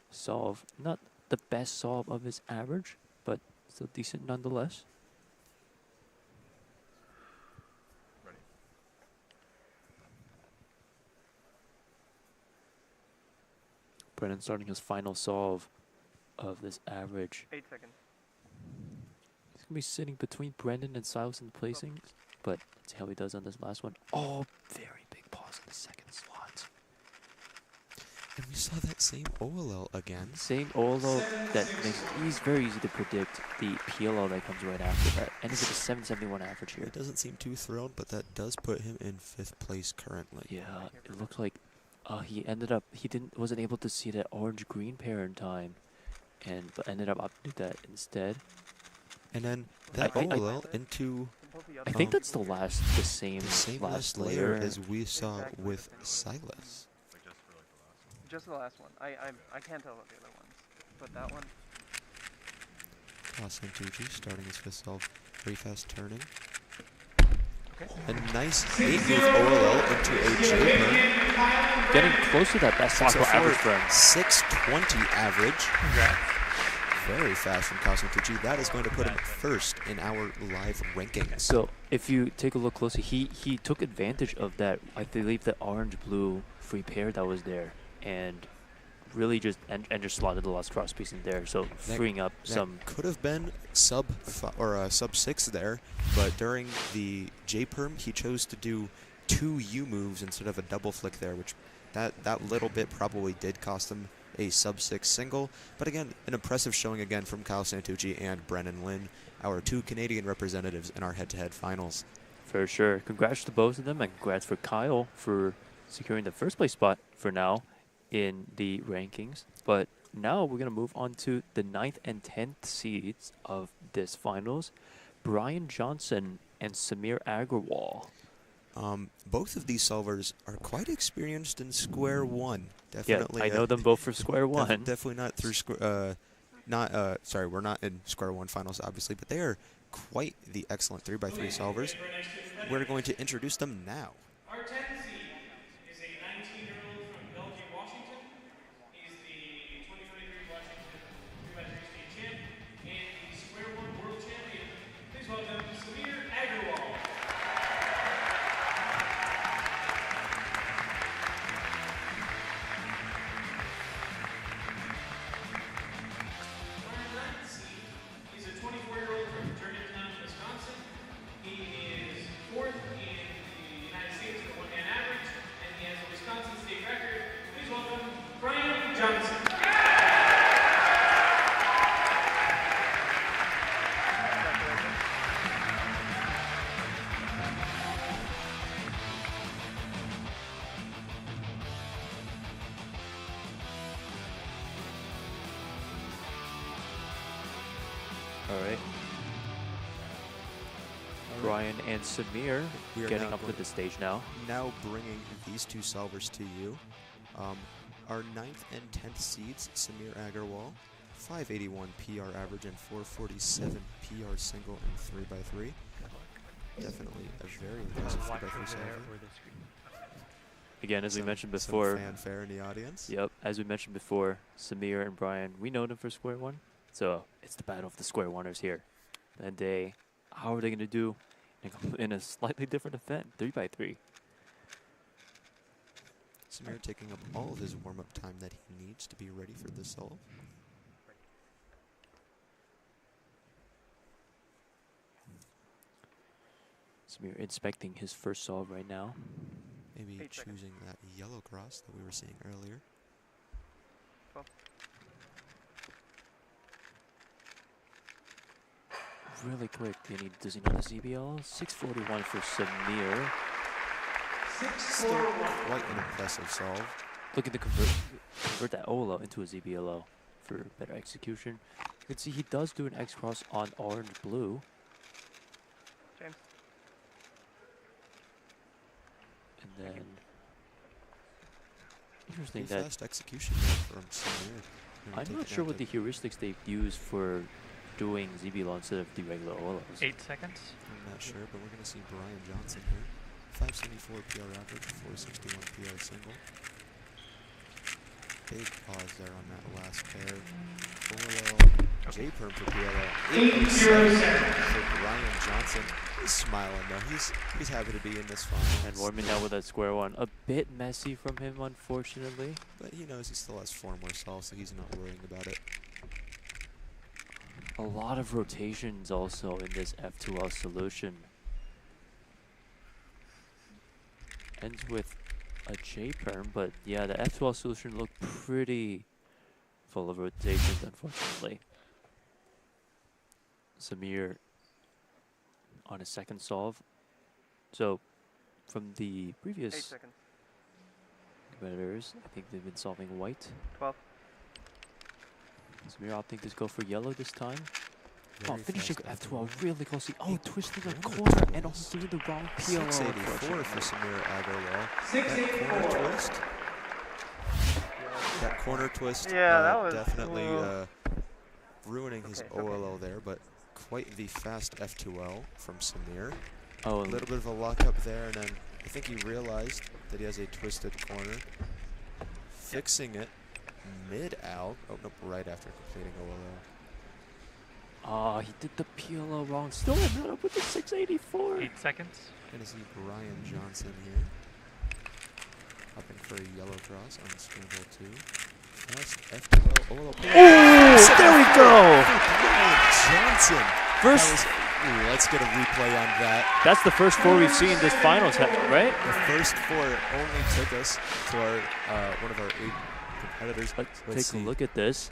Speaker 7: solve. Not the best solve of his average, but still decent nonetheless. Brennan starting his final solve of this average.
Speaker 15: 8 seconds.
Speaker 7: He's going to be sitting between Brendan and Silas in the placings, but let's see how he does on this last one. Oh, very big pause in the 2nd slot.
Speaker 10: And we saw that same OLL again.
Speaker 7: Same OLL that makes it very easy to predict the PLL that comes right after that. And it's at a 771 average here.
Speaker 10: He doesn't seem too thrilled, but that does put him in 5th place currently.
Speaker 7: Yeah, it looks like he wasn't able to see that orange-green pair in time, but ended up opting to do that instead.
Speaker 10: And then that OLL into...
Speaker 7: I think that's the same last layer
Speaker 10: as we saw with Silas.
Speaker 21: Just the last one. I can't tell about the other ones, but that one.
Speaker 10: Santucci starting his 5th solve, very fast turning.
Speaker 21: Okay.
Speaker 10: A nice 8-move OLL into a J-Perm.
Speaker 7: Getting close to that best possible average for him.
Speaker 10: 620 average. Congrats. Very fast from Santucci. That is going to put him first in our live rankings.
Speaker 7: So if you take a look closely, he took advantage of that, I believe, the orange-blue free pair that was there, and really just slotted the last cross piece in there, so freeing up some.
Speaker 10: Could have been sub 6 there, but during the J-Perm, he chose to do 2 U moves instead of a double flick there, which that little bit probably did cost him a sub 6 single. But again, an impressive showing again from Kyle Santucci and Brennan Lin, our 2 Canadian representatives in our head-to-head finals.
Speaker 7: For sure. Congrats to both of them, and congrats for Kyle for securing the 1st place spot for now in the rankings. But now we're going to move on to the 9th and 10th seeds of this finals. Brian Johnson and Samir Agrawal.
Speaker 10: Both of these solvers are quite experienced in Square One. Definitely.
Speaker 7: Yeah, I know them both for Square One.
Speaker 10: Definitely not through sorry, we're not in Square One finals, obviously, but they are quite the excellent 3x3 solvers. We're going to introduce them now.
Speaker 12: Our 10th seed is a 19-year-old from Belgium, Washington. He's the 2023 Washington 3x3 state champ and the Square One world champion. Please welcome Samir Agrawal. Our 9th seed is a 24-year-old from Germantown, Wisconsin. He is 4th in the United States for one-hand average, and he has a Wisconsin state record. Please welcome Brian Johnson.
Speaker 7: All right. Brian and Samir
Speaker 10: We are
Speaker 7: getting
Speaker 10: now
Speaker 7: up to
Speaker 10: going-
Speaker 7: the stage now.
Speaker 10: Now bringing these 2 solvers to you. Our 9th and 10th seeds, Samir Agarwal, 581 PR average and 447 PR single and 3x3. Definitely a very impressive 3x3 solver.
Speaker 7: Again, as we mentioned
Speaker 10: Some
Speaker 7: before.
Speaker 10: fanfare in the audience.
Speaker 7: Yep, as we mentioned before, Samir and Brian, we know them for Square One. So it's the battle of the Square Oneers here. And how are they going to do in a slightly different event, 3x3?
Speaker 10: Samir taking up all of his warm-up time that he needs to be ready for this solve.
Speaker 7: Samir inspecting his first solve right now.
Speaker 10: Maybe choosing that yellow cross that we were seeing earlier.
Speaker 7: Really quick, does he know the ZBL? 641 for Samir.
Speaker 10: Still quite an impressive solve.
Speaker 7: Looking to convert that OLO into a ZBLO for better execution. You can see he does do an X cross on orange-blue.
Speaker 21: James.
Speaker 7: And then interesting
Speaker 10: Pretty
Speaker 7: that
Speaker 10: fast execution there from Samir.
Speaker 7: I'm not sure what the heuristics they've used for doing ZBLO instead of the regular OLOs.
Speaker 15: 8 seconds.
Speaker 10: I'm not sure, but we're going to see Brian Johnson here. 574 PR average, 461 PR single. Big pause there on that last pair. OLO, J-Perm for PLO. 807 for Brian Johnson. He's smiling though. He's happy to be in this final.
Speaker 7: And warming down with that Square One. A bit messy from him, unfortunately.
Speaker 10: But he knows he still has 4 more solves, so he's not worrying about it.
Speaker 7: A lot of rotations also in this F2L solution. Ends with a J-perm, but yeah, the F12 solution looked pretty full of rotations, unfortunately. Samir on his second solve. So from the previous
Speaker 21: 8 seconds.
Speaker 7: competitors, I think they've been solving white.
Speaker 21: 12.
Speaker 7: Samir opting to go for yellow this time.
Speaker 20: Very
Speaker 7: Finishing
Speaker 20: fast
Speaker 7: F12 really closely. twisting a corner and also doing the wrong PLO.
Speaker 20: 684 for Samir Agarwal. That corner twist. That corner twist
Speaker 21: that was
Speaker 20: definitely ruining his OLO there, but quite the fast F2L from Samir. A little bit of a lockup there, and then I think he realized that he has a twisted corner. Fixing it mid-out. Oh, nope, right after completing OLO.
Speaker 7: He did the PLO wrong. Still ended up with the 684.
Speaker 4: 8 seconds.
Speaker 20: Gonna see Brian Johnson here. Upping for a yellow cross on scramble 2. Fast F2L OLO.
Speaker 7: There we go!
Speaker 20: Brian Johnson.
Speaker 7: First.
Speaker 20: Let's get a replay on that.
Speaker 7: That's the first 4 we've seen this finals, right?
Speaker 20: The first 4 only took us to our one of our 8 competitors.
Speaker 7: Let's take a look at this.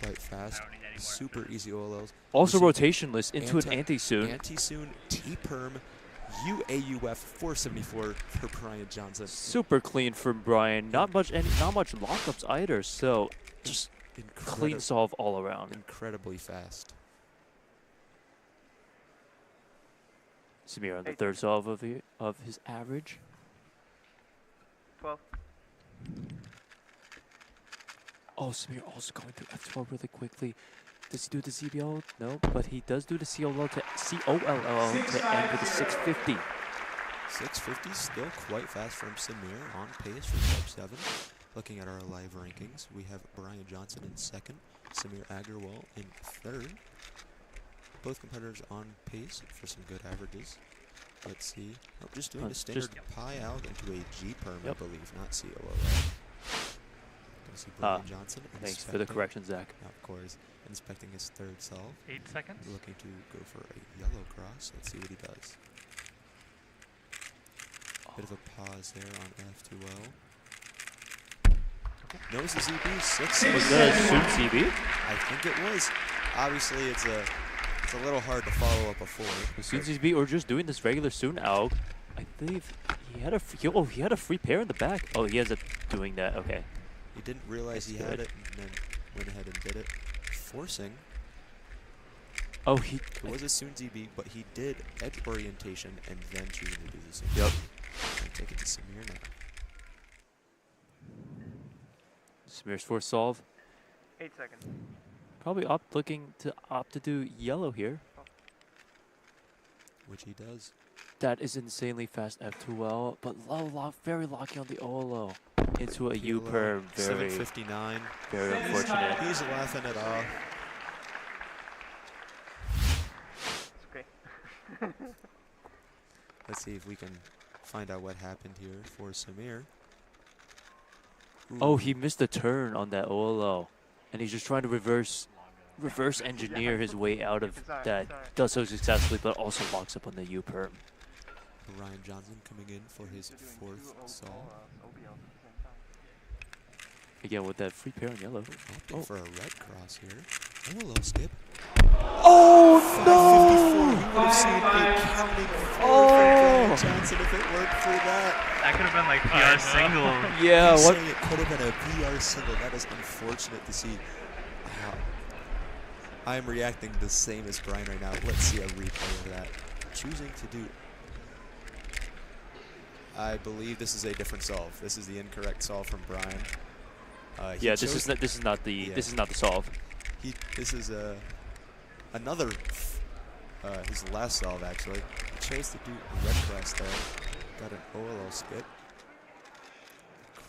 Speaker 20: Quite fast. Super easy OLOs.
Speaker 7: Also rotationless into an anti-soon.
Speaker 20: Anti-soon T-perm UAUF 474 for Brian Johnson.
Speaker 7: Super clean for Brian. Not much lockups either. So just clean solve all around.
Speaker 20: Incredibly fast.
Speaker 7: Samir on the third solve of his average.
Speaker 21: 12.
Speaker 7: Samir also going through F12 really quickly. Does he do the ZBL? No, but he does do the COLL to end with a 650.
Speaker 20: 650 still quite fast from Samir, on pace for sub 7. Looking at our live rankings, we have Brian Johnson in second, Samir Agarwal in third. Both competitors on pace for some good averages. Let's see. Oh, just doing a standard pie out into a G-perm, I believe, not COLL. Gonna see Brian Johnson.
Speaker 7: Thanks for the correction, Zach.
Speaker 20: Of course. Inspecting his third solve.
Speaker 4: 8 seconds.
Speaker 20: Looking to go for a yellow cross. Let's see what he does. Bit of a pause there on F2L. Knows the ZB 6.
Speaker 7: Was that a soon ZB?
Speaker 20: I think it was. Obviously, it's a little hard to follow up a 4.
Speaker 7: The soon ZB or just doing this regular soon AUG. I believe he had a free pair in the back. Oh, he ends up doing that. Okay.
Speaker 20: He didn't realize he had it and then went ahead and did it. Forcing. It was a soon ZB, but he did edge orientation and then choosing to do the soon ZB. And take it to Samir now.
Speaker 7: Samir's fourth solve.
Speaker 21: 8 seconds.
Speaker 7: Probably looking to opt to do yellow here.
Speaker 20: Which he does.
Speaker 7: That is insanely fast F2L, but very lucky on the OLO. Into a U-perm, very
Speaker 20: 759.
Speaker 7: Very unfortunate.
Speaker 20: He's laughing it off.
Speaker 21: It's okay.
Speaker 20: Let's see if we can find out what happened here for Samir.
Speaker 7: Oh, he missed a turn on that OLO, and he's just trying to reverse engineer his way out of that. Does so successfully, but also locks up on the U-perm.
Speaker 20: Ryan Johnson coming in for his 4th solve.
Speaker 7: Again with that free pair on yellow.
Speaker 20: Opting for a red cross here. OLO skip.
Speaker 7: Oh
Speaker 20: no! 554. You would have seen a counting 4 from Ryan Johnson if it weren't for that.
Speaker 4: That could have been like PR single.
Speaker 7: Yeah,
Speaker 20: what? It could have been a PR single. That is unfortunate to see. Wow. I'm reacting the same as Brian right now. Let's see a replay of that. Choosing to do. I believe this is a different solve. This is the incorrect solve from Brian.
Speaker 7: Yeah, this is not the solve.
Speaker 20: This is another his last solve actually. He chose to do a red cross there. Got an OLO skip.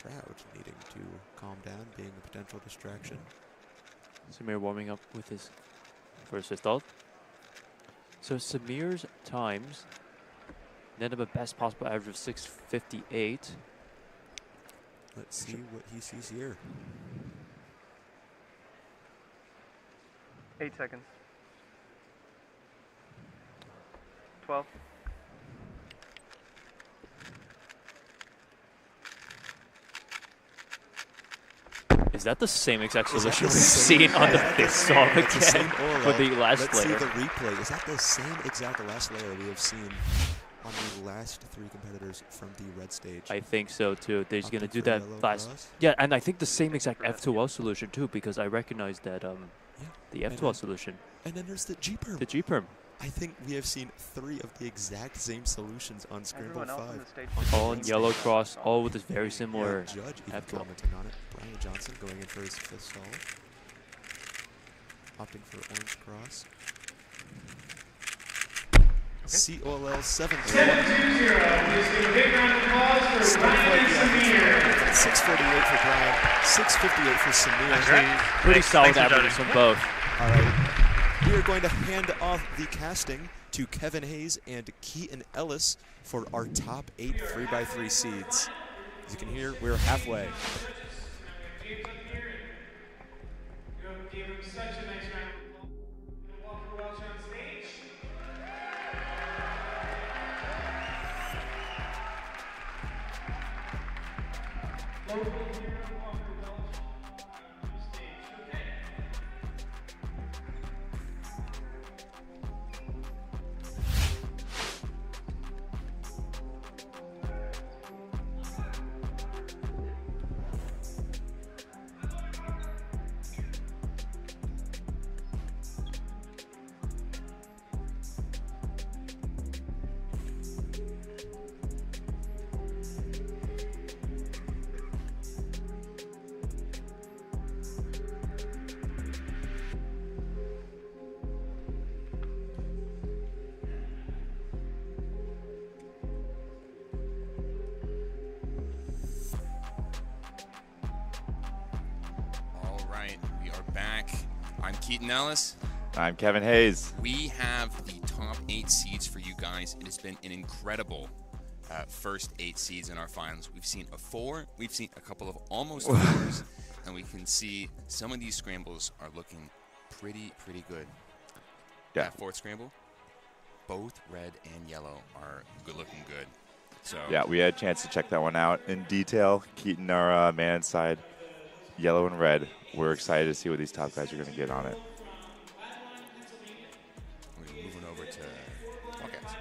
Speaker 20: Crowd needing to calm down, being a potential distraction.
Speaker 7: Samir warming up with his first pistol. So Samir's times ended up a best possible average of 658.
Speaker 20: Let's see what he sees here.
Speaker 21: 8 seconds. 12.
Speaker 11: Is that the same exact solution we've seen on the fifth solve again for the last
Speaker 20: Let's see
Speaker 11: layer?
Speaker 20: the replay. Is that the same exact last layer we have seen on the last 3 competitors from the red stage?
Speaker 11: I think so too. They're going to
Speaker 20: Opting
Speaker 11: do
Speaker 20: for
Speaker 11: that
Speaker 20: yellow
Speaker 11: last.
Speaker 20: cross?
Speaker 11: Yeah, and I think the same exact F2L solution too, because I recognize that the
Speaker 20: and
Speaker 11: F2L
Speaker 20: then-
Speaker 11: solution.
Speaker 20: And then there's the G-perm.
Speaker 11: The G-perm.
Speaker 20: I think we have seen 3 of the exact same solutions on Scramble
Speaker 21: Everyone else on
Speaker 20: 5.
Speaker 21: the stage
Speaker 11: All in yellow cross, all with this very similar
Speaker 20: Judge even
Speaker 11: F2L.
Speaker 20: commenting on it. Brian Johnson going in for his 5th solve. Opting for orange cross. COLL 7.
Speaker 12: 7-2-0. Please give a big round of applause for Brian and Samir.
Speaker 20: 648 for Brian, 658 for Samir.
Speaker 11: Pretty solid averages from both.
Speaker 20: All right. We are going to hand off the casting to Kevin Hayes and Keaton Ellis for our top 8 3x3 seeds. As you can hear, we're halfway.
Speaker 12: Give him such a nice round of applause. Walker Welch on stage. Local hero Walker Welch on stage. Okay.
Speaker 15: All right, we are back. I'm Keaton Ellis.
Speaker 5: I'm Kevin Hayes.
Speaker 15: We have the top 8 seeds for you guys. It has been an incredible first 8 seeds in our finals. We've seen a 4, we've seen a couple of almost 4s, and we can see some of these scrambles are looking pretty good.
Speaker 5: Yeah.
Speaker 15: That 4th scramble, both red and yellow are looking good. So
Speaker 5: Yeah, we had a chance to check that one out in detail. Keaton, our man inside, yellow and red. We're excited to see what these top guys are going to get on it.
Speaker 15: we're moving over to walkouts.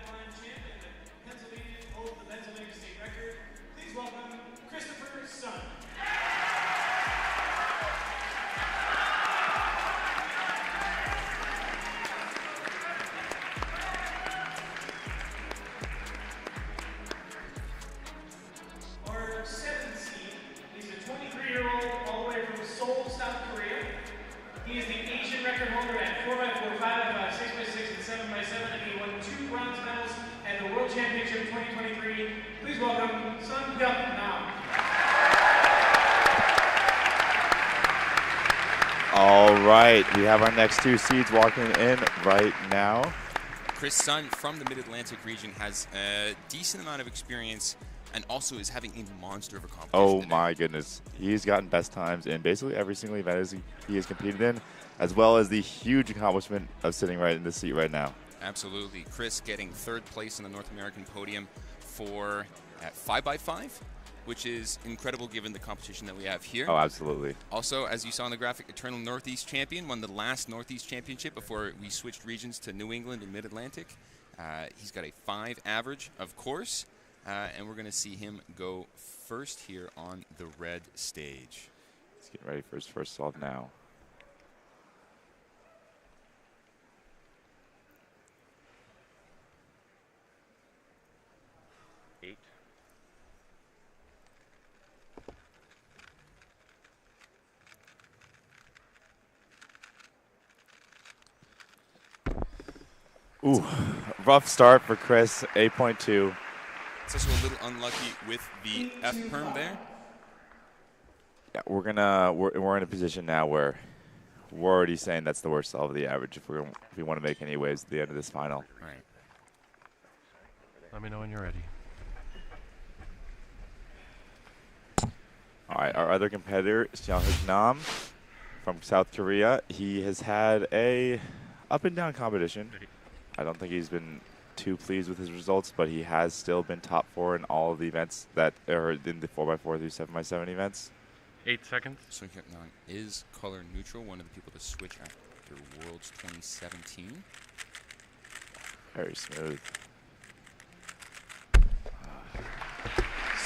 Speaker 12: Please welcome Christopher Sun. Our 7th seed is a 23-year-old all the way from Seoul, South Korea. He is the Asian record holder at 4x4, 5x5, 6x6, and 7x7, and he won 2 bronze medals at the World Championship 2023. Please welcome Sun Hyuk Nam.
Speaker 5: All right, we have our next 2 seeds walking in right now.
Speaker 15: Chris Sun from the Mid-Atlantic region has a decent amount of experience and also is having a monster of a competition.
Speaker 5: Oh my goodness. He's gotten best times in basically every single event he has competed in, as well as the huge accomplishment of sitting right in this seat right now.
Speaker 15: Absolutely. Chris getting 3rd place in the North American podium for 5x5, which is incredible given the competition that we have here.
Speaker 5: Oh, absolutely.
Speaker 15: Also, as you saw in the graphic, Eternal Northeast champion, won the last Northeast championship before we switched regions to New England and Mid-Atlantic. He's got a 5 average, of course, and we're going to see him go first here on the red stage.
Speaker 5: He's getting ready for his first solve now. Ooh, rough start for Chris, 8.2.
Speaker 15: It's also a little unlucky with the F-perm there.
Speaker 5: Yeah, we're in a position now where we're already saying that's the worst solve of the average if we want to make any waves at the end of this final.
Speaker 15: Right.
Speaker 6: Let me know when you're ready.
Speaker 5: All right, our other competitor, Seong-Hyuk Nam from South Korea. He has had a up and down competition. I don't think he's been too pleased with his results, but he has still been top 4 in all of the events that are in the 4x4 through 7x7 events.
Speaker 4: 8 seconds.
Speaker 15: Swing Hyuk Nam is color neutral, one of the people to switch after Worlds 2017.
Speaker 5: Very smooth.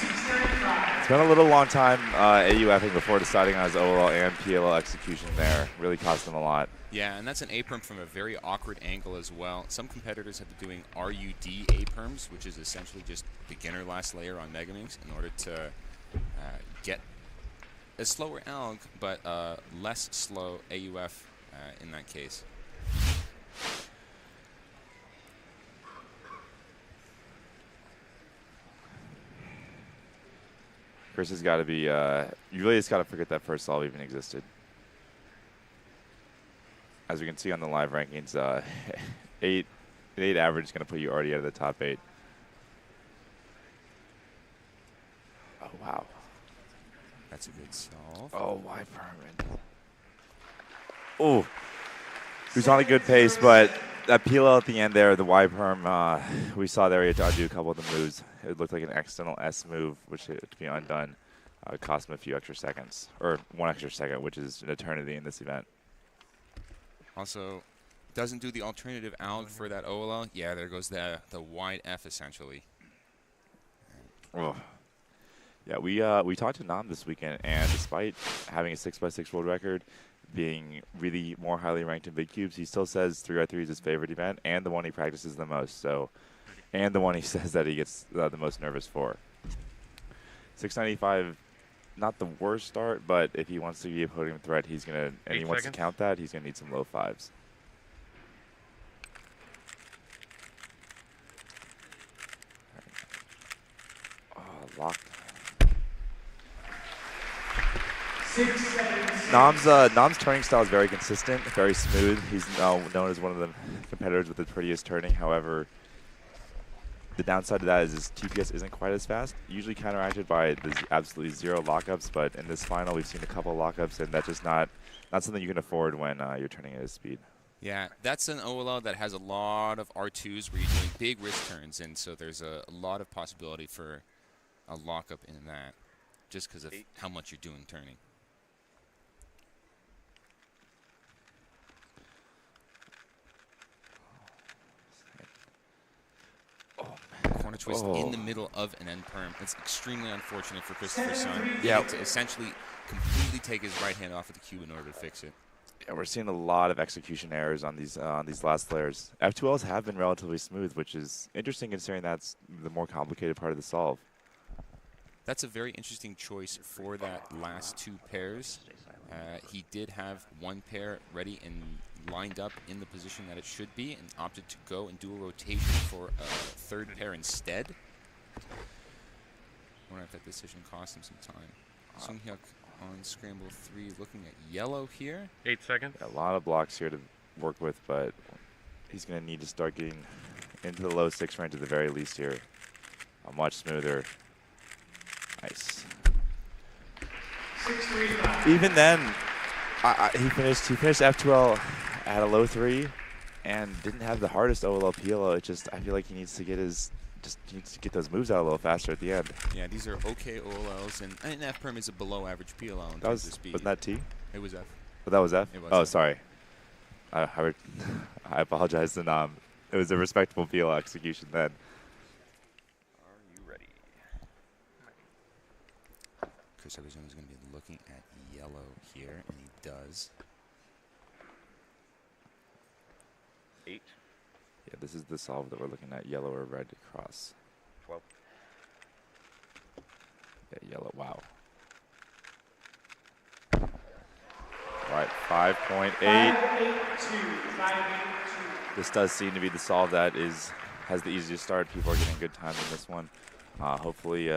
Speaker 5: It's been a little long time AUFing before deciding on his OLL and PLL execution there. Really cost him a lot.
Speaker 15: Yeah, and that's an A-perm from a very awkward angle as well. Some competitors have been doing RUD A-perms, which is essentially just beginner last layer on Megaminx in order to get a slower ALG, but less slow AUF in that case.
Speaker 5: Chris has got to be, you really just got to forget that first solve even existed. As we can see on the live rankings, 8 average is going to put you already out of the top 8. Oh, wow.
Speaker 15: That's a good solve.
Speaker 5: Oh, why permanent? Oh, he was on a good pace, but that PLL at the end there, the Y perm, we saw there he had to undo a couple of the moves. It looked like an accidental S move, which had to be undone. It cost him a few extra seconds, or 1 extra second, which is an eternity in this event.
Speaker 15: Also, doesn't do the alternative ALG for that OLL. Yeah, there goes the wide F essentially.
Speaker 5: Oh. Yeah, we talked to Nam this weekend, and despite having a 6x6 world record, being really more highly ranked in big cubes, he still says 3x3 is his favorite event and the one he practices the most. So, and the one he says that he gets the most nervous for. 695, not the worst start, but if he wants to be a podium threat, he's gonna, and he wants to count that, he's gonna need some low 5s. Oh, locked. Nam's turning style is very consistent, very smooth. He's now known as one of the competitors with the prettiest turning. However, the downside to that is his TPS isn't quite as fast, usually counteracted by the absolutely 0 lockups, but in this final we've seen a couple of lockups, and that's just not something you can afford when you're turning at his speed.
Speaker 15: Yeah, that's an OLL that has a lot of R2s where you're doing big wrist turns, and so there's a lot of possibility for a lockup in that, just because of how much you're doing turning. Corner twist in the middle of an end perm. It's extremely unfortunate for Christopher's son.
Speaker 5: Yeah,
Speaker 15: to essentially completely take his right hand off of the cube in order to fix it.
Speaker 5: Yeah, we're seeing a lot of execution errors on these last layers. F2Ls have been relatively smooth, which is interesting considering that's the more complicated part of the solve.
Speaker 15: That's a very interesting choice for that last 2 pairs. He did have 1 pair ready and lined up in the position that it should be and opted to go and do a rotation for a 3rd pair instead. I wonder if that decision cost him some time. Sung Hyuk on scramble 3 looking at yellow here.
Speaker 4: 8 seconds.
Speaker 5: A lot of blocks here to work with, but he's going to need to start getting into the low 6 range at the very least here. A much smoother. Nice. Even then, he finished F2L at a low 3 and didn't have the hardest OLL PLO. It just, I feel like he needs to get needs to get those moves out a little faster at the end.
Speaker 15: Yeah, these are okay OLLs, and an F perm is a below average PLO in
Speaker 5: That
Speaker 15: terms of speed.
Speaker 5: wasn't that T?
Speaker 15: It was F.
Speaker 5: Oh, that was F?
Speaker 15: It was
Speaker 5: Oh,
Speaker 15: F.
Speaker 5: sorry. I apologize to Nam. It was a respectable PLO execution then.
Speaker 15: Chris Arizona is going to be looking at yellow here, and he does.
Speaker 5: 8. Yeah, this is the solve that we're looking at, yellow or red across. 12. Yeah, yellow, wow. All right, 5.8. This does seem to be the solve that has the easiest start. People are getting good times in this one. Hopefully,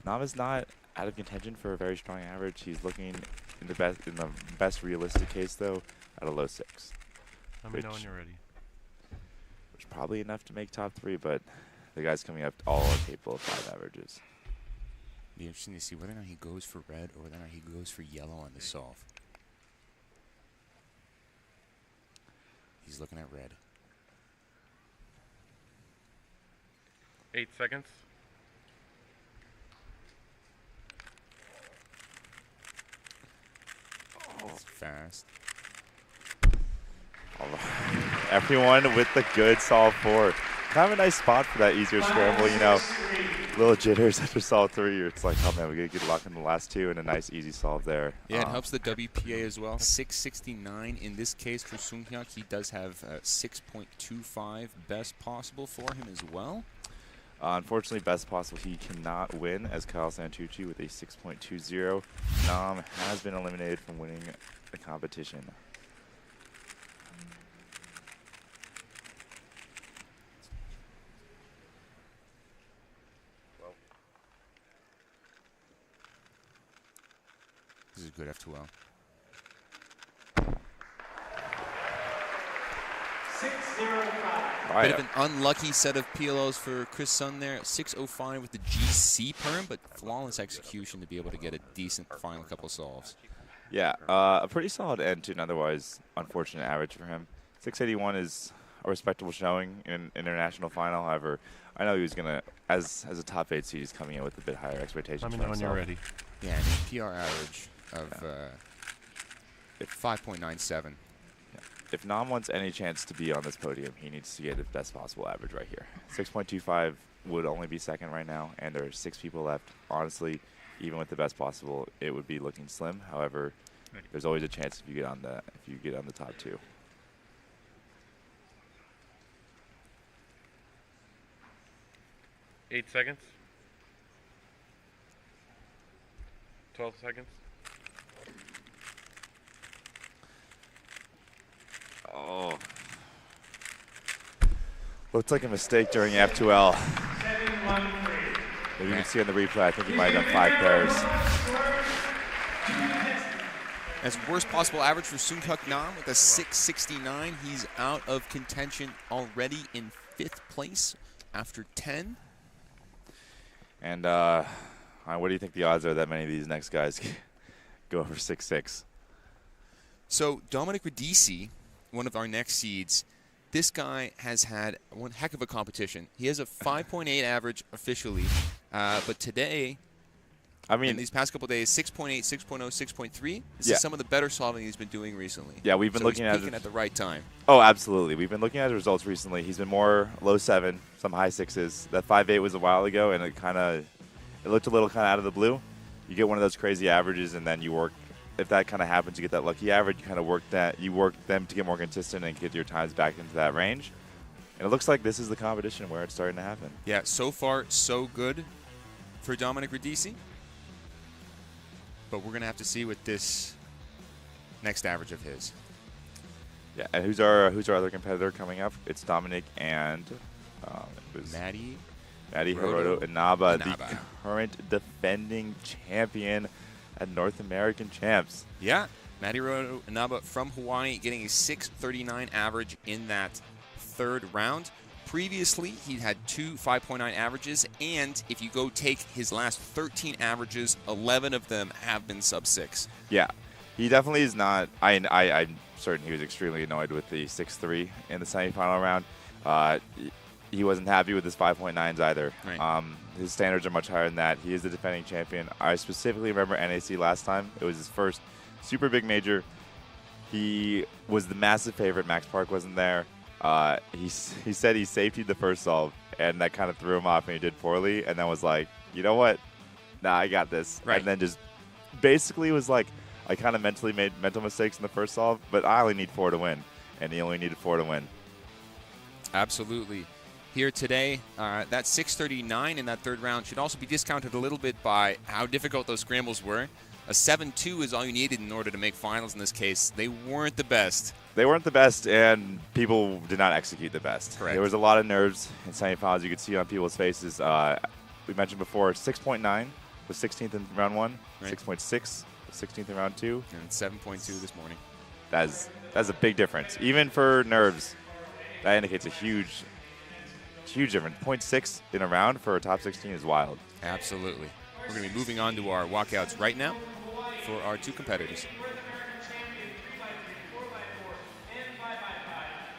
Speaker 5: Nam is not out of contention for a very strong average. He's looking in the best realistic case though at a low 6.
Speaker 4: Let me know when you're ready.
Speaker 5: Which is probably enough to make top 3, but the guys coming up all are capable of 5 averages.
Speaker 15: Be interesting to see whether or not he goes for red or whether or not he goes for yellow on the solve. He's looking at red.
Speaker 4: 8 seconds.
Speaker 15: That's fast.
Speaker 5: Everyone with the good solve 4. Kind of a nice spot for that easier scramble, you know. Little jitters after solve 3. It's like, oh man, we get good luck in the last 2 and a nice easy solve there.
Speaker 15: Yeah, it helps the WPA as well. 669 in this case for Sung-hyuk. He does have 6.25 best possible for him as well.
Speaker 5: Unfortunately, best possible, he cannot win as Kyle Santucci with a 6.20. Nam has been eliminated from winning the competition.
Speaker 15: This is good F2L. Bit of an unlucky set of PLOs for Chris Sun there. 6:05 with the GC perm, but flawless execution to be able to get a decent final couple solves.
Speaker 5: Yeah, a pretty solid end to an otherwise unfortunate average for him. 681 is a respectable showing in an international final. However, I know he was going to, as a top 8 seed, he's coming in with a bit higher expectations.
Speaker 14: Let me know when you're ready.
Speaker 15: Yeah, and his PR average of 5.97.
Speaker 5: If Nam wants any chance to be on this podium, he needs to get the best possible average right here. 6.25 would only be second right now, and there are 6 people left. Honestly, even with the best possible, it would be looking slim. However, there's always a chance if you get on the top 2.
Speaker 4: Eight seconds. 12 seconds.
Speaker 5: Oh. Looked like a mistake during F2L. Maybe you can see on the replay, I think he might have done 5 pairs.
Speaker 15: That's worst possible average for Sung-hyuk Nam with a 669. He's out of contention already in 5th place after 10.
Speaker 5: And what do you think the odds are that many of these next guys go over 6'6"?
Speaker 15: So Dominic Radici, one of our next seeds, this guy has had one heck of a competition. He has a 5.8 average officially, but today, in these past couple days, 6.8, 6.0, 6.3. This is some of the better solving he's been doing recently.
Speaker 5: Yeah, we've been looking
Speaker 15: at the right time.
Speaker 5: Oh, absolutely. We've been looking at his results recently. He's been more low 7, some high 6s. That 5.8 was a while ago, and it looked a little kind of out of the blue. You get one of those crazy averages, and then you work. If that kind of happens, you get that lucky average. You kind of work them to get more consistent and get your times back into that range. And it looks like this is the competition where it's starting to happen.
Speaker 15: Yeah, so far so good for Dominic Radici. But we're going to have to see with this next average of his.
Speaker 5: Yeah, and who's our other competitor coming up? It's Dominic and it was
Speaker 15: Maddie
Speaker 5: Hiroto Inaba, the current defending champion at North American Champs.
Speaker 15: Yeah, Maddie Hiroto Inaba from Hawaii getting a 6.39 average in that 3rd round. Previously, he had 2 5.9 averages, and if you go take his last 13 averages, 11 of them have been sub-6.
Speaker 5: Yeah, he definitely is not. I'm certain he was extremely annoyed with the 6.3 in the semifinal round. He wasn't happy with his 5.9s either.
Speaker 15: Right.
Speaker 5: His standards are much higher than that. He is the defending champion. I specifically remember NAC last time. It was his first super big major. He was the massive favorite. Max Park wasn't there. He said he safetied the first solve, and that kind of threw him off, and he did poorly, and then was like, you know what? Nah, I got this.
Speaker 15: Right.
Speaker 5: And then just basically was like, I kind of mentally made mental mistakes in the first solve, but I only need 4 to win, and he only needed 4 to win.
Speaker 15: Absolutely. Here today, that 6.39 in that 3rd round should also be discounted a little bit by how difficult those scrambles were. A 7.2 is all you needed in order to make finals in this case. They weren't the best.
Speaker 5: They weren't the best, and people did not execute the best.
Speaker 15: Correct.
Speaker 5: There was a lot of nerves in semifinals. You could see on people's faces. We mentioned before, 6.9 was 16th in round 1,
Speaker 15: right.
Speaker 5: 6.6 was 16th in round 2.
Speaker 15: And 7.2 this morning.
Speaker 5: That's a big difference. Even for nerves, that indicates a huge difference. 0.6 in a round for a top 16 is wild.
Speaker 15: Absolutely. We're going to be moving on to our walkouts right now for our 2 competitors.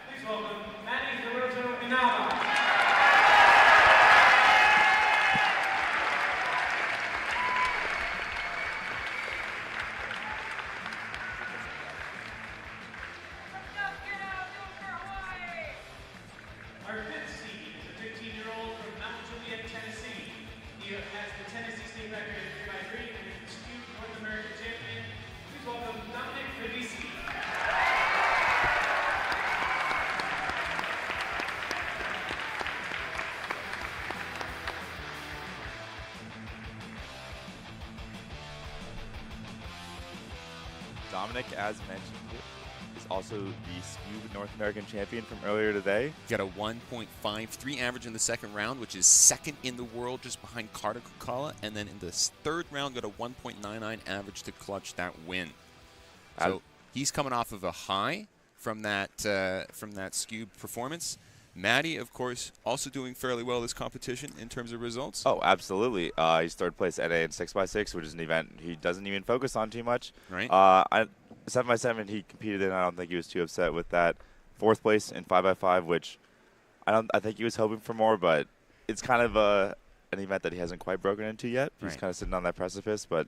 Speaker 12: Please welcome Maddie Hiroto Inaba.
Speaker 5: Dominic, as mentioned, is also the Scoob North American champion from earlier today.
Speaker 15: Got a 1.53 average in the second round, which is second in the world just behind Carter Kukala. And then in the third round, got a 1.99 average to clutch that win. So he's coming off of a high from that Scoob performance. Maddie, of course, also doing fairly well this competition in terms of results.
Speaker 5: Oh, absolutely. He's third place NA in 6x6, which is an event he doesn't even focus on too much.
Speaker 15: Right.
Speaker 5: 7x7 he competed in. I don't think he was too upset with that. Fourth place in 5x5, which I think he was hoping for more, but it's kind of an event that he hasn't quite broken into yet. He's kind of sitting on that precipice, but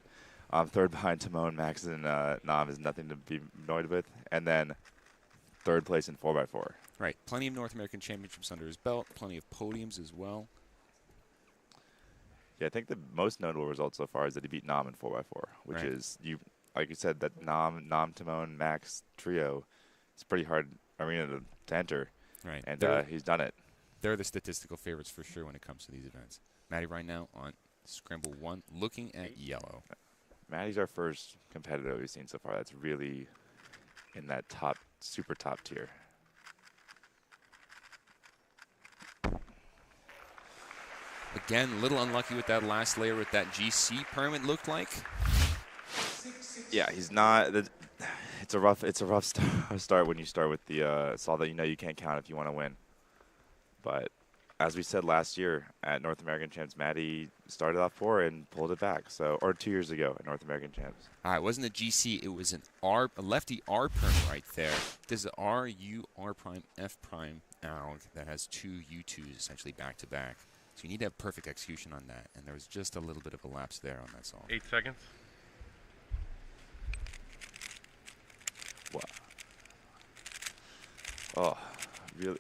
Speaker 5: third behind Timon, Max, and Nam is nothing to be annoyed with. And then third place in 4x4.
Speaker 15: Right. Plenty of North American championships under his belt. Plenty of podiums as well.
Speaker 5: Yeah, I think the most notable result so far is that he beat Nam in 4x4, which is, like you said, that Nam, Timon, Max trio. It's a pretty hard arena to enter.
Speaker 15: Right.
Speaker 5: And he's done it.
Speaker 15: They're the statistical favorites for sure when it comes to these events. Maddie right now on Scramble 1, looking at yellow.
Speaker 5: Maddie's our first competitor we've seen so far that's really in that super top tier.
Speaker 15: Again, a little unlucky with that last layer with that GC perm, it looked like.
Speaker 5: Yeah, he's not. It's a rough start when you start with the solve that you can't count if you want to win. But as we said last year at North American Champs, Maddie started off poor and pulled it back. Or 2 years ago at North American Champs.
Speaker 15: It wasn't a GC, it was a lefty R perm right there. There's an R, U, R prime, F prime alg that has two U2s essentially back to back. So you need to have perfect execution on that, and there was just a little bit of a lapse there on that solve.
Speaker 4: 8 seconds.
Speaker 5: Wow. Oh, really?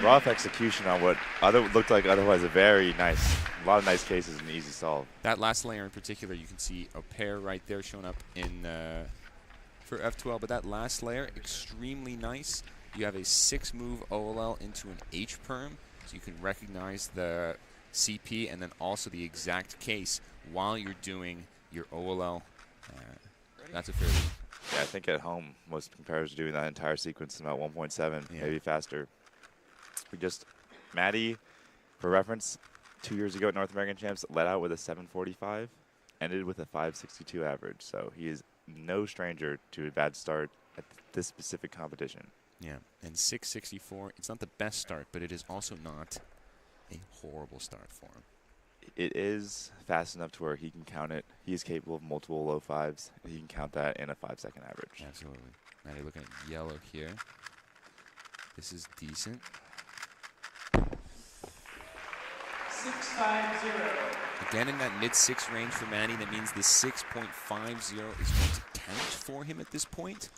Speaker 5: Rough execution on what looked like otherwise a lot of nice cases and easy solve.
Speaker 15: That last layer in particular, you can see a pair right there showing up in for F12, but that last layer, extremely nice. You have a 6-move OLL into an H perm, so you can recognize the CP and then also the exact case while you're doing your OLL. That's a fairly...
Speaker 5: Yeah, I think at home, most competitors are doing that entire sequence in about 1.7, maybe faster. Maddie, for reference, 2 years ago at North American Champs, led out with a 745, ended with a 562 average. So he is no stranger to a bad start at this specific competition.
Speaker 15: Yeah, and 664, it's not the best start, but it is also not a horrible start for him.
Speaker 5: It is fast enough to where he can count it. He is capable of multiple low fives, and he can count that in a 5-second average.
Speaker 15: Absolutely. Maddie looking at yellow here. This is decent.
Speaker 12: 650.
Speaker 15: Again, in that mid-6 range for Maddie, that means the 6.50 is going to count for him at this point.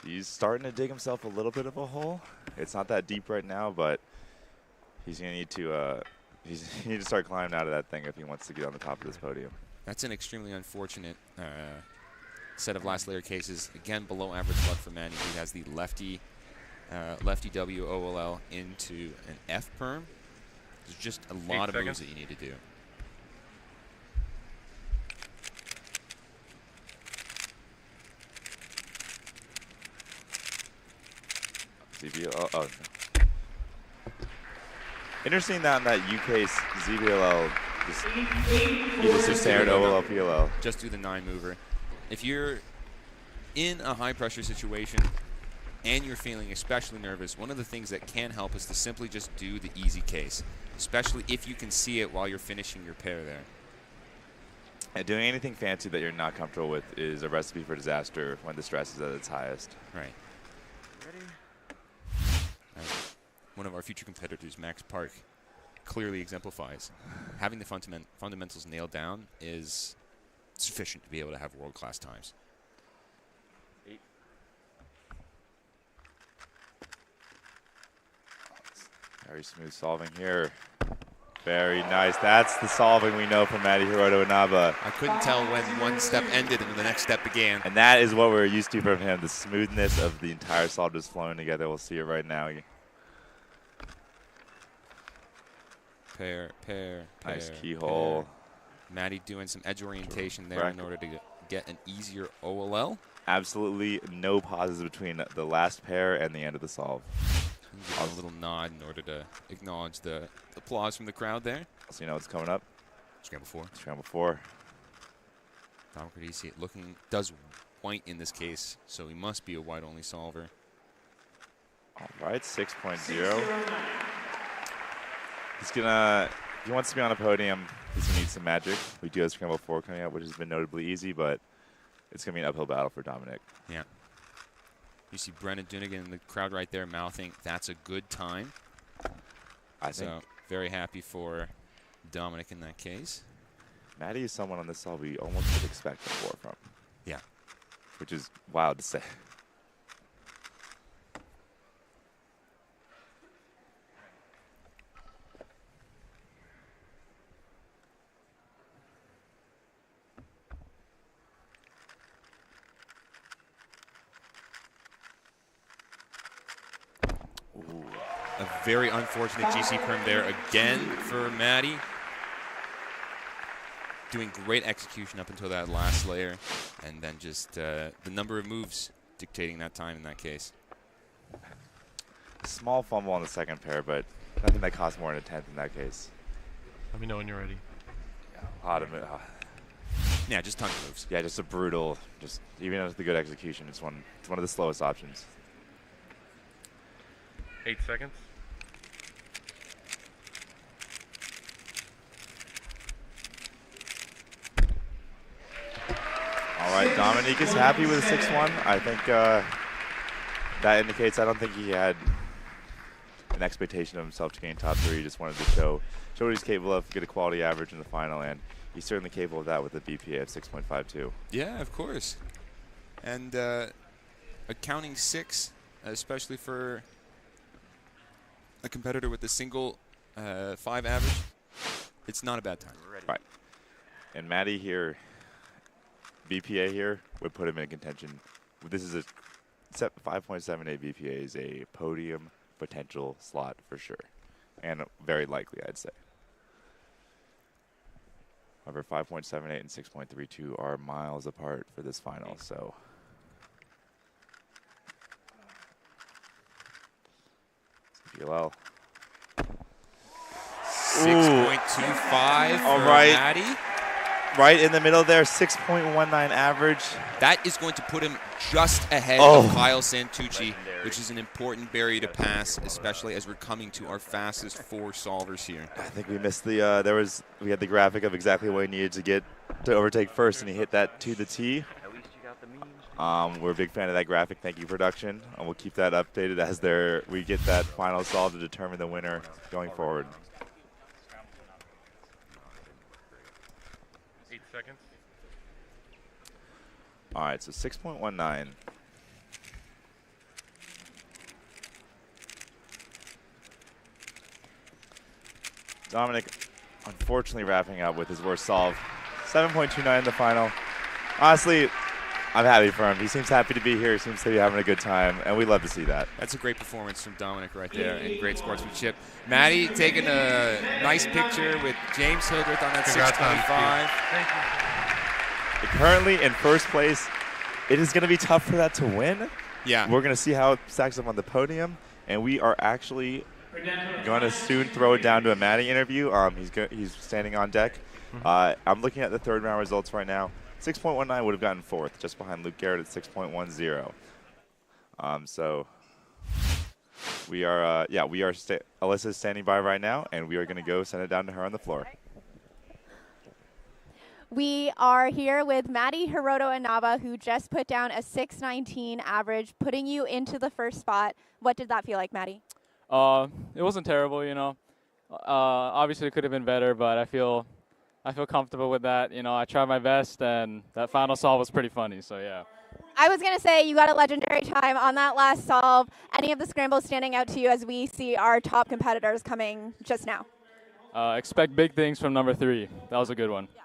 Speaker 5: He's starting to dig himself a little bit of a hole. It's not that deep right now, but he's going to need to start climbing out of that thing if he wants to get on the top of this podium.
Speaker 15: That's an extremely unfortunate set of last layer cases. Again, below average luck for Maddie. He has the lefty W OLL into an F perm. There's just a lot of moves that you need to do.
Speaker 5: ZBL. Interesting that in that U case, ZBLL, he just did standard OLL PLL.
Speaker 15: Just do the 9-mover. If you're in a high-pressure situation and you're feeling especially nervous, one of the things that can help is to simply just do the easy case, especially if you can see it while you're finishing your pair there.
Speaker 5: And doing anything fancy that you're not comfortable with is a recipe for disaster when the stress is at its highest.
Speaker 15: Right.
Speaker 21: Ready?
Speaker 15: One of our future competitors, Max Park, clearly exemplifies. Having the fundamentals nailed down is sufficient to be able to have world-class times.
Speaker 5: 8. Very smooth solving here. Very nice. That's the solving we know from Maddie Hiroto Inaba.
Speaker 15: I couldn't tell when one step ended and the next step began.
Speaker 5: And that is what we're used to from him, the smoothness of the entire solve just flowing together. We'll see it right now.
Speaker 15: Pair.
Speaker 5: Nice keyhole.
Speaker 15: Maddie doing some edge orientation there in order to get an easier OLL.
Speaker 5: Absolutely no pauses between the last pair and the end of the solve.
Speaker 15: A little nod in order to acknowledge the applause from the crowd there.
Speaker 5: So you know what's coming up.
Speaker 15: Scramble 4.
Speaker 5: Scramble 4.
Speaker 15: Dominic does white in this case, so he must be a white-only solver.
Speaker 5: All right, 6.0. He wants to be on a podium. He's going to need some magic. We do have Scramble 4 coming up, which has been notably easy, but it's going to be an uphill battle for Dominic.
Speaker 15: Yeah. You see Brennan Dunigan in the crowd right there mouthing, "That's a good time." So very happy for Dominic in that case.
Speaker 5: Maddie is someone on this solve we almost could expect a 4 from.
Speaker 15: Yeah.
Speaker 5: Which is wild to say.
Speaker 15: A very unfortunate GC perm there again for Maddie. Doing great execution up until that last layer, and then just the number of moves dictating that time in that case.
Speaker 5: Small fumble on the second pair, but nothing that costs more than a 10th in that case.
Speaker 3: Let me know when you're ready.
Speaker 5: A lot of it.
Speaker 15: Yeah, just tons of moves.
Speaker 5: Yeah, just a brutal, even with the good execution, it's one of the slowest options.
Speaker 4: 8 seconds.
Speaker 5: All right, Dominique is happy with a 6-1. I think that indicates I don't think he had an expectation of himself to gain top 3. He just wanted to show what he's capable of, get a quality average in the final, and he's certainly capable of that with a BPA of 6.52.
Speaker 15: Yeah, of course. And accounting 6, especially for a competitor with a single 5 average, it's not a bad time.
Speaker 5: Right. And Maddie here, BPA here, would put him in contention. This is a 5.78 BPA is a podium potential slot for sure, and very likely, I'd say. However, 5.78 and 6.32 are miles apart for this final, so. CPLL.
Speaker 15: 6.25
Speaker 5: All
Speaker 15: for
Speaker 5: right.
Speaker 15: Maddie.
Speaker 5: Right in the middle there, 6.19 average.
Speaker 15: That is going to put him just ahead of Kyle Santucci, which is an important barrier to pass, especially as we're coming to our fastest 4 solvers here.
Speaker 5: I think we missed the, we had the graphic of exactly what he needed to get to overtake first, and he hit that to the T. We're a big fan of that graphic. Thank you, production. And we'll keep that updated as we get that final solve to determine the winner going forward.
Speaker 4: 8 seconds.
Speaker 5: All right, so 6.19. Dominic, unfortunately, wrapping up with his worst solve. 7.29 in the final. Honestly, I'm happy for him. He seems happy to be here. He seems to be having a good time, and we love to see that.
Speaker 15: That's a great performance from Dominic right there, and great sportsmanship. Maddie taking a nice picture with James Hildreth on that 625.
Speaker 4: Thank you.
Speaker 5: Currently in first place. It is going to be tough for that to win.
Speaker 15: Yeah.
Speaker 5: We're going to see how it stacks up on the podium, and we are actually going to soon throw it down to a Maddie interview. He's standing on deck. I'm looking at the third round results right now. 6.19 would have gotten 4th, just behind Luke Garrett at 6.10. So we are, Alyssa's standing by right now, and we are going to go send it down to her on the floor.
Speaker 8: We are here with Maddie Hiroto Inaba, who just put down a 6.19 average, putting you into the first spot. What did that feel like, Maddie?
Speaker 19: It wasn't terrible, you know. Obviously, it could have been better, but I feel comfortable with that. You know, I tried my best, and that final solve was pretty funny. So yeah.
Speaker 8: I was gonna say you got a legendary time on that last solve. Any of the scrambles standing out to you as we see our top competitors coming just now?
Speaker 19: Expect big things from number 3. That was a good one.
Speaker 8: Yeah.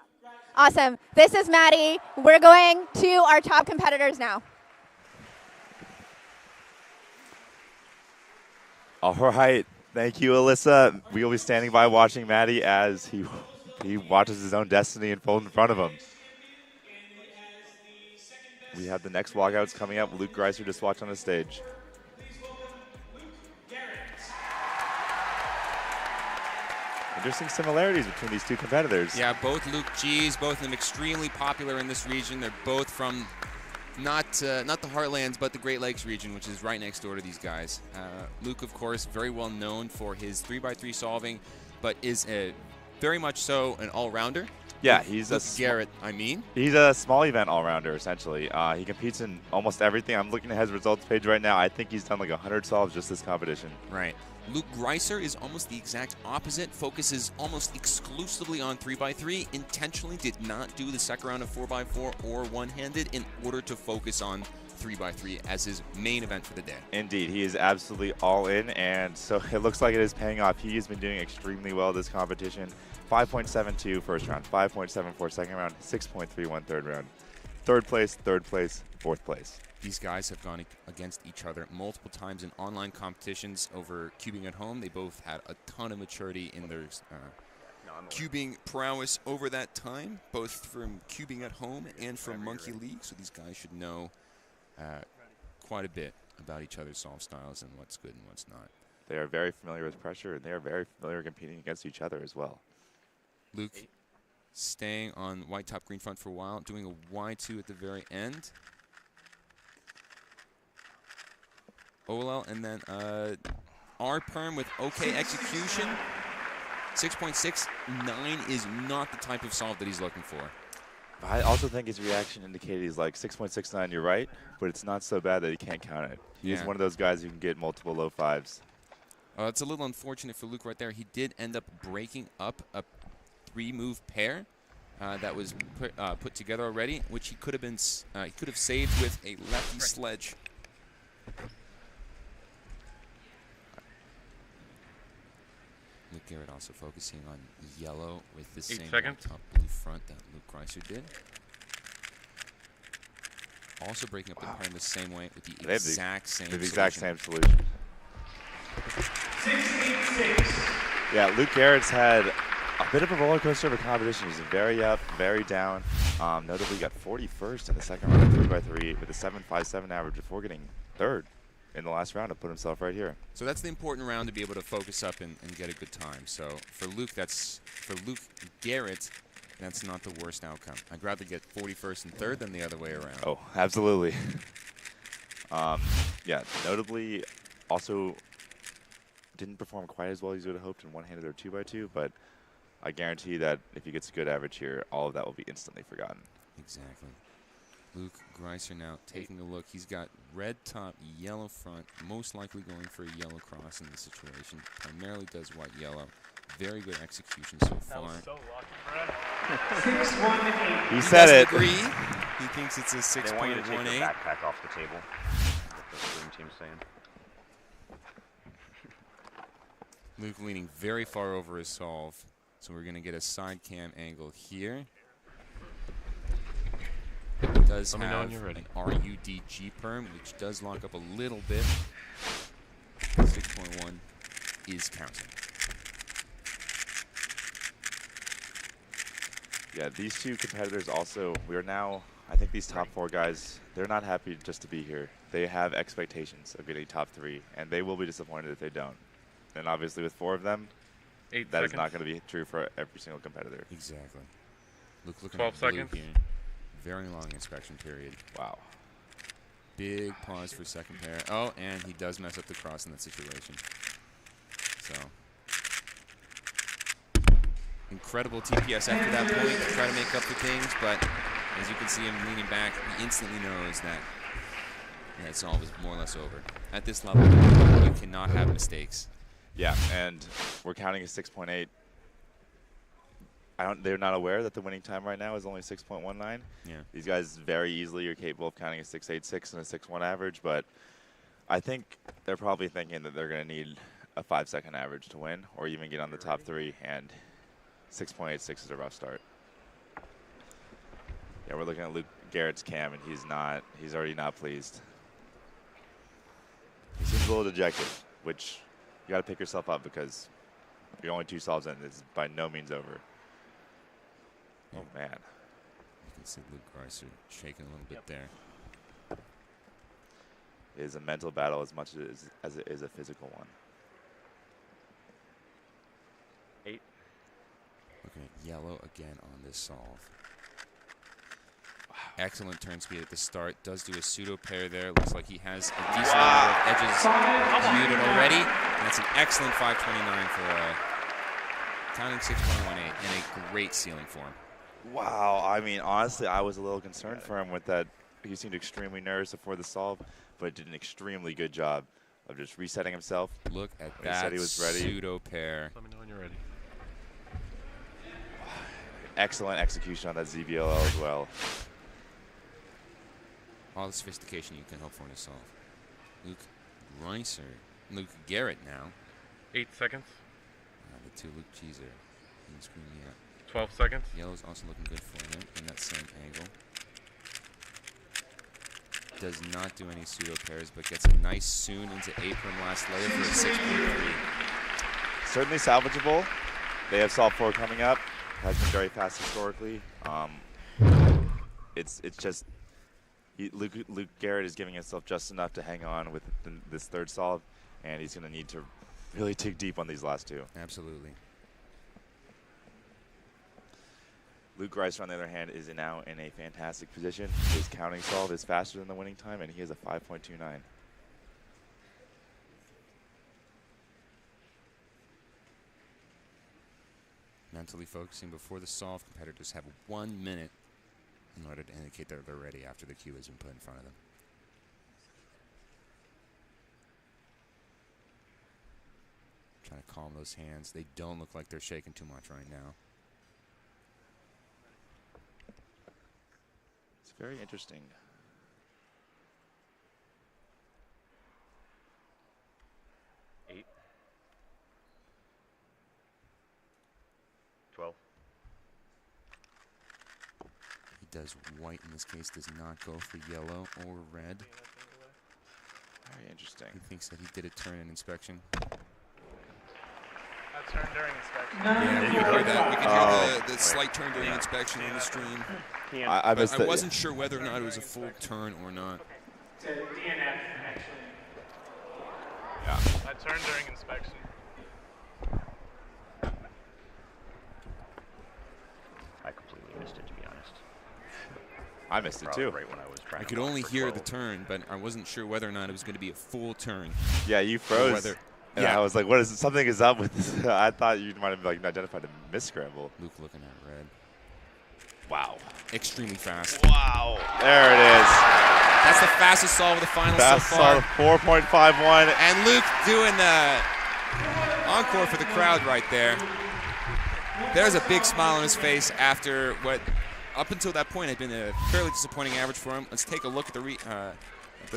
Speaker 8: Awesome. This is Maddie. We're going to our top competitors now.
Speaker 5: All right. Thank you, Alyssa. We will be standing by watching Maddie as he He watches his own destiny unfold in front of him. We have the next walkouts coming up. Luke Greiser just watched on the stage. Interesting similarities between these two competitors.
Speaker 15: Yeah, both Luke G's, both of them extremely popular in this region. They're both from not the Heartlands, but the Great Lakes region, which is right next door to these guys. Luke, of course, very well known for his 3x3 solving, but is very much so an all-rounder.
Speaker 5: Yeah, he's
Speaker 15: Garrett, I mean.
Speaker 5: He's a small event all-rounder, essentially. He competes in almost everything. I'm looking at his results page right now. I think he's done like 100 solves just this competition.
Speaker 15: Right. Luke Greiser is almost the exact opposite, focuses almost exclusively on 3x3, intentionally did not do the second round of 4x4 or one-handed in order to focus on 3x3 as his main event for the day.
Speaker 5: Indeed, he is absolutely all in, and so it looks like it is paying off. He has been doing extremely well this competition. 5.72 first round, 5.74 second round, 6.31 third round. Third place, fourth place.
Speaker 15: These guys have gone against each other multiple times in online competitions over cubing at home. They both had a ton of maturity in their cubing prowess over that time, both from cubing at home and from Monkey League. So these guys should know quite a bit about each other's solve styles and what's good and what's not.
Speaker 5: They are very familiar with pressure, and they are very familiar competing against each other as well.
Speaker 15: Luke staying on white top green front for a while, doing a Y2 at the very end. Olel, and then R-perm with okay execution. 6.69 is not the type of solve that he's looking for.
Speaker 5: I also think his reaction indicated he's like 6.69, you're right, but it's not so bad that he can't count it. He's one of those guys who can get multiple low fives.
Speaker 15: It's a little unfortunate for Luke right there. He did end up breaking up a 3-move pair that was put together already, which he could have saved with a lefty sledge. Luke Garrett also focusing on yellow with the same top blue front that Luke Greiser did. Also breaking up the pair in the same way with the exact same
Speaker 5: solution.
Speaker 12: 6.86.
Speaker 5: Yeah, Luke Garrett's had a bit of a roller coaster of a competition. He's very up, very down. Notably got 41st in the second round of 3x3 with a 7.57 average before getting third in the last round to put himself right here.
Speaker 15: So that's the important round to be able to focus up and get a good time. So for Luke Garrett, that's not the worst outcome. I'd rather get 41st and third than the other way around.
Speaker 5: Oh, absolutely. Yeah, notably also didn't perform quite as well as you would have hoped in one-handed or 2x2, but I guarantee that if he gets a good average here, all of that will be instantly forgotten.
Speaker 15: Exactly. Luke Greiser now taking a look. He's got red top, yellow front, most likely going for a yellow cross in this situation. Primarily does white-yellow. Very good execution so far.
Speaker 12: That was so lucky, Brad. 6.18.
Speaker 5: He said it.
Speaker 15: Agree. He thinks it's a 6.18.
Speaker 14: They want you to take your backpack off the table. That's what the green team's saying.
Speaker 15: Luke leaning very far over his solve. So we're going to get a side cam angle here. It does have an RUDG perm, which does lock up a little bit. 6.1 is counting.
Speaker 5: Yeah, these two competitors also, I think these top 4 guys, they're not happy just to be here. They have expectations of getting top 3, and they will be disappointed if they don't. And obviously with 4 of them, that is not going to be true for every single competitor.
Speaker 15: Exactly. Luke looking
Speaker 4: 12
Speaker 15: at blue
Speaker 4: seconds.
Speaker 15: here. Very long inspection period.
Speaker 5: Wow.
Speaker 15: Big pause for second pair. Oh, and he does mess up the cross in that situation. So incredible TPS after that point to try to make up for things, but as you can see him leaning back, he instantly knows that that solve is more or less over. At this level, you cannot have mistakes.
Speaker 5: Yeah, and we're counting a 6.8. They're not aware that the winning time right now is only 6.19.
Speaker 15: Yeah.
Speaker 5: These guys very easily are capable of counting a 6.86 and a 6.1 average, but I think they're probably thinking that they're going to need a 5-second average to win or even get on the top 3, and 6.86 is a rough start. Yeah, we're looking at Luke Garrett's cam, and he's already not pleased. He seems a little dejected, which you got to pick yourself up because you're only 2 solves in. It's by no means over. Oh, man.
Speaker 15: You can see Luke Greiser shaking a little bit there.
Speaker 5: It is a mental battle as much as it is a physical one.
Speaker 14: 8.
Speaker 15: Looking at yellow again on this solve. Wow. Excellent turn speed at the start. Does do a pseudo pair there. Looks like he has a decent number of edges muted already. And that's an excellent 529 for counting 6.18 and a great ceiling for him.
Speaker 5: Wow. I mean, honestly, I was a little concerned for him with that. He seemed extremely nervous before the solve, but did an extremely good job of just resetting himself.
Speaker 15: Look at
Speaker 5: He said he was ready.
Speaker 15: pseudo pair.
Speaker 3: Let me know when you're ready.
Speaker 5: Excellent execution on that ZBLL as well.
Speaker 15: All the sophistication you can hope for in a solve. Luke Greiser. Luke Garrett now.
Speaker 4: 8 seconds.
Speaker 15: The two Luke Cheeser. You can scream me out.
Speaker 4: 12 seconds.
Speaker 15: Yellow's also looking good for him in that same angle. Does not do any pseudo pairs, but gets a nice soon into apron last layer for a 6.3.
Speaker 5: Certainly salvageable. They have solve 4 coming up. Has been very fast historically. It's just Luke Garrett is giving himself just enough to hang on with this third solve, and he's going to need to really dig deep on these last 2.
Speaker 15: Absolutely.
Speaker 5: Luke Greiser, on the other hand, is now in a fantastic position. His counting solve is faster than the winning time, and he has a 5.29.
Speaker 15: Mentally focusing before the solve, competitors have 1 minute in order to indicate that they're ready after the cue has been put in front of them. Trying to calm those hands. They don't look like they're shaking too much right now.
Speaker 5: It's very interesting.
Speaker 14: Eight. 12.
Speaker 15: He does white in this case, does not go for yellow or red.
Speaker 5: Very interesting.
Speaker 15: He thinks that he did a turn in inspection.
Speaker 21: A turn during inspection.
Speaker 15: Yeah, we heard that. We could hear the slight turn during inspection on the stream.
Speaker 5: I missed
Speaker 15: I
Speaker 5: it.
Speaker 15: wasn't sure whether or not it was a full turn or not.
Speaker 21: To DNF, actually.
Speaker 5: Yeah.
Speaker 21: A turn during inspection.
Speaker 14: I completely missed it, to be honest.
Speaker 5: I missed it too.
Speaker 14: Right when I was trying
Speaker 15: I
Speaker 14: to
Speaker 15: could
Speaker 14: mark
Speaker 15: only
Speaker 14: for
Speaker 15: hear
Speaker 14: 12.
Speaker 15: the turn, but I wasn't sure whether or not it was going to be a full turn.
Speaker 5: Yeah, you froze. And I was like, "What is it? Something is up with this." I thought you might have like identified a miss scramble.
Speaker 15: Luke looking at red.
Speaker 5: Wow.
Speaker 15: Extremely fast.
Speaker 5: Wow. There it is.
Speaker 15: That's the fastest solve of the finals
Speaker 5: Fast
Speaker 15: so far.
Speaker 5: solve 4.51.
Speaker 15: And Luke doing the encore for the crowd right there. There's a big smile on his face after what, up until that point, had been a fairly disappointing average for him. Let's take a look at the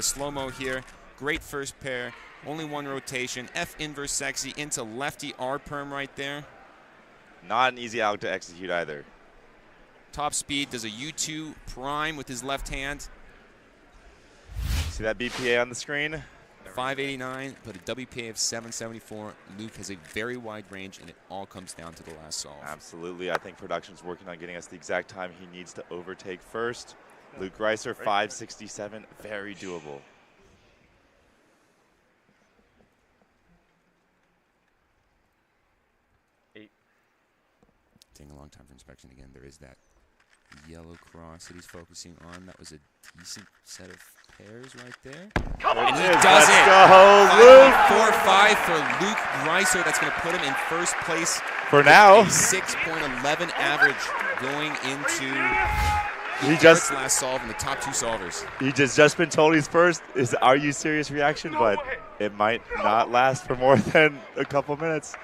Speaker 15: slow-mo here. Great first pair. Only one rotation. F inverse sexy into lefty R perm right there.
Speaker 5: Not an easy out to execute either.
Speaker 15: Top speed does a U2 prime with his left hand.
Speaker 5: See that BPA on the screen?
Speaker 15: 589, but a WPA of 774. Luke has a very wide range, and it all comes down to the last solve.
Speaker 5: Absolutely. I think production's working on getting us the exact time he needs to overtake first. Luke Greiser, 567. Very doable.
Speaker 15: Taking a long time for inspection again. There is that yellow cross that he's focusing on. That was a decent set of pairs right there. And he does it.
Speaker 5: Go, Luke.
Speaker 15: 5.45 for Luke Greiser. That's going to put him in first place
Speaker 5: for now.
Speaker 15: 6.11 average going into
Speaker 5: Garrett's
Speaker 15: last solve in the top 2 solvers.
Speaker 5: He just been told he's first. Is "Are you serious?" reaction, but it might not last for more than a couple minutes.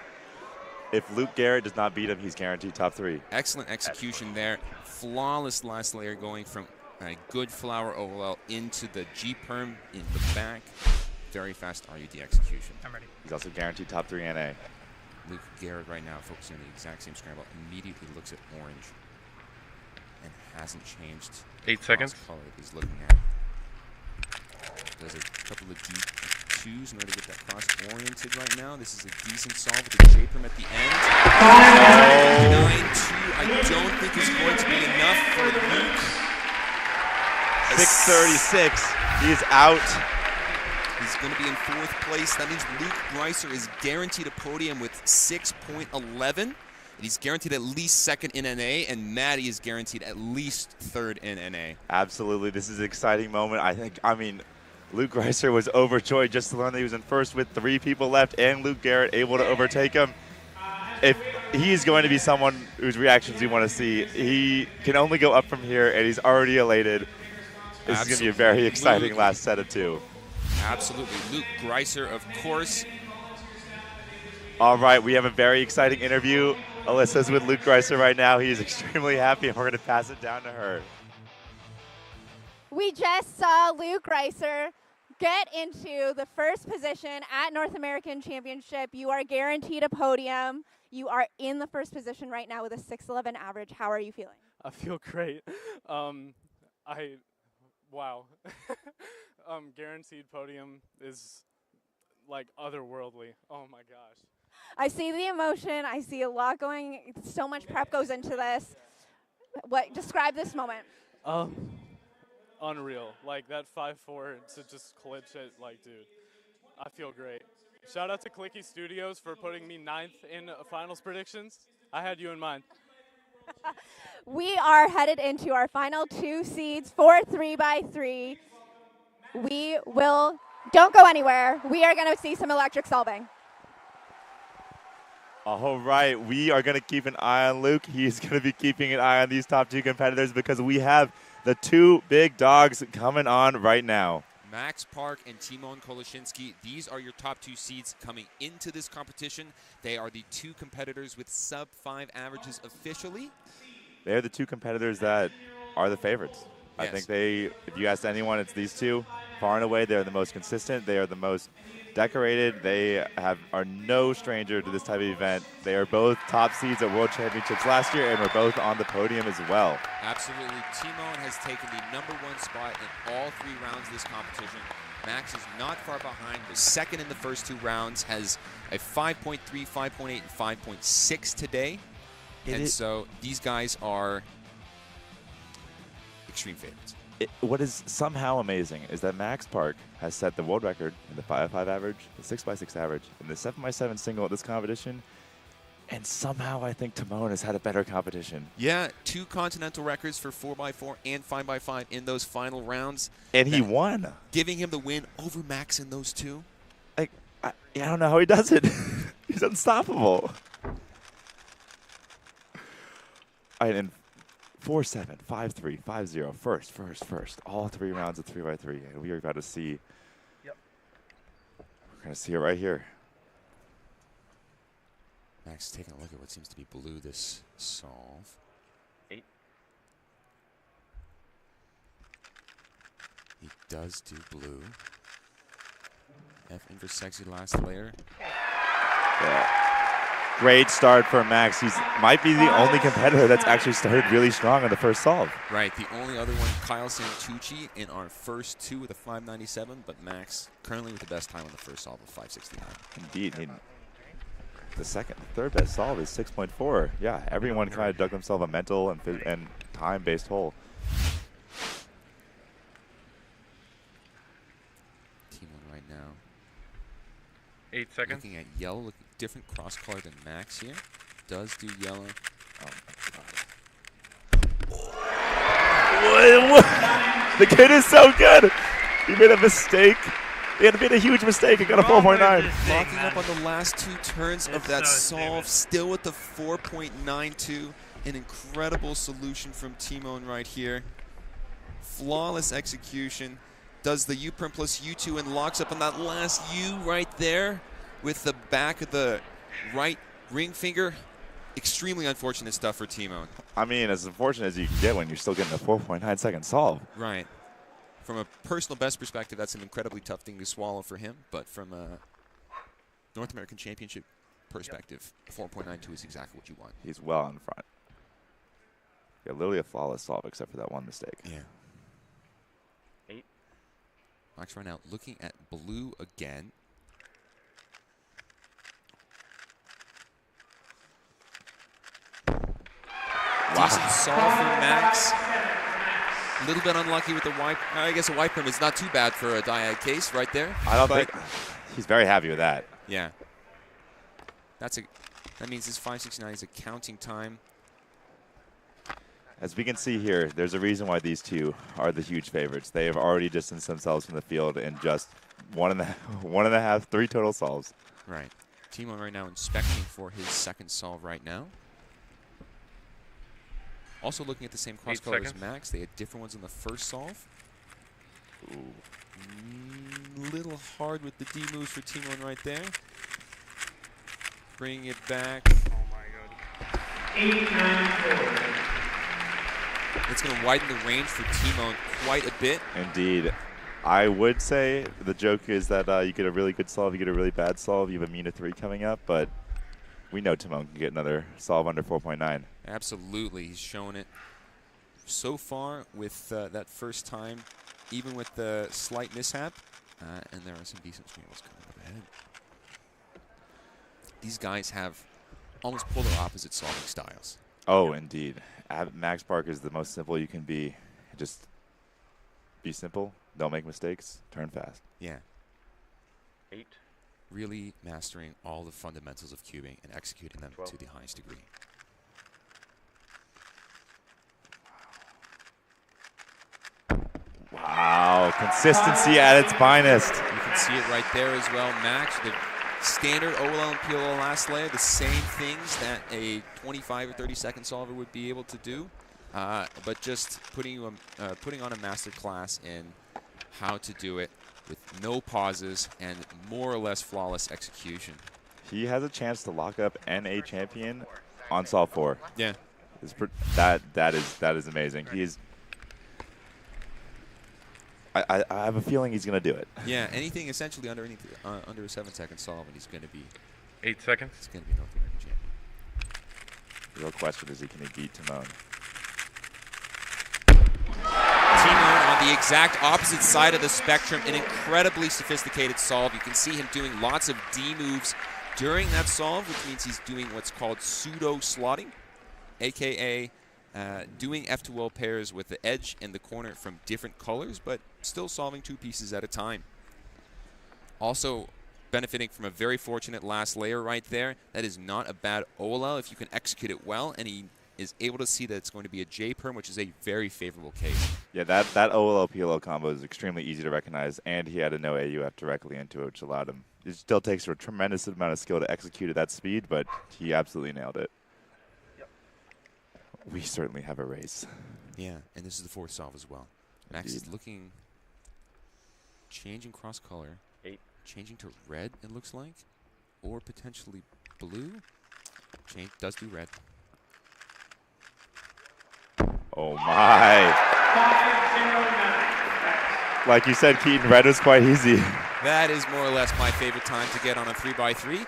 Speaker 5: If Luke Garrett does not beat him, he's guaranteed top 3.
Speaker 15: Excellent execution there. Flawless last layer going from a good flower OLL into the G-perm in the back. Very fast RUD execution.
Speaker 21: I'm ready.
Speaker 5: He's also guaranteed top 3 NA.
Speaker 15: Luke Garrett right now focusing on the exact same scramble. Immediately looks at orange and hasn't changed
Speaker 4: 8 seconds.
Speaker 15: Color that he's looking at. Does a couple of twos in order to get that cross oriented right now. This is a decent solve with the J-perm at the end. 9-2, I don't think is going to be enough for Luke.
Speaker 5: 636, he is out.
Speaker 15: He's going to be in 4th place. That means Luke Greiser is guaranteed a podium with 6.11. He's guaranteed at least 2nd in NA, and Maddie is guaranteed at least 3rd in NA.
Speaker 5: Absolutely, this is an exciting moment. I mean, Luke Greiser was overjoyed just to learn that he was in first with 3 people left, and Luke Garrett able to overtake him. If he's going to be someone whose reactions we want to see, he can only go up from here, and he's already elated. This is going to be a very exciting last set of 2.
Speaker 15: Absolutely, Luke Greiser, of course.
Speaker 5: All right, we have a very exciting interview. Alyssa's with Luke Greiser right now. He is extremely happy, and we're going to pass it down to her.
Speaker 1: We just saw Luke Greiser get into the first position at North American Championship. You are guaranteed a podium. You are in the first position right now with a 6'11" average. How are you feeling?
Speaker 2: I feel great. Wow. Guaranteed podium is like otherworldly. Oh my gosh.
Speaker 1: I see the emotion. I see a lot going. So much prep goes into this. What? Describe this moment.
Speaker 2: Unreal. Like that 5'4" to just clinch it. Like, dude, I feel great. Shout out to Clicky Studios for putting me 9th in finals predictions. I had you in mind.
Speaker 1: We are headed into our final 2 seeds for 3x3. Don't go anywhere. We are going to see some electric solving.
Speaker 5: All right, we are going to keep an eye on Luke. He's going to be keeping an eye on these top 2 competitors because we have the 2 big dogs coming on right now.
Speaker 15: Max Park and Timon Koloshinsky, these are your top 2 seeds coming into this competition. They are the 2 competitors with sub-5 averages officially.
Speaker 5: They're the 2 competitors that are the favorites.
Speaker 15: Yes.
Speaker 5: I think if you ask anyone, it's these 2. Far and away, they're the most consistent. They are the most decorated. They are no stranger to this type of event. They are both top seeds at World Championships last year, and we're both on the podium as well.
Speaker 15: Absolutely. Timon has taken the #1 spot in all 3 rounds of this competition. Max is not far behind. Was 2nd in the first 2 rounds, has a 5.3, 5.8, and 5.6 today. So these guys are extreme favorites.
Speaker 5: What is somehow amazing is that Max Park has set the world record in the 5x5 average, the 6x6 average, and the 7x7 single at this competition. And somehow I think Timon has had a better competition.
Speaker 15: Yeah, 2 continental records for 4x4 and 5x5 in those final rounds.
Speaker 5: And he won.
Speaker 15: Giving him the win over Max in those 2.
Speaker 5: I don't know how he does it. He's unstoppable. And 4-7, 5-3, 5-0, first. All 3 rounds of 3x3. And we are about to see.
Speaker 20: Yep.
Speaker 5: We're going to see it right here.
Speaker 15: Max taking a look at what seems to be blue this solve.
Speaker 14: 8.
Speaker 15: He does do blue. F in for sexy last layer.
Speaker 5: Yeah. Great start for Max. He might be the only competitor that's actually started really strong on the first solve.
Speaker 15: Right, the only other one, Kyle Santucci, in our first 2 with a 597, but Max currently with the best time on the first solve of 569.
Speaker 5: Indeed. The third best solve is 6.4. Yeah, everyone kind of dug themselves a mental and time-based hole.
Speaker 15: Team 1 right now.
Speaker 4: 8 seconds.
Speaker 15: Looking at yellow, different cross color than Max here. Does do yellow.
Speaker 5: What? The kid is so good. He made a mistake. He had made a huge mistake and got a 4.9.
Speaker 15: Locking up on the last 2 turns of that solve, still with the 4.92. An incredible solution from Timon right here. Flawless execution. Does the U-perm plus U2 and locks up on that last U right there with the back of the right ring finger. Extremely unfortunate stuff for Timon.
Speaker 5: I mean, as unfortunate as you can get when you're still getting a 4.9 second solve.
Speaker 15: Right. From a personal best perspective, that's an incredibly tough thing to swallow for him. But from a North American Championship perspective, 4.92 is exactly what you want.
Speaker 5: He's well in front. Yeah, literally a flawless solve except for that one mistake.
Speaker 15: Yeah.
Speaker 14: 8.
Speaker 15: Max right now looking at blue again. Decent solve from Max. A little bit unlucky with the wipe. I guess a wipe perm is not too bad for a dyad case right there.
Speaker 5: I don't think he's very happy with that.
Speaker 15: Yeah. That means this 569 is a counting time.
Speaker 5: As we can see here, there's a reason why these two are the huge favorites. They have already distanced themselves from the field in just one and a half, 3 total solves.
Speaker 15: Right. Timo right now inspecting for his second solve right now. Also looking at the same cross color as Max. They had different ones on the first solve. Little hard with the D moves for Timo right there. Bringing it back.
Speaker 12: Oh my god. 8-9-4.
Speaker 15: It's going to widen the range for Timo quite a bit.
Speaker 5: Indeed. I would say the joke is that you get a really good solve, you get a really bad solve, you have a mean 3 coming up, but we know Timon can get another solve under 4.9.
Speaker 15: Absolutely. He's shown it so far with that first time, even with the slight mishap. And there are some decent scrambles coming up ahead. These guys have almost polar opposite solving styles.
Speaker 5: Oh, indeed. Max Park is the most simple you can be. Just be simple, don't make mistakes, turn fast.
Speaker 15: Yeah. 8. Really mastering all the fundamentals of cubing and executing them 12. To the highest degree.
Speaker 5: Wow, consistency at its finest.
Speaker 15: You can see it right there as well. Max, the standard OLL and PLL last layer, the same things that a 25 or 30 second solver would be able to do, but just putting on a master class in how to do it with no pauses and more or less flawless execution.
Speaker 5: He has a chance to lock up NA champion on solve 4.
Speaker 15: Yeah,
Speaker 5: that is amazing. He is. I have a feeling he's going to do it.
Speaker 15: Yeah, anything essentially under a 7-second solve, and he's going to be
Speaker 4: 8 seconds.
Speaker 15: He's going to be North American champion.
Speaker 5: The real question is, can he beat Timon?
Speaker 15: Timon on the exact opposite side of the spectrum, an incredibly sophisticated solve. You can see him doing lots of D moves during that solve, which means he's doing what's called pseudo slotting, aka doing F2L pairs with the edge and the corner from different colors, but still solving 2 pieces at a time. Also benefiting from a very fortunate last layer right there. That is not a bad OLL if you can execute it well, and he is able to see that it's going to be a J-perm, which is a very favorable case.
Speaker 5: Yeah, that OLL-PLL combo is extremely easy to recognize, and he had a no AUF directly into it, which allowed him. It still takes a tremendous amount of skill to execute at that speed, but he absolutely nailed it. We certainly have a race.
Speaker 15: Yeah, and this is the 4th solve as well. Max is looking, changing cross color,
Speaker 4: 8.
Speaker 15: Changing to red, it looks like, or potentially blue. Does do red.
Speaker 5: Oh my! Like you said, Keaton, red was quite easy.
Speaker 15: That is more or less my favorite time to get on a 3x3.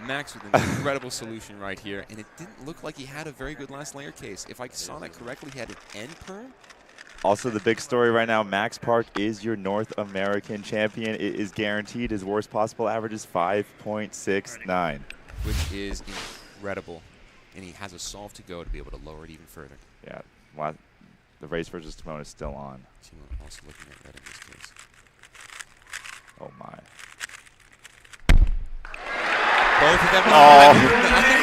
Speaker 15: Max with an incredible solution right here, and it didn't look like he had a very good last layer case. If I saw that correctly, he had an end perm.
Speaker 5: Also, the big story right now, Max Park is your North American champion. It is guaranteed. His worst possible average is 5.69.
Speaker 15: Which is incredible, and he has a solve to go to be able to lower it even further.
Speaker 5: Yeah, the race versus Timon is still on.
Speaker 15: Timon also looking at red in this case.
Speaker 5: Oh my.
Speaker 15: Both of them.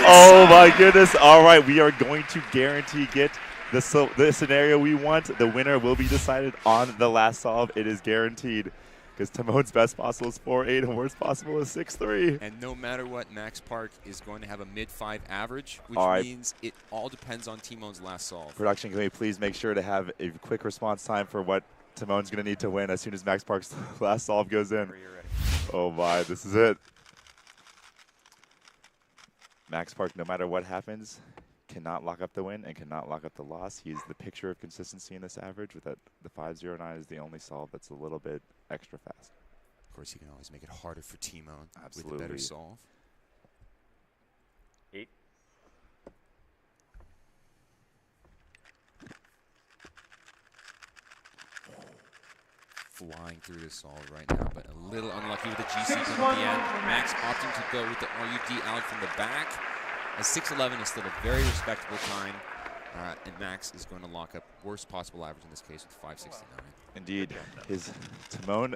Speaker 5: Oh my goodness. All right, we are going to guarantee get the scenario we want. The winner will be decided on the last solve. It is guaranteed because Timon's best possible is 4.8 and worst possible is 6.3.
Speaker 15: And no matter what, Max Park is going to have a mid-5 average, which means it all depends on Timon's last solve.
Speaker 5: Production, can we please make sure to have a quick response time for what Timon's going to need to win as soon as Max Park's last solve goes in? Oh my, this is it. Max Park, no matter what happens, cannot lock up the win and cannot lock up the loss. He is the picture of consistency in this average with that the 5.09 is the only solve that's a little bit extra fast.
Speaker 15: Of course, he can always make it harder for Timon with
Speaker 5: Absolutely.
Speaker 15: a better solve.
Speaker 4: 8.
Speaker 15: flying through this solve right now, but a little unlucky with the GC at the end. Max opting to go with the RUD out from the back. A 6.11 is still a very respectable time, and Max is going to lock up worst possible average in this case with 5.69.
Speaker 5: Indeed, his Timon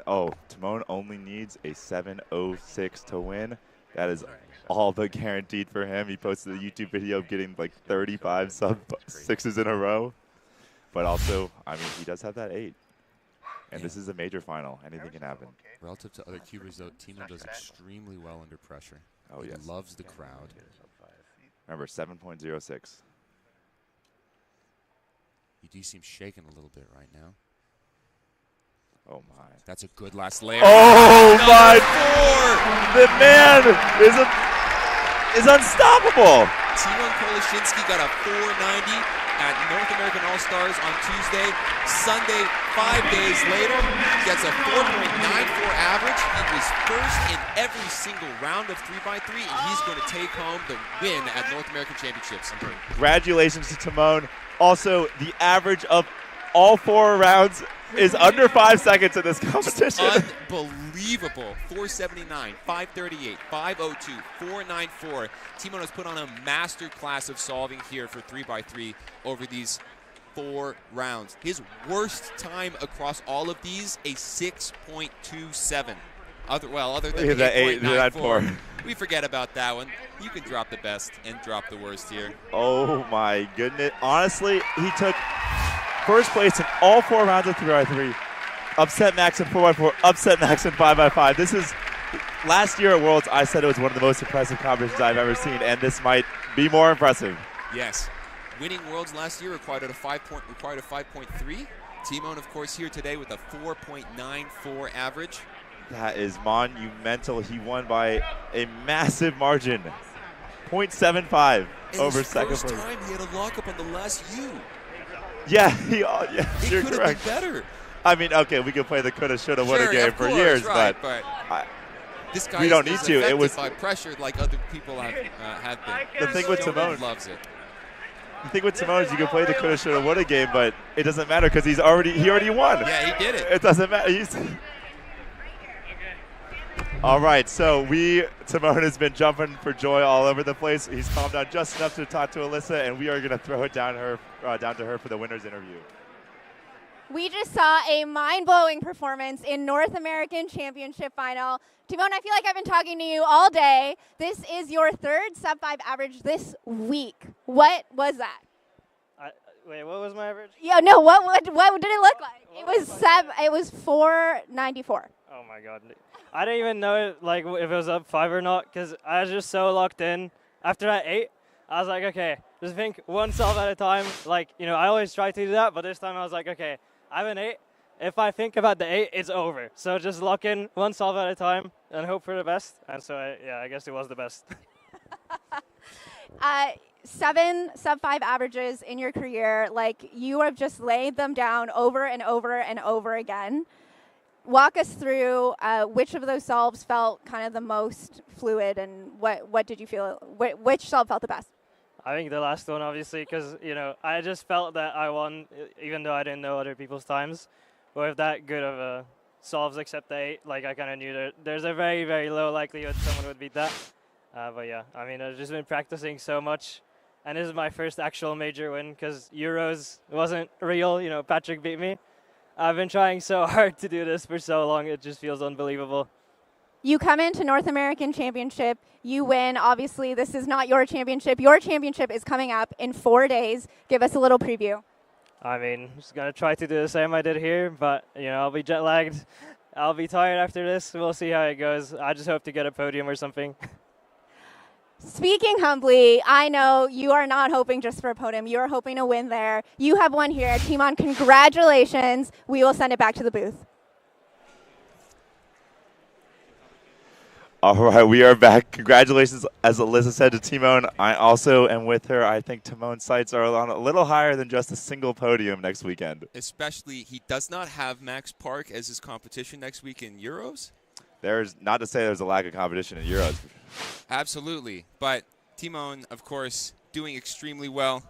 Speaker 5: only needs a 7.06 to win. That is all but guaranteed for him. He posted a YouTube video of getting like 35 sub-6s in a row. But also, I mean, he does have that 8. And this is a major final. Anything can happen.
Speaker 15: Relative to other cubers, though, Timo does extremely well under pressure.
Speaker 5: Oh,
Speaker 15: he
Speaker 5: yes.
Speaker 15: loves the crowd.
Speaker 5: Remember, 7.06.
Speaker 15: You do seem shaken a little bit right now.
Speaker 5: Oh, my.
Speaker 15: That's a good last layer.
Speaker 5: Oh, my. The man is unstoppable.
Speaker 15: Timo Kolashinsky got a 490 at North American All-Stars on Tuesday. Sunday, 5 days later, gets a 4.94 average. He was first in every single round of 3x3, and he's going to take home the win at North American Championships.
Speaker 5: Congratulations to Timon. Also, the average of all 4 rounds is under 5 seconds in this competition.
Speaker 15: Unbelievable. 479, 538, 502, 494. Timon has put on a master class of solving here for 3x3 over these 4 rounds. His worst time across all of these, a 6.27. Other than the 8.94. We forget about that one. You can drop the best and drop the worst here.
Speaker 5: Oh, my goodness. Honestly, he took first place in all 4 rounds of 3x3. Upset Max in 4x4. Upset Max in 5x5. This is, last year at Worlds, I said it was one of the most impressive competitions I've ever seen, and this might be more impressive.
Speaker 15: Yes. Winning Worlds last year required a 5.3. Timon, of course, here today with a 4.94 average.
Speaker 5: That is monumental. He won by a massive margin. 0.75 over second place.
Speaker 15: First time he had a lockup on the last U.
Speaker 5: Yeah, you're
Speaker 15: could
Speaker 5: correct.
Speaker 15: have been better.
Speaker 5: I mean, okay, we could play the coulda, shoulda, woulda game for years,
Speaker 15: right,
Speaker 5: but
Speaker 15: this guy
Speaker 5: we don't need
Speaker 15: is
Speaker 5: to. It was
Speaker 15: by pressure like other people have been.
Speaker 5: The thing with Timon
Speaker 15: loves it.
Speaker 5: The thing with Timon is you can play the coulda, shoulda, woulda game, but it doesn't matter because he already won.
Speaker 15: Yeah, he did it.
Speaker 5: It doesn't matter. All right, so Timon has been jumping for joy all over the place. He's calmed down just enough to talk to Alyssa, and we are going to throw it down to her for the winner's interview.
Speaker 1: We just saw a mind-blowing performance in North American Championship final. Timon, I feel like I've been talking to you all day. This is your 3rd sub-5 average this week. What was that?
Speaker 21: Wait, what was my average?
Speaker 1: Yeah, no, what did it look like? It was 494.
Speaker 21: Oh my God. I didn't even know if it was up 5 or not because I was just so locked in. After that 8, I was like, okay, just think one solve at a time. I always try to do that, but this time I was like, okay, I have an 8. If I think about the 8, it's over. So just lock in one solve at a time and hope for the best. And so, I guess it was the best.
Speaker 1: 7 sub-5 averages in your career, you have just laid them down over and over and over again. Walk us through which of those solves felt kind of the most fluid, and what did you feel? Which solve felt the best?
Speaker 21: I think the last one, obviously, because I just felt that I won, even though I didn't know other people's times. But with that good of a solves except the 8, I kind of knew that there's a very, very low likelihood someone would beat that. But yeah, I mean, I've just been practicing so much, and this is my first actual major win because Euros wasn't real. Patrick beat me. I've been trying so hard to do this for so long, it just feels unbelievable.
Speaker 1: You come into North American Championship, you win. Obviously, this is not your championship. Your championship is coming up in 4 days. Give us a little preview.
Speaker 21: I mean, just going to try to do the same I did here, but, I'll be jet lagged. I'll be tired after this. We'll see how it goes. I just hope to get a podium or something.
Speaker 1: Speaking humbly, I know you are not hoping just for a podium. You are hoping to win there. You have won here. Timon, congratulations. We will send it back to the booth.
Speaker 5: All right, we are back. Congratulations, as Alyssa said, to Timon. I also am with her. I think Timon's sights are on a little higher than just a single podium next weekend.
Speaker 15: Especially, he does not have Max Park as his competition next week in Euros.
Speaker 5: There's not to say there's a lack of competition in Euros.
Speaker 15: Absolutely. But Timon, of course, doing extremely well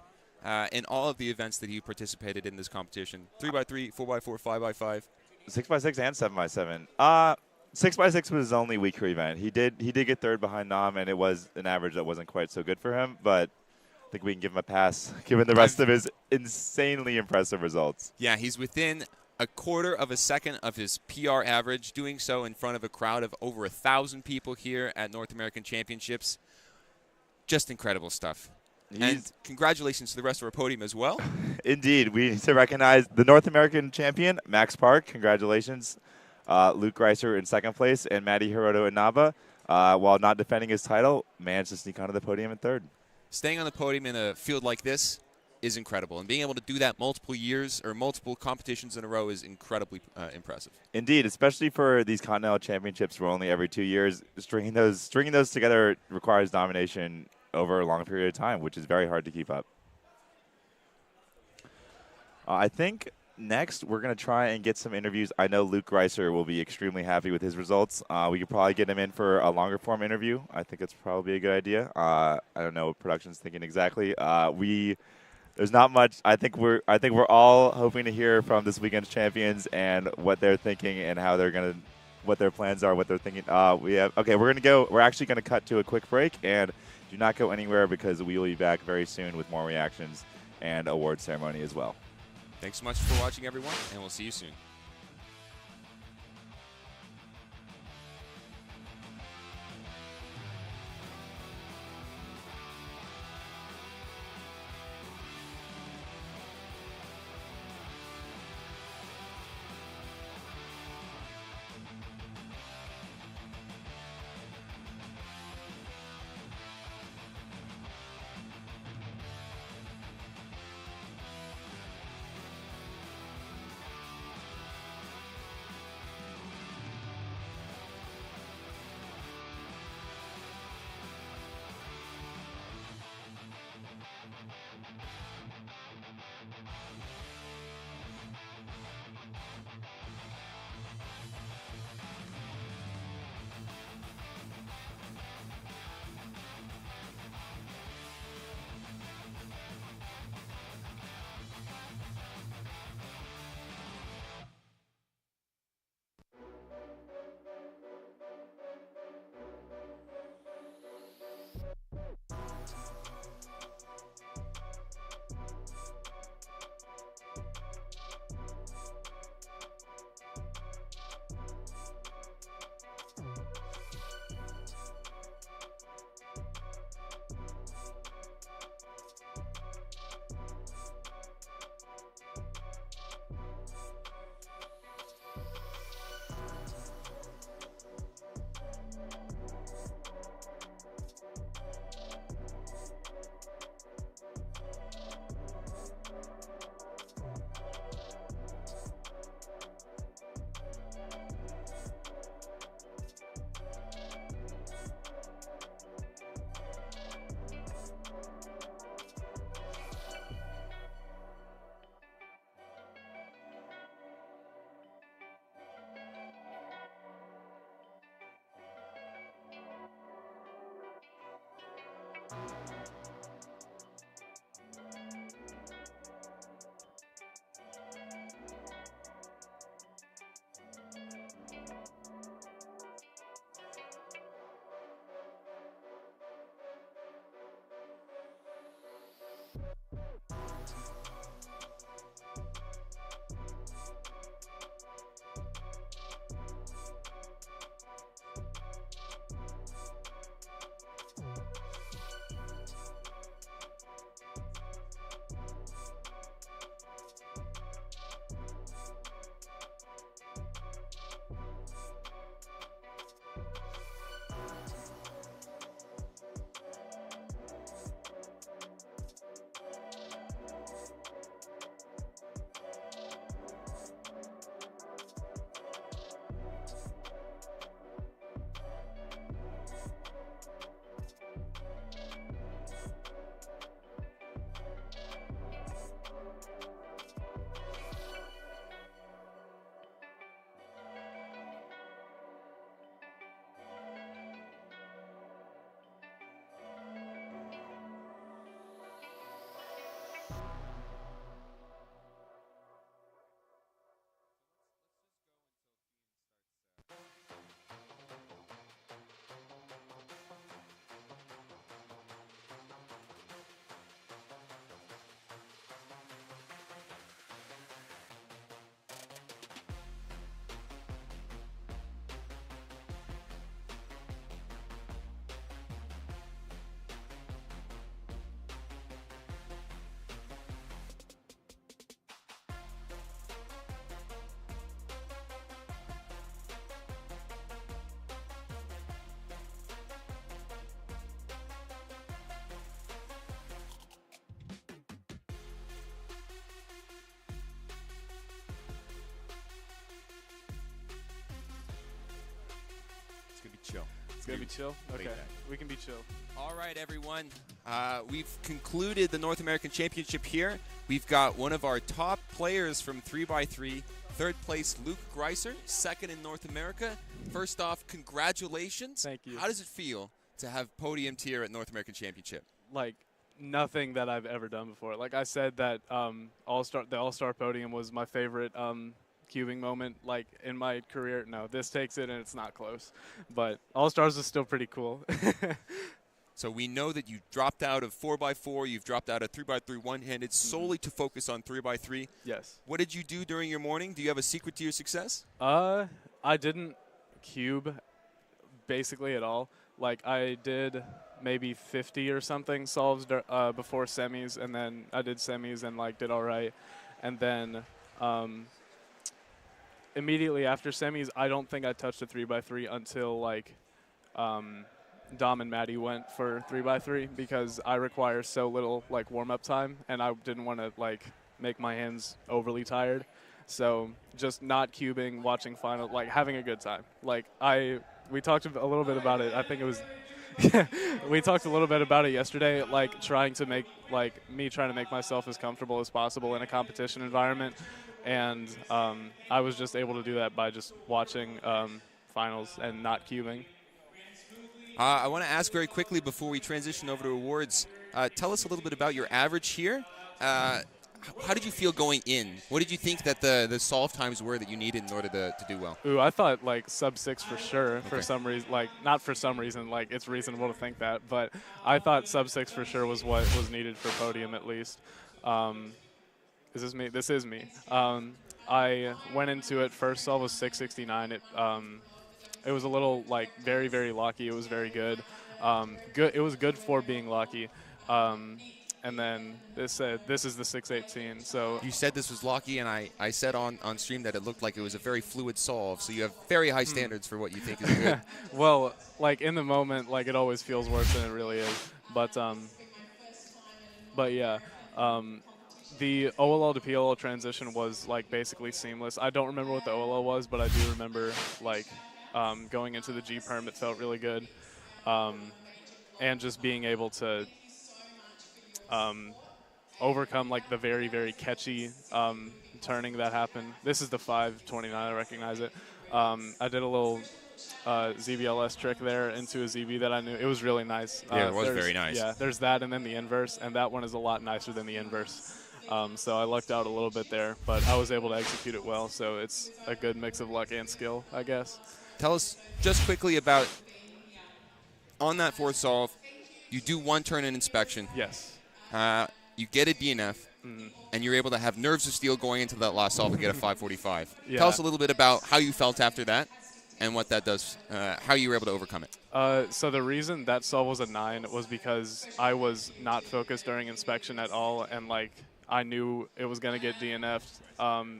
Speaker 15: in all of the events that he participated in this competition. 3x3, 4x4, 5x5.
Speaker 5: 6x6 and 7x7. 6x6 was his only weaker event. He did get third behind Nam, and it was an average that wasn't quite so good for him. But I think we can give him a pass, given the rest of his insanely impressive results.
Speaker 15: Yeah, he's within a quarter of a second of his PR average, doing so in front of a crowd of over 1,000 people here at North American Championships. Just incredible stuff. And congratulations to the rest of our podium as well.
Speaker 5: Indeed. We need to recognize the North American champion, Max Park. Congratulations. Luke Greiser in second place, and Matty Hiroto Inaba, while not defending his title, managed to sneak onto the podium in third.
Speaker 15: Staying on the podium in a field like this is incredible. And being able to do that multiple years or multiple competitions in a row is incredibly impressive.
Speaker 5: Indeed, especially for these Continental Championships where only every 2 years. Stringing those together requires domination over a long period of time, which is very hard to keep up. I think next we're going to try and get some interviews. I know Luke Greiser will be extremely happy with his results. We could probably get him in for a longer form interview. I think it's probably a good idea. I don't know what production's thinking exactly. There's not much. I think we're all hoping to hear from this weekend's champions and what they're thinking and how they're going to, what their plans are, what they're thinking. We're actually going to cut to a quick break, and do not go anywhere because we will be back very soon with more reactions and award ceremony as well.
Speaker 15: Thanks so much for watching, everyone, and we'll see you soon.
Speaker 2: gonna be chill.
Speaker 15: laid
Speaker 2: Okay,
Speaker 15: back.
Speaker 2: we can be chill.
Speaker 15: All right, everyone. We've concluded the North American Championship here. We've got one of our top players from 3x3, third place Luke Greiser, second in North America. First off, congratulations.
Speaker 2: Thank you.
Speaker 15: How does it feel to have podium tier at North American Championship?
Speaker 2: Like nothing that I've ever done before. Like I said, that the All-Star podium was my favorite cubing moment, like in my career. No, this takes it, and it's not close. But All-Stars is still pretty cool.
Speaker 15: So we know that you dropped out of 4x4, you've dropped out of 3x3 one-handed solely to focus on 3x3.
Speaker 2: Yes.
Speaker 15: What did you do during your morning? Do you have a secret to your success?
Speaker 2: I didn't cube basically at all. Like I did maybe 50 or something solves before semis, and then I did semis and like did all right. And then immediately after semis, I don't think I touched a 3x3 until like Dom and Maddie went for 3x3 because I require so little like warm-up time, and I didn't want to like make my hands overly tired. So just not cubing, watching final, like having a good time. Like we talked a little bit about it. I think it was we talked a little bit about it yesterday, like trying to make myself as comfortable as possible in a competition environment, and I was just able to do that by just watching finals and not cubing.
Speaker 15: I want to ask very quickly before we transition over to awards, tell us a little bit about your average here. How did you feel going in? What did you think that the solve times were that you needed in order to do well?
Speaker 2: Ooh, I thought like sub-6 for sure.
Speaker 15: Okay.
Speaker 2: For some reason, like not for some reason, like it's reasonable to think that, but I thought sub-6 for sure was what was needed for podium at least. Is this me? This is me. I went into it, first solve was 669. It was a little like very, very lucky. It was very good. It was good for being lucky. And then this is the 618. So
Speaker 15: you said this was lucky, and I said on stream that it looked like it was a very fluid solve. So you have very high standards for what you think is good.
Speaker 2: Well, like in the moment, like it always feels worse than it really is. But yeah. The OLL to PLL transition was like basically seamless. I don't remember what the OLL was, but I do remember like going into the G perm, it felt really good, and just being able to overcome like the very, very catchy turning that happened. This is the 529. I recognize it. I did a little ZBLS trick there into a ZB that I knew. It was really nice.
Speaker 15: Yeah, it was very nice.
Speaker 2: Yeah, there's that, and then the inverse, and that one is a lot nicer than the inverse. So I lucked out a little bit there, but I was able to execute it well, so it's a good mix of luck and skill, I guess.
Speaker 15: Tell us just quickly about, on that fourth solve, you do one turn in inspection.
Speaker 2: Yes.
Speaker 15: You get a DNF, and you're able to have nerves of steel going into that last solve and get a 545.
Speaker 2: Yeah.
Speaker 15: Tell us a little bit about how you felt after that and what that does, how you were able to overcome it.
Speaker 2: So the reason that solve was a 9 was because I was not focused during inspection at all, and like I knew it was going to get DNF'd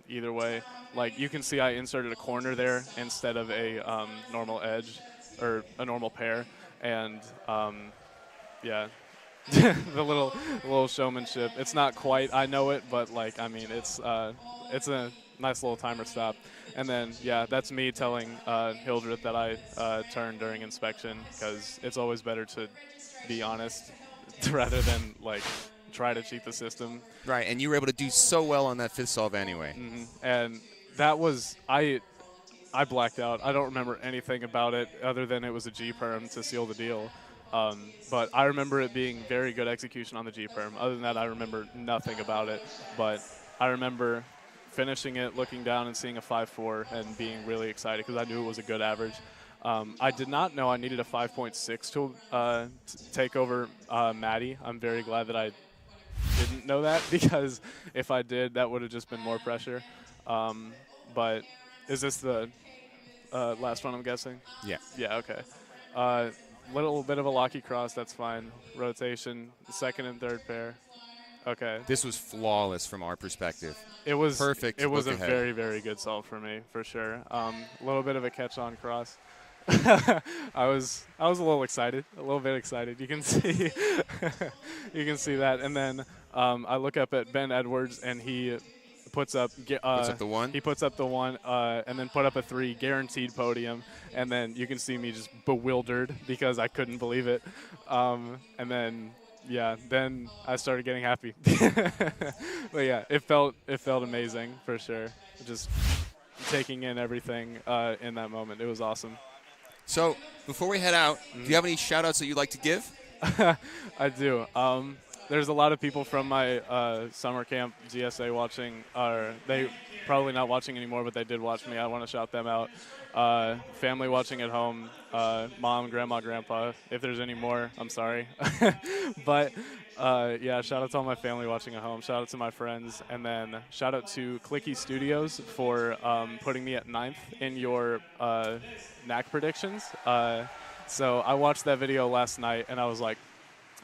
Speaker 2: either way. Like you can see I inserted a corner there instead of a normal edge or a normal pair, and yeah. the little showmanship. It's not quite, I know it, but like I mean it's a nice little timer stop. And then yeah, that's me telling Hildreth that I turned during inspection, because it's always better to be honest rather than like try to cheat the system.
Speaker 15: Right, and you were able to do so well on that fifth solve anyway.
Speaker 2: And that was I blacked out. I don't remember anything about it other than it was a G perm to seal the deal. But I remember it being very good execution on the G perm. Other than that, I remember nothing about it. But I remember finishing it, looking down and seeing a 5.4 and being really excited because I knew it was a good average. I did not know I needed a 5.6 to take over Maddie. I'm very glad that I didn't know that, because if I did, that would have just been more pressure. But is this the last one, I'm guessing?
Speaker 15: Yeah.
Speaker 2: Yeah, okay. Little bit of a locky cross, that's fine. Rotation, second and third pair. Okay.
Speaker 15: This was flawless from our perspective.
Speaker 2: It was
Speaker 15: perfect.
Speaker 2: It was a
Speaker 15: ahead.
Speaker 2: very, very good solve for me, for sure. A little bit of a catch-on cross. I was a little excited, a little bit excited. You can see, you can see that. And then I look up at Ben Edwards, and he puts up
Speaker 15: the one.
Speaker 2: He puts up the one, and then put up a 3, guaranteed podium. And then you can see me just bewildered because I couldn't believe it. And then then I started getting happy. But yeah, it felt amazing for sure. Just taking in everything in that moment. It was awesome.
Speaker 15: So before we head out, do you have any shout-outs that you'd like to give?
Speaker 2: I do. There's a lot of people from my summer camp GSA watching. They probably not watching anymore, but they did watch me. I want to shout them out. Family watching at home, mom, grandma, grandpa. If there's any more, I'm sorry. But yeah, shout out to all my family watching at home. Shout out to my friends. And then shout out to Clicky Studios for putting me at 9th in your knack predictions. So I watched that video last night, and I was like,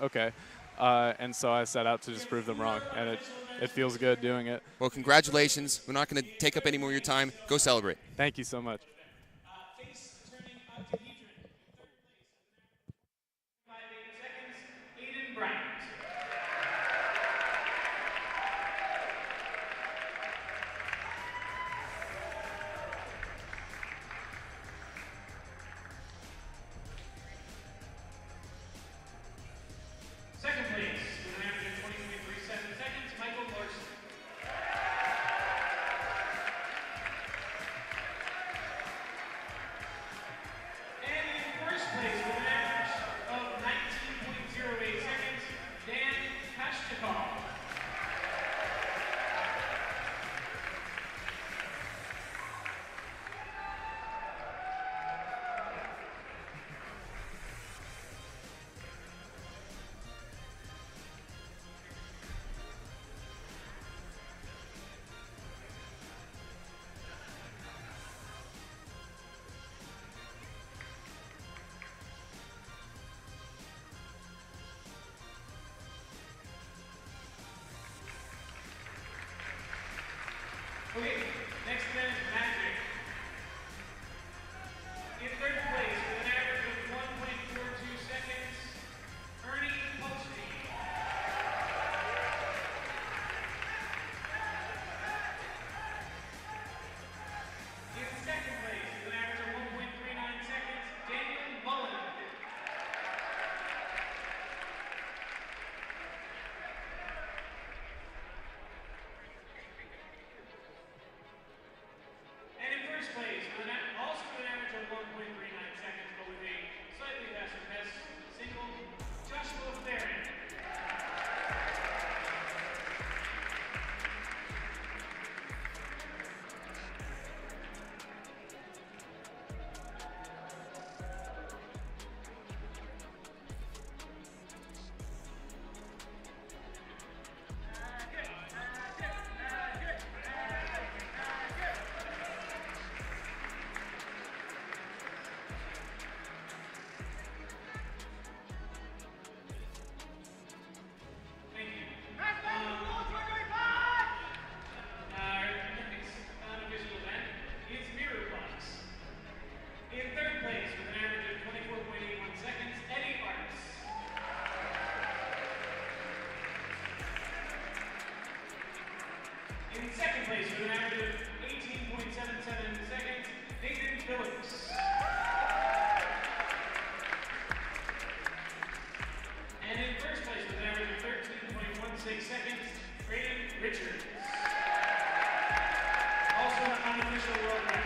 Speaker 2: okay. And so I set out to just prove them wrong, and it feels good doing it.
Speaker 15: Well, congratulations. We're not going to take up any more of your time. Go celebrate.
Speaker 2: Thank you so much.
Speaker 12: Second place, with an average of 23.37 seconds, Michael Larson. And in first place, with an average of 19.08 seconds, Dan Pashchikov. Okay, next event is magic. In third place, with an average of 1.42 seconds, Ernie Posty. In second place, with an average of 1.39 seconds, Daniel Mullen. And in first place, also with an average of 1.39 seconds, but with a slightly faster best single, Joshua Theron. Thank you. Next unofficial event is mirror blocks. In third place, with an average of 24.81 seconds, Eddie Arts. In second place, with an average of 18.77 seconds, Nathan Phillips. And in first place, with an average of 13.16 seconds, Braden Richards. Also an unofficial world record.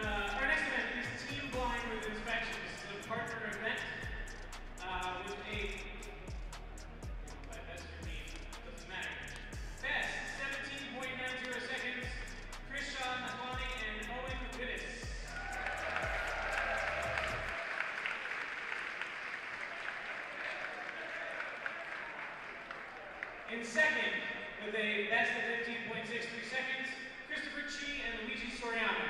Speaker 12: Our next event is Team Blind with Inspections. This is a partner event with that's your team, doesn't matter. Best, 17.90 seconds, Krishan Naswani and Owen Wittes. In second, with a best of 15.63 seconds, Christopher Chi and Luigi Soriano.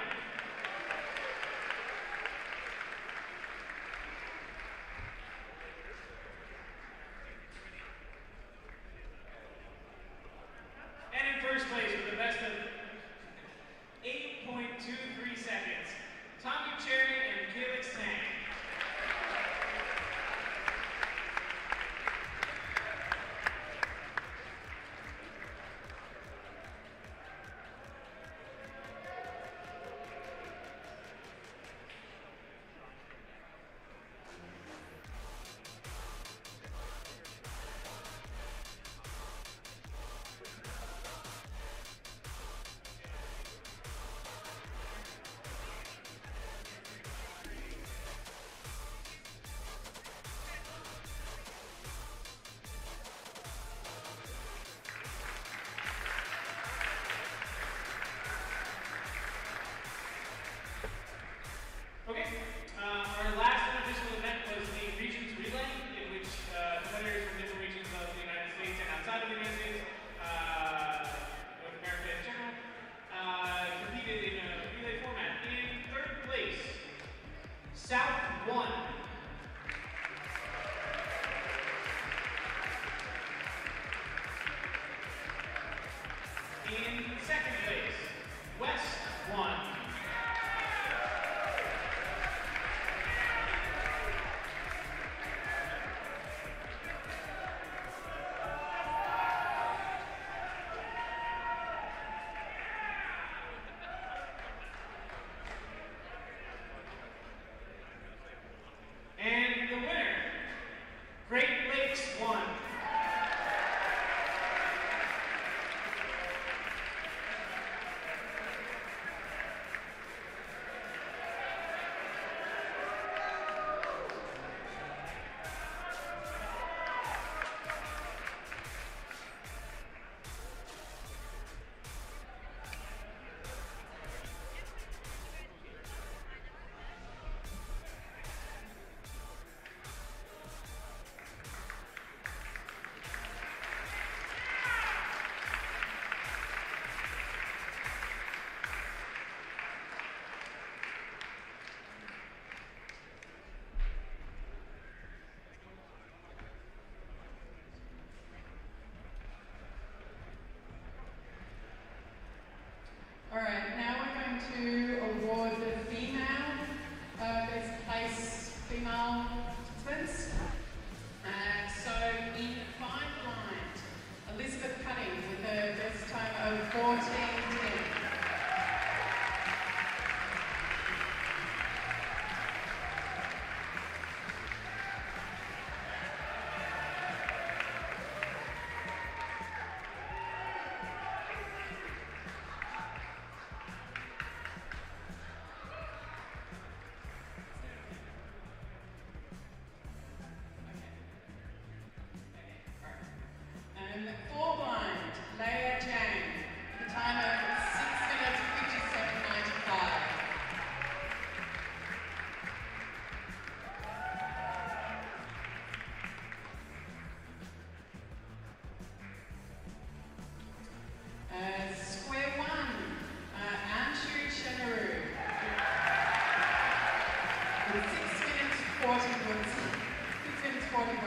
Speaker 16: 41. 6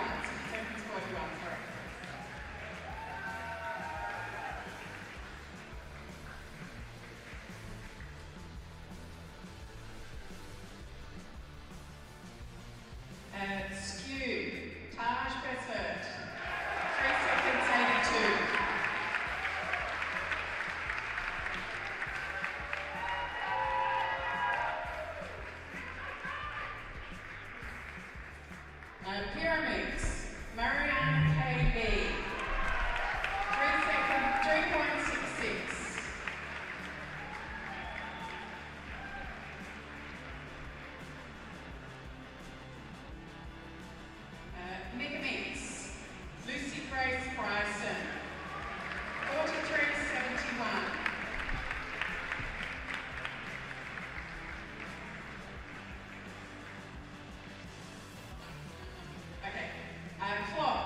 Speaker 16: seconds 41, correct. Skew, Taj Besford, 3 seconds 82. Pyramids, Marianne K.B., 3.66. Megamix, Lucy Grace Bryson, 43.71. Okay. Clock,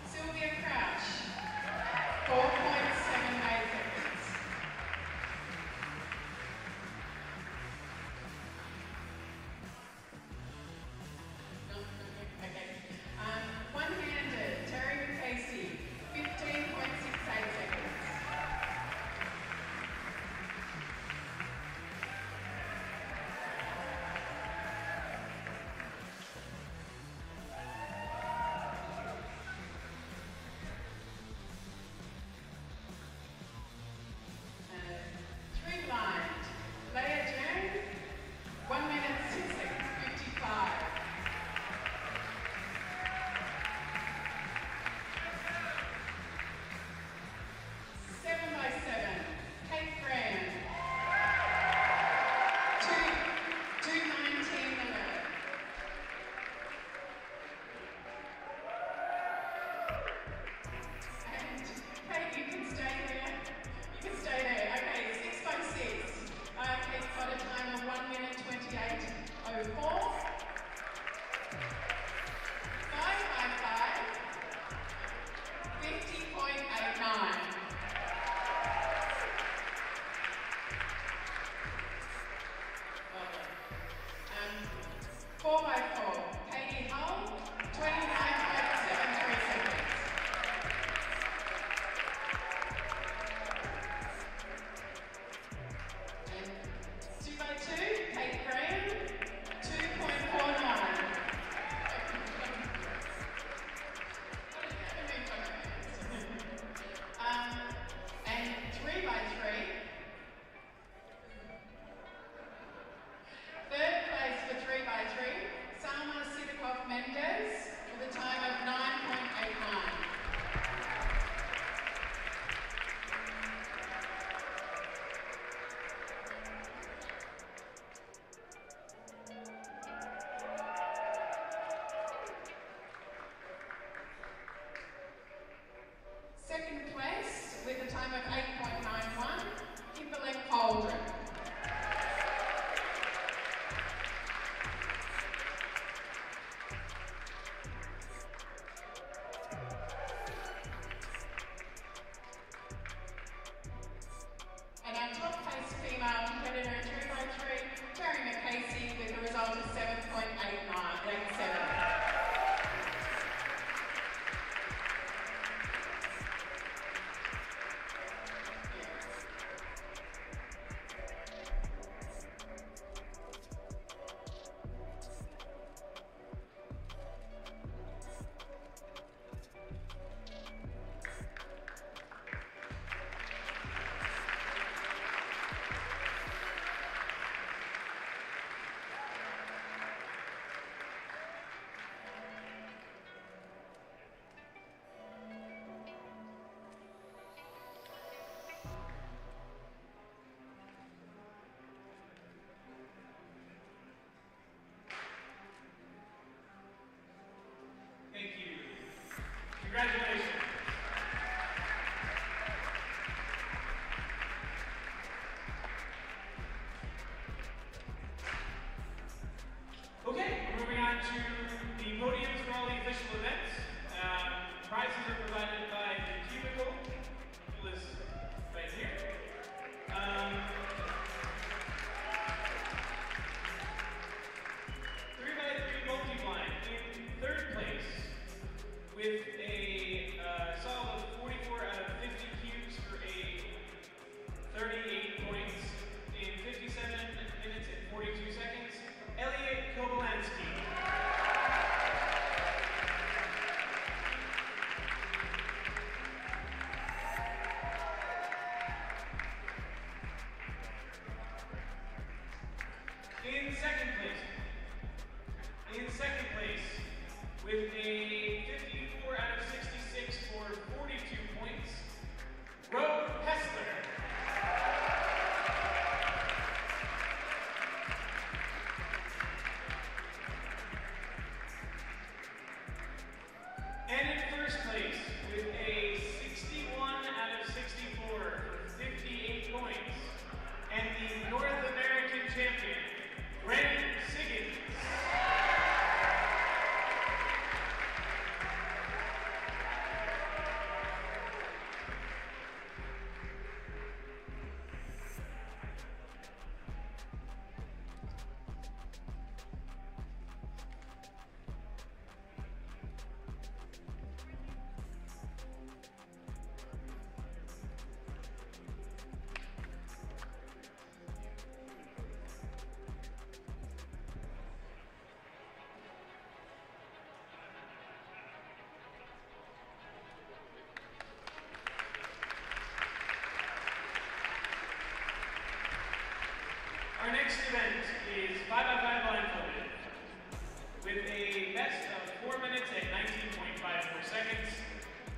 Speaker 16: Sylvia Crouch, 4.78 seconds. Okay. One-handed, Terry Casey, 15.68 seconds. Three blind, Leah Jane, 1 minute 6 seconds 55. Seven by seven, Kate Graham, 2:19:11. And Kate, you can stay there. You can stay there. Okay, 6 by 6. Kate's got a time of 1 minute 28:04. 5 by 5, 50.89. 4 by 4, Katie Hull, 29.73 seconds. And 2 by 2, Kate Graham, 2.49. And 3 by 3. Third place for 3 by 3, Salma Sidikoff Mendez with a time of 9.89. Second place with a time of 8.91, Kimberly Cauldron. And our top place female competitor in 3 by 3, Terry McCasey, with a result of 7.8987.
Speaker 12: with a solve of 44 out of 50 cubes for a 38 points in 57 minutes and 42 seconds, Elliot Kobolansky. In second place, with a 54 out of 66 for 42 points, Roe Hessler. And in first place, with a 61 out of 64 for 58 points, and the North American champion, Grant Siggins. Our next event is 5x5 blindfolded, with a best of 4 minutes and 19.54 seconds.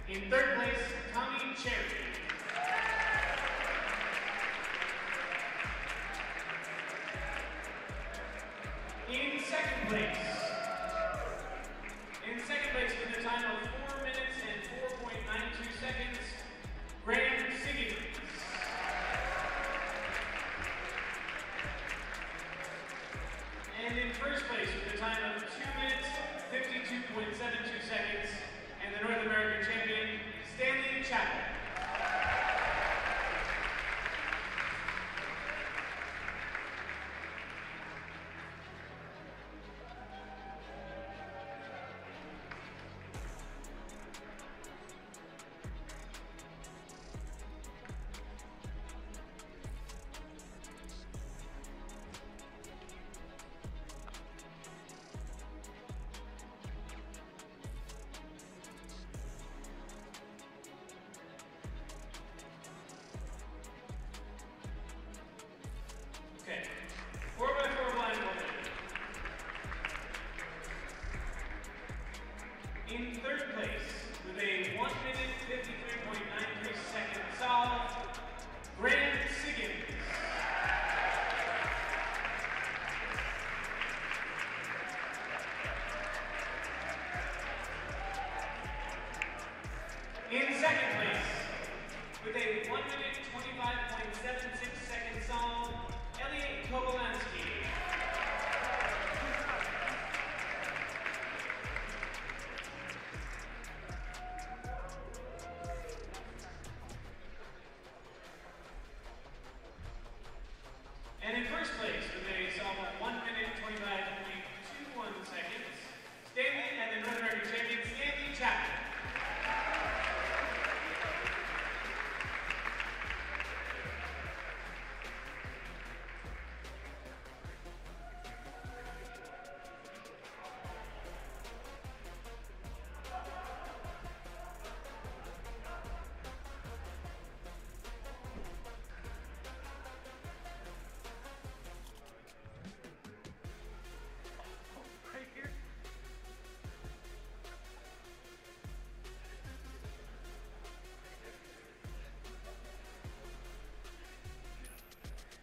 Speaker 12: In third place, Tommy Cherry. In second place with a time of 4 minutes and 4.92 seconds, Graham Siggins. And in first place with a time of 2 minutes, 52.72 seconds, and the North American champion, Stanley Chapel. Okay, 4x4 blindfolded. In third place, with a 1 minute 53.93 second solve, Graham Siggins. In second place, with a 1 minute 25.76 second solve, Elliot Kobolansky. And in first place, with a solve of 1 minute 25.21 seconds, Stanley and the North American champion, Stanley Chapman.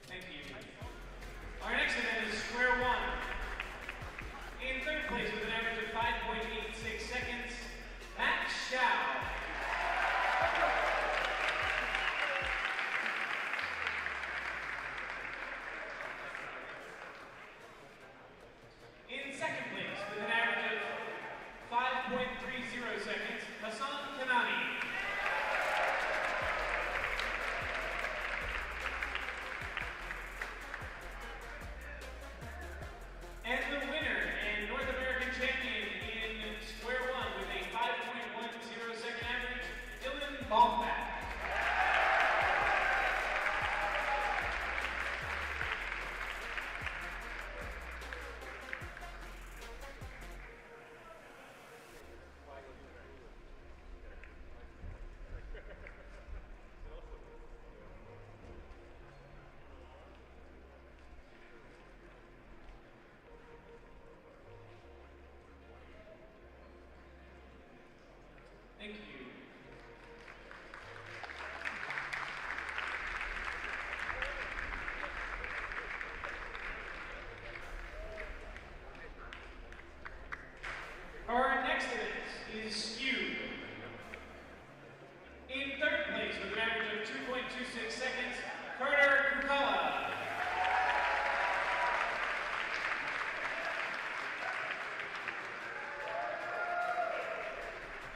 Speaker 12: Thank you. Our next event is square one. In third place with an average of 5.86 seconds, Matt Schau. In second place with an average of 5.30 seconds, Hassan Kanani. And the winner and North American champion in square one with a 5.1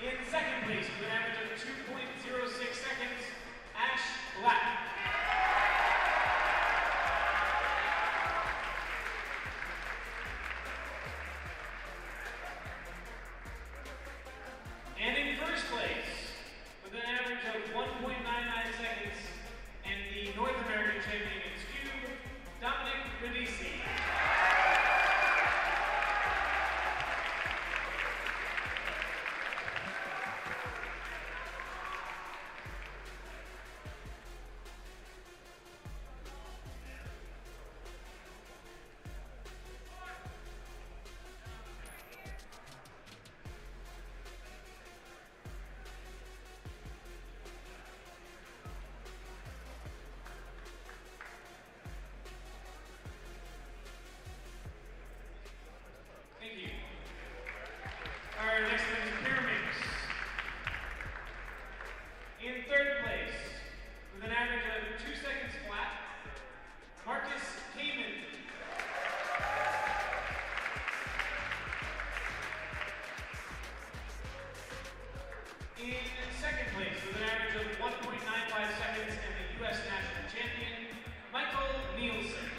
Speaker 12: In second place with an average of 2.06 seconds, Ash Black. And in first place, with an average of 1.99 seconds, and the North American champion in skew, Dominic Radici. Thank you. Our next one is pyramids. In third place, with an average of 2 seconds flat, Marcus Kamen. In second place, with an average of 1.95 seconds, and the U.S. national champion, Michael Nielsen.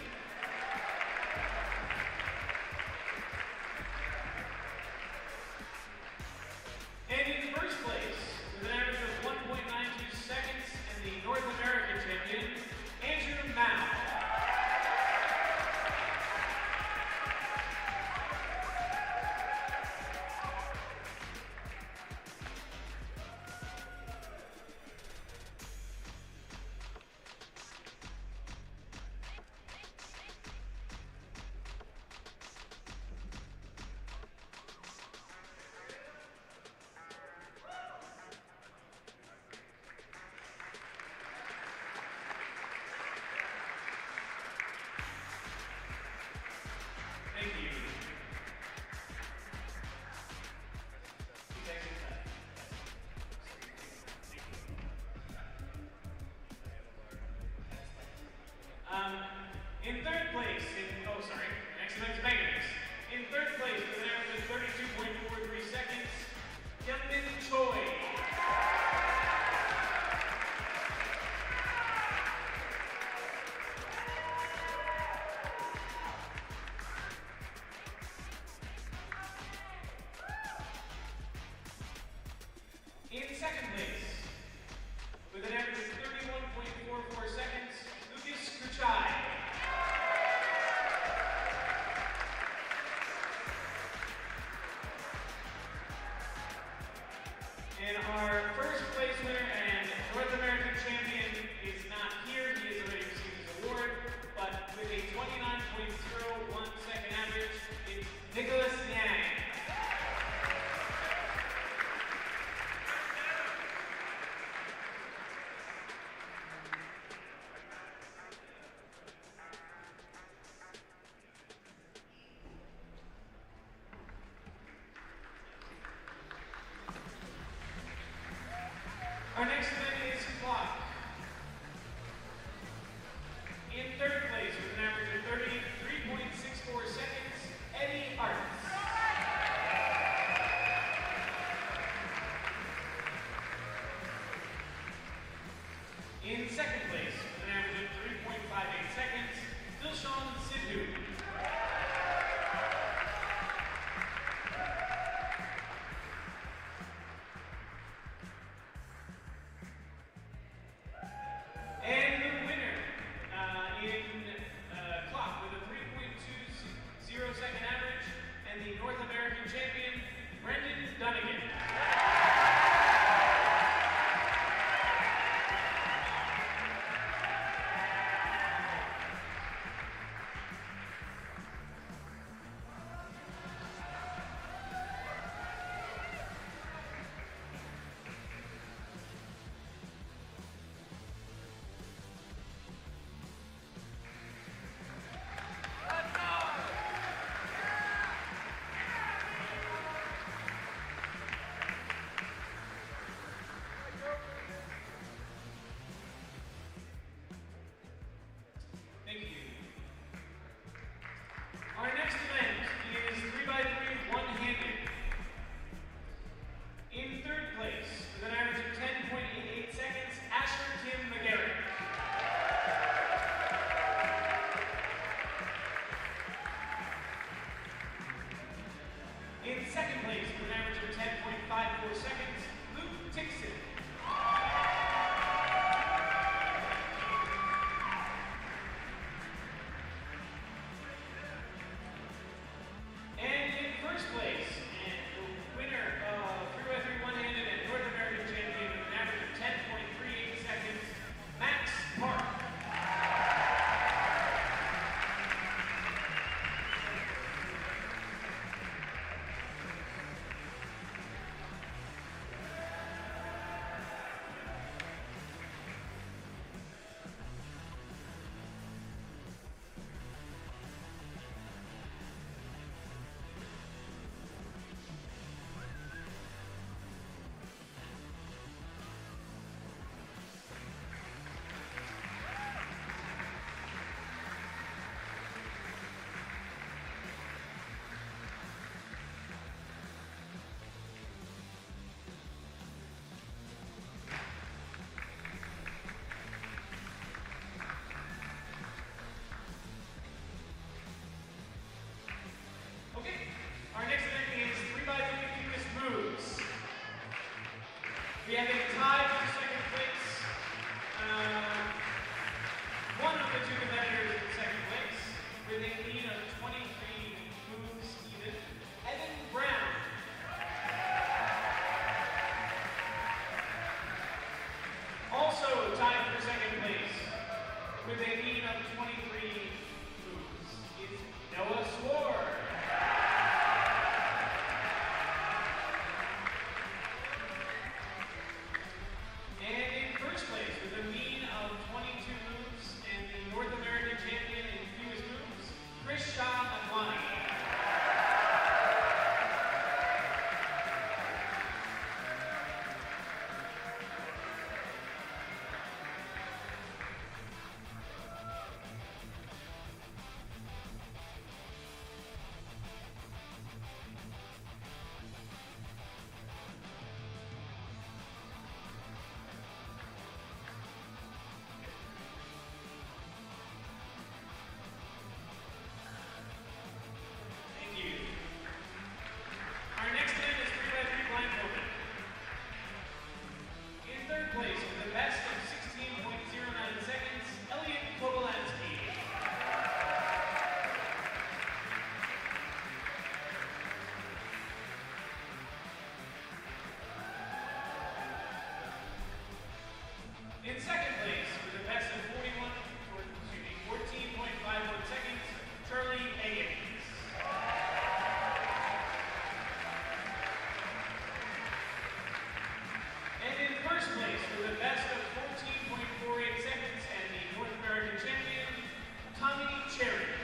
Speaker 12: And in first place, with an average of 1.92 seconds, and the North American champion, Andrew Mao. Thank you. In third place, next event's Megamix. In third place, with an average of 32.43 seconds, Kevin Choi. In second place, with an average of 31.44 seconds, Lucas Kuchai. And our first place winner and North American champion is not here. He has already received his award, but with a 29.01 second average, it's Nicholas Yang. Our next event is clock. In third place, with an average of 33.64 seconds, Eddie Arts. In second place, with an average of 3.58 seconds, Dilshan Sidhu. And the winner in clock with a 3.20 second average, and the North American champion, Brendan Dunnigan. We have a tie for second place. One of the two competitors in second place with a lead of 23 moves even. Evan Brown. Also tied for second place with a lead of 23 moves is Noah Sword. And in first place with a mean of 22 moves and the North American champion in fewest moves, Chris Shaw Adwani. Thank you. Our next event is 3x3 blindfolded. In third place with the best of 16.09 seconds, Elliot Kobolansky. In second place with the best of 14.51 seconds, Charlie Higgins. And in first place with the best of 14.48 seconds and the North American champion, Tommy Cherry.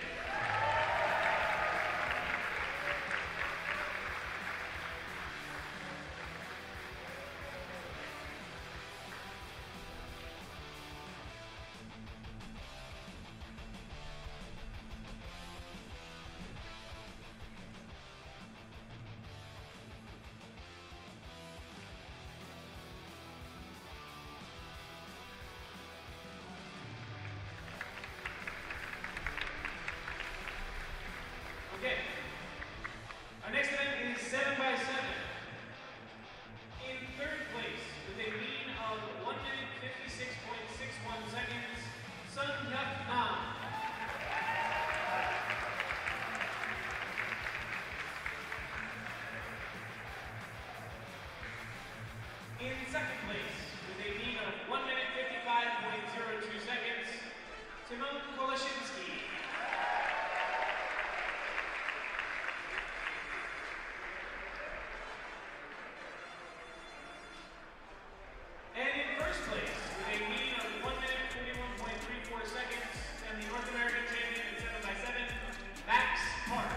Speaker 12: Okay. Our next event is 7x7. In third place with a mean of 1 minute 56.61 seconds, Sun Hyuk Nam. In second place with a mean of 1 minute 55.02 seconds, Timon Koloshinsky. And in first place, with a mean of 1 minute 41.34 seconds, and the North American champion in 7x7, Max Park.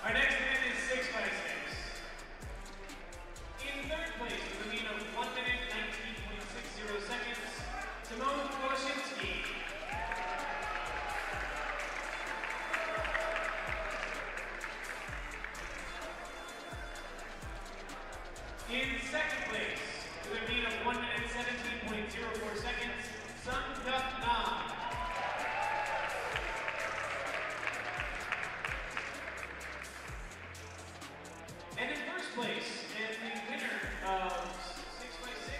Speaker 12: Our next event is 6x6. In third place with a mean of 1 minute 19.60 seconds, Timon Koloshinsky. In second place with a mean of 1 minute 17.04 seconds, Sun Hyuk Nam. And in first place, and the winner of 6x6,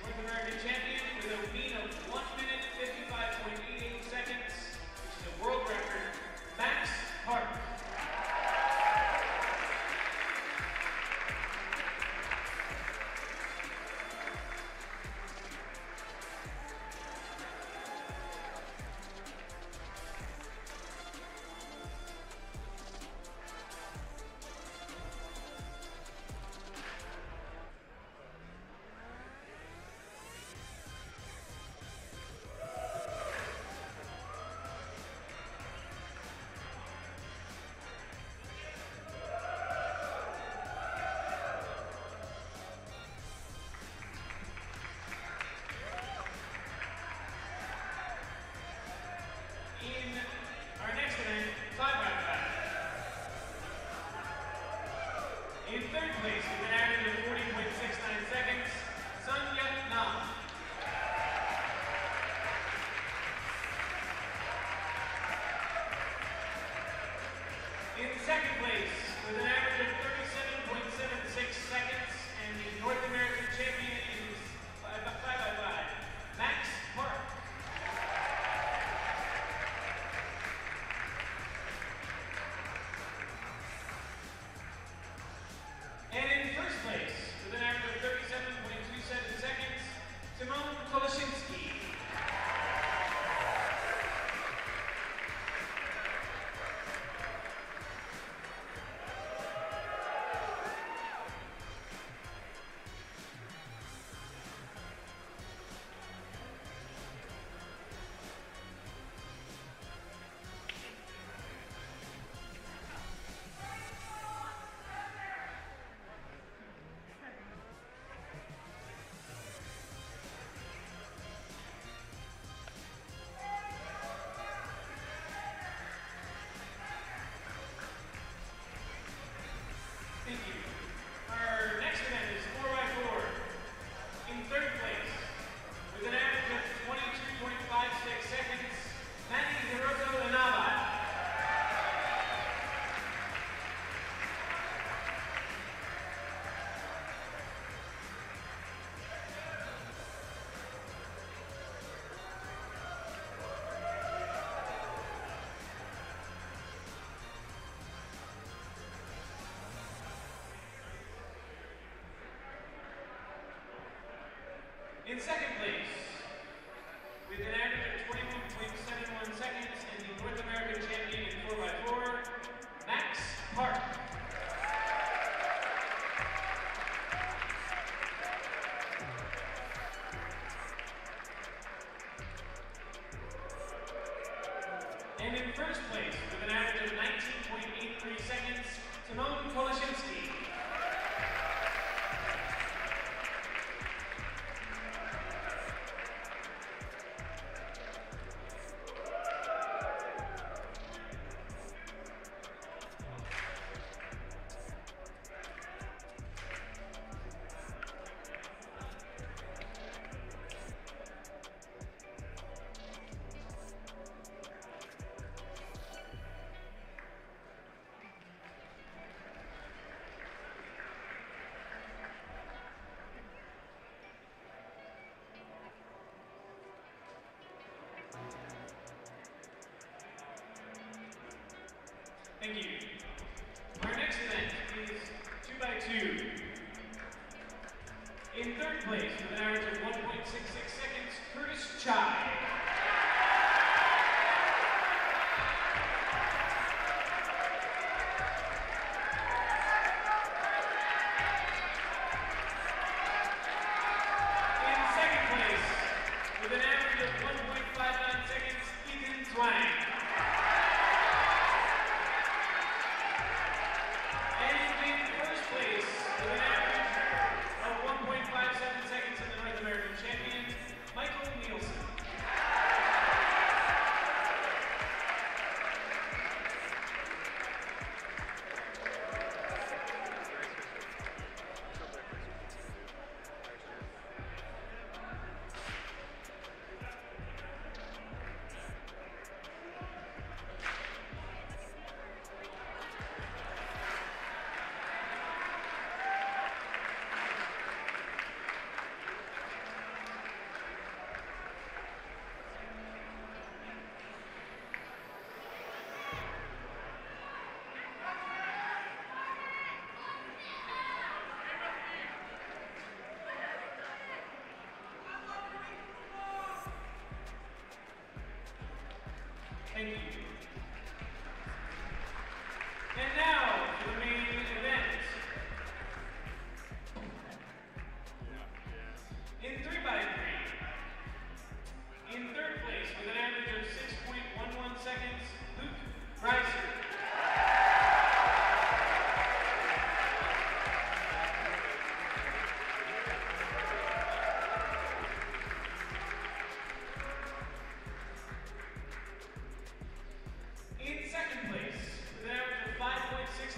Speaker 12: North American champion with a mean of 1 minute 55.88 seconds, which is a world record, Max Park. In third place with an average of 40.69 seconds, Sun Yat Nam. In second place with an average of 37.76 seconds, and the North American champion is 5x5, Max Park. And in first place, with an average of 37.27 seconds, Simone Koloshinsky. Thank you. Our next event is 4x4. In third place, with an average of 22.56 seconds, Manny Hiroto Inaba. In second place, with an average of 21.71 seconds, and the North American champion in 4x4, Max Park. And in first place, with an average of 19.83 seconds, Simone Koloshinsky. Thank you. Our next event is 2x2. In third place, with an average of 1.66 seconds, Curtis Chai. In second place, with an average of 1.59 seconds, Ethan Twang. And in first place, with an average of 1.57 seconds in the North American champion, Michael Nielsen. Thank you. And now for the main event. In 3x3. In third place with an average of 6.11 seconds, Luke Reiser. In second place, with an average of 5.6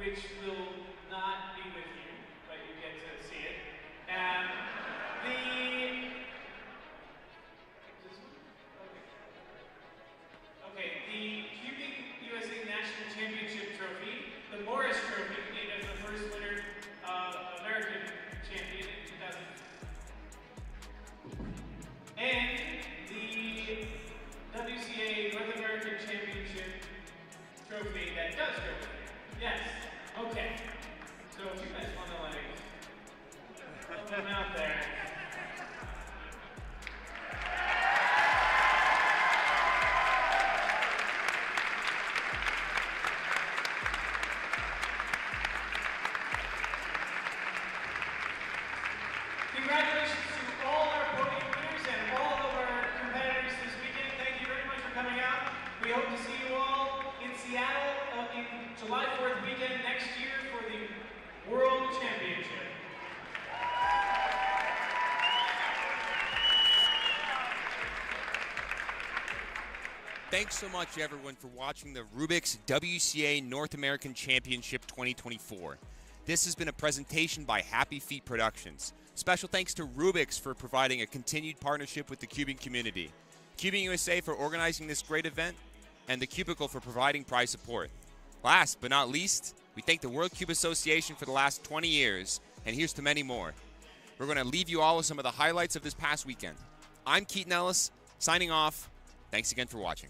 Speaker 12: which will not be with you, but you get to see it. The Cubing USA National Championship Trophy, the Morris Trophy, named as the first winner American champion in 2000. And the WCA North American Championship Trophy that does go with it. Yes. Okay. So if you guys want to like put them out there. Congratulations to all our podium winners and all of our competitors this weekend. Thank you very much for coming out. We hope to see you all in Seattle in July 4th weekend next year for the World Championship.
Speaker 15: Thanks so much, everyone, for watching the Rubik's WCA North American Championship 2024. This has been a presentation by Happy Feet Productions. Special thanks to Rubik's for providing a continued partnership with the cubing community, Cubing USA for organizing this great event, and the Cubicle for providing prize support. Last but not least, we thank the World Cube Association for the last 20 years, and here's to many more. We're going to leave you all with some of the highlights of this past weekend. I'm Keaton Ellis, signing off. Thanks again for watching.